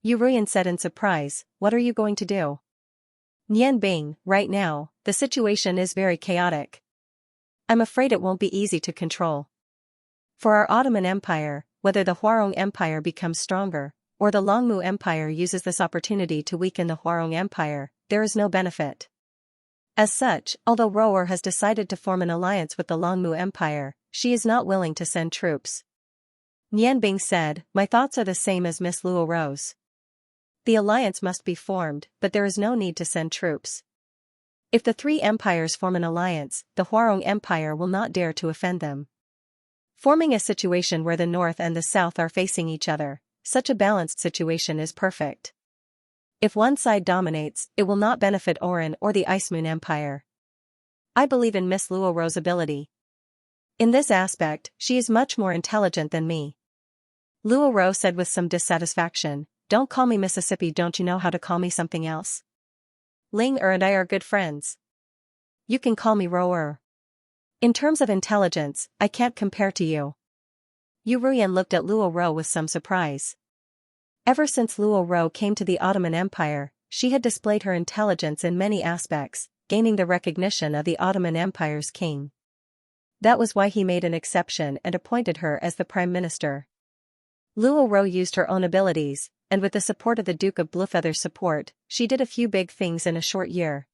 Yu Rian said in surprise, what are you going to do? Nianbing, right now, the situation is very chaotic. I'm afraid it won't be easy to control. For our Ottoman Empire, whether the Huarong Empire becomes stronger, or the Longmu Empire uses this opportunity to weaken the Huarong Empire, there is no benefit. As such, although Rower has decided to form an alliance with the Longmu Empire, she is not willing to send troops. Nianbing said, "My thoughts are the same as Miss Luorou's. The alliance must be formed, but there is no need to send troops. If the three empires form an alliance, the Huarong Empire will not dare to offend them. Forming a situation where the north and the south are facing each other, such a balanced situation is perfect. If one side dominates, it will not benefit Orin or the Ice Moon Empire. I believe in Miss Luorou's ability. In this aspect, she is much more intelligent than me." Luorou said with some dissatisfaction, "Don't call me Mississippi, don't you know how to call me something else? Ling and I are good friends. You can call me Rower. In terms of intelligence, I can't compare to you." Yu Ruyan looked at Luorou with some surprise. Ever since Luorou came to the Ottoman Empire, she had displayed her intelligence in many aspects, gaining the recognition of the Ottoman Empire's king. That was why he made an exception and appointed her as the prime minister. Luorou used her own abilities, and with the support of the Duke of Bluefeather's support, she did a few big things in a short year.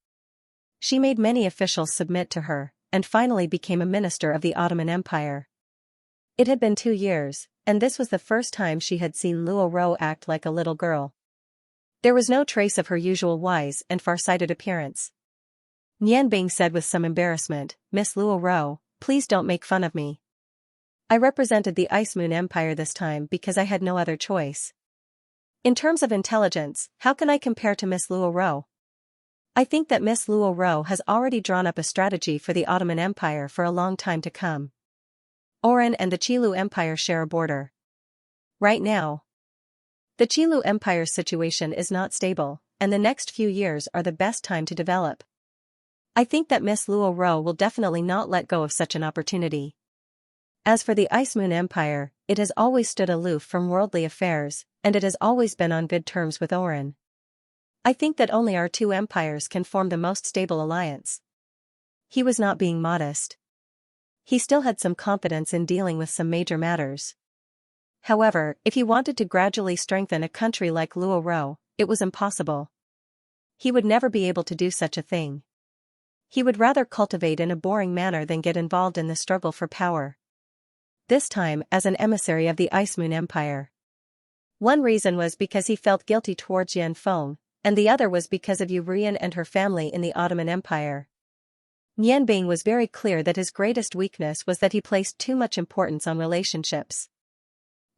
She made many officials submit to her, and finally became a minister of the Ottoman Empire. It had been 2 years, and this was the first time she had seen Luorou act like a little girl. There was no trace of her usual wise and far-sighted appearance. Nianbing said with some embarrassment, "Miss Luorou, please don't make fun of me. I represented the Ice Moon Empire this time because I had no other choice. In terms of intelligence, how can I compare to Miss Luorou? I think that Miss Luorou has already drawn up a strategy for the Ottoman Empire for a long time to come. Oran and the Qilu Empire share a border. Right now, the Qilu Empire's situation is not stable, and the next few years are the best time to develop. I think that Miss Luorou will definitely not let go of such an opportunity. As for the Ice Moon Empire, it has always stood aloof from worldly affairs, and it has always been on good terms with Oran. I think that only our two empires can form the most stable alliance." He was not being modest. He still had some confidence in dealing with some major matters. However, if he wanted to gradually strengthen a country like Luorou, it was impossible. He would never be able to do such a thing. He would rather cultivate in a boring manner than get involved in the struggle for power. This time as an emissary of the Ice Moon Empire. One reason was because he felt guilty towards Yan Feng, and the other was because of Yu Rian and her family in the Ottoman Empire. Nianbing was very clear that his greatest weakness was that he placed too much importance on relationships.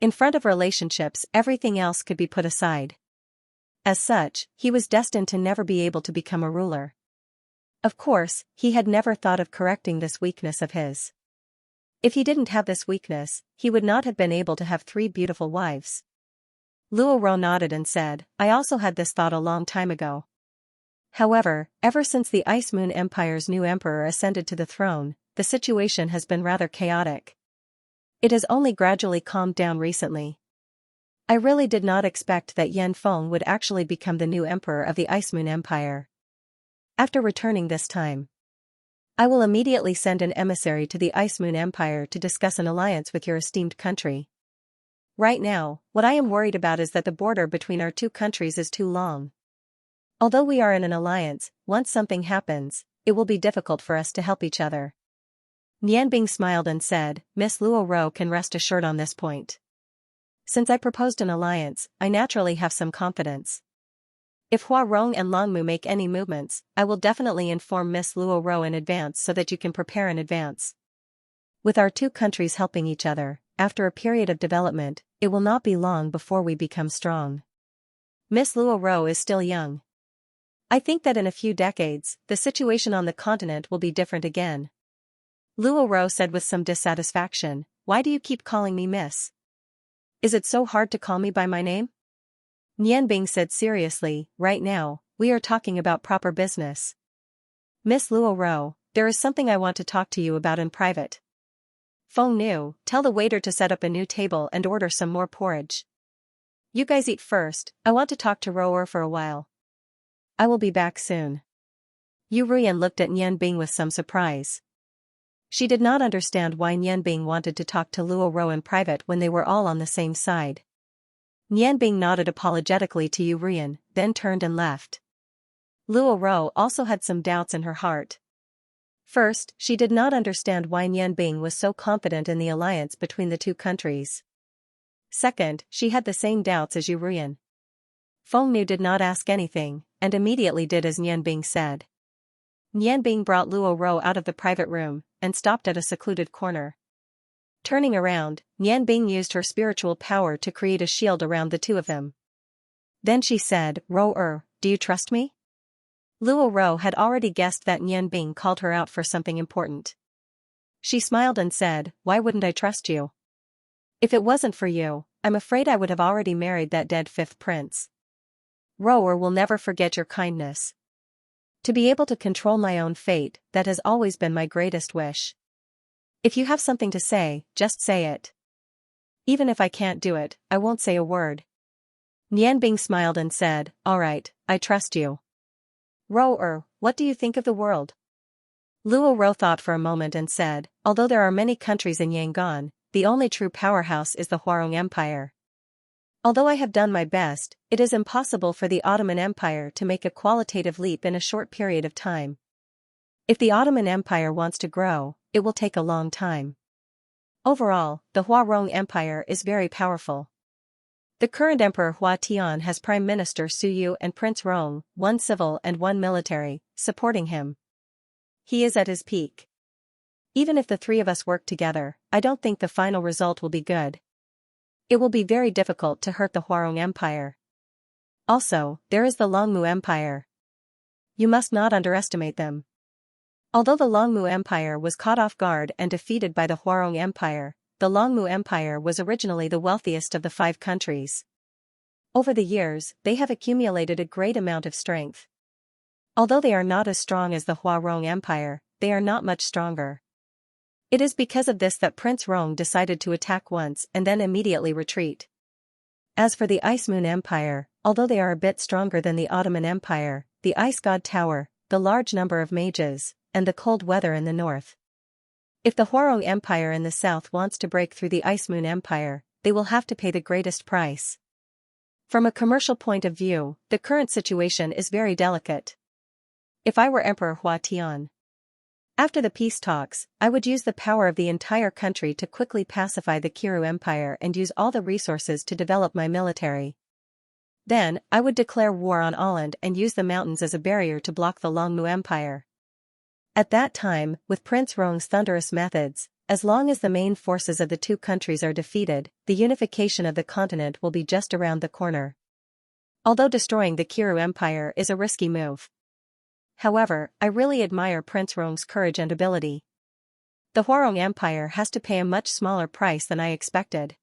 In front of relationships, everything else could be put aside. As such, he was destined to never be able to become a ruler. Of course, he had never thought of correcting this weakness of his. If he didn't have this weakness, he would not have been able to have 3 beautiful wives. Luorou nodded and said, "I also had this thought a long time ago. However, ever since the Ice Moon Empire's new emperor ascended to the throne, the situation has been rather chaotic. It has only gradually calmed down recently. I really did not expect that Yan Feng would actually become the new emperor of the Ice Moon Empire. After returning this time, I will immediately send an emissary to the Ice Moon Empire to discuss an alliance with your esteemed country. Right now, what I am worried about is that the border between our two countries is too long. Although we are in an alliance, once something happens, it will be difficult for us to help each other." Nianbing smiled and said, "Miss Luorou can rest assured on this point. Since I proposed an alliance, I naturally have some confidence. If Huarong and Longmu make any movements, I will definitely inform Miss Luorou in advance so that you can prepare in advance. With our two countries helping each other, after a period of development, it will not be long before we become strong. Miss Luorou is still young. I think that in a few decades, the situation on the continent will be different again." Luorou said with some dissatisfaction, "Why do you keep calling me Miss? Is it so hard to call me by my name?" Nianbing said seriously, "Right now, we are talking about proper business. Miss Luorou, there is something I want to talk to you about in private. Feng Nu, tell the waiter to set up a new table and order some more porridge. You guys eat first, I want to talk to Rower for a while. I will be back soon." Yu Rian looked at Nianbing with some surprise. She did not understand why Nianbing wanted to talk to Luorou in private when they were all on the same side. Nianbing nodded apologetically to Yu Rian, then turned and left. Luo Ro also had some doubts in her heart. First, she did not understand why Nianbing was so confident in the alliance between the two countries. Second, she had the same doubts as Yu Ruyan. Fengnu did not ask anything, and immediately did as Nianbing said. Nianbing brought Luo Ro out of the private room, and stopped at a secluded corner. Turning around, Nianbing used her spiritual power to create a shield around the two of them. Then she said, do you trust me? Luo Ro had already guessed that Nianbing called her out for something important. She smiled and said, why wouldn't I trust you? If it wasn't for you, I'm afraid I would have already married that dead fifth prince. Roer will never forget your kindness. To be able to control my own fate, that has always been my greatest wish. If you have something to say, just say it. Even if I can't do it, I won't say a word. Nianbing smiled and said, all right, I trust you. Roer, what do you think of the world? Luo Ro thought for a moment and said, although there are many countries in Yangon, the only true powerhouse is the Huarong Empire. Although I have done my best, it is impossible for the Ottoman Empire to make a qualitative leap in a short period of time. If the Ottoman Empire wants to grow, it will take a long time. Overall, the Huarong Empire is very powerful. The current Emperor Hua Tian has Prime Minister Su Yu and Prince Rong, one civil and one military, supporting him. He is at his peak. Even if the three of us work together, I don't think the final result will be good. It will be very difficult to hurt the Huarong Empire. Also, there is the Longmu Empire. You must not underestimate them. Although the Longmu Empire was caught off guard and defeated by the Huarong Empire, the Longmu Empire was originally the wealthiest of the 5 countries. Over the years, they have accumulated a great amount of strength. Although they are not as strong as the Huarong Empire, they are not much stronger. It is because of this that Prince Rong decided to attack once and then immediately retreat. As for the Ice Moon Empire, although they are a bit stronger than the Ottoman Empire, the Ice God Tower, the large number of mages, and the cold weather in the north. If the Huarong Empire in the south wants to break through the Ice Moon Empire, they will have to pay the greatest price. From a commercial point of view, the current situation is very delicate. If I were Emperor Hua Tian, after the peace talks, I would use the power of the entire country to quickly pacify the Kiru Empire and use all the resources to develop my military. Then, I would declare war on Åland and use the mountains as a barrier to block the Longmu Empire. At that time, with Prince Rong's thunderous methods, as long as the main forces of the two countries are defeated, the unification of the continent will be just around the corner. Although destroying the Kiru Empire is a risky move. However, I really admire Prince Rong's courage and ability. The Huarong Empire has to pay a much smaller price than I expected.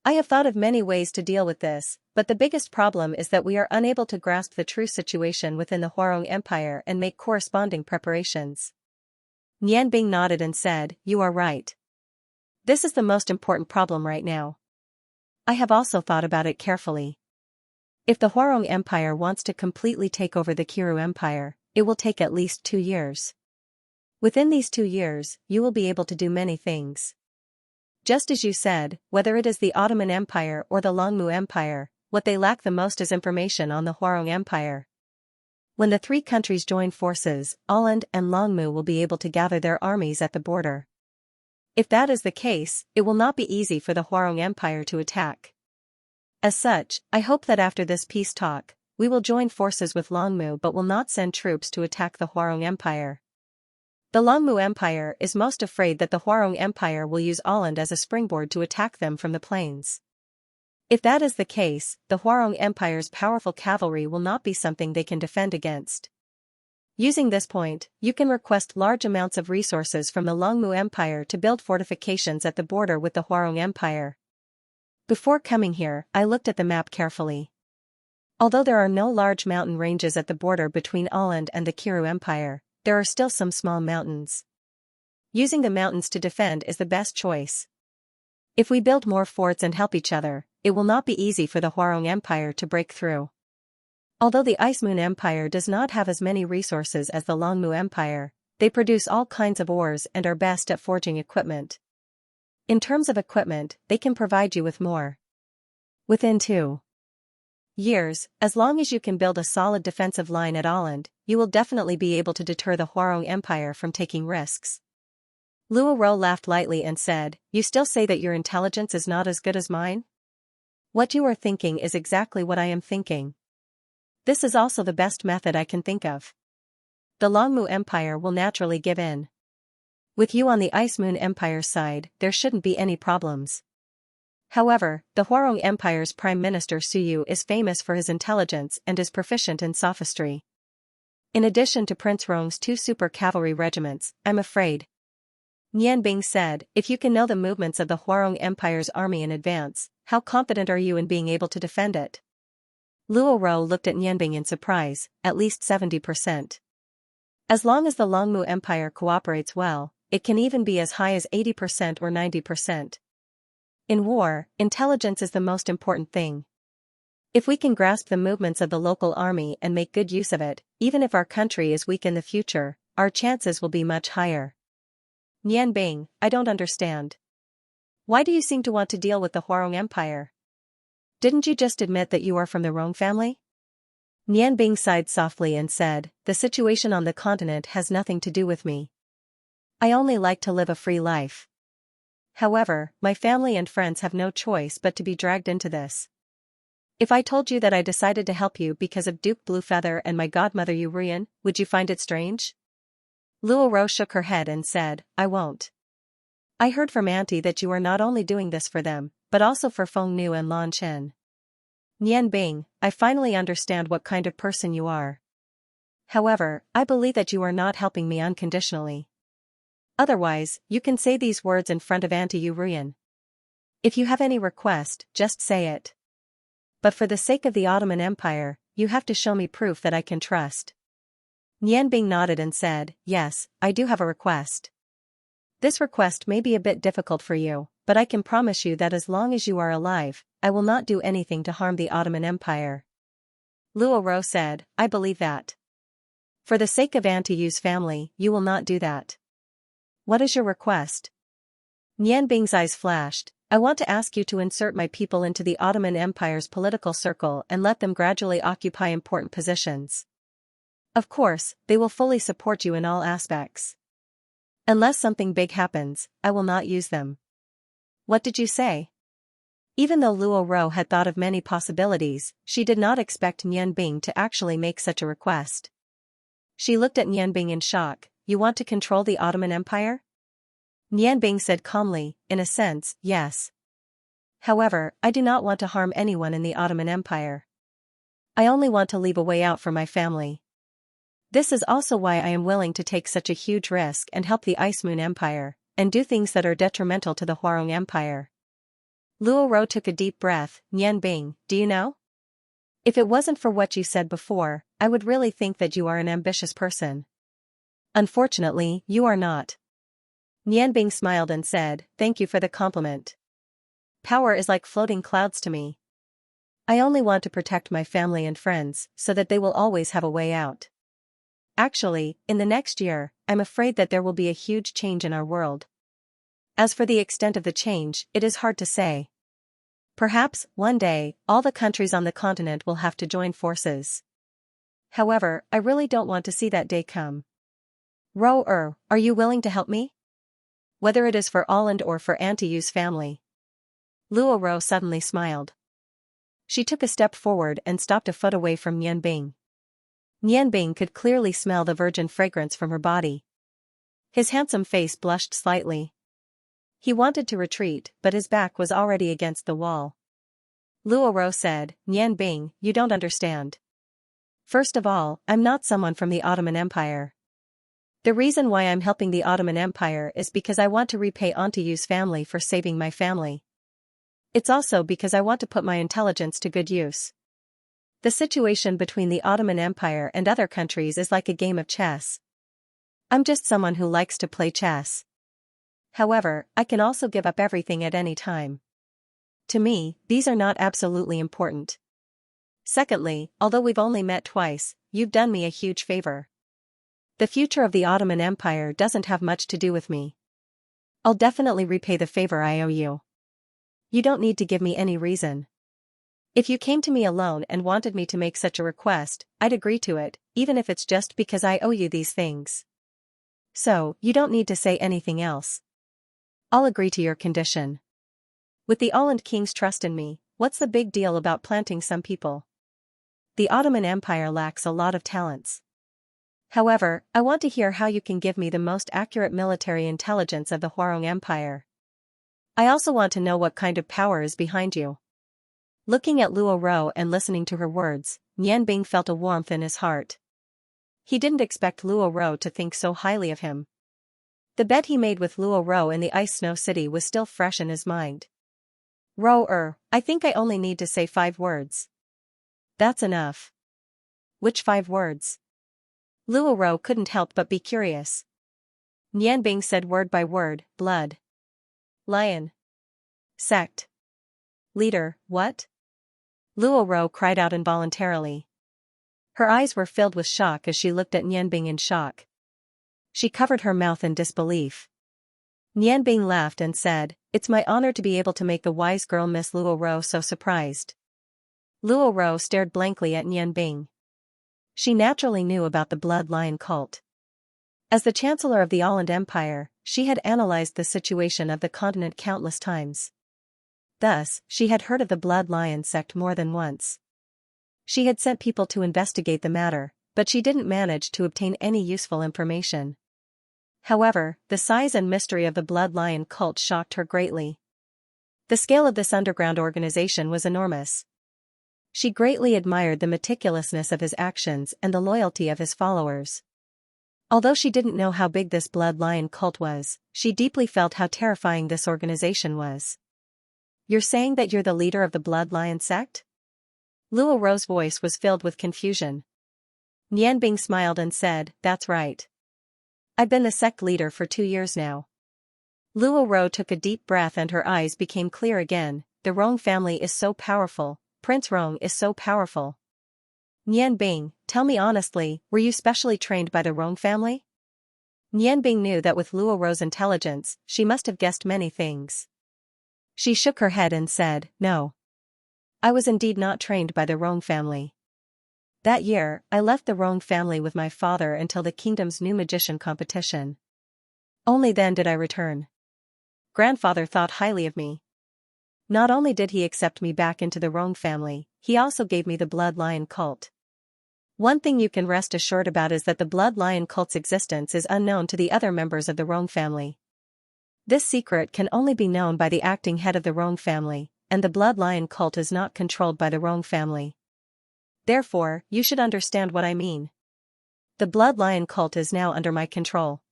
I have thought of many ways to deal with this, but the biggest problem is that we are unable to grasp the true situation within the Huarong Empire and make corresponding preparations. Nianbing nodded and said, you are right. This is the most important problem right now. I have also thought about it carefully. If the Huarong Empire wants to completely take over the Kiru Empire, it will take at least 2 years. Within these 2 years, you will be able to do many things. Just as you said, whether it is the Ottoman Empire or the Longmu Empire, what they lack the most is information on the Huarong Empire. When the 3 countries join forces, Åland and Longmu will be able to gather their armies at the border. If that is the case, it will not be easy for the Huarong Empire to attack. As such, I hope that after this peace talk, we will join forces with Longmu but will not send troops to attack the Huarong Empire. The Longmu Empire is most afraid that the Huarong Empire will use Åland as a springboard to attack them from the plains. If that is the case, the Huarong Empire's powerful cavalry will not be something they can defend against. Using this point, you can request large amounts of resources from the Longmu Empire to build fortifications at the border with the Huarong Empire. Before coming here, I looked at the map carefully. Although there are no large mountain ranges at the border between Åland and the Kiru Empire, there are still some small mountains. Using the mountains to defend is the best choice. If we build more forts and help each other, it will not be easy for the Huarong Empire to break through. Although the Ice Moon Empire does not have as many resources as the Longmu Empire, they produce all kinds of ores and are best at forging equipment. In terms of equipment, they can provide you with more. Within 2 years, as long as you can build a solid defensive line at Åland, you will definitely be able to deter the Hwarong Empire from taking risks. Luo Ro laughed lightly and said, "You still say that your intelligence is not as good as mine? What you are thinking is exactly what I am thinking. This is also the best method I can think of. The Longmu Empire will naturally give in. With you on the Ice Moon Empire's side, there shouldn't be any problems." However, the Hwarong Empire's Prime Minister Suyu is famous for his intelligence and is proficient in sophistry. In addition to Prince Rong's 2 super cavalry regiments, I'm afraid. Nianbing said, "If you can know the movements of the Hwarong Empire's army in advance, how confident are you in being able to defend it?" Luo Ro looked at Nianbing in surprise, at least 70%. As long as the Longmu Empire cooperates well, it can even be as high as 80% or 90%. In war, intelligence is the most important thing. If we can grasp the movements of the local army and make good use of it, even if our country is weak in the future, our chances will be much higher. Nianbing, I don't understand. Why do you seem to want to deal with the Hwarong Empire? Didn't you just admit that you are from the Rong family? Nianbing sighed softly and said, "The situation on the continent has nothing to do with me. I only like to live a free life. However, my family and friends have no choice but to be dragged into this. If I told you that I decided to help you because of Duke Bluefeather and my godmother Yurian, would you find it strange?" Luo Ro shook her head and said, "I won't. I heard from Auntie that you are not only doing this for them, but also for Feng Nu and Lan Chen. Nianbing, I finally understand what kind of person you are. However, I believe that you are not helping me unconditionally. Otherwise, you can say these words in front of Auntie Yurian. If you have any request, just say it. But for the sake of the Ottoman Empire, you have to show me proof that I can trust." Nianbing nodded and said, "Yes, I do have a request. This request may be a bit difficult for you, but I can promise you that as long as you are alive, I will not do anything to harm the Ottoman Empire." Luo Ro said, "I believe that. For the sake of Auntie Yu's family, you will not do that. What is your request?" Nianbing's eyes flashed. "I want to ask you to insert my people into the Ottoman Empire's political circle and let them gradually occupy important positions. Of course, they will fully support you in all aspects. Unless something big happens, I will not use them." "What did you say?" Even though Luo Ro had thought of many possibilities, she did not expect Nianbing to actually make such a request. She looked at Nianbing in shock. "You want to control the Ottoman Empire?" Nianbing said calmly, "In a sense, yes. However, I do not want to harm anyone in the Ottoman Empire. I only want to leave a way out for my family. This is also why I am willing to take such a huge risk and help the Ice Moon Empire, and do things that are detrimental to the Hwarong Empire." Luo Ro took a deep breath. "Nianbing, do you know? If it wasn't for what you said before, I would really think that you are an ambitious person. Unfortunately, you are not." Nianbing smiled and said, "Thank you for the compliment. Power is like floating clouds to me. I only want to protect my family and friends so that they will always have a way out. Actually, in the next year, I'm afraid that there will be a huge change in our world. As for the extent of the change, it is hard to say. Perhaps, one day, all the countries on the continent will have to join forces. However, I really don't want to see that day come. Are you willing to help me? Whether it is for Åland or for Auntie Yu's family." Luo Ro suddenly smiled. She took a step forward and stopped a foot away from Nianbing. Nianbing could clearly smell the virgin fragrance from her body. His handsome face blushed slightly. He wanted to retreat, but his back was already against the wall. Luo Ro said, "Nianbing, you don't understand. First of all, I'm not someone from the Ottoman Empire. The reason why I'm helping the Ottoman Empire is because I want to repay Auntie Yu's family for saving my family. It's also because I want to put my intelligence to good use. The situation between the Ottoman Empire and other countries is like a game of chess. I'm just someone who likes to play chess. However, I can also give up everything at any time. To me, these are not absolutely important. Secondly, although we've only met twice, you've done me a huge favor. The future of the Ottoman Empire doesn't have much to do with me. I'll definitely repay the favor I owe you. You don't need to give me any reason. If you came to me alone and wanted me to make such a request, I'd agree to it, even if it's just because I owe you these things. So, you don't need to say anything else. I'll agree to your condition. With the Åland king's trust in me, what's the big deal about planting some people? The Ottoman Empire lacks a lot of talents. However, I want to hear how you can give me the most accurate military intelligence of the Hwarong Empire. I also want to know what kind of power is behind you. Looking at Luo Ro and listening to her words, Nian Bing felt a warmth in his heart. He didn't expect Luo Ro to think so highly of him. The bet he made with Luo Ro in the Ice Snow City was still fresh in his mind. I think I only need to say 5 words. That's enough. Which 5 words? Luo Ro couldn't help but be curious. Nian Bing said word by word, blood. Lion. Sect. Leader, what? Luo Ro cried out involuntarily. Her eyes were filled with shock as she looked at Nian Bing in shock. She covered her mouth in disbelief. Nian Bing laughed and said, "It's my honor to be able to make the wise girl Miss Luo Ro so surprised." Luo Ro stared blankly at Nian Bing. She naturally knew about the Blood Lion cult. As the Chancellor of the Åland Empire, she had analyzed the situation of the continent countless times. Thus, she had heard of the Blood Lion sect more than once. She had sent people to investigate the matter, but she didn't manage to obtain any useful information. However, the size and mystery of the Blood Lion cult shocked her greatly. The scale of this underground organization was enormous. She greatly admired the meticulousness of his actions and the loyalty of his followers. Although she didn't know how big this Blood Lion cult was, she deeply felt how terrifying this organization was. "You're saying that you're the leader of the Blood Lion sect?" Luo Ro's voice was filled with confusion. Nian Bing smiled and said, "That's right. I've been the sect leader for 2 years now." Luo Ro took a deep breath and her eyes became clear again. "The Rong family is so powerful, Prince Rong is so powerful." "Nian Bing, tell me honestly, were you specially trained by the Rong family?" Nian Bing knew that with Luo Ro's intelligence, she must have guessed many things. She shook her head and said, "No. I was indeed not trained by the Rong family. That year, I left the Rong family with my father until the kingdom's new magician competition. Only then did I return. Grandfather thought highly of me. Not only did he accept me back into the Rong family, he also gave me the Blood Lion cult. One thing you can rest assured about is that the Blood Lion cult's existence is unknown to the other members of the Rong family. This secret can only be known by the acting head of the Rong family, and the Blood Lion cult is not controlled by the Rong family. Therefore, you should understand what I mean. The Blood Lion cult is now under my control.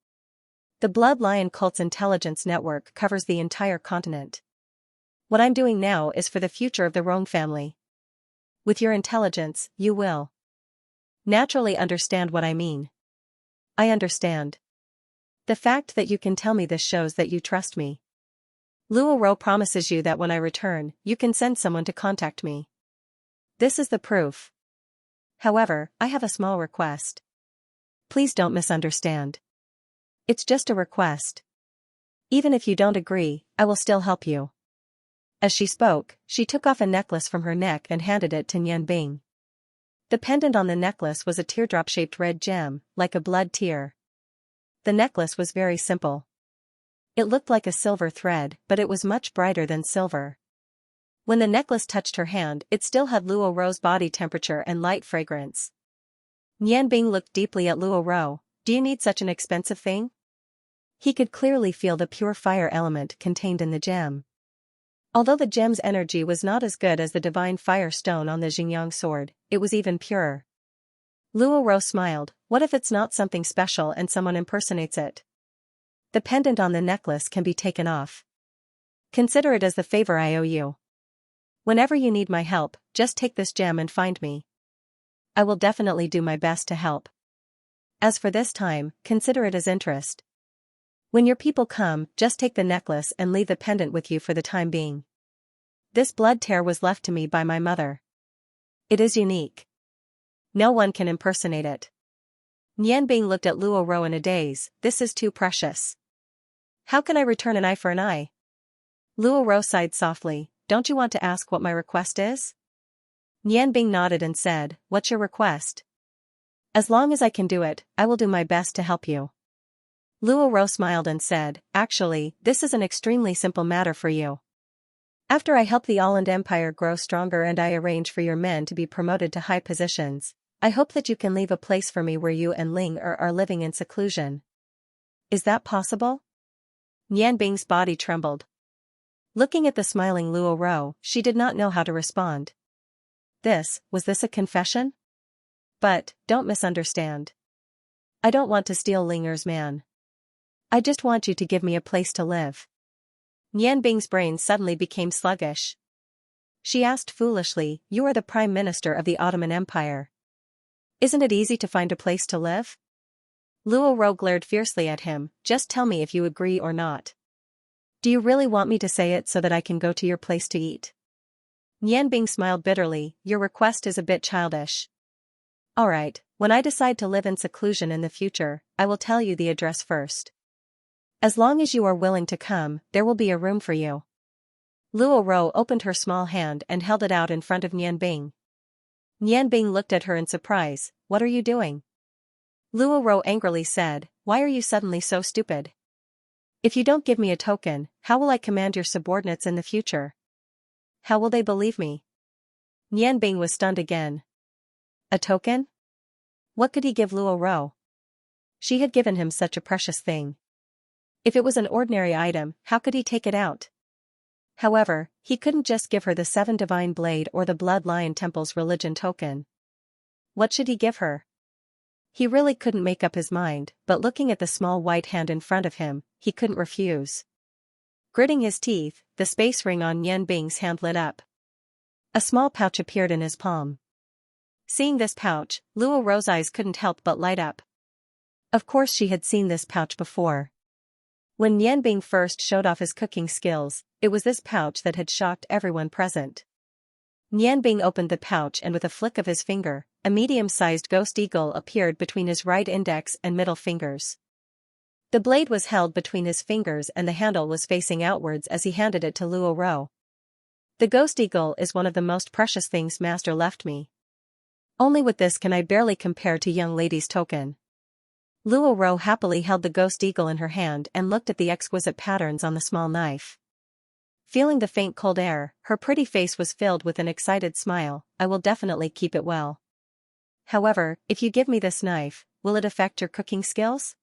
The Blood Lion cult's intelligence network covers the entire continent. What I'm doing now is for the future of the Rong family. With your intelligence, you will naturally understand what I mean." "I understand. The fact that you can tell me this shows that you trust me. Luo Ro promises you that when I return, you can send someone to contact me. This is the proof. However, I have a small request. Please don't misunderstand. It's just a request. Even if you don't agree, I will still help you." As she spoke, she took off a necklace from her neck and handed it to Nian Bing. The pendant on the necklace was a teardrop-shaped red gem, like a blood tear. The necklace was very simple. It looked like a silver thread, but it was much brighter than silver. When the necklace touched her hand, it still had Luo Ro's body temperature and light fragrance. Nian Bing looked deeply at Luo Ro. "Do you need such an expensive thing?" He could clearly feel the pure fire element contained in the gem. Although the gem's energy was not as good as the divine fire stone on the Xinjiang sword, it was even purer. Luo Ro smiled. "What if it's not something special and someone impersonates it? The pendant on the necklace can be taken off. Consider it as the favor I owe you. Whenever you need my help, just take this gem and find me. I will definitely do my best to help. As for this time, consider it as interest. When your people come, just take the necklace and leave the pendant with you for the time being. This blood tear was left to me by my mother. It is unique. No one can impersonate it." Nian Bing looked at Luo Ro in a daze. "This is too precious. How can I return an eye for an eye?" Luo Ro sighed softly. "Don't you want to ask what my request is?" Nian nodded and said, "What's your request?" "As long as I can do it, I will do my best to help you." Luo Ro smiled and said, "Actually, this is an extremely simple matter for you. After I help the Alland Empire grow stronger and I arrange for your men to be promoted to high positions, I hope that you can leave a place for me where you and Ling are living in seclusion. Is that possible?" Nian Bing's body trembled. Looking at the smiling Luo Ro, she did not know how to respond. Was this a confession? But, don't misunderstand. I don't want to steal Linger's man. I just want you to give me a place to live. Nian Bing's brain suddenly became sluggish. She asked foolishly, "You are the Prime Minister of the Ottoman Empire. Isn't it easy to find a place to live?" Luo Ro glared fiercely at him, "Just tell me if you agree or not. Do you really want me to say it so that I can go to your place to eat?" Nian Bing smiled bitterly, "Your request is a bit childish. Alright, when I decide to live in seclusion in the future, I will tell you the address first. As long as you are willing to come, there will be a room for you." Luo Ro opened her small hand and held it out in front of Nian Bing. Nian Bing looked at her in surprise. "What are you doing?" Luo Ro angrily said, "Why are you suddenly so stupid? If you don't give me a token, how will I command your subordinates in the future? How will they believe me?" Nian Bing was stunned again. A token? What could he give Luo Ro? She had given him such a precious thing. If it was an ordinary item, how could he take it out? However, he couldn't just give her the 7 divine blade or the Blood Lion Temple's religion token. What should he give her? He really couldn't make up his mind, but looking at the small white hand in front of him, he couldn't refuse. Gritting his teeth, the space ring on Nian Bing's hand lit up. A small pouch appeared in his palm. Seeing this pouch, Luo Ro's eyes couldn't help but light up. Of course she had seen this pouch before. When Nian Bing first showed off his cooking skills, it was this pouch that had shocked everyone present. Nian Bing opened the pouch and with a flick of his finger, a medium-sized ghost eagle appeared between his right index and middle fingers. The blade was held between his fingers and the handle was facing outwards as he handed it to Luo Ro. "The ghost eagle is one of the most precious things Master left me. Only with this can I barely compare to young lady's token." Luo Ro happily held the ghost eagle in her hand and looked at the exquisite patterns on the small knife. Feeling the faint cold air, her pretty face was filled with an excited smile. "I will definitely keep it well. However, if you give me this knife, will it affect your cooking skills?"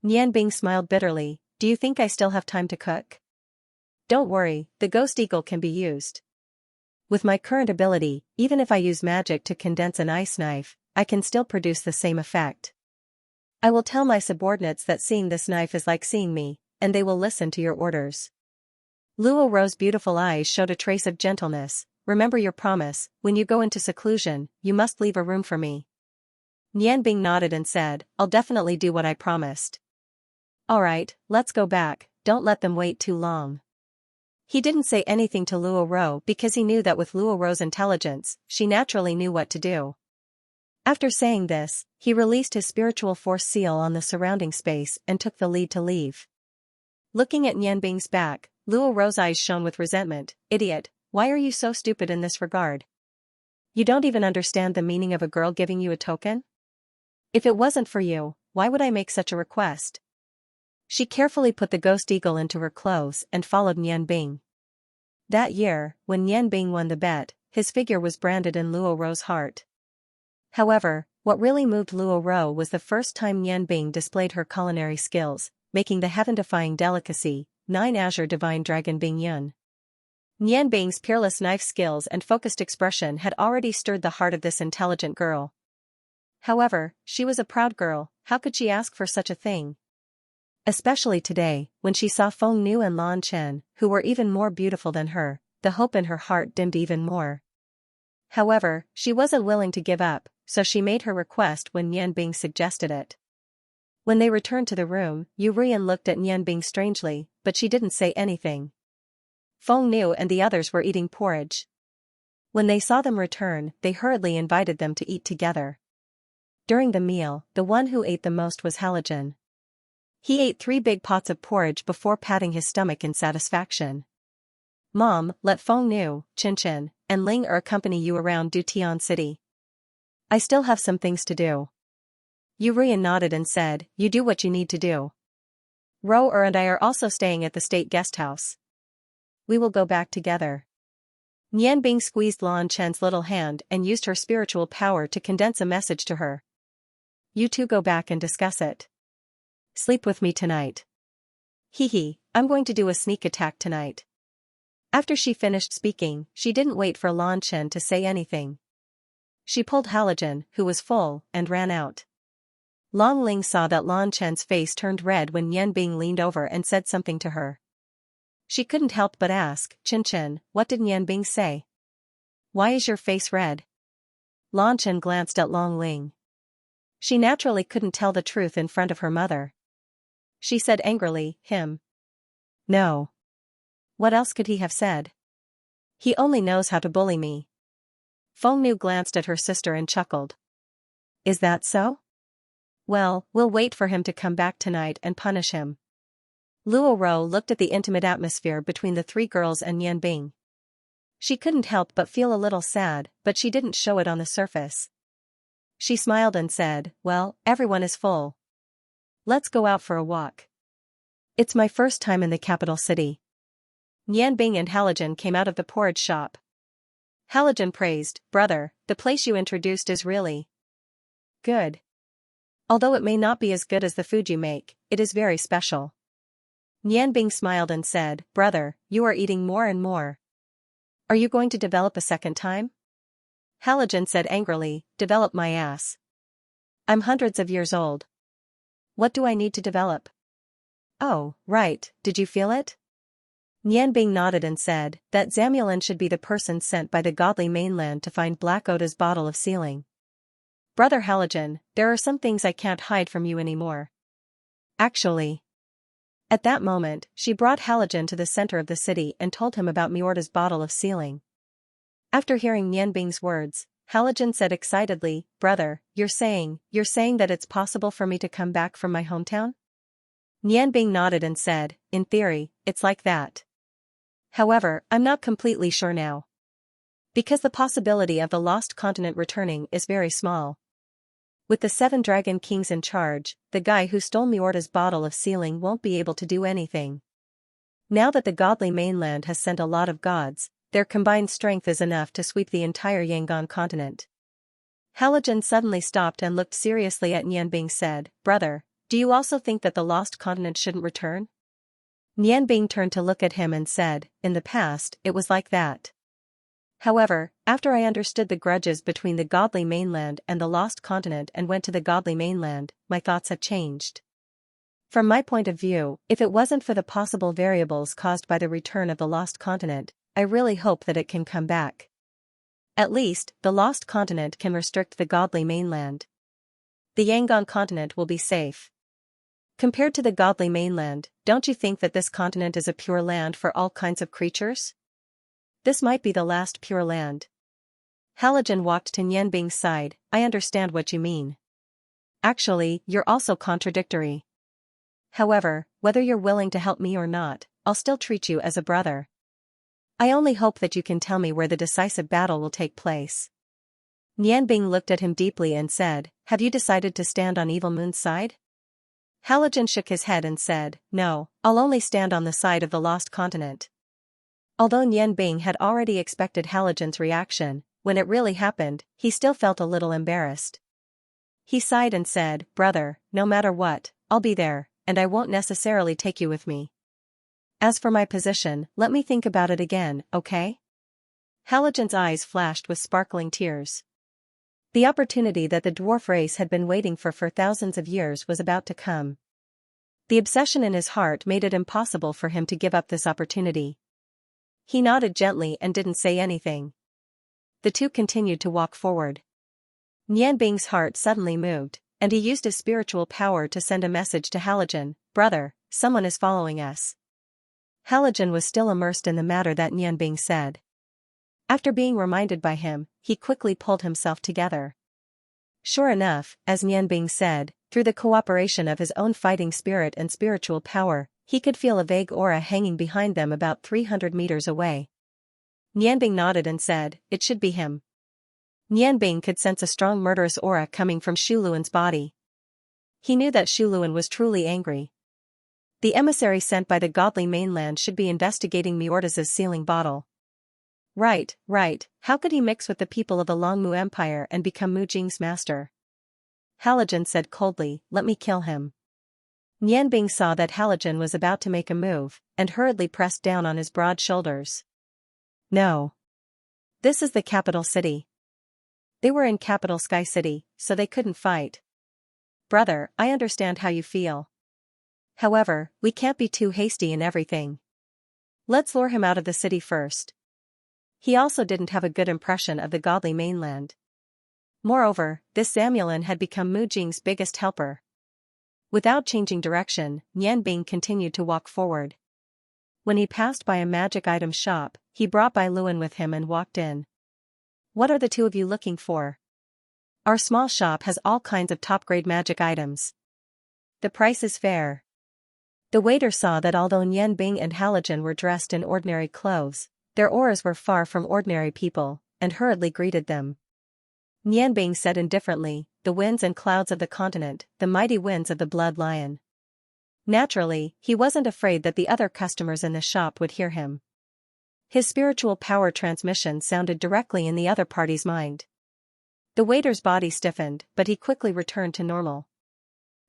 Nian Bing smiled bitterly. "Do you think I still have time to cook?" "Don't worry, the ghost eagle can be used. With my current ability, even if I use magic to condense an ice knife, I can still produce the same effect. I will tell my subordinates that seeing this knife is like seeing me, and they will listen to your orders." Luo Ro's beautiful eyes showed a trace of gentleness. "Remember your promise, when you go into seclusion, you must leave a room for me." Nian Bing nodded and said, "I'll definitely do what I promised." "Alright, let's go back, don't let them wait too long." He didn't say anything to Luo Ro because he knew that with Luo Ro's intelligence, she naturally knew what to do. After saying this, he released his spiritual force seal on the surrounding space and took the lead to leave. Looking at Nian Bing's back, Luo Ro's eyes shone with resentment. "Idiot, why are you so stupid in this regard? You don't even understand the meaning of a girl giving you a token? If it wasn't for you, why would I make such a request?" She carefully put the ghost eagle into her clothes and followed Nian Bing. That year, when Nian Bing won the bet, his figure was branded in Luo Ro's heart. However, what really moved Luo Ro was the first time Nian Bing displayed her culinary skills, making the heaven-defying delicacy, 9 Azure Divine Dragon Bing Yun. Nian Bing's peerless knife skills and focused expression had already stirred the heart of this intelligent girl. However, she was a proud girl, how could she ask for such a thing? Especially today, when she saw Feng Nu and Lan Chen, who were even more beautiful than her, the hope in her heart dimmed even more. However, she wasn't willing to give up, so she made her request when Nian Bing suggested it. When they returned to the room, Yu Rian looked at Nian Bing strangely, but she didn't say anything. Feng Nu and the others were eating porridge. When they saw them return, they hurriedly invited them to eat together. During the meal, the one who ate the most was Halogen. He ate 3 big pots of porridge before patting his stomach in satisfaction. "Mom, let Feng Nu, Chin Chin, and Ling accompany you around Dutian City. I still have some things to do. Yurian nodded and said, you do what you need to do. Ro and I are also staying at the state guest house. We will go back together. Nian Bing squeezed Lan Chen's little hand and used her spiritual power to condense a message to her. You two go back and discuss it. Sleep with me tonight. Hee, I'm going to do a sneak attack tonight. After she finished speaking, she didn't wait for Lan Chen to say anything. She pulled Halogen, who was full, and ran out. Long Ling saw that Lan Chen's face turned red when Nian Bing leaned over and said something to her. She couldn't help but ask, Chen, what did Nian Bing say? Why is your face red? Lan Chen glanced at Long Ling. She naturally couldn't tell the truth in front of her mother. She said angrily, him. No. What else could he have said? He only knows how to bully me. Feng Nu glanced at her sister and chuckled. Is that so? Well, we'll wait for him to come back tonight and punish him. Luo Ro looked at the intimate atmosphere between the three girls and Nian Bing. She couldn't help but feel a little sad, but she didn't show it on the surface. She smiled and said, well, everyone is full. Let's go out for a walk. It's my first time in the capital city. Nian Bing and Halogen came out of the porridge shop. Halogen praised, brother, the place you introduced is really good. Although it may not be as good as the food you make, it is very special. Nian Bing smiled and said, brother, you are eating more and more. Are you going to develop a second time? Halogen said angrily, develop my ass. I'm hundreds of years old. What do I need to develop? Oh, right, did you feel it? Nian Bing nodded and said, that Zamulin should be the person sent by the godly mainland to find Black Oda's bottle of sealing. Brother Halogen, there are some things I can't hide from you anymore. Actually. At that moment, she brought Halogen to the center of the city and told him about Miorda's bottle of sealing. After hearing Nian Bing's words, Halogen said excitedly, brother, you're saying that it's possible for me to come back from my hometown? Nian Bing nodded and said, in theory, it's like that. However, I'm not completely sure now. Because the possibility of the lost continent returning is very small. With the 7 dragon kings in charge, the guy who stole Miorda's bottle of sealing won't be able to do anything. Now that the godly mainland has sent a lot of gods, their combined strength is enough to sweep the entire Yangon continent. Halogen suddenly stopped and looked seriously at Nian Bing said, brother, do you also think that the lost continent shouldn't return? Nian Bing turned to look at him and said, in the past, it was like that. However, after I understood the grudges between the godly mainland and the lost continent and went to the godly mainland, my thoughts have changed. From my point of view, if it wasn't for the possible variables caused by the return of the lost continent, I really hope that it can come back. At least, the lost continent can restrict the godly mainland. The Yangon continent will be safe. Compared to the godly mainland, don't you think that this continent is a pure land for all kinds of creatures? This might be the last pure land. Halogen walked to Nian Bing's side, I understand what you mean. Actually, you're also contradictory. However, whether you're willing to help me or not, I'll still treat you as a brother. I only hope that you can tell me where the decisive battle will take place. Nian Bing looked at him deeply and said, have you decided to stand on Evil Moon's side? Halogen shook his head and said, no, I'll only stand on the side of the lost continent. Although Nian Bing had already expected Halogen's reaction, when it really happened, he still felt a little embarrassed. He sighed and said, brother, no matter what, I'll be there, and I won't necessarily take you with me. As for my position, let me think about it again, okay? Halogen's eyes flashed with sparkling tears. The opportunity that the dwarf race had been waiting for thousands of years was about to come. The obsession in his heart made it impossible for him to give up this opportunity. He nodded gently and didn't say anything. The two continued to walk forward. Nian Bing's heart suddenly moved, and he used his spiritual power to send a message to Halogen, brother, someone is following us. Halogen was still immersed in the matter that Nian Bing said. After being reminded by him, he quickly pulled himself together. Sure enough, as Nian Bing said, through the cooperation of his own fighting spirit and spiritual power, he could feel a vague aura hanging behind them about 300 meters away. Nianbing nodded and said, "It should be him." Nianbing could sense a strong murderous aura coming from Shuluan's body. He knew that Shuluan was truly angry. The emissary sent by the godly mainland should be investigating Miorda's sealing bottle. Right, how could he mix with the people of the Longmu Empire and become Mu Jing's master? Halogen said coldly, "Let me kill him." Nianbing saw that Halogen was about to make a move, and hurriedly pressed down on his broad shoulders. No. This is the capital city. They were in Capital Sky City, so they couldn't fight. Brother, I understand how you feel. However, we can't be too hasty in everything. Let's lure him out of the city first. He also didn't have a good impression of the godly mainland. Moreover, this Zamulin had become Mu Jing's biggest helper. Without changing direction, Nianbing continued to walk forward. When he passed by a magic item shop, he brought Bai Luan with him and walked in. "What are the two of you looking for?" "Our small shop has all kinds of top-grade magic items. The price is fair." The waiter saw that although Nianbing and Halogen were dressed in ordinary clothes, their auras were far from ordinary people, and hurriedly greeted them. Nianbing said indifferently, "The winds and clouds of the continent, the mighty winds of the blood lion." Naturally, he wasn't afraid that the other customers in the shop would hear him. His spiritual power transmission sounded directly in the other party's mind. The waiter's body stiffened, but he quickly returned to normal.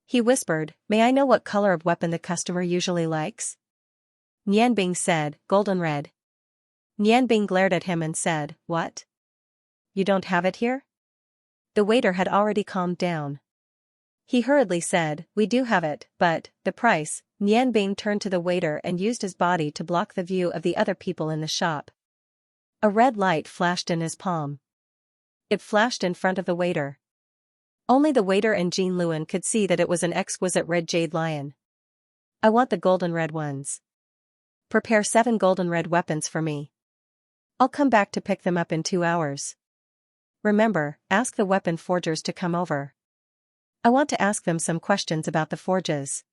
He whispered, "May I know what color of weapon the customer usually likes?" Nianbing said, "Golden red." Nianbing glared at him and said, "What? You don't have it here?" The waiter had already calmed down. He hurriedly said, "We do have it, but, the price." Nianbing turned to the waiter and used his body to block the view of the other people in the shop. A red light flashed in his palm. It flashed in front of the waiter. Only the waiter and Jean Luan could see that it was an exquisite red jade lion. "I want the golden red ones. Prepare 7 golden red weapons for me. I'll come back to pick them up in 2 hours. Remember, ask the weapon forgers to come over. I want to ask them some questions about the forges."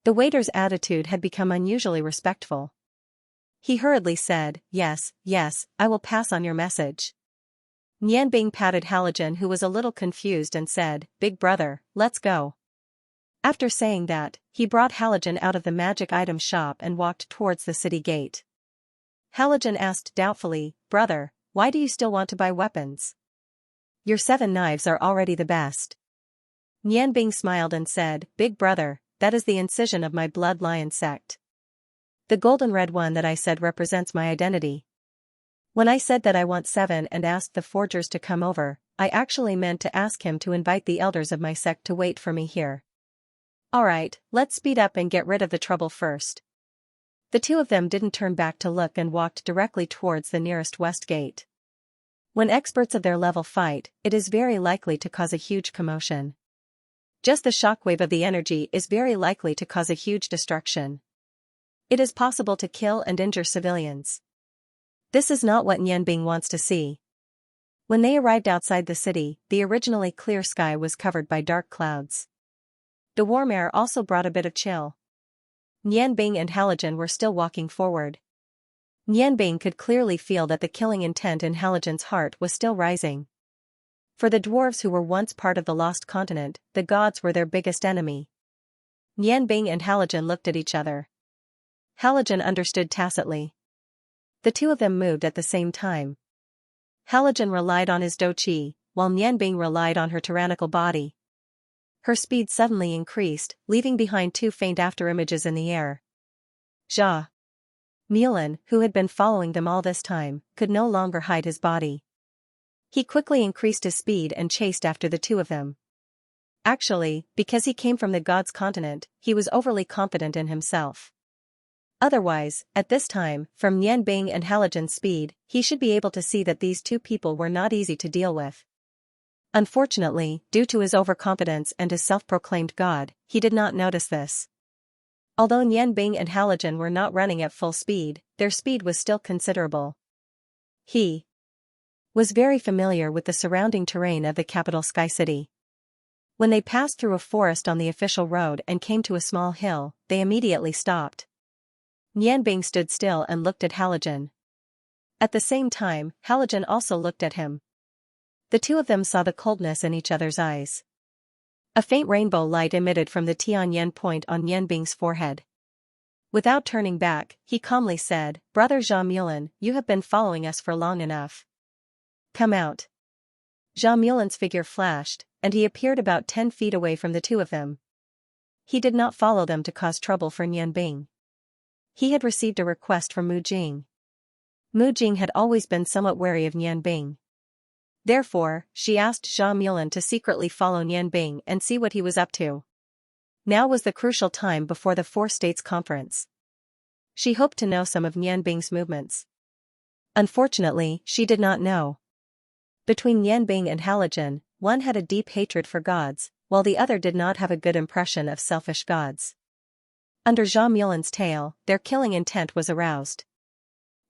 The waiter's attitude had become unusually respectful. He hurriedly said, yes, I will pass on your message." Nianbing patted Halogen, who was a little confused, and said, "Big brother, let's go." After saying that, he brought Halogen out of the magic item shop and walked towards the city gate. Halogen asked doubtfully, "Brother, why do you still want to buy weapons? Your 7 knives are already the best." Nianbing smiled and said, "Big brother, that is the incision of my blood lion sect. The golden red one that I said represents my identity. When I said that I want 7 and asked the forgers to come over, I actually meant to ask him to invite the elders of my sect to wait for me here. Alright, let's speed up and get rid of the trouble first." The two of them didn't turn back to look and walked directly towards the nearest west gate. When experts of their level fight, it is very likely to cause a huge commotion. Just the shockwave of the energy is very likely to cause a huge destruction. It is possible to kill and injure civilians. This is not what Nianbing wants to see. When they arrived outside the city, the originally clear sky was covered by dark clouds. The warm air also brought a bit of chill. Nianbing and Halogen were still walking forward. Nianbing could clearly feel that the killing intent in Halogen's heart was still rising. For the dwarves who were once part of the lost continent, the gods were their biggest enemy. Nianbing and Halogen looked at each other. Halogen understood tacitly. The two of them moved at the same time. Halogen relied on his douqi, while Nianbing relied on her tyrannical body. Her speed suddenly increased, leaving behind 2 faint afterimages in the air. Jia. Mulan, who had been following them all this time, could no longer hide his body. He quickly increased his speed and chased after the two of them. Actually, because he came from the gods' continent, he was overly confident in himself. Otherwise, at this time, from Nianbing and Halogen's speed, he should be able to see that these two people were not easy to deal with. Unfortunately, due to his overconfidence and his self-proclaimed god, he did not notice this. Although Nianbing and Halogen were not running at full speed, their speed was still considerable. He was very familiar with the surrounding terrain of the capital Sky City. When they passed through a forest on the official road and came to a small hill, they immediately stopped. Nianbing stood still and looked at Halogen. At the same time, Halogen also looked at him. The two of them saw the coldness in each other's eyes. A faint rainbow light emitted from the Tianyan point on Nianbing's forehead. Without turning back, he calmly said, "Brother Zhang Mulan, you have been following us for long enough. Come out." Zhang Mulan's figure flashed, and he appeared about 10 feet away from the two of them. He did not follow them to cause trouble for Nianbing. He had received a request from Mu Jing. Mu Jing had always been somewhat wary of Nianbing. Therefore, she asked Zhang Mulan to secretly follow Nianbing and see what he was up to. Now was the crucial time before the Four States Conference. She hoped to know some of Nianbing's movements. Unfortunately, she did not know. Between Nianbing and Halogen, one had a deep hatred for gods, while the other did not have a good impression of selfish gods. Under Zhang Mulan's tale, their killing intent was aroused.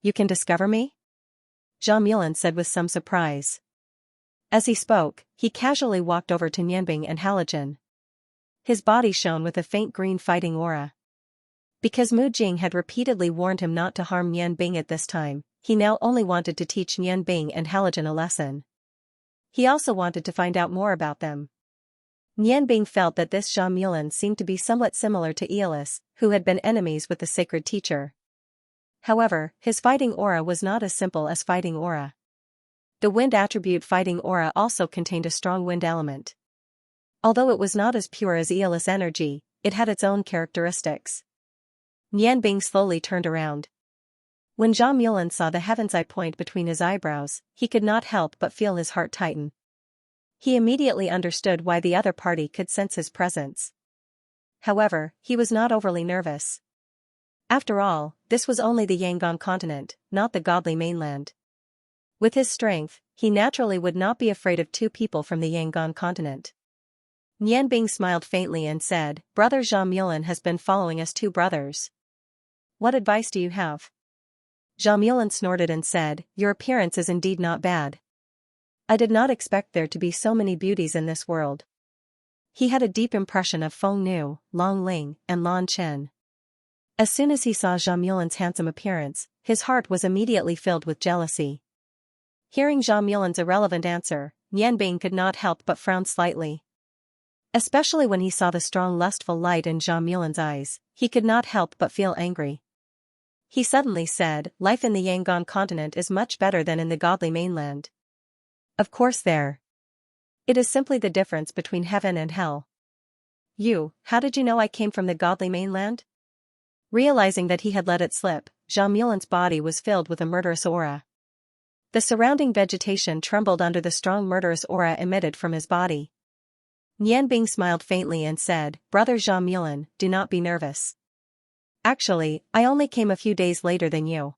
"You can discover me?" Zhang Mulan said with some surprise. As he spoke, he casually walked over to Nianbing and Halogen. His body shone with a faint green fighting aura. Because Mu Jing had repeatedly warned him not to harm Nianbing at this time, he now only wanted to teach Nianbing and Halogen a lesson. He also wanted to find out more about them. Nianbing felt that this Zhang Mulan seemed to be somewhat similar to Aeolus, who had been enemies with the sacred teacher. However, his fighting aura was not as simple as fighting aura. The wind attribute fighting aura also contained a strong wind element. Although it was not as pure as Aeolus energy, it had its own characteristics. Nianbing slowly turned around. When Zhang Mulan saw the heaven's eye point between his eyebrows, he could not help but feel his heart tighten. He immediately understood why the other party could sense his presence. However, he was not overly nervous. After all, this was only the Yangon continent, not the godly mainland. With his strength, he naturally would not be afraid of two people from the Yangon continent. Nianbing smiled faintly and said, "Brother Zhang Mulan has been following us two brothers. What advice do you have?" Zhang Mulan snorted and said, "Your appearance is indeed not bad. I did not expect there to be so many beauties in this world." He had a deep impression of Feng Nu, Long Ling, and Lan Chen. As soon as he saw Zhang Mulan's handsome appearance, his heart was immediately filled with jealousy. Hearing Zhang Mulan's irrelevant answer, Nianbing could not help but frown slightly. Especially when he saw the strong lustful light in Zhang Mulan's eyes, he could not help but feel angry. He suddenly said, "Life in the Yangon continent is much better than in the godly mainland." "Of course there. It is simply the difference between heaven and hell." How did you know I came from the godly mainland?" Realizing that he had let it slip, Zhang Mulan's body was filled with a murderous aura. The surrounding vegetation trembled under the strong murderous aura emitted from his body. Nianbing smiled faintly and said, "Brother Zhang Mulan, do not be nervous. Actually, I only came a few days later than you."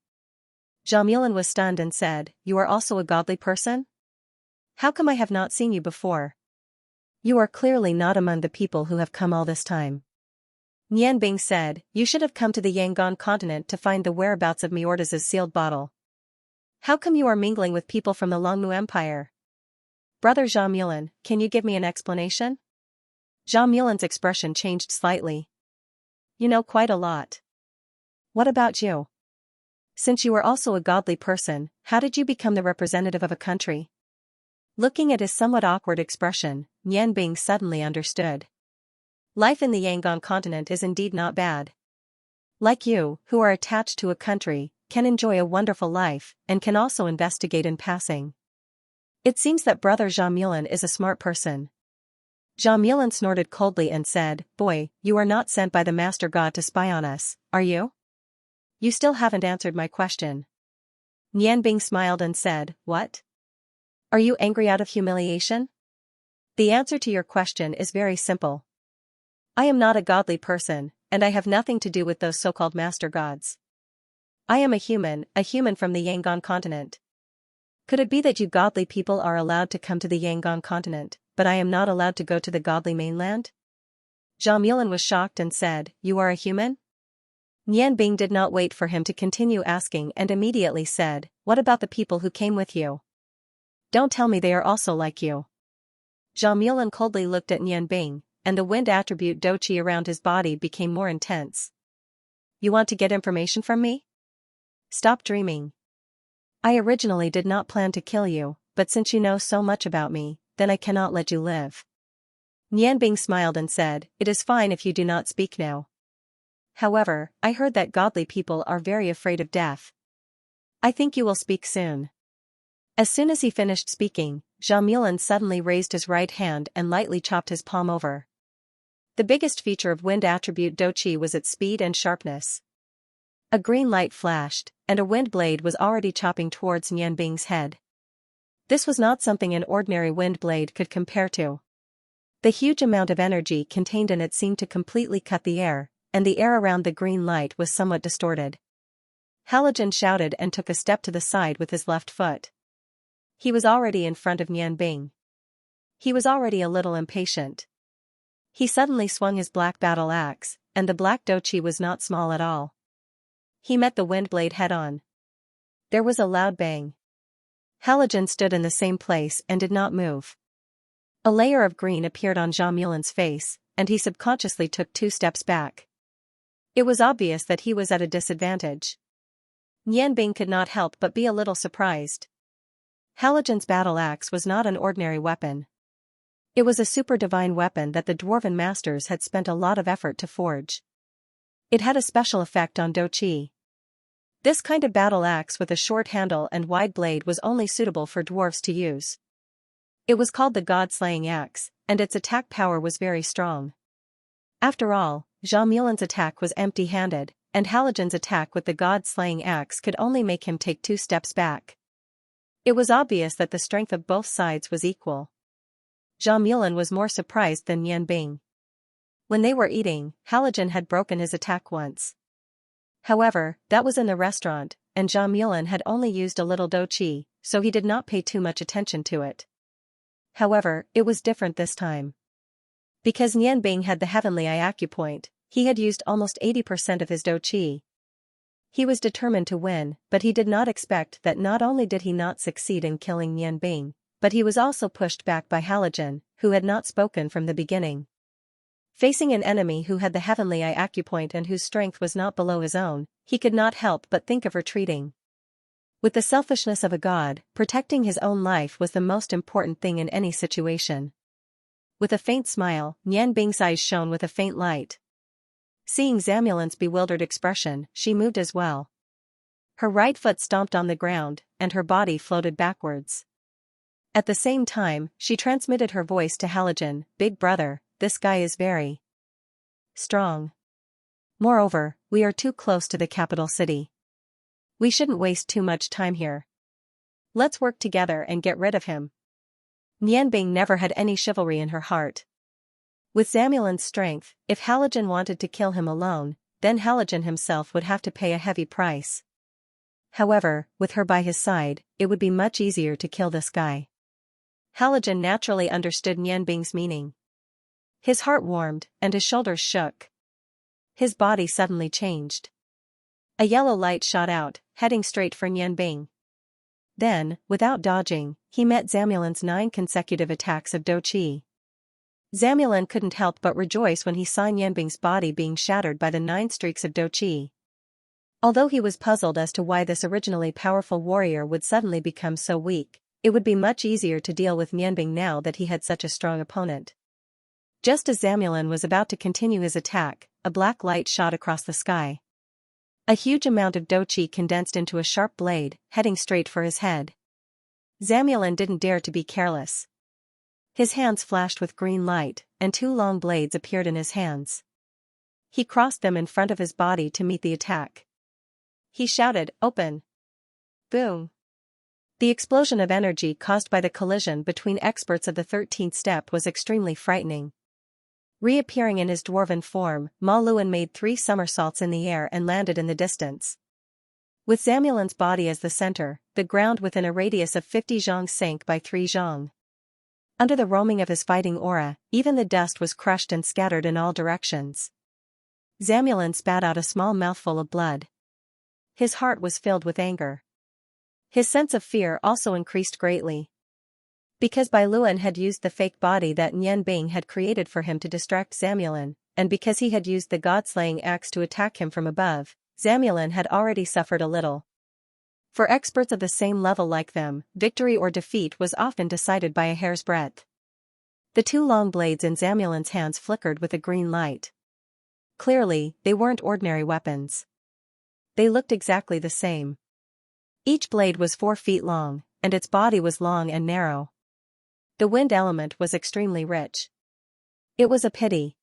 Zhang Mulan was stunned and said, "You are also a godly person? How come I have not seen you before? You are clearly not among the people who have come all this time." Nianbing said, "You should have come to the Yangon continent to find the whereabouts of Miordas' sealed bottle. How come you are mingling with people from the Longmu Empire? Brother Zhang Mulan, can you give me an explanation?" Zhang Mulan's expression changed slightly. "You know quite a lot. What about you? Since you are also a godly person, how did you become the representative of a country?" Looking at his somewhat awkward expression, Nianbing suddenly understood. Life in the Yangon continent is indeed not bad. Like you, who are attached to a country, can enjoy a wonderful life, and can also investigate in passing. It seems that Brother Zhang Mulan is a smart person." Zhang Mulan snorted coldly and said, "Boy, you are not sent by the Master God to spy on us, are you? You still haven't answered my question." Nianbing smiled and said, "What? Are you angry out of humiliation?" The answer to your question is very simple. I am not a godly person, and I have nothing to do with those so-called master gods. I am a human from the Yangon continent. Could it be that you godly people are allowed to come to the Yangon continent, but I am not allowed to go to the godly mainland?" Zhang Mulan was shocked and said, "You are a human?" Nianbing did not wait for him to continue asking and immediately said, "What about the people who came with you? Don't tell me they are also like you." Zhang Mulan coldly looked at Nianbing, and the wind attribute doqi around his body became more intense. "You want to get information from me? Stop dreaming. I originally did not plan to kill you, but since you know so much about me, then I cannot let you live. Nianbing smiled and said, "It is fine if you do not speak now. However, I heard that godly people are very afraid of death. I think you will speak soon." As soon as he finished speaking, Xianxia suddenly raised his right hand and lightly chopped his palm over. The biggest feature of wind attribute Douqi was its speed and sharpness. A green light flashed, and a wind blade was already chopping towards Nianbing's head. This was not something an ordinary wind blade could compare to. The huge amount of energy contained in it seemed to completely cut the air, and the air around the green light was somewhat distorted. Halogen shouted and took a step to the side with his left foot. He was already in front of Nianbing. He was already a little impatient. He suddenly swung his black battle axe, and the black Douqi was not small at all. He met the wind blade head-on. There was a loud bang. Halogen stood in the same place and did not move. A layer of green appeared on Xianxia's face, and he subconsciously took 2 steps back. It was obvious that he was at a disadvantage. Nianbing could not help but be a little surprised. Halogen's battle axe was not an ordinary weapon. It was a super divine weapon that the dwarven masters had spent a lot of effort to forge. It had a special effect on Douqi. This kind of battle axe with a short handle and wide blade was only suitable for dwarves to use. It was called the God-slaying axe, and its attack power was very strong. After all, Xianxia's attack was empty-handed, and Halogen's attack with the God-slaying axe could only make him take 2 steps back. It was obvious that the strength of both sides was equal. Xianxia was more surprised than Nianbing. When they were eating, Halogen had broken his attack once. However, that was in the restaurant, and Xianxia had only used a little Douqi, so he did not pay too much attention to it. However, it was different this time. Because Nianbing had the heavenly eye acupoint, he had used almost 80% of his Douqi. He was determined to win, but he did not expect that not only did he not succeed in killing Nianbing, but he was also pushed back by Halogen, who had not spoken from the beginning. Facing an enemy who had the heavenly eye acupoint and whose strength was not below his own, he could not help but think of retreating. With the selfishness of a god, protecting his own life was the most important thing in any situation. With a faint smile, Nianbing's eyes shone with a faint light. Seeing Xianxia's bewildered expression, she moved as well. Her right foot stomped on the ground, and her body floated backwards. At the same time, she transmitted her voice to Halogen, "Big brother, this guy is very strong. Moreover, we are too close to the capital city. We shouldn't waste too much time here. Let's work together and get rid of him." Nianbing never had any chivalry in her heart. With Xianxia's strength, if Halogen wanted to kill him alone, then Halogen himself would have to pay a heavy price. However, with her by his side, it would be much easier to kill this guy. Halogen naturally understood Nianbing's meaning. His heart warmed, and his shoulders shook. His body suddenly changed. A yellow light shot out, heading straight for Nianbing. Then, without dodging, he met Xianxia's 9 consecutive attacks of Douqi. Xianxia couldn't help but rejoice when he saw Nianbing's body being shattered by the 9 streaks of Douqi. Although he was puzzled as to why this originally powerful warrior would suddenly become so weak, it would be much easier to deal with Nianbing now that he had such a strong opponent. Just as Xianxia was about to continue his attack, a black light shot across the sky. A huge amount of Douqi condensed into a sharp blade, heading straight for his head. Xianxia didn't dare to be careless. His hands flashed with green light, and 2 long blades appeared in his hands. He crossed them in front of his body to meet the attack. He shouted, "Open!" Boom! The explosion of energy caused by the collision between experts of the 13th step was extremely frightening. Reappearing in his dwarven form, Ma Luan made 3 somersaults in the air and landed in the distance. With Xianxia's body as the center, the ground within a radius of 50 zhang sank by 3 zhang. Under the roaming of his fighting aura, even the dust was crushed and scattered in all directions. Xianxia spat out a small mouthful of blood. His heart was filled with anger. His sense of fear also increased greatly. Because Bai Luan had used the fake body that Nianbing had created for him to distract Xianxia, and because he had used the god-slaying axe to attack him from above, Xianxia had already suffered a little. For experts of the same level like them, victory or defeat was often decided by a hair's breadth. The two long blades in Zamulin's hands flickered with a green light. Clearly, they weren't ordinary weapons. They looked exactly the same. Each blade was 4 feet long, and its body was long and narrow. The wind element was extremely rich. It was a pity.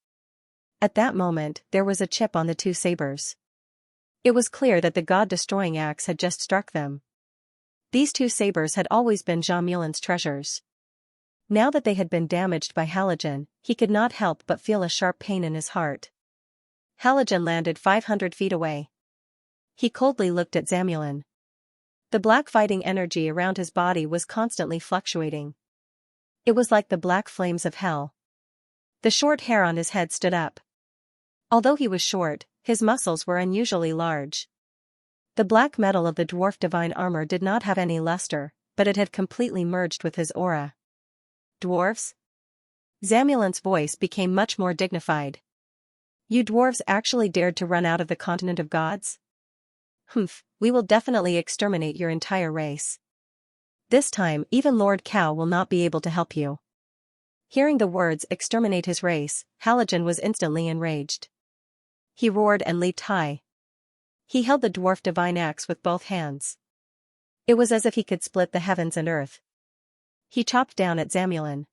At that moment, there was a chip on the two sabers. It was clear that the god-destroying axe had just struck them. These two sabers had always been Zamulin's treasures. Now that they had been damaged by Halogen, he could not help but feel a sharp pain in his heart. Halogen landed 500 feet away. He coldly looked at Zamulin. The black fighting energy around his body was constantly fluctuating. It was like the black flames of hell. The short hair on his head stood up. Although he was short, his muscles were unusually large. The black metal of the dwarf divine armor did not have any luster, but it had completely merged with his aura. Dwarves? Zamulin's voice became much more dignified. You dwarves actually dared to run out of the continent of gods? Humph, we will definitely exterminate your entire race. This time even Lord Cow will not be able to help you. Hearing the words exterminate his race, Halogen was instantly enraged. He roared and leaped high. He held the dwarf divine axe with both hands. It was as if he could split the heavens and earth. He chopped down at Zamulin.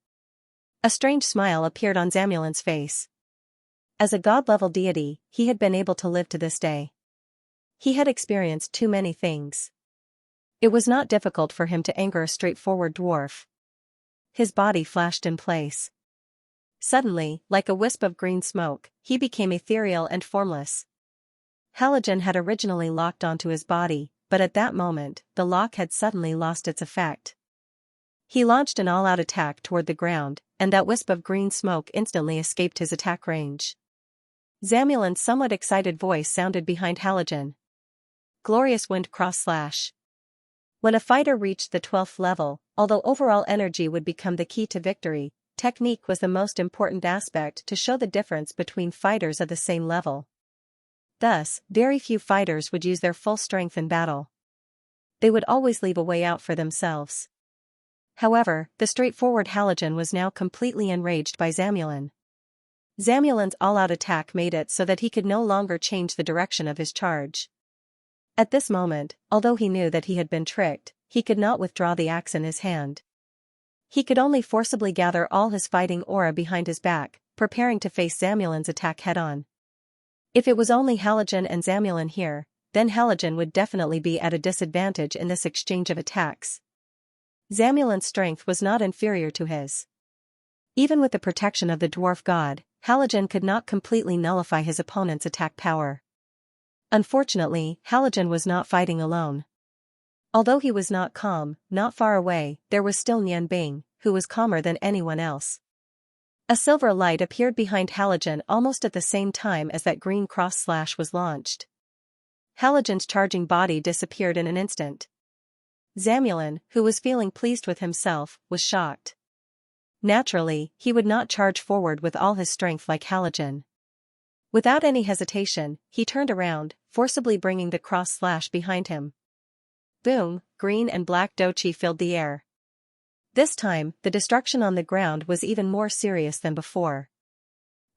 A strange smile appeared on Zamulin's face. As a god-level deity, he had been able to live to this day. He had experienced too many things. It was not difficult for him to anger a straightforward dwarf. His body flashed in place. Suddenly, like a wisp of green smoke, he became ethereal and formless. Halogen had originally locked onto his body, but at that moment, the lock had suddenly lost its effect. He launched an all-out attack toward the ground, and that wisp of green smoke instantly escaped his attack range. Zamulin's somewhat excited voice sounded behind Halogen. Glorious wind cross slash. When a fighter reached the 12th level, although overall energy would become the key to victory, technique was the most important aspect to show the difference between fighters of the same level. Thus, very few fighters would use their full strength in battle. They would always leave a way out for themselves. However, the straightforward Halogen was now completely enraged by Zamulin. Zamulin's all-out attack made it so that he could no longer change the direction of his charge. At this moment, although he knew that he had been tricked, he could not withdraw the axe in his hand. He could only forcibly gather all his fighting aura behind his back, preparing to face Zamulin's attack head-on. If it was only Halogen and Zamulin here, then Halogen would definitely be at a disadvantage in this exchange of attacks. Zamulin's strength was not inferior to his. Even with the protection of the dwarf god, Halogen could not completely nullify his opponent's attack power. Unfortunately, Halogen was not fighting alone. Although he was not calm, not far away, there was still Nianbing, who was calmer than anyone else. A silver light appeared behind Halogen almost at the same time as that green cross slash was launched. Halogen's charging body disappeared in an instant. Zamulin, who was feeling pleased with himself, was shocked. Naturally, he would not charge forward with all his strength like Halogen. Without any hesitation, he turned around, forcibly bringing the cross slash behind him. Boom, green and black dochi filled the air. This time, the destruction on the ground was even more serious than before.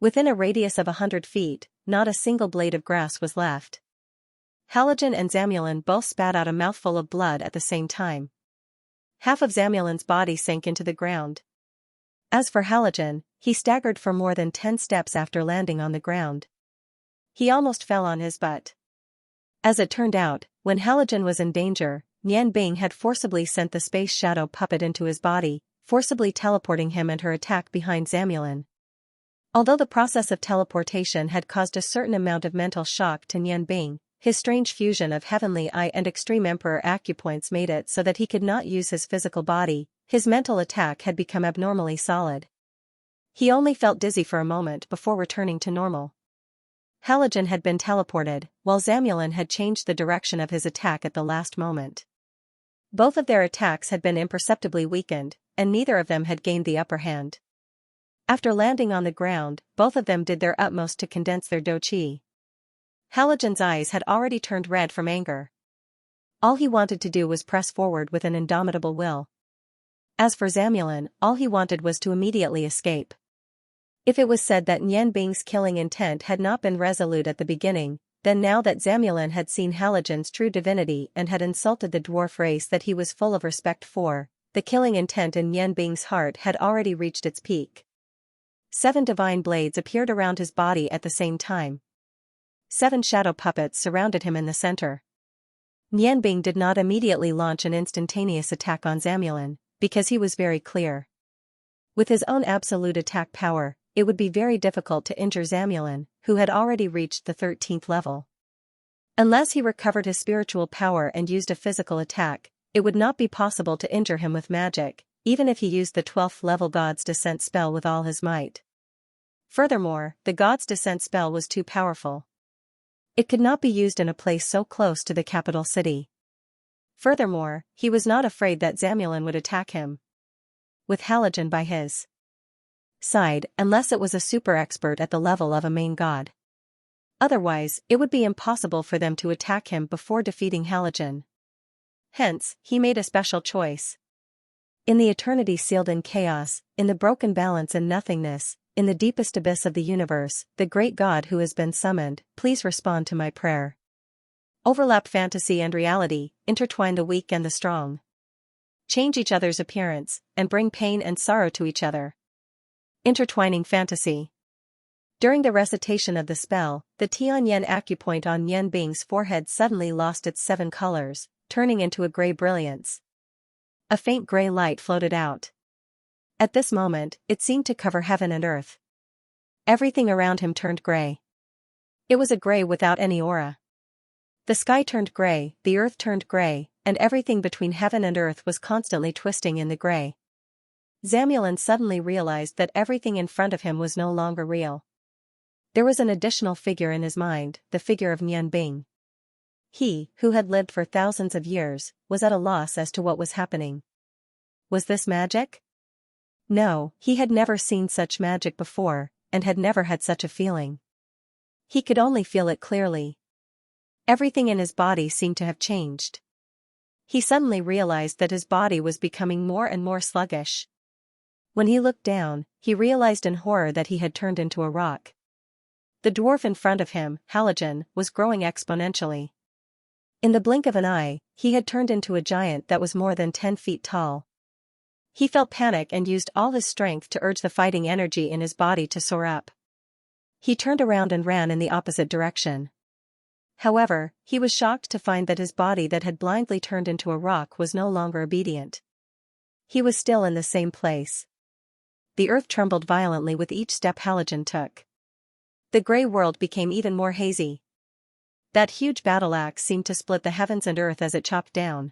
Within a radius of 100 feet, not a single blade of grass was left. Halogen and Zamulin both spat out a mouthful of blood at the same time. Half of Zamulin's body sank into the ground. As for Halogen, he staggered for more than 10 steps after landing on the ground. He almost fell on his butt. As it turned out, when Halogen was in danger, Nianbing had forcibly sent the space shadow puppet into his body, forcibly teleporting him and her attack behind Zamulin. Although the process of teleportation had caused a certain amount of mental shock to Nianbing, his strange fusion of Heavenly Eye and Extreme Emperor acupoints made it so that he could not use his physical body. His mental attack had become abnormally solid. He only felt dizzy for a moment before returning to normal. Halogen had been teleported, while Zamulin had changed the direction of his attack at the last moment. Both of their attacks had been imperceptibly weakened, and neither of them had gained the upper hand. After landing on the ground, both of them did their utmost to condense their doqi. Halogen's eyes had already turned red from anger. All he wanted to do was press forward with an indomitable will. As for Zamulin, all he wanted was to immediately escape. If it was said that Nian Bing's killing intent had not been resolute at the beginning, then now that Zamulin had seen Halogen's true divinity and had insulted the dwarf race that he was full of respect for, the killing intent in Nian Bing's heart had already reached its peak. 7 divine blades appeared around his body at the same time. 7 shadow puppets surrounded him in the center. Nian Bing did not immediately launch an instantaneous attack on Zamulin, because he was very clear. With his own absolute attack power, it would be very difficult to injure Zamulin, who had already reached the 13th level. Unless he recovered his spiritual power and used a physical attack, it would not be possible to injure him with magic, even if he used the 12th level God's Descent spell with all his might. Furthermore, the God's Descent spell was too powerful. It could not be used in a place so close to the capital city. Furthermore, he was not afraid that Zamulin would attack him. With Halogen by his side, unless it was a super expert at the level of a main god. Otherwise, it would be impossible for them to attack him before defeating Halogen. Hence, he made a special choice. In the eternity sealed in chaos, in the broken balance and nothingness, in the deepest abyss of the universe, the great God who has been summoned, please respond to my prayer. Overlap fantasy and reality, intertwine the weak and the strong. Change each other's appearance, and bring pain and sorrow to each other. Intertwining fantasy. During the recitation of the spell, the Tianyan acupoint on Nian Bing's forehead suddenly lost its 7 colors, turning into a gray brilliance. A faint gray light floated out. At this moment, it seemed to cover heaven and earth. Everything around him turned gray. It was a gray without any aura. The sky turned gray, the earth turned gray, and everything between heaven and earth was constantly twisting in the gray. Zamulin suddenly realized that everything in front of him was no longer real. There was an additional figure in his mind, the figure of Nian Bing. He, who had lived for thousands of years, was at a loss as to what was happening. Was this magic? No, he had never seen such magic before, and had never had such a feeling. He could only feel it clearly. Everything in his body seemed to have changed. He suddenly realized that his body was becoming more and more sluggish. When he looked down, he realized in horror that he had turned into a rock. The dwarf in front of him, Halogen, was growing exponentially. In the blink of an eye, he had turned into a giant that was more than 10 feet tall. He felt panic and used all his strength to urge the fighting energy in his body to soar up. He turned around and ran in the opposite direction. However, he was shocked to find that his body that had blindly turned into a rock was no longer obedient. He was still in the same place. The earth trembled violently with each step Halogen took. The gray world became even more hazy. That huge battle axe seemed to split the heavens and earth as it chopped down.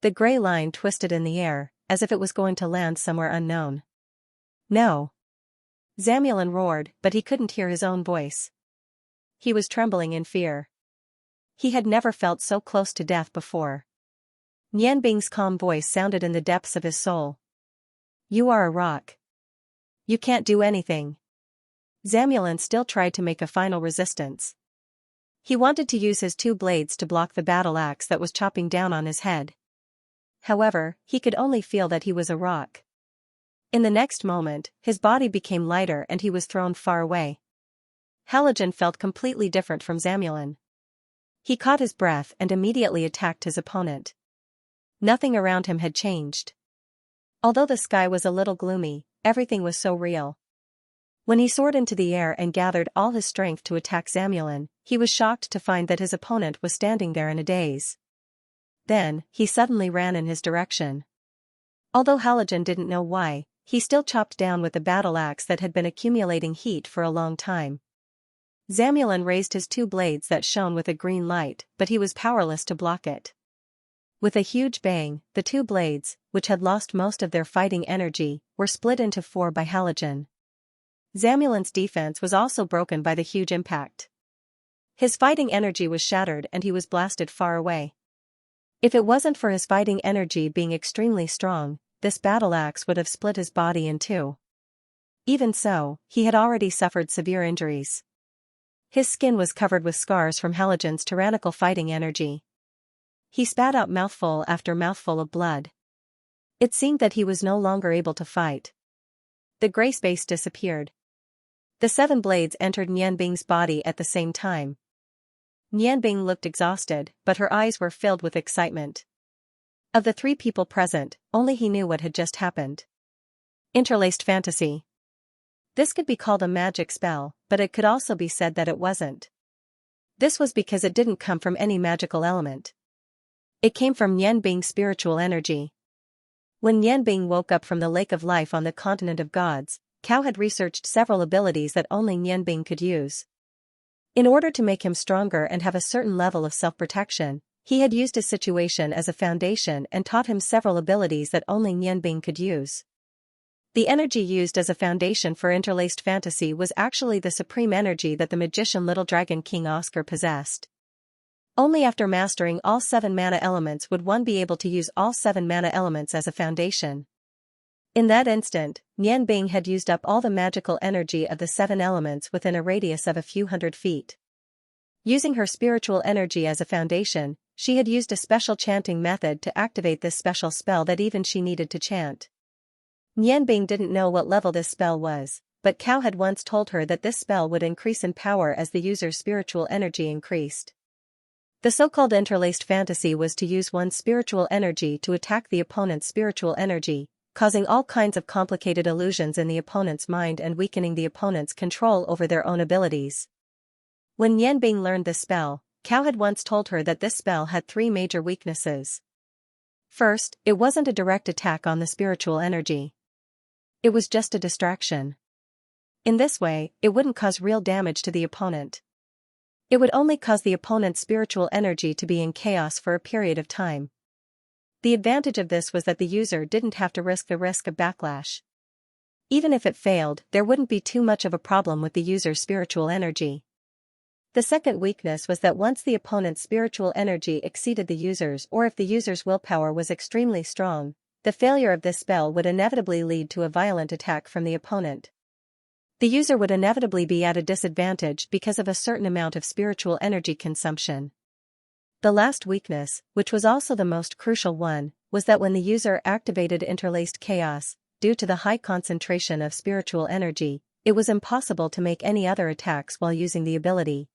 The gray line twisted in the air, as if it was going to land somewhere unknown. No! Zamulin roared, but he couldn't hear his own voice. He was trembling in fear. He had never felt so close to death before. Nian Bing's calm voice sounded in the depths of his soul. You are a rock. You can't do anything. Zamulin still tried to make a final resistance. He wanted to use his 2 blades to block the battle axe that was chopping down on his head. However, he could only feel that he was a rock. In the next moment, his body became lighter and he was thrown far away. Halogen felt completely different from Zamulin. He caught his breath and immediately attacked his opponent. Nothing around him had changed. Although the sky was a little gloomy, everything was so real. When he soared into the air and gathered all his strength to attack Zamulin, he was shocked to find that his opponent was standing there in a daze. Then, he suddenly ran in his direction. Although Halogen didn't know why, he still chopped down with the battle axe that had been accumulating heat for a long time. Zamulin raised his 2 blades that shone with a green light, but he was powerless to block it. With a huge bang, the 2 blades, which had lost most of their fighting energy, were split into 4 by Halogen. Zamulin's defense was also broken by the huge impact. His fighting energy was shattered and he was blasted far away. If it wasn't for his fighting energy being extremely strong, this battle axe would have split his body in 2. Even so, he had already suffered severe injuries. His skin was covered with scars from Halogen's tyrannical fighting energy. He spat out mouthful after mouthful of blood. It seemed that he was no longer able to fight. The gray space disappeared. The 7 blades entered Nianbing's body at the same time. Nianbing looked exhausted, but her eyes were filled with excitement. Of the 3 people present, only he knew what had just happened. Interlaced fantasy. This could be called a magic spell, but it could also be said that it wasn't. This was because it didn't come from any magical element. It came from Nianbing's spiritual energy. When Nianbing woke up from the lake of life on the continent of gods, Cao had researched several abilities that only Nianbing could use. In order to make him stronger and have a certain level of self-protection, he had used his situation as a foundation and taught him several abilities that only Nianbing could use. The energy used as a foundation for interlaced fantasy was actually the supreme energy that the magician Little Dragon King Oscar possessed. Only after mastering all 7 mana elements would one be able to use all 7 mana elements as a foundation. In that instant, Nianbing had used up all the magical energy of the 7 elements within a radius of a few hundred feet. Using her spiritual energy as a foundation, she had used a special chanting method to activate this special spell that even she needed to chant. Nianbing didn't know what level this spell was, but Cao had once told her that this spell would increase in power as the user's spiritual energy increased. The so-called interlaced fantasy was to use one's spiritual energy to attack the opponent's spiritual energy, causing all kinds of complicated illusions in the opponent's mind and weakening the opponent's control over their own abilities. When Nianbing learned this spell, Cao had once told her that this spell had 3 major weaknesses. First, it wasn't a direct attack on the spiritual energy. It was just a distraction. In this way, it wouldn't cause real damage to the opponent. It would only cause the opponent's spiritual energy to be in chaos for a period of time. The advantage of this was that the user didn't have to risk the risk of backlash. Even if it failed, there wouldn't be too much of a problem with the user's spiritual energy. The second weakness was that once the opponent's spiritual energy exceeded the user's, or if the user's willpower was extremely strong, the failure of this spell would inevitably lead to a violent attack from the opponent. The user would inevitably be at a disadvantage because of a certain amount of spiritual energy consumption. The last weakness, which was also the most crucial one, was that when the user activated interlaced chaos, due to the high concentration of spiritual energy, it was impossible to make any other attacks while using the ability.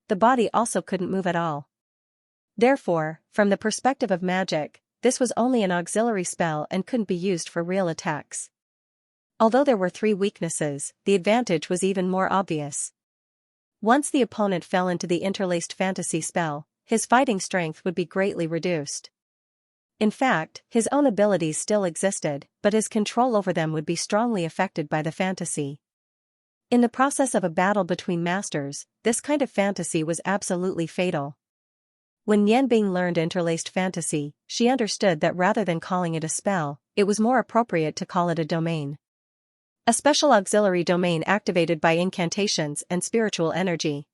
The body also couldn't move at all. Therefore, from the perspective of magic, this was only an auxiliary spell and couldn't be used for real attacks. Although there were 3 weaknesses, the advantage was even more obvious. Once the opponent fell into the interlaced fantasy spell, his fighting strength would be greatly reduced. In fact, his own abilities still existed, but his control over them would be strongly affected by the fantasy. In the process of a battle between masters, this kind of fantasy was absolutely fatal. When Nianbing learned interlaced fantasy, she understood that rather than calling it a spell, it was more appropriate to call it a domain. A special auxiliary domain activated by incantations and spiritual energy.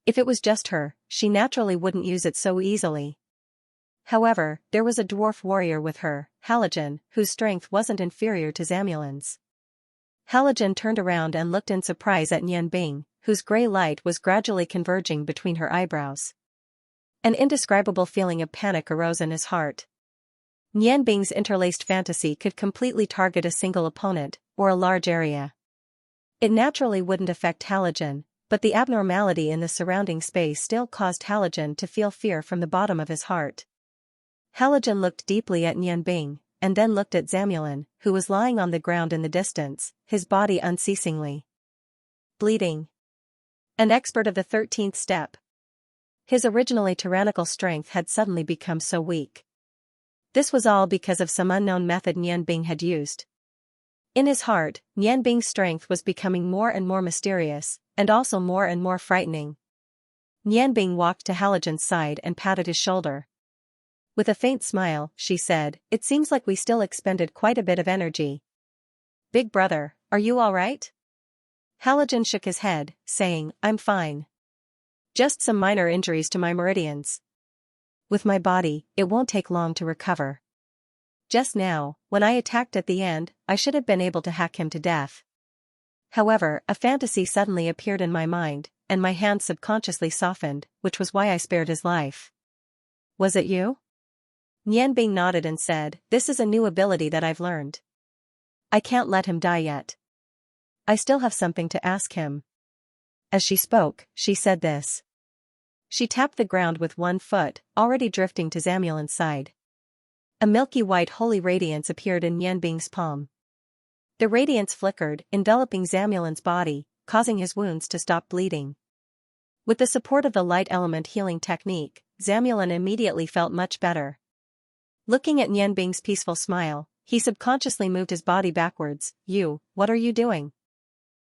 If it was just her, she naturally wouldn't use it so easily. However, there was a dwarf warrior with her, Halogen, whose strength wasn't inferior to Zamulin's. Halogen turned around and looked in surprise at Nianbing, whose gray light was gradually converging between her eyebrows. An indescribable feeling of panic arose in his heart. Nianbing's interlaced fantasy could completely target a single opponent, or a large area. It naturally wouldn't affect Halogen, but the abnormality in the surrounding space still caused Halogen to feel fear from the bottom of his heart. Halogen looked deeply at Nianbing, and then looked at Zamulin, who was lying on the ground in the distance, his body unceasingly bleeding. An expert of the 13th step. His originally tyrannical strength had suddenly become so weak. This was all because of some unknown method Nianbing had used. In his heart, Nianbing's strength was becoming more and more mysterious, and also more and more frightening. Nianbing walked to Halogen's side and patted his shoulder. With a faint smile, she said, "It seems like we still expended quite a bit of energy. Big brother, are you all right?" Halogen shook his head, saying, "I'm fine. Just some minor injuries to my meridians. With my body, it won't take long to recover. Just now, when I attacked at the end, I should have been able to hack him to death. However, a fantasy suddenly appeared in my mind, and my hand subconsciously softened, which was why I spared his life." Was it you? Nianbing nodded and said, "This is a new ability that I've learned. I can't let him die yet. I still have something to ask him." As she spoke, she said this. She tapped the ground with one foot, already drifting to Zamulin's side. A milky white holy radiance appeared in Nianbing's palm. The radiance flickered, enveloping Zamulin's body, causing his wounds to stop bleeding. With the support of the light element healing technique, Zamulin immediately felt much better. Looking at Nianbing's peaceful smile, he subconsciously moved his body backwards. What are you doing?"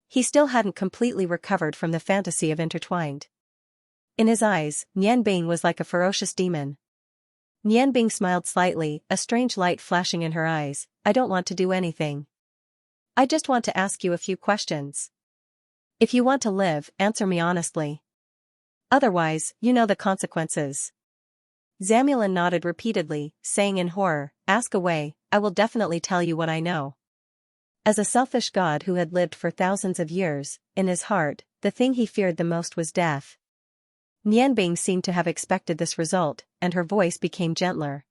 He still hadn't completely recovered from the fantasy of intertwined. In his eyes, Nianbing was like a ferocious demon. Nianbing smiled slightly, a strange light flashing in her eyes. "I don't want to do anything. I just want to ask you a few questions. If you want to live, answer me honestly. Otherwise, you know the consequences." Zamulin nodded repeatedly, saying in horror, "Ask away, I will definitely tell you what I know." As a selfish god who had lived for thousands of years, in his heart, the thing he feared the most was death. Nianbing seemed to have expected this result, and her voice became gentler.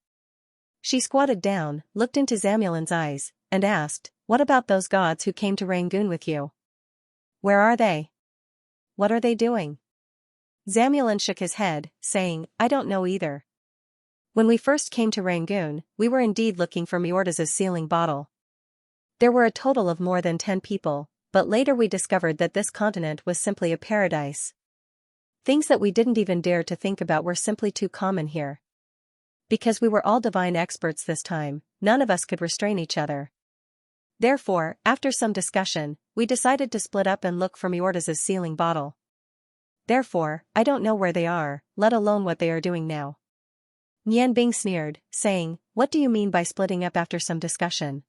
She squatted down, looked into Zamulin's eyes, and asked, "What about those gods who came to Rangoon with you? Where are they? What are they doing?" Zamulin shook his head, saying, "I don't know either. When we first came to Rangoon, we were indeed looking for Miorda's sealing bottle. There were a total of more than 10 people, but later we discovered that this continent was simply a paradise. Things that we didn't even dare to think about were simply too common here. Because we were all divine experts this time, none of us could restrain each other. Therefore, after some discussion, we decided to split up and look for Miorda's sealing bottle. Therefore, I don't know where they are, let alone what they are doing now." Nianbing sneered, saying, "What do you mean by splitting up after some discussion?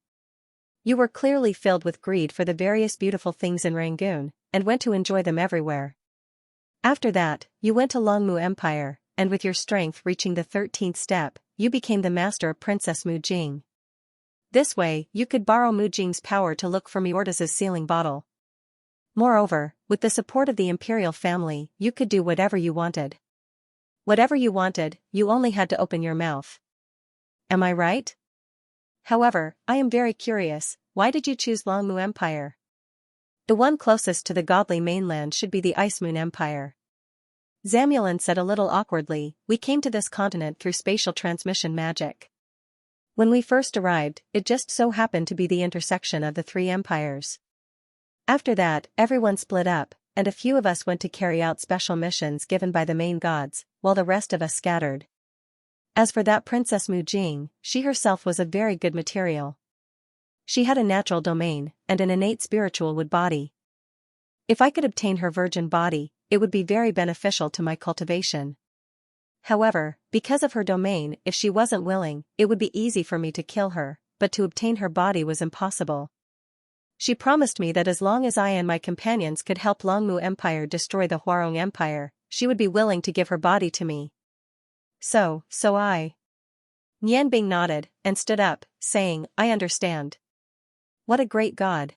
You were clearly filled with greed for the various beautiful things in Rangoon, and went to enjoy them everywhere. After that, you went to Longmu Empire, and with your strength reaching the 13th step, you became the master of Princess Mu Jing. This way, you could borrow Mu Jing's power to look for Miorda's sealing bottle. Moreover, with the support of the imperial family, you could do whatever you wanted. Whatever you wanted, you only had to open your mouth. Am I right? However, I am very curious, why did you choose Longmu Empire? The one closest to the godly mainland should be the Ice Moon Empire." Zamulin said a little awkwardly, "We came to this continent through spatial transmission magic. When we first arrived, it just so happened to be the intersection of the 3 empires. After that, everyone split up, and a few of us went to carry out special missions given by the main gods, while the rest of us scattered. As for that Princess Mu Jing, she herself was a very good material. She had a natural domain, and an innate spiritual wood body. If I could obtain her virgin body, it would be very beneficial to my cultivation. However, because of her domain, if she wasn't willing, it would be easy for me to kill her, but to obtain her body was impossible. She promised me that as long as I and my companions could help Longmu Empire destroy the Huarong Empire, she would be willing to give her body to me. So I..." Nianbing nodded, and stood up, saying, "I understand. What a great god.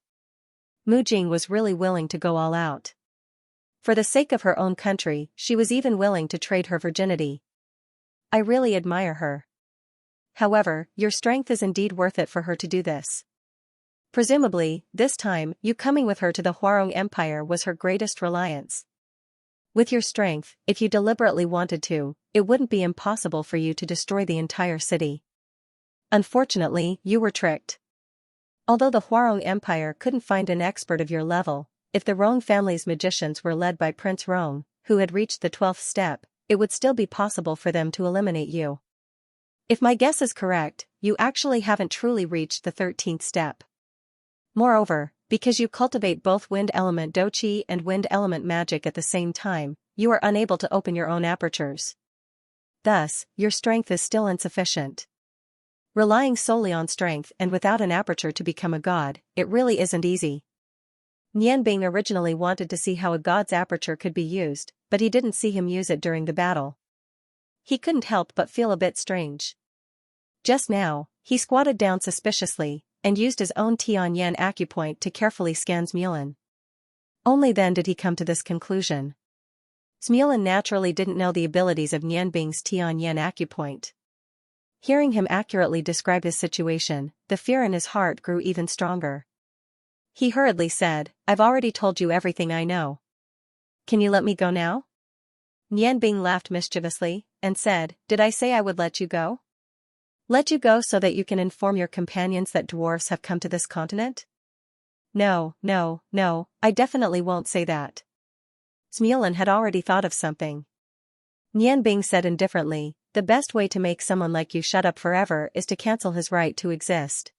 Mu Jing was really willing to go all out. For the sake of her own country, she was even willing to trade her virginity. I really admire her. However, your strength is indeed worth it for her to do this. Presumably, this time, you coming with her to the Huarong Empire was her greatest reliance. With your strength, if you deliberately wanted to, it wouldn't be impossible for you to destroy the entire city. Unfortunately, you were tricked. Although the Huarong Empire couldn't find an expert of your level, if the Rong family's magicians were led by Prince Rong, who had reached the 12th step, it would still be possible for them to eliminate you. If my guess is correct, you actually haven't truly reached the 13th step. Moreover, because you cultivate both wind element doqi and wind element magic at the same time, you are unable to open your own apertures. Thus, your strength is still insufficient. Relying solely on strength and without an aperture to become a god, it really isn't easy." Nianbing originally wanted to see how a god's aperture could be used, but he didn't see him use it during the battle. He couldn't help but feel a bit strange. Just now, he squatted down suspiciously, and used his own Tianyan acupoint to carefully scan Zamulin. Only then did he come to this conclusion. Smulin naturally didn't know the abilities of Nianbing's Tianyan acupoint. Hearing him accurately describe his situation, the fear in his heart grew even stronger. He hurriedly said, "I've already told you everything I know. Can you let me go now?" Nianbing laughed mischievously, and said, "Did I say I would let you go? Let you go so that you can inform your companions that dwarfs have come to this continent? No, no, no, I definitely won't say that." Smulin had already thought of something. Nianbing said indifferently, "The best way to make someone like you shut up forever is to cancel his right to exist."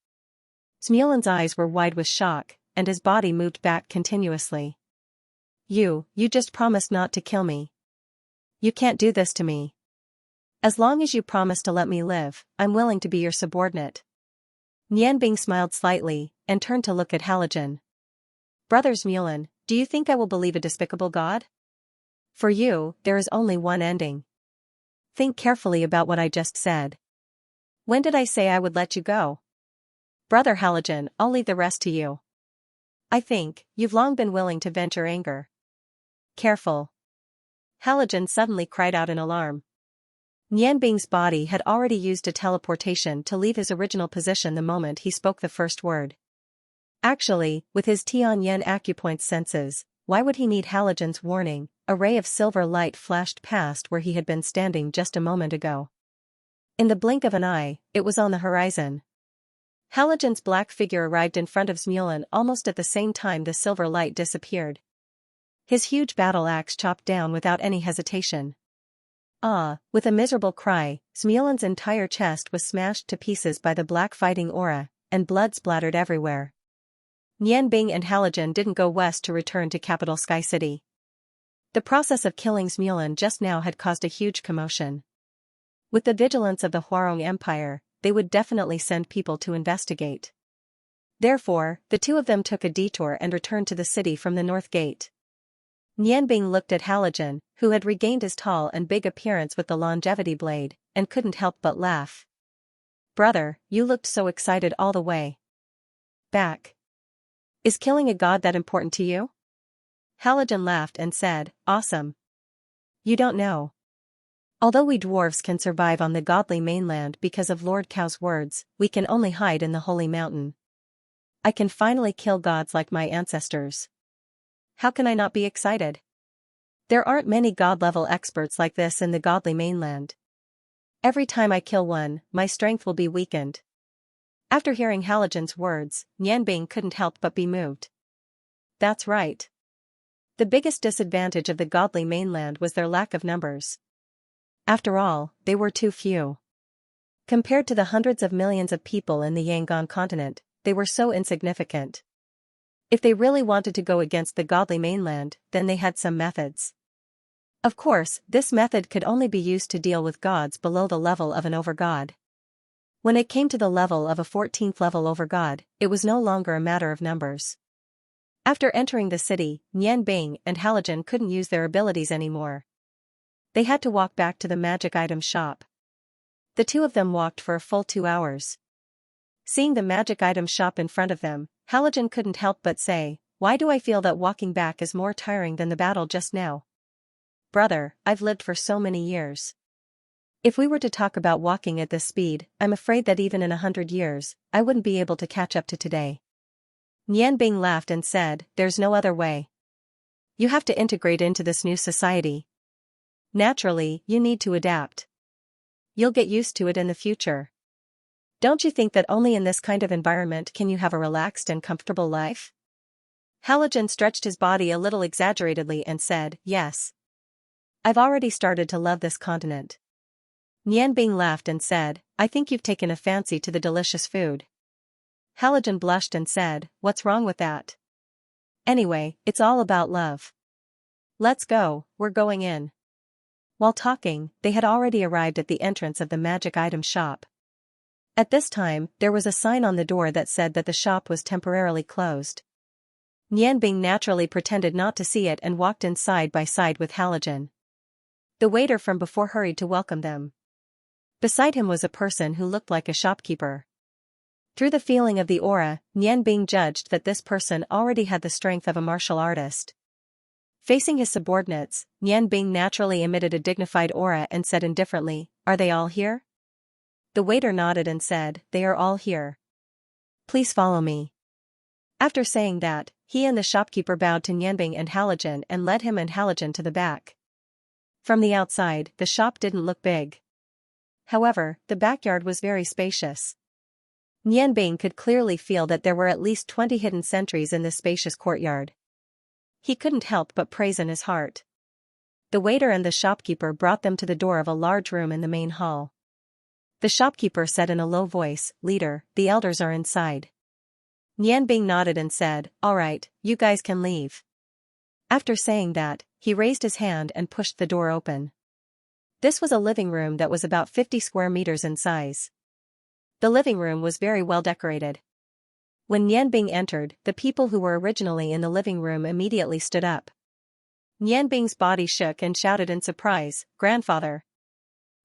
Smulin's eyes were wide with shock, and his body moved back continuously. You just promised not to kill me. You can't do this to me. As long as you promise to let me live, I'm willing to be your subordinate." Nianbing smiled slightly, and turned to look at Halogen. "Brother Smulin, do you think I will believe a despicable god? For you, there is only one ending. Think carefully about what I just said. When did I say I would let you go? Brother Halogen, I'll leave the rest to you. I think, you've long been willing to vent your anger." "Careful." Halogen suddenly cried out in alarm. Nianbing's body had already used a teleportation to leave his original position the moment he spoke the first word. Actually, with his Tianyan acupoint senses, why would he need Halogen's warning? A ray of silver light flashed past where he had been standing just a moment ago. In the blink of an eye, it was on the horizon. Halogen's black figure arrived in front of Smulin almost at the same time the silver light disappeared. His huge battle axe chopped down without any hesitation. Ah! With a miserable cry, Smulin's entire chest was smashed to pieces by the black fighting aura, and blood splattered everywhere. Nianbing and Halogen didn't go west to return to capital Sky City. The process of killing Smulin just now had caused a huge commotion. With the vigilance of the Huarong Empire, they would definitely send people to investigate. Therefore, the two of them took a detour and returned to the city from the north gate. Nianbing looked at Halogen, who had regained his tall and big appearance with the longevity blade, and couldn't help but laugh. "Brother, you looked so excited all the way back. Is killing a god that important to you?" Halogen laughed and said, "Awesome. You don't know. Although we dwarves can survive on the godly mainland because of Lord Cow's words, we can only hide in the holy mountain. I can finally kill gods like my ancestors. How can I not be excited? There aren't many god-level experts like this in the godly mainland. Every time I kill one, my strength will be weakened." After hearing Halogen's words, Nianbing couldn't help but be moved. That's right. The biggest disadvantage of the godly mainland was their lack of numbers. After all, they were too few. Compared to the hundreds of millions of people in the Yangon continent, they were so insignificant. If they really wanted to go against the godly mainland, then they had some methods. Of course, this method could only be used to deal with gods below the level of an overgod. When it came to the level of a 14th level overgod, it was no longer a matter of numbers. After entering the city, Nianbing and Halogen couldn't use their abilities anymore. They had to walk back to the magic item shop. The two of them walked for a full 2 hours. Seeing the magic item shop in front of them, Halogen couldn't help but say, "Why do I feel that walking back is more tiring than the battle just now? Brother, I've lived for so many years. If we were to talk about walking at this speed, I'm afraid that even in 100 years, I wouldn't be able to catch up to today." Nianbing laughed and said, "There's no other way. You have to integrate into this new society. Naturally, you need to adapt. You'll get used to it in the future. Don't you think that only in this kind of environment can you have a relaxed and comfortable life?" Halogen stretched his body a little exaggeratedly and said, "Yes. I've already started to love this continent." Nianbing laughed and said, "I think you've taken a fancy to the delicious food." Halogen blushed and said, "What's wrong with that? Anyway, it's all about love. Let's go, we're going in." While talking, they had already arrived at the entrance of the magic item shop. At this time, there was a sign on the door that said that the shop was temporarily closed. Nianbing naturally pretended not to see it and walked in side by side with Halogen. The waiter from before hurried to welcome them. Beside him was a person who looked like a shopkeeper. Through the feeling of the aura, Nianbing judged that this person already had the strength of a martial artist. Facing his subordinates, Nian Bing naturally emitted a dignified aura and said indifferently, "Are they all here?" The waiter nodded and said, "They are all here. Please follow me." After saying that, he and the shopkeeper bowed to Nianbing and Halogen and led him and Halogen to the back. From the outside, the shop didn't look big. However, the backyard was very spacious. Nianbing could clearly feel that there were at least 20 hidden sentries in this spacious courtyard. He couldn't help but praise in his heart. The waiter and the shopkeeper brought them to the door of a large room in the main hall. The shopkeeper said in a low voice, "Leader, the elders are inside." Nianbing nodded and said, "All right, you guys can leave." After saying that, he raised his hand and pushed the door open. This was a living room that was about 50 square meters in size. The living room was very well decorated. When Nianbing entered, the people who were originally in the living room immediately stood up. Nianbing's body shook and shouted in surprise, "Grandfather!"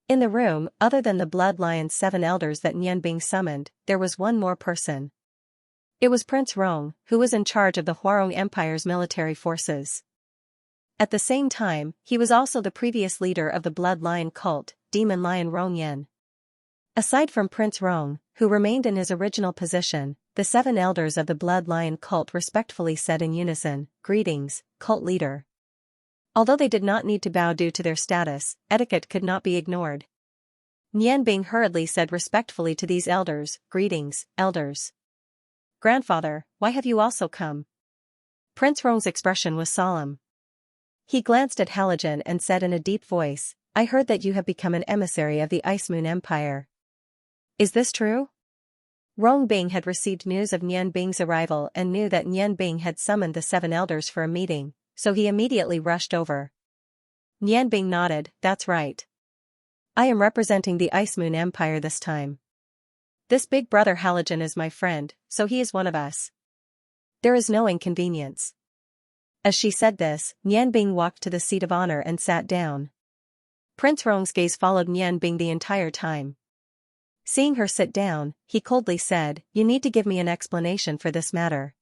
In the room, other than the Blood Lion's 7 elders that Nianbing summoned, there was one more person. It was Prince Rong, who was in charge of the Huarong Empire's military forces. At the same time, he was also the previous leader of the Blood Lion cult, Demon Lion Rongyan. Aside from Prince Rong, who remained in his original position, the 7 elders of the Blood Lion cult respectfully said in unison, "Greetings, cult leader." Although they did not need to bow due to their status, etiquette could not be ignored. Nianbing hurriedly said respectfully to these elders, "Greetings, elders. Grandfather, why have you also come?" Prince Rong's expression was solemn. He glanced at Halogen and said in a deep voice, "I heard that you have become an emissary of the Ice Moon Empire. Is this true?" Rong Bing had received news of Nianbing's arrival and knew that Nianbing had summoned the 7 elders for a meeting, so he immediately rushed over. Nianbing nodded, "That's right. I am representing the Ice Moon Empire this time. This big brother Halogen is my friend, so he is one of us. There is no inconvenience." As she said this, Nianbing walked to the seat of honor and sat down. Prince Rong's gaze followed Nianbing the entire time. Seeing her sit down, he coldly said, "You need to give me an explanation for this matter."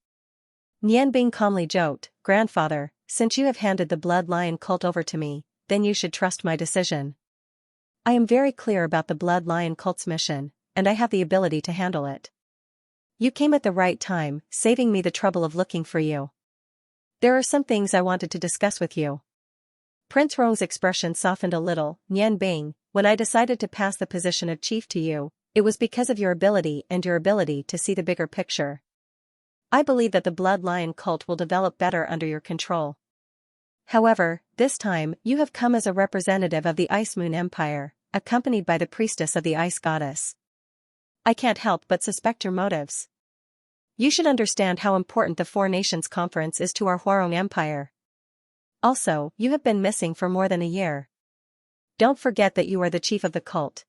Nianbing calmly joked, "Grandfather, since you have handed the Blood Lion cult over to me, then you should trust my decision. I am very clear about the Blood Lion cult's mission, and I have the ability to handle it. You came at the right time, saving me the trouble of looking for you. There are some things I wanted to discuss with you." Prince Rong's expression softened a little. "Nianbing, when I decided to pass the position of chief to you, it was because of your ability and your ability to see the bigger picture. I believe that the Blood Lion cult will develop better under your control. However, this time, you have come as a representative of the Ice Moon Empire, accompanied by the priestess of the Ice Goddess. I can't help but suspect your motives. You should understand how important the 4 Nations Conference is to our Huarong Empire. Also, you have been missing for more than a year. Don't forget that you are the chief of the cult.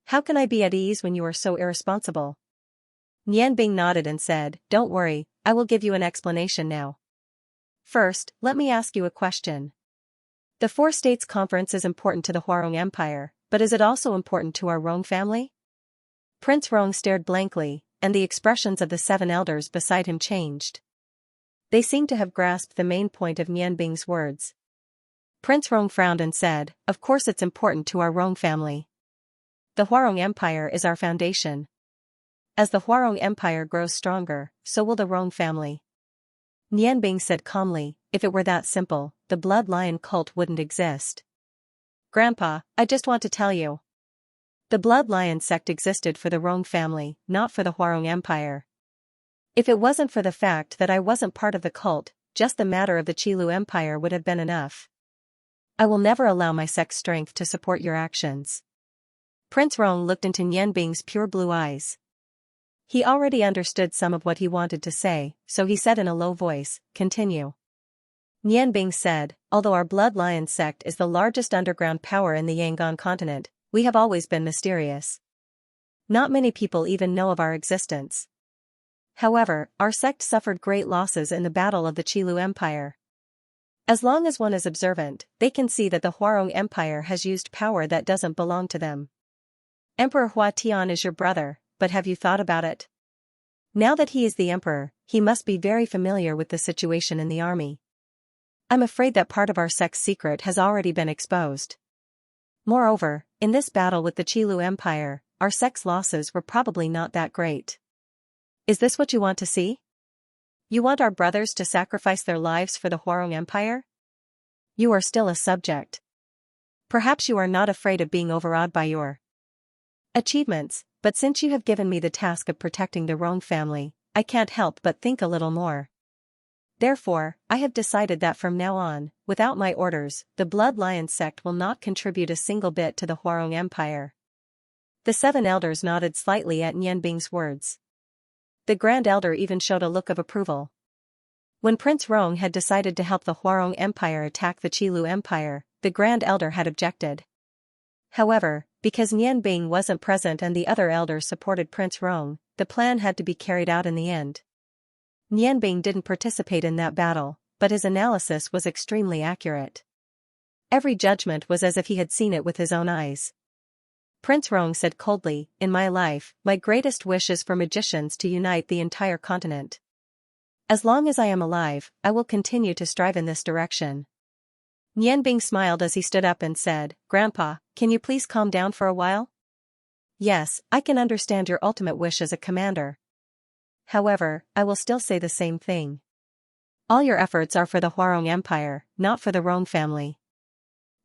How can I be at ease when you are so irresponsible?" Nianbing nodded and said, "Don't worry, I will give you an explanation now. First, let me ask you a question. The 4 States Conference is important to the Huarong Empire, but is it also important to our Rong family?" Prince Rong stared blankly, and the expressions of the 7 elders beside him changed. They seemed to have grasped the main point of Nianbing's words. Prince Rong frowned and said, "Of course it's important to our Rong family. The Huarong Empire is our foundation. As the Huarong Empire grows stronger, so will the Rong family." Nianbing said calmly, "If it were that simple, the Blood Lion cult wouldn't exist. Grandpa, I just want to tell you. The Blood Lion sect existed for the Rong family, not for the Huarong Empire. If it wasn't for the fact that I wasn't part of the cult, just the matter of the Qilu Empire would have been enough. I will never allow my sect's strength to support your actions." Prince Rong looked into Nianbing's pure blue eyes. He already understood some of what he wanted to say, so he said in a low voice, "Continue." Nianbing said, "Although our Blood Lion sect is the largest underground power in the Yangon continent, we have always been mysterious. Not many people even know of our existence. However, our sect suffered great losses in the battle of the Qilu Empire. As long as one is observant, they can see that the Huarong Empire has used power that doesn't belong to them. Emperor Hua Tian is your brother, but have you thought about it? Now that he is the emperor, he must be very familiar with the situation in the army. I'm afraid that part of our sect's secret has already been exposed. Moreover, in this battle with the Qilu Empire, our sect's losses were probably not that great. Is this what you want to see? You want our brothers to sacrifice their lives for the Huarong Empire? You are still a subject. Perhaps you are not afraid of being overawed by your achievements, but since you have given me the task of protecting the Rong family, I can't help but think a little more. Therefore, I have decided that from now on, without my orders, the Blood Lion sect will not contribute a single bit to the Huarong Empire. The 7 elders nodded slightly at Nian Bing's words. The Grand Elder even showed a look of approval. When Prince Rong had decided to help the Huarong Empire attack the Qilu Empire, the Grand Elder had objected. However, because Nian Bing wasn't present and the other elders supported Prince Rong, the plan had to be carried out in the end. Nian Bing didn't participate in that battle, but his analysis was extremely accurate. Every judgment was as if he had seen it with his own eyes. Prince Rong said coldly, "In my life, my greatest wish is for magicians to unite the entire continent. As long as I am alive, I will continue to strive in this direction." Nian Bing smiled as he stood up and said, "Grandpa, can you please calm down for a while? Yes, I can understand your ultimate wish as a commander. However, I will still say the same thing. All your efforts are for the Huarong Empire, not for the Rong family.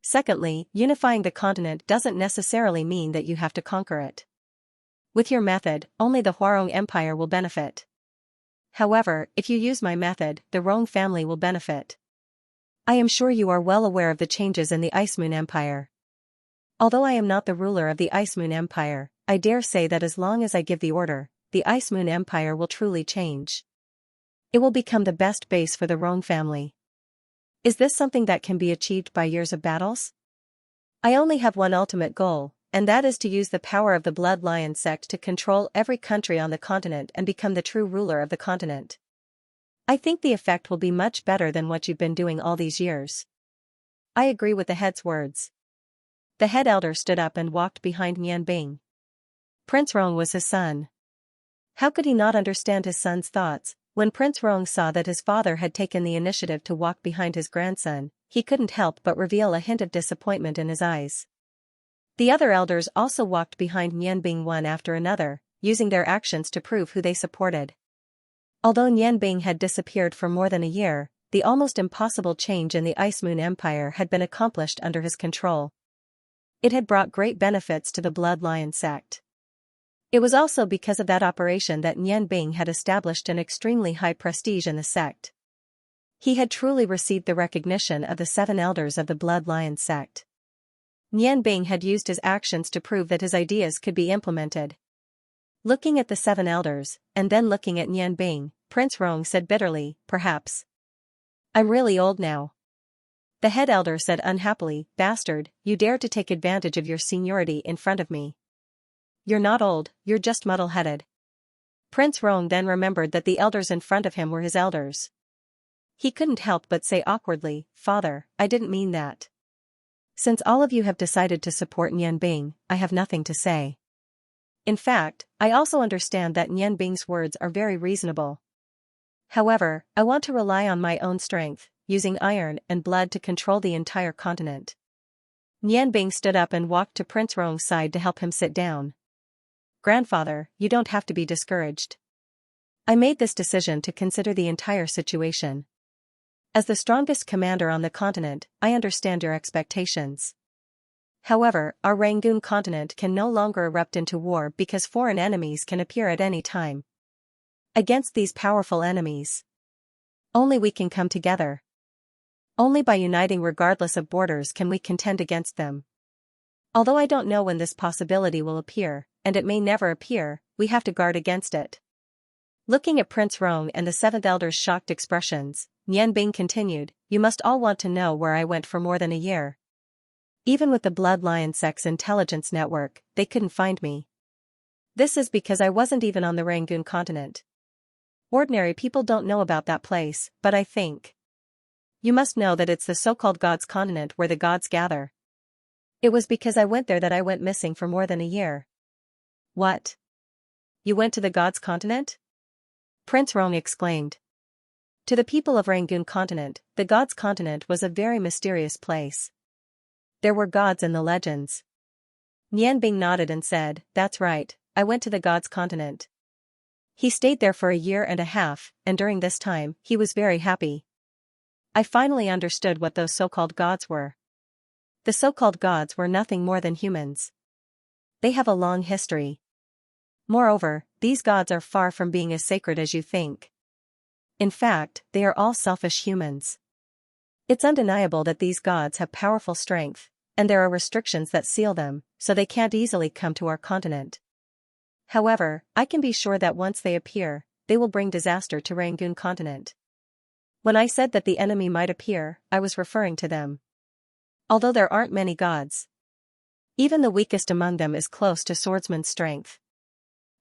Secondly, unifying the continent doesn't necessarily mean that you have to conquer it. With your method, only the Huarong Empire will benefit. However, if you use my method, the Rong family will benefit. I am sure you are well aware of the changes in the Ice Moon Empire. Although I am not the ruler of the Ice Moon Empire, I dare say that as long as I give the order, the Ice Moon Empire will truly change. It will become the best base for the Rong family. Is this something that can be achieved by years of battles? I only have one ultimate goal, and that is to use the power of the Blood Lion sect to control every country on the continent and become the true ruler of the continent. I think the effect will be much better than what you've been doing all these years." I agree with the head's words. The head elder stood up and walked behind Nian Bing. Prince Rong was his son. How could he not understand his son's thoughts? When Prince Rong saw that his father had taken the initiative to walk behind his grandson, he couldn't help but reveal a hint of disappointment in his eyes. The other elders also walked behind Nian Bing one after another, using their actions to prove who they supported. Although Nian Bing had disappeared for more than a year, the almost impossible change in the Ice Moon Empire had been accomplished under his control. It had brought great benefits to the Blood Lion sect. It was also because of that operation that Nian Bing had established an extremely high prestige in the sect. He had truly received the recognition of the 7 elders of the Blood Lion sect. Nian Bing had used his actions to prove that his ideas could be implemented. Looking at the 7 elders, and then looking at Nian Bing, Prince Rong said bitterly, "Perhaps I'm really old now." The head elder said unhappily, "Bastard, you dare to take advantage of your seniority in front of me. You're not old, you're just muddle-headed." Prince Rong then remembered that the elders in front of him were his elders. He couldn't help but say awkwardly, "Father, I didn't mean that. Since all of you have decided to support Nian Bing, I have nothing to say. In fact, I also understand that Nian Bing's words are very reasonable. However, I want to rely on my own strength, using iron and blood to control the entire continent." Nian Bing stood up and walked to Prince Rong's side to help him sit down. "Grandfather, you don't have to be discouraged. I made this decision to consider the entire situation. As the strongest commander on the continent, I understand your expectations. However, our Rangoon continent can no longer erupt into war because foreign enemies can appear at any time. Against these powerful enemies, only we can come together. Only by uniting regardless of borders can we contend against them. Although I don't know when this possibility will appear, and it may never appear, we have to guard against it." Looking at Prince Rong and the 7th elder's shocked expressions, Nian Bing continued, "You must all want to know where I went for more than a year. Even with the Blood Lion sect's intelligence network, they couldn't find me. This is because I wasn't even on the Rangoon continent. Ordinary people don't know about that place, but I think you must know that it's the so-called God's continent where the gods gather. It was because I went there that I went missing for more than a year." "What? You went to the God's continent?" Prince Rong exclaimed. To the people of Rangoon continent, the gods' continent was a very mysterious place. There were gods in the legends. Nianbing nodded and said, "That's right, I went to the gods' continent." He stayed there for a year and a half, and during this time, he was very happy. I finally understood what those so-called gods were. The so-called gods were nothing more than humans. They have a long history. Moreover, these gods are far from being as sacred as you think. In fact, they are all selfish humans. It's undeniable that these gods have powerful strength, and there are restrictions that seal them, so they can't easily come to our continent. However, I can be sure that once they appear, they will bring disaster to Rangoon continent. When I said that the enemy might appear, I was referring to them. Although there aren't many gods, even the weakest among them is close to swordsman's strength.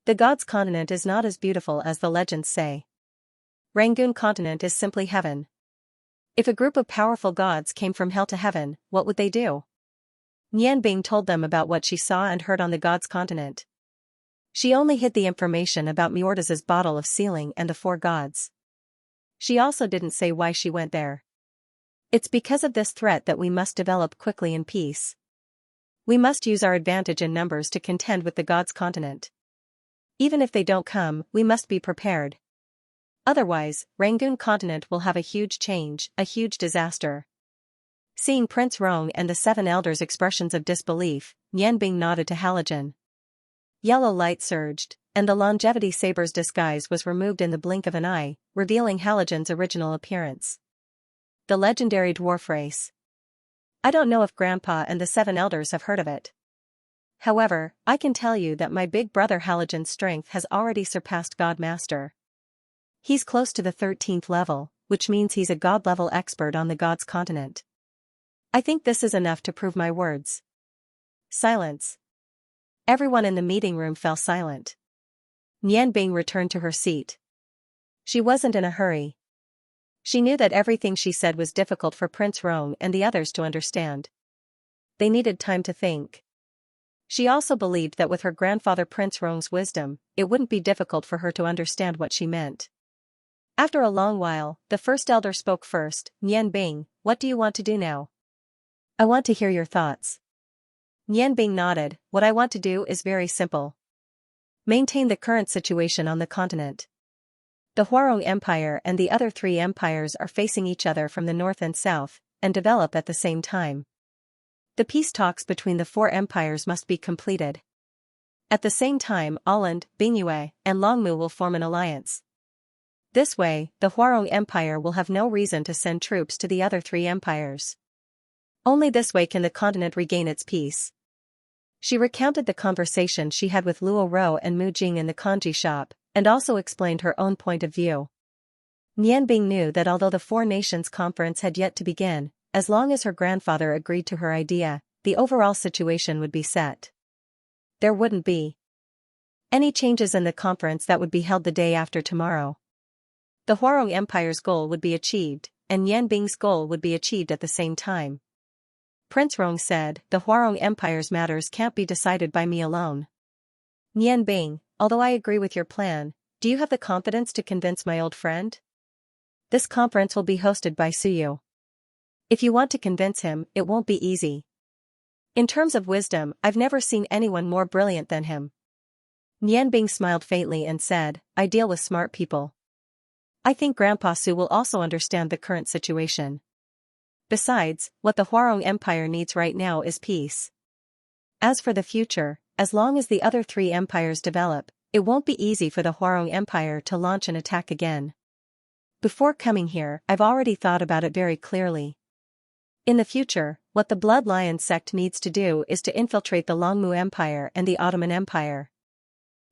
The gods' continent is not as beautiful as the legends say. Rangoon continent is simply heaven. If a group of powerful gods came from hell to heaven, what would they do? Nianbing told them about what she saw and heard on the gods' continent. She only hid the information about Miordas's bottle of sealing and the 4 gods. She also didn't say why she went there. It's because of this threat that we must develop quickly in peace. We must use our advantage in numbers to contend with the gods' continent. Even if they don't come, we must be prepared. Otherwise, Rangoon continent will have a huge change, a huge disaster. Seeing Prince Rong and the 7 elders' expressions of disbelief, Nianbing nodded to Halogen. Yellow light surged, and the longevity saber's disguise was removed in the blink of an eye, revealing Halogen's original appearance. The legendary dwarf race. I don't know if Grandpa and the 7 elders have heard of it. However, I can tell you that my big brother Halogen's strength has already surpassed God Master. He's close to the 13th level, which means he's a god-level expert on the gods' continent. I think this is enough to prove my words. Silence. Everyone in the meeting room fell silent. Nianbing returned to her seat. She wasn't in a hurry. She knew that everything she said was difficult for Prince Rong and the others to understand. They needed time to think. She also believed that with her grandfather Prince Rong's wisdom, it wouldn't be difficult for her to understand what she meant. After a long while, the first elder spoke first. Nianbing, what do you want to do now? I want to hear your thoughts. Nianbing nodded. What I want to do is very simple. Maintain the current situation on the continent. The Huarong Empire and the other 3 empires are facing each other from the north and south, and develop at the same time. The peace talks between the 4 empires must be completed. At the same time, Aland, Bingyue, and Longmu will form an alliance. This way, the Huarong Empire will have no reason to send troops to the other 3 empires. Only this way can the continent regain its peace. She recounted the conversation she had with Luo Ro and Mu Jing in the kanji shop, and also explained her own point of view. Nianbing knew that although the 4 Nations Conference had yet to begin, as long as her grandfather agreed to her idea, the overall situation would be set. There wouldn't be any changes in the conference that would be held the day after tomorrow. The Huarong Empire's goal would be achieved, and Nianbing's goal would be achieved at the same time. Prince Rong said, the Huarong Empire's matters can't be decided by me alone. Nianbing, although I agree with your plan, do you have the confidence to convince my old friend? This conference will be hosted by Suyu. If you want to convince him, it won't be easy. In terms of wisdom, I've never seen anyone more brilliant than him. Nianbing smiled faintly and said, I deal with smart people. I think Grandpa Su will also understand the current situation. Besides, what the Huarong Empire needs right now is peace. As for the future, as long as the other 3 empires develop, it won't be easy for the Huarong Empire to launch an attack again. Before coming here, I've already thought about it very clearly. In the future, what the Blood Lion sect needs to do is to infiltrate the Longmu Empire and the Ottoman Empire.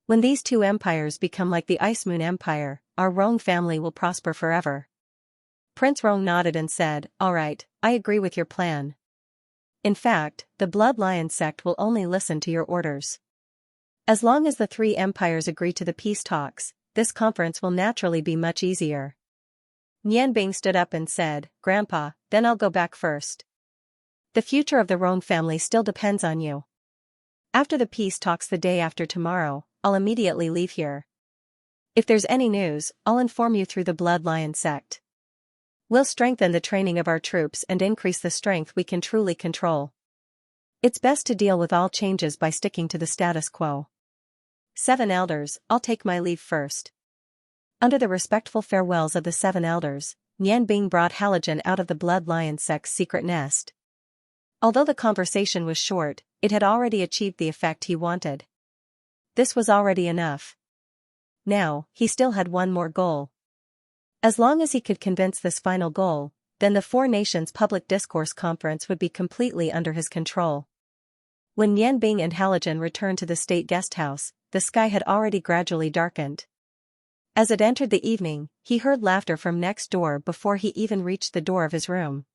When these 2 empires become like the Ice Moon Empire, our Rong family will prosper forever. Prince Rong nodded and said, all right, I agree with your plan. In fact, the Blood Lion sect will only listen to your orders. As long as the 3 empires agree to the peace talks, this conference will naturally be much easier. Nianbing stood up and said, Grandpa, then I'll go back first. The future of the Rong family still depends on you. After the peace talks the day after tomorrow, I'll immediately leave here. If there's any news, I'll inform you through the Blood Lion sect. We'll strengthen the training of our troops and increase the strength we can truly control. It's best to deal with all changes by sticking to the status quo. 7 elders, I'll take my leave first. Under the respectful farewells of the 7 elders, Nian Bing brought Halogen out of the blood lion sect's secret nest. Although the conversation was short, it had already achieved the effect he wanted. This was already enough. Now, he still had one more goal. As long as he could convince this final goal, then the 4 Nations Public Discourse Conference would be completely under his control. When Nian Bing and Halogen returned to the state guest house, the sky had already gradually darkened. As it entered the evening, he heard laughter from next door before he even reached the door of his room.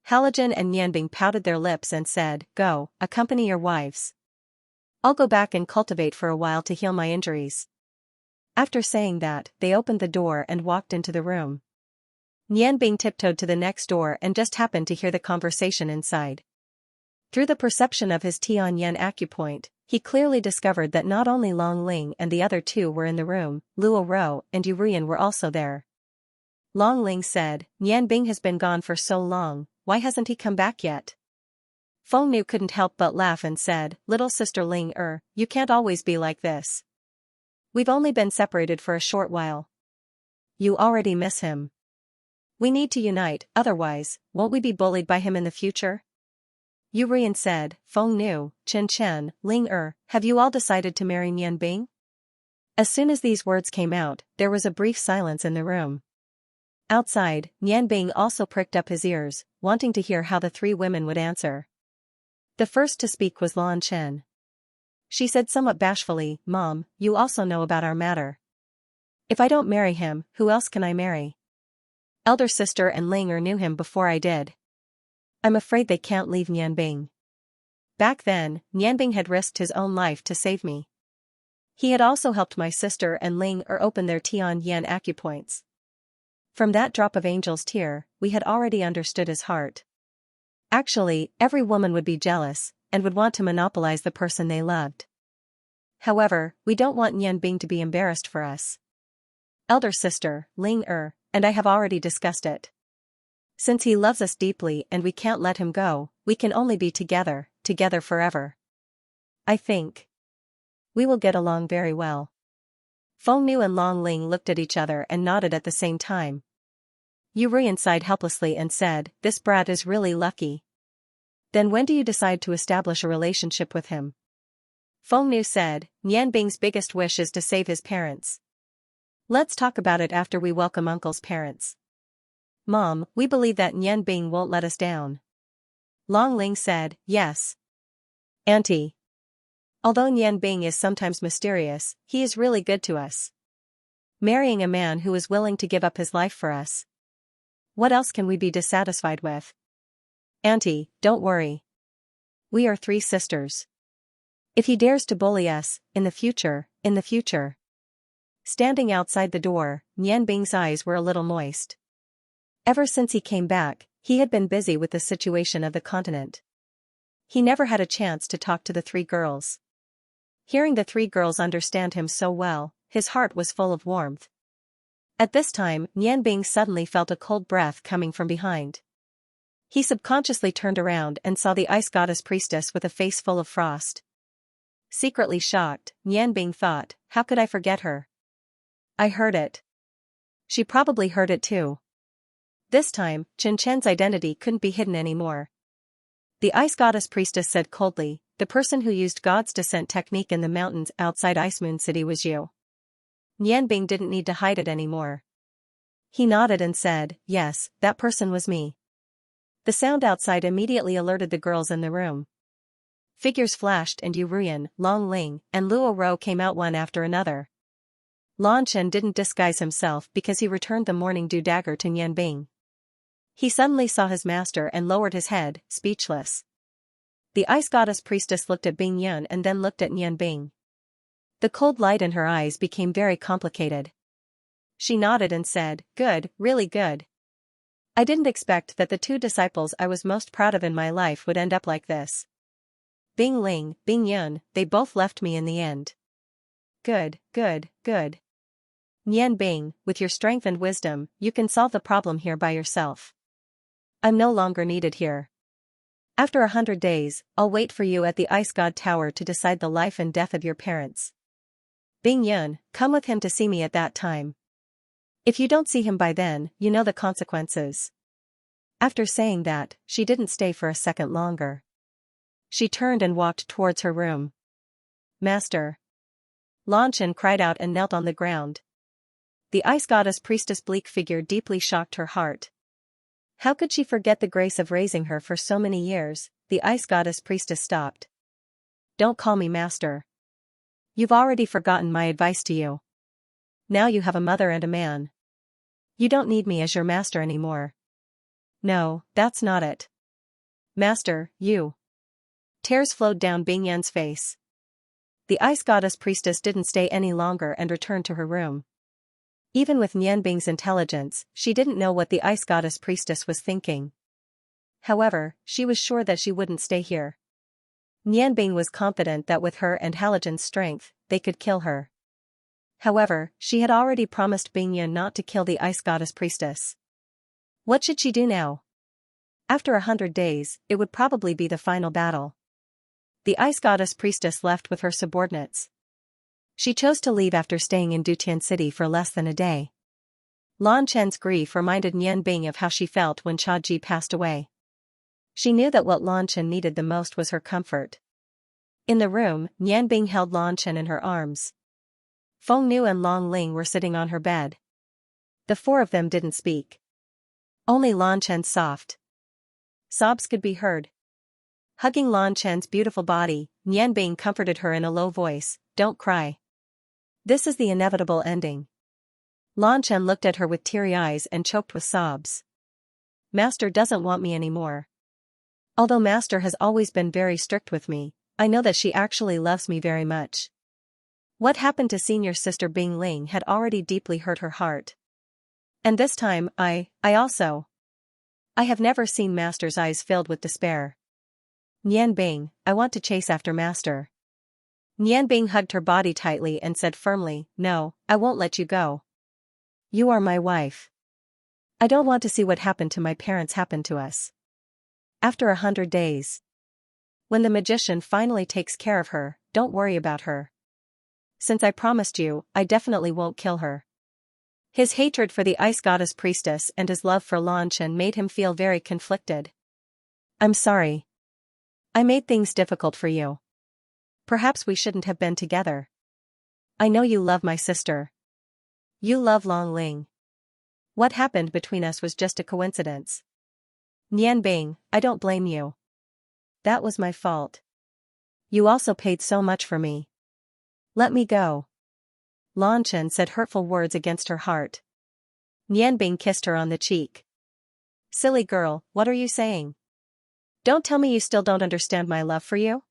Halogen and Nian Bing pouted their lips and said, "Go, accompany your wives. I'll go back and cultivate for a while to heal my injuries." After saying that, they opened the door and walked into the room. Nian Bing tiptoed to the next door and just happened to hear the conversation inside. Through the perception of his Tianyan acupoint, he clearly discovered that not only Long Ling and the other 2 were in the room, Luo Ro and Yu Rian were also there. Long Ling said, "Nian Bing has been gone for so long, why hasn't he come back yet?" Feng Nu couldn't help but laugh and said, "Little sister Ling you can't always be like this. We've only been separated for a short while. You already miss him. We need to unite, otherwise, won't we be bullied by him in the future?" Yu Rian said, "Feng Nu, Chen Chen, Ling have you all decided to marry Nian Bing?" As soon as these words came out, there was a brief silence in the room. Outside, Nian Bing also pricked up his ears, wanting to hear how the 3 women would answer. The first to speak was Lan Chen. She said somewhat bashfully, "Mom, you also know about our matter. If I don't marry him, who else can I marry? Elder sister and Ling knew him before I did. I'm afraid they can't leave Nian Bing. Back then, Nian Bing had risked his own life to save me. He had also helped my sister and Ling open their Tianyan acupoints. From that drop of angel's tear, we had already understood his heart. Actually, every woman would be jealous, and would want to monopolize the person they loved. However, we don't want Nian Bing to be embarrassed for us. Elder sister, Ling and I have already discussed it. Since he loves us deeply and we can't let him go, we can only be together forever. I think we will get along very well." Feng Nu and Long Ling looked at each other and nodded at the same time. Yu Rian sighed helplessly and said, "This brat is really lucky. Then when do you decide to establish a relationship with him?" Feng Nu said, "Nian Bing's biggest wish is to save his parents. Let's talk about it after we welcome Uncle's parents. Mom, we believe that Nian Bing won't let us down." Long Ling said, "Yes. Auntie. Although Nian Bing is sometimes mysterious, he is really good to us. Marrying a man who is willing to give up his life for us. What else can we be dissatisfied with? Auntie, don't worry. We are 3 sisters. If he dares to bully us, in the future. Standing outside the door, Nian Bing's eyes were a little moist. Ever since he came back, he had been busy with the situation of the continent. He never had a chance to talk to the 3 girls. Hearing the 3 girls understand him so well, his heart was full of warmth. At this time, Nian Bing suddenly felt a cold breath coming from behind. He subconsciously turned around and saw the ice goddess priestess with a face full of frost. Secretly shocked, Nian Bing thought, how could I forget her? I heard it. She probably heard it too. This time, Chen Chen's identity couldn't be hidden anymore. The ice goddess priestess said coldly, "The person who used God's descent technique in the mountains outside Ice Moon City was you." Nian Bing didn't need to hide it anymore. He nodded and said, "Yes, that person was me." The sound outside immediately alerted the girls in the room. Figures flashed and Yu Ruyan, Long Ling, and Luo Ro came out one after another. Lan Chen didn't disguise himself because he returned the morning dew dagger to Nian Bing. He suddenly saw his master and lowered his head, speechless. The ice goddess priestess looked at Bing Yun and then looked at Nian Bing. The cold light in her eyes became very complicated. She nodded and said, "Good, really good. I didn't expect that the 2 disciples I was most proud of in my life would end up like this. Bing Ling, Bing Yun, they both left me in the end. Good, good, good. Nian Bing, with your strength and wisdom, you can solve the problem here by yourself. I'm no longer needed here. After 100 days, I'll wait for you at the Ice God Tower to decide the life and death of your parents. Bing Yun, come with him to see me at that time. If you don't see him by then, you know the consequences. After saying that, she didn't stay for a second longer. She turned and walked towards her room. Master. Lan Chen cried out and knelt on the ground. The ice goddess priestess' bleak figure deeply shocked her heart. How could she forget the grace of raising her for so many years? The ice goddess priestess stopped. Don't call me master. You've already forgotten my advice to you. Now you have a mother and a man. You don't need me as your master anymore. No, that's not it. Master, you. Tears flowed down Bing Yan's face. The ice goddess priestess didn't stay any longer and returned to her room. Even with Nian Bing's intelligence, she didn't know what the ice goddess priestess was thinking. However, she was sure that she wouldn't stay here. Nian Bing was confident that with her and Halogen's strength, they could kill her. However, she had already promised Bing Yun not to kill the ice goddess priestess. What should she do now? After 100 days, it would probably be the final battle. The ice goddess priestess left with her subordinates. She chose to leave after staying in Dutian City for less than a day. Lan Chen's grief reminded Nian Bing of how she felt when Cha Ji passed away. She knew that what Lan Chen needed the most was her comfort. In the room, Nian Bing held Lan Chen in her arms. Feng Nu and Long Ling were sitting on her bed. The four of them didn't speak. Only Lan Chen's soft sobs could be heard. Hugging Lan Chen's beautiful body, Nian Bing comforted her in a low voice, "Don't cry. This is the inevitable ending." Lan Chen looked at her with teary eyes and choked with sobs. Master doesn't want me anymore. Although Master has always been very strict with me, I know that she actually loves me very much. What happened to senior sister Bing Ling had already deeply hurt her heart. And this time, I have never seen Master's eyes filled with despair. Nian Bing, I want to chase after Master. Nian Bing hugged her body tightly and said firmly, "No, I won't let you go. You are my wife. I don't want to see what happened to my parents happen to us. After 100 days. When the magician finally takes care of her, don't worry about her. Since I promised you, I definitely won't kill her." His hatred for the ice goddess priestess and his love for Lan Chen made him feel very conflicted. I'm sorry. I made things difficult for you. Perhaps we shouldn't have been together. I know you love my sister. You love Long Ling. What happened between us was just a coincidence. Nian Bing, I don't blame you. That was my fault. You also paid so much for me. Let me go. Lan Chen said hurtful words against her heart. Nian Bing kissed her on the cheek. Silly girl, what are you saying? Don't tell me you still don't understand my love for you?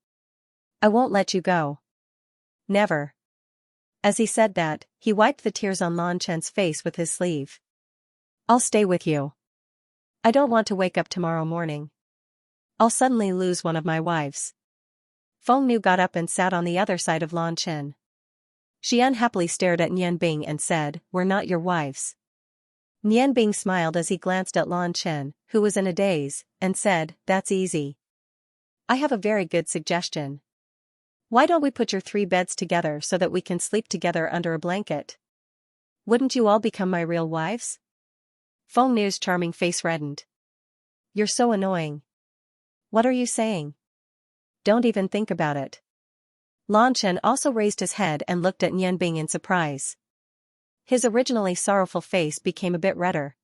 I won't let you go. Never. As he said that, he wiped the tears on Lan Chen's face with his sleeve. I'll stay with you. I don't want to wake up tomorrow morning. I'll suddenly lose one of my wives. Feng Nu got up and sat on the other side of Lan Chen. She unhappily stared at Nian Bing and said, "We're not your wives." Nian Bing smiled as he glanced at Lan Chen, who was in a daze, and said, "That's easy. I have a very good suggestion. Why don't we put your 3 beds together so that we can sleep together under a blanket? Wouldn't you all become my real wives?" Feng Nu's charming face reddened. You're so annoying. What are you saying? Don't even think about it. Lan Chen also raised his head and looked at Nian Bing in surprise. His originally sorrowful face became a bit redder.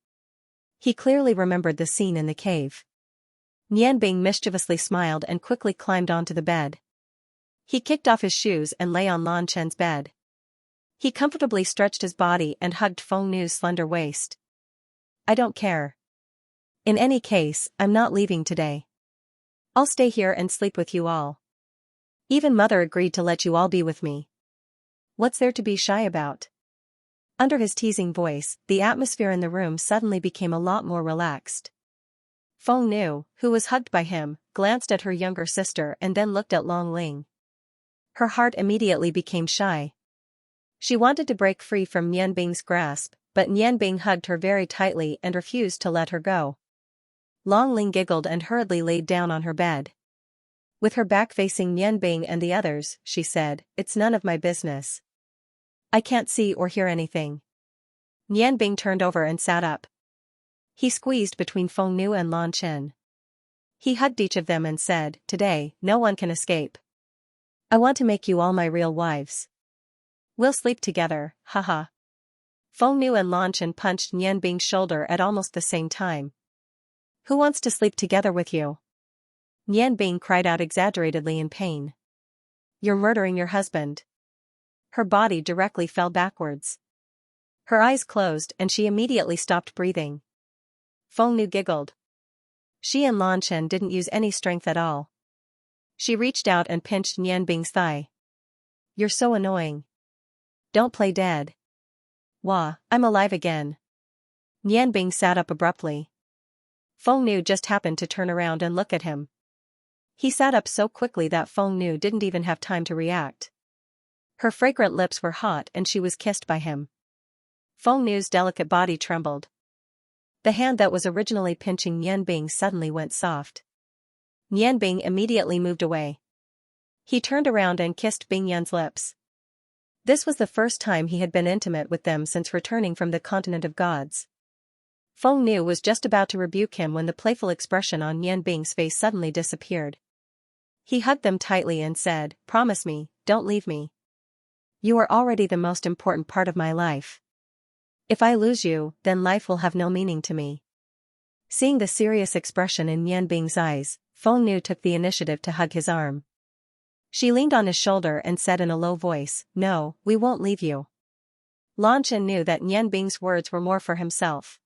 He clearly remembered the scene in the cave. Nian Bing mischievously smiled and quickly climbed onto the bed. He kicked off his shoes and lay on Lan Chen's bed. He comfortably stretched his body and hugged Feng Nu's slender waist. I don't care. In any case, I'm not leaving today. I'll stay here and sleep with you all. Even Mother agreed to let you all be with me. What's there to be shy about? Under his teasing voice, the atmosphere in the room suddenly became a lot more relaxed. Feng Nu, who was hugged by him, glanced at her younger sister and then looked at Long Ling. Her heart immediately became shy. She wanted to break free from Nianbing's grasp, but Nianbing hugged her very tightly and refused to let her go. Longling giggled and hurriedly laid down on her bed. With her back facing Nianbing and the others, she said, "It's none of my business. I can't see or hear anything." Nianbing turned over and sat up. He squeezed between Feng Nu and Lan Chen. He hugged each of them and said, "Today, no one can escape. I want to make you all my real wives. We'll sleep together, haha." Feng Nu and Lan Chen punched Nianbing's shoulder at almost the same time. "Who wants to sleep together with you?" Nianbing cried out exaggeratedly in pain. "You're murdering your husband." Her body directly fell backwards. Her eyes closed and she immediately stopped breathing. Feng Nu giggled. She and Lan Chen didn't use any strength at all. She reached out and pinched Nianbing's thigh. "You're so annoying. Don't play dead." "Wah, I'm alive again." Nianbing sat up abruptly. Feng Nu just happened to turn around and look at him. He sat up so quickly that Feng Nu didn't even have time to react. Her fragrant lips were hot and she was kissed by him. Feng Nu's delicate body trembled. The hand that was originally pinching Nianbing suddenly went soft. Nianbing immediately moved away. He turned around and kissed Bing Yan's lips. This was the first time he had been intimate with them since returning from the continent of gods. Feng Nu was just about to rebuke him when the playful expression on Nianbing's face suddenly disappeared. He hugged them tightly and said, "Promise me, don't leave me. You are already the most important part of my life. If I lose you, then life will have no meaning to me." Seeing the serious expression in Nianbing's eyes, Feng Nu took the initiative to hug his arm. She leaned on his shoulder and said in a low voice, "No, we won't leave you." Lan Chen knew that Nianbing's words were more for himself.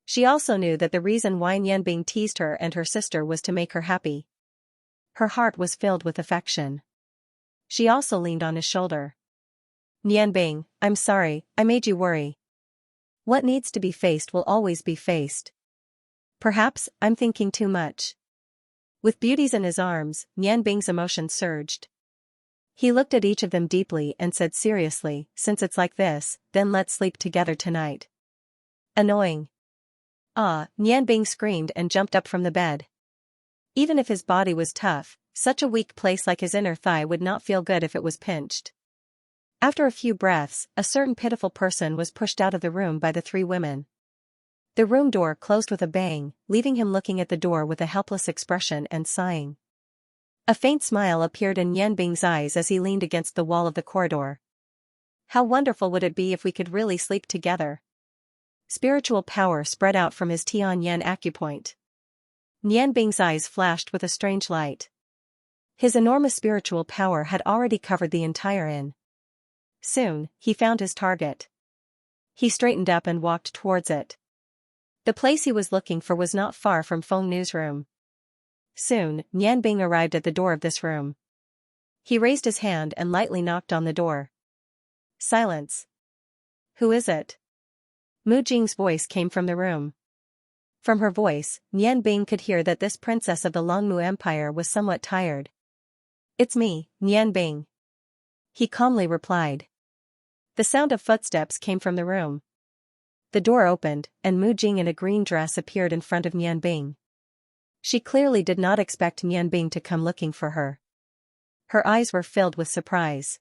She also knew that the reason why Nianbing teased her and her sister was to make her happy. Her heart was filled with affection. She also leaned on his shoulder. "Nianbing, I'm sorry, I made you worry. What needs to be faced will always be faced. Perhaps I'm thinking too much." With beauties in his arms, Nianbing's emotions surged. He looked at each of them deeply and said seriously, "Since it's like this, then let's sleep together tonight." "Annoying." "Ah," Nianbing screamed and jumped up from the bed. Even if his body was tough, such a weak place like his inner thigh would not feel good if it was pinched. After a few breaths, a certain pitiful person was pushed out of the room by the three women. The room door closed with a bang, leaving him looking at the door with a helpless expression and sighing. A faint smile appeared in Nianbing's eyes as he leaned against the wall of the corridor. "How wonderful would it be if we could really sleep together?" Spiritual power spread out from his Tianyan acupoint. Nianbing's eyes flashed with a strange light. His enormous spiritual power had already covered the entire inn. Soon, he found his target. He straightened up and walked towards it. The place he was looking for was not far from Feng Nu's room. Soon, Nianbing arrived at the door of this room. He raised his hand and lightly knocked on the door. Silence. "Who is it?" Mu Jing's voice came from the room. From her voice, Nianbing could hear that this princess of the Longmu Empire was somewhat tired. "It's me, Nianbing," he calmly replied. The sound of footsteps came from the room. The door opened, and Mu Jing in a green dress appeared in front of Nianbing. She clearly did not expect Nianbing to come looking for her. Her eyes were filled with surprise.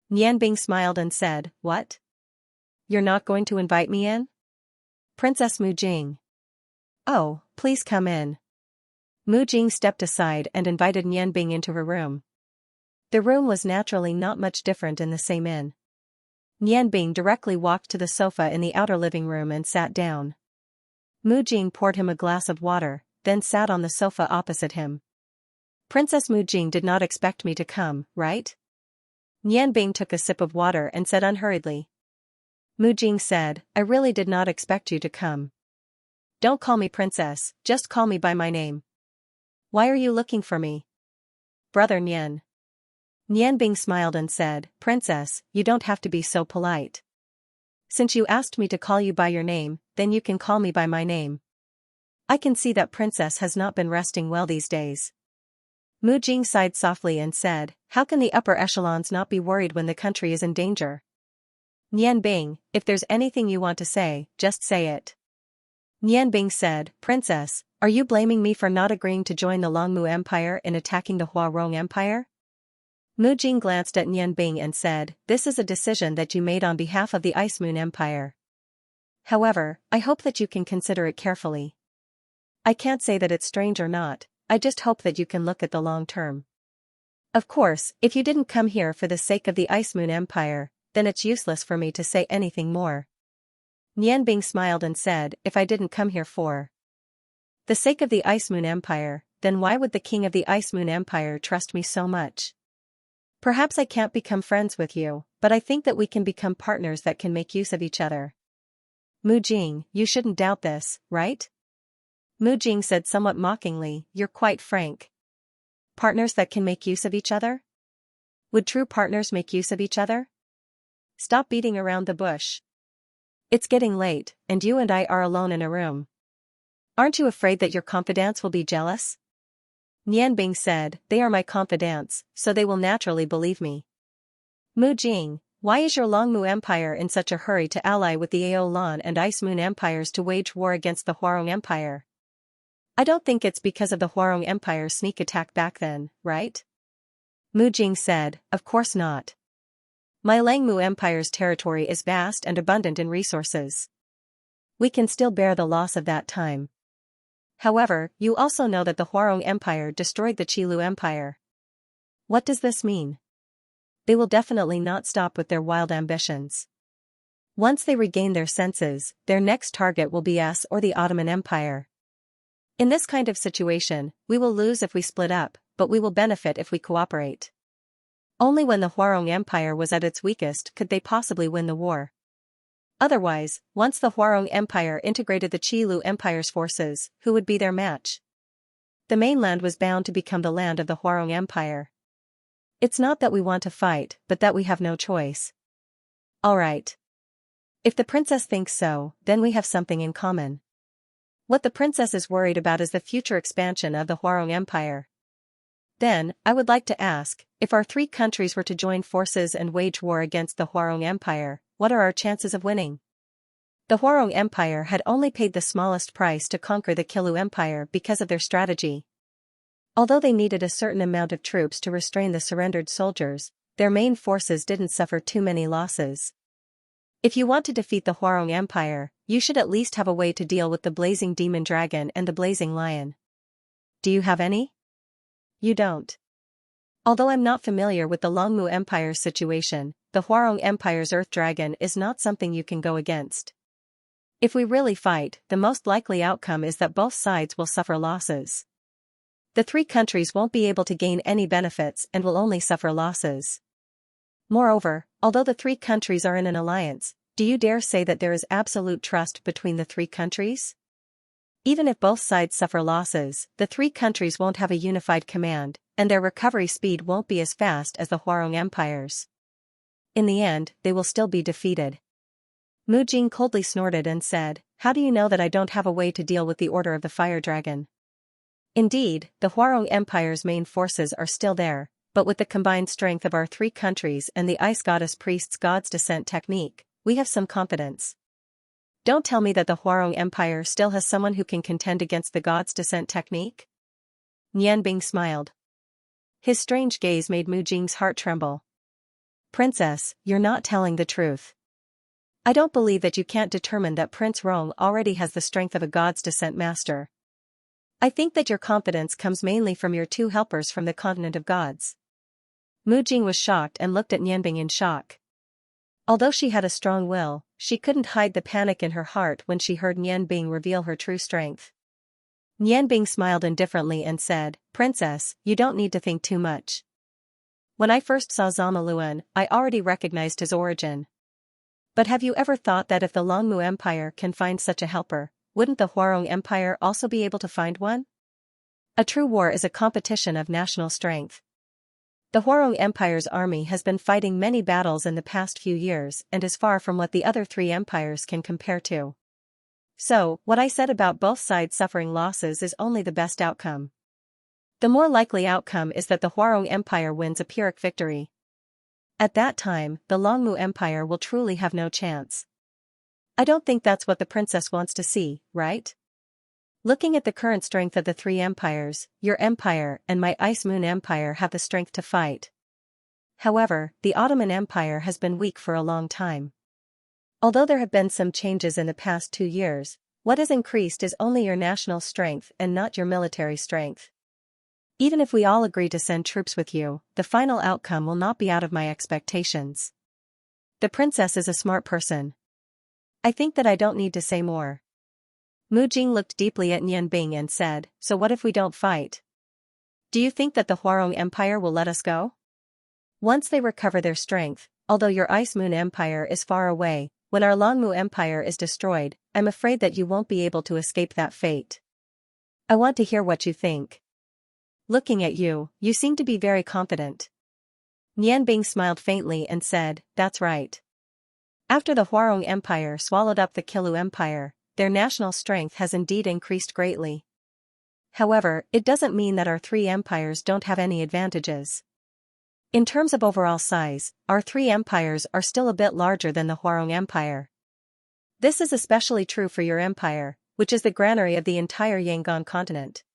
Nianbing smiled and said, "What? You're not going to invite me in?" "Princess Mu Jing." "Oh, please come in." Mu Jing stepped aside and invited Nianbing into her room. The room was naturally not much different in the same inn. Nianbing directly walked to the sofa in the outer living room and sat down. Mu Jing poured him a glass of water, then sat on the sofa opposite him. "Princess Mu Jing did not expect me to come, right?" Nianbing took a sip of water and said unhurriedly. Mu Jing said, "I really did not expect you to come. Don't call me princess, just call me by my name." "Why are you looking for me?" "Brother Nian." Nianbing smiled and said, "Princess, you don't have to be so polite. Since you asked me to call you by your name, then you can call me by my name. I can see that princess has not been resting well these days." Mu Jing sighed softly and said, "How can the upper echelons not be worried when the country is in danger?" Nianbing, if there's anything you want to say, just say it. Nianbing said, Princess, are you blaming me for not agreeing to join the Longmu Empire in attacking the Huarong Empire? Mu Jing glanced at Nianbing and said, this is a decision that you made on behalf of the Ice Moon Empire. However, I hope that you can consider it carefully. I can't say that it's strange or not, I just hope that you can look at the long term. Of course, if you didn't come here for the sake of the Ice Moon Empire, then it's useless for me to say anything more. Nianbing smiled and said, if I didn't come here for the sake of the Ice Moon Empire, then why would the king of the Ice Moon Empire trust me so much? Perhaps I can't become friends with you, but I think that we can become partners that can make use of each other. Mu Jing, you shouldn't doubt this, right? Mu Jing said somewhat mockingly, you're quite frank. Partners that can make use of each other? Would true partners make use of each other? Stop beating around the bush. It's getting late, and you and I are alone in a room. Aren't you afraid that your confidants will be jealous? Nianbing said, they are my confidants, so they will naturally believe me. Mu Jing, why is your Longmu Empire in such a hurry to ally with the Aolan and Ice Moon Empires to wage war against the Huarong Empire? I don't think it's because of the Huarong Empire's sneak attack back then, right? Mu Jing said, of course not. My Langmu Empire's territory is vast and abundant in resources. We can still bear the loss of that time. However, you also know that the Huarong Empire destroyed the Qilu Empire. What does this mean? They will definitely not stop with their wild ambitions. Once they regain their senses, their next target will be us or the Ottoman Empire. In this kind of situation, we will lose if we split up, but we will benefit if we cooperate. Only when the Huarong Empire was at its weakest could they possibly win the war. Otherwise, once the Huarong Empire integrated the Qilu Empire's forces, who would be their match? The mainland was bound to become the land of the Huarong Empire. It's not that we want to fight, but that we have no choice. Alright. If the princess thinks so, then we have something in common. What the princess is worried about is the future expansion of the Huarong Empire. Then, I would like to ask, if our three countries were to join forces and wage war against the Huarong Empire, what are our chances of winning? The Huarong Empire had only paid the smallest price to conquer the Qilu Empire because of their strategy. Although they needed a certain amount of troops to restrain the surrendered soldiers, their main forces didn't suffer too many losses. If you want to defeat the Huarong Empire, you should at least have a way to deal with the Blazing Demon Dragon and the Blazing Lion. Do you have any? You don't. Although I'm not familiar with the Longmu Empire's situation, the Huarong Empire's Earth Dragon is not something you can go against. If we really fight, the most likely outcome is that both sides will suffer losses. The three countries won't be able to gain any benefits and will only suffer losses. Moreover, although the three countries are in an alliance, do you dare say that there is absolute trust between the three countries? Even if both sides suffer losses, the three countries won't have a unified command, and their recovery speed won't be as fast as the Huarong Empire's. In the end, they will still be defeated. Mu Jing coldly snorted and said, how do you know that I don't have a way to deal with the Order of the Fire Dragon? Indeed, the Huarong Empire's main forces are still there, but with the combined strength of our three countries and the Ice Goddess Priest's God's Descent technique, we have some confidence. Don't tell me that the Huarong Empire still has someone who can contend against the God's Descent technique? Nianbing smiled. His strange gaze made Mu Jing's heart tremble. Princess, you're not telling the truth. I don't believe that you can't determine that Prince Rong already has the strength of a God's Descent master. I think that your confidence comes mainly from your two helpers from the continent of gods. Mu Jing was shocked and looked at Nianbing in shock. Although she had a strong will, she couldn't hide the panic in her heart when she heard Nianbing reveal her true strength. Nianbing smiled indifferently and said, Princess, you don't need to think too much. When I first saw Zama Luan, I already recognized his origin. But have you ever thought that if the Longmu Empire can find such a helper, wouldn't the Huarong Empire also be able to find one? A true war is a competition of national strength. The Huarong Empire's army has been fighting many battles in the past few years and is far from what the other three empires can compare to. So, what I said about both sides suffering losses is only the best outcome. The more likely outcome is that the Huarong Empire wins a Pyrrhic victory. At that time, the Longmu Empire will truly have no chance. I don't think that's what the princess wants to see, right? Looking at the current strength of the three empires, your empire and my Ice Moon Empire have the strength to fight. However, the Ottoman Empire has been weak for a long time. Although there have been some changes in the past 2 years, what has increased is only your national strength and not your military strength. Even if we all agree to send troops with you, the final outcome will not be out of my expectations. The princess is a smart person. I think that I don't need to say more. Mu Jing looked deeply at Nian Bing and said, so what if we don't fight? Do you think that the Huarong Empire will let us go? Once they recover their strength, although your Ice Moon Empire is far away, when our Longmu Empire is destroyed, I'm afraid that you won't be able to escape that fate. I want to hear what you think. Looking at you, you seem to be very confident. Nian Bing smiled faintly and said, that's right. After the Huarong Empire swallowed up the Qilu Empire, their national strength has indeed increased greatly. However, it doesn't mean that our three empires don't have any advantages. In terms of overall size, our three empires are still a bit larger than the Huarong Empire. This is especially true for your empire, which is the granary of the entire Yangon continent.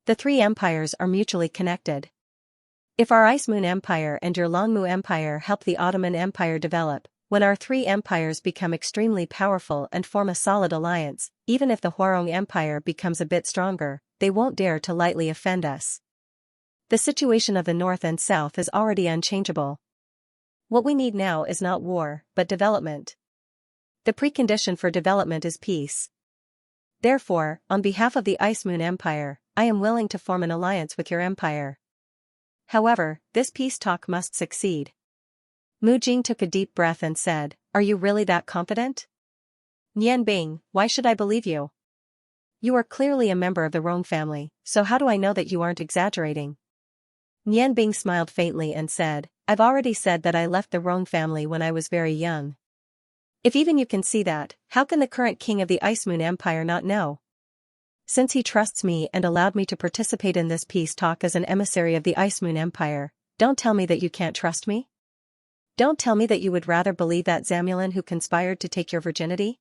The three empires are mutually connected. If our Ice Moon Empire and your Longmu Empire help the Ottoman Empire develop, when our three empires become extremely powerful and form a solid alliance, even if the Huarong Empire becomes a bit stronger, they won't dare to lightly offend us. The situation of the north and south is already unchangeable. What we need now is not war, but development. The precondition for development is peace. Therefore, on behalf of the Ice Moon Empire, I am willing to form an alliance with your empire. However, this peace talk must succeed. Mu Jing took a deep breath and said, are you really that confident? Nian Bing, why should I believe you? You are clearly a member of the Rong family, so how do I know that you aren't exaggerating? Nian Bing smiled faintly and said, I've already said that I left the Rong family when I was very young. If even you can see that, how can the current king of the Ice Moon Empire not know? Since he trusts me and allowed me to participate in this peace talk as an emissary of the Ice Moon Empire, don't tell me that you can't trust me? Don't tell me that you would rather believe that Zamulin who conspired to take your virginity?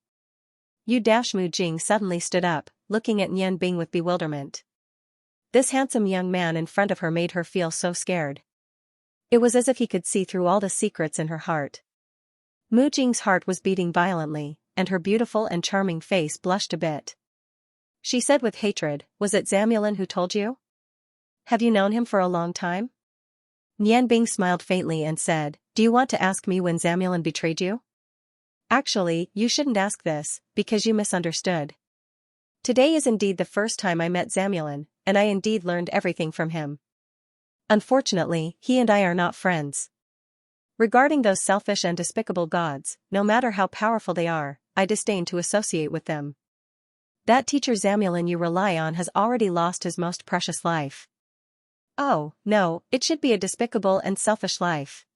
Mu Jing suddenly stood up, looking at Nian Bing with bewilderment. This handsome young man in front of her made her feel so scared. It was as if he could see through all the secrets in her heart. Mu Jing's heart was beating violently, and her beautiful and charming face blushed a bit. She said with hatred, was it Zamulin who told you? Have you known him for a long time? Nian Bing smiled faintly and said, do you want to ask me when Zamulin betrayed you? Actually, you shouldn't ask this, because you misunderstood. Today is indeed the first time I met Zamulin, and I indeed learned everything from him. Unfortunately, he and I are not friends. Regarding those selfish and despicable gods, no matter how powerful they are, I disdain to associate with them. That teacher Zamulin you rely on has already lost his most precious life. Oh, no, it should be a despicable and selfish life.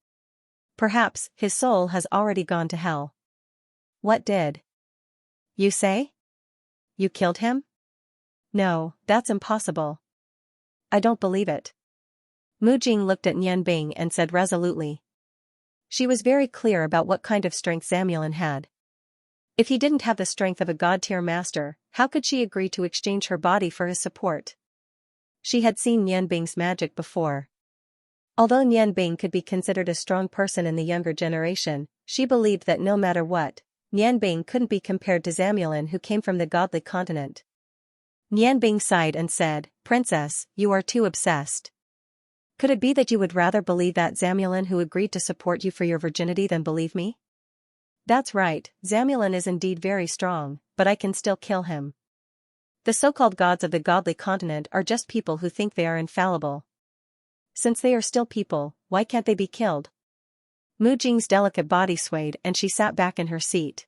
Perhaps his soul has already gone to hell. What did you say? You killed him? No, that's impossible. I don't believe it. Mu Jing looked at Nian Bing and said resolutely. She was very clear about what kind of strength Zamulin had. If he didn't have the strength of a god-tier master, how could she agree to exchange her body for his support? She had seen Nian Bing's magic before. Although Nian Bing could be considered a strong person in the younger generation, she believed that no matter what, Nian Bing couldn't be compared to Zamulin who came from the godly continent. Nian Bing sighed and said, Princess, you are too obsessed. Could it be that you would rather believe that Zamulin who agreed to support you for your virginity than believe me? That's right, Zamulin is indeed very strong, but I can still kill him. The so-called gods of the godly continent are just people who think they are infallible. Since they are still people, why can't they be killed? Mu Jing's delicate body swayed and she sat back in her seat.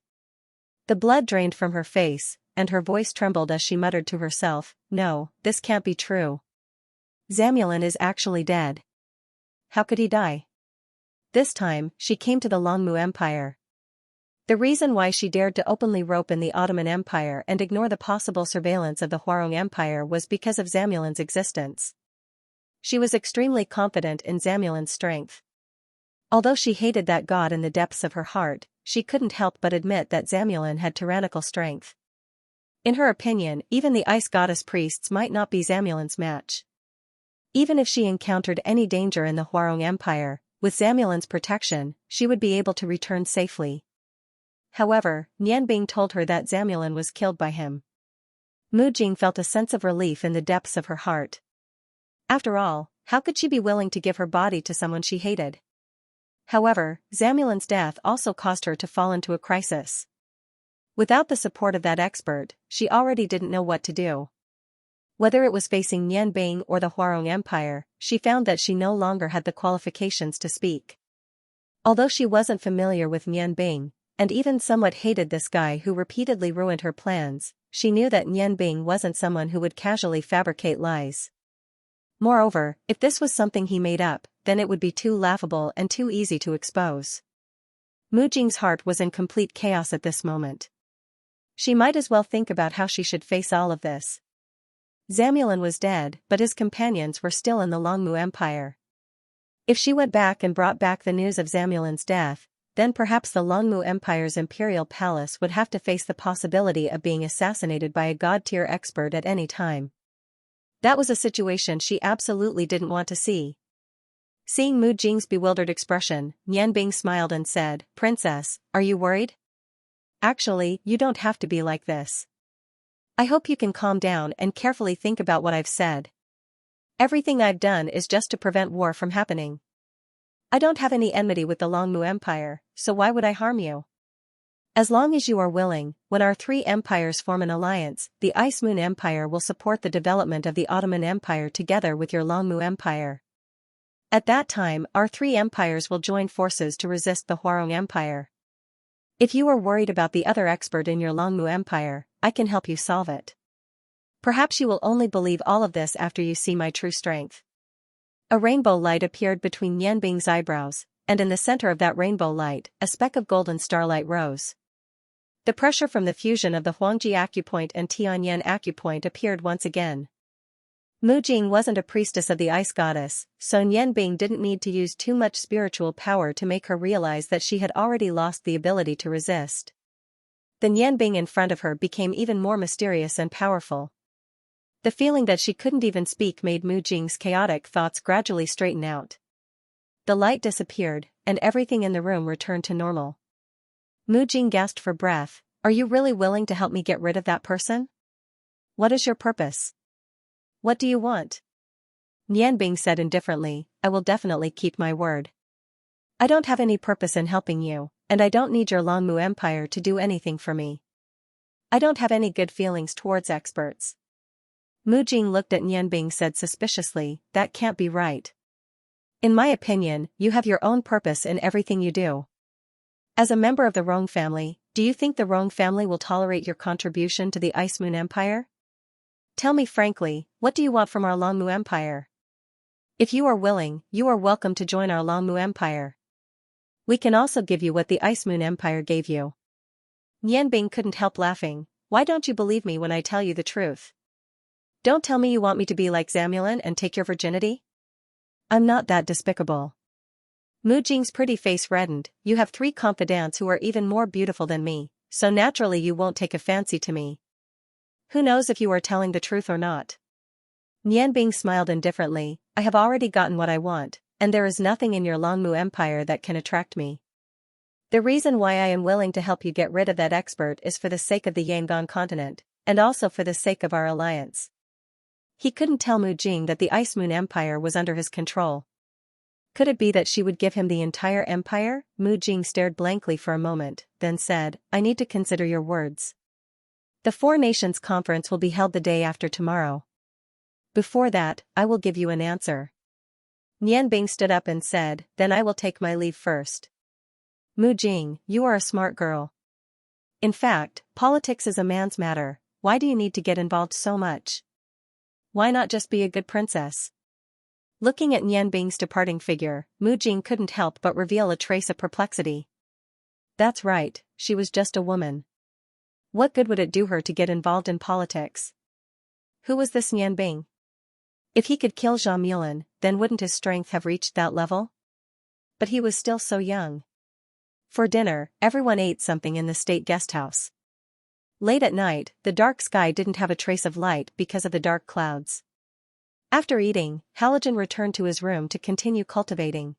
The blood drained from her face, and her voice trembled as she muttered to herself, no, this can't be true. Zamulin is actually dead. How could he die? This time, she came to the Longmu Empire. The reason why she dared to openly rope in the Ottoman Empire and ignore the possible surveillance of the Huarong Empire was because of Zamulin's existence. She was extremely confident in Zamulin's strength. Although she hated that god in the depths of her heart, she couldn't help but admit that Zamulin had tyrannical strength. In her opinion, even the ice goddess priests might not be Zamulin's match. Even if she encountered any danger in the Huarong Empire, with Zamulin's protection, she would be able to return safely. However, Nianbing told her that Zamulin was killed by him. Mu Jing felt a sense of relief in the depths of her heart. After all, how could she be willing to give her body to someone she hated? However, Zamulin's death also caused her to fall into a crisis. Without the support of that expert, she already didn't know what to do. Whether it was facing Nianbing or the Huarong Empire, she found that she no longer had the qualifications to speak. Although she wasn't familiar with Nianbing, and even somewhat hated this guy who repeatedly ruined her plans, she knew that Nianbing wasn't someone who would casually fabricate lies. Moreover, if this was something he made up, then it would be too laughable and too easy to expose. Mu Jing's heart was in complete chaos at this moment. She might as well think about how she should face all of this. Zamulin was dead, but his companions were still in the Longmu Empire. If she went back and brought back the news of Zamulin's death, then perhaps the Longmu Empire's imperial palace would have to face the possibility of being assassinated by a god-tier expert at any time. That was a situation she absolutely didn't want to see. Seeing Mu Jing's bewildered expression, Nianbing smiled and said, "Princess, are you worried? Actually, you don't have to be like this. I hope you can calm down and carefully think about what I've said. Everything I've done is just to prevent war from happening. I don't have any enmity with the Longmu Empire, so why would I harm you? As long as you are willing, when our three empires form an alliance, the Ice Moon Empire will support the development of the Ottoman Empire together with your Longmu Empire. At that time, our three empires will join forces to resist the Huarong Empire. If you are worried about the other expert in your Longmu Empire, I can help you solve it. Perhaps you will only believe all of this after you see my true strength." A rainbow light appeared between Nianbing's eyebrows, and in the center of that rainbow light, a speck of golden starlight rose. The pressure from the fusion of the Huangji acupoint and Tianyan acupoint appeared once again. Mu Jing wasn't a priestess of the ice goddess, so Nianbing didn't need to use too much spiritual power to make her realize that she had already lost the ability to resist. The Nianbing in front of her became even more mysterious and powerful. The feeling that she couldn't even speak made Mu Jing's chaotic thoughts gradually straighten out. The light disappeared, and everything in the room returned to normal. Mu Jing gasped for breath. "Are you really willing to help me get rid of that person? What is your purpose? What do you want?" Nianbing said indifferently, "I will definitely keep my word. I don't have any purpose in helping you, and I don't need your Longmu Empire to do anything for me. I don't have any good feelings towards experts." Mu Jing looked at Nianbing said suspiciously, "That can't be right. In my opinion, you have your own purpose in everything you do. As a member of the Rong family, do you think the Rong family will tolerate your contribution to the Ice Moon Empire? Tell me frankly, what do you want from our Longmu Empire? If you are willing, you are welcome to join our Longmu Empire. We can also give you what the Ice Moon Empire gave you." Nianbing couldn't help laughing. "Why don't you believe me when I tell you the truth? Don't tell me you want me to be like Zamulin and take your virginity? I'm not that despicable." Mu Jing's pretty face reddened. "You have three confidants who are even more beautiful than me, so naturally you won't take a fancy to me. Who knows if you are telling the truth or not?" Nianbing smiled indifferently. "I have already gotten what I want, and there is nothing in your Longmu Empire that can attract me. The reason why I am willing to help you get rid of that expert is for the sake of the Yangon continent, and also for the sake of our alliance." He couldn't tell Mu Jing that the Ice Moon Empire was under his control. Could it be that she would give him the entire empire? Mu Jing stared blankly for a moment, then said, "I need to consider your words. The Four Nations Conference will be held the day after tomorrow. Before that, I will give you an answer." Nianbing stood up and said, "Then I will take my leave first." "Mu Jing, you are a smart girl. In fact, politics is a man's matter. Why do you need to get involved so much? Why not just be a good princess?" Looking at Nianbing's departing figure, Mu Jing couldn't help but reveal a trace of perplexity. That's right, she was just a woman. What good would it do her to get involved in politics? Who was this Nianbing? If he could kill Zamulin, then wouldn't his strength have reached that level? but he was still so young. For dinner, everyone ate something in the state guesthouse. Late at night, the dark sky didn't have a trace of light because of the dark clouds. After eating, Halogen returned to his room to continue cultivating.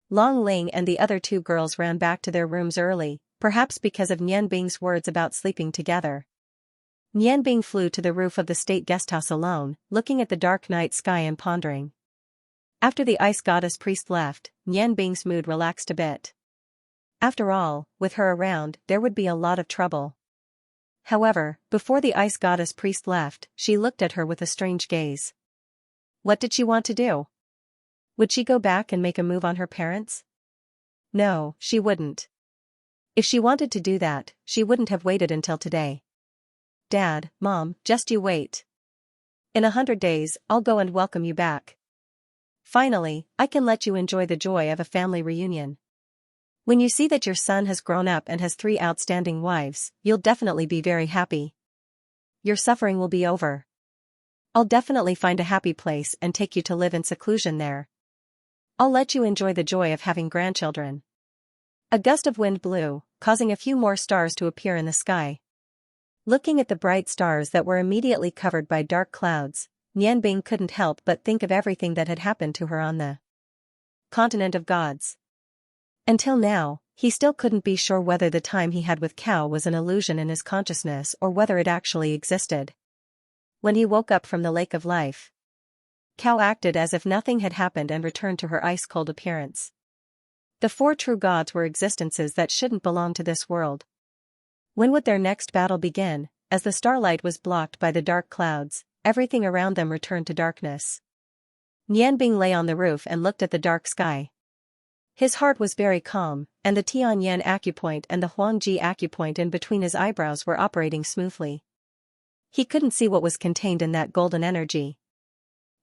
Long Ling and the other two girls ran back to their rooms early, perhaps because of Nian Bing's words about sleeping together. Nian Bing flew to the roof of the state guesthouse alone, looking at the dark night sky and pondering. After the ice goddess priest left, Nian Bing's mood relaxed a bit. After all, with her around, there would be a lot of trouble. However, before the ice goddess priest left, she looked at her with a strange gaze. What did she want to do? Would she go back and make a move on her parents? No, she wouldn't. If she wanted to do that, she wouldn't have waited until today. Dad, Mom, just you wait. In 100 days, I'll go and welcome you back. Finally, I can let you enjoy the joy of a family reunion. When you see that your son has grown up and has 3 outstanding wives, you'll definitely be very happy. Your suffering will be over. I'll definitely find a happy place and take you to live in seclusion there. I'll let you enjoy the joy of having grandchildren. A gust of wind blew, causing a few more stars to appear in the sky. Looking at the bright stars that were immediately covered by dark clouds, Nian Bing couldn't help but think of everything that had happened to her on the continent of gods. Until now, he still couldn't be sure whether the time he had with Cao was an illusion in his consciousness or whether it actually existed. When he woke up from the lake of life, Cao acted as if nothing had happened and returned to her ice-cold appearance. The 4 true gods were existences that shouldn't belong to this world. When would their next battle begin? As the starlight was blocked by the dark clouds, everything around them returned to darkness. Nian Bing lay on the roof and looked at the dark sky. His heart was very calm, and the Tianyan acupoint and the Huangji acupoint in between his eyebrows were operating smoothly. He couldn't see what was contained in that golden energy.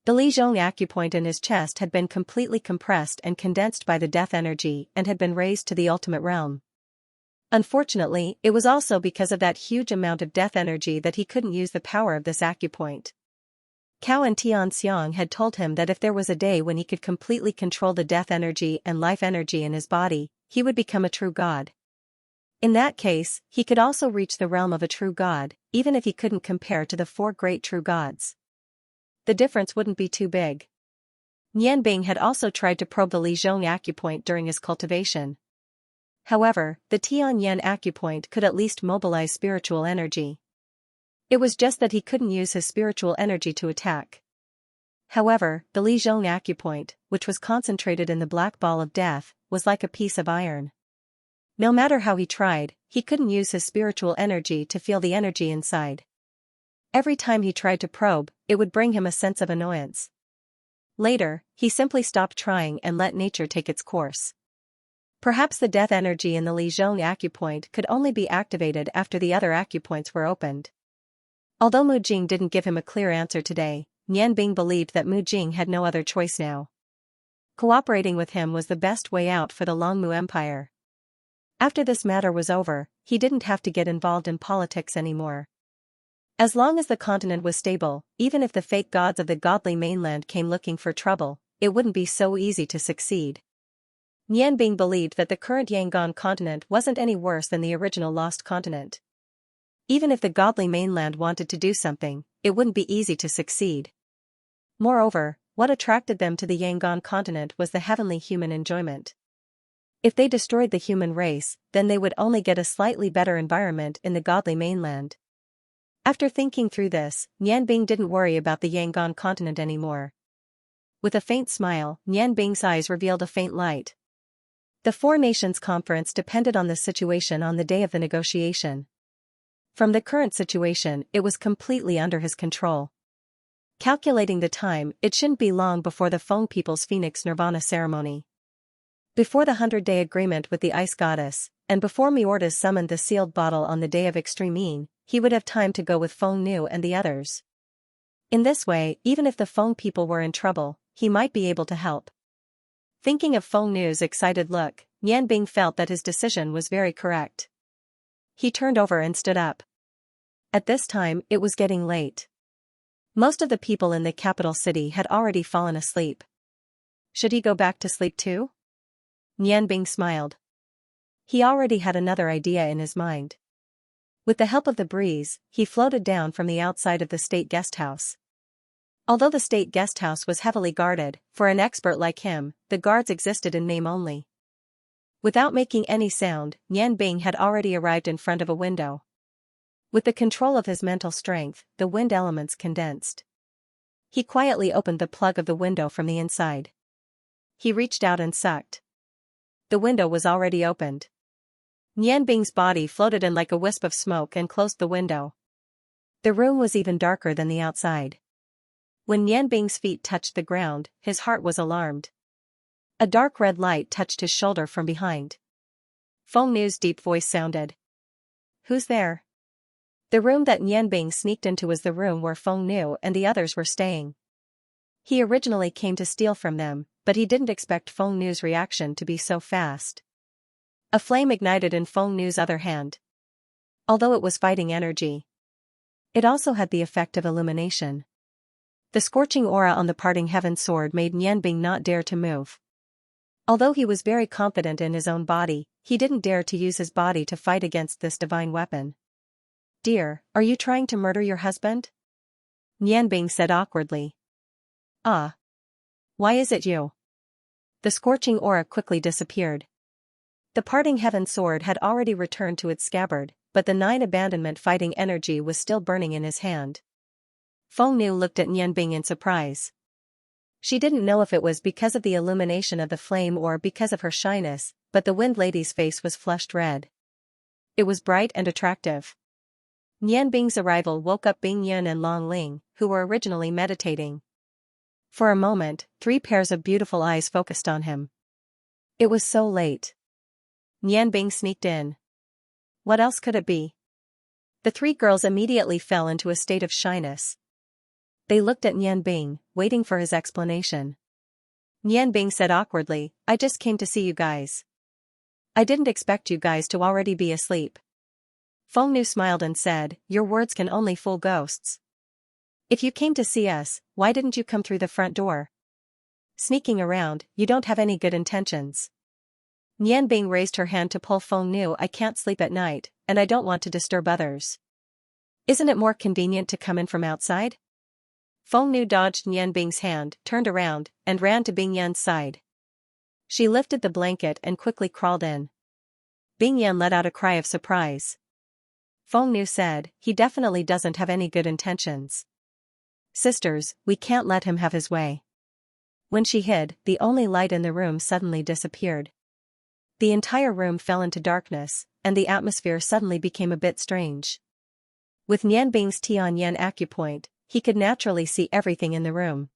The Lizhong acupoint in his chest had been completely compressed and condensed by the death energy and had been raised to the ultimate realm. Unfortunately, it was also because of that huge amount of death energy that he couldn't use the power of this acupoint. Cao and Xianxia had told him that if there was a day when he could completely control the death energy and life energy in his body, he would become a true god. In that case, he could also reach the realm of a true god, even if he couldn't compare to the 4 great true gods. The difference wouldn't be too big. Nian Bing had also tried to probe the Lizhong acupoint during his cultivation. However, the Tianyan acupoint could at least mobilize spiritual energy. It was just that he couldn't use his spiritual energy to attack. However, the Lizhong acupoint, which was concentrated in the black ball of death, was like a piece of iron. No matter how he tried, he couldn't use his spiritual energy to feel the energy inside. Every time he tried to probe, it would bring him a sense of annoyance. Later, he simply stopped trying and let nature take its course. Perhaps the death energy in the Lizhong acupoint could only be activated after the other acupoints were opened. Although Mu Jing didn't give him a clear answer today, Nian Bing believed that Mu Jing had no other choice now. Cooperating with him was the best way out for the Longmu Empire. After this matter was over, he didn't have to get involved in politics anymore. As long as the continent was stable, even if the fake gods of the godly mainland came looking for trouble, it wouldn't be so easy to succeed. Nian Bing believed that the current Yangon continent wasn't any worse than the original lost continent. Even if the godly mainland wanted to do something, it wouldn't be easy to succeed. Moreover, what attracted them to the Yangon continent was the heavenly human enjoyment. If they destroyed the human race, then they would only get a slightly better environment in the godly mainland. After thinking through this, Nian Bing didn't worry about the Yangon continent anymore. With a faint smile, Nian Bing's eyes revealed a faint light. The 4 Nations Conference depended on this situation on the day of the negotiation. From the current situation, it was completely under his control. Calculating the time, it shouldn't be long before the Feng People's Phoenix Nirvana ceremony. Before the 100-day agreement with the Ice Goddess, and before Miortas summoned the sealed bottle on the day of Extreme Mean, he would have time to go with Feng Nu and the others. In this way, even if the Feng people were in trouble, he might be able to help. Thinking of Feng Nu's excited look, Nian Bing felt that his decision was very correct. He turned over and stood up. At this time, it was getting late. Most of the people in the capital city had already fallen asleep. Should he go back to sleep too? Nianbing smiled. He already had another idea in his mind. With the help of the breeze, he floated down from the outside of the state guesthouse. Although the state guesthouse was heavily guarded, for an expert like him, the guards existed in name only. Without making any sound, Nianbing had already arrived in front of a window. With the control of his mental strength, the wind elements condensed. He quietly opened the plug of the window from the inside. He reached out and sucked. The window was already opened. Nianbing's body floated in like a wisp of smoke and closed the window. The room was even darker than the outside. When Nianbing's feet touched the ground, his heart was alarmed. A dark red light touched his shoulder from behind. Feng Nu's deep voice sounded. "Who's there?" The room that Nianbing sneaked into was the room where Feng Nu and the others were staying. He originally came to steal from them, but he didn't expect Feng Nu's reaction to be so fast. A flame ignited in Feng Nu's other hand. Although it was fighting energy, it also had the effect of illumination. The scorching aura on the parting heaven sword made Nianbing not dare to move. Although he was very confident in his own body, he didn't dare to use his body to fight against this divine weapon. "Dear, are you trying to murder your husband?" Nianbing said awkwardly. "Ah. Why is it you?" The scorching aura quickly disappeared. The parting heaven sword had already returned to its scabbard, but the 9 abandonment fighting energy was still burning in his hand. Feng Nu looked at Nianbing in surprise. She didn't know if it was because of the illumination of the flame or because of her shyness, but the Wind Lady's face was flushed red. It was bright and attractive. Nianbing's arrival woke up Bing Yun and Long Ling, who were originally meditating. For a moment, 3 pairs of beautiful eyes focused on him. It was so late. Nianbing sneaked in. What else could it be? The 3 girls immediately fell into a state of shyness. They looked at Nianbing, waiting for his explanation. Nianbing said awkwardly, "I just came to see you guys. I didn't expect you guys to already be asleep." Feng Nu smiled and said, "Your words can only fool ghosts. If you came to see us, why didn't you come through the front door? Sneaking around, you don't have any good intentions." Nianbing raised her hand to pull Feng Nu. "I can't sleep at night, and I don't want to disturb others. Isn't it more convenient to come in from outside?" Feng Nu dodged Nianbing's hand, turned around, and ran to Bing Yan's side. She lifted the blanket and quickly crawled in. Bing Yan let out a cry of surprise. Feng Nu said, "He definitely doesn't have any good intentions. Sisters, we can't let him have his way." When she hid, the only light in the room suddenly disappeared. The entire room fell into darkness, and the atmosphere suddenly became a bit strange. With Nianbing's Tianyan acupoint, he could naturally see everything in the room.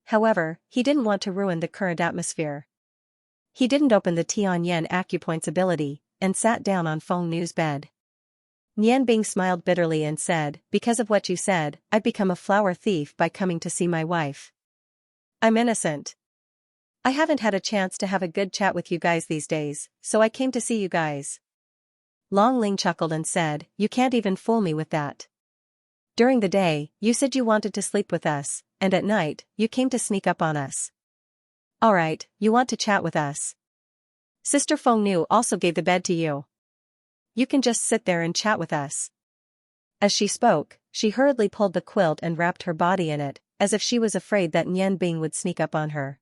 However, he didn't want to ruin the current atmosphere. He didn't open the Tianyan acupoint's ability, and sat down on Feng Nu's bed. Nianbing smiled bitterly and said, "Because of what you said, I've become a flower thief by coming to see my wife. I'm innocent. I haven't had a chance to have a good chat with you guys these days, so I came to see you guys." Long Ling chuckled and said, "You can't even fool me with that. During the day, you said you wanted to sleep with us, and at night, you came to sneak up on us. Alright, you want to chat with us. Sister Feng Nu also gave the bed to you. You can just sit there and chat with us." As she spoke, she hurriedly pulled the quilt and wrapped her body in it, as if she was afraid that Nianbing would sneak up on her.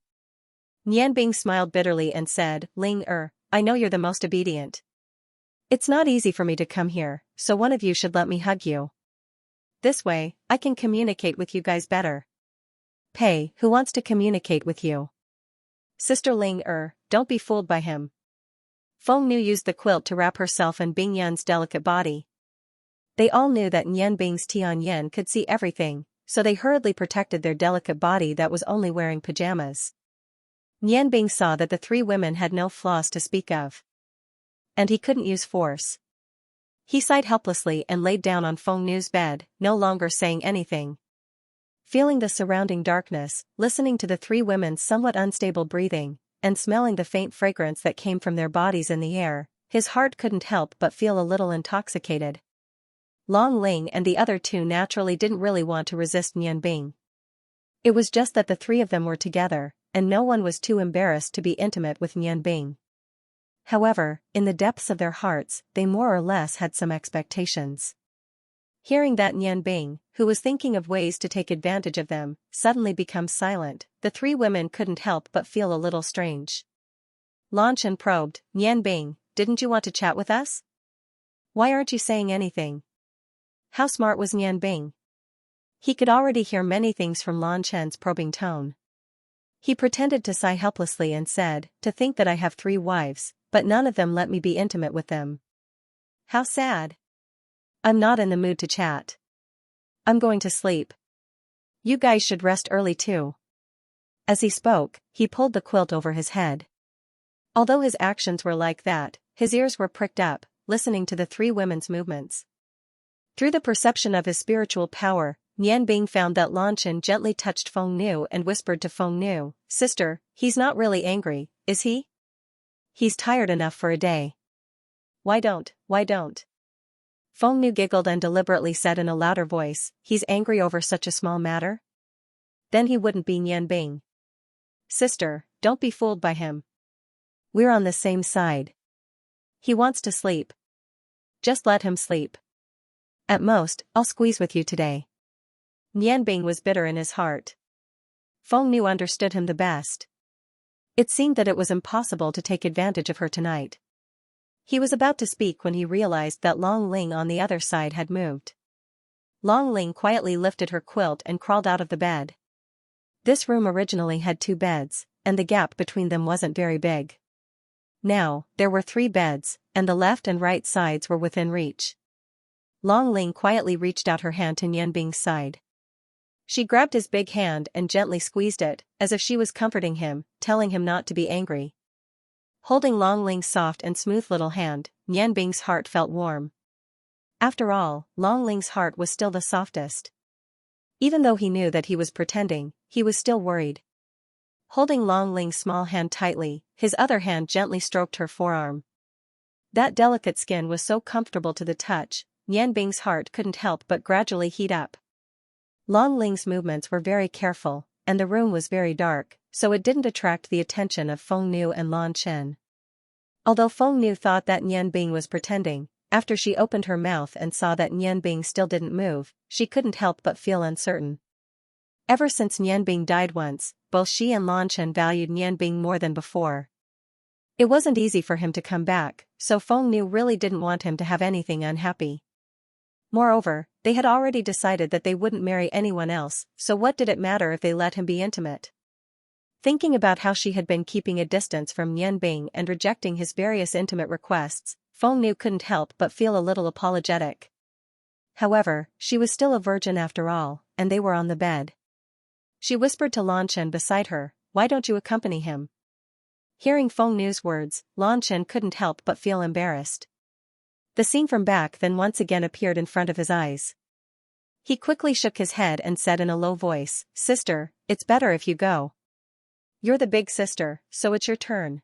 Nianbing smiled bitterly and said, "Ling I know you're the most obedient. It's not easy for me to come here, so one of you should let me hug you. This way, I can communicate with you guys better." "Pei, who wants to communicate with you?" "Sister Ling don't be fooled by him." Feng Nu used the quilt to wrap herself and Bing Yan's delicate body. They all knew that Nianbing's Tianyan could see everything, so they hurriedly protected their delicate body that was only wearing pajamas. Nianbing saw that the 3 women had no flaws to speak of. And he couldn't use force. He sighed helplessly and laid down on Feng Nu's bed, no longer saying anything. Feeling the surrounding darkness, listening to the 3 women's somewhat unstable breathing, and smelling the faint fragrance that came from their bodies in the air, his heart couldn't help but feel a little intoxicated. Long Ling and the other 2 naturally didn't really want to resist Nianbing. It was just that the 3 of them were together, and no one was too embarrassed to be intimate with Nian Bing. However, in the depths of their hearts, they more or less had some expectations. Hearing that Nian Bing, who was thinking of ways to take advantage of them, suddenly becomes silent, the three women couldn't help but feel a little strange. Lan Chen probed, "Nian Bing, didn't you want to chat with us? Why aren't you saying anything?" How smart was Nian Bing? He could already hear many things from Lan Chen's probing tone. He pretended to sigh helplessly and said, "To think that I have 3 wives, but none of them let me be intimate with them. How sad. I'm not in the mood to chat. I'm going to sleep. You guys should rest early too." As he spoke, he pulled the quilt over his head. Although his actions were like that, his ears were pricked up, listening to the 3 women's movements. Through the perception of his spiritual power, Nian Bing found that Lan Chen gently touched Feng Nu and whispered to Feng Nu, "Sister, he's not really angry, is he? He's tired enough for a day. Why don't? Feng Nu giggled and deliberately said in a louder voice, "He's angry over such a small matter? Then he wouldn't be Nian Bing. Sister, don't be fooled by him. We're on the same side. He wants to sleep. Just let him sleep. At most, I'll squeeze with you today." Nian Bing was bitter in his heart. Feng Nu understood him the best. It seemed that it was impossible to take advantage of her tonight. He was about to speak when he realized that Long Ling on the other side had moved. Long Ling quietly lifted her quilt and crawled out of the bed. This room originally had 2 beds, and the gap between them wasn't very big. Now, there were 3 beds, and the left and right sides were within reach. Long Ling quietly reached out her hand to Nian Bing's side. She grabbed his big hand and gently squeezed it, as if she was comforting him, telling him not to be angry. Holding Long Ling's soft and smooth little hand, Nian Bing's heart felt warm. After all, Long Ling's heart was still the softest. Even though he knew that he was pretending, he was still worried. Holding Long Ling's small hand tightly, his other hand gently stroked her forearm. That delicate skin was so comfortable to the touch, Nian Bing's heart couldn't help but gradually heat up. Long Ling's movements were very careful, and the room was very dark, so it didn't attract the attention of Feng Nu and Lan Chen. Although Feng Nu thought that Nian Bing was pretending, after she opened her mouth and saw that Nian Bing still didn't move, she couldn't help but feel uncertain. Ever since Nian Bing died once, both she and Lan Chen valued Nian Bing more than before. It wasn't easy for him to come back, so Feng Nu really didn't want him to have anything unhappy. Moreover, they had already decided that they wouldn't marry anyone else, so what did it matter if they let him be intimate? Thinking about how she had been keeping a distance from Nian Bing and rejecting his various intimate requests, Feng Nu couldn't help but feel a little apologetic. However, she was still a virgin after all, and they were on the bed. She whispered to Lan Chen beside her, "Why don't you accompany him?" Hearing Feng Nu's words, Lan Chen couldn't help but feel embarrassed. The scene from back then once again appeared in front of his eyes. He quickly shook his head and said in a low voice, "Sister, it's better if you go. You're the big sister, so it's your turn."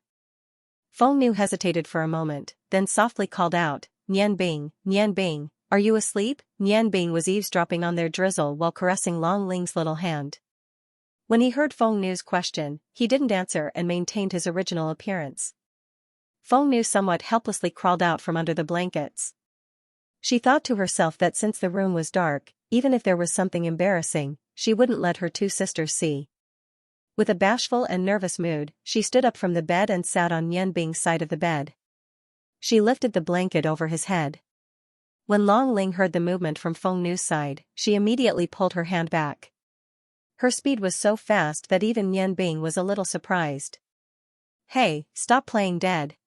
Feng Nu hesitated for a moment, then softly called out, Nian Bing, are you asleep?" Nian Bing was eavesdropping on their drizzle while caressing Long Ling's little hand. When he heard Feng Nu's question, he didn't answer and maintained his original appearance. Feng Nu somewhat helplessly crawled out from under the blankets. She thought to herself that since the room was dark, even if there was something embarrassing, she wouldn't let her 2 sisters see. With a bashful and nervous mood, she stood up from the bed and sat on Nian Bing's side of the bed. She lifted the blanket over his head. When Long Ling heard the movement from Feng Nu's side, she immediately pulled her hand back. Her speed was so fast that even Nian Bing was a little surprised. "Hey, stop playing dead."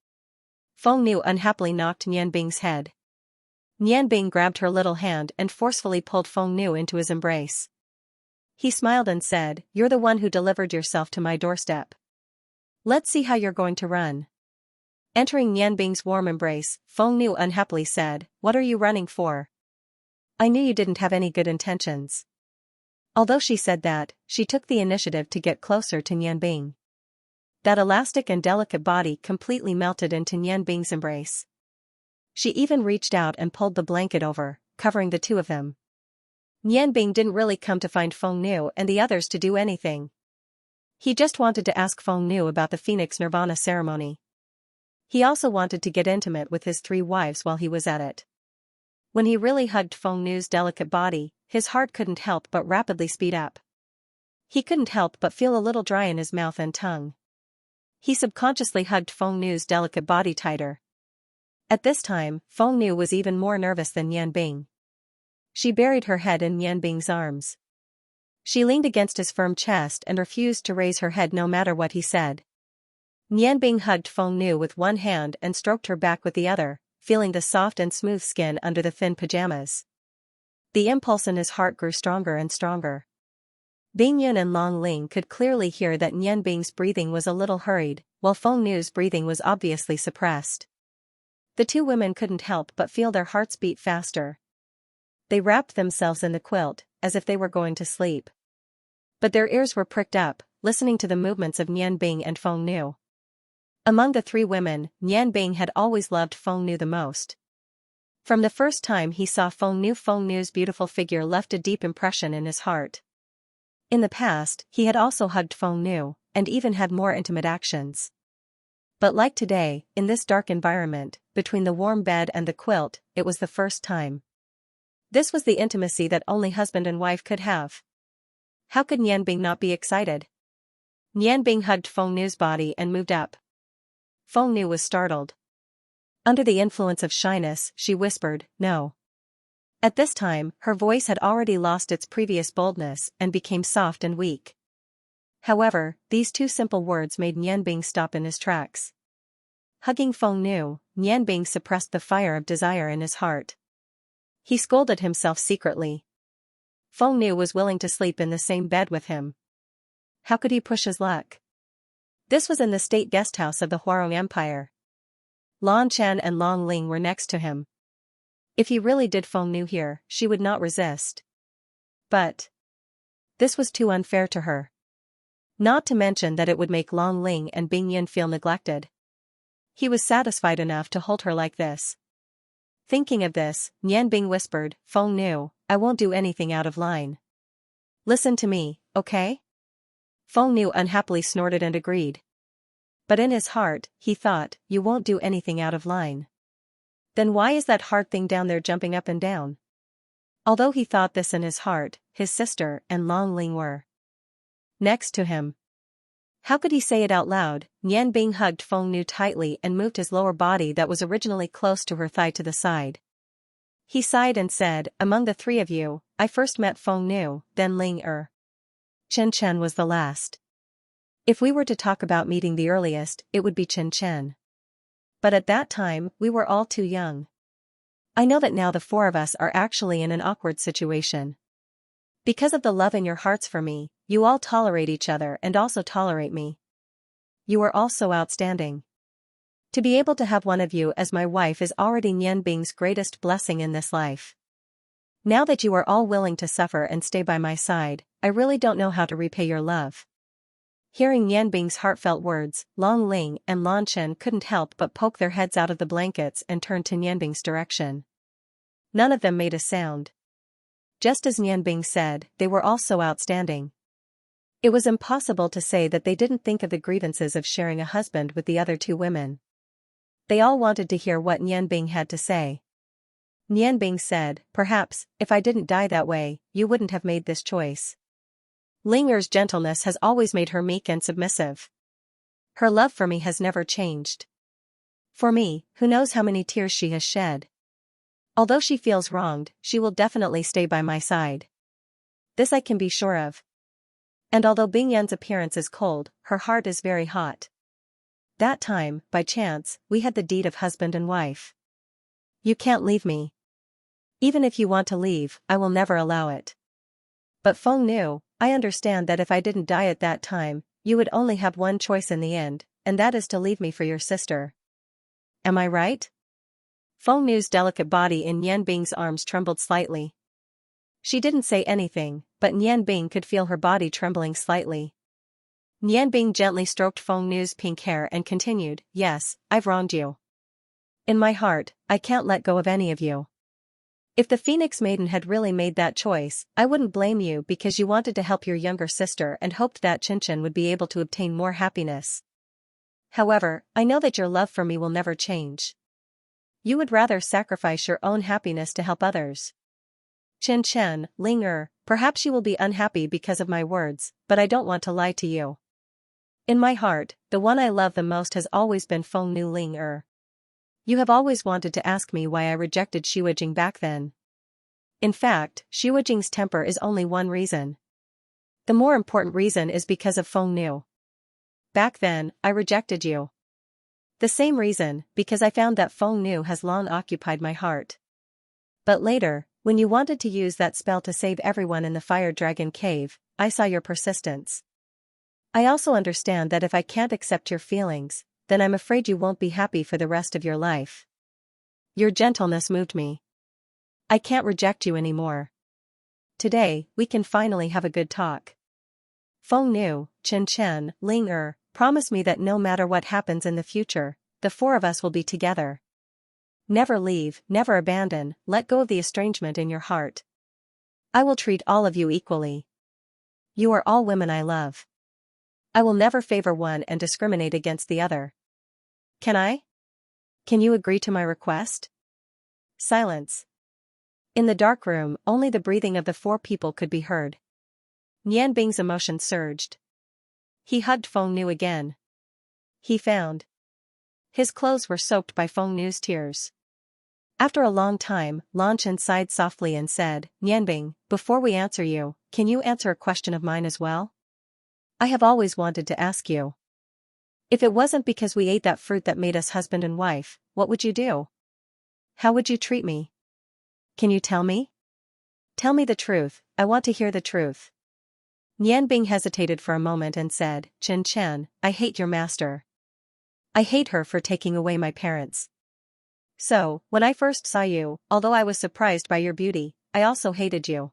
Feng Nu unhappily knocked Nian Bing's head. Nian Bing grabbed her little hand and forcefully pulled Feng Nu into his embrace. He smiled and said, "You're the one who delivered yourself to my doorstep. Let's see how you're going to run." Entering Nian Bing's warm embrace, Feng Nu unhappily said, "What are you running for? I knew you didn't have any good intentions." Although she said that, she took the initiative to get closer to Nian Bing. That elastic and delicate body completely melted into Nian Bing's embrace. She even reached out and pulled the blanket over, covering the 2 of them. Nian Bing didn't really come to find Feng Nu and the others to do anything. He just wanted to ask Feng Nu about the Phoenix Nirvana ceremony. He also wanted to get intimate with his 3 wives while he was at it. When he really hugged Feng Nu's delicate body, his heart couldn't help but rapidly speed up. He couldn't help but feel a little dry in his mouth and tongue. He subconsciously hugged Feng Nu's delicate body tighter. At this time, Feng Nu was even more nervous than Yan Bing. She buried her head in Yan Bing's arms. She leaned against his firm chest and refused to raise her head no matter what he said. Yan Bing hugged Feng Nu with one hand and stroked her back with the other, feeling the soft and smooth skin under the thin pajamas. The impulse in his heart grew stronger and stronger. Bing Yun and Long Ling could clearly hear that Yan Bing's breathing was a little hurried, while Feng Nu's breathing was obviously suppressed. The 2 women couldn't help but feel their hearts beat faster. They wrapped themselves in the quilt, as if they were going to sleep. But their ears were pricked up, listening to the movements of Yan Bing and Feng Nu. Among the 3 women, Yan Bing had always loved Feng Nu the most. From the first time he saw Feng Nu's beautiful figure left a deep impression in his heart. In the past, he had also hugged Feng Nu, and even had more intimate actions. But like today, in this dark environment, between the warm bed and the quilt, it was the first time. This was the intimacy that only husband and wife could have. How could Yan Bing not be excited? Yan Bing hugged Feng Nu's body and moved up. Feng Nu was startled. Under the influence of shyness, she whispered, "No." At this time, her voice had already lost its previous boldness and became soft and weak. However, these 2 simple words made Yan Bing stop in his tracks. Hugging Feng Nu, Yan Bing suppressed the fire of desire in his heart. He scolded himself secretly. Feng Nu was willing to sleep in the same bed with him. How could he push his luck? This was in the state guest house of the Huarong Empire. Lan Chen and Long Ling were next to him. If he really did Feng Nu here, she would not resist. But this was too unfair to her. Not to mention that it would make Long Ling and Bing Yin feel neglected. He was satisfied enough to hold her like this. Thinking of this, Yan Bing whispered, "Feng Nu, I won't do anything out of line. Listen to me, okay?" Feng Nu unhappily snorted and agreed. But in his heart, he thought, "You won't do anything out of line. Then why is that hard thing down there jumping up and down?" Although he thought this in his heart, his sister and Long Ling were next to him. How could he say it out loud? Yan Bing hugged Feng Nu tightly and moved his lower body that was originally close to her thigh to the side. He sighed and said, "Among the 3 of you, I first met Feng Nu, then Ling Chen Chen was the last. If we were to talk about meeting the earliest, it would be Chen Chen. But at that time, we were all too young. I know that now the 4 of us are actually in an awkward situation. Because of the love in your hearts for me, you all tolerate each other and also tolerate me. You are all so outstanding. To be able to have one of you as my wife is already Yan Bing's greatest blessing in this life. Now that you are all willing to suffer and stay by my side, I really don't know how to repay your love." Hearing Yan Bing's heartfelt words, Long Ling and Lan Chen couldn't help but poke their heads out of the blankets and turn to Yan Bing's direction. None of them made a sound. Just as Yan Bing said, they were all so outstanding. It was impossible to say that they didn't think of the grievances of sharing a husband with the other 2 women. They all wanted to hear what Yan Bing had to say. Yan Bing said, "Perhaps, if I didn't die that way, you wouldn't have made this choice. Ling Er's gentleness has always made her meek and submissive. Her love for me has never changed. For me, who knows how many tears she has shed. Although she feels wronged, she will definitely stay by my side. This I can be sure of. And although Bing Yan's appearance is cold, her heart is very hot. That time, by chance, we had the deed of husband and wife. You can't leave me. Even if you want to leave, I will never allow it. But Feng Nu, I understand that if I didn't die at that time, you would only have one choice in the end, and that is to leave me for your sister. Am I right?" Feng Nu's delicate body in Yan Bing's arms trembled slightly. She didn't say anything, but Yan Bing could feel her body trembling slightly. Yan Bing gently stroked Feng Nu's pink hair and continued, "Yes, I've wronged you. In my heart, I can't let go of any of you. If the Phoenix Maiden had really made that choice, I wouldn't blame you because you wanted to help your younger sister and hoped that Xianxia would be able to obtain more happiness. However, I know that your love for me will never change. You would rather sacrifice your own happiness to help others. Xianxia, Ling perhaps you will be unhappy because of my words, but I don't want to lie to you. In my heart, the one I love the most has always been Feng Nu Ling. You have always wanted to ask me why I rejected Xiujing back then. In fact, Xiujing's temper is only one reason. The more important reason is because of Feng Nu. Back then, I rejected you. The same reason, because I found that Feng Nu has long occupied my heart. But later, when you wanted to use that spell to save everyone in the Fire Dragon Cave, I saw your persistence. I also understand that if I can't accept your feelings, then I'm afraid you won't be happy for the rest of your life. Your gentleness moved me. I can't reject you anymore. Today, we can finally have a good talk. Feng Nu, Xianxia, Ling promise me that no matter what happens in the future, the four of us will be together. Never leave, never abandon, let go of the estrangement in your heart. I will treat all of you equally. You are all women I love. I will never favor one and discriminate against the other. Can I? Can you agree to my request? Silence. In the dark room, only the breathing of the four people could be heard. Nianbing's emotion surged. He hugged Feng Nu again. He found. His clothes were soaked by Feng Nu's tears. After a long time, Lan Chen sighed softly and said, Nianbing, before we answer you, can you answer a question of mine as well? I have always wanted to ask you. If it wasn't because we ate that fruit that made us husband and wife, what would you do? How would you treat me? Can you tell me? Tell me the truth, I want to hear the truth. Nianbing hesitated for a moment and said, Xianxia, I hate your master. I hate her for taking away my parents. So, when I first saw you, although I was surprised by your beauty, I also hated you.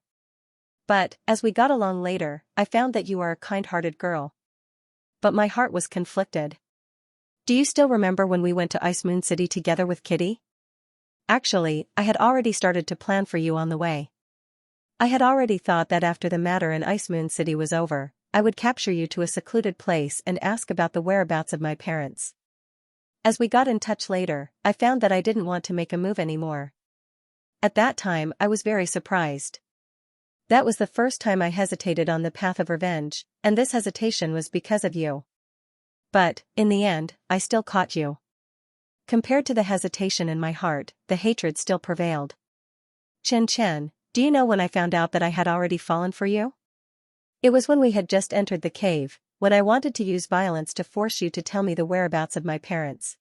But, as we got along later, I found that you are a kind-hearted girl. But my heart was conflicted. Do you still remember when we went to Ice Moon City together with Kitty? Actually, I had already started to plan for you on the way. I had already thought that after the matter in Ice Moon City was over, I would capture you to a secluded place and ask about the whereabouts of my parents. As we got in touch later, I found that I didn't want to make a move anymore. At that time, I was very surprised. That was the first time I hesitated on the path of revenge, and this hesitation was because of you. But, in the end, I still caught you. Compared to the hesitation in my heart, the hatred still prevailed. Xianxia, do you know when I found out that I had already fallen for you? It was when we had just entered the cave, when I wanted to use violence to force you to tell me the whereabouts of my parents.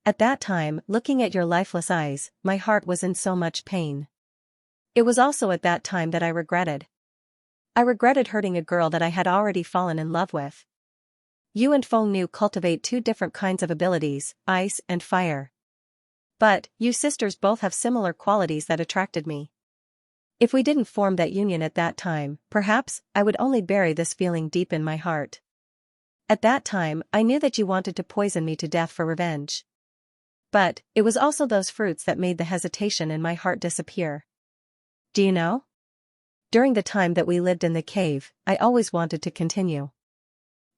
At that time, looking at your lifeless eyes, my heart was in so much pain. It was also at that time that I regretted. I regretted hurting a girl that I had already fallen in love with. You and Feng Nu cultivate two different kinds of abilities, ice and fire. But, you sisters both have similar qualities that attracted me. If we didn't form that union at that time, perhaps, I would only bury this feeling deep in my heart. At that time, I knew that you wanted to poison me to death for revenge. But, it was also those fruits that made the hesitation in my heart disappear. Do you know? During the time that we lived in the cave, I always wanted to continue.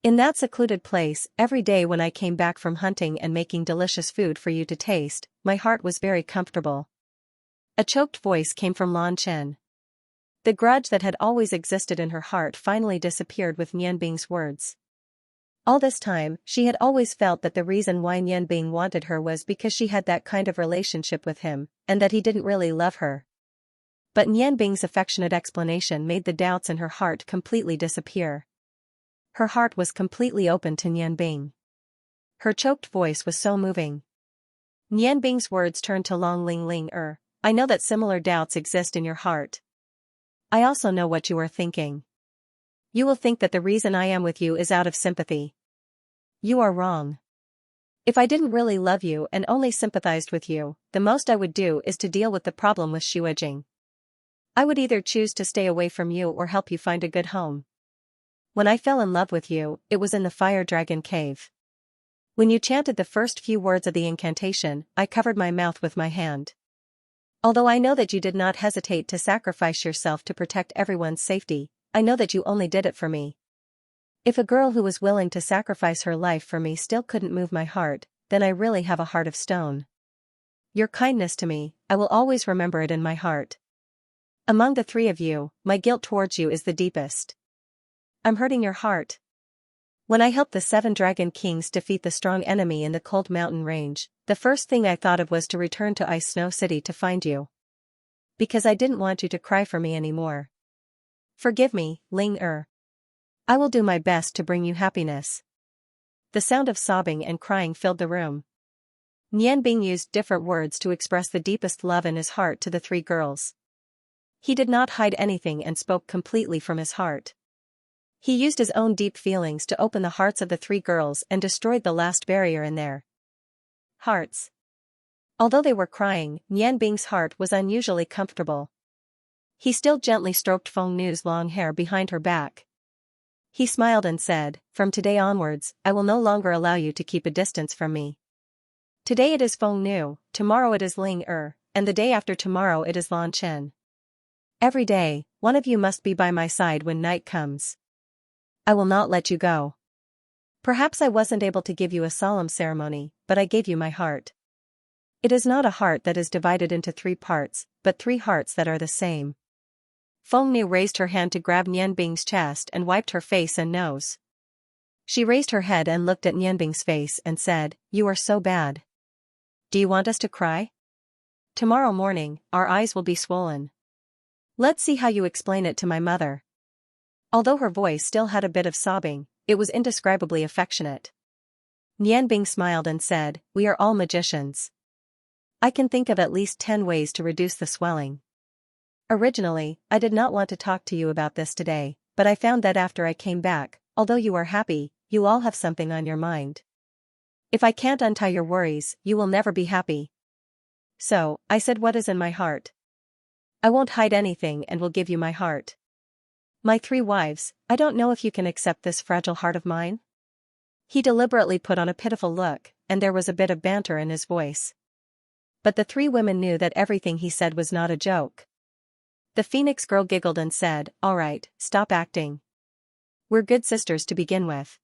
In that secluded place, every day when I came back from hunting and making delicious food for you to taste, my heart was very comfortable. A choked voice came from Lan Chen. The grudge that had always existed in her heart finally disappeared with Nianbing's words. All this time, she had always felt that the reason why Nianbing wanted her was because she had that kind of relationship with him, and that he didn't really love her. But Nianbing's affectionate explanation made the doubts in her heart completely disappear. Her heart was completely open to Nianbing. Her choked voice was so moving. Nianbing's words turned to Long Ling, I know that similar doubts exist in your heart. I also know what you are thinking. You will think that the reason I am with you is out of sympathy. You are wrong. If I didn't really love you and only sympathized with you, the most I would do is to deal with the problem with Xiujing. I would either choose to stay away from you or help you find a good home. When I fell in love with you, it was in the Fire Dragon Cave. When you chanted the first few words of the incantation, I covered my mouth with my hand. Although I know that you did not hesitate to sacrifice yourself to protect everyone's safety, I know that you only did it for me. If a girl who was willing to sacrifice her life for me still couldn't move my heart, then I really have a heart of stone. Your kindness to me, I will always remember it in my heart. Among the three of you, my guilt towards you is the deepest. I'm hurting your heart. When I helped the 7 Dragon Kings defeat the strong enemy in the cold mountain range, the first thing I thought of was to return to Ice Snow City to find you. Because I didn't want you to cry for me anymore. Forgive me, Ling Er. I will do my best to bring you happiness. The sound of sobbing and crying filled the room. Nian Bing used different words to express the deepest love in his heart to the 3 girls. He did not hide anything and spoke completely from his heart. He used his own deep feelings to open the hearts of the 3 girls and destroyed the last barrier in their hearts. Although they were crying, Nian Bing's heart was unusually comfortable. He still gently stroked Feng Nu's long hair behind her back. He smiled and said, "From today onwards, I will no longer allow you to keep a distance from me. Today it is Feng Nu, tomorrow it is Ling Er, and the day after tomorrow it is Lan Chen. Every day, one of you must be by my side when night comes. I will not let you go. Perhaps I wasn't able to give you a solemn ceremony, but I gave you my heart. It is not a heart that is divided into 3 parts, but 3 hearts that are the same." Feng Nu raised her hand to grab Nian Bing's chest and wiped her face and nose. She raised her head and looked at Nian Bing's face and said, "You are so bad. Do you want us to cry? Tomorrow morning, our eyes will be swollen. Let's see how you explain it to my mother." Although her voice still had a bit of sobbing, it was indescribably affectionate. Nian Bing smiled and said, "We are all magicians. I can think of at least 10 ways to reduce the swelling. Originally, I did not want to talk to you about this today, but I found that after I came back, although you are happy, you all have something on your mind. If I can't untie your worries, you will never be happy. So, I said what is in my heart. I won't hide anything and will give you my heart. My 3 wives, I don't know if you can accept this fragile heart of mine." He deliberately put on a pitiful look, and there was a bit of banter in his voice. But the 3 women knew that everything he said was not a joke. The Phoenix girl giggled and said, "All right, stop acting. We're good sisters to begin with.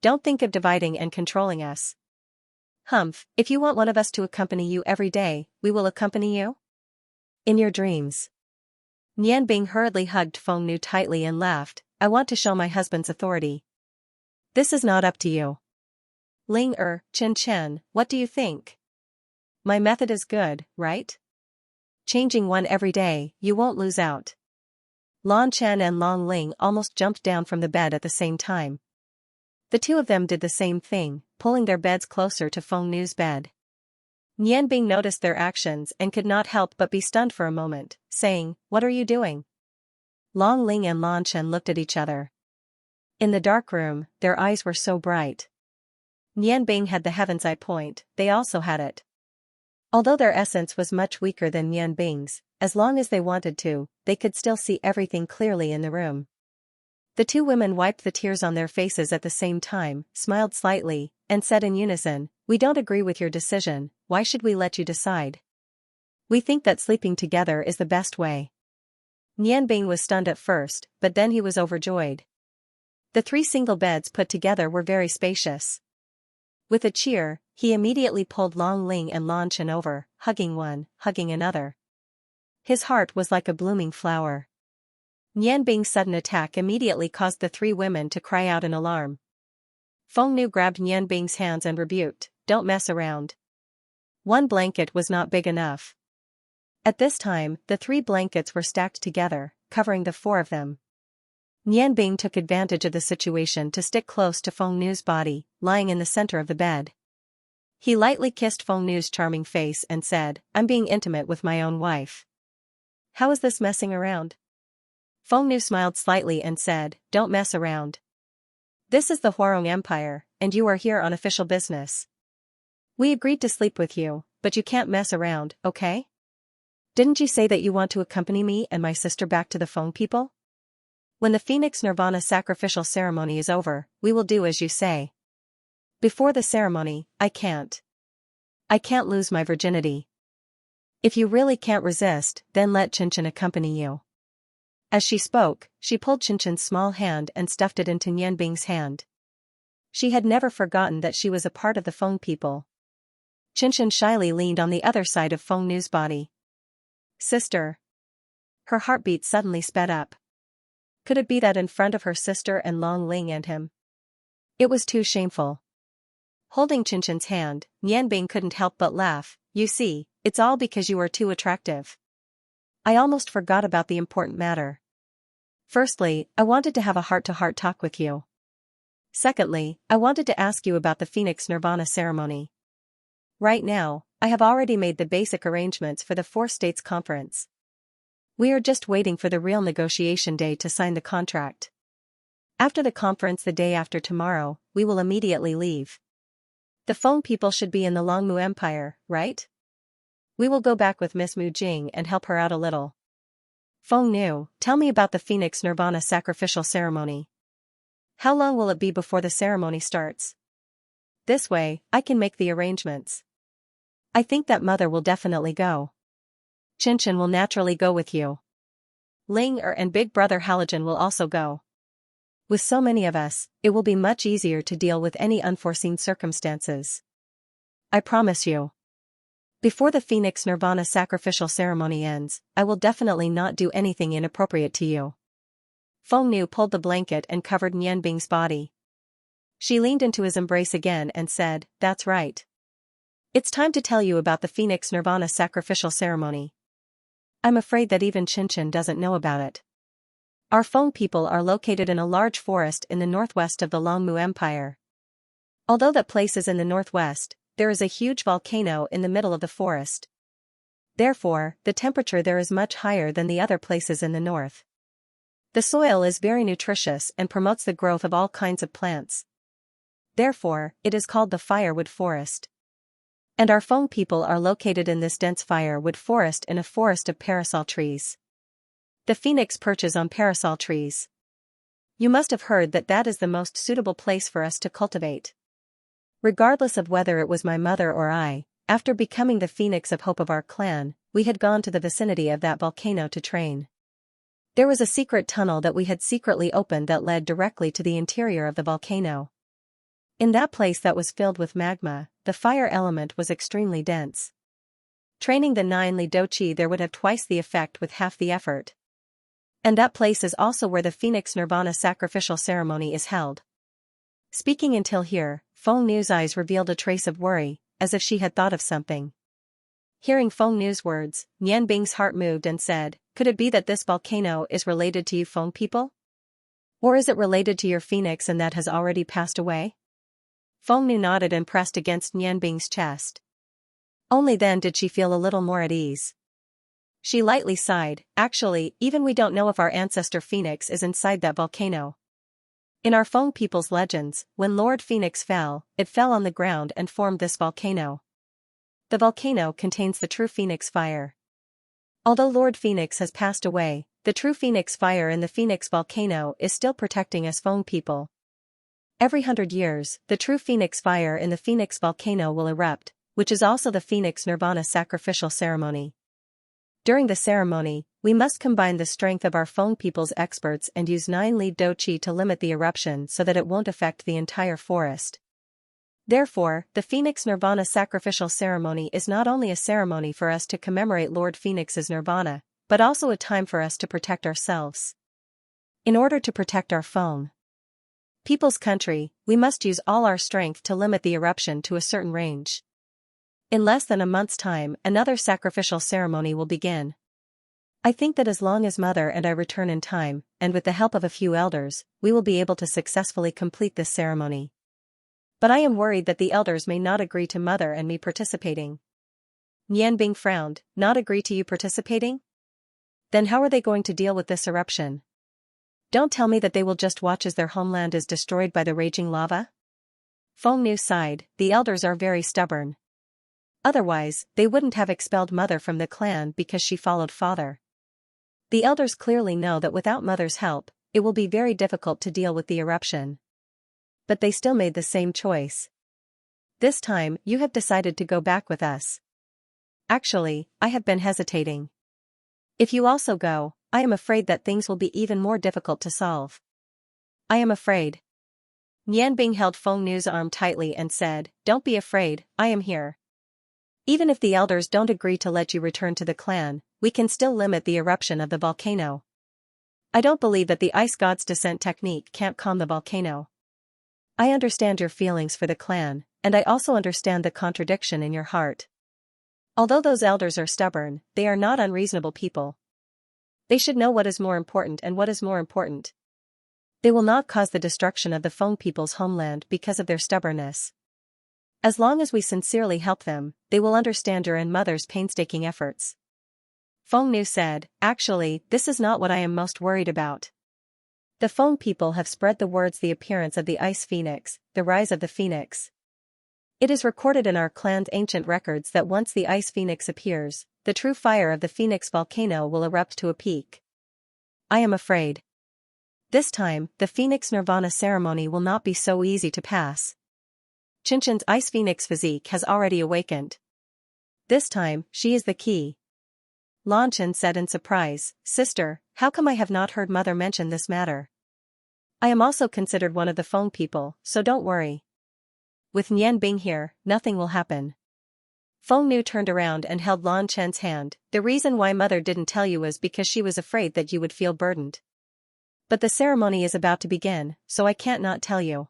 Don't think of dividing and controlling us. Humph, if you want one of us to accompany you every day, we will accompany you? In your dreams." Nian Bing hurriedly hugged Feng Nu tightly and laughed, "I want to show my husband's authority. This is not up to you. Ling Er, Chen Chen, what do you think? My method is good, right? Changing one every day, you won't lose out." Lan Chen and Long Ling almost jumped down from the bed at the same time. The 2 of them did the same thing, pulling their beds closer to Feng Nu's bed. Nian Bing noticed their actions and could not help but be stunned for a moment, saying, "What are you doing?" Long Ling and Lan Chen looked at each other. In the dark room, their eyes were so bright. Nian Bing had the heaven's eye point, they also had it. Although their essence was much weaker than Nian Bing's, as long as they wanted to, they could still see everything clearly in the room. The 2 women wiped the tears on their faces at the same time, smiled slightly, and said in unison, "We don't agree with your decision, why should we let you decide? We think that sleeping together is the best way." Nian Bing was stunned at first, but then he was overjoyed. The 3 single beds put together were very spacious. With a cheer, he immediately pulled Long Ling and Lan Chen over, hugging one, hugging another. His heart was like a blooming flower. Nian Bing's sudden attack immediately caused the 3 women to cry out in alarm. Feng Nu grabbed Nian Bing's hands and rebuked, "Don't mess around. One blanket was not big enough." At this time, the 3 blankets were stacked together, covering the 4 of them. Nian Bing took advantage of the situation to stick close to Feng Nu's body, lying in the center of the bed. He lightly kissed Feng Nu's charming face and said, "I'm being intimate with my own wife. How is this messing around?" Feng Nu smiled slightly and said, "Don't mess around. This is the Huarong Empire, and you are here on official business. We agreed to sleep with you, but you can't mess around, okay? Didn't you say that you want to accompany me and my sister back to the Feng people? When the Phoenix Nirvana sacrificial ceremony is over, we will do as you say. Before the ceremony, I can't lose my virginity." If you really can't resist, then let Xianxia accompany you. As she spoke, she pulled Xianxia's small hand and stuffed it into Nianbing's hand. She had never forgotten that she was a part of the Feng people. Xianxia shyly leaned on the other side of Feng Nu's body. Sister. Her heartbeat suddenly sped up. Could it be that in front of her sister and Long Ling and him? It was too shameful. Holding Xianxia's hand, Nianbing couldn't help but laugh. You see, it's all because you are too attractive. I almost forgot about the important matter. Firstly, I wanted to have a heart-to-heart talk with you. Secondly, I wanted to ask you about the Phoenix Nirvana ceremony. Right now, I have already made the basic arrangements for the Four States Conference. We are just waiting for the real negotiation day to sign the contract. After the conference the day after tomorrow, we will immediately leave. The Feng people should be in the Longmu Empire, right? We will go back with Miss Mu Jing and help her out a little. Feng Nu, tell me about the Phoenix Nirvana sacrificial ceremony. How long will it be before the ceremony starts? This way, I can make the arrangements. I think that mother will definitely go. Xianxia will naturally go with you. Ling Er and big brother Halogen will also go. With so many of us, it will be much easier to deal with any unforeseen circumstances. I promise you. Before the Phoenix Nirvana sacrificial ceremony ends, I will definitely not do anything inappropriate to you. Feng Nu pulled the blanket and covered Nianbing's body. She leaned into his embrace again and said, That's right. It's time to tell you about the Phoenix Nirvana sacrificial ceremony. I'm afraid that even Xianxia doesn't know about it. Our Feng people are located in a large forest in the northwest of the Longmu Empire. Although that place is in the northwest, there is a huge volcano in the middle of the forest. Therefore, the temperature there is much higher than the other places in the north. The soil is very nutritious and promotes the growth of all kinds of plants. Therefore, it is called the firewood forest. And our Feng people are located in this dense firewood forest in a forest of parasol trees. The phoenix perches on parasol trees. You must have heard that that is the most suitable place for us to cultivate. Regardless of whether it was my mother or I, after becoming the phoenix of hope of our clan, we had gone to the vicinity of that volcano to train. There was a secret tunnel that we had secretly opened that led directly to the interior of the volcano. In that place that was filled with magma, the fire element was extremely dense. Training the 9 Li Do Qi there would have twice the effect with half the effort. And that place is also where the Phoenix Nirvana sacrificial ceremony is held. Speaking until here, Feng Nu's eyes revealed a trace of worry, as if she had thought of something. Hearing Feng Nu's words, Nianbing's heart moved and said, Could it be that this volcano is related to you Feng people? Or is it related to your phoenix and that has already passed away? Feng Nu nodded and pressed against Nianbing's chest. Only then did she feel a little more at ease. She lightly sighed, Actually, even we don't know if our ancestor Phoenix is inside that volcano. In our Feng people's legends, when Lord Phoenix fell, it fell on the ground and formed this volcano. The volcano contains the true Phoenix fire. Although Lord Phoenix has passed away, the true Phoenix fire in the Phoenix volcano is still protecting us Feng people. Every 100 years, the true Phoenix fire in the Phoenix volcano will erupt, which is also the Phoenix Nirvana sacrificial ceremony. During the ceremony, we must combine the strength of our Feng people's experts and use 9 Li Do Qi to limit the eruption so that it won't affect the entire forest. Therefore, the Phoenix Nirvana sacrificial ceremony is not only a ceremony for us to commemorate Lord Phoenix's Nirvana, but also a time for us to protect ourselves. In order to protect our Feng people's country, we must use all our strength to limit the eruption to a certain range. In less than a month's time, another sacrificial ceremony will begin. I think that as long as Mother and I return in time, and with the help of a few elders, we will be able to successfully complete this ceremony. But I am worried that the elders may not agree to Mother and me participating. Nianbing frowned, Not agree to you participating? Then how are they going to deal with this eruption? Don't tell me that they will just watch as their homeland is destroyed by the raging lava? Feng Nu sighed, The elders are very stubborn. Otherwise, they wouldn't have expelled Mother from the clan because she followed Father. The elders clearly know that without Mother's help, it will be very difficult to deal with the eruption. But they still made the same choice. This time, you have decided to go back with us. actually, I have been hesitating. If you also go, I am afraid that things will be even more difficult to solve. I am afraid. Nianbing held Feng Nu's arm tightly and said, "Don't be afraid, I am here. Even if the elders don't agree to let you return to the clan, we can still limit the eruption of the volcano. I don't believe that the ice god's descent technique can't calm the volcano. I understand your feelings for the clan, and I also understand the contradiction in your heart. Although those elders are stubborn, they are not unreasonable people. They should know what is more important and what is more important. They will not cause the destruction of the Feng people's homeland because of their stubbornness. As long as we sincerely help them, they will understand your and mother's painstaking efforts." Feng Nu said, "Actually, this is not what I am most worried about. The Feng people have spread the words the appearance of the ice phoenix, the rise of the phoenix. It is recorded in our clan's ancient records that once the ice phoenix appears, the true fire of the phoenix volcano will erupt to a peak. I am afraid. This time, the Phoenix Nirvana ceremony will not be so easy to pass. Qinchen's ice phoenix physique has already awakened. This time, she is the key." Lan Chen said in surprise, "Sister, how come I have not heard mother mention this matter? I am also considered one of the Feng people, so don't worry. With Nianbing here, nothing will happen." Feng Nu turned around and held Lan Chen's hand. "The reason why mother didn't tell you was because she was afraid that you would feel burdened. But the ceremony is about to begin, so I can't not tell you.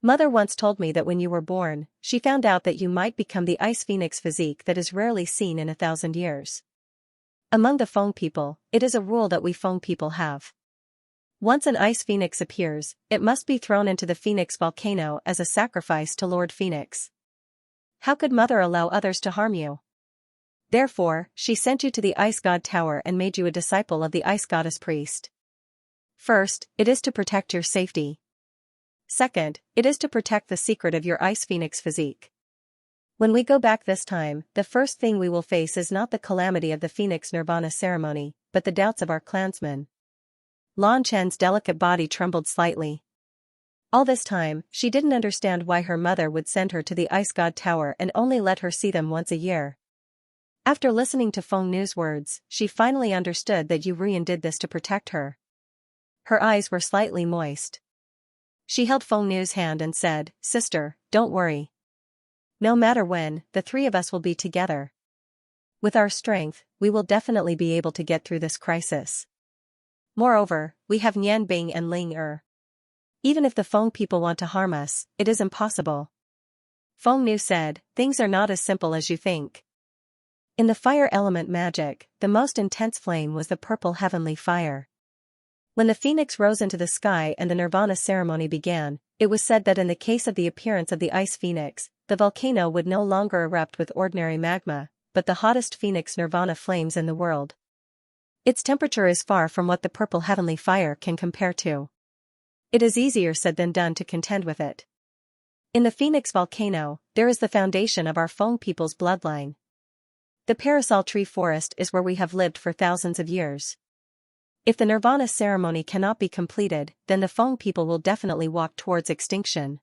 Mother once told me that when you were born, she found out that you might become the ice phoenix physique that is rarely seen in 1,000 years. Among the Feng people, it is a rule that we Feng people have. Once an ice phoenix appears, it must be thrown into the phoenix volcano as a sacrifice to Lord Phoenix. How could mother allow others to harm you? Therefore, she sent you to the ice god tower and made you a disciple of the ice goddess priest. First, it is to protect your safety. Second, it is to protect the secret of your ice phoenix physique. When we go back this time, the first thing we will face is not the calamity of the Phoenix Nirvana ceremony, but the doubts of our clansmen." Lan Chen's delicate body trembled slightly. All this time, she didn't understand why her mother would send her to the ice god tower and only let her see them once a year. After listening to Feng Nu's words, she finally understood that Yu Rian did this to protect her. Her eyes were slightly moist. She held Feng Nu's hand and said, "Sister, don't worry. No matter when, the three of us will be together. With our strength, we will definitely be able to get through this crisis. Moreover, we have Nianbing and Ling Er. Even if the Feng people want to harm us, it is impossible." Feng Nu said, "Things are not as simple as you think. In the fire element magic, the most intense flame was the purple heavenly fire. When the phoenix rose into the sky and the Nirvana ceremony began, it was said that in the case of the appearance of the ice phoenix, the volcano would no longer erupt with ordinary magma, but the hottest phoenix Nirvana flames in the world. Its temperature is far from what the purple heavenly fire can compare to. It is easier said than done to contend with it. In the phoenix volcano, there is the foundation of our Feng people's bloodline. The parasol tree forest is where we have lived for thousands of years. If the Nirvana ceremony cannot be completed, then the Feng people will definitely walk towards extinction."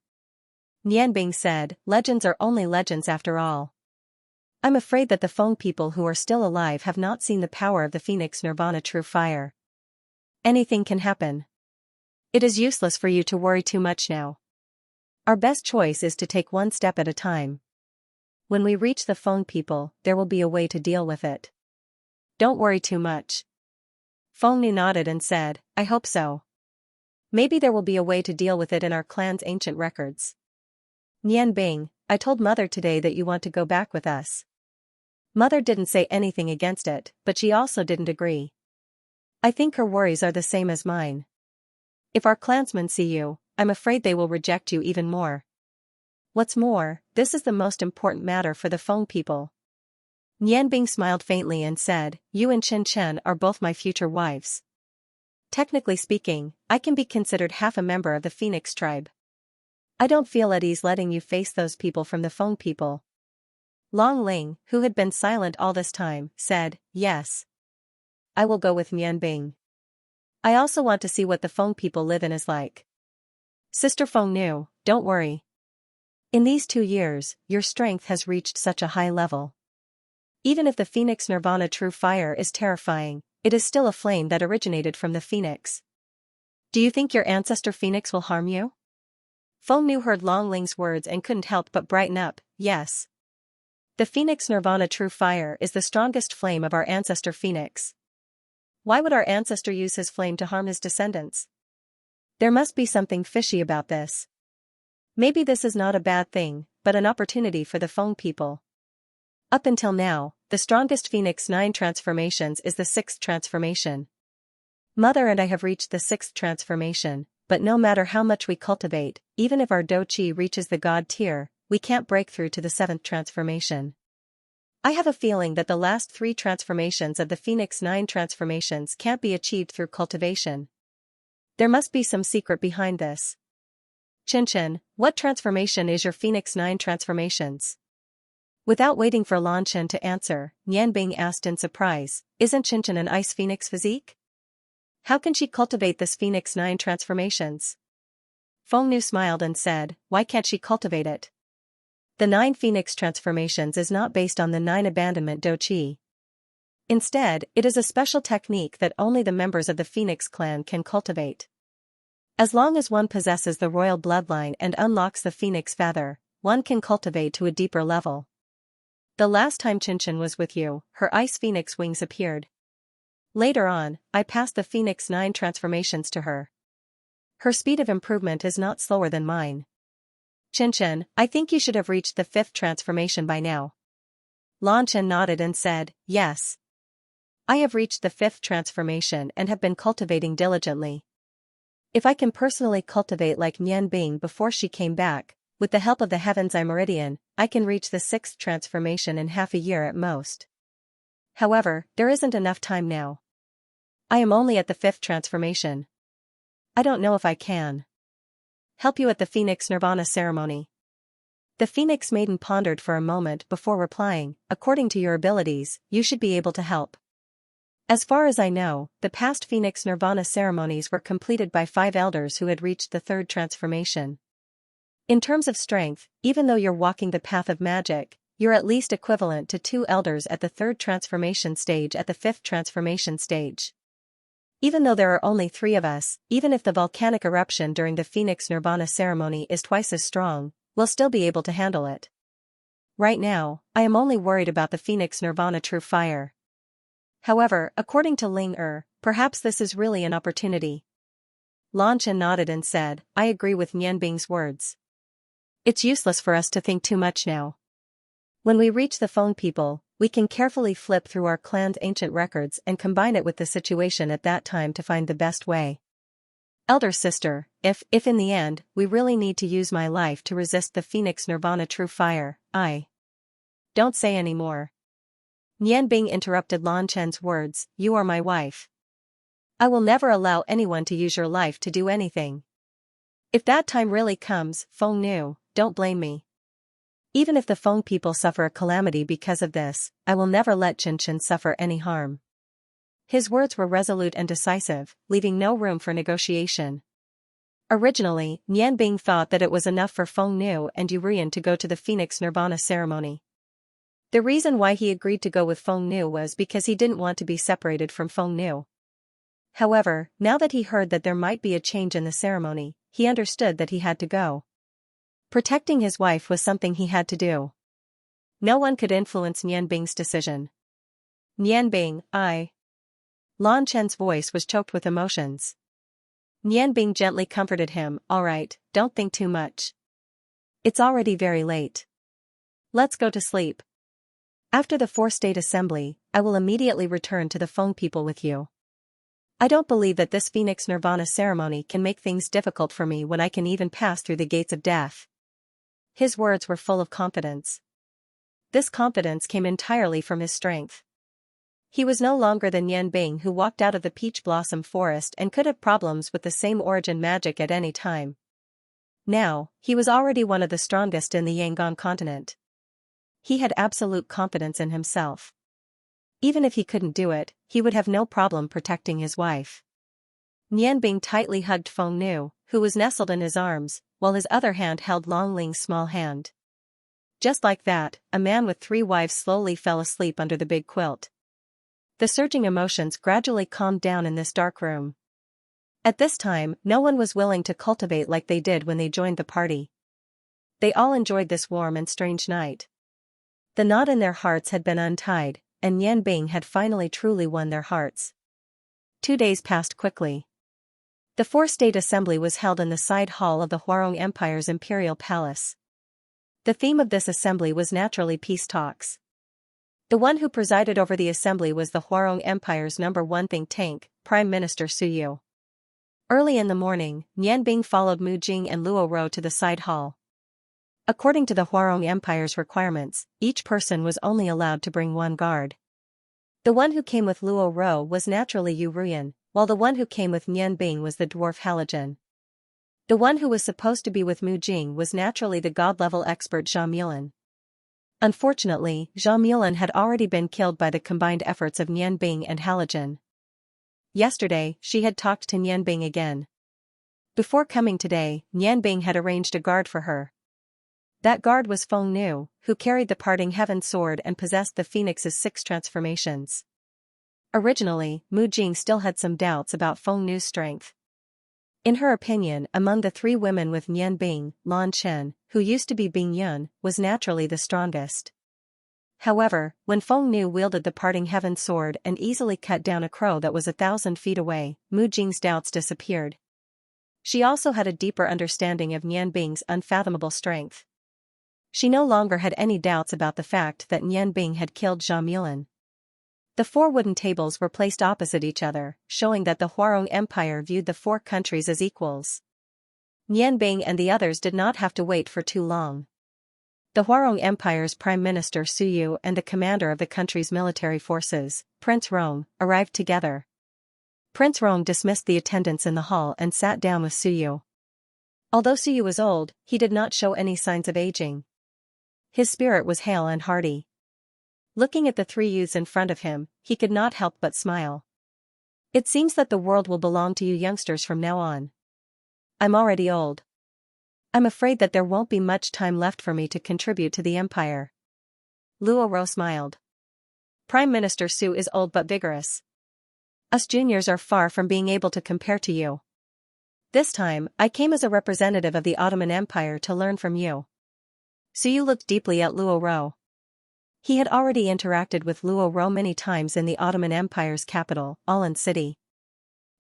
Nianbing said, "Legends are only legends after all. I'm afraid that the Feng people who are still alive have not seen the power of the Phoenix Nirvana true fire. Anything can happen. It is useless for you to worry too much now. Our best choice is to take one step at a time. When we reach the Feng people, there will be a way to deal with it. Don't worry too much." Feng Nu nodded and said, "I hope so. Maybe there will be a way to deal with it in our clan's ancient records." "Nianbing, I told mother today that you want to go back with us." Mother didn't say anything against it, but she also didn't agree. "I think her worries are the same as mine. If our clansmen see you, I'm afraid they will reject you even more. What's more, this is the most important matter for the Feng people." Nianbing smiled faintly and said, "You and Chen Chen are both my future wives. Technically speaking, I can be considered half a member of the Phoenix tribe. I don't feel at ease letting you face those people from the Feng people." Long Ling, who had been silent all this time, said, "Yes. I will go with Nianbing. I also want to see what the Feng people live in is like. Sister Feng Nu, don't worry. In these 2 years, your strength has reached such a high level. Even if the Phoenix Nirvana true fire is terrifying, it is still a flame that originated from the Phoenix. Do you think your ancestor Phoenix will harm you? Feng Nu heard Long Ling's words and couldn't help but brighten up. Yes. The Phoenix Nirvana true fire is the strongest flame of our ancestor Phoenix. Why would our ancestor use his flame to harm his descendants? There must be something fishy about this. Maybe this is not a bad thing, but an opportunity for the Feng people. Up until now, the strongest Phoenix 9 transformations is the 6th transformation. Mother and I have reached the 6th transformation, but no matter how much we cultivate, even if our Do Qi reaches the God tier, we can't break through to the 7th transformation. I have a feeling that the last 3 transformations of the Phoenix 9 transformations can't be achieved through cultivation. There must be some secret behind this. Qianxia, what transformation is your Phoenix 9 transformations? Without waiting for Lanchen to answer, Nianbing asked in surprise, isn't Qianxia an ice phoenix physique? How can she cultivate this Phoenix 9 transformations? Feng Nu smiled and said, why can't she cultivate it? The 9 Phoenix transformations is not based on the 9 abandonment Do Qi. Instead, it is a special technique that only the members of the Phoenix clan can cultivate. As long as one possesses the royal bloodline and unlocks the Phoenix feather, one can cultivate to a deeper level. The last time Qianxia was with you, her ice phoenix wings appeared. Later on, I passed the Phoenix 9 transformations to her. Her speed of improvement is not slower than mine. Qianxia, I think you should have reached the 5th transformation by now. Lanchen nodded and said, yes. I have reached the 5th transformation and have been cultivating diligently. If I can personally cultivate like Nianbing before she came back, with the help of the Heaven's Eye Meridian, I can reach the 6th transformation in half a year at most. However, there isn't enough time now. I am only at the 5th transformation. I don't know if I can help you at the Phoenix Nirvana ceremony. The Phoenix Maiden pondered for a moment before replying, according to your abilities, you should be able to help. As far as I know, the past Phoenix Nirvana ceremonies were completed by 5 elders who had reached the 3rd transformation. In terms of strength, even though you're walking the path of magic, you're at least equivalent to 2 elders at the 3rd transformation stage at the 5th transformation stage. Even though there are only 3 of us, even if the volcanic eruption during the Phoenix Nirvana ceremony is twice as strong, we'll still be able to handle it. Right now, I am only worried about the Phoenix Nirvana true fire. However, according to Ling perhaps this is really an opportunity. Lanchen nodded and said, I agree with Nianbing's words. It's useless for us to think too much now. When we reach the Feng people, we can carefully flip through our clan's ancient records and combine it with the situation at that time to find the best way. Elder sister, if in the end, we really need to use my life to resist the Phoenix Nirvana true fire, don't say any more. Nianbing interrupted Lanchen's words, you are my wife. I will never allow anyone to use your life to do anything. If that time really comes, Feng Nu, don't blame me. Even if the Feng people suffer a calamity because of this, I will never let Qianxia suffer any harm. His words were resolute and decisive, leaving no room for negotiation. Originally, Nianbing thought that it was enough for Feng Nu and Yurian to go to the Phoenix Nirvana ceremony. The reason why he agreed to go with Feng Nu was because he didn't want to be separated from Feng Nu. However, now that he heard that there might be a change in the ceremony, he understood that he had to go. Protecting his wife was something he had to do. No one could influence Nianbing's decision. Nianbing, Lan Chen's voice was choked with emotions. Nianbing gently comforted him, all right, don't think too much. It's already very late. Let's go to sleep. After the 4-state assembly, I will immediately return to the Feng people with you. I don't believe that this Phoenix Nirvana ceremony can make things difficult for me when I can even pass through the gates of death. His words were full of confidence. This confidence came entirely from his strength. He was no longer the Nianbing who walked out of the peach blossom forest and could have problems with the same origin magic at any time. Now, he was already one of the strongest in the Yangon continent. He had absolute confidence in himself. Even if he couldn't do it, he would have no problem protecting his wife. Nianbing tightly hugged Feng Nu, who was nestled in his arms, while his other hand held Long Ling's small hand. Just like that, a man with 3 wives slowly fell asleep under the big quilt. The surging emotions gradually calmed down in this dark room. At this time, no one was willing to cultivate like they did when they joined the party. They all enjoyed this warm and strange night. The knot in their hearts had been untied, and Nianbing had finally truly won their hearts. 2 days passed quickly. The 4-state assembly was held in the side hall of the Huarong Empire's imperial palace. The theme of this assembly was naturally peace talks. The one who presided over the assembly was the Huarong Empire's #1 think tank, Prime Minister Su Yu. Early in the morning, Nianbing followed Mu Jing and Luo Ro to the side hall. According to the Huarong Empire's requirements, each person was only allowed to bring 1 guard. The one who came with Luo Ro was naturally Yu Ruyan, while the one who came with Nianbing was the dwarf Halogen. The one who was supposed to be with Mu Jing was naturally the god-level expert Zhao Mulan. Unfortunately, Zhao Mulan had already been killed by the combined efforts of Nianbing and Halogen. Yesterday, she had talked to Nianbing again. Before coming today, Nianbing had arranged a guard for her. That guard was Feng Nu, who carried the Parting Heaven sword and possessed the Phoenix's 6 transformations. Originally, Mu Jing still had some doubts about Feng Nu's strength. In her opinion, among the 3 women with Nianbing, Lan Chen, who used to be Bing Yun, was naturally the strongest. However, when Feng Nu wielded the Parting Heaven sword and easily cut down a crow that was 1,000 feet away, Mu Jing's doubts disappeared. She also had a deeper understanding of Nianbing's unfathomable strength. She no longer had any doubts about the fact that Nianbing had killed Zhao Mulan. The 4 wooden tables were placed opposite each other, showing that the Huarong Empire viewed the 4 countries as equals. Nianbing and the others did not have to wait for too long. The Huarong Empire's Prime Minister Su Yu and the commander of the country's military forces, Prince Rong, arrived together. Prince Rong dismissed the attendants in the hall and sat down with Su Yu. Although Su Yu was old, he did not show any signs of aging. His spirit was hale and hearty. Looking at the 3 youths in front of him, he could not help but smile. It seems that the world will belong to you youngsters from now on. I'm already old. I'm afraid that there won't be much time left for me to contribute to the empire. Luo Ro smiled. Prime Minister Su is old but vigorous. Us juniors are far from being able to compare to you. This time, I came as a representative of the Ottoman Empire to learn from you. Su Yu looked deeply at Luo Ro. He had already interacted with Luo Ro many times in the Ottoman Empire's capital, Alan City.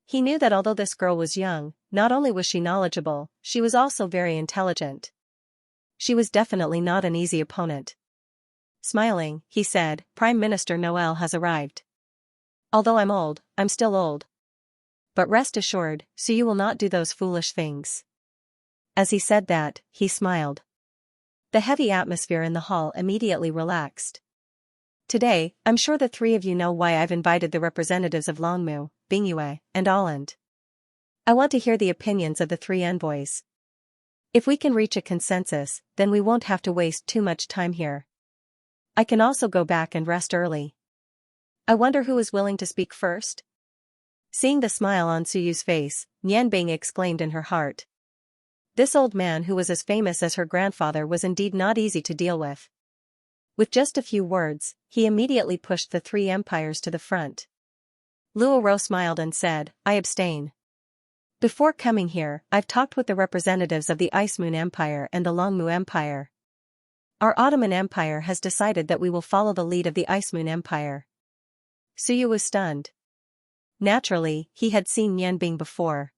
He knew that although this girl was young, not only was she knowledgeable, she was also very intelligent. She was definitely not an easy opponent. Smiling, he said, Prime Minister Noel has arrived. Although I'm old, I'm still old. But rest assured, Su Yu will not do those foolish things. As he said that, he smiled. The heavy atmosphere in the hall immediately relaxed. Today, I'm sure the 3 of you know why I've invited the representatives of Longmu, Bingyue, and Aland. I want to hear the opinions of the 3 envoys. If we can reach a consensus, then we won't have to waste too much time here. I can also go back and rest early. I wonder who is willing to speak first? Seeing the smile on Su Yu's face, Nianbing exclaimed in her heart. This old man who was as famous as her grandfather was indeed not easy to deal with. With just a few words, he immediately pushed the 3 empires to the front. Luo Ro smiled and said, I abstain. Before coming here, I've talked with the representatives of the Ice Moon Empire and the Longmu Empire. Our Ottoman Empire has decided that we will follow the lead of the Ice Moon Empire. Su Yu was stunned. Naturally, he had seen Nianbing before.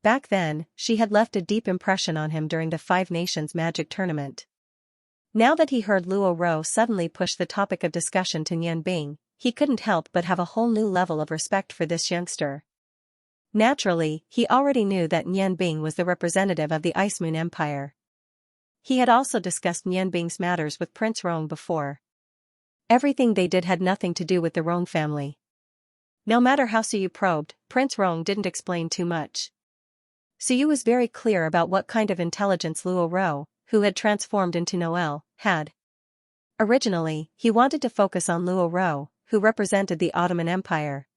Back then, she had left a deep impression on him during the 5 Nations Magic Tournament. Now that he heard Luo Ro suddenly push the topic of discussion to Nianbing, he couldn't help but have a whole new level of respect for this youngster. Naturally, he already knew that Nianbing was the representative of the Ice Moon Empire. He had also discussed Nianbing's matters with Prince Rong before. Everything they did had nothing to do with the Rong family. No matter how Su Yu probed, Prince Rong didn't explain too much. Su Yu was very clear about what kind of intelligence Luo Ro, who had transformed into Noel, had. Originally, he wanted to focus on Luo Ro, who represented the Ottoman Empire.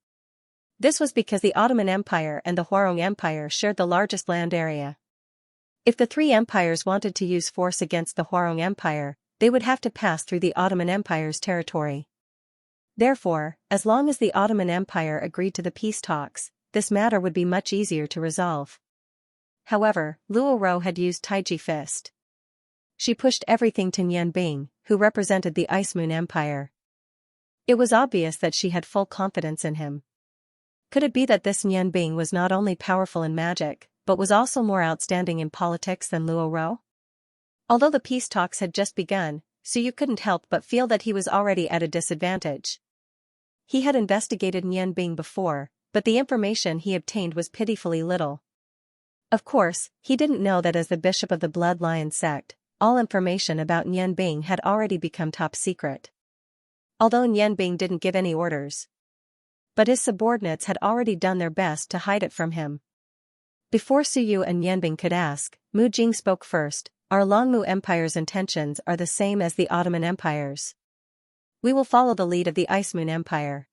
This was because the Ottoman Empire and the Huarong Empire shared the largest land area. If the 3 empires wanted to use force against the Huarong Empire, they would have to pass through the Ottoman Empire's territory. Therefore, as long as the Ottoman Empire agreed to the peace talks, this matter would be much easier to resolve. However, Luo Ro had used Taiji Fist. She pushed everything to Nian Bing, who represented the Ice Moon Empire. It was obvious that she had full confidence in him. Could it be that this Nian Bing was not only powerful in magic, but was also more outstanding in politics than Luo Ro? Although the peace talks had just begun, Suyu couldn't help but feel that he was already at a disadvantage. He had investigated Nian Bing before, but the information he obtained was pitifully little. Of course, he didn't know that as the bishop of the Blood Lion sect, all information about Nian Bing had already become top secret. Although Nian Bing didn't give any orders, but his subordinates had already done their best to hide it from him. Before Suyu and Nian Bing could ask, Mu Jing spoke first. Our Longmu Empire's intentions are the same as the Ottoman Empire's. We will follow the lead of the Ice Moon Empire.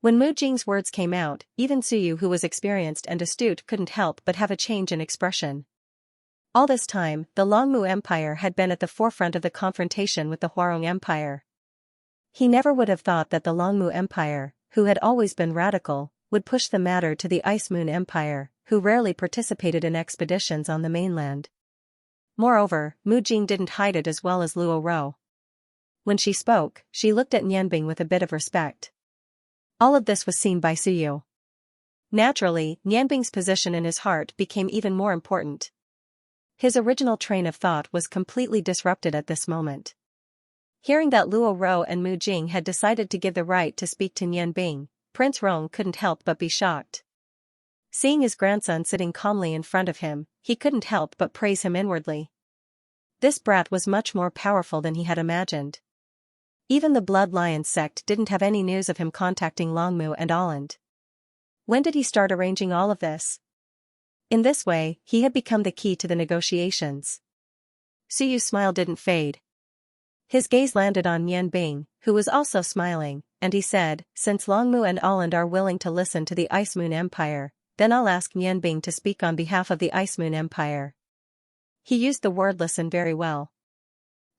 When Mu Jing's words came out, even Suyu, who was experienced and astute, couldn't help but have a change in expression. All this time, the Longmu Empire had been at the forefront of the confrontation with the Huarong Empire. He never would have thought that the Longmu Empire, who had always been radical, would push the matter to the Ice Moon Empire, who rarely participated in expeditions on the mainland. Moreover, Mu Jing didn't hide it as well as Luo Ro. When she spoke, she looked at Nian Bing with a bit of respect. All of this was seen by Suyu. Naturally, Nian Bing's position in his heart became even more important. His original train of thought was completely disrupted at this moment. Hearing that Luo Ro and Mu Jing had decided to give the right to speak to Nian Bing, Prince Rong couldn't help but be shocked. Seeing his grandson sitting calmly in front of him, he couldn't help but praise him inwardly. This brat was much more powerful than he had imagined. Even the Blood Lion sect didn't have any news of him contacting Longmu and Holland. When did he start arranging all of this? In this way, he had become the key to the negotiations. Suyu's smile didn't fade. His gaze landed on Nian Bing, who was also smiling, and he said, since Longmu and Holland are willing to listen to the Ice Moon Empire, then I'll ask Nian Bing to speak on behalf of the Ice Moon Empire. He used the word listen very well.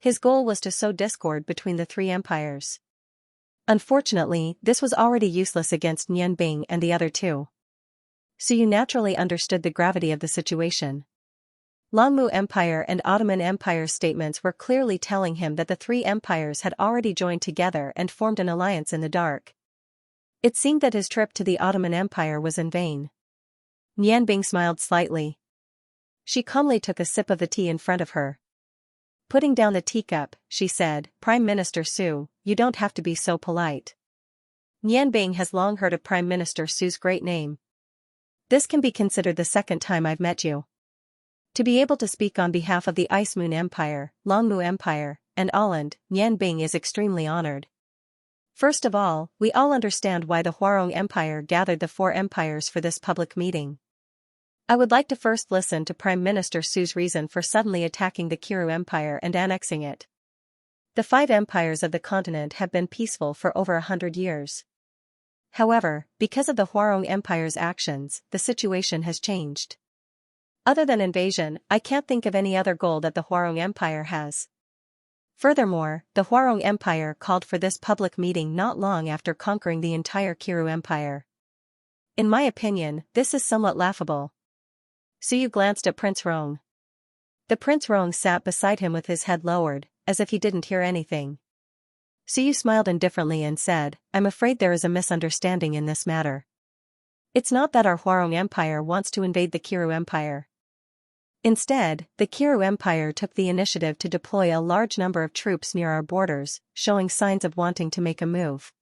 His goal was to sow discord between the three empires. Unfortunately, this was already useless against Nian Bing and the other two. Suyu naturally understood the gravity of the situation. Longmu Empire and Ottoman Empire statements were clearly telling him that the three empires had already joined together and formed an alliance in the dark. It seemed that his trip to the Ottoman Empire was in vain. Nian Bing smiled slightly. She calmly took a sip of the tea in front of her. Putting down the teacup, she said, Prime Minister Su, you don't have to be so polite. Nian Bing has long heard of Prime Minister Su's great name. This can be considered the second time I've met you. To be able to speak on behalf of the Ice Moon Empire, Longmu Empire, and Holland, Nian Bing is extremely honored. First of all, we all understand why the Huarong Empire gathered the four empires for this public meeting. I would like to first listen to Prime Minister Su's reason for suddenly attacking the Kiru Empire and annexing it. The five empires of the continent have been peaceful for over 100 years. However, because of the Huarong Empire's actions, the situation has changed. Other than invasion, I can't think of any other goal that the Huarong Empire has. Furthermore, the Huarong Empire called for this public meeting not long after conquering the entire Kiru Empire. In my opinion, this is somewhat laughable. Suyu glanced at Prince Rong. The Prince Rong sat beside him with his head lowered, as if he didn't hear anything. Suyu smiled indifferently and said, I'm afraid there is a misunderstanding in this matter. It's not that our Huarong Empire wants to invade the Kiru Empire. Instead, the Kiru Empire took the initiative to deploy a large number of troops near our borders, showing signs of wanting to make a move.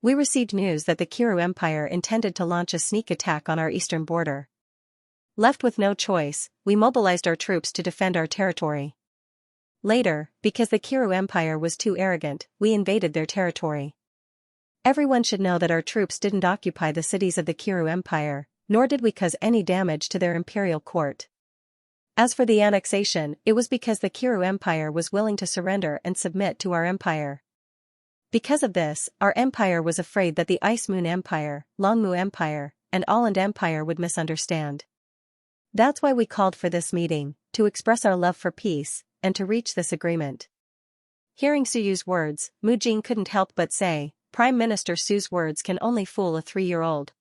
We received news that the Kiru Empire intended to launch a sneak attack on our eastern border. Left with no choice, we mobilized our troops to defend our territory. Later, because the Kiru Empire was too arrogant, we invaded their territory. Everyone should know that our troops didn't occupy the cities of the Kiru Empire, nor did we cause any damage to their imperial court. As for the annexation, it was because the Kiru Empire was willing to surrender and submit to our empire. Because of this, our empire was afraid that the Ice Moon Empire, Longmu Empire, and Holland Empire would misunderstand. That's why we called for this meeting, to express our love for peace, and to reach this agreement. Hearing Suyu's words, Mu Jing couldn't help but say, Prime Minister Su's words can only fool a 3-year-old.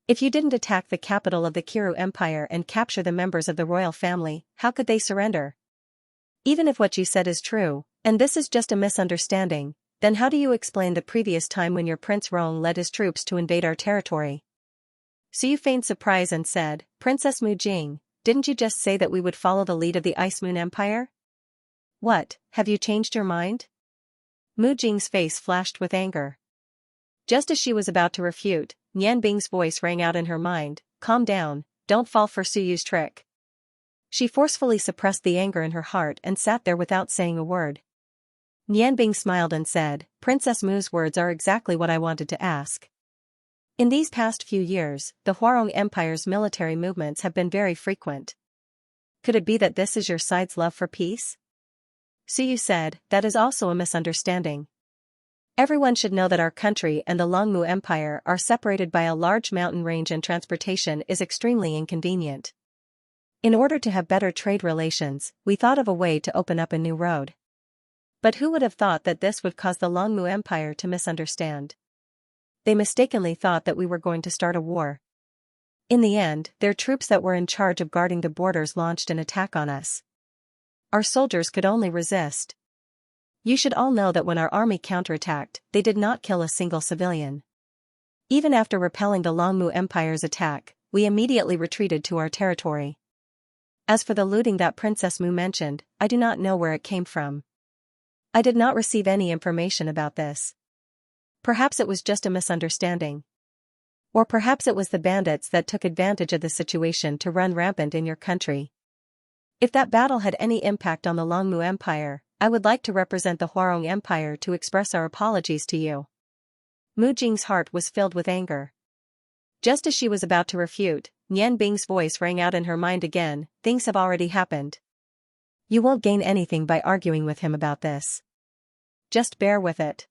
If you didn't attack the capital of the Kiru Empire and capture the members of the royal family, how could they surrender? Even if what you said is true, and this is just a misunderstanding, then how do you explain the previous time when your Prince Rong led his troops to invade our territory? Suyu feigned surprise and said, Princess Mu Jing, didn't you just say that we would follow the lead of the Ice Moon Empire? What, have you changed your mind? Mu Jing's face flashed with anger. Just as she was about to refute, Nian Bing's voice rang out in her mind, calm down, don't fall for Suyu's trick. She forcefully suppressed the anger in her heart and sat there without saying a word. Nian Bing smiled and said, Princess Mu's words are exactly what I wanted to ask. In these past few years, the Huarong Empire's military movements have been very frequent. Could it be that this is your side's love for peace? Suyu said, that is also a misunderstanding. Everyone should know that our country and the Longmu Empire are separated by a large mountain range and transportation is extremely inconvenient. In order to have better trade relations, we thought of a way to open up a new road. But who would have thought that this would cause the Longmu Empire to misunderstand? They mistakenly thought that we were going to start a war. In the end, their troops that were in charge of guarding the borders launched an attack on us. Our soldiers could only resist. You should all know that when our army counterattacked, they did not kill a single civilian. Even after repelling the Longmu Empire's attack, we immediately retreated to our territory. As for the looting that Princess Mu mentioned, I do not know where it came from. I did not receive any information about this. Perhaps it was just a misunderstanding. Or perhaps it was the bandits that took advantage of the situation to run rampant in your country. If that battle had any impact on the Longmu Empire, I would like to represent the Huarong Empire to express our apologies to you. Mu Jing's heart was filled with anger. Just as she was about to refute, Nian Bing's voice rang out in her mind again, things have already happened. You won't gain anything by arguing with him about this. Just bear with it.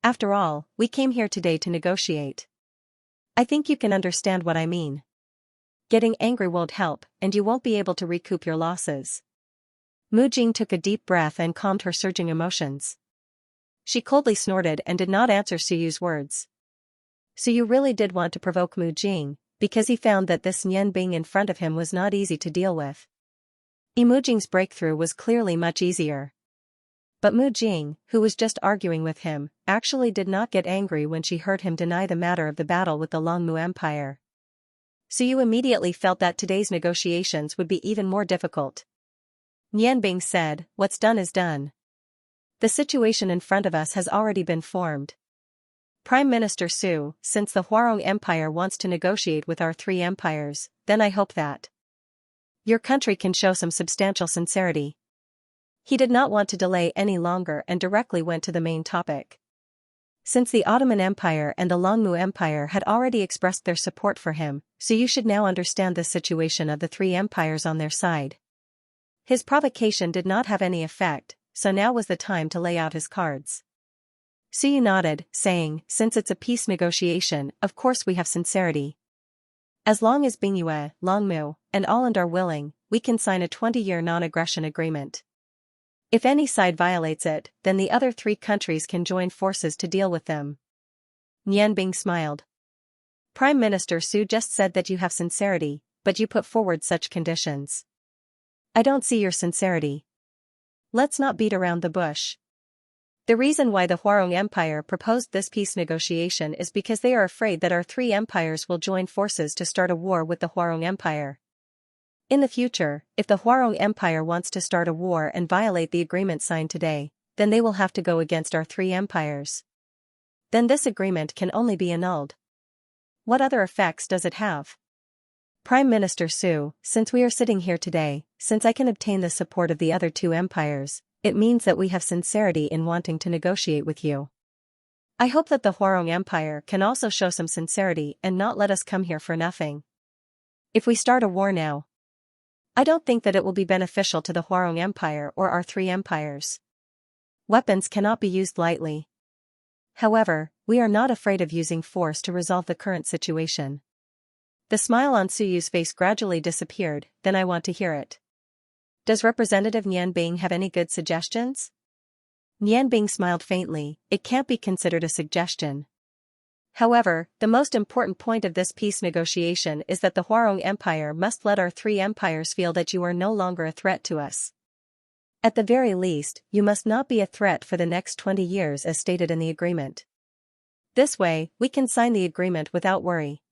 After all, we came here today to negotiate. I think you can understand what I mean. Getting angry won't help, and you won't be able to recoup your losses. Mu Jing took a deep breath and calmed her surging emotions. She coldly snorted and did not answer Suyu's words. Suyu really did want to provoke Mu Jing, because he found that this Nian Bing in front of him was not easy to deal with. Mu Jing's breakthrough was clearly much easier. But Mu Jing, who was just arguing with him, actually did not get angry when she heard him deny the matter of the battle with the Longmu Empire. Suyu immediately felt that today's negotiations would be even more difficult. Nian Bing said, what's done is done. The situation in front of us has already been formed. Prime Minister Su, since the Huarong Empire wants to negotiate with our 3 empires, then I hope that your country can show some substantial sincerity. He did not want to delay any longer and directly went to the main topic. Since the Ottoman Empire and the Longmu Empire had already expressed their support for him, so you should now understand the situation of the 3 empires on their side. His provocation did not have any effect, so now was the time to lay out his cards. Suyu nodded, saying, since it's a peace negotiation, of course we have sincerity. As long as Bingyue, Longmu, and Holland are willing, we can sign a 20-year non-aggression agreement. If any side violates it, then the other 3 countries can join forces to deal with them. Nian Bing smiled. Prime Minister Su just said that you have sincerity, but you put forward such conditions. I don't see your sincerity. Let's not beat around the bush. The reason why the Huarong Empire proposed this peace negotiation is because they are afraid that our 3 empires will join forces to start a war with the Huarong Empire. In the future, if the Huarong Empire wants to start a war and violate the agreement signed today, then they will have to go against our 3 empires. Then this agreement can only be annulled. What other effects does it have? Prime Minister Su, since we are sitting here today, since I can obtain the support of the other 2 empires, it means that we have sincerity in wanting to negotiate with you. I hope that the Huarong Empire can also show some sincerity and not let us come here for nothing. If we start a war now, I don't think that it will be beneficial to the Huarong Empire or our 3 empires. Weapons cannot be used lightly. However, we are not afraid of using force to resolve the current situation. The smile on Suyu's face gradually disappeared, then I want to hear it. Does Representative Nian Bing have any good suggestions? Nianbing smiled faintly. It can't be considered a suggestion. However, the most important point of this peace negotiation is that the Huarong Empire must let our three empires feel that you are no longer a threat to us. At the very least, you must not be a threat for the next 20 years as stated in the agreement. This way, we can sign the agreement without worry.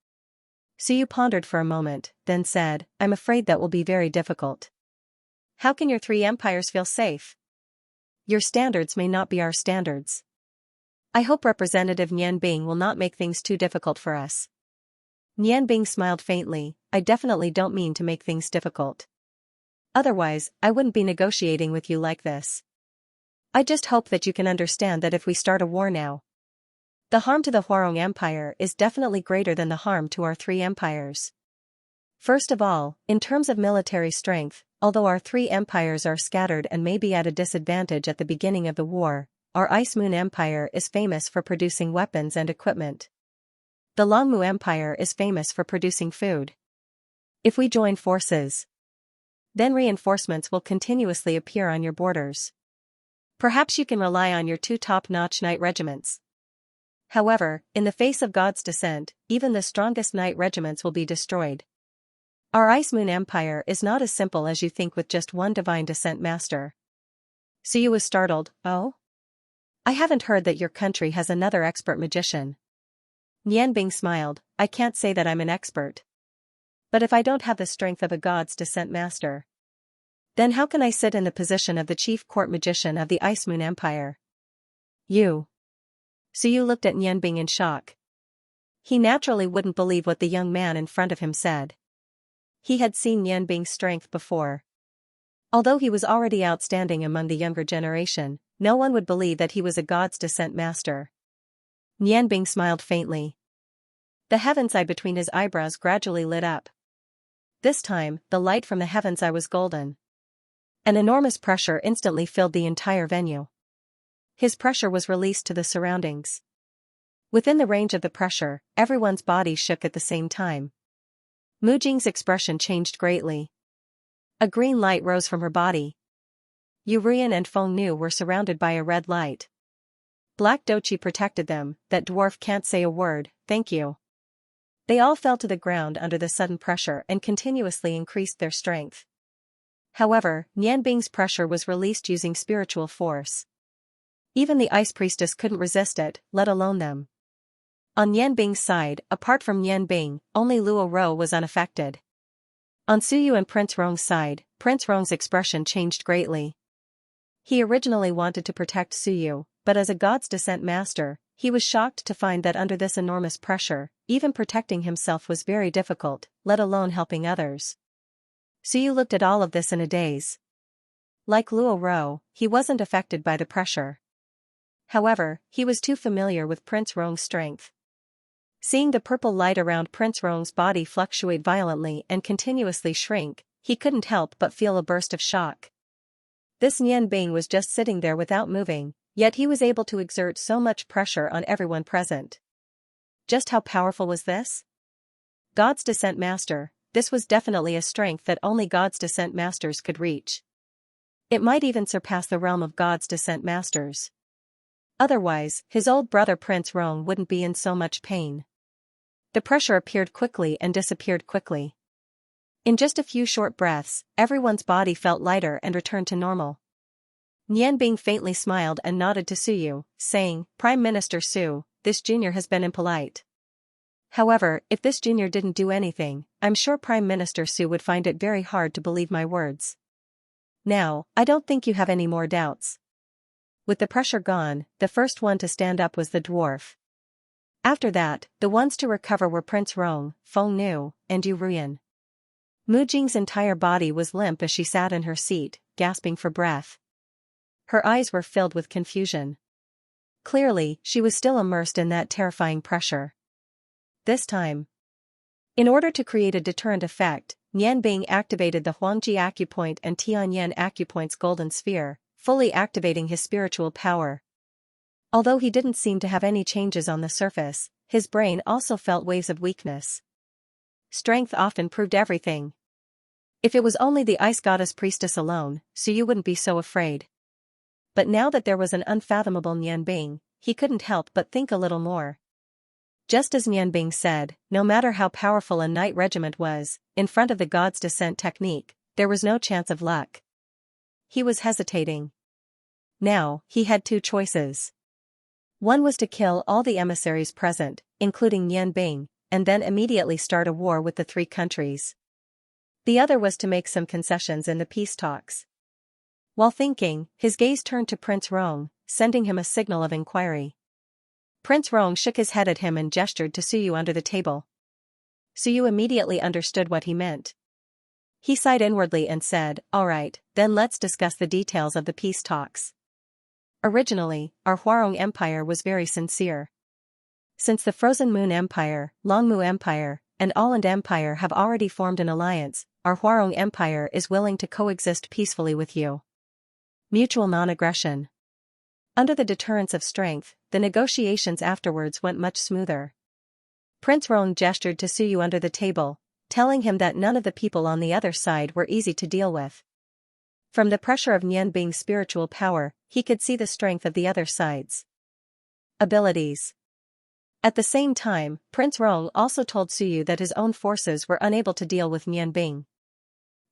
Suyu pondered for a moment, then said, I'm afraid that will be very difficult. How can your three empires feel safe? Your standards may not be our standards. I hope Representative Nianbing will not make things too difficult for us. Nianbing smiled faintly. I definitely don't mean to make things difficult. Otherwise, I wouldn't be negotiating with you like this. I just hope that you can understand that if we start a war now, the harm to the Huarong Empire is definitely greater than the harm to our three empires. First of all, in terms of military strength, although our three empires are scattered and may be at a disadvantage at the beginning of the war, our Ice Moon Empire is famous for producing weapons and equipment. The Longmu Empire is famous for producing food. If we join forces, then reinforcements will continuously appear on your borders. Perhaps you can rely on your two top-notch knight regiments. However, in the face of God's descent, even the strongest knight regiments will be destroyed. Our Ice Moon Empire is not as simple as you think with just one divine descent master. Suyu was startled. Oh? I haven't heard that your country has another expert magician. Nianbing smiled. I can't say that I'm an expert. But if I don't have the strength of a God's descent master, then how can I sit in the position of the chief court magician of the Ice Moon Empire? You. Suyu looked at Nianbing in shock. He naturally wouldn't believe what the young man in front of him said. He had seen Nianbing's strength before. Although he was already outstanding among the younger generation, no one would believe that he was a God's descent master. Nianbing smiled faintly. The heavens eye between his eyebrows gradually lit up. This time, the light from the heavens eye was golden. An enormous pressure instantly filled the entire venue. His pressure was released to the surroundings. Within the range of the pressure, everyone's body shook at the same time. Mujing's expression changed greatly. A green light rose from her body. Yurian and Feng Nu were surrounded by a red light. Black Dochi protected them. That dwarf can't say a word, thank you. They all fell to the ground under the sudden pressure and continuously increased their strength. However, Nianbing's pressure was released using spiritual force. Even the Ice Priestess couldn't resist it, let alone them. On Nianbing's side, apart from Nianbing, only Luo Ro was unaffected. On Suyu and Prince Rong's side, Prince Rong's expression changed greatly. He originally wanted to protect Suyu, but as a God's descent master, he was shocked to find that under this enormous pressure, even protecting himself was very difficult, let alone helping others. Suyu looked at all of this in a daze. Like Luo Ro, he wasn't affected by the pressure. However, he was too familiar with Prince Rong's strength. Seeing the purple light around Prince Rong's body fluctuate violently and continuously shrink, he couldn't help but feel a burst of shock. This Nianbing was just sitting there without moving, yet he was able to exert so much pressure on everyone present. Just how powerful was this? God's descent master, this was definitely a strength that only God's descent masters could reach. It might even surpass the realm of God's descent masters. Otherwise, his old brother Prince Rong wouldn't be in so much pain. The pressure appeared quickly and disappeared quickly. In just a few short breaths, everyone's body felt lighter and returned to normal. Nianbing faintly smiled and nodded to Suyu, saying, Prime Minister Su, this junior has been impolite. However, if this junior didn't do anything, I'm sure Prime Minister Su would find it very hard to believe my words. Now, I don't think you have any more doubts. With the pressure gone, the first one to stand up was the dwarf. After that, the ones to recover were Prince Rong, Feng Nu, and Yu Ruyan. Mujing's entire body was limp as she sat in her seat, gasping for breath. Her eyes were filled with confusion. Clearly, she was still immersed in that terrifying pressure. This time, in order to create a deterrent effect, Nianbing activated the Huangji Acupoint and Tianyan Acupoint's golden sphere, fully activating his spiritual power. Although he didn't seem to have any changes on the surface, his brain also felt waves of weakness. Strength often proved everything. If it was only the Ice Goddess Priestess alone, Suyu wouldn't be so afraid. but now that there was an unfathomable Nianbing, he couldn't help but think a little more. Just as Nianbing said, no matter how powerful a knight regiment was, in front of the god's descent technique, there was no chance of luck. He was hesitating. Now, he had two choices. One was to kill all the emissaries present, including Nianbing, and then immediately start a war with the three countries. The other was to make some concessions in the peace talks. While thinking, his gaze turned to Prince Rong, sending him a signal of inquiry. Prince Rong shook his head at him and gestured to Suyu under the table. Suyu immediately understood what he meant. He sighed inwardly and said, "All right, then let's discuss the details of the peace talks." Originally, our Huarong Empire was very sincere. Since the Frozen Moon Empire, Longmu Empire, and Alland Empire have already formed an alliance, our Huarong Empire is willing to coexist peacefully with you. Mutual non-aggression. Under the deterrence of strength, the negotiations afterwards went much smoother. Prince Rong gestured to Suyu under the table, telling him that none of the people on the other side were easy to deal with. From the pressure of Nianbing's spiritual power, he could see the strength of the other side's abilities. At the same time, Prince Rong also told Suyu that his own forces were unable to deal with Nianbing.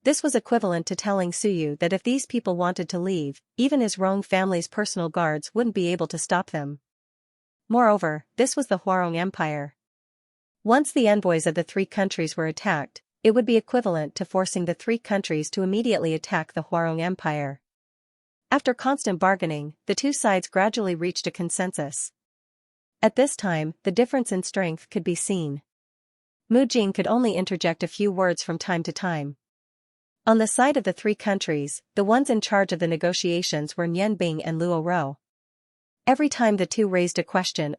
This was equivalent to telling Suyu that if these people wanted to leave, even his Rong family's personal guards wouldn't be able to stop them. Moreover, this was the Huarong Empire. Once the envoys of the three countries were attacked, it would be equivalent to forcing the three countries to immediately attack the Huarong Empire. After constant bargaining, the two sides gradually reached a consensus. At this time, the difference in strength could be seen. Mu Jing could only interject a few words from time to time. On the side of the three countries, the ones in charge of the negotiations were Nianbing and Luo Rou. Every time the two raised a question,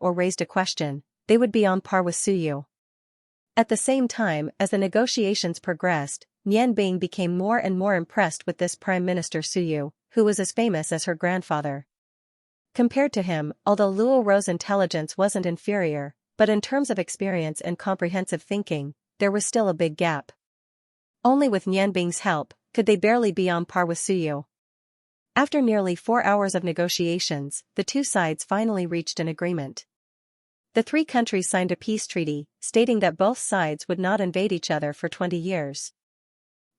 they would be on par with Suyu. At the same time, as the negotiations progressed, Nianbing became more and more impressed with this Prime Minister Suyu, who was as famous as her grandfather. Compared to him, although Luo Rou's intelligence wasn't inferior, but in terms of experience and comprehensive thinking, there was still a big gap. Only with Nianbing's help could they barely be on par with Suyu. After nearly 4 hours of negotiations, the two sides finally reached an agreement. The three countries signed a peace treaty, stating that both sides would not invade each other for 20 years.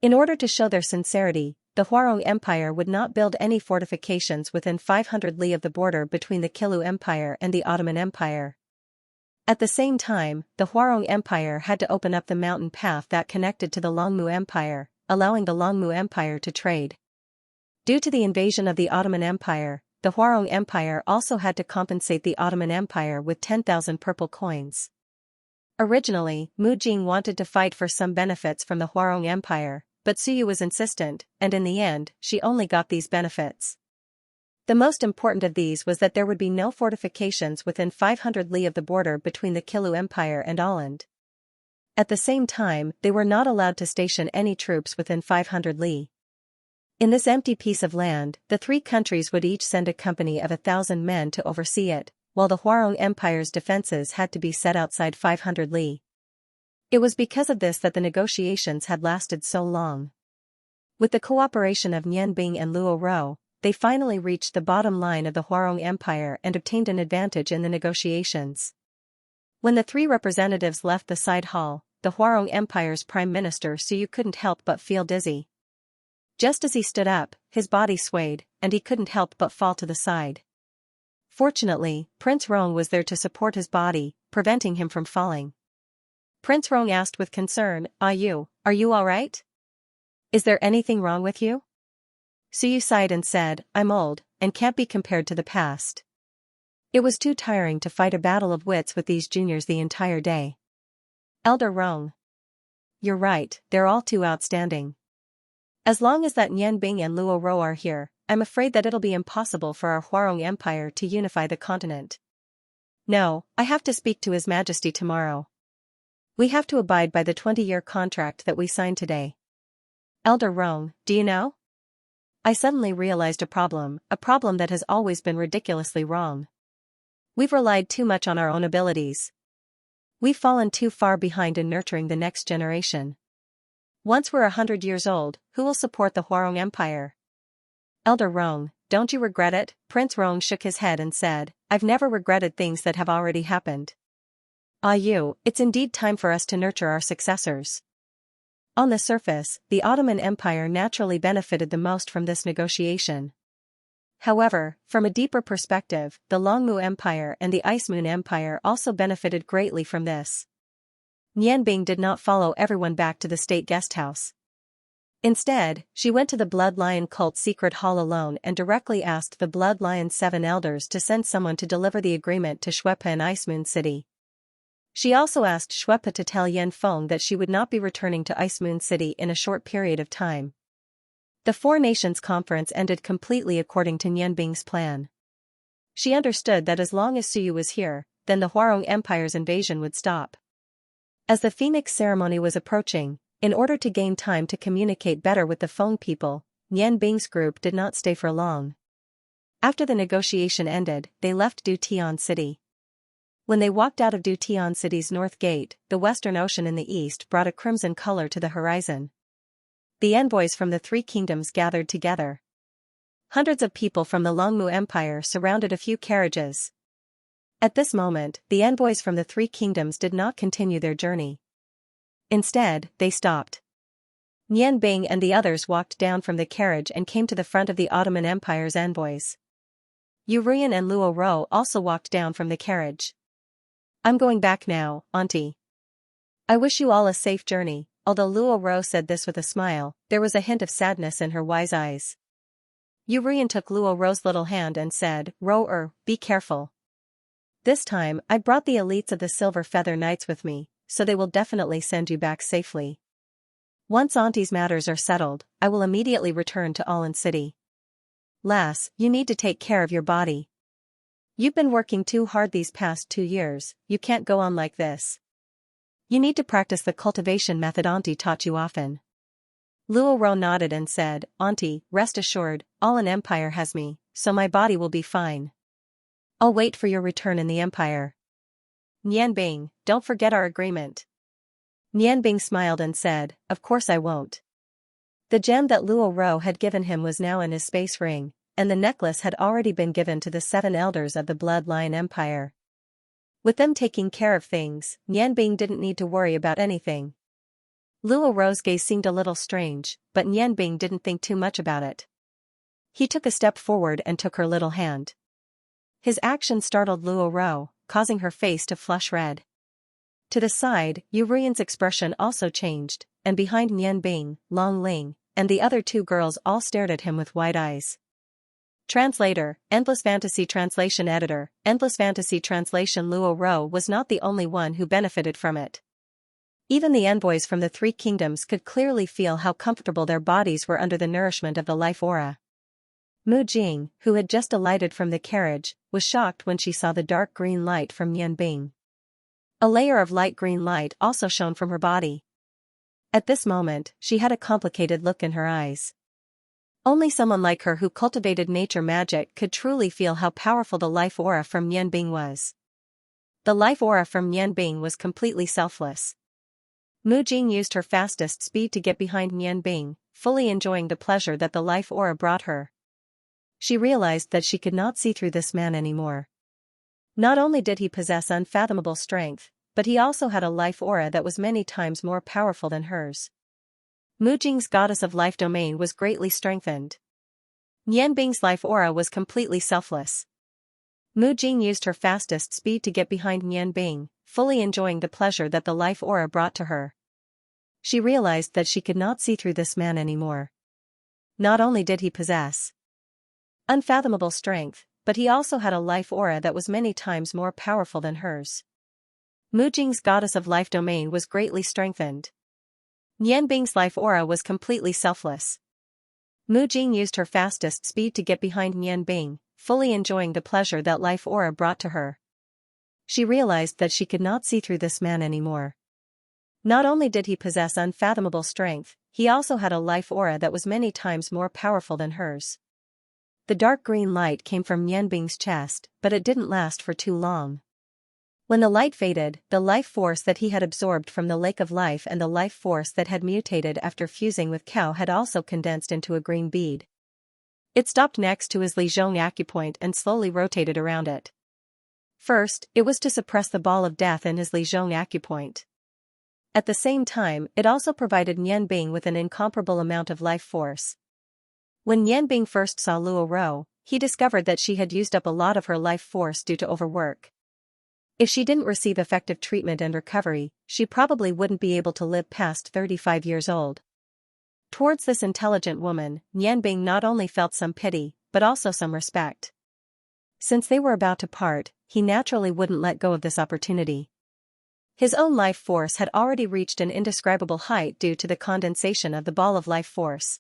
In order to show their sincerity, the Huarong Empire would not build any fortifications within 500 li of the border between the Qilu Empire and the Ottoman Empire. At the same time, the Huarong Empire had to open up the mountain path that connected to the Longmu Empire, allowing the Longmu Empire to trade. Due to the invasion of the Ottoman Empire, the Huarong Empire also had to compensate the Ottoman Empire with 10,000 purple coins. Originally, Mu Jing wanted to fight for some benefits from the Huarong Empire, but Suyu was insistent, and in the end, she only got these benefits. The most important of these was that there would be no fortifications within 500 li of the border between the Qilu Empire and Alland. At the same time, they were not allowed to station any troops within 500 li. In this empty piece of land, the three countries would each send a company of 1,000 men to oversee it, while the Huarong Empire's defenses had to be set outside 500 li. It was because of this that the negotiations had lasted so long. With the cooperation of Nianbing and Luo Rou, they finally reached the bottom line of the Huarong Empire and obtained an advantage in the negotiations. When the three representatives left the side hall, the Huarong Empire's Prime Minister Suyu couldn't help but feel dizzy. Just as he stood up, his body swayed, and he couldn't help but fall to the side. Fortunately, Prince Rong was there to support his body, preventing him from falling. Prince Rong asked with concern, are you all right? Is there anything wrong with you? Suyu sighed and said, I'm old, and can't be compared to the past. It was too tiring to fight a battle of wits with these juniors the entire day. Elder Rong. You're right, they're all too outstanding. As long as that Nianbing and Luo Rou are here, I'm afraid that it'll be impossible for our Huarong Empire to unify the continent. No, I have to speak to His Majesty tomorrow. We have to abide by the 20-year contract that we signed today. Elder Rong, do you know? I suddenly realized a problem that has always been ridiculously wrong. We've relied too much on our own abilities. We've fallen too far behind in nurturing the next generation. Once we're 100 years old, who will support the Huarong Empire? Elder Rong, don't you regret it? Prince Rong shook his head and said, I've never regretted things that have already happened. It's indeed time for us to nurture our successors. On the surface, the Ottoman Empire naturally benefited the most from this negotiation. However, from a deeper perspective, the Longmu Empire and the Ice Moon Empire also benefited greatly from this. Nianbing did not follow everyone back to the state guesthouse. Instead, she went to the Blood Lion cult secret hall alone and directly asked the Blood Lion's 7 elders to send someone to deliver the agreement to Shuepa in Ice Moon City. She also asked Shuepa to tell Yan Feng that she would not be returning to Ice Moon City in a short period of time. The Four Nations Conference ended completely according to Nianbing's plan. She understood that as long as Suyu was here, then the Huarong Empire's invasion would stop. As the Phoenix ceremony was approaching, in order to gain time to communicate better with the Feng people, Nianbing's group did not stay for long. After the negotiation ended, they left Dutian City. When they walked out of Dutian City's north gate, the Western Ocean in the east brought a crimson color to the horizon. The envoys from the 3 kingdoms gathered together. Hundreds of people from the Longmu Empire surrounded a few carriages. At this moment, the envoys from the 3 kingdoms did not continue their journey. Instead, they stopped. Nianbing and the others walked down from the carriage and came to the front of the Ottoman Empire's envoys. Yurian and Luo Ro also walked down from the carriage. I'm going back now, Auntie. I wish you all a safe journey. Although Luo Ro said this with a smile, there was a hint of sadness in her wise eyes. Yurian took Luo Ro's little hand and said, Ro, be careful. This time, I brought the elites of the Silver Feather Knights with me, so they will definitely send you back safely. Once Auntie's matters are settled, I will immediately return to Alin City. Lass, you need to take care of your body. You've been working too hard these past 2 years, you can't go on like this. You need to practice the cultivation method Auntie taught you often. Luo Ro nodded and said, Auntie, rest assured, Alin Empire has me, so my body will be fine. I'll wait for your return in the Empire. Nianbing, don't forget our agreement. Nianbing smiled and said, Of course I won't. The gem that Luo Ro had given him was now in his space ring, and the necklace had already been given to the 7 elders of the Blood Lion Empire. With them taking care of things, Nianbing didn't need to worry about anything. Luo Ro's gaze seemed a little strange, but Nianbing didn't think too much about it. He took a step forward and took her little hand. His action startled Luo Ro, causing her face to flush red. To the side, Yurian's expression also changed, and behind Nianbing, Long Ling, and the other 2 girls all stared at him with wide eyes. Translator, Endless Fantasy Translation Editor, Endless Fantasy Translation. Luo Ro was not the only one who benefited from it. Even the envoys from the 3 kingdoms could clearly feel how comfortable their bodies were under the nourishment of the life aura. Mu Jing, who had just alighted from the carriage, was shocked when she saw the dark green light from Nianbing. A layer of light green light also shone from her body. At this moment, she had a complicated look in her eyes. Only someone like her who cultivated nature magic could truly feel how powerful the life aura from Nianbing was. The life aura from Nianbing was completely selfless. Mu Jing used her fastest speed to get behind Nianbing, fully enjoying the pleasure that the life aura brought her. She realized that she could not see through this man anymore. Not only did he possess unfathomable strength, but he also had a life aura that was many times more powerful than hers. Mu Jing's goddess of life domain was greatly strengthened. Nianbing's life aura was completely selfless. Mu Jing used her fastest speed to get behind Nianbing, fully enjoying the pleasure that the life aura brought to her. She realized that she could not see through this man anymore. Not only did he possess unfathomable strength, but he also had a life aura that was many times more powerful than hers. Mu Jing's goddess of life domain was greatly strengthened. Nianbing's life aura was completely selfless. Mu Jing used her fastest speed to get behind Nianbing, fully enjoying the pleasure that life aura brought to her. She realized that she could not see through this man anymore. Not only did he possess unfathomable strength, he also had a life aura that was many times more powerful than hers. The dark green light came from Nianbing's chest, but it didn't last for too long. When the light faded, the life force that he had absorbed from the Lake of Life and the life force that had mutated after fusing with Cow had also condensed into a green bead. It stopped next to his Lijiang acupoint and slowly rotated around it. First, it was to suppress the ball of death in his Lijiang acupoint. At the same time, it also provided Nianbing with an incomparable amount of life force. When Nianbing first saw Luo Ro, he discovered that she had used up a lot of her life force due to overwork. If she didn't receive effective treatment and recovery, she probably wouldn't be able to live past 35 years old. Towards this intelligent woman, Nianbing not only felt some pity, but also some respect. Since they were about to part, he naturally wouldn't let go of this opportunity. His own life force had already reached an indescribable height due to the condensation of the ball of life force.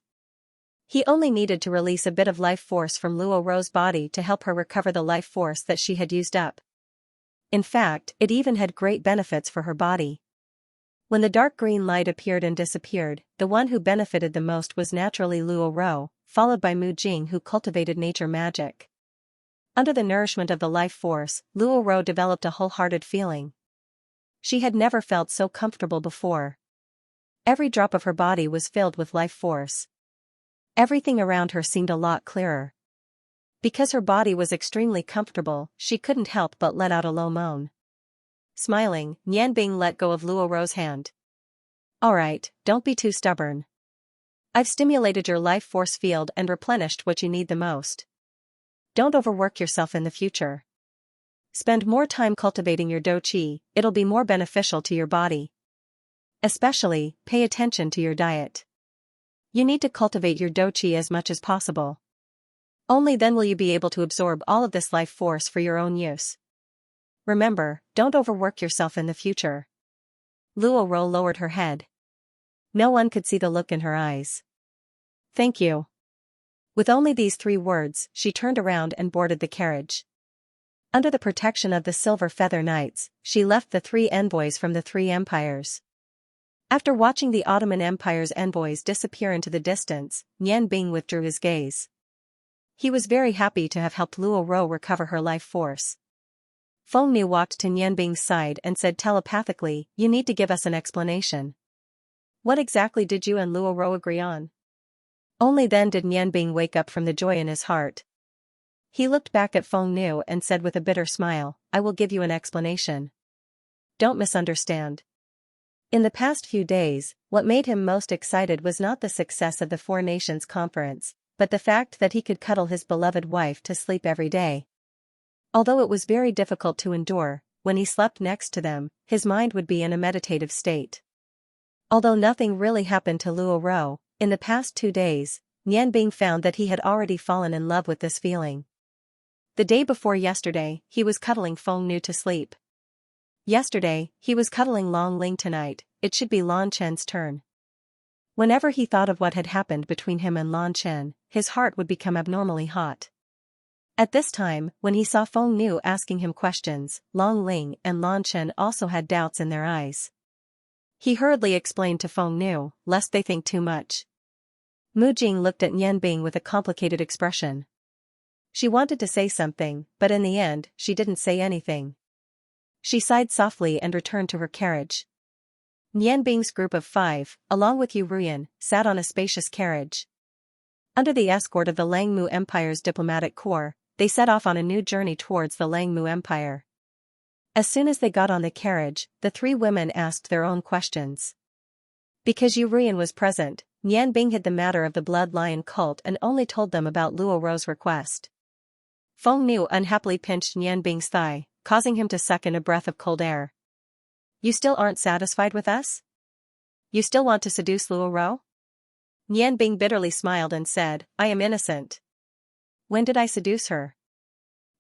He only needed to release a bit of life force from Luo Ro's body to help her recover the life force that she had used up. In fact, it even had great benefits for her body. When the dark green light appeared and disappeared, the one who benefited the most was naturally Luo Ro, followed by Mu Jing, who cultivated nature magic. Under the nourishment of the life force, Luo Ro developed a wholehearted feeling. She had never felt so comfortable before. Every drop of her body was filled with life force. Everything around her seemed a lot clearer. Because her body was extremely comfortable, she couldn't help but let out a low moan. Smiling, Nianbing let go of Luo Ro's hand. "Alright, don't be too stubborn. I've stimulated your life force field and replenished what you need the most. Don't overwork yourself in the future. Spend more time cultivating your dou qi, it'll be more beneficial to your body. Especially, pay attention to your diet. You need to cultivate your dou qi as much as possible. Only then will you be able to absorb all of this life force for your own use. Remember, don't overwork yourself in the future." Luo Ro lowered her head. No one could see the look in her eyes. "Thank you." With only these 3 words, she turned around and boarded the carriage. Under the protection of the Silver Feather Knights, she left the 3 envoys from the 3 empires. After watching the Ottoman Empire's envoys disappear into the distance, Nianbing withdrew his gaze. He was very happy to have helped Luo Ro recover her life force. Feng Nu walked to Nianbing's side and said telepathically, "You need to give us an explanation. What exactly did you and Luo Ro agree on?" Only then did Nianbing wake up from the joy in his heart. He looked back at Feng Nu and said with a bitter smile, "I will give you an explanation. Don't misunderstand. In the past few days, what made him most excited was not the success of the 4 Nations Conference, but the fact that he could cuddle his beloved wife to sleep every day. Although it was very difficult to endure, when he slept next to them, his mind would be in a meditative state." Although nothing really happened to Luo Ro, in the past 2 days, Nianbing found that he had already fallen in love with this feeling. The day before yesterday, he was cuddling Feng Nu to sleep. Yesterday, he was cuddling Long Ling. Tonight, it should be Lan Chen's turn. Whenever he thought of what had happened between him and Lan Chen, his heart would become abnormally hot. At this time, when he saw Feng Nu asking him questions, Long Ling and Lan Chen also had doubts in their eyes. He hurriedly explained to Feng Nu, lest they think too much. Mu Jing looked at Nianbing with a complicated expression. She wanted to say something, but in the end, she didn't say anything. She sighed softly and returned to her carriage. Nianbing's group of 5, along with Yu Ruyan, sat on a spacious carriage. Under the escort of the Langmu Empire's diplomatic corps, they set off on a new journey towards the Langmu Empire. As soon as they got on the carriage, the 3 women asked their own questions. Because Yu Ruyan was present, Nianbing hid the matter of the Blood Lion cult and only told them about Luo Ro's request. Feng Nu unhappily pinched Nianbing's thigh, causing him to suck in a breath of cold air. "You still aren't satisfied with us? You still want to seduce Luo Ro?" Nianbing bitterly smiled and said, "I am innocent. When did I seduce her?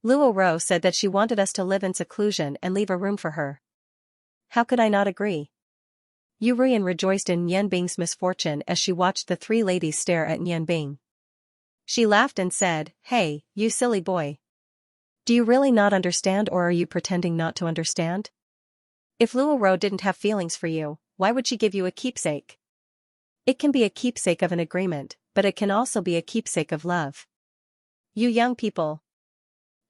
Luo Ro said that she wanted us to live in seclusion and leave a room for her. How could I not agree?" Yu Ruyan rejoiced in Nianbing's misfortune as she watched the 3 ladies stare at Nianbing. She laughed and said, "Hey, you silly boy. Do you really not understand, or are you pretending not to understand? If Luo Ro didn't have feelings for you, why would she give you a keepsake? It can be a keepsake of an agreement, but it can also be a keepsake of love. You young people."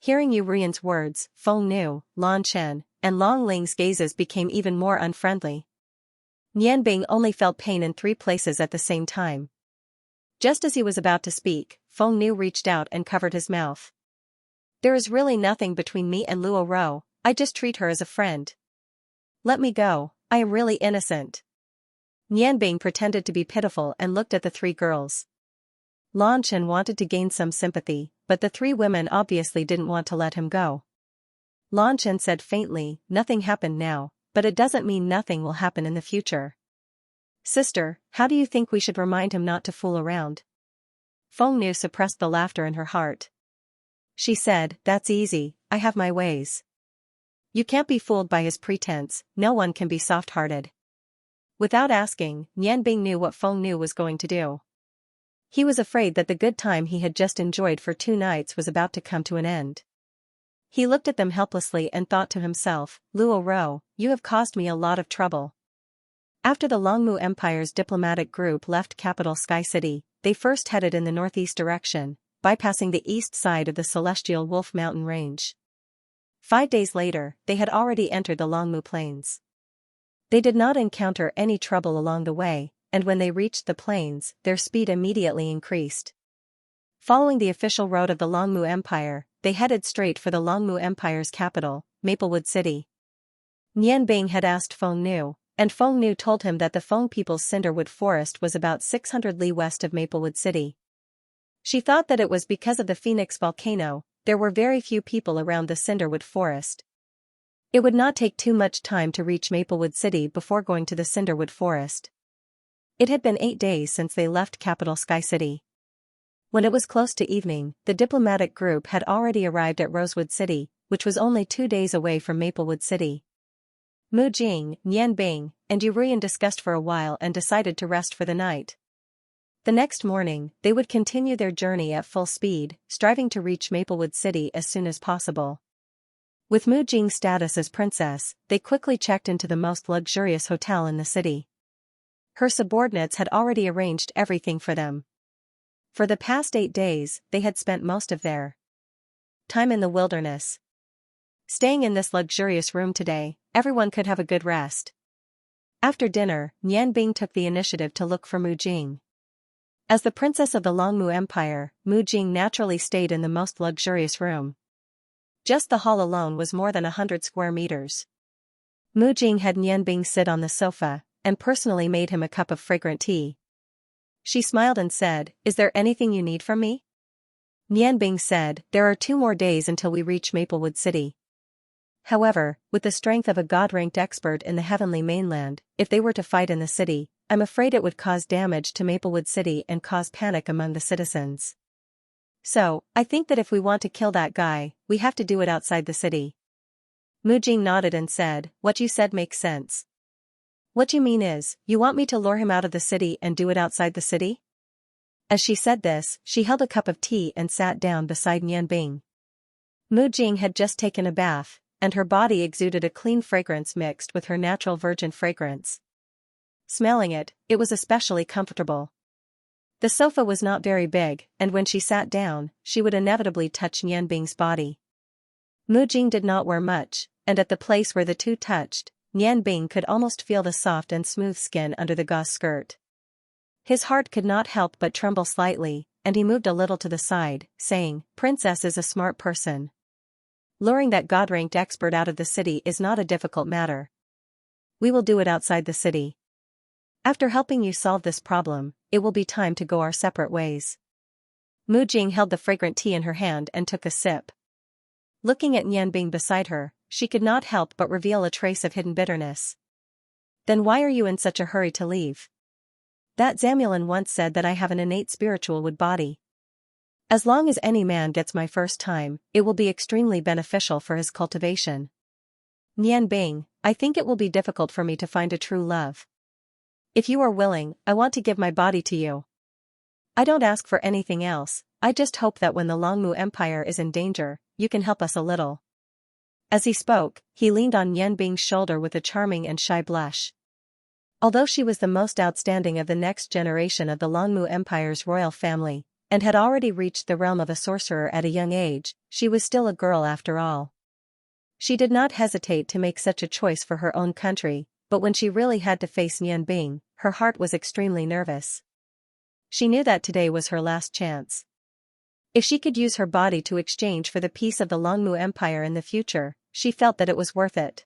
Hearing Yu Ruyan's words, Feng Nu, Lan Chen, and Long Ling's gazes became even more unfriendly. Nianbing only felt pain in 3 places at the same time. Just as he was about to speak, Feng Nu reached out and covered his mouth. There is really nothing between me and Luo Ro, I just treat her as a friend. Let me go, I am really innocent. Nianbing pretended to be pitiful and looked at the three girls. Lan Chen wanted to gain some sympathy, but the three women obviously didn't want to let him go. Lan Chen said faintly, nothing happened now, but it doesn't mean nothing will happen in the future. Sister, how do you think we should remind him not to fool around? Feng Nu suppressed the laughter in her heart. She said, that's easy, I have my ways. You can't be fooled by his pretense, no one can be soft-hearted. Without asking, Nianbing knew what Feng Nu was going to do. He was afraid that the good time he had just enjoyed for 2 nights was about to come to an end. He looked at them helplessly and thought to himself, Luo Ro, you have caused me a lot of trouble. After the Longmu Empire's diplomatic group left capital Sky City, they first headed in the northeast direction, bypassing the east side of the Celestial Wolf Mountain Range. 5 days later, they had already entered the Longmu Plains. They did not encounter any trouble along the way, and when they reached the plains, their speed immediately increased. Following the official road of the Longmu Empire, they headed straight for the Longmu Empire's capital, Maplewood City. Nianbing had asked Feng Nu, and Feng Nu told him that the Feng People's Cinderwood Forest was about 600 li west of Maplewood City. She thought that it was because of the Phoenix volcano, there were very few people around the Cinderwood Forest. It would not take too much time to reach Maplewood City before going to the Cinderwood Forest. It had been 8 days since they left capital Sky City. When it was close to evening, the diplomatic group had already arrived at Rosewood City, which was only 2 days away from Maplewood City. Mu Jing, Nianbing, and Yurian discussed for a while and decided to rest for the night. The next morning, they would continue their journey at full speed, striving to reach Maplewood City as soon as possible. With Mu Jing's status as princess, they quickly checked into the most luxurious hotel in the city. Her subordinates had already arranged everything for them. For the past 8 days, they had spent most of their time in the wilderness. Staying in this luxurious room today, everyone could have a good rest. After dinner, Nianbing took the initiative to look for Mu Jing. As the princess of the Longmu Empire, Mu Jing naturally stayed in the most luxurious room. Just the hall alone was more than 100 square meters. Mu Jing had Nianbing sit on the sofa, and personally made him a cup of fragrant tea. She smiled and said, "Is there anything you need from me?" Nianbing said, "There are 2 more days until we reach Maplewood City. However, with the strength of a god-ranked expert in the heavenly mainland, if they were to fight in the city, I'm afraid it would cause damage to Maplewood City and cause panic among the citizens. So, I think that if we want to kill that guy, we have to do it outside the city." Mu Jing nodded and said, "What you said makes sense. What you mean is, you want me to lure him out of the city and do it outside the city?" As she said this, she held a cup of tea and sat down beside Nianbing. Mu Jing had just taken a bath, and her body exuded a clean fragrance mixed with her natural virgin fragrance. Smelling it, it was especially comfortable. The sofa was not very big, and when she sat down, she would inevitably touch Nianbing's body. Mu Jing did not wear much, and at the place where the two touched, Nianbing could almost feel the soft and smooth skin under the gauze skirt. His heart could not help but tremble slightly, and he moved a little to the side, saying, "Princess is a smart person. Luring that god-ranked expert out of the city is not a difficult matter. We will do it outside the city. After helping you solve this problem, it will be time to go our separate ways." Mu Jing held the fragrant tea in her hand and took a sip. Looking at Nianbing beside her, she could not help but reveal a trace of hidden bitterness. "Then why are you in such a hurry to leave? That Zamulin once said that I have an innate spiritual wood body. As long as any man gets my first time, it will be extremely beneficial for his cultivation. Nianbing, I think it will be difficult for me to find a true love. If you are willing, I want to give my body to you. I don't ask for anything else, I just hope that when the Longmu Empire is in danger, you can help us a little." As he spoke, he leaned on Nianbing's shoulder with a charming and shy blush. Although she was the most outstanding of the next generation of the Longmu Empire's royal family, and had already reached the realm of a sorcerer at a young age, she was still a girl after all. She did not hesitate to make such a choice for her own country, but when she really had to face Nianbing, her heart was extremely nervous. She knew that today was her last chance. If she could use her body to exchange for the peace of the Longmu Empire in the future, she felt that it was worth it.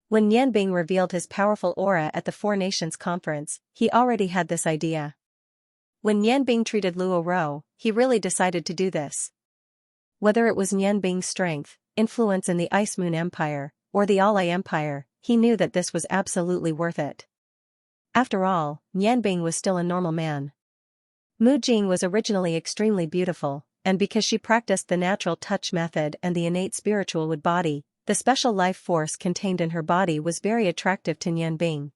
When Nianbing revealed his powerful aura at the Four Nations Conference, he already had this idea. When Nianbing treated Luo Ro, he really decided to do this. Whether it was Nianbing's strength, influence in the Ice Moon Empire, or the Alai Empire, he knew that this was absolutely worth it. After all, Nianbing was still a normal man. Mu Jing was originally extremely beautiful, and because she practiced the natural touch method and the innate spiritual wood body, the special life force contained in her body was very attractive to Nianbing.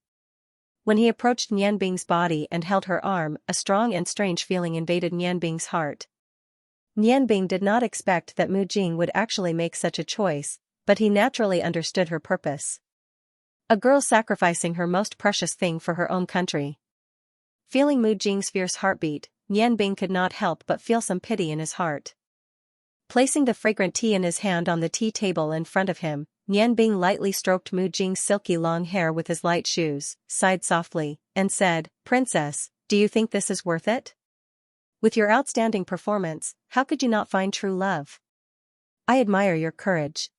When he approached Nianbing's body and held her arm, a strong and strange feeling invaded Nianbing's heart. Nianbing did not expect that Mu Jing would actually make such a choice, but he naturally understood her purpose. A girl sacrificing her most precious thing for her own country. Feeling Mu Jing's fierce heartbeat, Nianbing could not help but feel some pity in his heart. Placing the fragrant tea in his hand on the tea table in front of him, Nianbing lightly stroked Mu Jing's silky long hair with his light shoes, sighed softly, and said, "Princess, do you think this is worth it? With your outstanding performance, how could you not find true love? I admire your courage.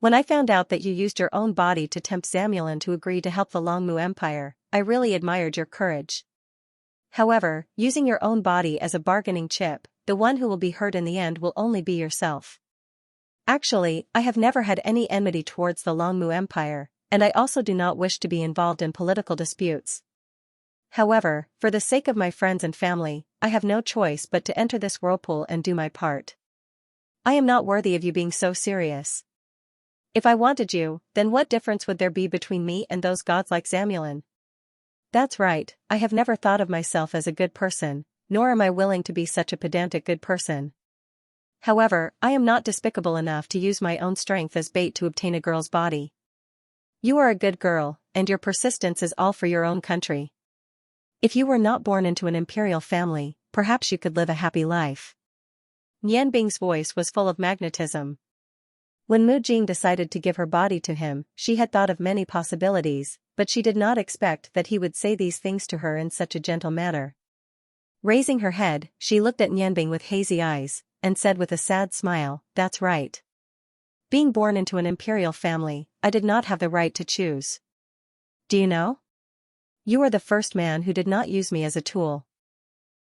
When I found out that you used your own body to tempt Zamulin to agree to help the Longmu Empire, I really admired your courage. However, using your own body as a bargaining chip, the one who will be hurt in the end will only be yourself. Actually, I have never had any enmity towards the Longmu Empire, and I also do not wish to be involved in political disputes. However, for the sake of my friends and family, I have no choice but to enter this whirlpool and do my part. I am not worthy of you being so serious. If I wanted you, then what difference would there be between me and those gods like Zamulin? That's right, I have never thought of myself as a good person, nor am I willing to be such a pedantic good person. However, I am not despicable enough to use my own strength as bait to obtain a girl's body. You are a good girl, and your persistence is all for your own country. If you were not born into an imperial family, perhaps you could live a happy life." Nianbing's voice was full of magnetism. When Mu Jing decided to give her body to him, she had thought of many possibilities, but she did not expect that he would say these things to her in such a gentle manner. Raising her head, she looked at Nianbing with hazy eyes, and said with a sad smile, "That's right. Being born into an imperial family, I did not have the right to choose. Do you know? You are the first man who did not use me as a tool.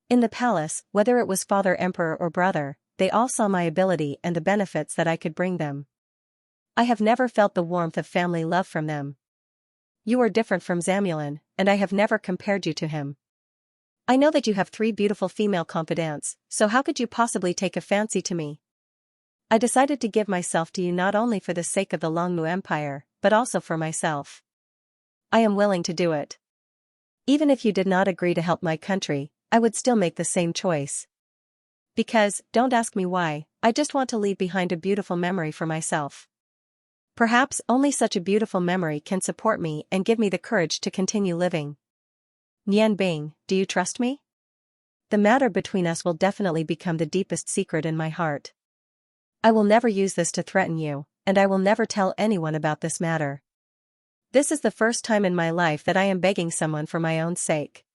In the palace, whether it was father emperor or brother, they all saw my ability and the benefits that I could bring them. I have never felt the warmth of family love from them. You are different from Zamulin, and I have never compared you to him. I know that you have 3 beautiful female confidants, so how could you possibly take a fancy to me? I decided to give myself to you not only for the sake of the Longmu Empire, but also for myself. I am willing to do it. Even if you did not agree to help my country, I would still make the same choice. Because, don't ask me why, I just want to leave behind a beautiful memory for myself. Perhaps only such a beautiful memory can support me and give me the courage to continue living. Nianbing, do you trust me? The matter between us will definitely become the deepest secret in my heart. I will never use this to threaten you, and I will never tell anyone about this matter. This is the first time in my life that I am begging someone for my own sake.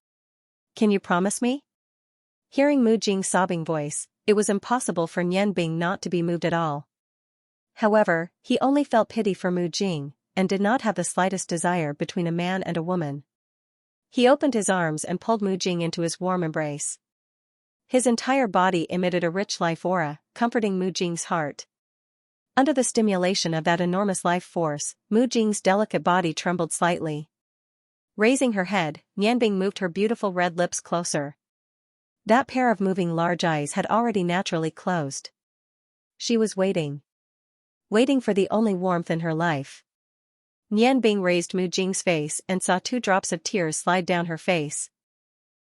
Can you promise me?" Hearing Mu Jing's sobbing voice, it was impossible for Nianbing not to be moved at all. However, he only felt pity for Mu Jing, and did not have the slightest desire between a man and a woman. He opened his arms and pulled Mu Jing into his warm embrace. His entire body emitted a rich life aura, comforting Mu Jing's heart. Under the stimulation of that enormous life force, Mu Jing's delicate body trembled slightly. Raising her head, Nianbing moved her beautiful red lips closer. That pair of moving large eyes had already naturally closed. She was waiting. Waiting for the only warmth in her life. Nianbing raised Mu Jing's face and saw 2 drops of tears slide down her face.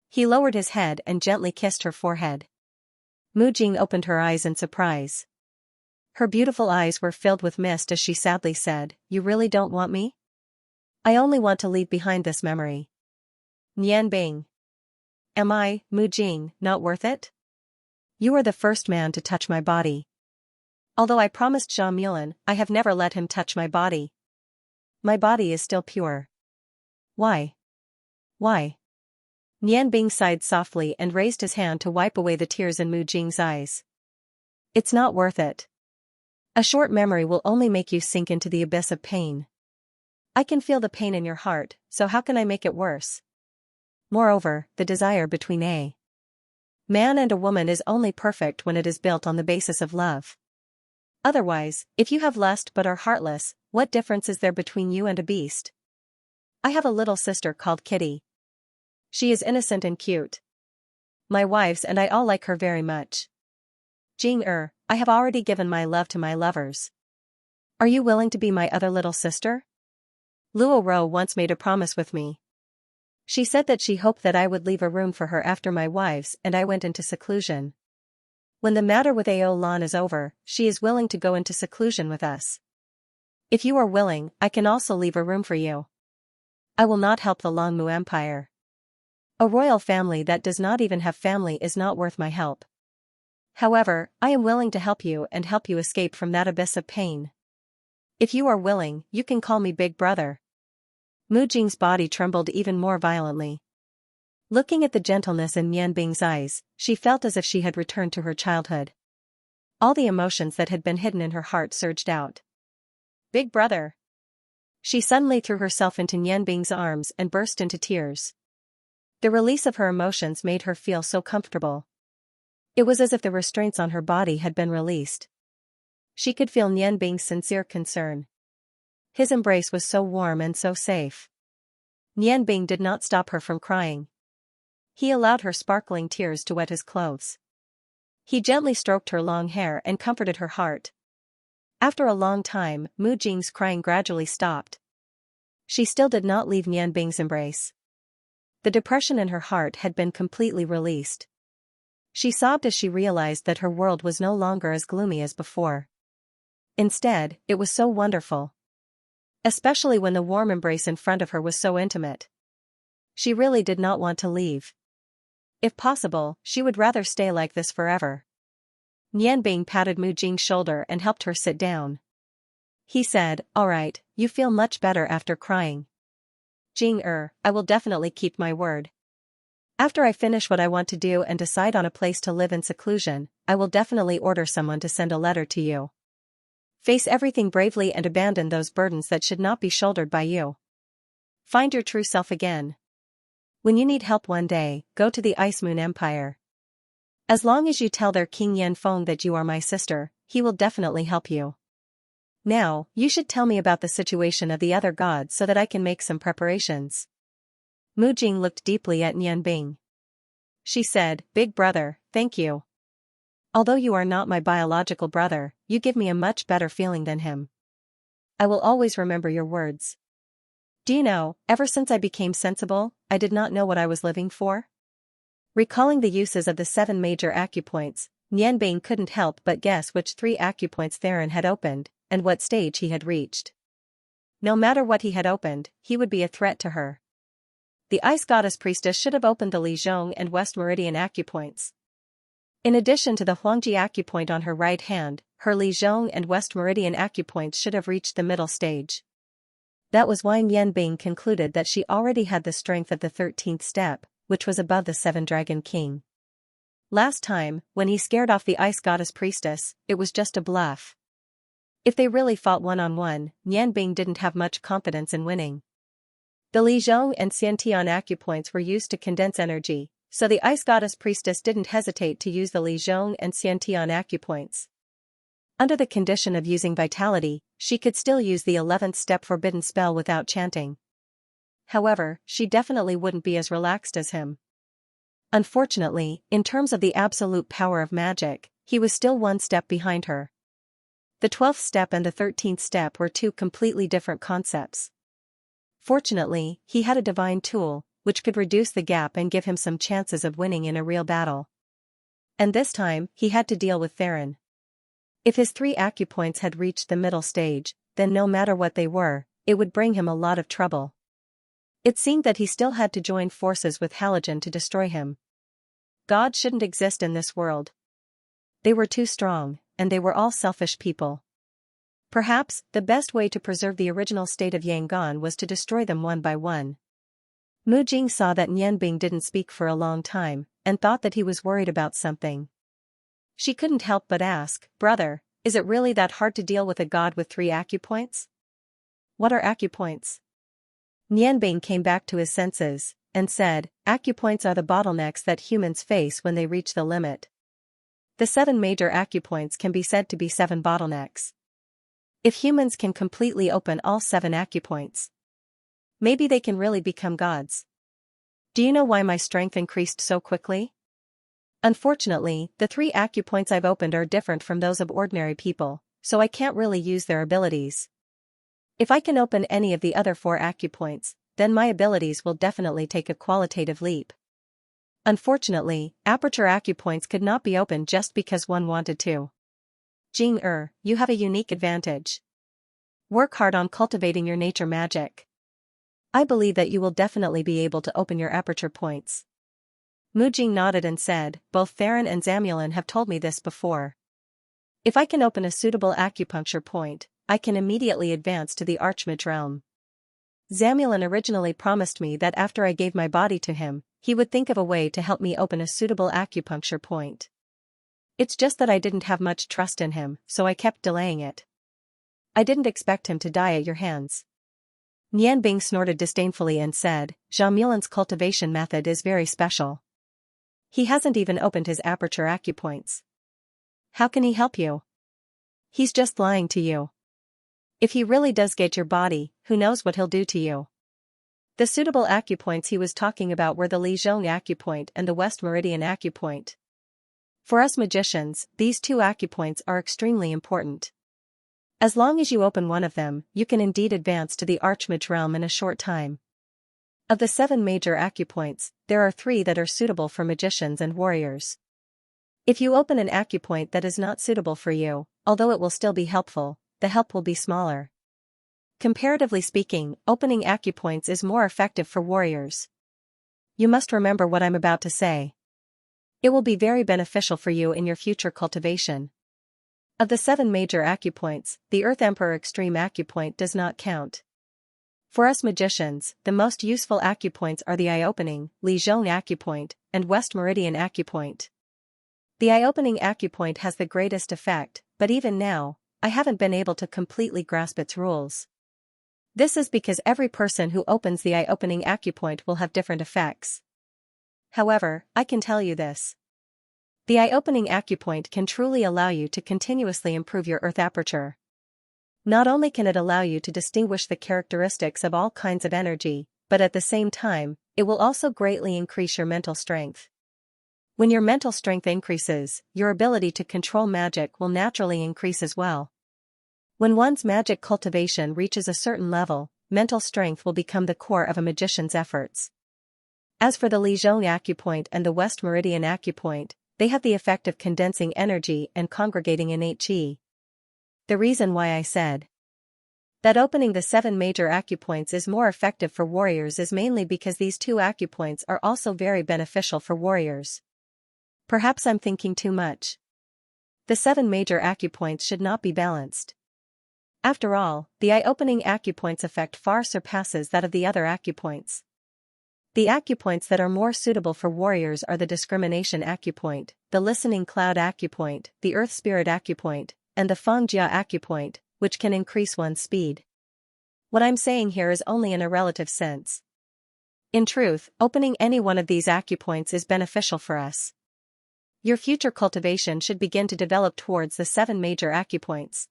He lowered his head and gently kissed her forehead. Mu Jing opened her eyes in surprise. Her beautiful eyes were filled with mist as she sadly said, "You really don't want me? I only want to leave behind this memory." Nianbing. Am I, Mu Jing, not worth it? You are the first man to touch my body. Although I promised Zamulin, I have never let him touch my body. My body is still pure. Why? Why? Nian Bing sighed softly and raised his hand to wipe away the tears in Mu Jing's eyes. It's not worth it. A short memory will only make you sink into the abyss of pain. I can feel the pain in your heart, so how can I make it worse? Moreover, the desire between a man and a woman is only perfect when it is built on the basis of love. Otherwise, if you have lust but are heartless, what difference is there between you and a beast? I have a little sister called Kitty. She is innocent and cute. My wives and I all like her very much. I have already given my love to my lovers. Are you willing to be my other little sister? Luo Ro once made a promise with me. She said that she hoped that I would leave a room for her after my wives and I went into seclusion. When the matter with Ao Lan is over, she is willing to go into seclusion with us. If you are willing, I can also leave a room for you. I will not help the Longmu Empire. A royal family that does not even have family is not worth my help. However, I am willing to help you and help you escape from that abyss of pain. If you are willing, you can call me Big Brother. Mu Jing's body trembled even more violently. Looking at the gentleness in Nian Bing's eyes, she felt as if she had returned to her childhood. All the emotions that had been hidden in her heart surged out. Big Brother! She suddenly threw herself into Nian Bing's arms and burst into tears. The release of her emotions made her feel so comfortable. It was as if the restraints on her body had been released. She could feel Nian Bing's sincere concern. His embrace was so warm and so safe. Nian Bing did not stop her from crying. He allowed her sparkling tears to wet his clothes. He gently stroked her long hair and comforted her heart. After a long time, Mu Jing's crying gradually stopped. She still did not leave Nian Bing's embrace. The depression in her heart had been completely released. She sobbed as she realized that her world was no longer as gloomy as before. Instead, it was so wonderful. Especially when the warm embrace in front of her was so intimate. She really did not want to leave. If possible, she would rather stay like this forever. Nian Bing patted Mu Jing's shoulder and helped her sit down. He said, "All right, you feel much better after crying. I will definitely keep my word. After I finish what I want to do and decide on a place to live in seclusion, I will definitely order someone to send a letter to you. Face everything bravely and abandon those burdens that should not be shouldered by you. Find your true self again. When you need help one day, go to the Ice Moon Empire. As long as you tell their King Yanfeng that you are my sister, he will definitely help you. Now, you should tell me about the situation of the other gods so that I can make some preparations." Mu Jing looked deeply at Nian Bing. She said, "Big Brother, thank you. Although you are not my biological brother, you give me a much better feeling than him. I will always remember your words. Do you know, ever since I became sensible, I did not know what I was living for?" Recalling the uses of the 7 major acupoints, Nian Bing couldn't help but guess which 3 acupoints Theron had opened, and what stage he had reached. No matter what he had opened, he would be a threat to her. The Ice Goddess Priestess should have opened the Lizhong and West Meridian acupoints. In addition to the Huangji acupoint on her right hand, her Lizhong and West Meridian acupoints should have reached the middle stage. That was why Nian Bing concluded that she already had the strength of the 13th step, which was above the 7 Dragon King. Last time, when he scared off the Ice Goddess Priestess, it was just a bluff. If they really fought one-on-one, Nian Bing didn't have much confidence in winning. The Lizhong and Xiantian acupoints were used to condense energy, so the Ice Goddess Priestess didn't hesitate to use the Lizhong and Xiantian acupoints. Under the condition of using vitality, she could still use the 11th step forbidden spell without chanting. However, she definitely wouldn't be as relaxed as him. Unfortunately, in terms of the absolute power of magic, he was still 1 step behind her. The 12th step and the 13th step were 2 completely different concepts. Fortunately, he had a divine tool, which could reduce the gap and give him some chances of winning in a real battle. And this time, he had to deal with Theron. If his 3 acupoints had reached the middle stage, then no matter what they were, it would bring him a lot of trouble. It seemed that he still had to join forces with Halogen to destroy him. God shouldn't exist in this world. They were too strong, and they were all selfish people. Perhaps, the best way to preserve the original state of Yangon was to destroy them one by one. Mu Jing saw that Nianbing didn't speak for a long time, and thought that he was worried about something. She couldn't help but ask, "Brother, is it really that hard to deal with a god with 3 acupoints?" "What are acupoints?" Nianbing came back to his senses, and said, "Acupoints are the bottlenecks that humans face when they reach the limit. The 7 major acupoints can be said to be 7 bottlenecks. If humans can completely open all 7 acupoints, maybe they can really become gods. Do you know why my strength increased so quickly? Unfortunately, the 3 acupoints I've opened are different from those of ordinary people, so I can't really use their abilities. If I can open any of the other 4 acupoints, then my abilities will definitely take a qualitative leap. Unfortunately, aperture acupoints could not be opened just because one wanted to. Jing, you have a unique advantage. Work hard on cultivating your nature magic. I believe that you will definitely be able to open your aperture points." Mu Jing nodded and said, "Both Theron and Zamulin have told me this before. If I can open a suitable acupuncture point, I can immediately advance to the Archmage realm. Zamulin originally promised me that after I gave my body to him, he would think of a way to help me open a suitable acupuncture point. It's just that I didn't have much trust in him, so I kept delaying it. I didn't expect him to die at your hands." Nianbing snorted disdainfully and said, "Zamulin's cultivation method is very special. He hasn't even opened his aperture acupoints. How can he help you? He's just lying to you. If he really does get your body, who knows what he'll do to you." The suitable acupoints he was talking about were the Lijiang acupoint and the West Meridian acupoint. For us magicians, these 2 acupoints are extremely important. As long as you open one of them, you can indeed advance to the Archmage realm in a short time. Of the 7 major acupoints, there are 3 that are suitable for magicians and warriors. If you open an acupoint that is not suitable for you, although it will still be helpful, the help will be smaller. Comparatively speaking, opening acupoints is more effective for warriors. You must remember what I'm about to say. It will be very beneficial for you in your future cultivation. Of the 7 major acupoints, the Earth Emperor Extreme Acupoint does not count. For us magicians, the most useful acupoints are the Eye-Opening, Lijiang Acupoint, and West Meridian Acupoint. The Eye-Opening Acupoint has the greatest effect, but even now, I haven't been able to completely grasp its rules. This is because every person who opens the Eye-Opening Acupoint will have different effects. However, I can tell you this. The Eye-Opening Acupoint can truly allow you to continuously improve your earth aperture. Not only can it allow you to distinguish the characteristics of all kinds of energy, but at the same time, it will also greatly increase your mental strength. When your mental strength increases, your ability to control magic will naturally increase as well. When one's magic cultivation reaches a certain level, mental strength will become the core of a magician's efforts. As for the Lijiang Acupoint and the West Meridian Acupoint, they have the effect of condensing energy and congregating innate qi. The reason why I said that opening the 7 major acupoints is more effective for warriors is mainly because these 2 acupoints are also very beneficial for warriors. Perhaps I'm thinking too much. The 7 major acupoints should not be balanced. After all, the eye-opening acupoint's effect far surpasses that of the other acupoints. The acupoints that are more suitable for warriors are the Discrimination Acupoint, the Listening Cloud Acupoint, the Earth Spirit Acupoint, and the Xianxia Acupoint, which can increase one's speed. What I'm saying here is only in a relative sense. In truth, opening any one of these acupoints is beneficial for us. Your future cultivation should begin to develop towards the 7 major acupoints.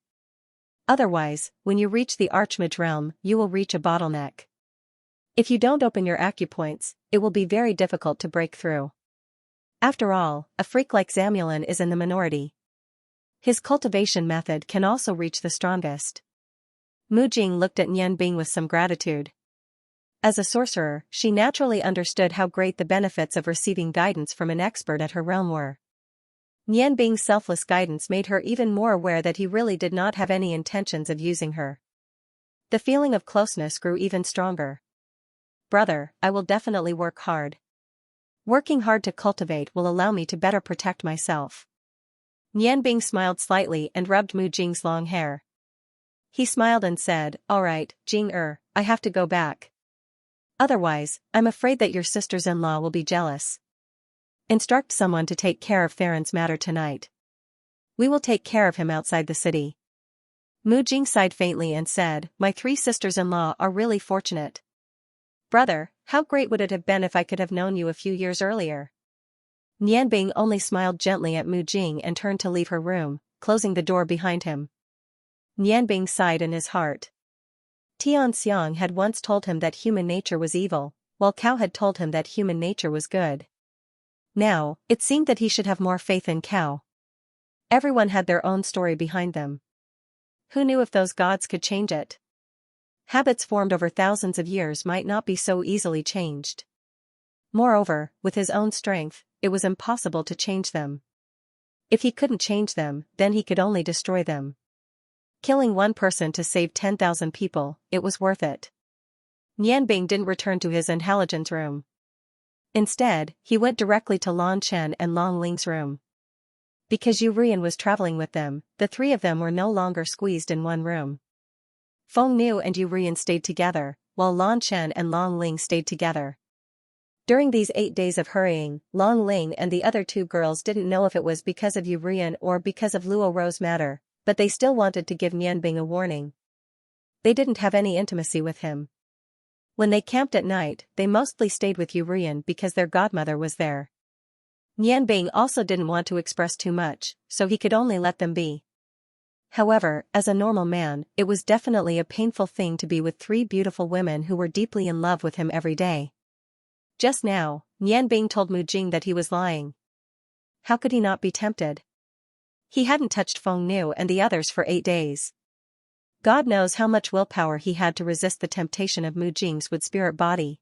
Otherwise, when you reach the Archmage realm, you will reach a bottleneck. If you don't open your acupoints, it will be very difficult to break through. After all, a freak like Zamulin is in the minority. His cultivation method can also reach the strongest. Mu Jing looked at Nianbing with some gratitude. As a sorcerer, she naturally understood how great the benefits of receiving guidance from an expert at her realm were. Nianbing's selfless guidance made her even more aware that he really did not have any intentions of using her. The feeling of closeness grew even stronger. Brother, I will definitely work hard. Working hard to cultivate will allow me to better protect myself. Nianbing smiled slightly and rubbed Mu Jing's long hair. He smiled and said, "All right, Jing I have to go back. Otherwise, I'm afraid that your sisters-in-law will be jealous. Instruct someone to take care of Theron's matter tonight. We will take care of him outside the city. Mu Jing sighed faintly and said, My 3 sisters-in-law are really fortunate. Brother, how great would it have been if I could have known you a few years earlier? Nianbing only smiled gently at Mu Jing and turned to leave her room, closing the door behind him. Nianbing sighed in his heart. Xianxia had once told him that human nature was evil, while Cao had told him that human nature was good. Now, it seemed that he should have more faith in Cao. Everyone had their own story behind them. Who knew if those gods could change it? Habits formed over thousands of years might not be so easily changed. Moreover, with his own strength, it was impossible to change them. If he couldn't change them, then he could only destroy them. Killing one person to save 10,000 people, it was worth it. Nianbing didn't return to his intelligence room. Instead, he went directly to Lan Chen and Long Ling's room. Because Yu Rian was traveling with them, the 3 of them were no longer squeezed in one room. Feng Nu and Yu Rian stayed together, while Lan Chen and Long Ling stayed together. During these 8 days of hurrying, Long Ling and the other 2 girls didn't know if it was because of Yu Rian or because of Luo Ro's matter, but they still wanted to give Nianbing a warning. They didn't have any intimacy with him. When they camped at night, they mostly stayed with Yu Rian because their godmother was there. Nianbing also didn't want to express too much, so he could only let them be. However, as a normal man, it was definitely a painful thing to be with 3 beautiful women who were deeply in love with him every day. Just now, Nianbing told Mu Jing that he was lying. How could he not be tempted? He hadn't touched Feng Nu and the others for 8 days. God knows how much willpower he had to resist the temptation of Mu Jing's wood spirit body.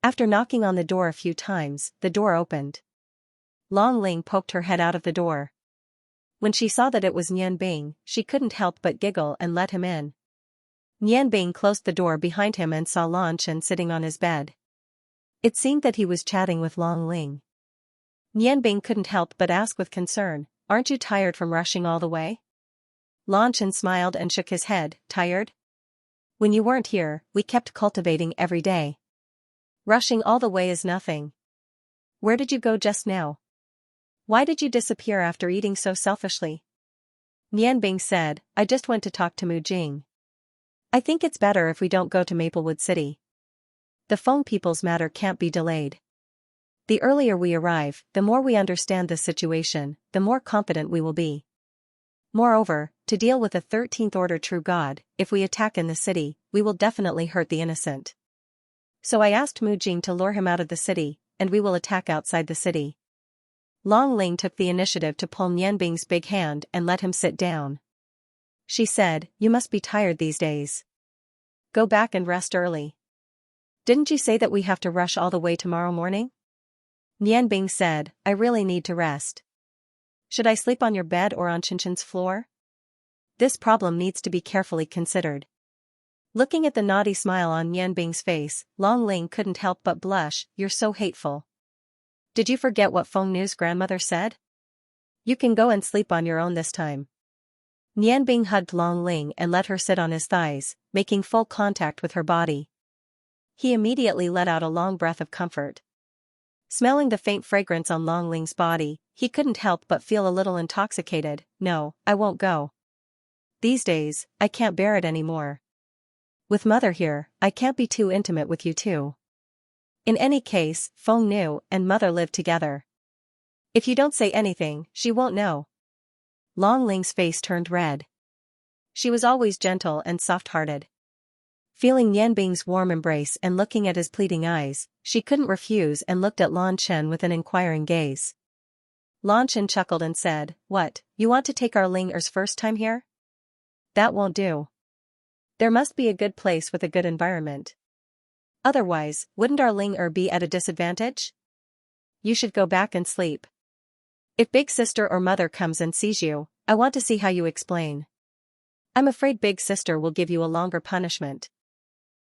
After knocking on the door a few times, the door opened. Long Ling poked her head out of the door. When she saw that it was Nianbing, she couldn't help but giggle and let him in. Nianbing closed the door behind him and saw Lan Chen sitting on his bed. It seemed that he was chatting with Long Ling. Nianbing couldn't help but ask with concern, Aren't you tired from rushing all the way? Lan Chen smiled and shook his head, Tired? When you weren't here, we kept cultivating every day. Rushing all the way is nothing. Where did you go just now? Why did you disappear after eating so selfishly? Nianbing said, I just went to talk to Mu Jing. I think it's better if we don't go to Maplewood City. The Feng people's matter can't be delayed. The earlier we arrive, the more we understand the situation, the more confident we will be. Moreover, to deal with a 13th order true god, if we attack in the city, we will definitely hurt the innocent. So I asked Mu Jing to lure him out of the city, and we will attack outside the city. Long Ling took the initiative to pull Nianbing's big hand and let him sit down. She said, You must be tired these days. Go back and rest early. Didn't you say that we have to rush all the way tomorrow morning? Nianbing said, I really need to rest. Should I sleep on your bed or on Qinchin's floor? This problem needs to be carefully considered. Looking at the naughty smile on Nianbing's face, Long Ling couldn't help but blush, You're so hateful. Did you forget what Feng Nu's grandmother said? You can go and sleep on your own this time. Nianbing hugged Long Ling and let her sit on his thighs, making full contact with her body. He immediately let out a long breath of comfort. Smelling the faint fragrance on Long Ling's body, he couldn't help but feel a little intoxicated. No, I won't go. These days, I can't bear it anymore. With Mother here, I can't be too intimate with you too. In any case, Feng Nu and Mother live together. If you don't say anything, she won't know. Long Ling's face turned red. She was always gentle and soft-hearted. Feeling Nianbing's warm embrace and looking at his pleading eyes, she couldn't refuse and looked at Lan Chen with an inquiring gaze. Lan Chen chuckled and said, What, you want to take our Ling-er's first time here? That won't do. There must be a good place with a good environment. Otherwise, wouldn't our Ling-er be at a disadvantage? You should go back and sleep. If Big Sister or Mother comes and sees you, I want to see how you explain. I'm afraid Big Sister will give you a longer punishment.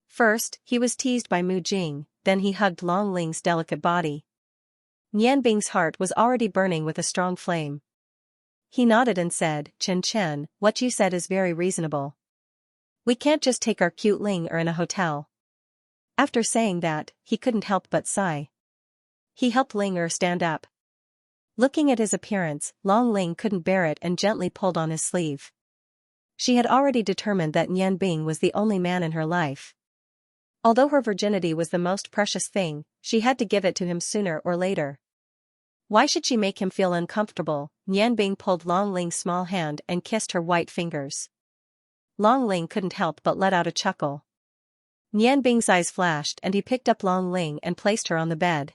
First, he was teased by Mu Jing, then he hugged Long Ling's delicate body. Nianbing's heart was already burning with a strong flame. He nodded and said, Chen Chen, what you said is very reasonable. We can't just take our cute Ling-er in a hotel. After saying that, he couldn't help but sigh. He helped Ling Er stand up. Looking at his appearance, Long Ling couldn't bear it and gently pulled on his sleeve. She had already determined that Nian Bing was the only man in her life. Although her virginity was the most precious thing, she had to give it to him sooner or later. Why should she make him feel uncomfortable? Nian Bing pulled Long Ling's small hand and kissed her white fingers. Long Ling couldn't help but let out a chuckle. Nian Bing's eyes flashed and he picked up Long Ling and placed her on the bed.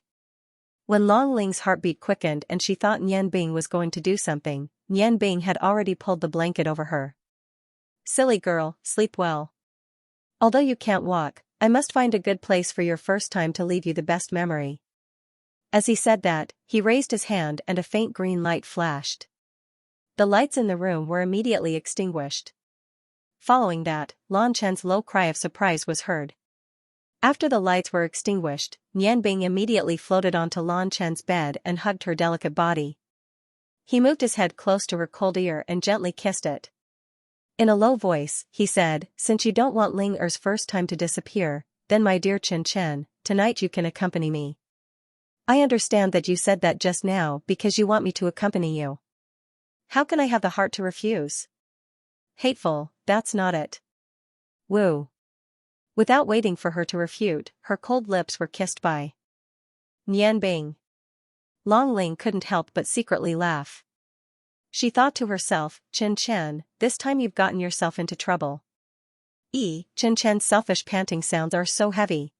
When Long Ling's heartbeat quickened and she thought Nian Bing was going to do something, Nian Bing had already pulled the blanket over her. Silly girl, sleep well. Although you can't walk, I must find a good place for your first time to leave you the best memory. As he said that, he raised his hand and a faint green light flashed. The lights in the room were immediately extinguished. Following that, Lan Chen's low cry of surprise was heard. After the lights were extinguished, Nian Bing immediately floated onto Lan Chen's bed and hugged her delicate body. He moved his head close to her cold ear and gently kissed it. In a low voice, he said, "Since you don't want Ling Er's first time to disappear, then my dear Chen Chen, tonight you can accompany me. I understand that you said that just now because you want me to accompany you. How can I have the heart to refuse? Hateful, that's not it. Woo." Without waiting for her to refute, her cold lips were kissed by Nian Bing. Long Ling couldn't help but secretly laugh. She thought to herself, "Chen Chen, this time you've gotten yourself into trouble." Chen Chen's selfish panting sounds are so heavy.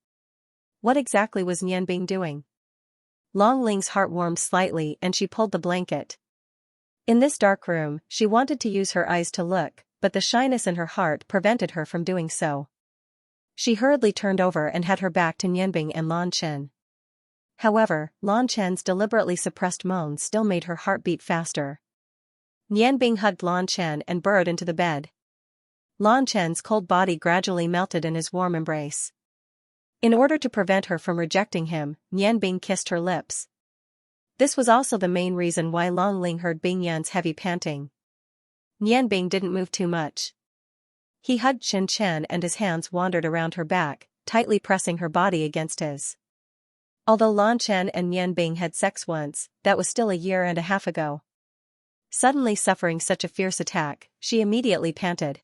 What exactly was Nian Bing doing? Long Ling's heart warmed slightly and she pulled the blanket. In this dark room, she wanted to use her eyes to look, but the shyness in her heart prevented her from doing so. She hurriedly turned over and had her back to Nian Bing and Lan Chen. However, Lan Chen's deliberately suppressed moans still made her heart beat faster. Nian Bing hugged Lan Chen and burrowed into the bed. Lan Chen's cold body gradually melted in his warm embrace. In order to prevent her from rejecting him, Nian Bing kissed her lips. This was also the main reason why Long Ling heard Bing Yan's heavy panting. Nian Bing didn't move too much. He hugged Chen Chen and his hands wandered around her back, tightly pressing her body against his. Although Lan Chen and Nian Bing had sex once, that was still a year and a half ago. Suddenly suffering such a fierce attack, she immediately panted.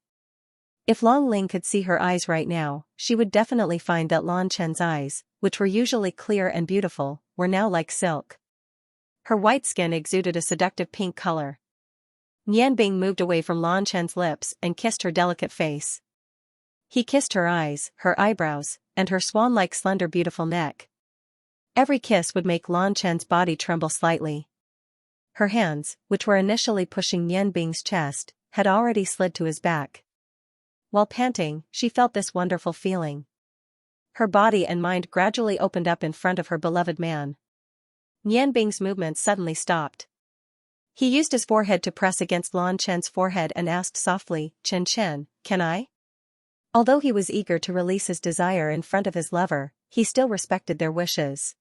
If Long Ling could see her eyes right now, she would definitely find that Lan Chen's eyes, which were usually clear and beautiful, were now like silk. Her white skin exuded a seductive pink color. Nian Bing moved away from Lan Chen's lips and kissed her delicate face. He kissed her eyes, her eyebrows, and her swan-like slender beautiful neck. Every kiss would make Lan Chen's body tremble slightly. Her hands, which were initially pushing Nian Bing's chest, had already slid to his back. While panting, she felt this wonderful feeling. Her body and mind gradually opened up in front of her beloved man. Nian Bing's movements suddenly stopped. He used his forehead to press against Lan Chen's forehead and asked softly, "Chen Chen, can I?" Although he was eager to release his desire in front of his lover, he still respected their wishes.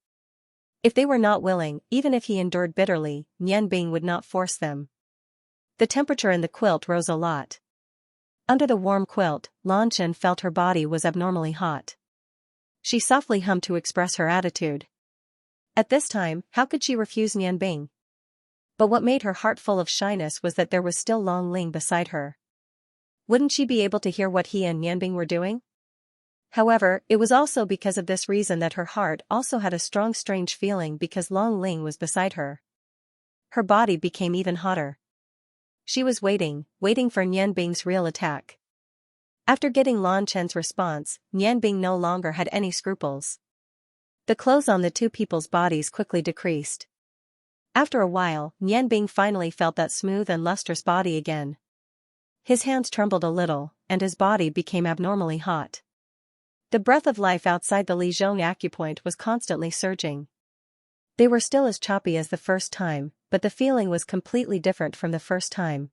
If they were not willing, even if he endured bitterly, Nian Bing would not force them. The temperature in the quilt rose a lot. Under the warm quilt, Lan Chen felt her body was abnormally hot. She softly hummed to express her attitude. At this time, how could she refuse Nian Bing? But what made her heart full of shyness was that there was still Long Ling beside her. Wouldn't she be able to hear what he and Nian Bing were doing? However, it was also because of this reason that her heart also had a strong strange feeling because Long Ling was beside her. Her body became even hotter. She was waiting for Nian Bing's real attack. After getting Lan Chen's response, Nian Bing no longer had any scruples. The clothes on the two people's bodies quickly decreased. After a while, Nian Bing finally felt that smooth and lustrous body again. His hands trembled a little, and his body became abnormally hot. The breath of life outside the Lijiang acupoint was constantly surging. They were still as choppy as the first time, but the feeling was completely different from the first time.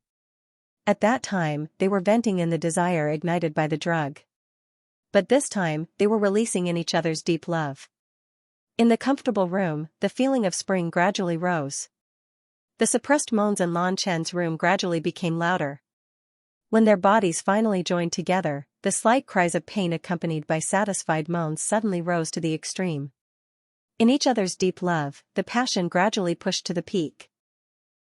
At that time, they were venting in the desire ignited by the drug. But this time, they were releasing in each other's deep love. In the comfortable room, the feeling of spring gradually rose. The suppressed moans in Lan Chen's room gradually became louder. When their bodies finally joined together, the slight cries of pain accompanied by satisfied moans suddenly rose to the extreme. In each other's deep love, the passion gradually pushed to the peak.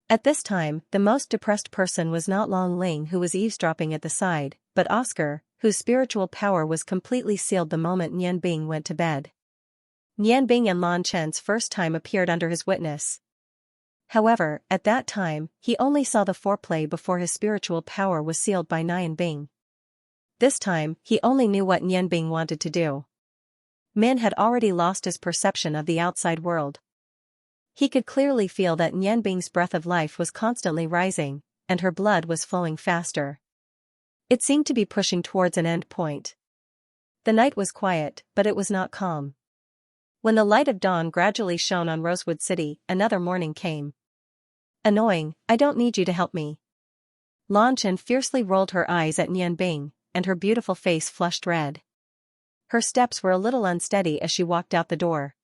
At this time, the most depressed person was not Long Ling, who was eavesdropping at the side, but Oscar, whose spiritual power was completely sealed the moment Nian Bing went to bed. Nian Bing and Lan Chen's first time appeared under his witness. However, at that time, he only saw the foreplay before his spiritual power was sealed by Nian Bing. This time, he only knew what Nian Bing wanted to do. Min had already lost his perception of the outside world. He could clearly feel that Nian Bing's breath of life was constantly rising, and her blood was flowing faster. It seemed to be pushing towards an end point. The night was quiet, but it was not calm. When the light of dawn gradually shone on Rosewood City, another morning came. Annoying, I don't need you to help me. Lan Chen fiercely rolled her eyes at Nian Bing, and her beautiful face flushed red. Her steps were a little unsteady as she walked out the door.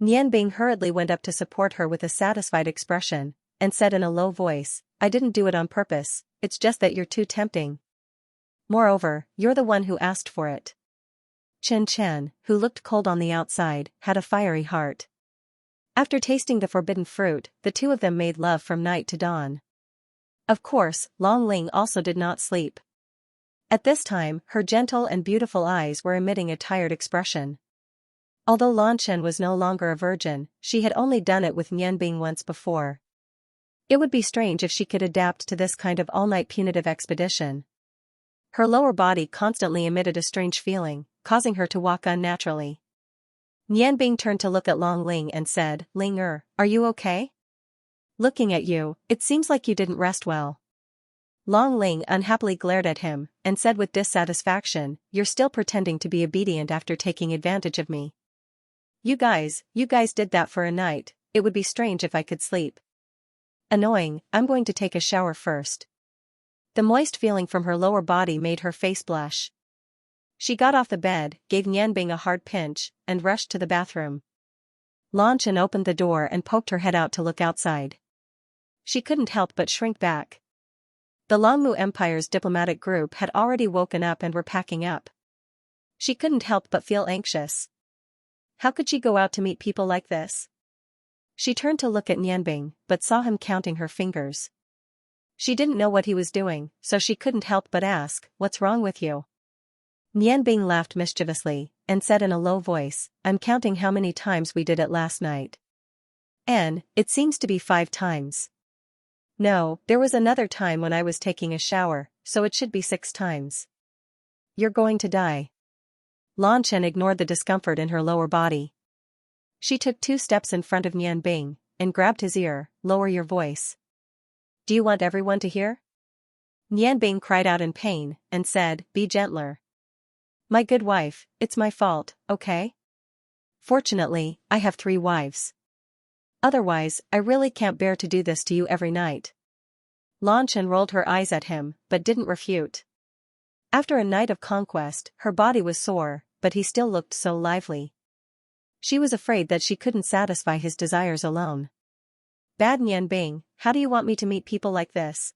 Nian Bing hurriedly went up to support her with a satisfied expression, and said in a low voice, I didn't do it on purpose, it's just that you're too tempting. Moreover, you're the one who asked for it. Chen Chen, who looked cold on the outside, had a fiery heart. After tasting the forbidden fruit, the two of them made love from night to dawn. Of course, Long Ling also did not sleep. At this time, her gentle and beautiful eyes were emitting a tired expression. Although Lan Chen was no longer a virgin, she had only done it with Nian Bing once before. It would be strange if she could adapt to this kind of all-night punitive expedition. Her lower body constantly emitted a strange feeling, causing her to walk unnaturally. Nian Bing turned to look at Long Ling and said, Ling are you okay? Looking at you, it seems like you didn't rest well. Long Ling unhappily glared at him, and said with dissatisfaction, you're still pretending to be obedient after taking advantage of me. You guys did that for a night, it would be strange if I could sleep. Annoying, I'm going to take a shower first. The moist feeling from her lower body made her face blush. She got off the bed, gave Nian Bing a hard pinch, and rushed to the bathroom. Lan Chen opened the door and poked her head out to look outside. She couldn't help but shrink back. The Longmu Empire's diplomatic group had already woken up and were packing up. She couldn't help but feel anxious. How could she go out to meet people like this? She turned to look at Nian Bing, but saw him counting her fingers. She didn't know what he was doing, so she couldn't help but ask, what's wrong with you? Nian Bing laughed mischievously, and said in a low voice, I'm counting how many times we did it last night. And, it seems to be 5 times. No, there was another time when I was taking a shower, so it should be 6 times. You're going to die. Lan Chen ignored the discomfort in her lower body. She took 2 steps in front of Nian Bing, and grabbed his ear, lower your voice. Do you want everyone to hear? Nian Bing cried out in pain, and said, be gentler. My good wife, it's my fault, okay? Fortunately, I have 3 wives. Otherwise, I really can't bear to do this to you every night. Lan Chen rolled her eyes at him, but didn't refute. After a night of conquest, her body was sore, but he still looked so lively. She was afraid that she couldn't satisfy his desires alone. Bad Nian Bing, how do you want me to meet people like this?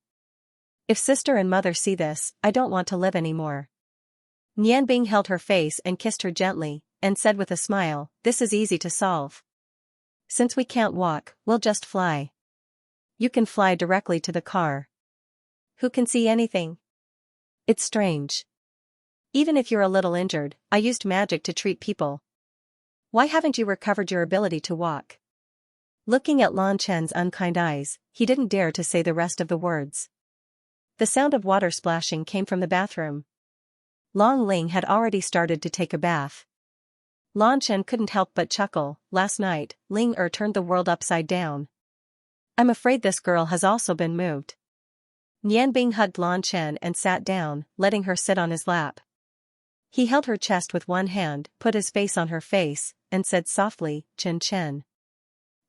If sister and mother see this, I don't want to live anymore. Nian Bing held her face and kissed her gently, and said with a smile, this is easy to solve. Since we can't walk, we'll just fly. You can fly directly to the car. Who can see anything? It's strange. Even if you're a little injured, I used magic to treat people. Why haven't you recovered your ability to walk? Looking at Lan Chen's unkind eyes, he didn't dare to say the rest of the words. The sound of water splashing came from the bathroom. Long Ling had already started to take a bath. Lan Chen couldn't help but chuckle, last night, Ling turned the world upside down. I'm afraid this girl has also been moved. Nian Bing hugged Lan Chen and sat down, letting her sit on his lap. He held her chest with one hand, put his face on her face, and said softly, Chen Chen.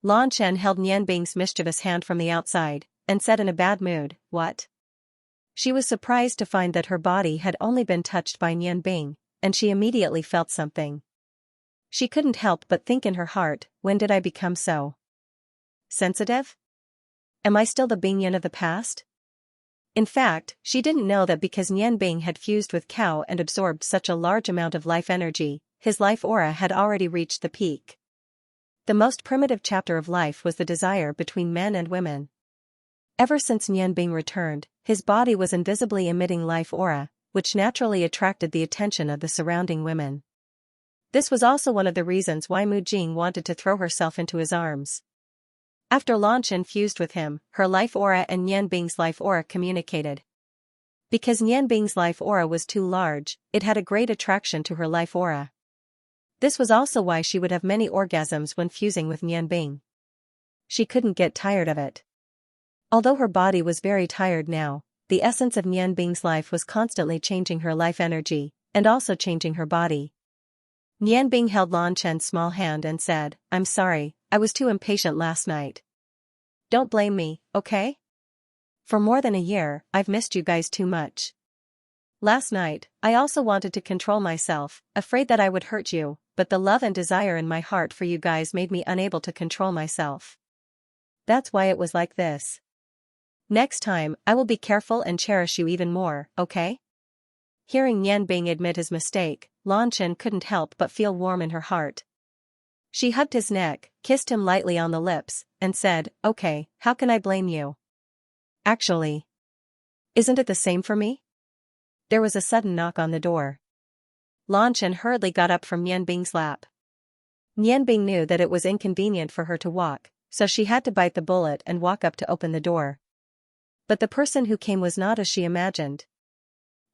Lan Chen held Nian Bing's mischievous hand from the outside, and said in a bad mood, what? She was surprised to find that her body had only been touched by Nian Bing, and she immediately felt something. She couldn't help but think in her heart, when did I become so sensitive? Am I still the Bingyan of the past? In fact, she didn't know that because Nianbing had fused with Cao and absorbed such a large amount of life energy, his life aura had already reached the peak. The most primitive chapter of life was the desire between men and women. Ever since Nianbing returned, his body was invisibly emitting life aura, which naturally attracted the attention of the surrounding women. This was also one of the reasons why Mu Jing wanted to throw herself into his arms. After Lanshan fused with him, her life aura and Nianbing's life aura communicated. Because Nianbing's life aura was too large, it had a great attraction to her life aura. This was also why she would have many orgasms when fusing with Nianbing. She couldn't get tired of it. Although her body was very tired now, the essence of Nianbing's life was constantly changing her life energy, and also changing her body. Nianbing held Lan Chen's small hand and said, "I'm sorry, I was too impatient last night. Don't blame me, okay? For more than a year, I've missed you guys too much. Last night, I also wanted to control myself, afraid that I would hurt you, but the love and desire in my heart for you guys made me unable to control myself. That's why it was like this. Next time, I will be careful and cherish you even more, okay?" Hearing Nianbing admit his mistake, Lan Chen couldn't help but feel warm in her heart. She hugged his neck, kissed him lightly on the lips, and said, "Okay, how can I blame you? Actually, isn't it the same for me?" There was a sudden knock on the door. Lan Chen hurriedly got up from Nianbing's lap. Nianbing knew that it was inconvenient for her to walk, so she had to bite the bullet and walk up to open the door. But the person who came was not as she imagined.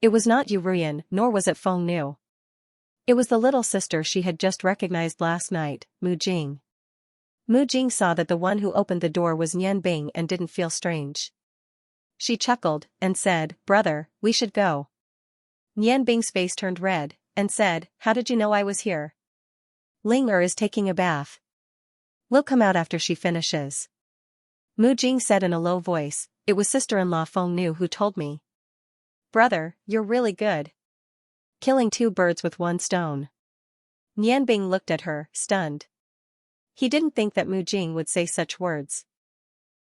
It was not Yu Ruyan, nor was it Feng Nu. It was the little sister she had just recognized last night, Mu Jing. Mu Jing saw that the one who opened the door was Nianbing and didn't feel strange. She chuckled and said, "Brother, we should go." Nianbing's face turned red, and said, "How did you know I was here?" "Ling is taking a bath. We'll come out after she finishes." Mu Jing said in a low voice, "It was sister-in-law Feng Nu who told me." "Brother, you're really good. Killing two birds with one stone." Nianbing looked at her, stunned. He didn't think that Mu Jing would say such words.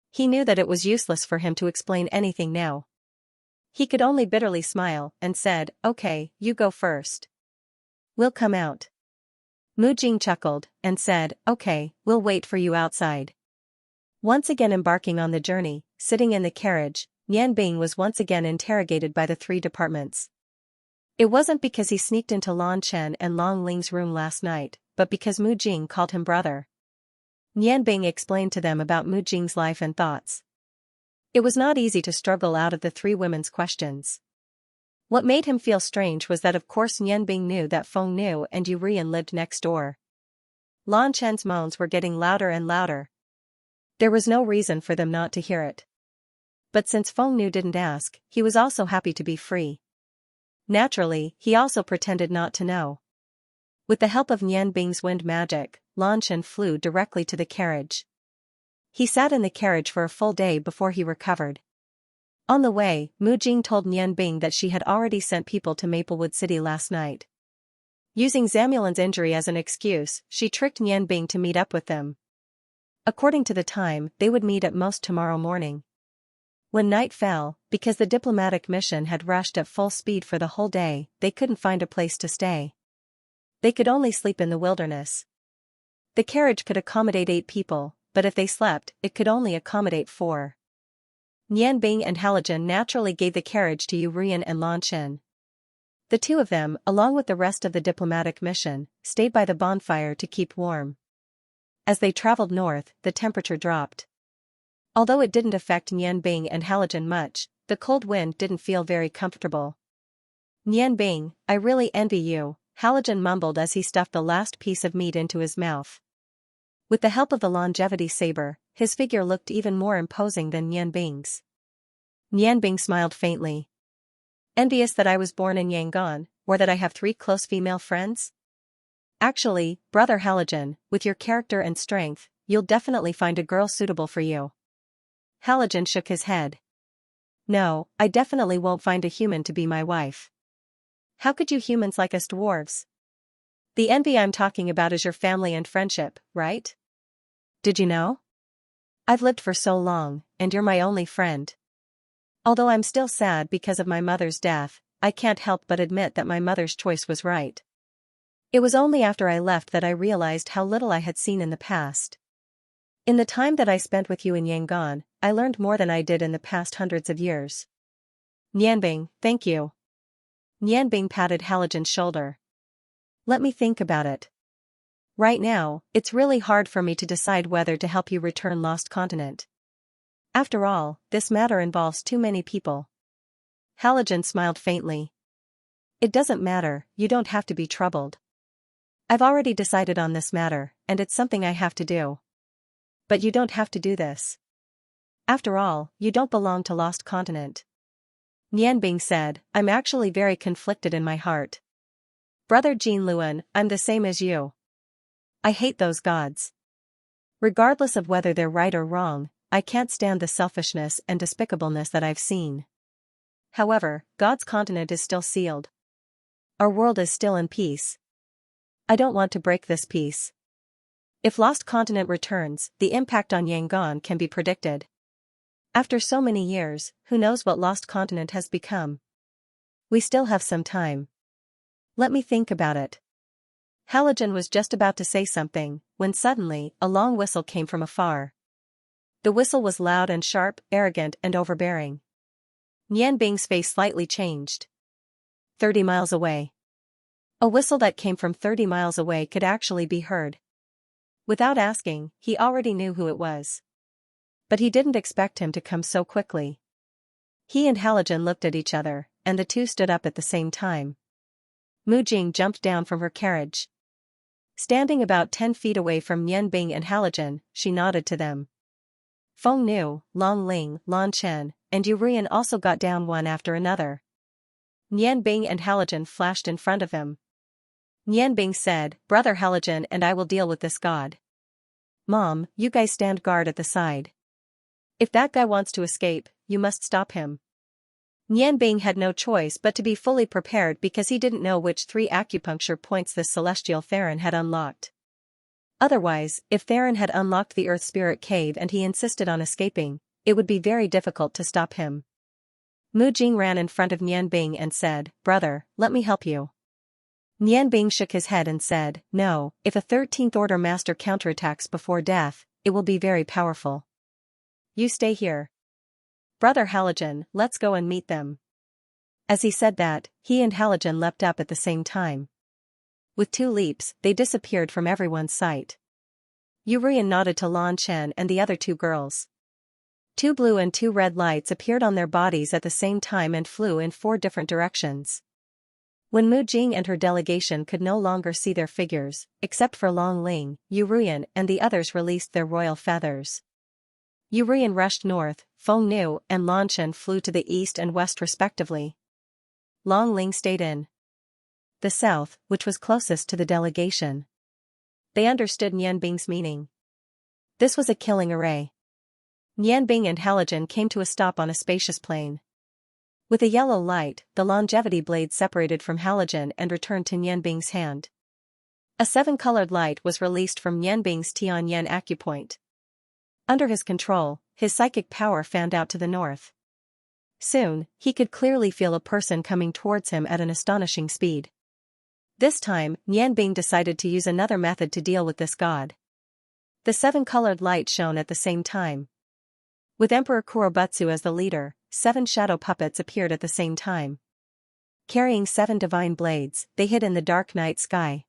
He knew that it was useless for him to explain anything now. He could only bitterly smile, and said, "Okay, you go first. We'll come out." Mu Jing chuckled, and said, "Okay, we'll wait for you outside." Once again embarking on the journey, sitting in the carriage, Nianbing was once again interrogated by the three departments. It wasn't because he sneaked into Lan Chen and Long Ling's room last night, but because Mu Jing called him brother. Nianbing explained to them about Mu Jing's life and thoughts. It was not easy to struggle out of the three women's questions. What made him feel strange was that of course Nianbing knew that Feng Nu and Yu Ruyan lived next door. Lan Chen's moans were getting louder and louder. There was no reason for them not to hear it. But since Feng Nu didn't ask, he was also happy to be free. Naturally, he also pretended not to know. With the help of Nianbing's wind magic, Lan Chen flew directly to the carriage. He sat in the carriage for a full day before he recovered. On the way, Mu Jing told Nianbing that she had already sent people to Maplewood City last night. Using Zamulin's injury as an excuse, she tricked Nianbing to meet up with them. According to the time, they would meet at most tomorrow morning. When night fell, because the diplomatic mission had rushed at full speed for the whole day, they couldn't find a place to stay. They could only sleep in the wilderness. The carriage could accommodate 8 people, but if they slept, it could only accommodate 4. Nianbing and Halogen naturally gave the carriage to Yu Ruyan and Lan Chen. The two of them, along with the rest of the diplomatic mission, stayed by the bonfire to keep warm. As they traveled north, the temperature dropped. Although it didn't affect Nianbing and Halogen much, the cold wind didn't feel very comfortable. "Nianbing, I really envy you," Halogen mumbled as he stuffed the last piece of meat into his mouth. With the help of the longevity saber, his figure looked even more imposing than Nianbing's. Nianbing smiled faintly. "Envious that I was born in Yangon, or that I have 3 close female friends? Actually, brother Halogen, with your character and strength, you'll definitely find a girl suitable for you." Halogen shook his head. "No, I definitely won't find a human to be my wife. How could you humans like us dwarves? The envy I'm talking about is your family and friendship, right? Did you know? I've lived for so long, and you're my only friend." Although I'm still sad because of my mother's death, I can't help but admit that my mother's choice was right. It was only after I left that I realized how little I had seen in the past. In the time that I spent with you in Yangon, I learned more than I did in the past hundreds of years. Nianbing, thank you. Nianbing patted Halogen's shoulder. Let me think about it. Right now, it's really hard for me to decide whether to help you return Lost Continent. After all, this matter involves too many people. Halogen smiled faintly. It doesn't matter, you don't have to be troubled. I've already decided on this matter, and it's something I have to do. But you don't have to do this. After all, you don't belong to Lost Continent. Nianbing said, I'm actually very conflicted in my heart. Brother Jin Luan, I'm the same as you. I hate those gods. Regardless of whether they're right or wrong, I can't stand the selfishness and despicableness that I've seen. However, God's continent is still sealed. Our world is still in peace. I don't want to break this peace. If Lost Continent returns, the impact on Yangon can be predicted. After so many years, who knows what Lost Continent has become? We still have some time. Let me think about it. Halogen was just about to say something, when suddenly, a long whistle came from afar. The whistle was loud and sharp, arrogant and overbearing. Nianbing's face slightly changed. 30 miles away. A whistle that came from 30 miles away could actually be heard. Without asking, he already knew who it was. But he didn't expect him to come so quickly. He and Halogen looked at each other, and the two stood up at the same time. Mu Jing jumped down from her carriage. Standing about 10 feet away from Nianbing and Halogen, she nodded to them. Feng Nu, Long Ling, Lan Chen, and Yu Rian also got down one after another. Nianbing and Halogen flashed in front of him. Nianbing said, Brother Halogen and I will deal with this god. Mom, you guys stand guard at the side. If that guy wants to escape, you must stop him. Nianbing had no choice but to be fully prepared because he didn't know which 3 acupuncture points this celestial Theron had unlocked. Otherwise, if Theron had unlocked the Earth Spirit Cave and he insisted on escaping, it would be very difficult to stop him. Mu Jing ran in front of Nianbing and said, Brother, let me help you. Nianbing shook his head and said, No, if a 13th Order Master counterattacks before death, it will be very powerful. You stay here. Brother Halogen, let's go and meet them. As he said that, he and Halogen leapt up at the same time. With 2 leaps, they disappeared from everyone's sight. Yu Rian nodded to Lan Chen and the other 2 girls. 2 blue and 2 red lights appeared on their bodies at the same time and flew in 4 different directions. When Mu Jing and her delegation could no longer see their figures, except for Long Ling, Yu Rian and the others released their royal feathers. Yu Rian rushed north, Feng Nu and Lan Chen flew to the east and west respectively. Long Ling stayed in the south, which was closest to the delegation. They understood Nianbing's meaning. This was a killing array. Nianbing and Halogen came to a stop on a spacious plain. With a yellow light, the longevity blade separated from Halogen and returned to Nianbing's hand. A 7-colored light was released from Nianbing's Tianyan acupoint. Under his control, his psychic power fanned out to the north. Soon, he could clearly feel a person coming towards him at an astonishing speed. This time, Nianbing decided to use another method to deal with this god. The 7-colored light shone at the same time. With Emperor Kurobutsu as the leader, 7 shadow puppets appeared at the same time. Carrying 7 divine blades, they hid in the dark night sky.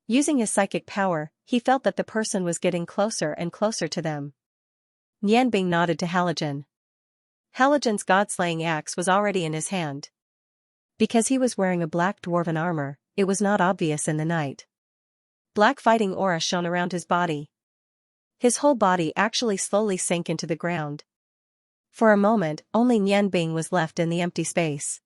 Using his psychic power, he felt that the person was getting closer and closer to them. Nianbing nodded to Halogen. Halogen's god-slaying axe was already in his hand. Because he was wearing a black dwarven armor, it was not obvious in the night. Black fighting aura shone around his body. His whole body actually slowly sank into the ground. For a moment, only Nianbing was left in the empty space.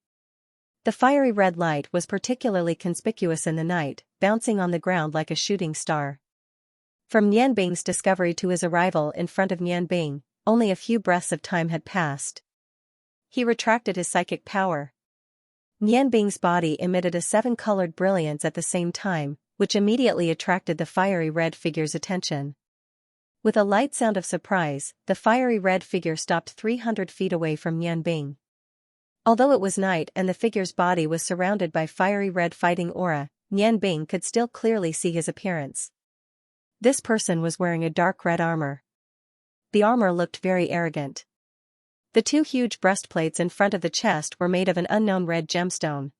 The fiery red light was particularly conspicuous in the night, bouncing on the ground like a shooting star. From Nianbing's discovery to his arrival in front of Nianbing, only a few breaths of time had passed. He retracted his psychic power. Nianbing's body emitted a 7-colored brilliance at the same time, which immediately attracted the fiery red figure's attention. With a light sound of surprise, the fiery red figure stopped 300 feet away from Nianbing. Although it was night and the figure's body was surrounded by fiery red fighting aura, Nianbing could still clearly see his appearance. This person was wearing a dark red armor. The armor looked very arrogant. The two huge breastplates in front of the chest were made of an unknown red gemstone.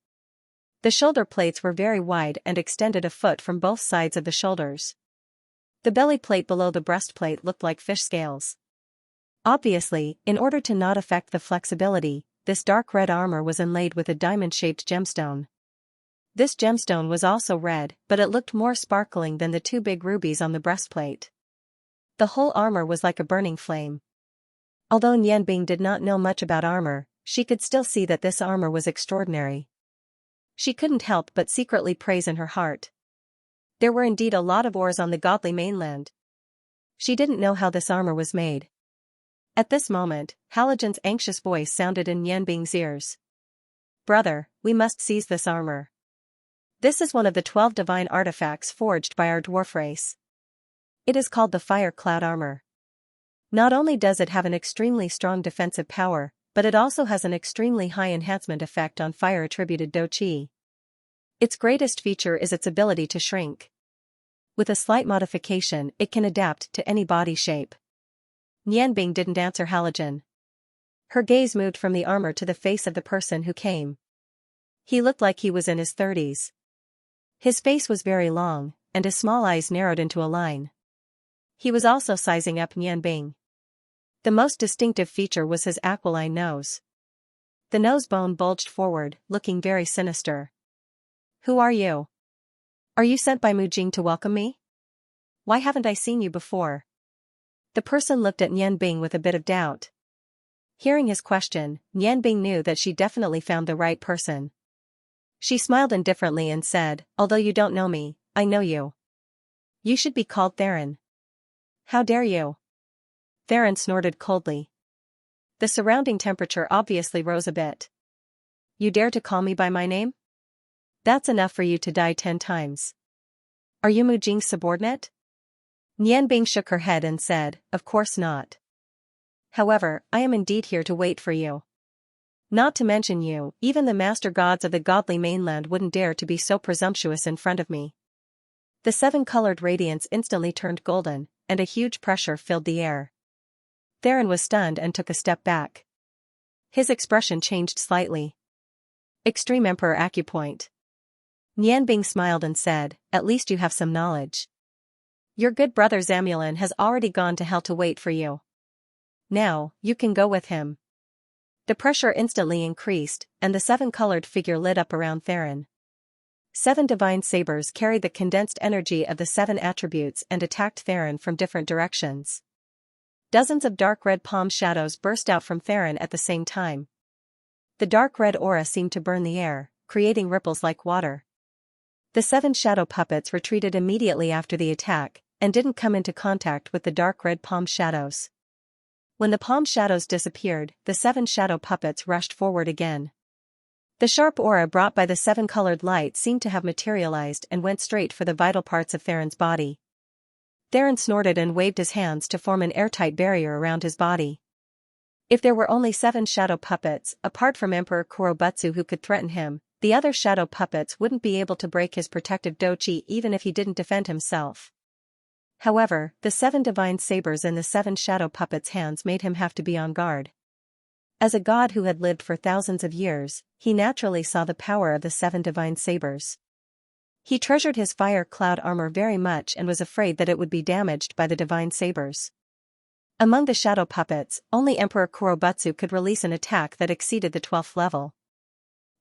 The shoulder plates were very wide and extended a foot from both sides of the shoulders. The belly plate below the breastplate looked like fish scales. Obviously, in order to not affect the flexibility, this dark red armor was inlaid with a diamond-shaped gemstone. This gemstone was also red, but it looked more sparkling than the two big rubies on the breastplate. The whole armor was like a burning flame. Although Nianbing did not know much about armor, she could still see that this armor was extraordinary. She couldn't help but secretly praise in her heart. There were indeed a lot of ores on the godly mainland. She didn't know how this armor was made. At this moment, Halogen's anxious voice sounded in Nianbing's ears. "Brother, we must seize this armor. This is one of the 12 divine artifacts forged by our dwarf race. It is called the Fire Cloud Armor. Not only does it have an extremely strong defensive power, but it also has an extremely high enhancement effect on fire-attributed do qi. Its greatest feature is its ability to shrink. With a slight modification, it can adapt to any body shape." Nianbing didn't answer Halogen. Her gaze moved from the armor to the face of the person who came. He looked like he was in his 30s. His face was very long, and his small eyes narrowed into a line. He was also sizing up Nianbing. The most distinctive feature was his aquiline nose. The nose bone bulged forward, looking very sinister. "Who are you? Are you sent by Mujing to welcome me? Why haven't I seen you before?" The person looked at Nianbing with a bit of doubt. Hearing his question, Nianbing knew that she definitely found the right person. She smiled indifferently and said, "Although you don't know me, I know you. You should be called Theron." "How dare you?" Theron snorted coldly. The surrounding temperature obviously rose a bit. "You dare to call me by my name? That's enough for you to die 10 times. Are you Mujing's subordinate?" Nianbing shook her head and said, "Of course not. However, I am indeed here to wait for you. Not to mention you, even the master gods of the godly mainland wouldn't dare to be so presumptuous in front of me." The 7-colored radiance instantly turned golden, and a huge pressure filled the air. Theron was stunned and took a step back. His expression changed slightly. "Extreme Emperor Acupoint." Nianbing smiled and said, "At least you have some knowledge. Your good brother Zamulin has already gone to hell to wait for you. Now, you can go with him." The pressure instantly increased, and the 7-colored figure lit up around Theron. 7 divine sabers carried the condensed energy of the 7 attributes and attacked Theron from different directions. Dozens of dark red palm shadows burst out from Theron at the same time. The dark red aura seemed to burn the air, creating ripples like water. The 7 shadow puppets retreated immediately after the attack, and didn't come into contact with the dark red palm shadows. When the palm shadows disappeared, the 7 shadow puppets rushed forward again. The sharp aura brought by the 7-colored light seemed to have materialized and went straight for the vital parts of Theron's body. Theron snorted and waved his hands to form an airtight barrier around his body. If there were only 7 shadow puppets, apart from Emperor Kurobutsu, who could threaten him, the other shadow puppets wouldn't be able to break his protective dochi even if he didn't defend himself. However, the 7 divine sabers in the 7 shadow puppets' hands made him have to be on guard. As a god who had lived for thousands of years, he naturally saw the power of the 7 divine sabers. He treasured his fire cloud armor very much and was afraid that it would be damaged by the divine sabers. Among the shadow puppets, only Emperor Kurobutsu could release an attack that exceeded the 12th level.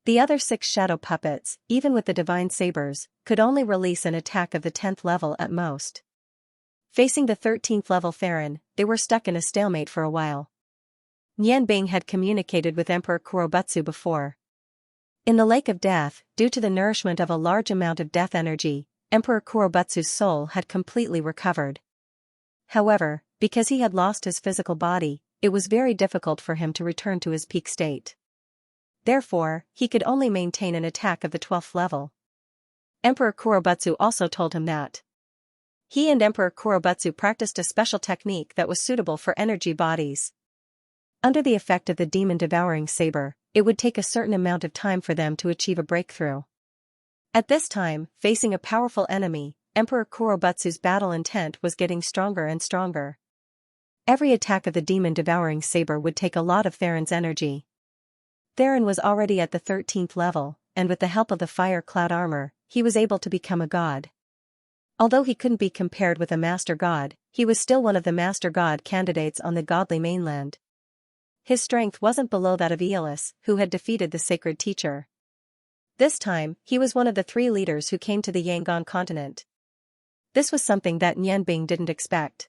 The other 6 shadow puppets, even with the divine sabers, could only release an attack of the 10th level at most. Facing the 13th level Theron, they were stuck in a stalemate for a while. Nianbing had communicated with Emperor Kurobutsu before. In the Lake of Death, due to the nourishment of a large amount of death energy, Emperor Kurobutsu's soul had completely recovered. However, because he had lost his physical body, it was very difficult for him to return to his peak state. Therefore, he could only maintain an attack of the 12th level. Emperor Kurobutsu also told him that He and Emperor Kurobutsu practiced a special technique that was suitable for energy bodies. Under the effect of the demon-devouring saber, it would take a certain amount of time for them to achieve a breakthrough. At this time, facing a powerful enemy, Emperor Kurobutsu's battle intent was getting stronger and stronger. Every attack of the demon-devouring saber would take a lot of Theron's energy. Theron was already at the 13th level, and with the help of the fire cloud armor, he was able to become a god. Although he couldn't be compared with a master god, he was still one of the master god candidates on the godly mainland. His strength wasn't below that of Aeolus, who had defeated the sacred teacher. This time, he was one of the 3 leaders who came to the Yangon continent. This was something that Nianbing didn't expect.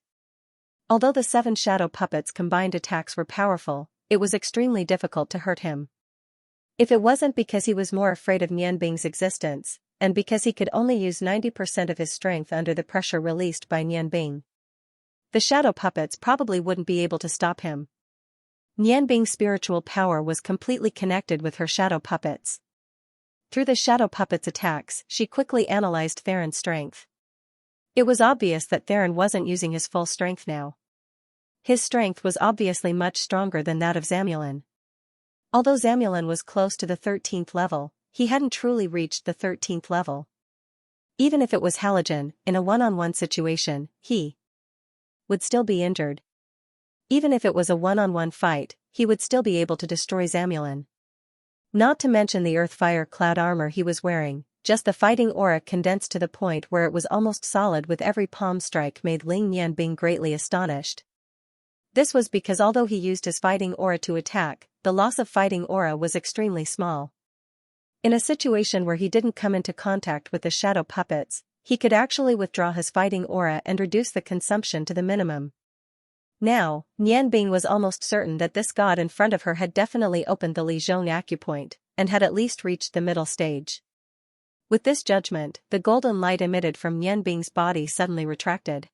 Although the 7 shadow puppets' combined attacks were powerful, it was extremely difficult to hurt him. If it wasn't because he was more afraid of Nianbing's existence, and because he could only use 90% of his strength under the pressure released by Nianbing, the shadow puppets probably wouldn't be able to stop him. Nianbing's spiritual power was completely connected with her shadow puppets. Through the shadow puppets' attacks, she quickly analyzed Theron's strength. It was obvious that Theron wasn't using his full strength now. His strength was obviously much stronger than that of Zamulin. Although Zamulin was close to the 13th level, he hadn't truly reached the 13th level. Even if it was Halogen, in a one-on-one situation, he would still be injured. Even if it was a one-on-one fight, he would still be able to destroy Zamulin. Not to mention the earth-fire cloud armor he was wearing, just the fighting aura condensed to the point where it was almost solid with every palm strike made Ling Nianbing greatly astonished. This was because although he used his fighting aura to attack, the loss of fighting aura was extremely small. In a situation where he didn't come into contact with the shadow puppets, he could actually withdraw his fighting aura and reduce the consumption to the minimum. Now, Nianbing was almost certain that this god in front of her had definitely opened the Li Zhong acupoint, and had at least reached the middle stage. With this judgment, the golden light emitted from Nianbing's body suddenly retracted.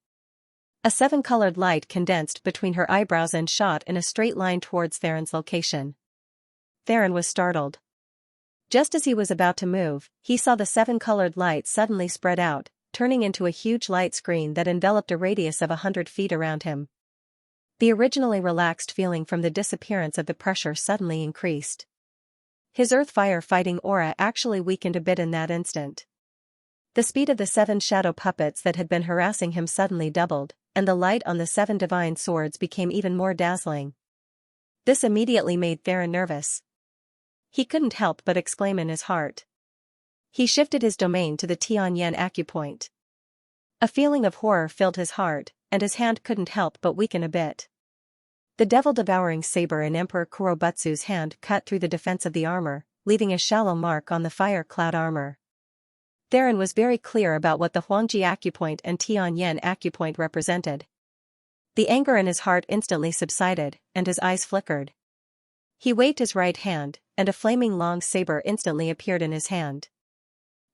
A 7-colored light condensed between her eyebrows and shot in a straight line towards Theron's location. Theron was startled. Just as he was about to move, he saw the 7-colored light suddenly spread out, turning into a huge light screen that enveloped a radius of 100 feet around him. The originally relaxed feeling from the disappearance of the pressure suddenly increased. His earth-fire fighting aura actually weakened a bit in that instant. The speed of the 7 shadow puppets that had been harassing him suddenly doubled, and the light on the 7 divine swords became even more dazzling. This immediately made Theron nervous. He couldn't help but exclaim in his heart. He shifted his domain to the Tianyan acupoint. A feeling of horror filled his heart, and his hand couldn't help but weaken a bit. The devil-devouring saber in Emperor Kurobutsu's hand cut through the defense of the armor, leaving a shallow mark on the fire cloud armor. Theron was very clear about what the Huangji acupoint and Tianyan acupoint represented. The anger in his heart instantly subsided, and his eyes flickered. He waved his right hand, and a flaming long saber instantly appeared in his hand.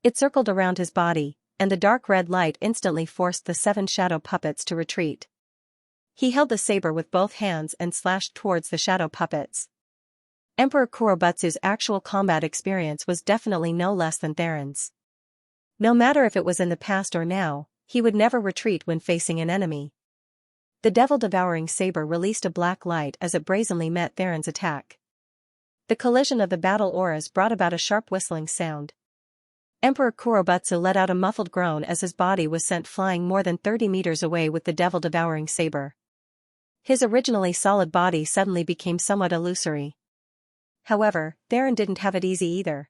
It circled around his body, and the dark red light instantly forced the 7 shadow puppets to retreat. He held the saber with both hands and slashed towards the shadow puppets. Emperor Kurobutsu's actual combat experience was definitely no less than Theron's. No matter if it was in the past or now, he would never retreat when facing an enemy. The devil-devouring saber released a black light as it brazenly met Theron's attack. The collision of the battle auras brought about a sharp whistling sound. Emperor Kurobutsu let out a muffled groan as his body was sent flying more than 30 meters away with the devil-devouring saber. His originally solid body suddenly became somewhat illusory. However, Theron didn't have it easy either.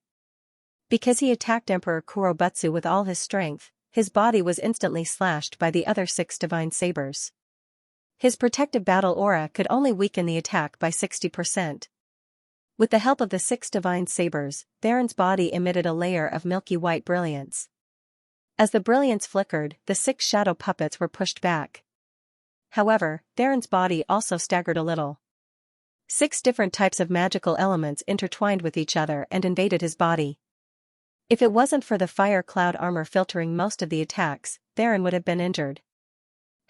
Because he attacked Emperor Kurobutsu with all his strength, his body was instantly slashed by the other 6 divine sabers. His protective battle aura could only weaken the attack by 60%. With the help of the 6 divine sabers, Theron's body emitted a layer of milky white brilliance. As the brilliance flickered, the 6 shadow puppets were pushed back. However, Theron's body also staggered a little. 6 different types of magical elements intertwined with each other and invaded his body. If it wasn't for the fire cloud armor filtering most of the attacks, Theron would have been injured.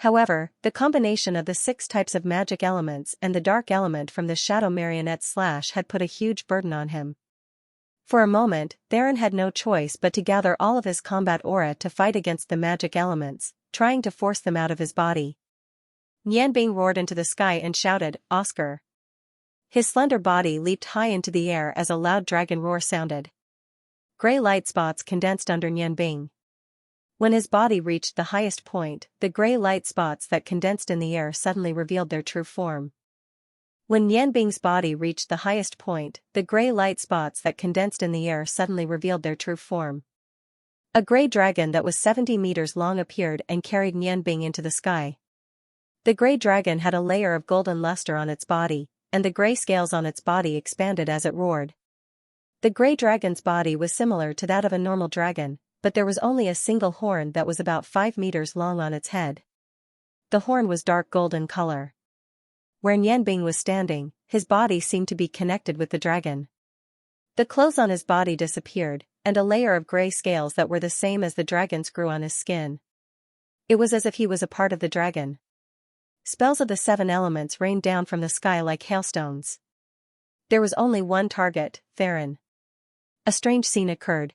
However, the combination of the 6 types of magic elements and the dark element from the shadow marionette slash had put a huge burden on him. For a moment, Theron had no choice but to gather all of his combat aura to fight against the magic elements, trying to force them out of his body. Nianbing roared into the sky and shouted, "Oscar!" His slender body leaped high into the air as a loud dragon roar sounded. Gray light spots condensed under Nianbing. When his body reached the highest point, the gray light spots that condensed in the air suddenly revealed their true form. When Nianbing's body reached the highest point, the gray light spots that condensed in the air suddenly revealed their true form. A gray dragon that was 70 meters long appeared and carried Nianbing into the sky. The gray dragon had a layer of golden luster on its body, and the gray scales on its body expanded as it roared. The gray dragon's body was similar to that of a normal dragon, but there was only a single horn that was about 5 meters long on its head. The horn was dark golden color. Where Nianbing was standing, his body seemed to be connected with the dragon. The clothes on his body disappeared, and a layer of gray scales that were the same as the dragon's grew on his skin. It was as if he was a part of the dragon. Spells of the 7 elements rained down from the sky like hailstones. There was only one target, Theron. A strange scene occurred.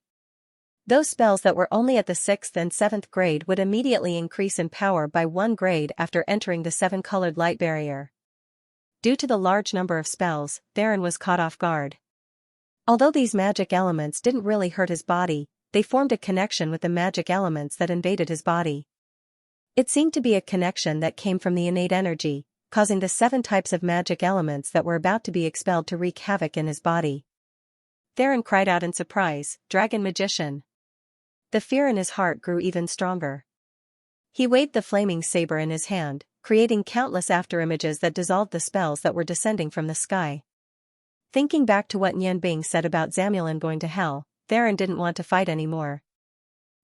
Those spells that were only at the 6th and 7th grade would immediately increase in power by 1 grade after entering the 7-colored light barrier. Due to the large number of spells, Theron was caught off guard. Although these magic elements didn't really hurt his body, they formed a connection with the magic elements that invaded his body. It seemed to be a connection that came from the innate energy, causing the 7 types of magic elements that were about to be expelled to wreak havoc in his body. Theron cried out in surprise, "Dragon Magician!" The fear in his heart grew even stronger. He waved the flaming saber in his hand, creating countless afterimages that dissolved the spells that were descending from the sky. Thinking back to what Nianbing said about Zamulin going to hell, Theron didn't want to fight anymore.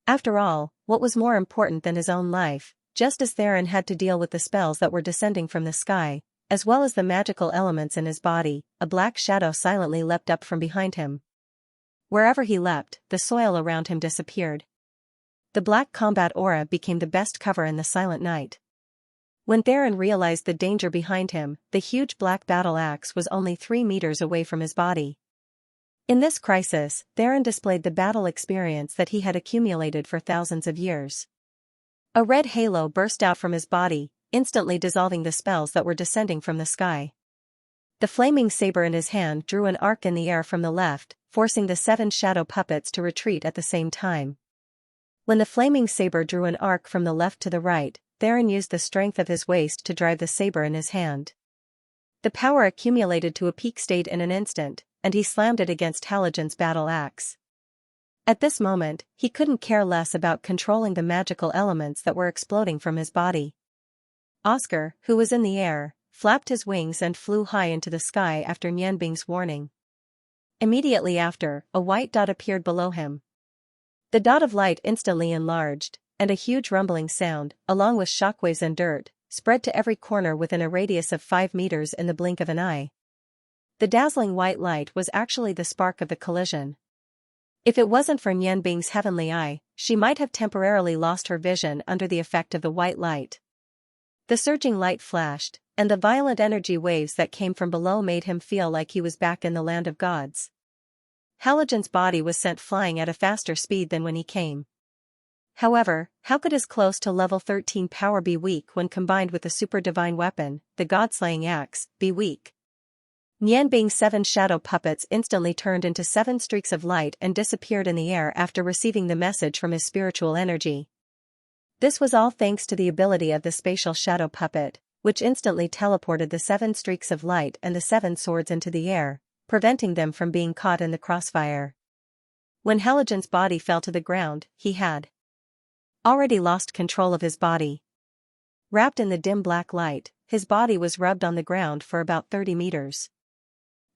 After all, what was more important than his own life? Just as Theron had to deal with the spells that were descending from the sky, as well as the magical elements in his body, a black shadow silently leapt up from behind him. Wherever he leapt, the soil around him disappeared. The black combat aura became the best cover in the silent night. When Theron realized the danger behind him, the huge black battle axe was only 3 meters away from his body. In this crisis, Theron displayed the battle experience that he had accumulated for thousands of years. A red halo burst out from his body, instantly dissolving the spells that were descending from the sky. The flaming saber in his hand drew an arc in the air from the left, forcing the 7 shadow puppets to retreat at the same time. When the flaming saber drew an arc from the left to the right, Theron used the strength of his waist to drive the saber in his hand. The power accumulated to a peak state in an instant, and he slammed it against Halogen's battle axe. At this moment, he couldn't care less about controlling the magical elements that were exploding from his body. Oscar, who was in the air, flapped his wings and flew high into the sky after Nianbing's warning. Immediately after, a white dot appeared below him. The dot of light instantly enlarged, and a huge rumbling sound, along with shockwaves and dirt, spread to every corner within a radius of 5 meters in the blink of an eye. The dazzling white light was actually the spark of the collision. If it wasn't for Nianbing's heavenly eye, she might have temporarily lost her vision under the effect of the white light. The surging light flashed, and the violent energy waves that came from below made him feel like he was back in the land of gods. Halogen's body was sent flying at a faster speed than when he came. However, how could his close to level 13 power be weak when combined with the super divine weapon, the god-slaying axe, be weak? Nianbing's 7 shadow puppets instantly turned into 7 streaks of light and disappeared in the air after receiving the message from his spiritual energy. This was all thanks to the ability of the spatial shadow puppet, which instantly teleported the 7 streaks of light and the 7 swords into the air, preventing them from being caught in the crossfire. When Halogen's body fell to the ground, he had already lost control of his body. Wrapped in the dim black light, his body was rubbed on the ground for about 30 meters.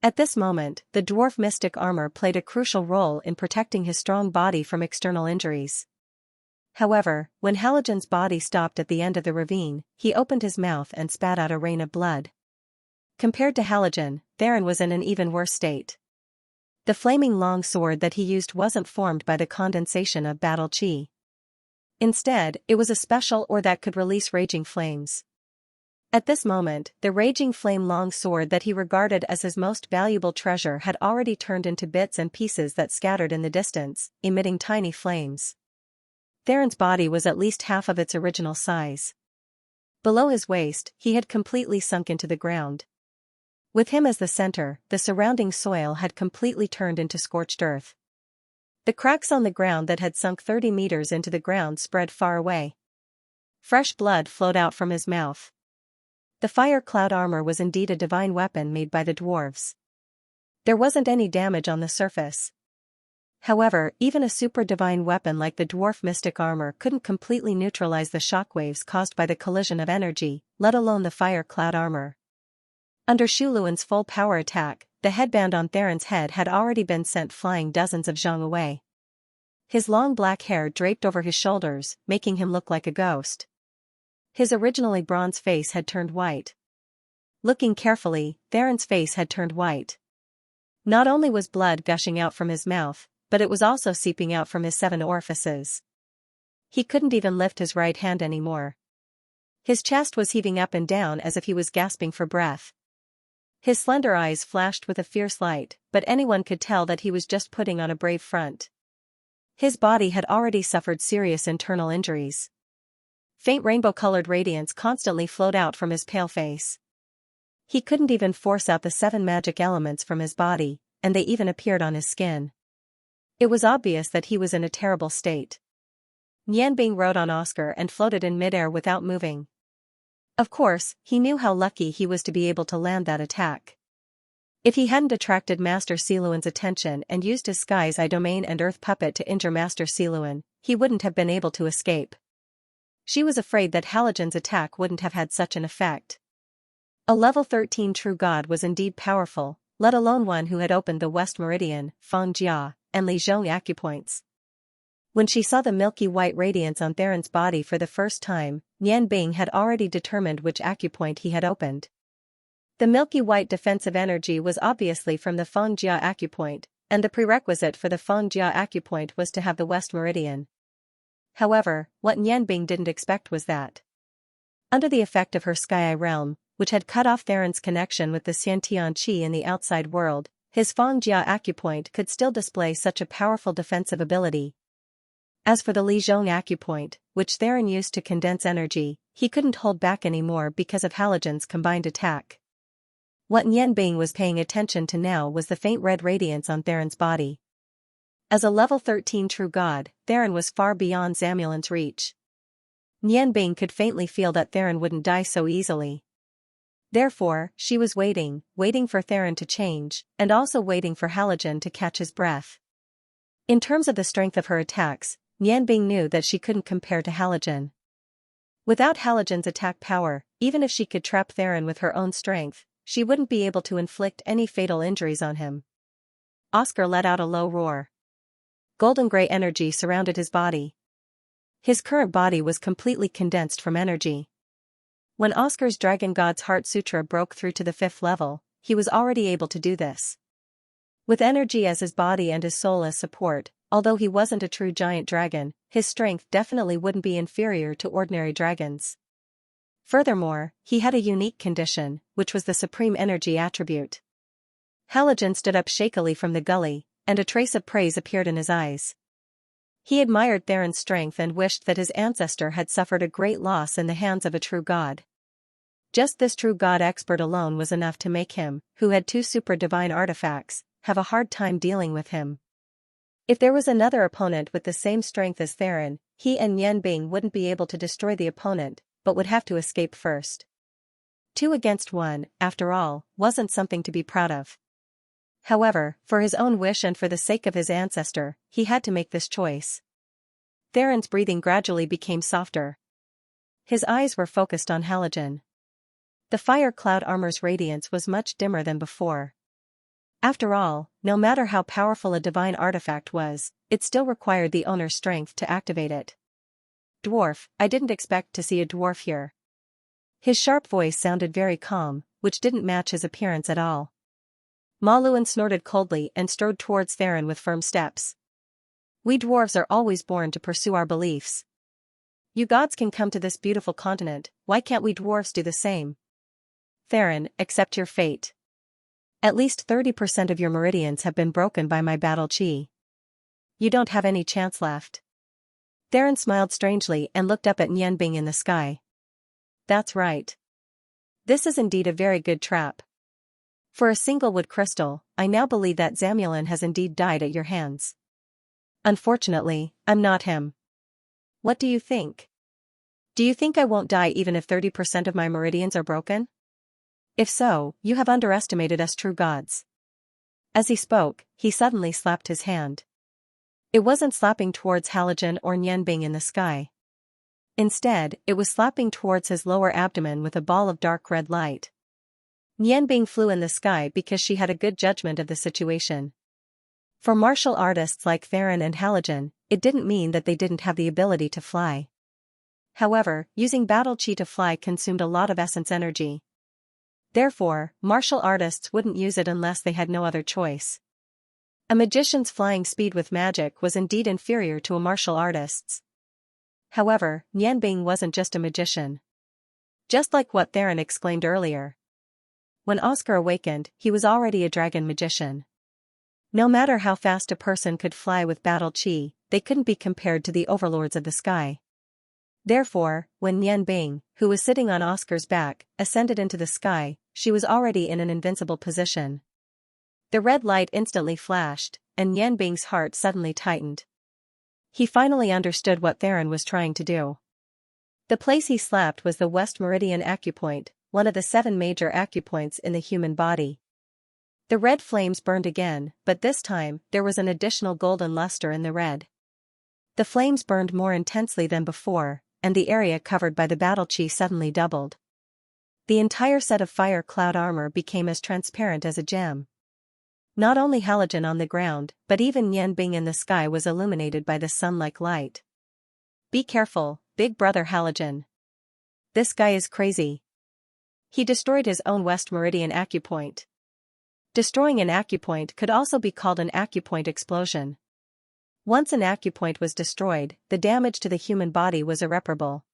At this moment, the dwarf mystic armor played a crucial role in protecting his strong body from external injuries. However, when Halogen's body stopped at the end of the ravine, he opened his mouth and spat out a rain of blood. Compared to Halogen, Theron was in an even worse state. The flaming long sword that he used wasn't formed by the condensation of battle chi. Instead, it was a special ore that could release raging flames. At this moment, the raging flame long sword that he regarded as his most valuable treasure had already turned into bits and pieces that scattered in the distance, emitting tiny flames. Theron's body was at least half of its original size. Below his waist, he had completely sunk into the ground. With him as the center, the surrounding soil had completely turned into scorched earth. The cracks on the ground that had sunk 30 meters into the ground spread far away. Fresh blood flowed out from his mouth. The fire cloud armor was indeed a divine weapon made by the dwarves. There wasn't any damage on the surface. However, even a super divine weapon like the dwarf mystic armor couldn't completely neutralize the shockwaves caused by the collision of energy, let alone the fire cloud armor. Under Shuluan's full power attack, the headband on Theron's head had already been sent flying dozens of zhang away. His long black hair draped over his shoulders, making him look like a ghost. His originally bronze face had turned white. Looking carefully, Theron's face had turned white. Not only was blood gushing out from his mouth, but it was also seeping out from his 7 orifices. He couldn't even lift his right hand anymore. His chest was heaving up and down as if he was gasping for breath. His slender eyes flashed with a fierce light, but anyone could tell that he was just putting on a brave front. His body had already suffered serious internal injuries. Faint rainbow-colored radiance constantly flowed out from his pale face. He couldn't even force out the 7 magic elements from his body, and they even appeared on his skin. It was obvious that he was in a terrible state. Nianbing rode on Oscar and floated in midair without moving. Of course, he knew how lucky he was to be able to land that attack. If he hadn't attracted Master Siluan's attention and used his Sky's Eye domain and Earth Puppet to injure Master Siluan, he wouldn't have been able to escape. She was afraid that Halogen's attack wouldn't have had such an effect. A level 13 true god was indeed powerful, let alone one who had opened the West Meridian, Xianxia, and Lijiang acupoints. When she saw the milky white radiance on Theron's body for the first time, Nianbing had already determined which acupoint he had opened. The milky white defensive energy was obviously from the Xianxia acupoint, and the prerequisite for the Xianxia acupoint was to have the West Meridian. However, what Nianbing didn't expect was that, under the effect of her Sky Eye realm, which had cut off Theron's connection with the Xiantian Qi in the outside world, his Xianxia acupoint could still display such a powerful defensive ability. As for the Lijiang acupoint, which Theron used to condense energy, he couldn't hold back anymore because of Halogen's combined attack. What Nianbing was paying attention to now was the faint red radiance on Theron's body. As a level 13 true god, Theron was far beyond Zamulin's reach. Nianbing could faintly feel that Theron wouldn't die so easily. Therefore, she was waiting for Theron to change, and also waiting for Halogen to catch his breath. In terms of the strength of her attacks, Nianbing knew that she couldn't compare to Halogen. Without Halogen's attack power, even if she could trap Theron with her own strength, she wouldn't be able to inflict any fatal injuries on him. Oscar let out a low roar. Golden-gray energy surrounded his body. His current body was completely condensed from energy. When Oscar's Dragon God's Heart Sutra broke through to the 5th level, he was already able to do this. With energy as his body and his soul as support, although he wasn't a true giant dragon, his strength definitely wouldn't be inferior to ordinary dragons. Furthermore, he had a unique condition, which was the supreme energy attribute. Halogen stood up shakily from the gully, and a trace of praise appeared in his eyes. He admired Theron's strength and wished that his ancestor had suffered a great loss in the hands of a true god. Just this true god expert alone was enough to make him, who had 2 super divine artifacts, have a hard time dealing with him. If there was another opponent with the same strength as Theron, he and Nianbing wouldn't be able to destroy the opponent, but would have to escape first. 2 against 1, after all, wasn't something to be proud of. However, for his own wish and for the sake of his ancestor, he had to make this choice. Theron's breathing gradually became softer. His eyes were focused on Halogen. The fire cloud armor's radiance was much dimmer than before. After all, no matter how powerful a divine artifact was, it still required the owner's strength to activate it. Dwarf, I didn't expect to see a dwarf here. His sharp voice sounded very calm, which didn't match his appearance at all. Maluan snorted coldly and strode towards Theron with firm steps. We dwarves are always born to pursue our beliefs. You gods can come to this beautiful continent, why can't we dwarves do the same? Theron, accept your fate. At least 30% of your meridians have been broken by my battle chi. You don't have any chance left. Theron smiled strangely and looked up at Nianbing in the sky. That's right. This is indeed a very good trap. For a single wood crystal, I now believe that Zamulin has indeed died at your hands. Unfortunately, I'm not him. What do you think? Do you think I won't die even if 30% of my meridians are broken? If so, you have underestimated us true gods. As he spoke, he suddenly slapped his hand. It wasn't slapping towards Halogen or Nianbing in the sky. Instead, it was slapping towards his lower abdomen with a ball of dark red light. Nianbing flew in the sky because she had a good judgment of the situation. For martial artists like Theron and Halogen, it didn't mean that they didn't have the ability to fly. However, using battle chi to fly consumed a lot of essence energy. Therefore, martial artists wouldn't use it unless they had no other choice. A magician's flying speed with magic was indeed inferior to a martial artist's. However, Nianbing wasn't just a magician. Just like what Theron exclaimed earlier. When Oscar awakened, he was already a dragon magician. No matter how fast a person could fly with battle chi, they couldn't be compared to the overlords of the sky. Therefore, when Nianbing, who was sitting on Oscar's back, ascended into the sky, she was already in an invincible position. The red light instantly flashed, and Nianbing's heart suddenly tightened. He finally understood what Theron was trying to do. The place he slapped was the West Meridian acupoint, one of the 7 major acupoints in the human body. The red flames burned again, but this time, there was an additional golden luster in the red. The flames burned more intensely than before, and the area covered by the battle chi suddenly doubled. The entire set of fire cloud armor became as transparent as a gem. Not only Halogen on the ground, but even Nianbing in the sky was illuminated by the sun-like light. Be careful, big brother Halogen. This guy is crazy. He destroyed his own West Meridian acupoint. Destroying an acupoint could also be called an acupoint explosion. Once an acupoint was destroyed, the damage to the human body was irreparable.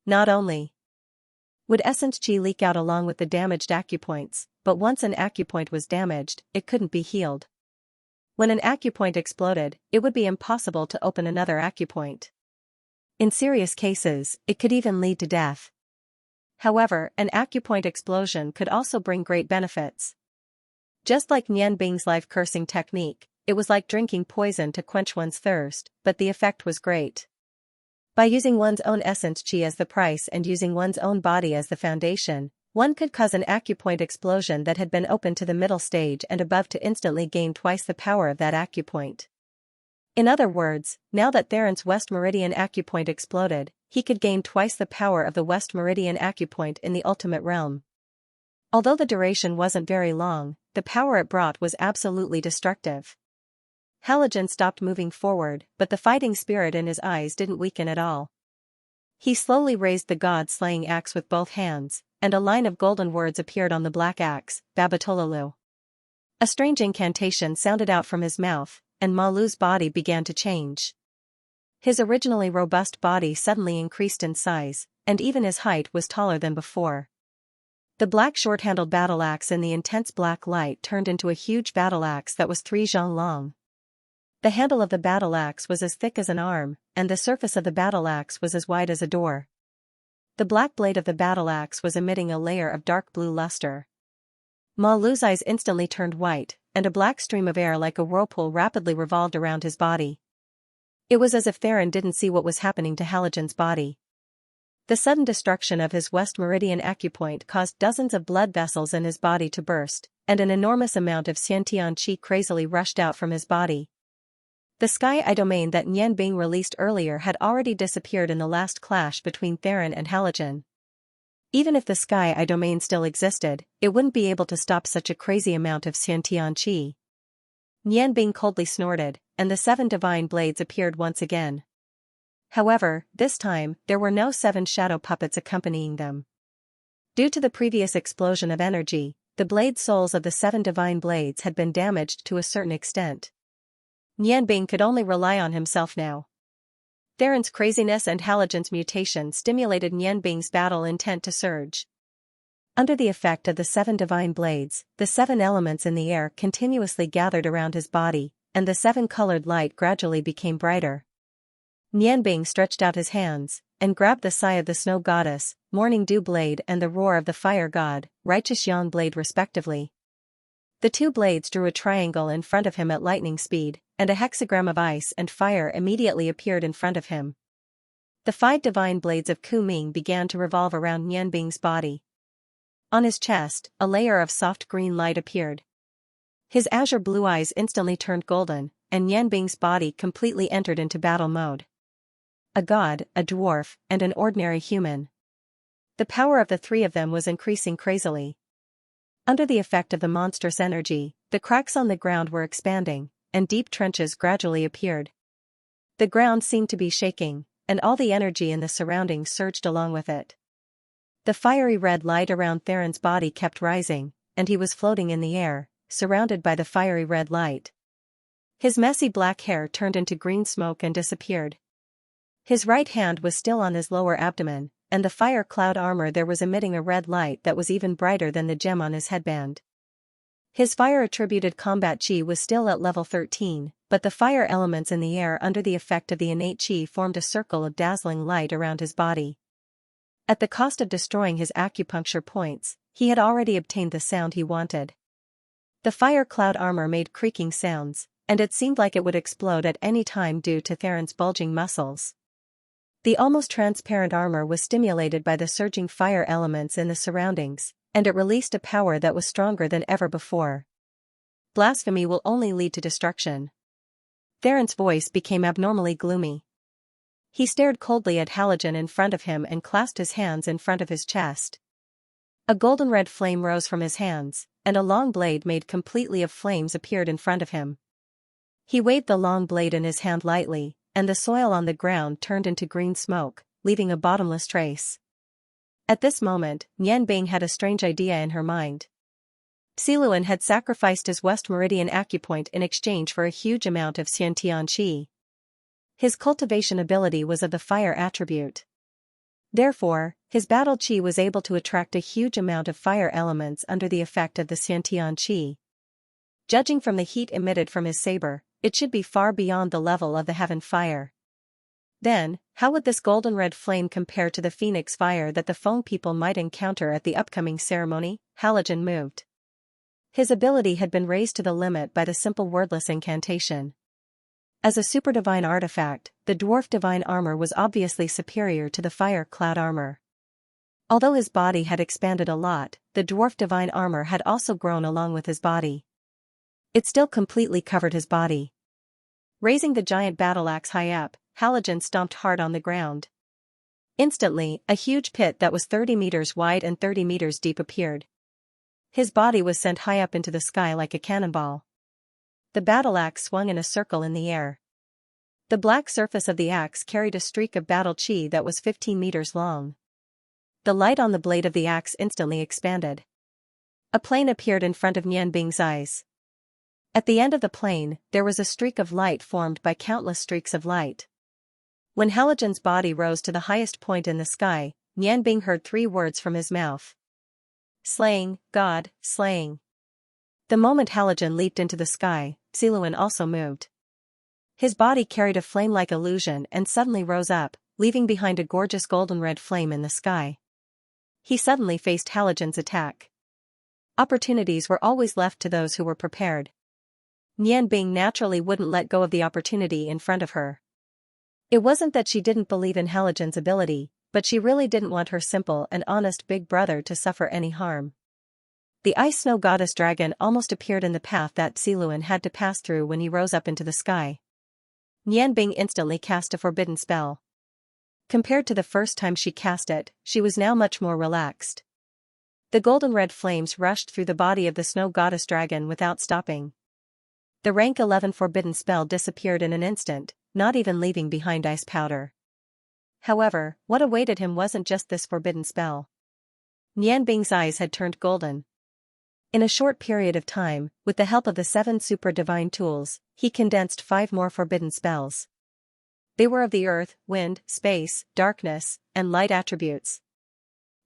Not only would essence chi leak out along with the damaged acupoints, but once an acupoint was damaged, it couldn't be healed. When an acupoint exploded, it would be impossible to open another acupoint. In serious cases, it could even lead to death. However, an acupoint explosion could also bring great benefits. Just like Nianbing's life-cursing technique, it was like drinking poison to quench one's thirst, but the effect was great. By using one's own essence chi as the price and using one's own body as the foundation, one could cause an acupoint explosion that had been open to the middle stage and above to instantly gain twice the power of that acupoint. In other words, now that Theron's West Meridian acupoint exploded, he could gain twice the power of the West Meridian acupoint in the ultimate realm. Although the duration wasn't very long, the power it brought was absolutely destructive. Halogen stopped moving forward, but the fighting spirit in his eyes didn't weaken at all. He slowly raised the god-slaying axe with both hands, and a line of golden words appeared on the black axe, Babatolalu. A strange incantation sounded out from his mouth, and Malu's body began to change. His originally robust body suddenly increased in size, and even his height was taller than before. The black short-handled battle axe in the intense black light turned into a huge battle axe that was 3 zhang long. The handle of the battle axe was as thick as an arm, and the surface of the battle axe was as wide as a door. The black blade of the battle axe was emitting a layer of dark blue luster. Malu's eyes instantly turned white, and a black stream of air like a whirlpool rapidly revolved around his body. It was as if Theron didn't see what was happening to Halogen's body. The sudden destruction of his West Meridian acupoint caused dozens of blood vessels in his body to burst, and an enormous amount of Xiantian qi crazily rushed out from his body. The sky eye domain that Nianbing released earlier had already disappeared in the last clash between Theron and Halogen. Even if the sky eye domain still existed, it wouldn't be able to stop such a crazy amount of Xiantian qi. Nianbing coldly snorted, and the 7 divine blades appeared once again. However, this time, there were no 7 shadow puppets accompanying them. Due to the previous explosion of energy, the blade souls of the 7 divine blades had been damaged to a certain extent. Nianbing could only rely on himself now. Theron's craziness and Halogen's mutation stimulated Nianbing's battle intent to surge. Under the effect of the 7 divine blades, the 7 elements in the air continuously gathered around his body, and the 7-colored light gradually became brighter. Nianbing stretched out his hands, and grabbed the Sai of the Snow Goddess, Morning Dew Blade and the Roar of the Fire God, Righteous Yang Blade respectively. The two blades drew a triangle in front of him at lightning speed, and a hexagram of ice and fire immediately appeared in front of him. The 5 divine blades of Ku-Ming began to revolve around Nianbing's body. On his chest, a layer of soft green light appeared. His azure blue eyes instantly turned golden, and Nianbing's body completely entered into battle mode. A god, a dwarf, and an ordinary human. The power of the three of them was increasing crazily. Under the effect of the monstrous energy, the cracks on the ground were expanding, and deep trenches gradually appeared. The ground seemed to be shaking, and all the energy in the surroundings surged along with it. The fiery red light around Theron's body kept rising, and he was floating in the air, surrounded by the fiery red light. His messy black hair turned into green smoke and disappeared. His right hand was still on his lower abdomen, and the fire cloud armor there was emitting a red light that was even brighter than the gem on his headband. His fire-attributed combat chi was still at level 13, but the fire elements in the air under the effect of the innate chi formed a circle of dazzling light around his body. At the cost of destroying his acupuncture points, he had already obtained the sound he wanted. The fire cloud armor made creaking sounds, and it seemed like it would explode at any time due to Theron's bulging muscles. The almost transparent armor was stimulated by the surging fire elements in the surroundings, and it released a power that was stronger than ever before. Blasphemy will only lead to destruction. Theron's voice became abnormally gloomy. He stared coldly at Halogen in front of him and clasped his hands in front of his chest. A golden red flame rose from his hands, and a long blade made completely of flames appeared in front of him. He waved the long blade in his hand lightly, and the soil on the ground turned into green smoke, leaving a bottomless trace. At this moment, Nianbing had a strange idea in her mind. Xiluan had sacrificed his West Meridian acupoint in exchange for a huge amount of Xiantian Qi. His cultivation ability was of the fire attribute. Therefore, his battle Qi was able to attract a huge amount of fire elements under the effect of the Xiantian Qi. Judging from the heat emitted from his saber, it should be far beyond the level of the heaven fire. Then, how would this golden red flame compare to the phoenix fire that the Feng people might encounter at the upcoming ceremony? Halogen moved. His ability had been raised to the limit by the simple wordless incantation. As a super-divine artifact, the dwarf divine armor was obviously superior to the fire cloud armor. Although his body had expanded a lot, the dwarf divine armor had also grown along with his body. It still completely covered his body. Raising the giant battle axe high up, Halogen stomped hard on the ground. Instantly, a huge pit that was 30 meters wide and 30 meters deep appeared. His body was sent high up into the sky like a cannonball. The battle axe swung in a circle in the air. The black surface of the axe carried a streak of battle chi that was 15 meters long. The light on the blade of the axe instantly expanded. A plane appeared in front of Nianbing's eyes. At the end of the plane, there was a streak of light formed by countless streaks of light. When Halogen's body rose to the highest point in the sky, Nianbing heard 3 words from his mouth. Slaying, God, slaying. The moment Halogen leaped into the sky, Xiluan also moved. His body carried a flame-like illusion and suddenly rose up, leaving behind a gorgeous golden red flame in the sky. He suddenly faced Halogen's attack. Opportunities were always left to those who were prepared. Nianbing naturally wouldn't let go of the opportunity in front of her. It wasn't that she didn't believe in Halogen's ability, but she really didn't want her simple and honest big brother to suffer any harm. The ice snow goddess dragon almost appeared in the path that Xiluan had to pass through when he rose up into the sky. Nianbing instantly cast a forbidden spell. Compared to the first time she cast it, she was now much more relaxed. The golden red flames rushed through the body of the snow goddess dragon without stopping. The rank 11 forbidden spell disappeared in an instant, not even leaving behind ice powder. However, what awaited him wasn't just this forbidden spell. Nianbing's eyes had turned golden. In a short period of time, with the help of the 7 super divine tools, he condensed 5 more forbidden spells. They were of the earth, wind, space, darkness, and light attributes.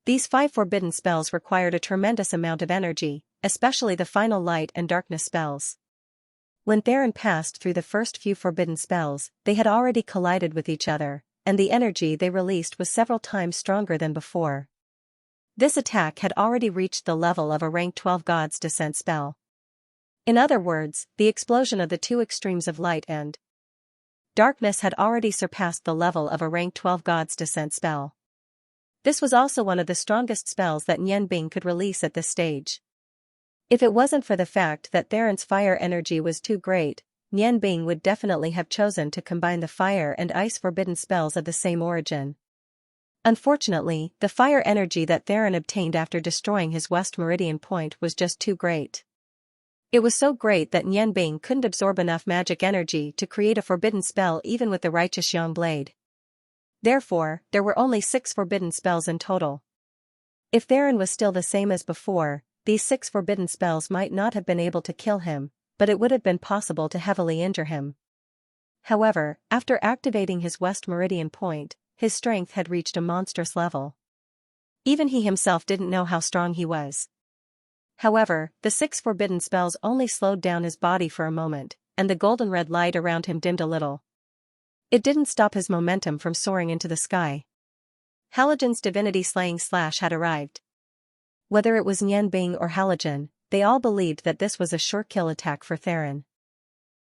These 5 forbidden spells required a tremendous amount of energy, especially the final light and darkness spells. When Theron passed through the first few forbidden spells, they had already collided with each other, and the energy they released was several times stronger than before. This attack had already reached the level of a rank 12 God's Descent spell. In other words, the explosion of the two extremes of light and darkness had already surpassed the level of a rank 12 God's Descent spell. This was also one of the strongest spells that Nian Bing could release at this stage. If it wasn't for the fact that Theron's fire energy was too great, Nian Bing would definitely have chosen to combine the fire and ice forbidden spells of the same origin. Unfortunately, the fire energy that Theron obtained after destroying his West Meridian Point was just too great. It was so great that Nian Bing couldn't absorb enough magic energy to create a forbidden spell even with the Righteous Yang Blade. Therefore, there were only 6 forbidden spells in total. If Theron was still the same as before, these 6 forbidden spells might not have been able to kill him, but it would have been possible to heavily injure him. However, after activating his West Meridian Point, his strength had reached a monstrous level. Even he himself didn't know how strong he was. However, the 6 forbidden spells only slowed down his body for a moment, and the golden red light around him dimmed a little. It didn't stop his momentum from soaring into the sky. Halogen's divinity slaying slash had arrived. Whether it was Nian Bing or Halogen, they all believed that this was a sure kill attack for Theron.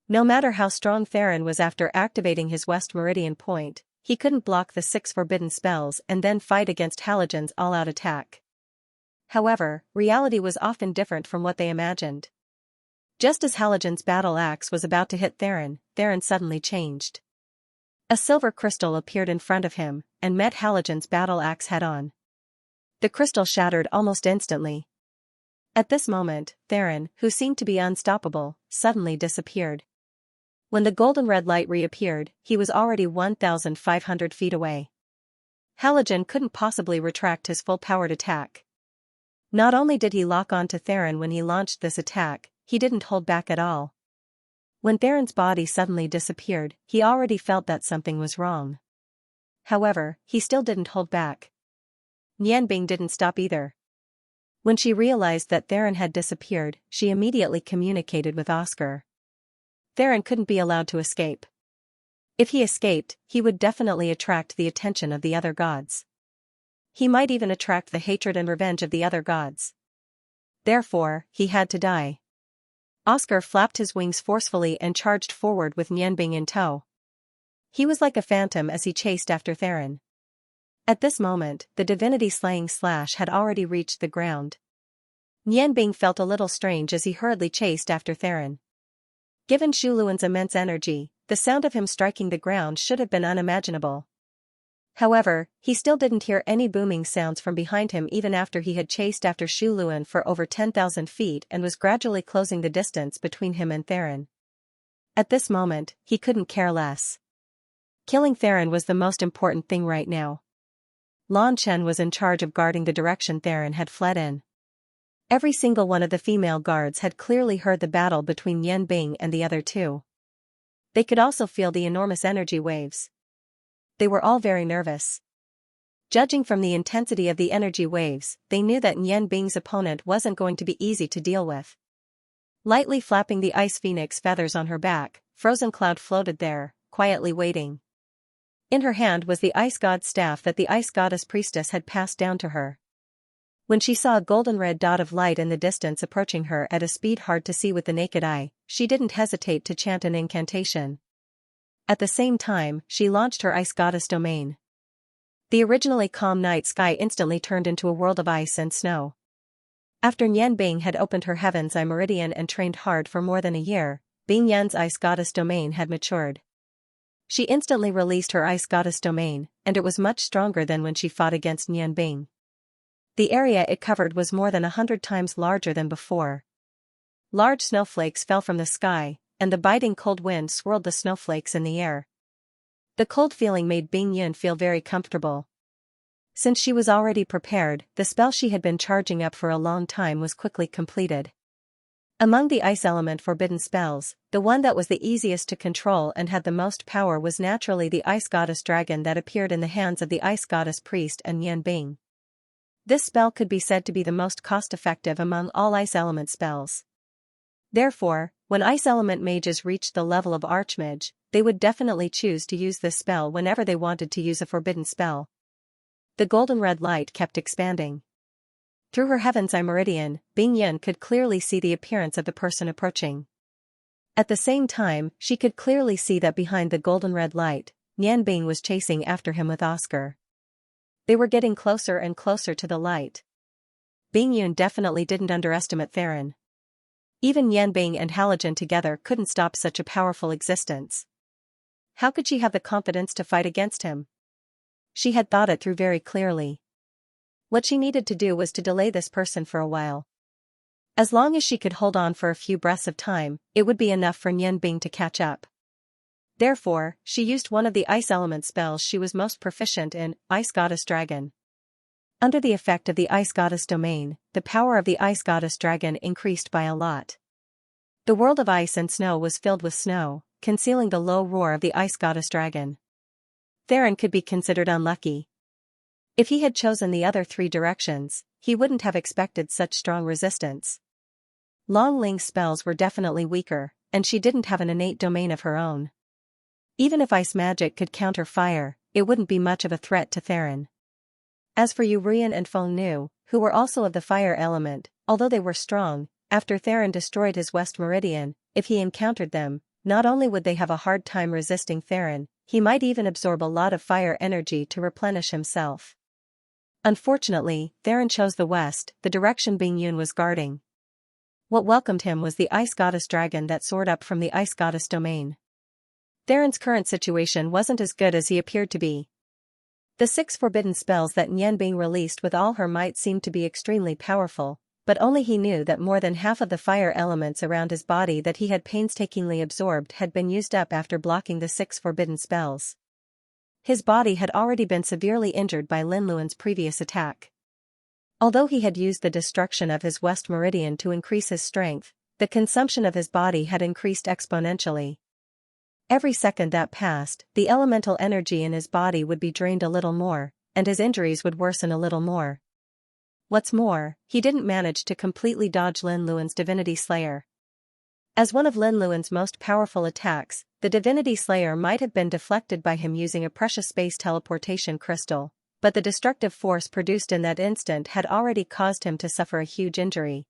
No matter how strong Theron was after activating his West Meridian Point, he couldn't block the 6 forbidden spells and then fight against Halogen's all-out attack. However, reality was often different from what they imagined. Just as Halogen's battle axe was about to hit Theron, Theron suddenly changed. A silver crystal appeared in front of him, and met Halogen's battle axe head-on. The crystal shattered almost instantly. At this moment, Theron, who seemed to be unstoppable, suddenly disappeared. When the golden red light reappeared, he was already 1,500 feet away. Halogen couldn't possibly retract his full-powered attack. Not only did he lock on to Theron when he launched this attack, he didn't hold back at all. When Theron's body suddenly disappeared, he already felt that something was wrong. However, he still didn't hold back. Nian Bing didn't stop either. When she realized that Theron had disappeared, she immediately communicated with Oscar. Theron couldn't be allowed to escape. If he escaped, he would definitely attract the attention of the other gods. He might even attract the hatred and revenge of the other gods. Therefore, he had to die. Oscar flapped his wings forcefully and charged forward with Nian Bing in tow. He was like a phantom as he chased after Theron. At this moment, the divinity slaying slash had already reached the ground. Nian Bing felt a little strange as he hurriedly chased after Theron. Given Shu Luan's immense energy, the sound of him striking the ground should have been unimaginable. However, he still didn't hear any booming sounds from behind him even after he had chased after Shu Luan for over 10,000 feet and was gradually closing the distance between him and Theron. At this moment, he couldn't care less. Killing Theron was the most important thing right now. Lan Chen was in charge of guarding the direction Theron had fled in. Every single one of the female guards had clearly heard the battle between Nian Bing and the other two. They could also feel the enormous energy waves. They were all very nervous. Judging from the intensity of the energy waves, they knew that Nian Bing's opponent wasn't going to be easy to deal with. Lightly flapping the ice phoenix feathers on her back, Frozen Cloud floated there, quietly waiting. In her hand was the ice god's staff that the ice goddess priestess had passed down to her. When she saw a golden red dot of light in the distance approaching her at a speed hard to see with the naked eye, she didn't hesitate to chant an incantation. At the same time, she launched her ice goddess domain. The originally calm night sky instantly turned into a world of ice and snow. After Nian Bing had opened her heaven's eye meridian and trained hard for more than a year, Bing Yan's ice goddess domain had matured. She instantly released her ice goddess domain, and it was much stronger than when she fought against Nian Bing. The area it covered was more than 100 times larger than before. Large snowflakes fell from the sky, and the biting cold wind swirled the snowflakes in the air. The cold feeling made Bing Yan feel very comfortable. Since she was already prepared, the spell she had been charging up for a long time was quickly completed. Among the ice element forbidden spells, the one that was the easiest to control and had the most power was naturally the ice goddess dragon that appeared in the hands of the ice goddess priest and Nian Bing. This spell could be said to be the most cost-effective among all ice element spells. Therefore, When ice element mages reached the level of archmage, they would definitely choose to use this spell whenever they wanted to use a forbidden spell. The golden red light kept expanding. Through her heaven's eye meridian, Bing Yun could clearly see the appearance of the person approaching. At the same time, she could clearly see that behind the golden red light, Nian Bing was chasing after him with Oscar. They were getting closer and closer to the light. Bing Yun definitely didn't underestimate Theron. Even Yan Bing and Halogen together couldn't stop such a powerful existence. How could she have the confidence to fight against him? She had thought it through very clearly. What she needed to do was to delay this person for a while. As long as she could hold on for a few breaths of time, it would be enough for Nian Bing to catch up. Therefore, she used one of the ice element spells she was most proficient in, Ice Goddess Dragon. Under the effect of the Ice Goddess domain, the power of the Ice Goddess Dragon increased by a lot. The world of ice and snow was filled with snow, concealing the low roar of the Ice Goddess Dragon. Theron could be considered unlucky. If he had chosen the other three directions, he wouldn't have expected such strong resistance. Long Ling's spells were definitely weaker, and she didn't have an innate domain of her own. Even if ice magic could counter fire, it wouldn't be much of a threat to Theron. As for Urian and Feng Nu, who were also of the fire element, although they were strong, after Theron destroyed his west meridian, if he encountered them, not only would they have a hard time resisting Theron, he might even absorb a lot of fire energy to replenish himself. Unfortunately, Theron chose the west, the direction Bing Yun was guarding. What welcomed him was the Ice Goddess Dragon that soared up from the Ice Goddess domain. Theron's current situation wasn't as good as he appeared to be. The 6 forbidden spells that Nian Bing released with all her might seemed to be extremely powerful, but only he knew that more than half of the fire elements around his body that he had painstakingly absorbed had been used up after blocking the 6 forbidden spells. His body had already been severely injured by Lin Luan's previous attack. Although he had used the destruction of his west meridian to increase his strength, the consumption of his body had increased exponentially. Every second that passed, the elemental energy in his body would be drained a little more, and his injuries would worsen a little more. What's more, he didn't manage to completely dodge Lin Luan's Divinity Slayer. As one of Lin Luan's most powerful attacks, the Divinity Slayer might have been deflected by him using a precious space teleportation crystal, but the destructive force produced in that instant had already caused him to suffer a huge injury.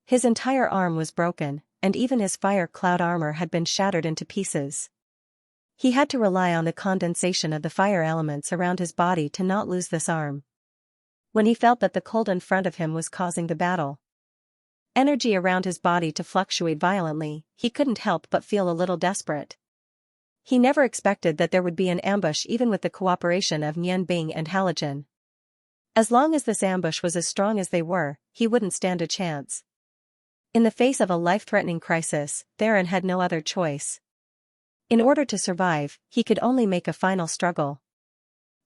His entire arm was broken, and even his fire cloud armor had been shattered into pieces. He had to rely on the condensation of the fire elements around his body to not lose this arm. When he felt that the cold in front of him was causing the battle energy around his body to fluctuate violently, he couldn't help but feel a little desperate. He never expected that there would be an ambush even with the cooperation of Nian Bing and Halogen. As long as this ambush was as strong as they were, he wouldn't stand a chance. In the face of a life-threatening crisis, Theron had no other choice. In order to survive, he could only make a final struggle.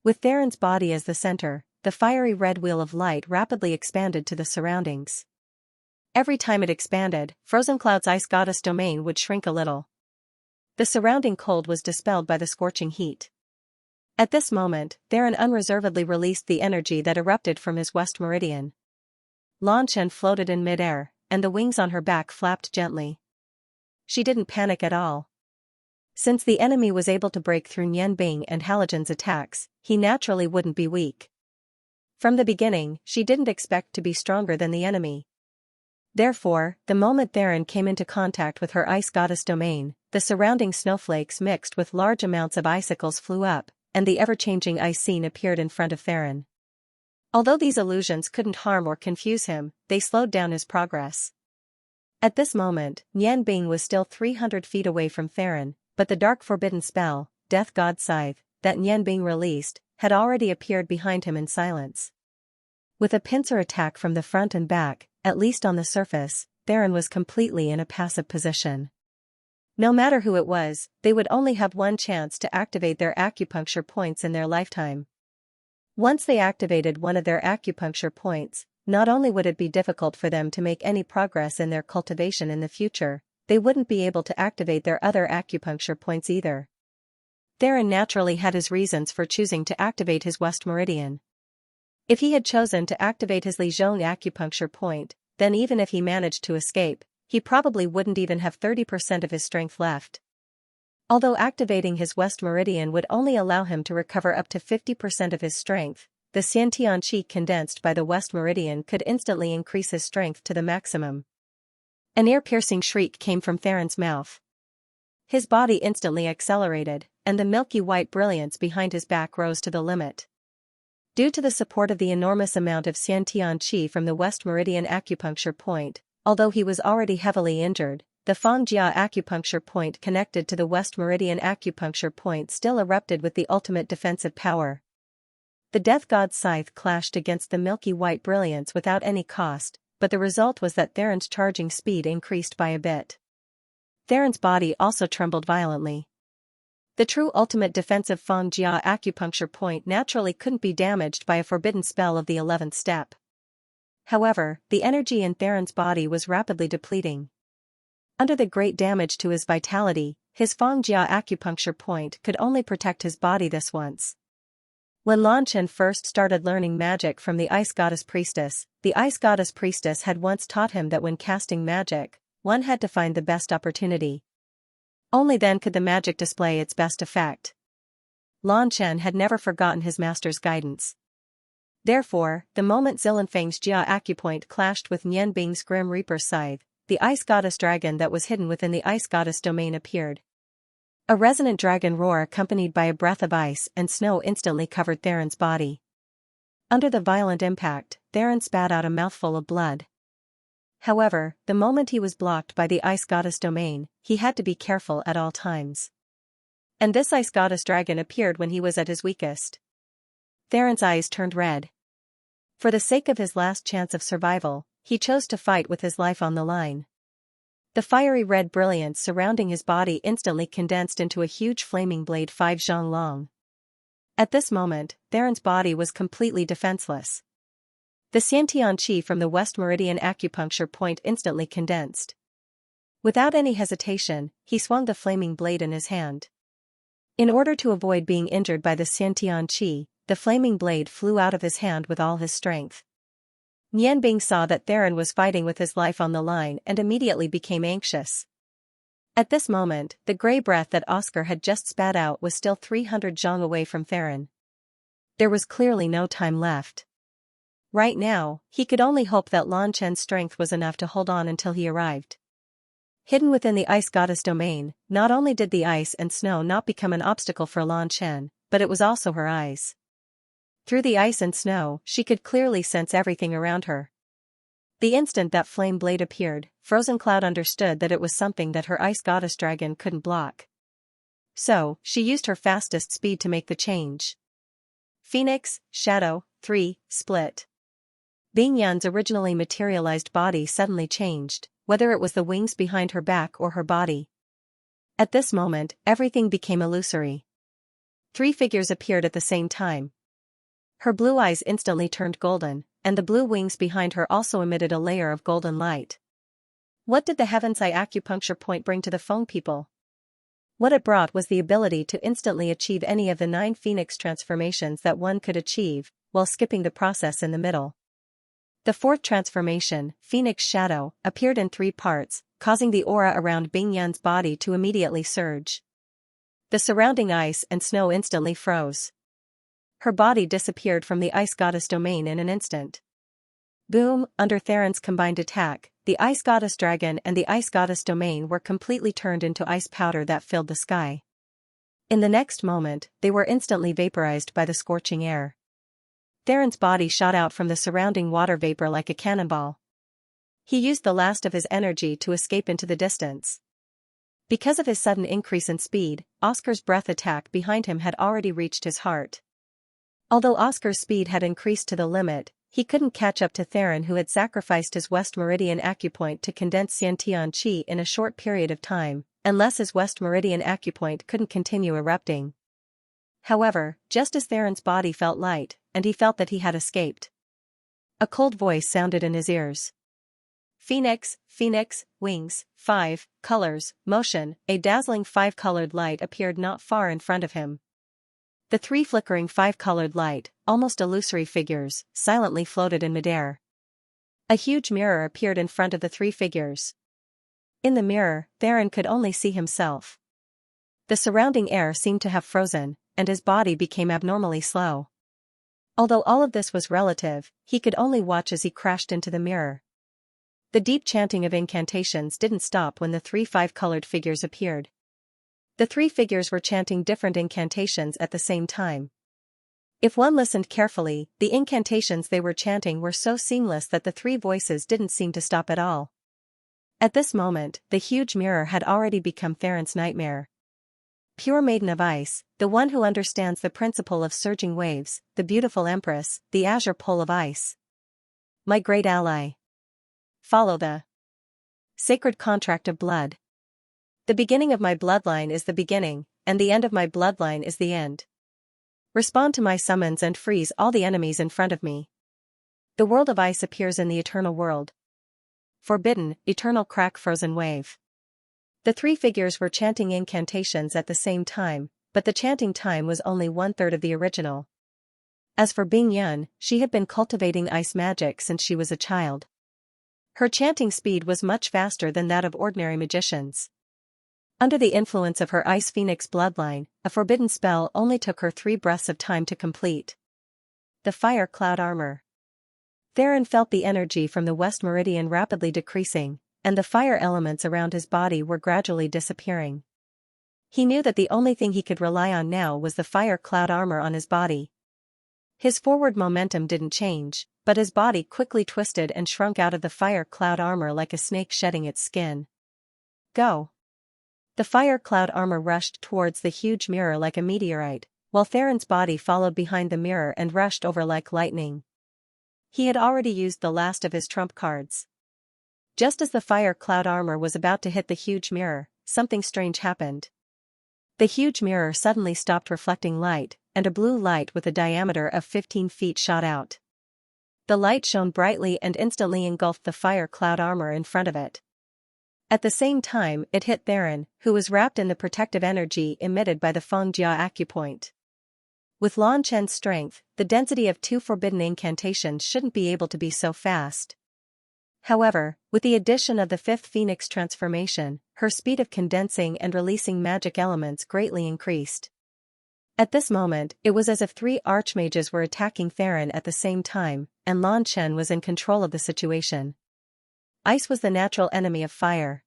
With Theron's body as the center, the fiery red wheel of light rapidly expanded to the surroundings. Every time it expanded, Frozen Cloud's Ice Goddess domain would shrink a little. The surrounding cold was dispelled by the scorching heat. At this moment, Theron unreservedly released the energy that erupted from his west meridian. Lan Chen floated in midair, and the wings on her back flapped gently. She didn't panic at all. Since the enemy was able to break through Nian Bing and Halogen's attacks, he naturally wouldn't be weak. From the beginning, she didn't expect to be stronger than the enemy. Therefore, the moment Theron came into contact with her Ice Goddess domain, the surrounding snowflakes mixed with large amounts of icicles flew up, and the ever-changing ice scene appeared in front of Theron. Although these illusions couldn't harm or confuse him, they slowed down his progress. At this moment, Nian Bing was still 300 feet away from Theron, but the dark forbidden spell, Death God Scythe, that Nian Bing released, had already appeared behind him in silence. With a pincer attack from the front and back, at least on the surface, Theron was completely in a passive position. No matter who it was, they would only have one chance to activate their acupuncture points in their lifetime. Once they activated one of their acupuncture points, not only would it be difficult for them to make any progress in their cultivation in the future, they wouldn't be able to activate their other acupuncture points either. Theron naturally had his reasons for choosing to activate his West Meridian. If he had chosen to activate his Li Zhong acupuncture point, then even if he managed to escape, he probably wouldn't even have 30% of his strength left. Although activating his West Meridian would only allow him to recover up to 50% of his strength, the Xiantian Qi condensed by the West Meridian could instantly increase his strength to the maximum. An ear-piercing shriek came from Theron's mouth. His body instantly accelerated, and the milky white brilliance behind his back rose to the limit. Due to the support of the enormous amount of Xiantian Qi from the West Meridian acupuncture point, although he was already heavily injured, the Fangjia acupuncture point connected to the West Meridian acupuncture point still erupted with the ultimate defensive power. The Death God's scythe clashed against the milky white brilliance without any cost, but the result was that Theron's charging speed increased by a bit. Theron's body also trembled violently. The true ultimate defensive Fangjia acupuncture point naturally couldn't be damaged by a forbidden spell of the 11th step. However, the energy in Theron's body was rapidly depleting. Under the great damage to his vitality, his Fangjia acupuncture point could only protect his body this once. When Lan Chen first started learning magic from the Ice Goddess Priestess, the Ice Goddess Priestess had once taught him that when casting magic, one had to find the best opportunity. Only then could the magic display its best effect. Lan Chen had never forgotten his master's guidance. Therefore, the moment Zilanfang's Jia acupoint clashed with Nian Bing's Grim Reaper's scythe, the Ice Goddess dragon that was hidden within the Ice Goddess domain appeared. A resonant dragon roar accompanied by a breath of ice and snow instantly covered Theron's body. Under the violent impact, Theron spat out a mouthful of blood. However, the moment he was blocked by the Ice Goddess domain, he had to be careful at all times. And this Ice Goddess dragon appeared when he was at his weakest. Theron's eyes turned red. For the sake of his last chance of survival, he chose to fight with his life on the line. The fiery red brilliance surrounding his body instantly condensed into a huge flaming blade 5 zhang long. At this moment, Theron's body was completely defenseless. The Xiantian Qi from the West Meridian acupuncture point instantly condensed. Without any hesitation, he swung the flaming blade in his hand. In order to avoid being injured by the Xiantian Qi, the flaming blade flew out of his hand with all his strength. Nian Bing saw that Theron was fighting with his life on the line and immediately became anxious. At this moment, the grey breath that Oscar had just spat out was still 300 zhang away from Theron. There was clearly no time left. Right now, he could only hope that Lan Chen's strength was enough to hold on until he arrived. Hidden within the Ice Goddess domain, not only did the ice and snow not become an obstacle for Lan Chen, but it was also her eyes. Through the ice and snow, she could clearly sense everything around her. The instant that flame blade appeared, Frozen Cloud understood that it was something that her Ice Goddess dragon couldn't block. So, she used her fastest speed to make the change. Phoenix, Shadow, 3, Split. Bing Yan's originally materialized body suddenly changed, whether it was the wings behind her back or her body. At this moment, everything became illusory. 3 figures appeared at the same time. Her blue eyes instantly turned golden, and the blue wings behind her also emitted a layer of golden light. What did the Heaven's Eye acupuncture point bring to the Feng people? What it brought was the ability to instantly achieve any of the 9 phoenix transformations that one could achieve, while skipping the process in the middle. The 4th transformation, Phoenix Shadow, appeared in 3 parts, causing the aura around Bing Yan's body to immediately surge. The surrounding ice and snow instantly froze. Her body disappeared from the Ice Goddess domain in an instant. Boom! Under Theron's combined attack, the Ice Goddess dragon and the Ice Goddess domain were completely turned into ice powder that filled the sky. In the next moment, they were instantly vaporized by the scorching air. Theron's body shot out from the surrounding water vapor like a cannonball. He used the last of his energy to escape into the distance. Because of his sudden increase in speed, Oscar's breath attack behind him had already reached his heart. Although Oscar's speed had increased to the limit, he couldn't catch up to Theron, who had sacrificed his West Meridian acupoint to condense Xiantian Qi in a short period of time, unless his West Meridian acupoint couldn't continue erupting. However, just as Theron's body felt light, and he felt that he had escaped, a cold voice sounded in his ears. Phoenix, Phoenix, wings, 5, colors, motion. A dazzling 5-colored light appeared not far in front of him. The 3 flickering 5-colored light, almost illusory figures, silently floated in midair. A huge mirror appeared in front of the 3 figures. In the mirror, Theron could only see himself. The surrounding air seemed to have frozen, and his body became abnormally slow. Although all of this was relative, he could only watch as he crashed into the mirror. The deep chanting of incantations didn't stop when the 3 5-colored figures appeared. The 3 figures were chanting different incantations at the same time. If one listened carefully, the incantations they were chanting were so seamless that the 3 voices didn't seem to stop at all. At this moment, the huge mirror had already become Theron's nightmare. Pure maiden of ice, the one who understands the principle of surging waves, the beautiful empress, the azure pole of ice. My great ally. Follow the sacred contract of blood. The beginning of my bloodline is the beginning, and the end of my bloodline is the end. Respond to my summons and freeze all the enemies in front of me. The world of ice appears in the eternal world. Forbidden, eternal crack frozen wave. The 3 figures were chanting incantations at the same time, but the chanting time was only 1/3 of the original. As for Bing Yun, she had been cultivating ice magic since she was a child. Her chanting speed was much faster than that of ordinary magicians. Under the influence of her Ice Phoenix bloodline, a forbidden spell only took her 3 breaths of time to complete. The Fire Cloud Armor. Theron felt the energy from the West Meridian rapidly decreasing, and the fire elements around his body were gradually disappearing. He knew that the only thing he could rely on now was the Fire Cloud Armor on his body. His forward momentum didn't change, but his body quickly twisted and shrunk out of the Fire Cloud Armor like a snake shedding its skin. Go! The Fire Cloud Armor rushed towards the huge mirror like a meteorite, while Theron's body followed behind the mirror and rushed over like lightning. He had already used the last of his trump cards. Just as the Fire Cloud Armor was about to hit the huge mirror, something strange happened. The huge mirror suddenly stopped reflecting light, and a blue light with a diameter of 15 feet shot out. The light shone brightly and instantly engulfed the Fire Cloud Armor in front of it. At the same time, it hit Theron, who was wrapped in the protective energy emitted by the Fengjia acupoint. With Lan Chen's strength, the density of 2 forbidden incantations shouldn't be able to be so fast. However, with the addition of the 5th Phoenix transformation, her speed of condensing and releasing magic elements greatly increased. At this moment, it was as if 3 archmages were attacking Theron at the same time, and Lan Chen was in control of the situation. Ice was the natural enemy of fire.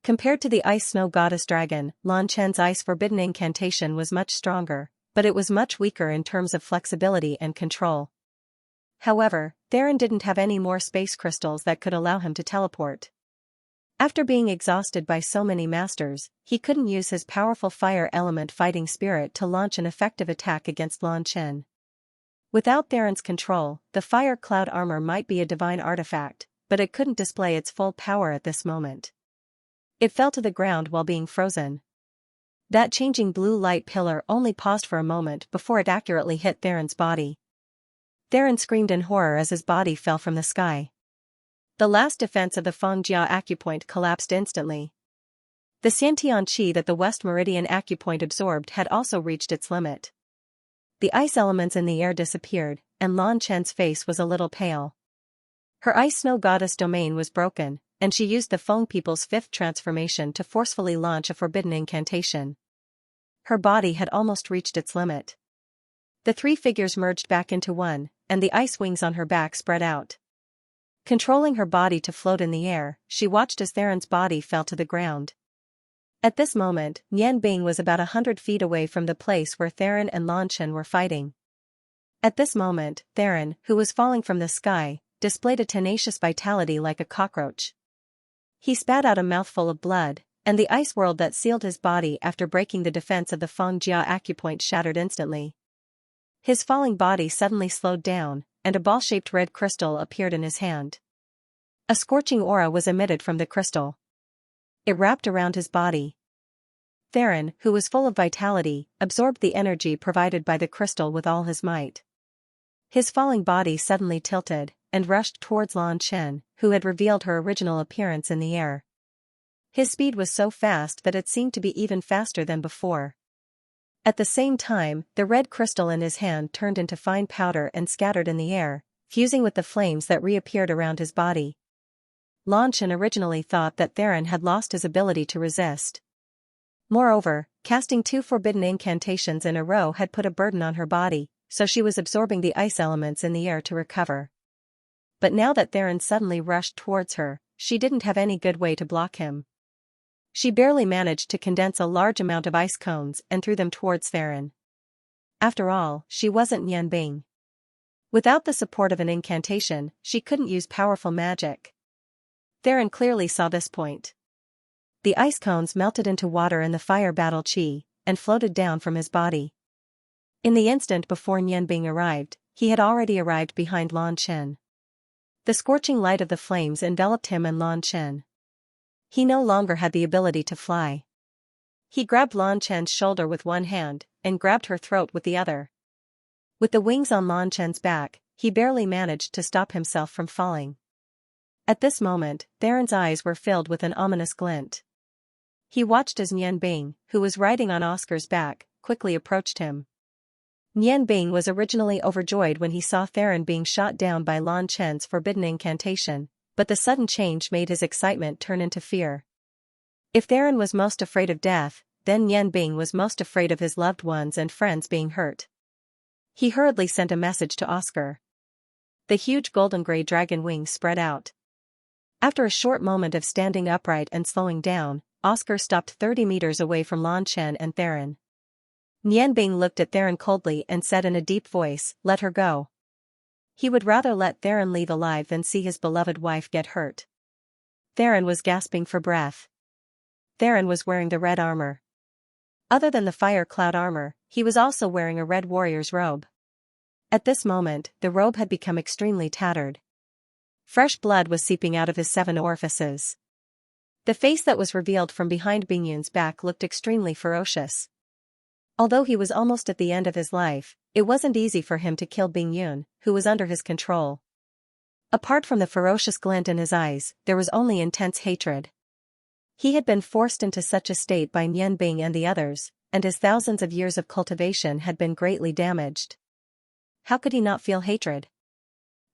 Compared to the Ice Snow Goddess Dragon, Lan Chen's Ice Forbidden incantation was much stronger, but it was much weaker in terms of flexibility and control. However, Theron didn't have any more space crystals that could allow him to teleport. After being exhausted by so many masters, he couldn't use his powerful fire element fighting spirit to launch an effective attack against Lan Chen. Without Theron's control, the Fire Cloud Armor might be a divine artifact, but it couldn't display its full power at this moment. It fell to the ground while being frozen. That changing blue light pillar only paused for a moment before it accurately hit Theron's body. Theron screamed in horror as his body fell from the sky. The last defense of the Fengjia acupoint collapsed instantly. The Xiantian Qi that the West Meridian acupoint absorbed had also reached its limit. The ice elements in the air disappeared, and Lan Chen's face was a little pale. Her Ice Snow Goddess domain was broken, and she used the Feng People's 5th transformation to forcefully launch a forbidden incantation. Her body had almost reached its limit. The 3 figures merged back into one, and the ice wings on her back spread out. Controlling her body to float in the air, she watched as Theron's body fell to the ground. At this moment, Nian Bing was about 100 feet away from the place where Theron and Lan Chen were fighting. At this moment, Theron, who was falling from the sky, displayed a tenacious vitality like a cockroach. He spat out a mouthful of blood, and the ice world that sealed his body after breaking the defense of the Fengjia acupoint shattered instantly. His falling body suddenly slowed down, and a ball-shaped red crystal appeared in his hand. A scorching aura was emitted from the crystal. It wrapped around his body. Theron, who was full of vitality, absorbed the energy provided by the crystal with all his might. His falling body suddenly tilted, and rushed towards Lan Chen, who had revealed her original appearance in the air. His speed was so fast that it seemed to be even faster than before. At the same time, the red crystal in his hand turned into fine powder and scattered in the air, fusing with the flames that reappeared around his body. Lan Chen originally thought that Theron had lost his ability to resist. Moreover, casting 2 forbidden incantations in a row had put a burden on her body, so she was absorbing the ice elements in the air to recover. But now that Theron suddenly rushed towards her, she didn't have any good way to block him. She barely managed to condense a large amount of ice cones and threw them towards Theron. After all, she wasn't Nian Bing. Without the support of an incantation, she couldn't use powerful magic. Theron clearly saw this point. The ice cones melted into water in the fire battle chi, and floated down from his body. In the instant before Nian Bing arrived, he had already arrived behind Lan Chen. The scorching light of the flames enveloped him and Lan Chen. He no longer had the ability to fly. He grabbed Lan Chen's shoulder with one hand, and grabbed her throat with the other. With the wings on Lan Chen's back, he barely managed to stop himself from falling. At this moment, Theron's eyes were filled with an ominous glint. He watched as Nian Bing, who was riding on Oscar's back, quickly approached him. Nian Bing was originally overjoyed when he saw Theron being shot down by Lan Chen's forbidden incantation, but the sudden change made his excitement turn into fear. If Theron was most afraid of death, then Nian Bing was most afraid of his loved ones and friends being hurt. He hurriedly sent a message to Oscar. The huge golden-gray dragon wings spread out. After a short moment of standing upright and slowing down, Oscar stopped 30 meters away from Lan Chen and Theron. Nian Bing looked at Theron coldly and said in a deep voice, "Let her go." He would rather let Theron leave alive than see his beloved wife get hurt. Theron was gasping for breath. Theron was wearing the red armor. Other than the fire cloud armor, he was also wearing a red warrior's robe. At this moment, the robe had become extremely tattered. Fresh blood was seeping out of his 7 orifices. The face that was revealed from behind Bing Yun's back looked extremely ferocious. Although he was almost at the end of his life, it wasn't easy for him to kill Bing Yun, who was under his control. Apart from the ferocious glint in his eyes, there was only intense hatred. He had been forced into such a state by Nian Bing and the others, and his thousands of years of cultivation had been greatly damaged. How could he not feel hatred?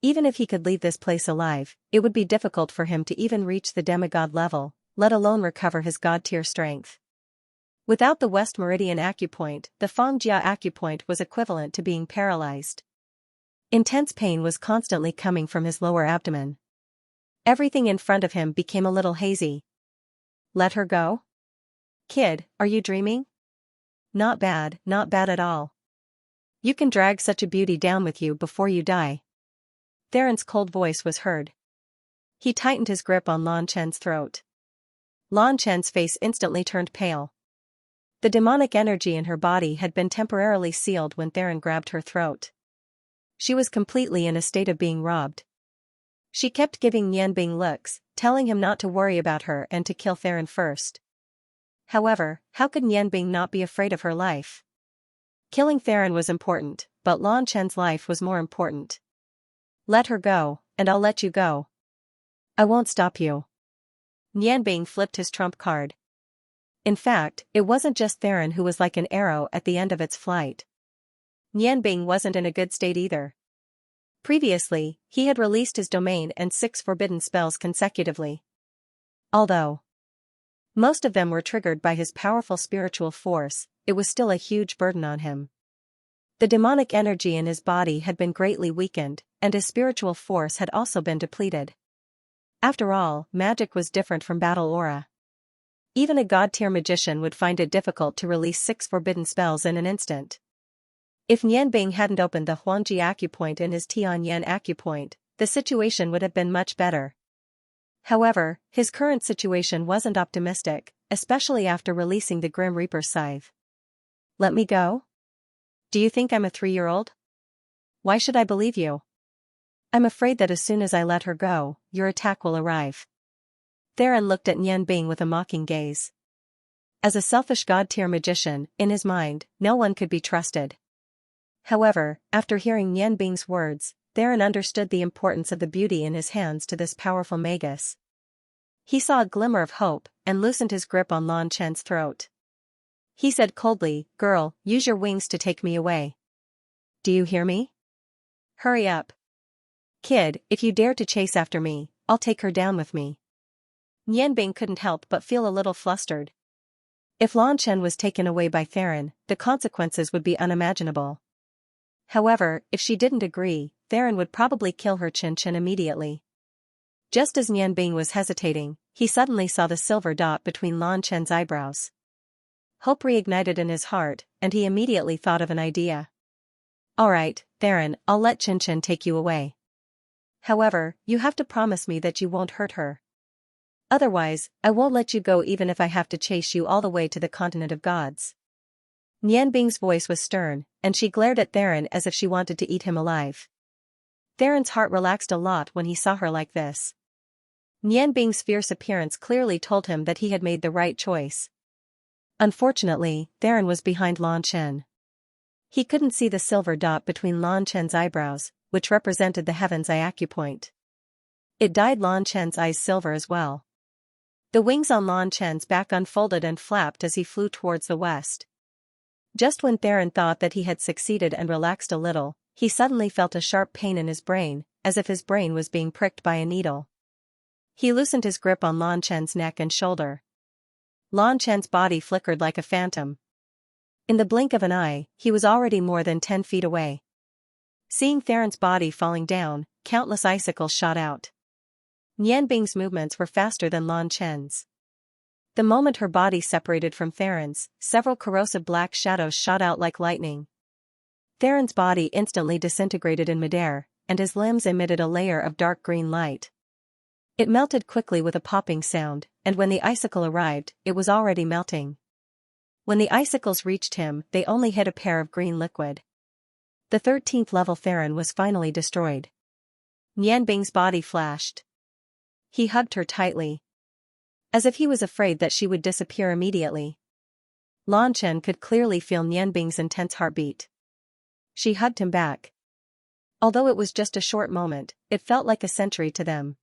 Even if he could leave this place alive, it would be difficult for him to even reach the demigod level, let alone recover his god-tier strength. Without the West Meridian acupoint, the Fangjia acupoint was equivalent to being paralyzed. Intense pain was constantly coming from his lower abdomen. Everything in front of him became a little hazy. Let her go? Kid, are you dreaming? Not bad at all. You can drag such a beauty down with you before you die. Theron's cold voice was heard. He tightened his grip on Lan Chen's throat. Lan Chen's face instantly turned pale. The demonic energy in her body had been temporarily sealed when Theron grabbed her throat. She was completely in a state of being robbed. She kept giving Nian Bing looks, telling him not to worry about her and to kill Theron first. However, how could Nian Bing not be afraid of her life? Killing Theron was important, but Lan Chen's life was more important. Let her go, and I'll let you go. I won't stop you. Nian Bing flipped his trump card. In fact, it wasn't just Theron who was like an arrow at the end of its flight. Nian Bing wasn't in a good state either. Previously, he had released his domain and 6 forbidden spells consecutively. Although most of them were triggered by his powerful spiritual force, it was still a huge burden on him. The demonic energy in his body had been greatly weakened, and his spiritual force had also been depleted. After all, magic was different from battle aura. Even a god-tier magician would find it difficult to release 6 forbidden spells in an instant. If Nian Bing hadn't opened the Huangji acupoint in his Tianyan acupoint, the situation would have been much better. However, his current situation wasn't optimistic, especially after releasing the Grim Reaper's scythe. Let me go? Do you think I'm a 3-year-old? Why should I believe you? I'm afraid that as soon as I let her go, your attack will arrive. Theron looked at Nian Bing with a mocking gaze. As a selfish god-tier magician, in his mind, no one could be trusted. However, after hearing Nian Bing's words, Theron understood the importance of the beauty in his hands to this powerful magus. He saw a glimmer of hope, and loosened his grip on Lan Chen's throat. He said coldly, "Girl, use your wings to take me away. Do you hear me? Hurry up. Kid, if you dare to chase after me, I'll take her down with me." Nianbing couldn't help but feel a little flustered. If Lan Chen was taken away by Theron, the consequences would be unimaginable. However, if she didn't agree, Theron would probably kill her Xianxia immediately. Just as Nianbing was hesitating, he suddenly saw the silver dot between Lan Chen's eyebrows. Hope reignited in his heart, and he immediately thought of an idea. Alright, Theron, I'll let Xianxia take you away. However, you have to promise me that you won't hurt her. Otherwise, I won't let you go even if I have to chase you all the way to the continent of gods. Nianbing's voice was stern, and she glared at Theron as if she wanted to eat him alive. Theron's heart relaxed a lot when he saw her like this. Nianbing's fierce appearance clearly told him that he had made the right choice. Unfortunately, Theron was behind Lan Chen. He couldn't see the silver dot between Lan Chen's eyebrows, which represented the heaven's eye acupoint. It dyed Lan Chen's eyes silver as well. The wings on Lan Chen's back unfolded and flapped as he flew towards the west. Just when Theron thought that he had succeeded and relaxed a little, he suddenly felt a sharp pain in his brain, as if his brain was being pricked by a needle. He loosened his grip on Lan Chen's neck and shoulder. Lan Chen's body flickered like a phantom. In the blink of an eye, he was already more than 10 feet away. Seeing Theron's body falling down, countless icicles shot out. Nianbing's movements were faster than Lan Chen's. The moment her body separated from Theron's, several corrosive black shadows shot out like lightning. Theron's body instantly disintegrated in midair, and his limbs emitted a layer of dark green light. It melted quickly with a popping sound, and when the icicle arrived, it was already melting. When the icicles reached him, they only hit a pair of green liquid. The 13th level Theron was finally destroyed. Nianbing's body flashed. He hugged her tightly, as if he was afraid that she would disappear immediately. Lan Chen could clearly feel Nianbing's intense heartbeat. She hugged him back. Although it was just a short moment, it felt like a century to them.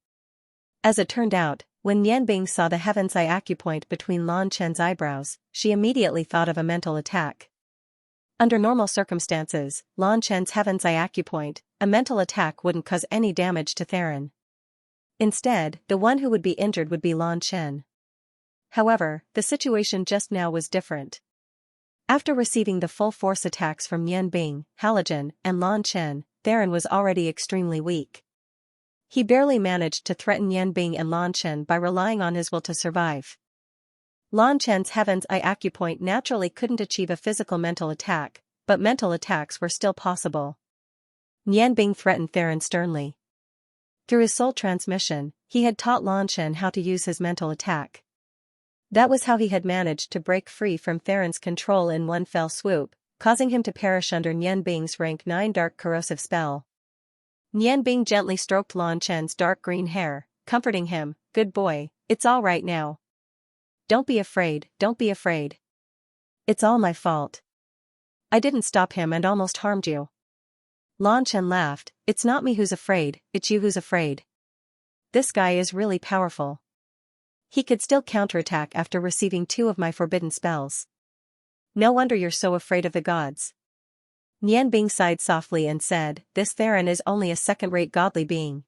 As it turned out, when Nianbing saw the heaven's eye acupoint between Lan Chen's eyebrows, she immediately thought of a mental attack. Under normal circumstances, Lan Chen's heaven's eye acupoint, a mental attack wouldn't cause any damage to Theron. Instead, the one who would be injured would be Lan Chen. However, the situation just now was different. After receiving the full force attacks from Nianbing, Halogen, and Lan Chen, Theron was already extremely weak. He barely managed to threaten Nianbing and Lan Chen by relying on his will to survive. Lan Chen's heaven's eye acupoint naturally couldn't achieve a physical mental attack, but mental attacks were still possible. Nianbing threatened Theron sternly. Through his soul transmission, he had taught Lan Chen how to use his mental attack. That was how he had managed to break free from Theron's control in one fell swoop, causing him to perish under Nianbing's rank 9 dark corrosive spell. Nianbing gently stroked Lan Chen's dark green hair, comforting him, "Good boy, it's all right now. Don't be afraid, don't be afraid. It's all my fault. I didn't stop him and almost harmed you." Lan Chen laughed, "It's not me who's afraid, it's you who's afraid. This guy is really powerful. He could still counterattack after receiving 2 of my forbidden spells. No wonder you're so afraid of the gods." Nianbing sighed softly and said, "This Theron is only a second-rate godly being.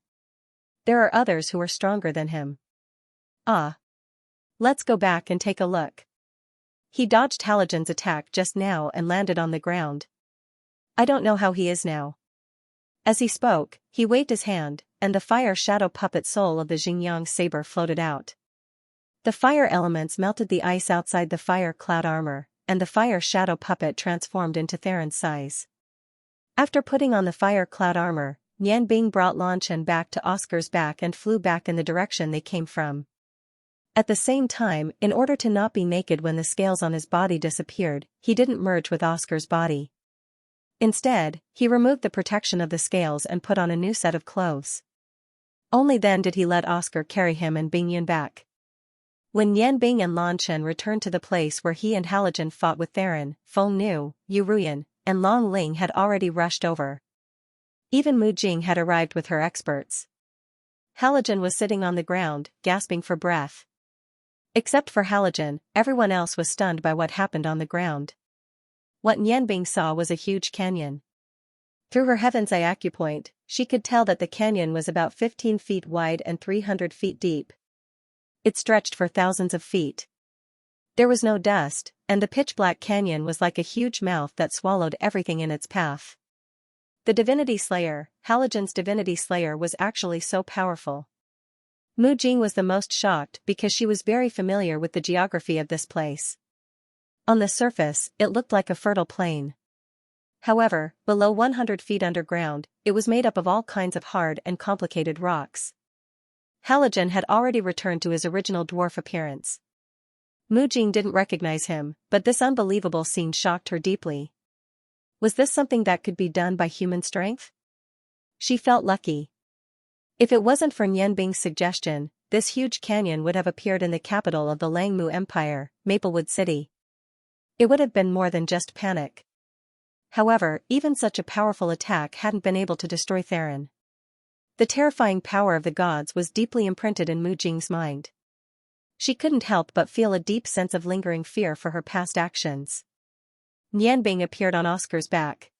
There are others who are stronger than him. Ah. Let's go back and take a look." He dodged Halogen's attack just now and landed on the ground. "I don't know how he is now." As he spoke, he waved his hand, and the fire shadow puppet soul of the Xingyang saber floated out. The fire elements melted the ice outside the fire cloud armor, and the fire shadow puppet transformed into Theron's size. After putting on the fire cloud armor, Nianbing brought Lan Chen back to Oscar's back and flew back in the direction they came from. At the same time, in order to not be naked when the scales on his body disappeared, he didn't merge with Oscar's body. Instead, he removed the protection of the scales and put on a new set of clothes. Only then did he let Oscar carry him and Bingyun back. When Nianbing and Lan Chen returned to the place where he and Halogen fought with Theron, Feng Nu, Yu Ruyan, and Long Ling had already rushed over. Even Mu Jing had arrived with her experts. Halogen was sitting on the ground, gasping for breath. Except for Halogen, everyone else was stunned by what happened on the ground. What Nianbing saw was a huge canyon. Through her heaven's eye acupoint, she could tell that the canyon was about 15 feet wide and 300 feet deep. It stretched for thousands of feet. There was no dust, and the pitch-black canyon was like a huge mouth that swallowed everything in its path. The Divinity Slayer, Halogen's Divinity Slayer, was actually so powerful. Mu Jing was the most shocked because she was very familiar with the geography of this place. On the surface, it looked like a fertile plain. However, below 100 feet underground, it was made up of all kinds of hard and complicated rocks. Halogen had already returned to his original dwarf appearance. Mu Jing didn't recognize him, but this unbelievable scene shocked her deeply. Was this something that could be done by human strength? She felt lucky. If it wasn't for Nianbing's suggestion, this huge canyon would have appeared in the capital of the Langmu Empire, Maplewood City. It would have been more than just panic. However, even such a powerful attack hadn't been able to destroy Theron. The terrifying power of the gods was deeply imprinted in Mu Jing's mind. She couldn't help but feel a deep sense of lingering fear for her past actions. Nianbing appeared on Oscar's back.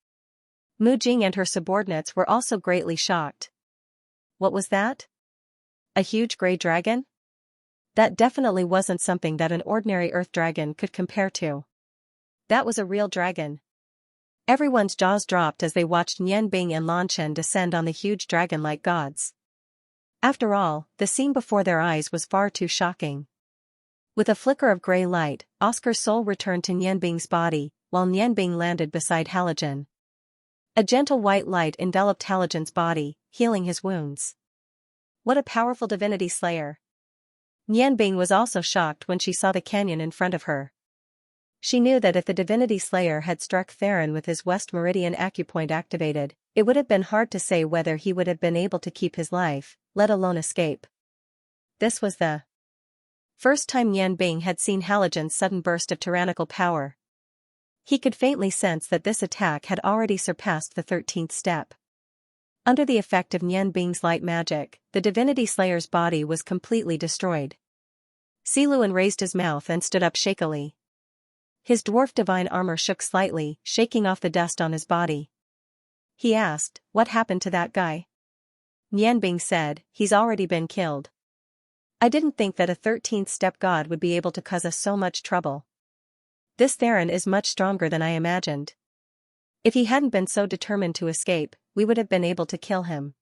Mu Jing and her subordinates were also greatly shocked. What was that? A huge gray dragon? That definitely wasn't something that an ordinary earth dragon could compare to. That was a real dragon. Everyone's jaws dropped as they watched Nianbing and Lan Chen descend on the huge dragon-like gods. After all, the scene before their eyes was far too shocking. With a flicker of gray light, Oscar's soul returned to Nianbing's body, while Nianbing landed beside Halogen. A gentle white light enveloped Halogen's body, healing his wounds. What a powerful Divinity Slayer! Nianbing was also shocked when she saw the canyon in front of her. She knew that if the Divinity Slayer had struck Theron with his West Meridian acupoint activated, it would have been hard to say whether he would have been able to keep his life, let alone escape. This was the first time Nianbing had seen Halogen's sudden burst of tyrannical power. He could faintly sense that this attack had already surpassed the 13th step. Under the effect of Nianbing's light magic, the Divinity Slayer's body was completely destroyed. Siluan raised his mouth and stood up shakily. His dwarf divine armor shook slightly, shaking off the dust on his body. He asked, "What happened to that guy?" Nianbing said, "He's already been killed. I didn't think that a 13th step god would be able to cause us so much trouble. This Theron is much stronger than I imagined. If he hadn't been so determined to escape, we would have been able to kill him.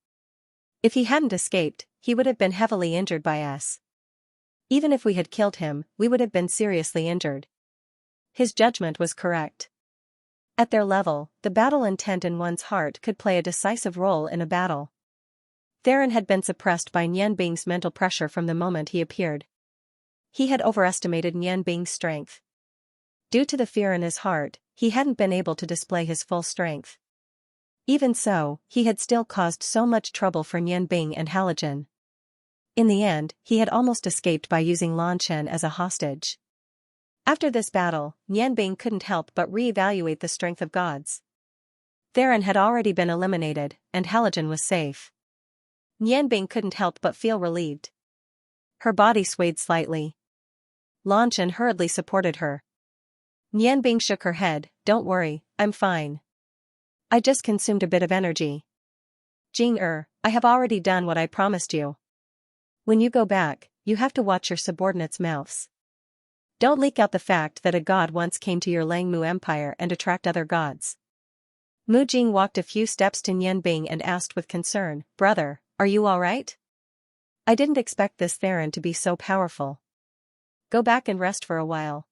If he hadn't escaped, he would have been heavily injured by us. Even if we had killed him, we would have been seriously injured." His judgment was correct. At their level, the battle intent in one's heart could play a decisive role in a battle. Theron had been suppressed by Nianbing's mental pressure from the moment he appeared. He had overestimated Nianbing's strength. Due to the fear in his heart, he hadn't been able to display his full strength. Even so, he had still caused so much trouble for Nianbing and Halogen. In the end, he had almost escaped by using Lan Chen as a hostage. After this battle, Nianbing couldn't help but re-evaluate the strength of gods. Theron had already been eliminated, and Halogen was safe. Nianbing couldn't help but feel relieved. Her body swayed slightly. Lan Chen hurriedly supported her. Nianbing shook her head, "Don't worry, I'm fine. I just consumed a bit of energy. Jing, I have already done what I promised you. When you go back, you have to watch your subordinates' mouths. Don't leak out the fact that a god once came to your Langmu Empire and attract other gods." Mu Jing walked a few steps to Nianbing and asked with concern, "Brother, are you all right? I didn't expect this Theron to be so powerful. Go back and rest for a while."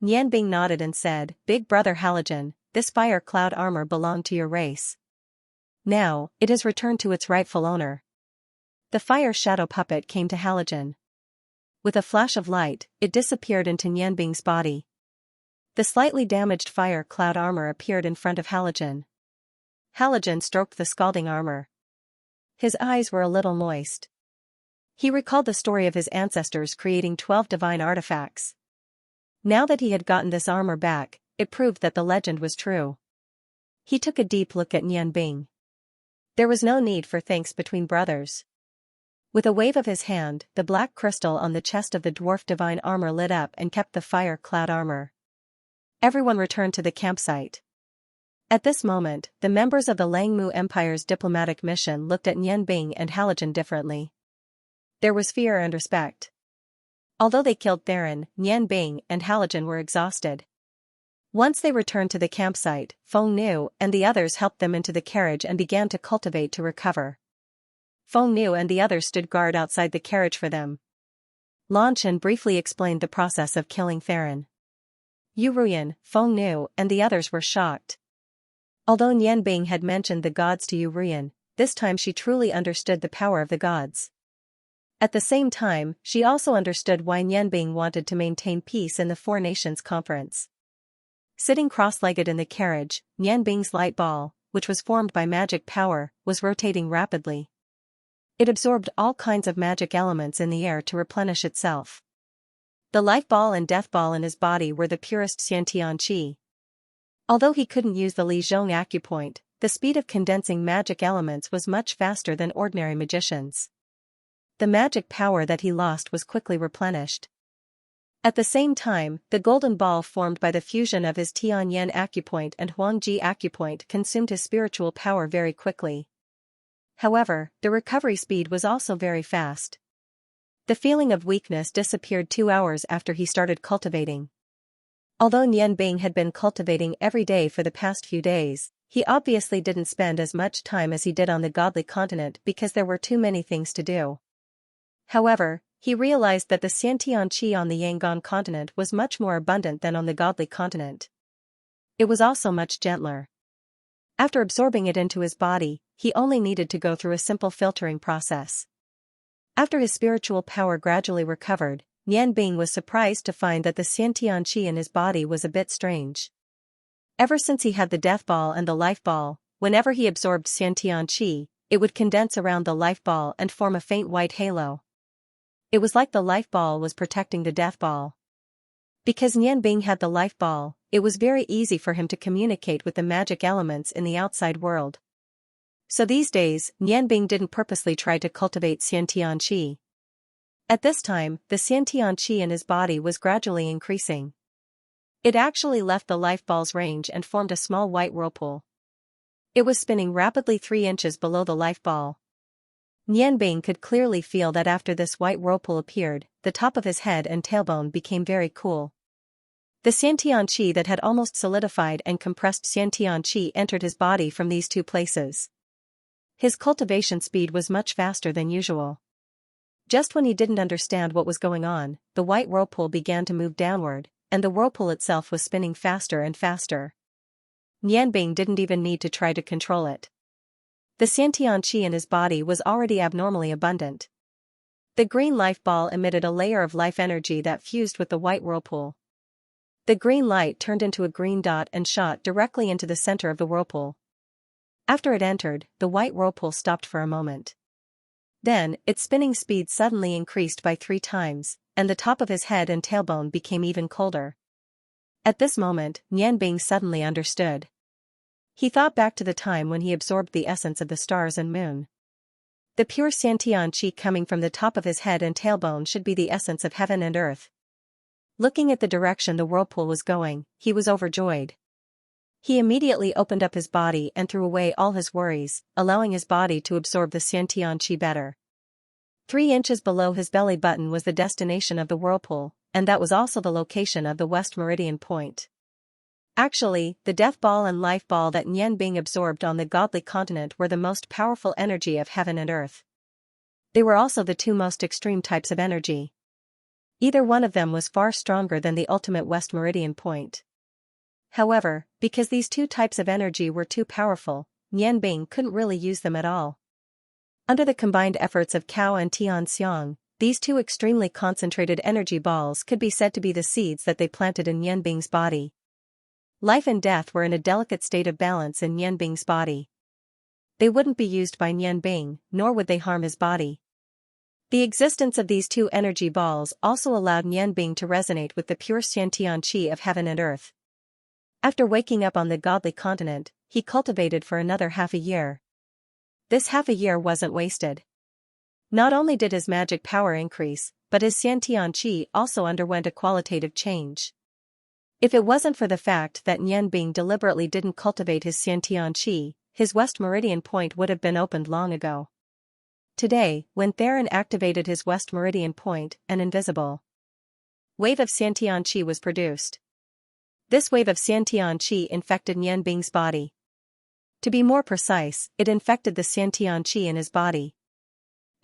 Nianbing nodded and said, "Big brother Halogen, this fire cloud armor belonged to your race. Now, it has returned to its rightful owner." The fire shadow puppet came to Halogen. With a flash of light, it disappeared into Nianbing's body. The slightly damaged fire cloud armor appeared in front of Halogen. Halogen stroked the scalding armor. His eyes were a little moist. He recalled the story of his ancestors creating 12 divine artifacts. Now that he had gotten this armor back, it proved that the legend was true. He took a deep look at Nianbing. There was no need for thanks between brothers. With a wave of his hand, the black crystal on the chest of the dwarf divine armor lit up and kept the fire cloud armor. Everyone returned to the campsite. At this moment, the members of the Langmu Empire's diplomatic mission looked at Nianbing and Halogen differently. There was fear and respect. Although they killed Theron, Nian Bing and Halogen were exhausted. Once they returned to the campsite, Feng Nu and the others helped them into the carriage and began to cultivate to recover. Feng Nu and the others stood guard outside the carriage for them. Lan Chen briefly explained the process of killing Theron. Yu Ruyan, Feng Nu and the others were shocked. Although Nian Bing had mentioned the gods to Yu Ruyan, this time she truly understood the power of the gods. At the same time, she also understood why Nian Bing wanted to maintain peace in the Four Nations Conference. Sitting cross-legged in the carriage, Nian Bing's light ball, which was formed by magic power, was rotating rapidly. It absorbed all kinds of magic elements in the air to replenish itself. The life ball and death ball in his body were the purest Xiantian qi. Although he couldn't use the Li Zhong acupoint, the speed of condensing magic elements was much faster than ordinary magicians. The magic power that he lost was quickly replenished. At the same time, the golden ball formed by the fusion of his Tianyan acupoint and Huangji acupoint consumed his spiritual power very quickly. However, the recovery speed was also very fast. The feeling of weakness disappeared 2 hours after he started cultivating. Although Nian Bing had been cultivating every day for the past few days, he obviously didn't spend as much time as he did on the godly continent because there were too many things to do. However, he realized that the Xiantian qi on the Yangon continent was much more abundant than on the godly continent. It was also much gentler. After absorbing it into his body, he only needed to go through a simple filtering process. After his spiritual power gradually recovered, Nian Bing was surprised to find that the Xiantian qi in his body was a bit strange. Ever since he had the death ball and the life ball, whenever he absorbed Xiantian qi, it would condense around the life ball and form a faint white halo. It was like the life ball was protecting the death ball. Because Nian Bing had the life ball, it was very easy for him to communicate with the magic elements in the outside world. So these days, Nian Bing didn't purposely try to cultivate Xiantian qi. At this time, the Xiantian qi in his body was gradually increasing. It actually left the life ball's range and formed a small white whirlpool. It was spinning rapidly 3 inches below the life ball. Nian Bing could clearly feel that after this white whirlpool appeared, the top of his head and tailbone became very cool. The Xiantian qi that had almost solidified and compressed Xiantian qi entered his body from these 2 places. His cultivation speed was much faster than usual. Just when he didn't understand what was going on, the white whirlpool began to move downward, and the whirlpool itself was spinning faster and faster. Nian Bing didn't even need to try to control it. The Xiantian qi in his body was already abnormally abundant. The green life ball emitted a layer of life energy that fused with the white whirlpool. The green light turned into a green dot and shot directly into the center of the whirlpool. After it entered, the white whirlpool stopped for a moment. Then, its spinning speed suddenly increased by 3 times, and the top of his head and tailbone became even colder. At this moment, Nian Bing suddenly understood. He thought back to the time when he absorbed the essence of the stars and moon. The pure Xiantian qi coming from the top of his head and tailbone should be the essence of heaven and earth. Looking at the direction the whirlpool was going, he was overjoyed. He immediately opened up his body and threw away all his worries, allowing his body to absorb the Xiantian qi better. 3 inches below his belly button was the destination of the whirlpool, and that was also the location of the West Meridian Point. Actually, the death ball and life ball that Nian Bing absorbed on the godly continent were the most powerful energy of heaven and earth. They were also the 2 most extreme types of energy. Either one of them was far stronger than the ultimate West Meridian Point. However, because these 2 types of energy were too powerful, Nian Bing couldn't really use them at all. Under the combined efforts of Cao and Tianxiang, these 2 extremely concentrated energy balls could be said to be the seeds that they planted in Nian Bing's body. Life and death were in a delicate state of balance in Nian Bing's body. They wouldn't be used by Nian Bing, nor would they harm his body. The existence of these 2 energy balls also allowed Nian Bing to resonate with the pure Xiantian qi of heaven and earth. After waking up on the godly continent, he cultivated for another half a year. This half a year wasn't wasted. Not only did his magic power increase, but his Xiantian qi also underwent a qualitative change. If it wasn't for the fact that Nian Bing deliberately didn't cultivate his Xiantian qi, his West Meridian Point would have been opened long ago. Today, when Theron activated his West Meridian Point, an invisible Wave of Xiantian Qi was produced. This wave of Xiantian Qi infected Nian Bing's body. To be more precise, it infected the Xiantian Qi in his body.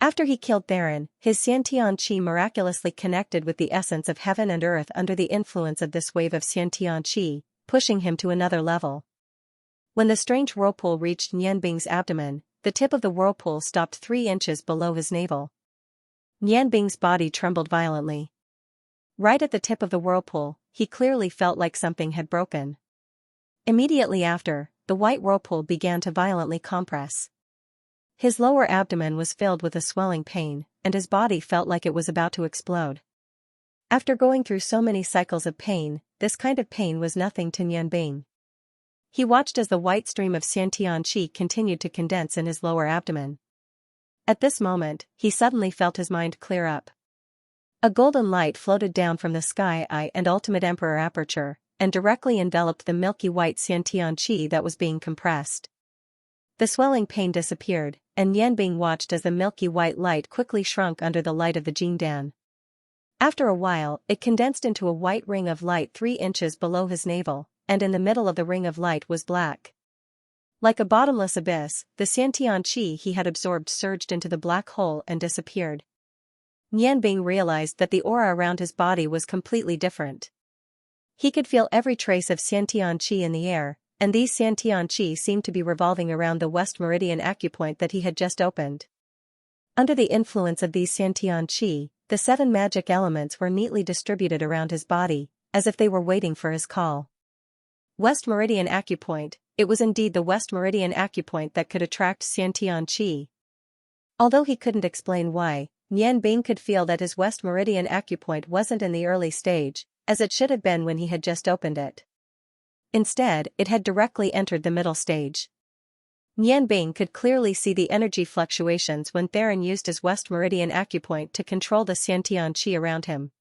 After he killed Theron, his Xiantian Qi miraculously connected with the essence of heaven and earth under the influence of this wave of Xiantian Qi, pushing him to another level. When the strange whirlpool reached Nian Bing's abdomen, the tip of the whirlpool stopped 3 inches below his navel. Nian Bing's body trembled violently. Right at the tip of the whirlpool, he clearly felt like something had broken. Immediately after, the white whirlpool began to violently compress. His lower abdomen was filled with a swelling pain, and his body felt like it was about to explode. After going through so many cycles of pain, this kind of pain was nothing to Nian Bing. He watched as the white stream of Xiantian Qi continued to condense in his lower abdomen. At this moment, he suddenly felt his mind clear up. A golden light floated down from the sky eye and ultimate emperor aperture, and directly enveloped the milky white Xiantian Qi that was being compressed. The swelling pain disappeared, and Nian Bing watched as the milky white light quickly shrunk under the light of the Jingdan. After a while, it condensed into a white ring of light 3 inches below his navel, and in the middle of the ring of light was black. Like a bottomless abyss, the Xiantian Qi he had absorbed surged into the black hole and disappeared. Nian Bing realized that the aura around his body was completely different. He could feel every trace of Xiantian Qi in the air, and these Xiantian Qi seemed to be revolving around the West Meridian acupoint that he had just opened. Under the influence of these Xiantian Qi, the 7 magic elements were neatly distributed around his body, as if they were waiting for his call. West Meridian acupoint, it was indeed the West Meridian acupoint that could attract Xiantian Qi. Although he couldn't explain why, Nian Bing could feel that his West Meridian acupoint wasn't in the early stage, as it should have been when he had just opened it. Instead, it had directly entered the middle stage. Nian Bing could clearly see the energy fluctuations when Theron used his West Meridian acupoint to control the Xiantian Qi around him.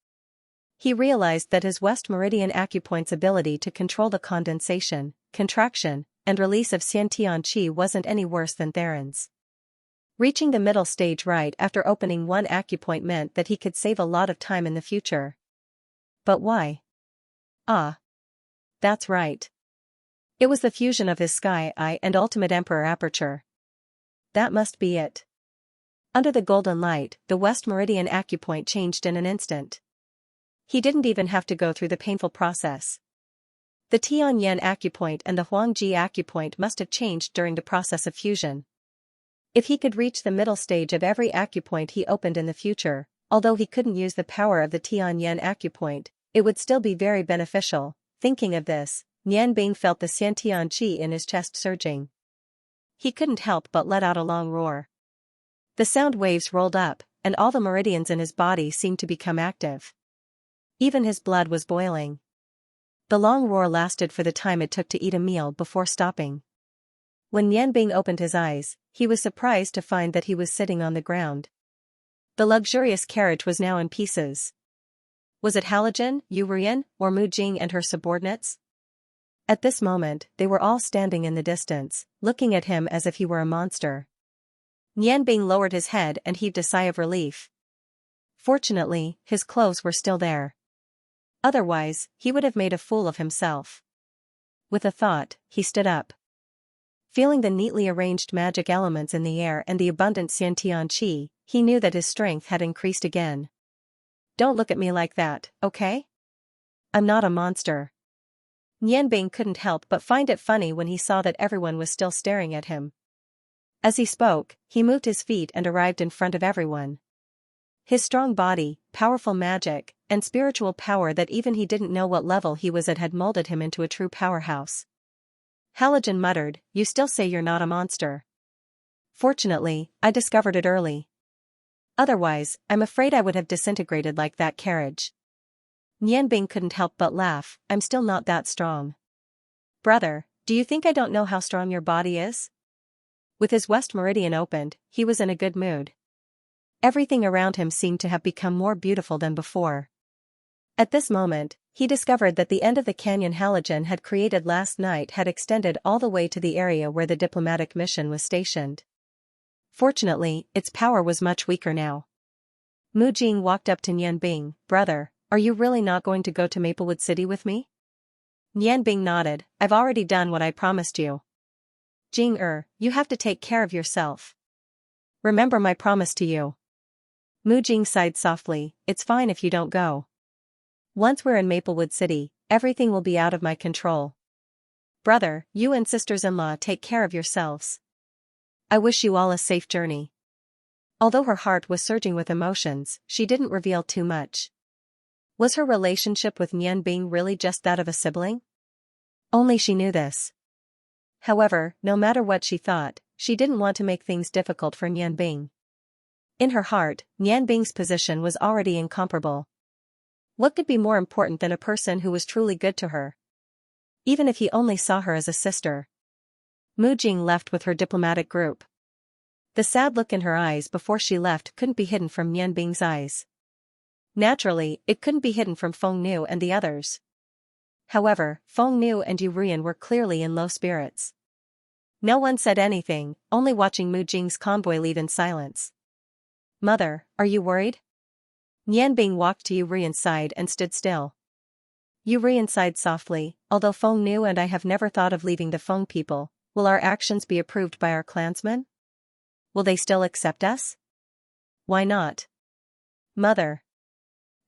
He realized that his West Meridian acupoint's ability to control the condensation, contraction, and release of Xiantian Qi wasn't any worse than Theron's. Reaching the middle stage right after opening one acupoint meant that he could save a lot of time in the future. But why? That's right. It was the fusion of his sky eye and ultimate emperor aperture. That must be it. Under the golden light, the West Meridian acupoint changed in an instant. He didn't even have to go through the painful process. The Tianyan acupoint and the Huangji acupoint must have changed during the process of fusion. If he could reach the middle stage of every acupoint he opened in the future, although he couldn't use the power of the Tianyan acupoint, it would still be very beneficial. Thinking of this, Nian Bing felt the Xiantian Qi in his chest surging. He couldn't help but let out a long roar. The sound waves rolled up, and all the meridians in his body seemed to become active. Even his blood was boiling. The long roar lasted for the time it took to eat a meal before stopping. When Nian Bing opened his eyes, he was surprised to find that he was sitting on the ground. The luxurious carriage was now in pieces. Was it Halogen, Yu Rian, or Mu Jing and her subordinates? At this moment, they were all standing in the distance, looking at him as if he were a monster. Nian Bing lowered his head and heaved a sigh of relief. Fortunately, his clothes were still there. Otherwise, he would have made a fool of himself. With a thought, he stood up. Feeling the neatly arranged magic elements in the air and the abundant Xiantian Qi, he knew that his strength had increased again. Don't look at me like that, okay? I'm not a monster. Nian Bing couldn't help but find it funny when he saw that everyone was still staring at him. As he spoke, he moved his feet and arrived in front of everyone. His strong body, powerful magic, and spiritual power that even he didn't know what level he was at had molded him into a true powerhouse. Halogen muttered, "You still say you're not a monster. Fortunately, I discovered it early. Otherwise, I'm afraid I would have disintegrated like that carriage." Nian Bing couldn't help but laugh, "I'm still not that strong. Brother, do you think I don't know how strong your body is?" With his West Meridian opened, he was in a good mood. Everything around him seemed to have become more beautiful than before. At this moment, he discovered that the end of the canyon Halogen had created last night had extended all the way to the area where the diplomatic mission was stationed. Fortunately, its power was much weaker now. Mu Jing walked up to Nian Bing, "Brother, are you really not going to go to Maplewood City with me? Nian Bing nodded. I've already done what I promised you. Jing you have to take care of yourself. Remember my promise to you. Mu Jing sighed softly. It's fine if you don't go. Once we're in Maplewood City, everything will be out of my control. Brother, you and sisters-in-law take care of yourselves. I wish you all a safe journey. Although her heart was surging with emotions, she didn't reveal too much. Was her relationship with Nian Bing really just that of a sibling? Only she knew this. However, no matter what she thought, she didn't want to make things difficult for Nian Bing. In her heart, Nian Bing's position was already incomparable. What could be more important than a person who was truly good to her? Even if he only saw her as a sister. Mu Jing left with her diplomatic group. The sad look in her eyes before she left couldn't be hidden from Nian Bing's eyes. Naturally, it couldn't be hidden from Feng Nu and the others. However, Feng Nu and Yu Ruyan were clearly in low spirits. No one said anything, only watching Mu Jing's convoy leave in silence. Mother, are you worried? Nian Bing walked to Yu Ruyan's side and stood still. Yu Ruyan sighed softly. Although Feng Nu and I have never thought of leaving the Feng people, will our actions be approved by our clansmen? Will they still accept us? Why not? Mother.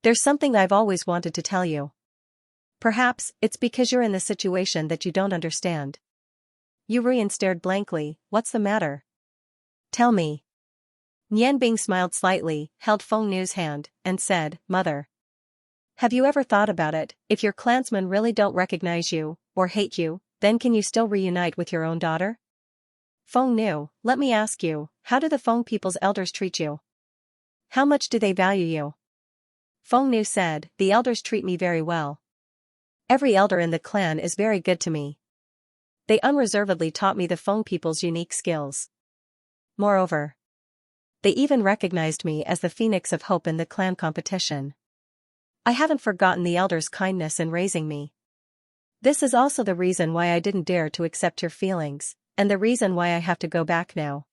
There's something I've always wanted to tell you. Perhaps it's because you're in the situation that you don't understand. Yu Ruyan stared blankly. What's the matter? Tell me. Nian Bing smiled slightly, held Feng Nu's hand, and said, Mother. Have you ever thought about it? If your clansmen really don't recognize you, or hate you, then can you still reunite with your own daughter? Feng Nu, let me ask you, how do the Feng people's elders treat you? How much do they value you? Feng Nu said, the elders treat me very well. Every elder in the clan is very good to me. They unreservedly taught me the Feng people's unique skills. Moreover, they even recognized me as the Phoenix of Hope in the clan competition. I haven't forgotten the elders' kindness in raising me. This is also the reason why I didn't dare to accept your feelings, and the reason why I have to go back now.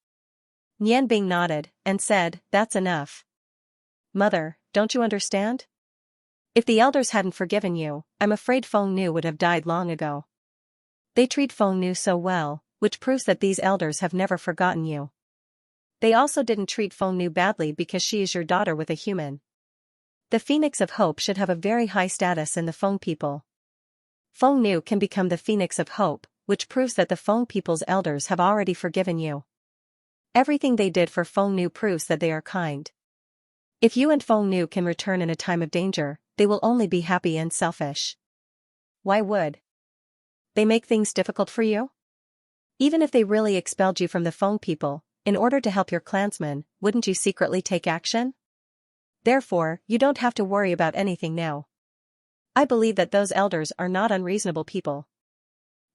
Nian Bing nodded, and said, that's enough. Mother, don't you understand? If the elders hadn't forgiven you, I'm afraid Feng Nu would have died long ago. They treat Feng Nu so well, which proves that these elders have never forgotten you. They also didn't treat Feng Nu badly because she is your daughter with a human. The Phoenix of Hope should have a very high status in the Feng people. Feng Nu can become the Phoenix of Hope, which proves that the Feng people's elders have already forgiven you. Everything they did for Feng Nu proves that they are kind. If you and Feng Nu can return in a time of danger, they will only be happy and selfish. Why would they make things difficult for you? Even if they really expelled you from the Feng people, in order to help your clansmen, wouldn't you secretly take action? Therefore, you don't have to worry about anything now. I believe that those elders are not unreasonable people.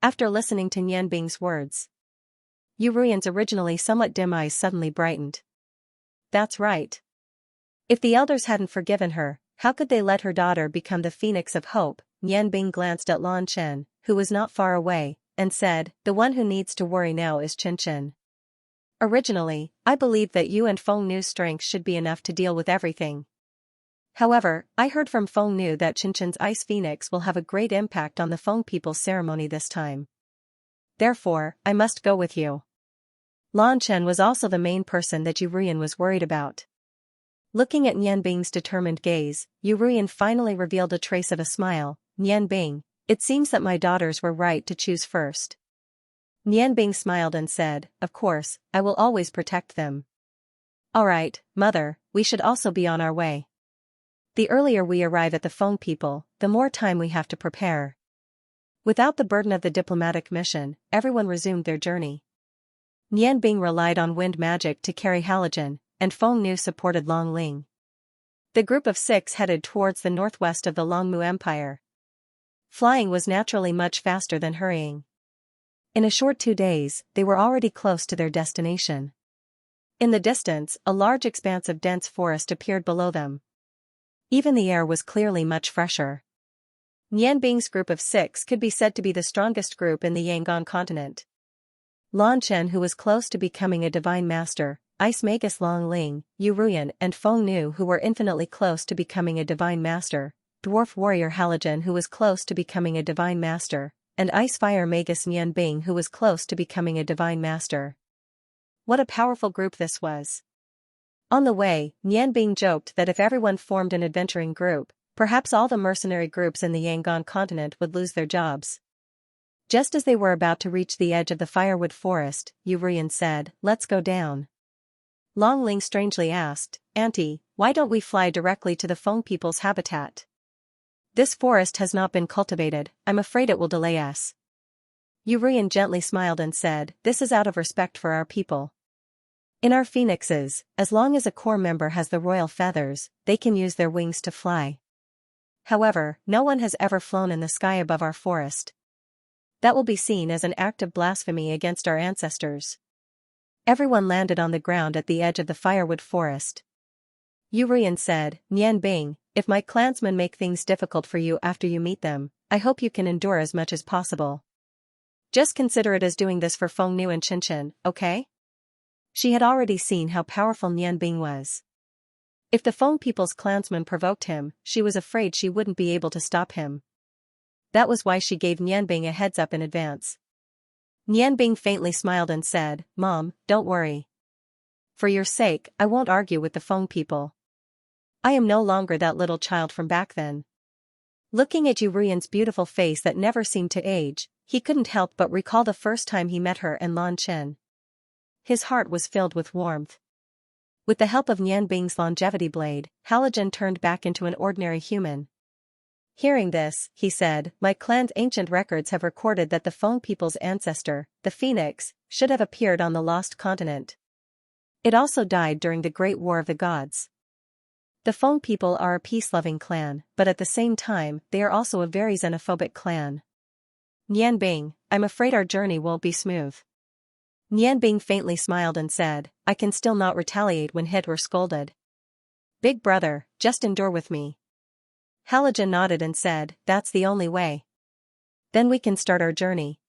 After listening to Nian Bing's words, Yu Ruyan's originally somewhat dim eyes suddenly brightened. That's right. If the elders hadn't forgiven her, how could they let her daughter become the Phoenix of Hope? Nian Bing glanced at Lan Chen, who was not far away, and said, the one who needs to worry now is Chen Chen. Originally, I believed that you and Feng Nu's strength should be enough to deal with everything. However, I heard from Feng Nu that Chen Chen's Ice Phoenix will have a great impact on the Feng people's ceremony this time. Therefore, I must go with you. Lan Chen was also the main person that Yu Ruyan was worried about. Looking at Nian Bing's determined gaze, Yu Ruyan finally revealed a trace of a smile. Nian Bing, it seems that my daughters were right to choose first. Nian Bing smiled and said, of course, I will always protect them. Alright, mother, we should also be on our way. The earlier we arrive at the Feng people, the more time we have to prepare. Without the burden of the diplomatic mission, everyone resumed their journey. Nian Bing relied on wind magic to carry Halogen, and Feng Nu supported Long Ling. The group of 6 headed towards the northwest of the Longmu Empire. Flying was naturally much faster than hurrying. In a short 2 days, they were already close to their destination. In the distance, a large expanse of dense forest appeared below them. Even the air was clearly much fresher. Nian Bing's group of 6 could be said to be the strongest group in the Yangon continent. Lan Chen, who was close to becoming a divine master, Ice Magus Long Ling, Yu Ruyan and Feng Nu, who were infinitely close to becoming a divine master, dwarf warrior Halogen who was close to becoming a divine master, and ice fire magus Nianbing who was close to becoming a divine master. What a powerful group this was. On the way, Nianbing joked that if everyone formed an adventuring group, perhaps all the mercenary groups in the Yangon continent would lose their jobs. Just as they were about to reach the edge of the firewood forest, Yurian said, "Let's go down." Long Ling strangely asked, "Auntie, why don't we fly directly to the Feng people's habitat? This forest has not been cultivated, I'm afraid it will delay us." Yurian gently smiled and said, "This is out of respect for our people. In our phoenixes, as long as a core member has the royal feathers, they can use their wings to fly. However, no one has ever flown in the sky above our forest. That will be seen as an act of blasphemy against our ancestors." Everyone landed on the ground at the edge of the firewood forest. Yurian said, "Nianbing, if my clansmen make things difficult for you after you meet them, I hope you can endure as much as possible. Just consider it as doing this for Feng Nu and Qinshan, okay?" She had already seen how powerful Nianbing was. If the Feng people's clansmen provoked him, she was afraid she wouldn't be able to stop him. That was why she gave Nianbing a heads up in advance. Nianbing faintly smiled and said, "Mom, don't worry. For your sake, I won't argue with the Feng people. I am no longer that little child from back then." Looking at Yurian's beautiful face that never seemed to age, he couldn't help but recall the first time he met her and Lan Chen. His heart was filled with warmth. With the help of Nianbing's longevity blade, Halogen turned back into an ordinary human. Hearing this, he said, "My clan's ancient records have recorded that the Feng people's ancestor, the Phoenix, should have appeared on the lost continent. It also died during the Great War of the Gods. The Feng people are a peace-loving clan, but at the same time, they are also a very xenophobic clan. Nianbing, I'm afraid our journey won't be smooth." Nianbing faintly smiled and said, "I can still not retaliate when hit or scolded. Big brother, just endure with me." Halogen nodded and said, "That's the only way. Then we can start our journey."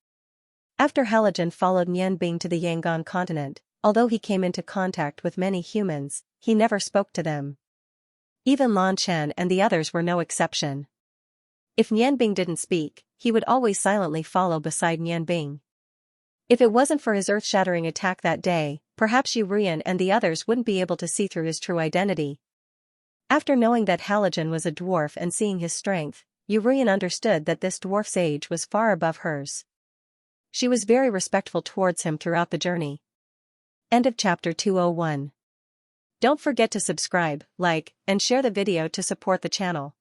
After Halogen followed Nianbing to the Yangon continent, although he came into contact with many humans, he never spoke to them. Even Lan Chen and the others were no exception. If Nianbing didn't speak, he would always silently follow beside Nianbing. If it wasn't for his earth-shattering attack that day, perhaps Yurian and the others wouldn't be able to see through his true identity. After knowing that Halogen was a dwarf and seeing his strength, Yurian understood that this dwarf's age was far above hers. She was very respectful towards him throughout the journey. End of chapter 201. Don't forget to subscribe, like, and share the video to support the channel.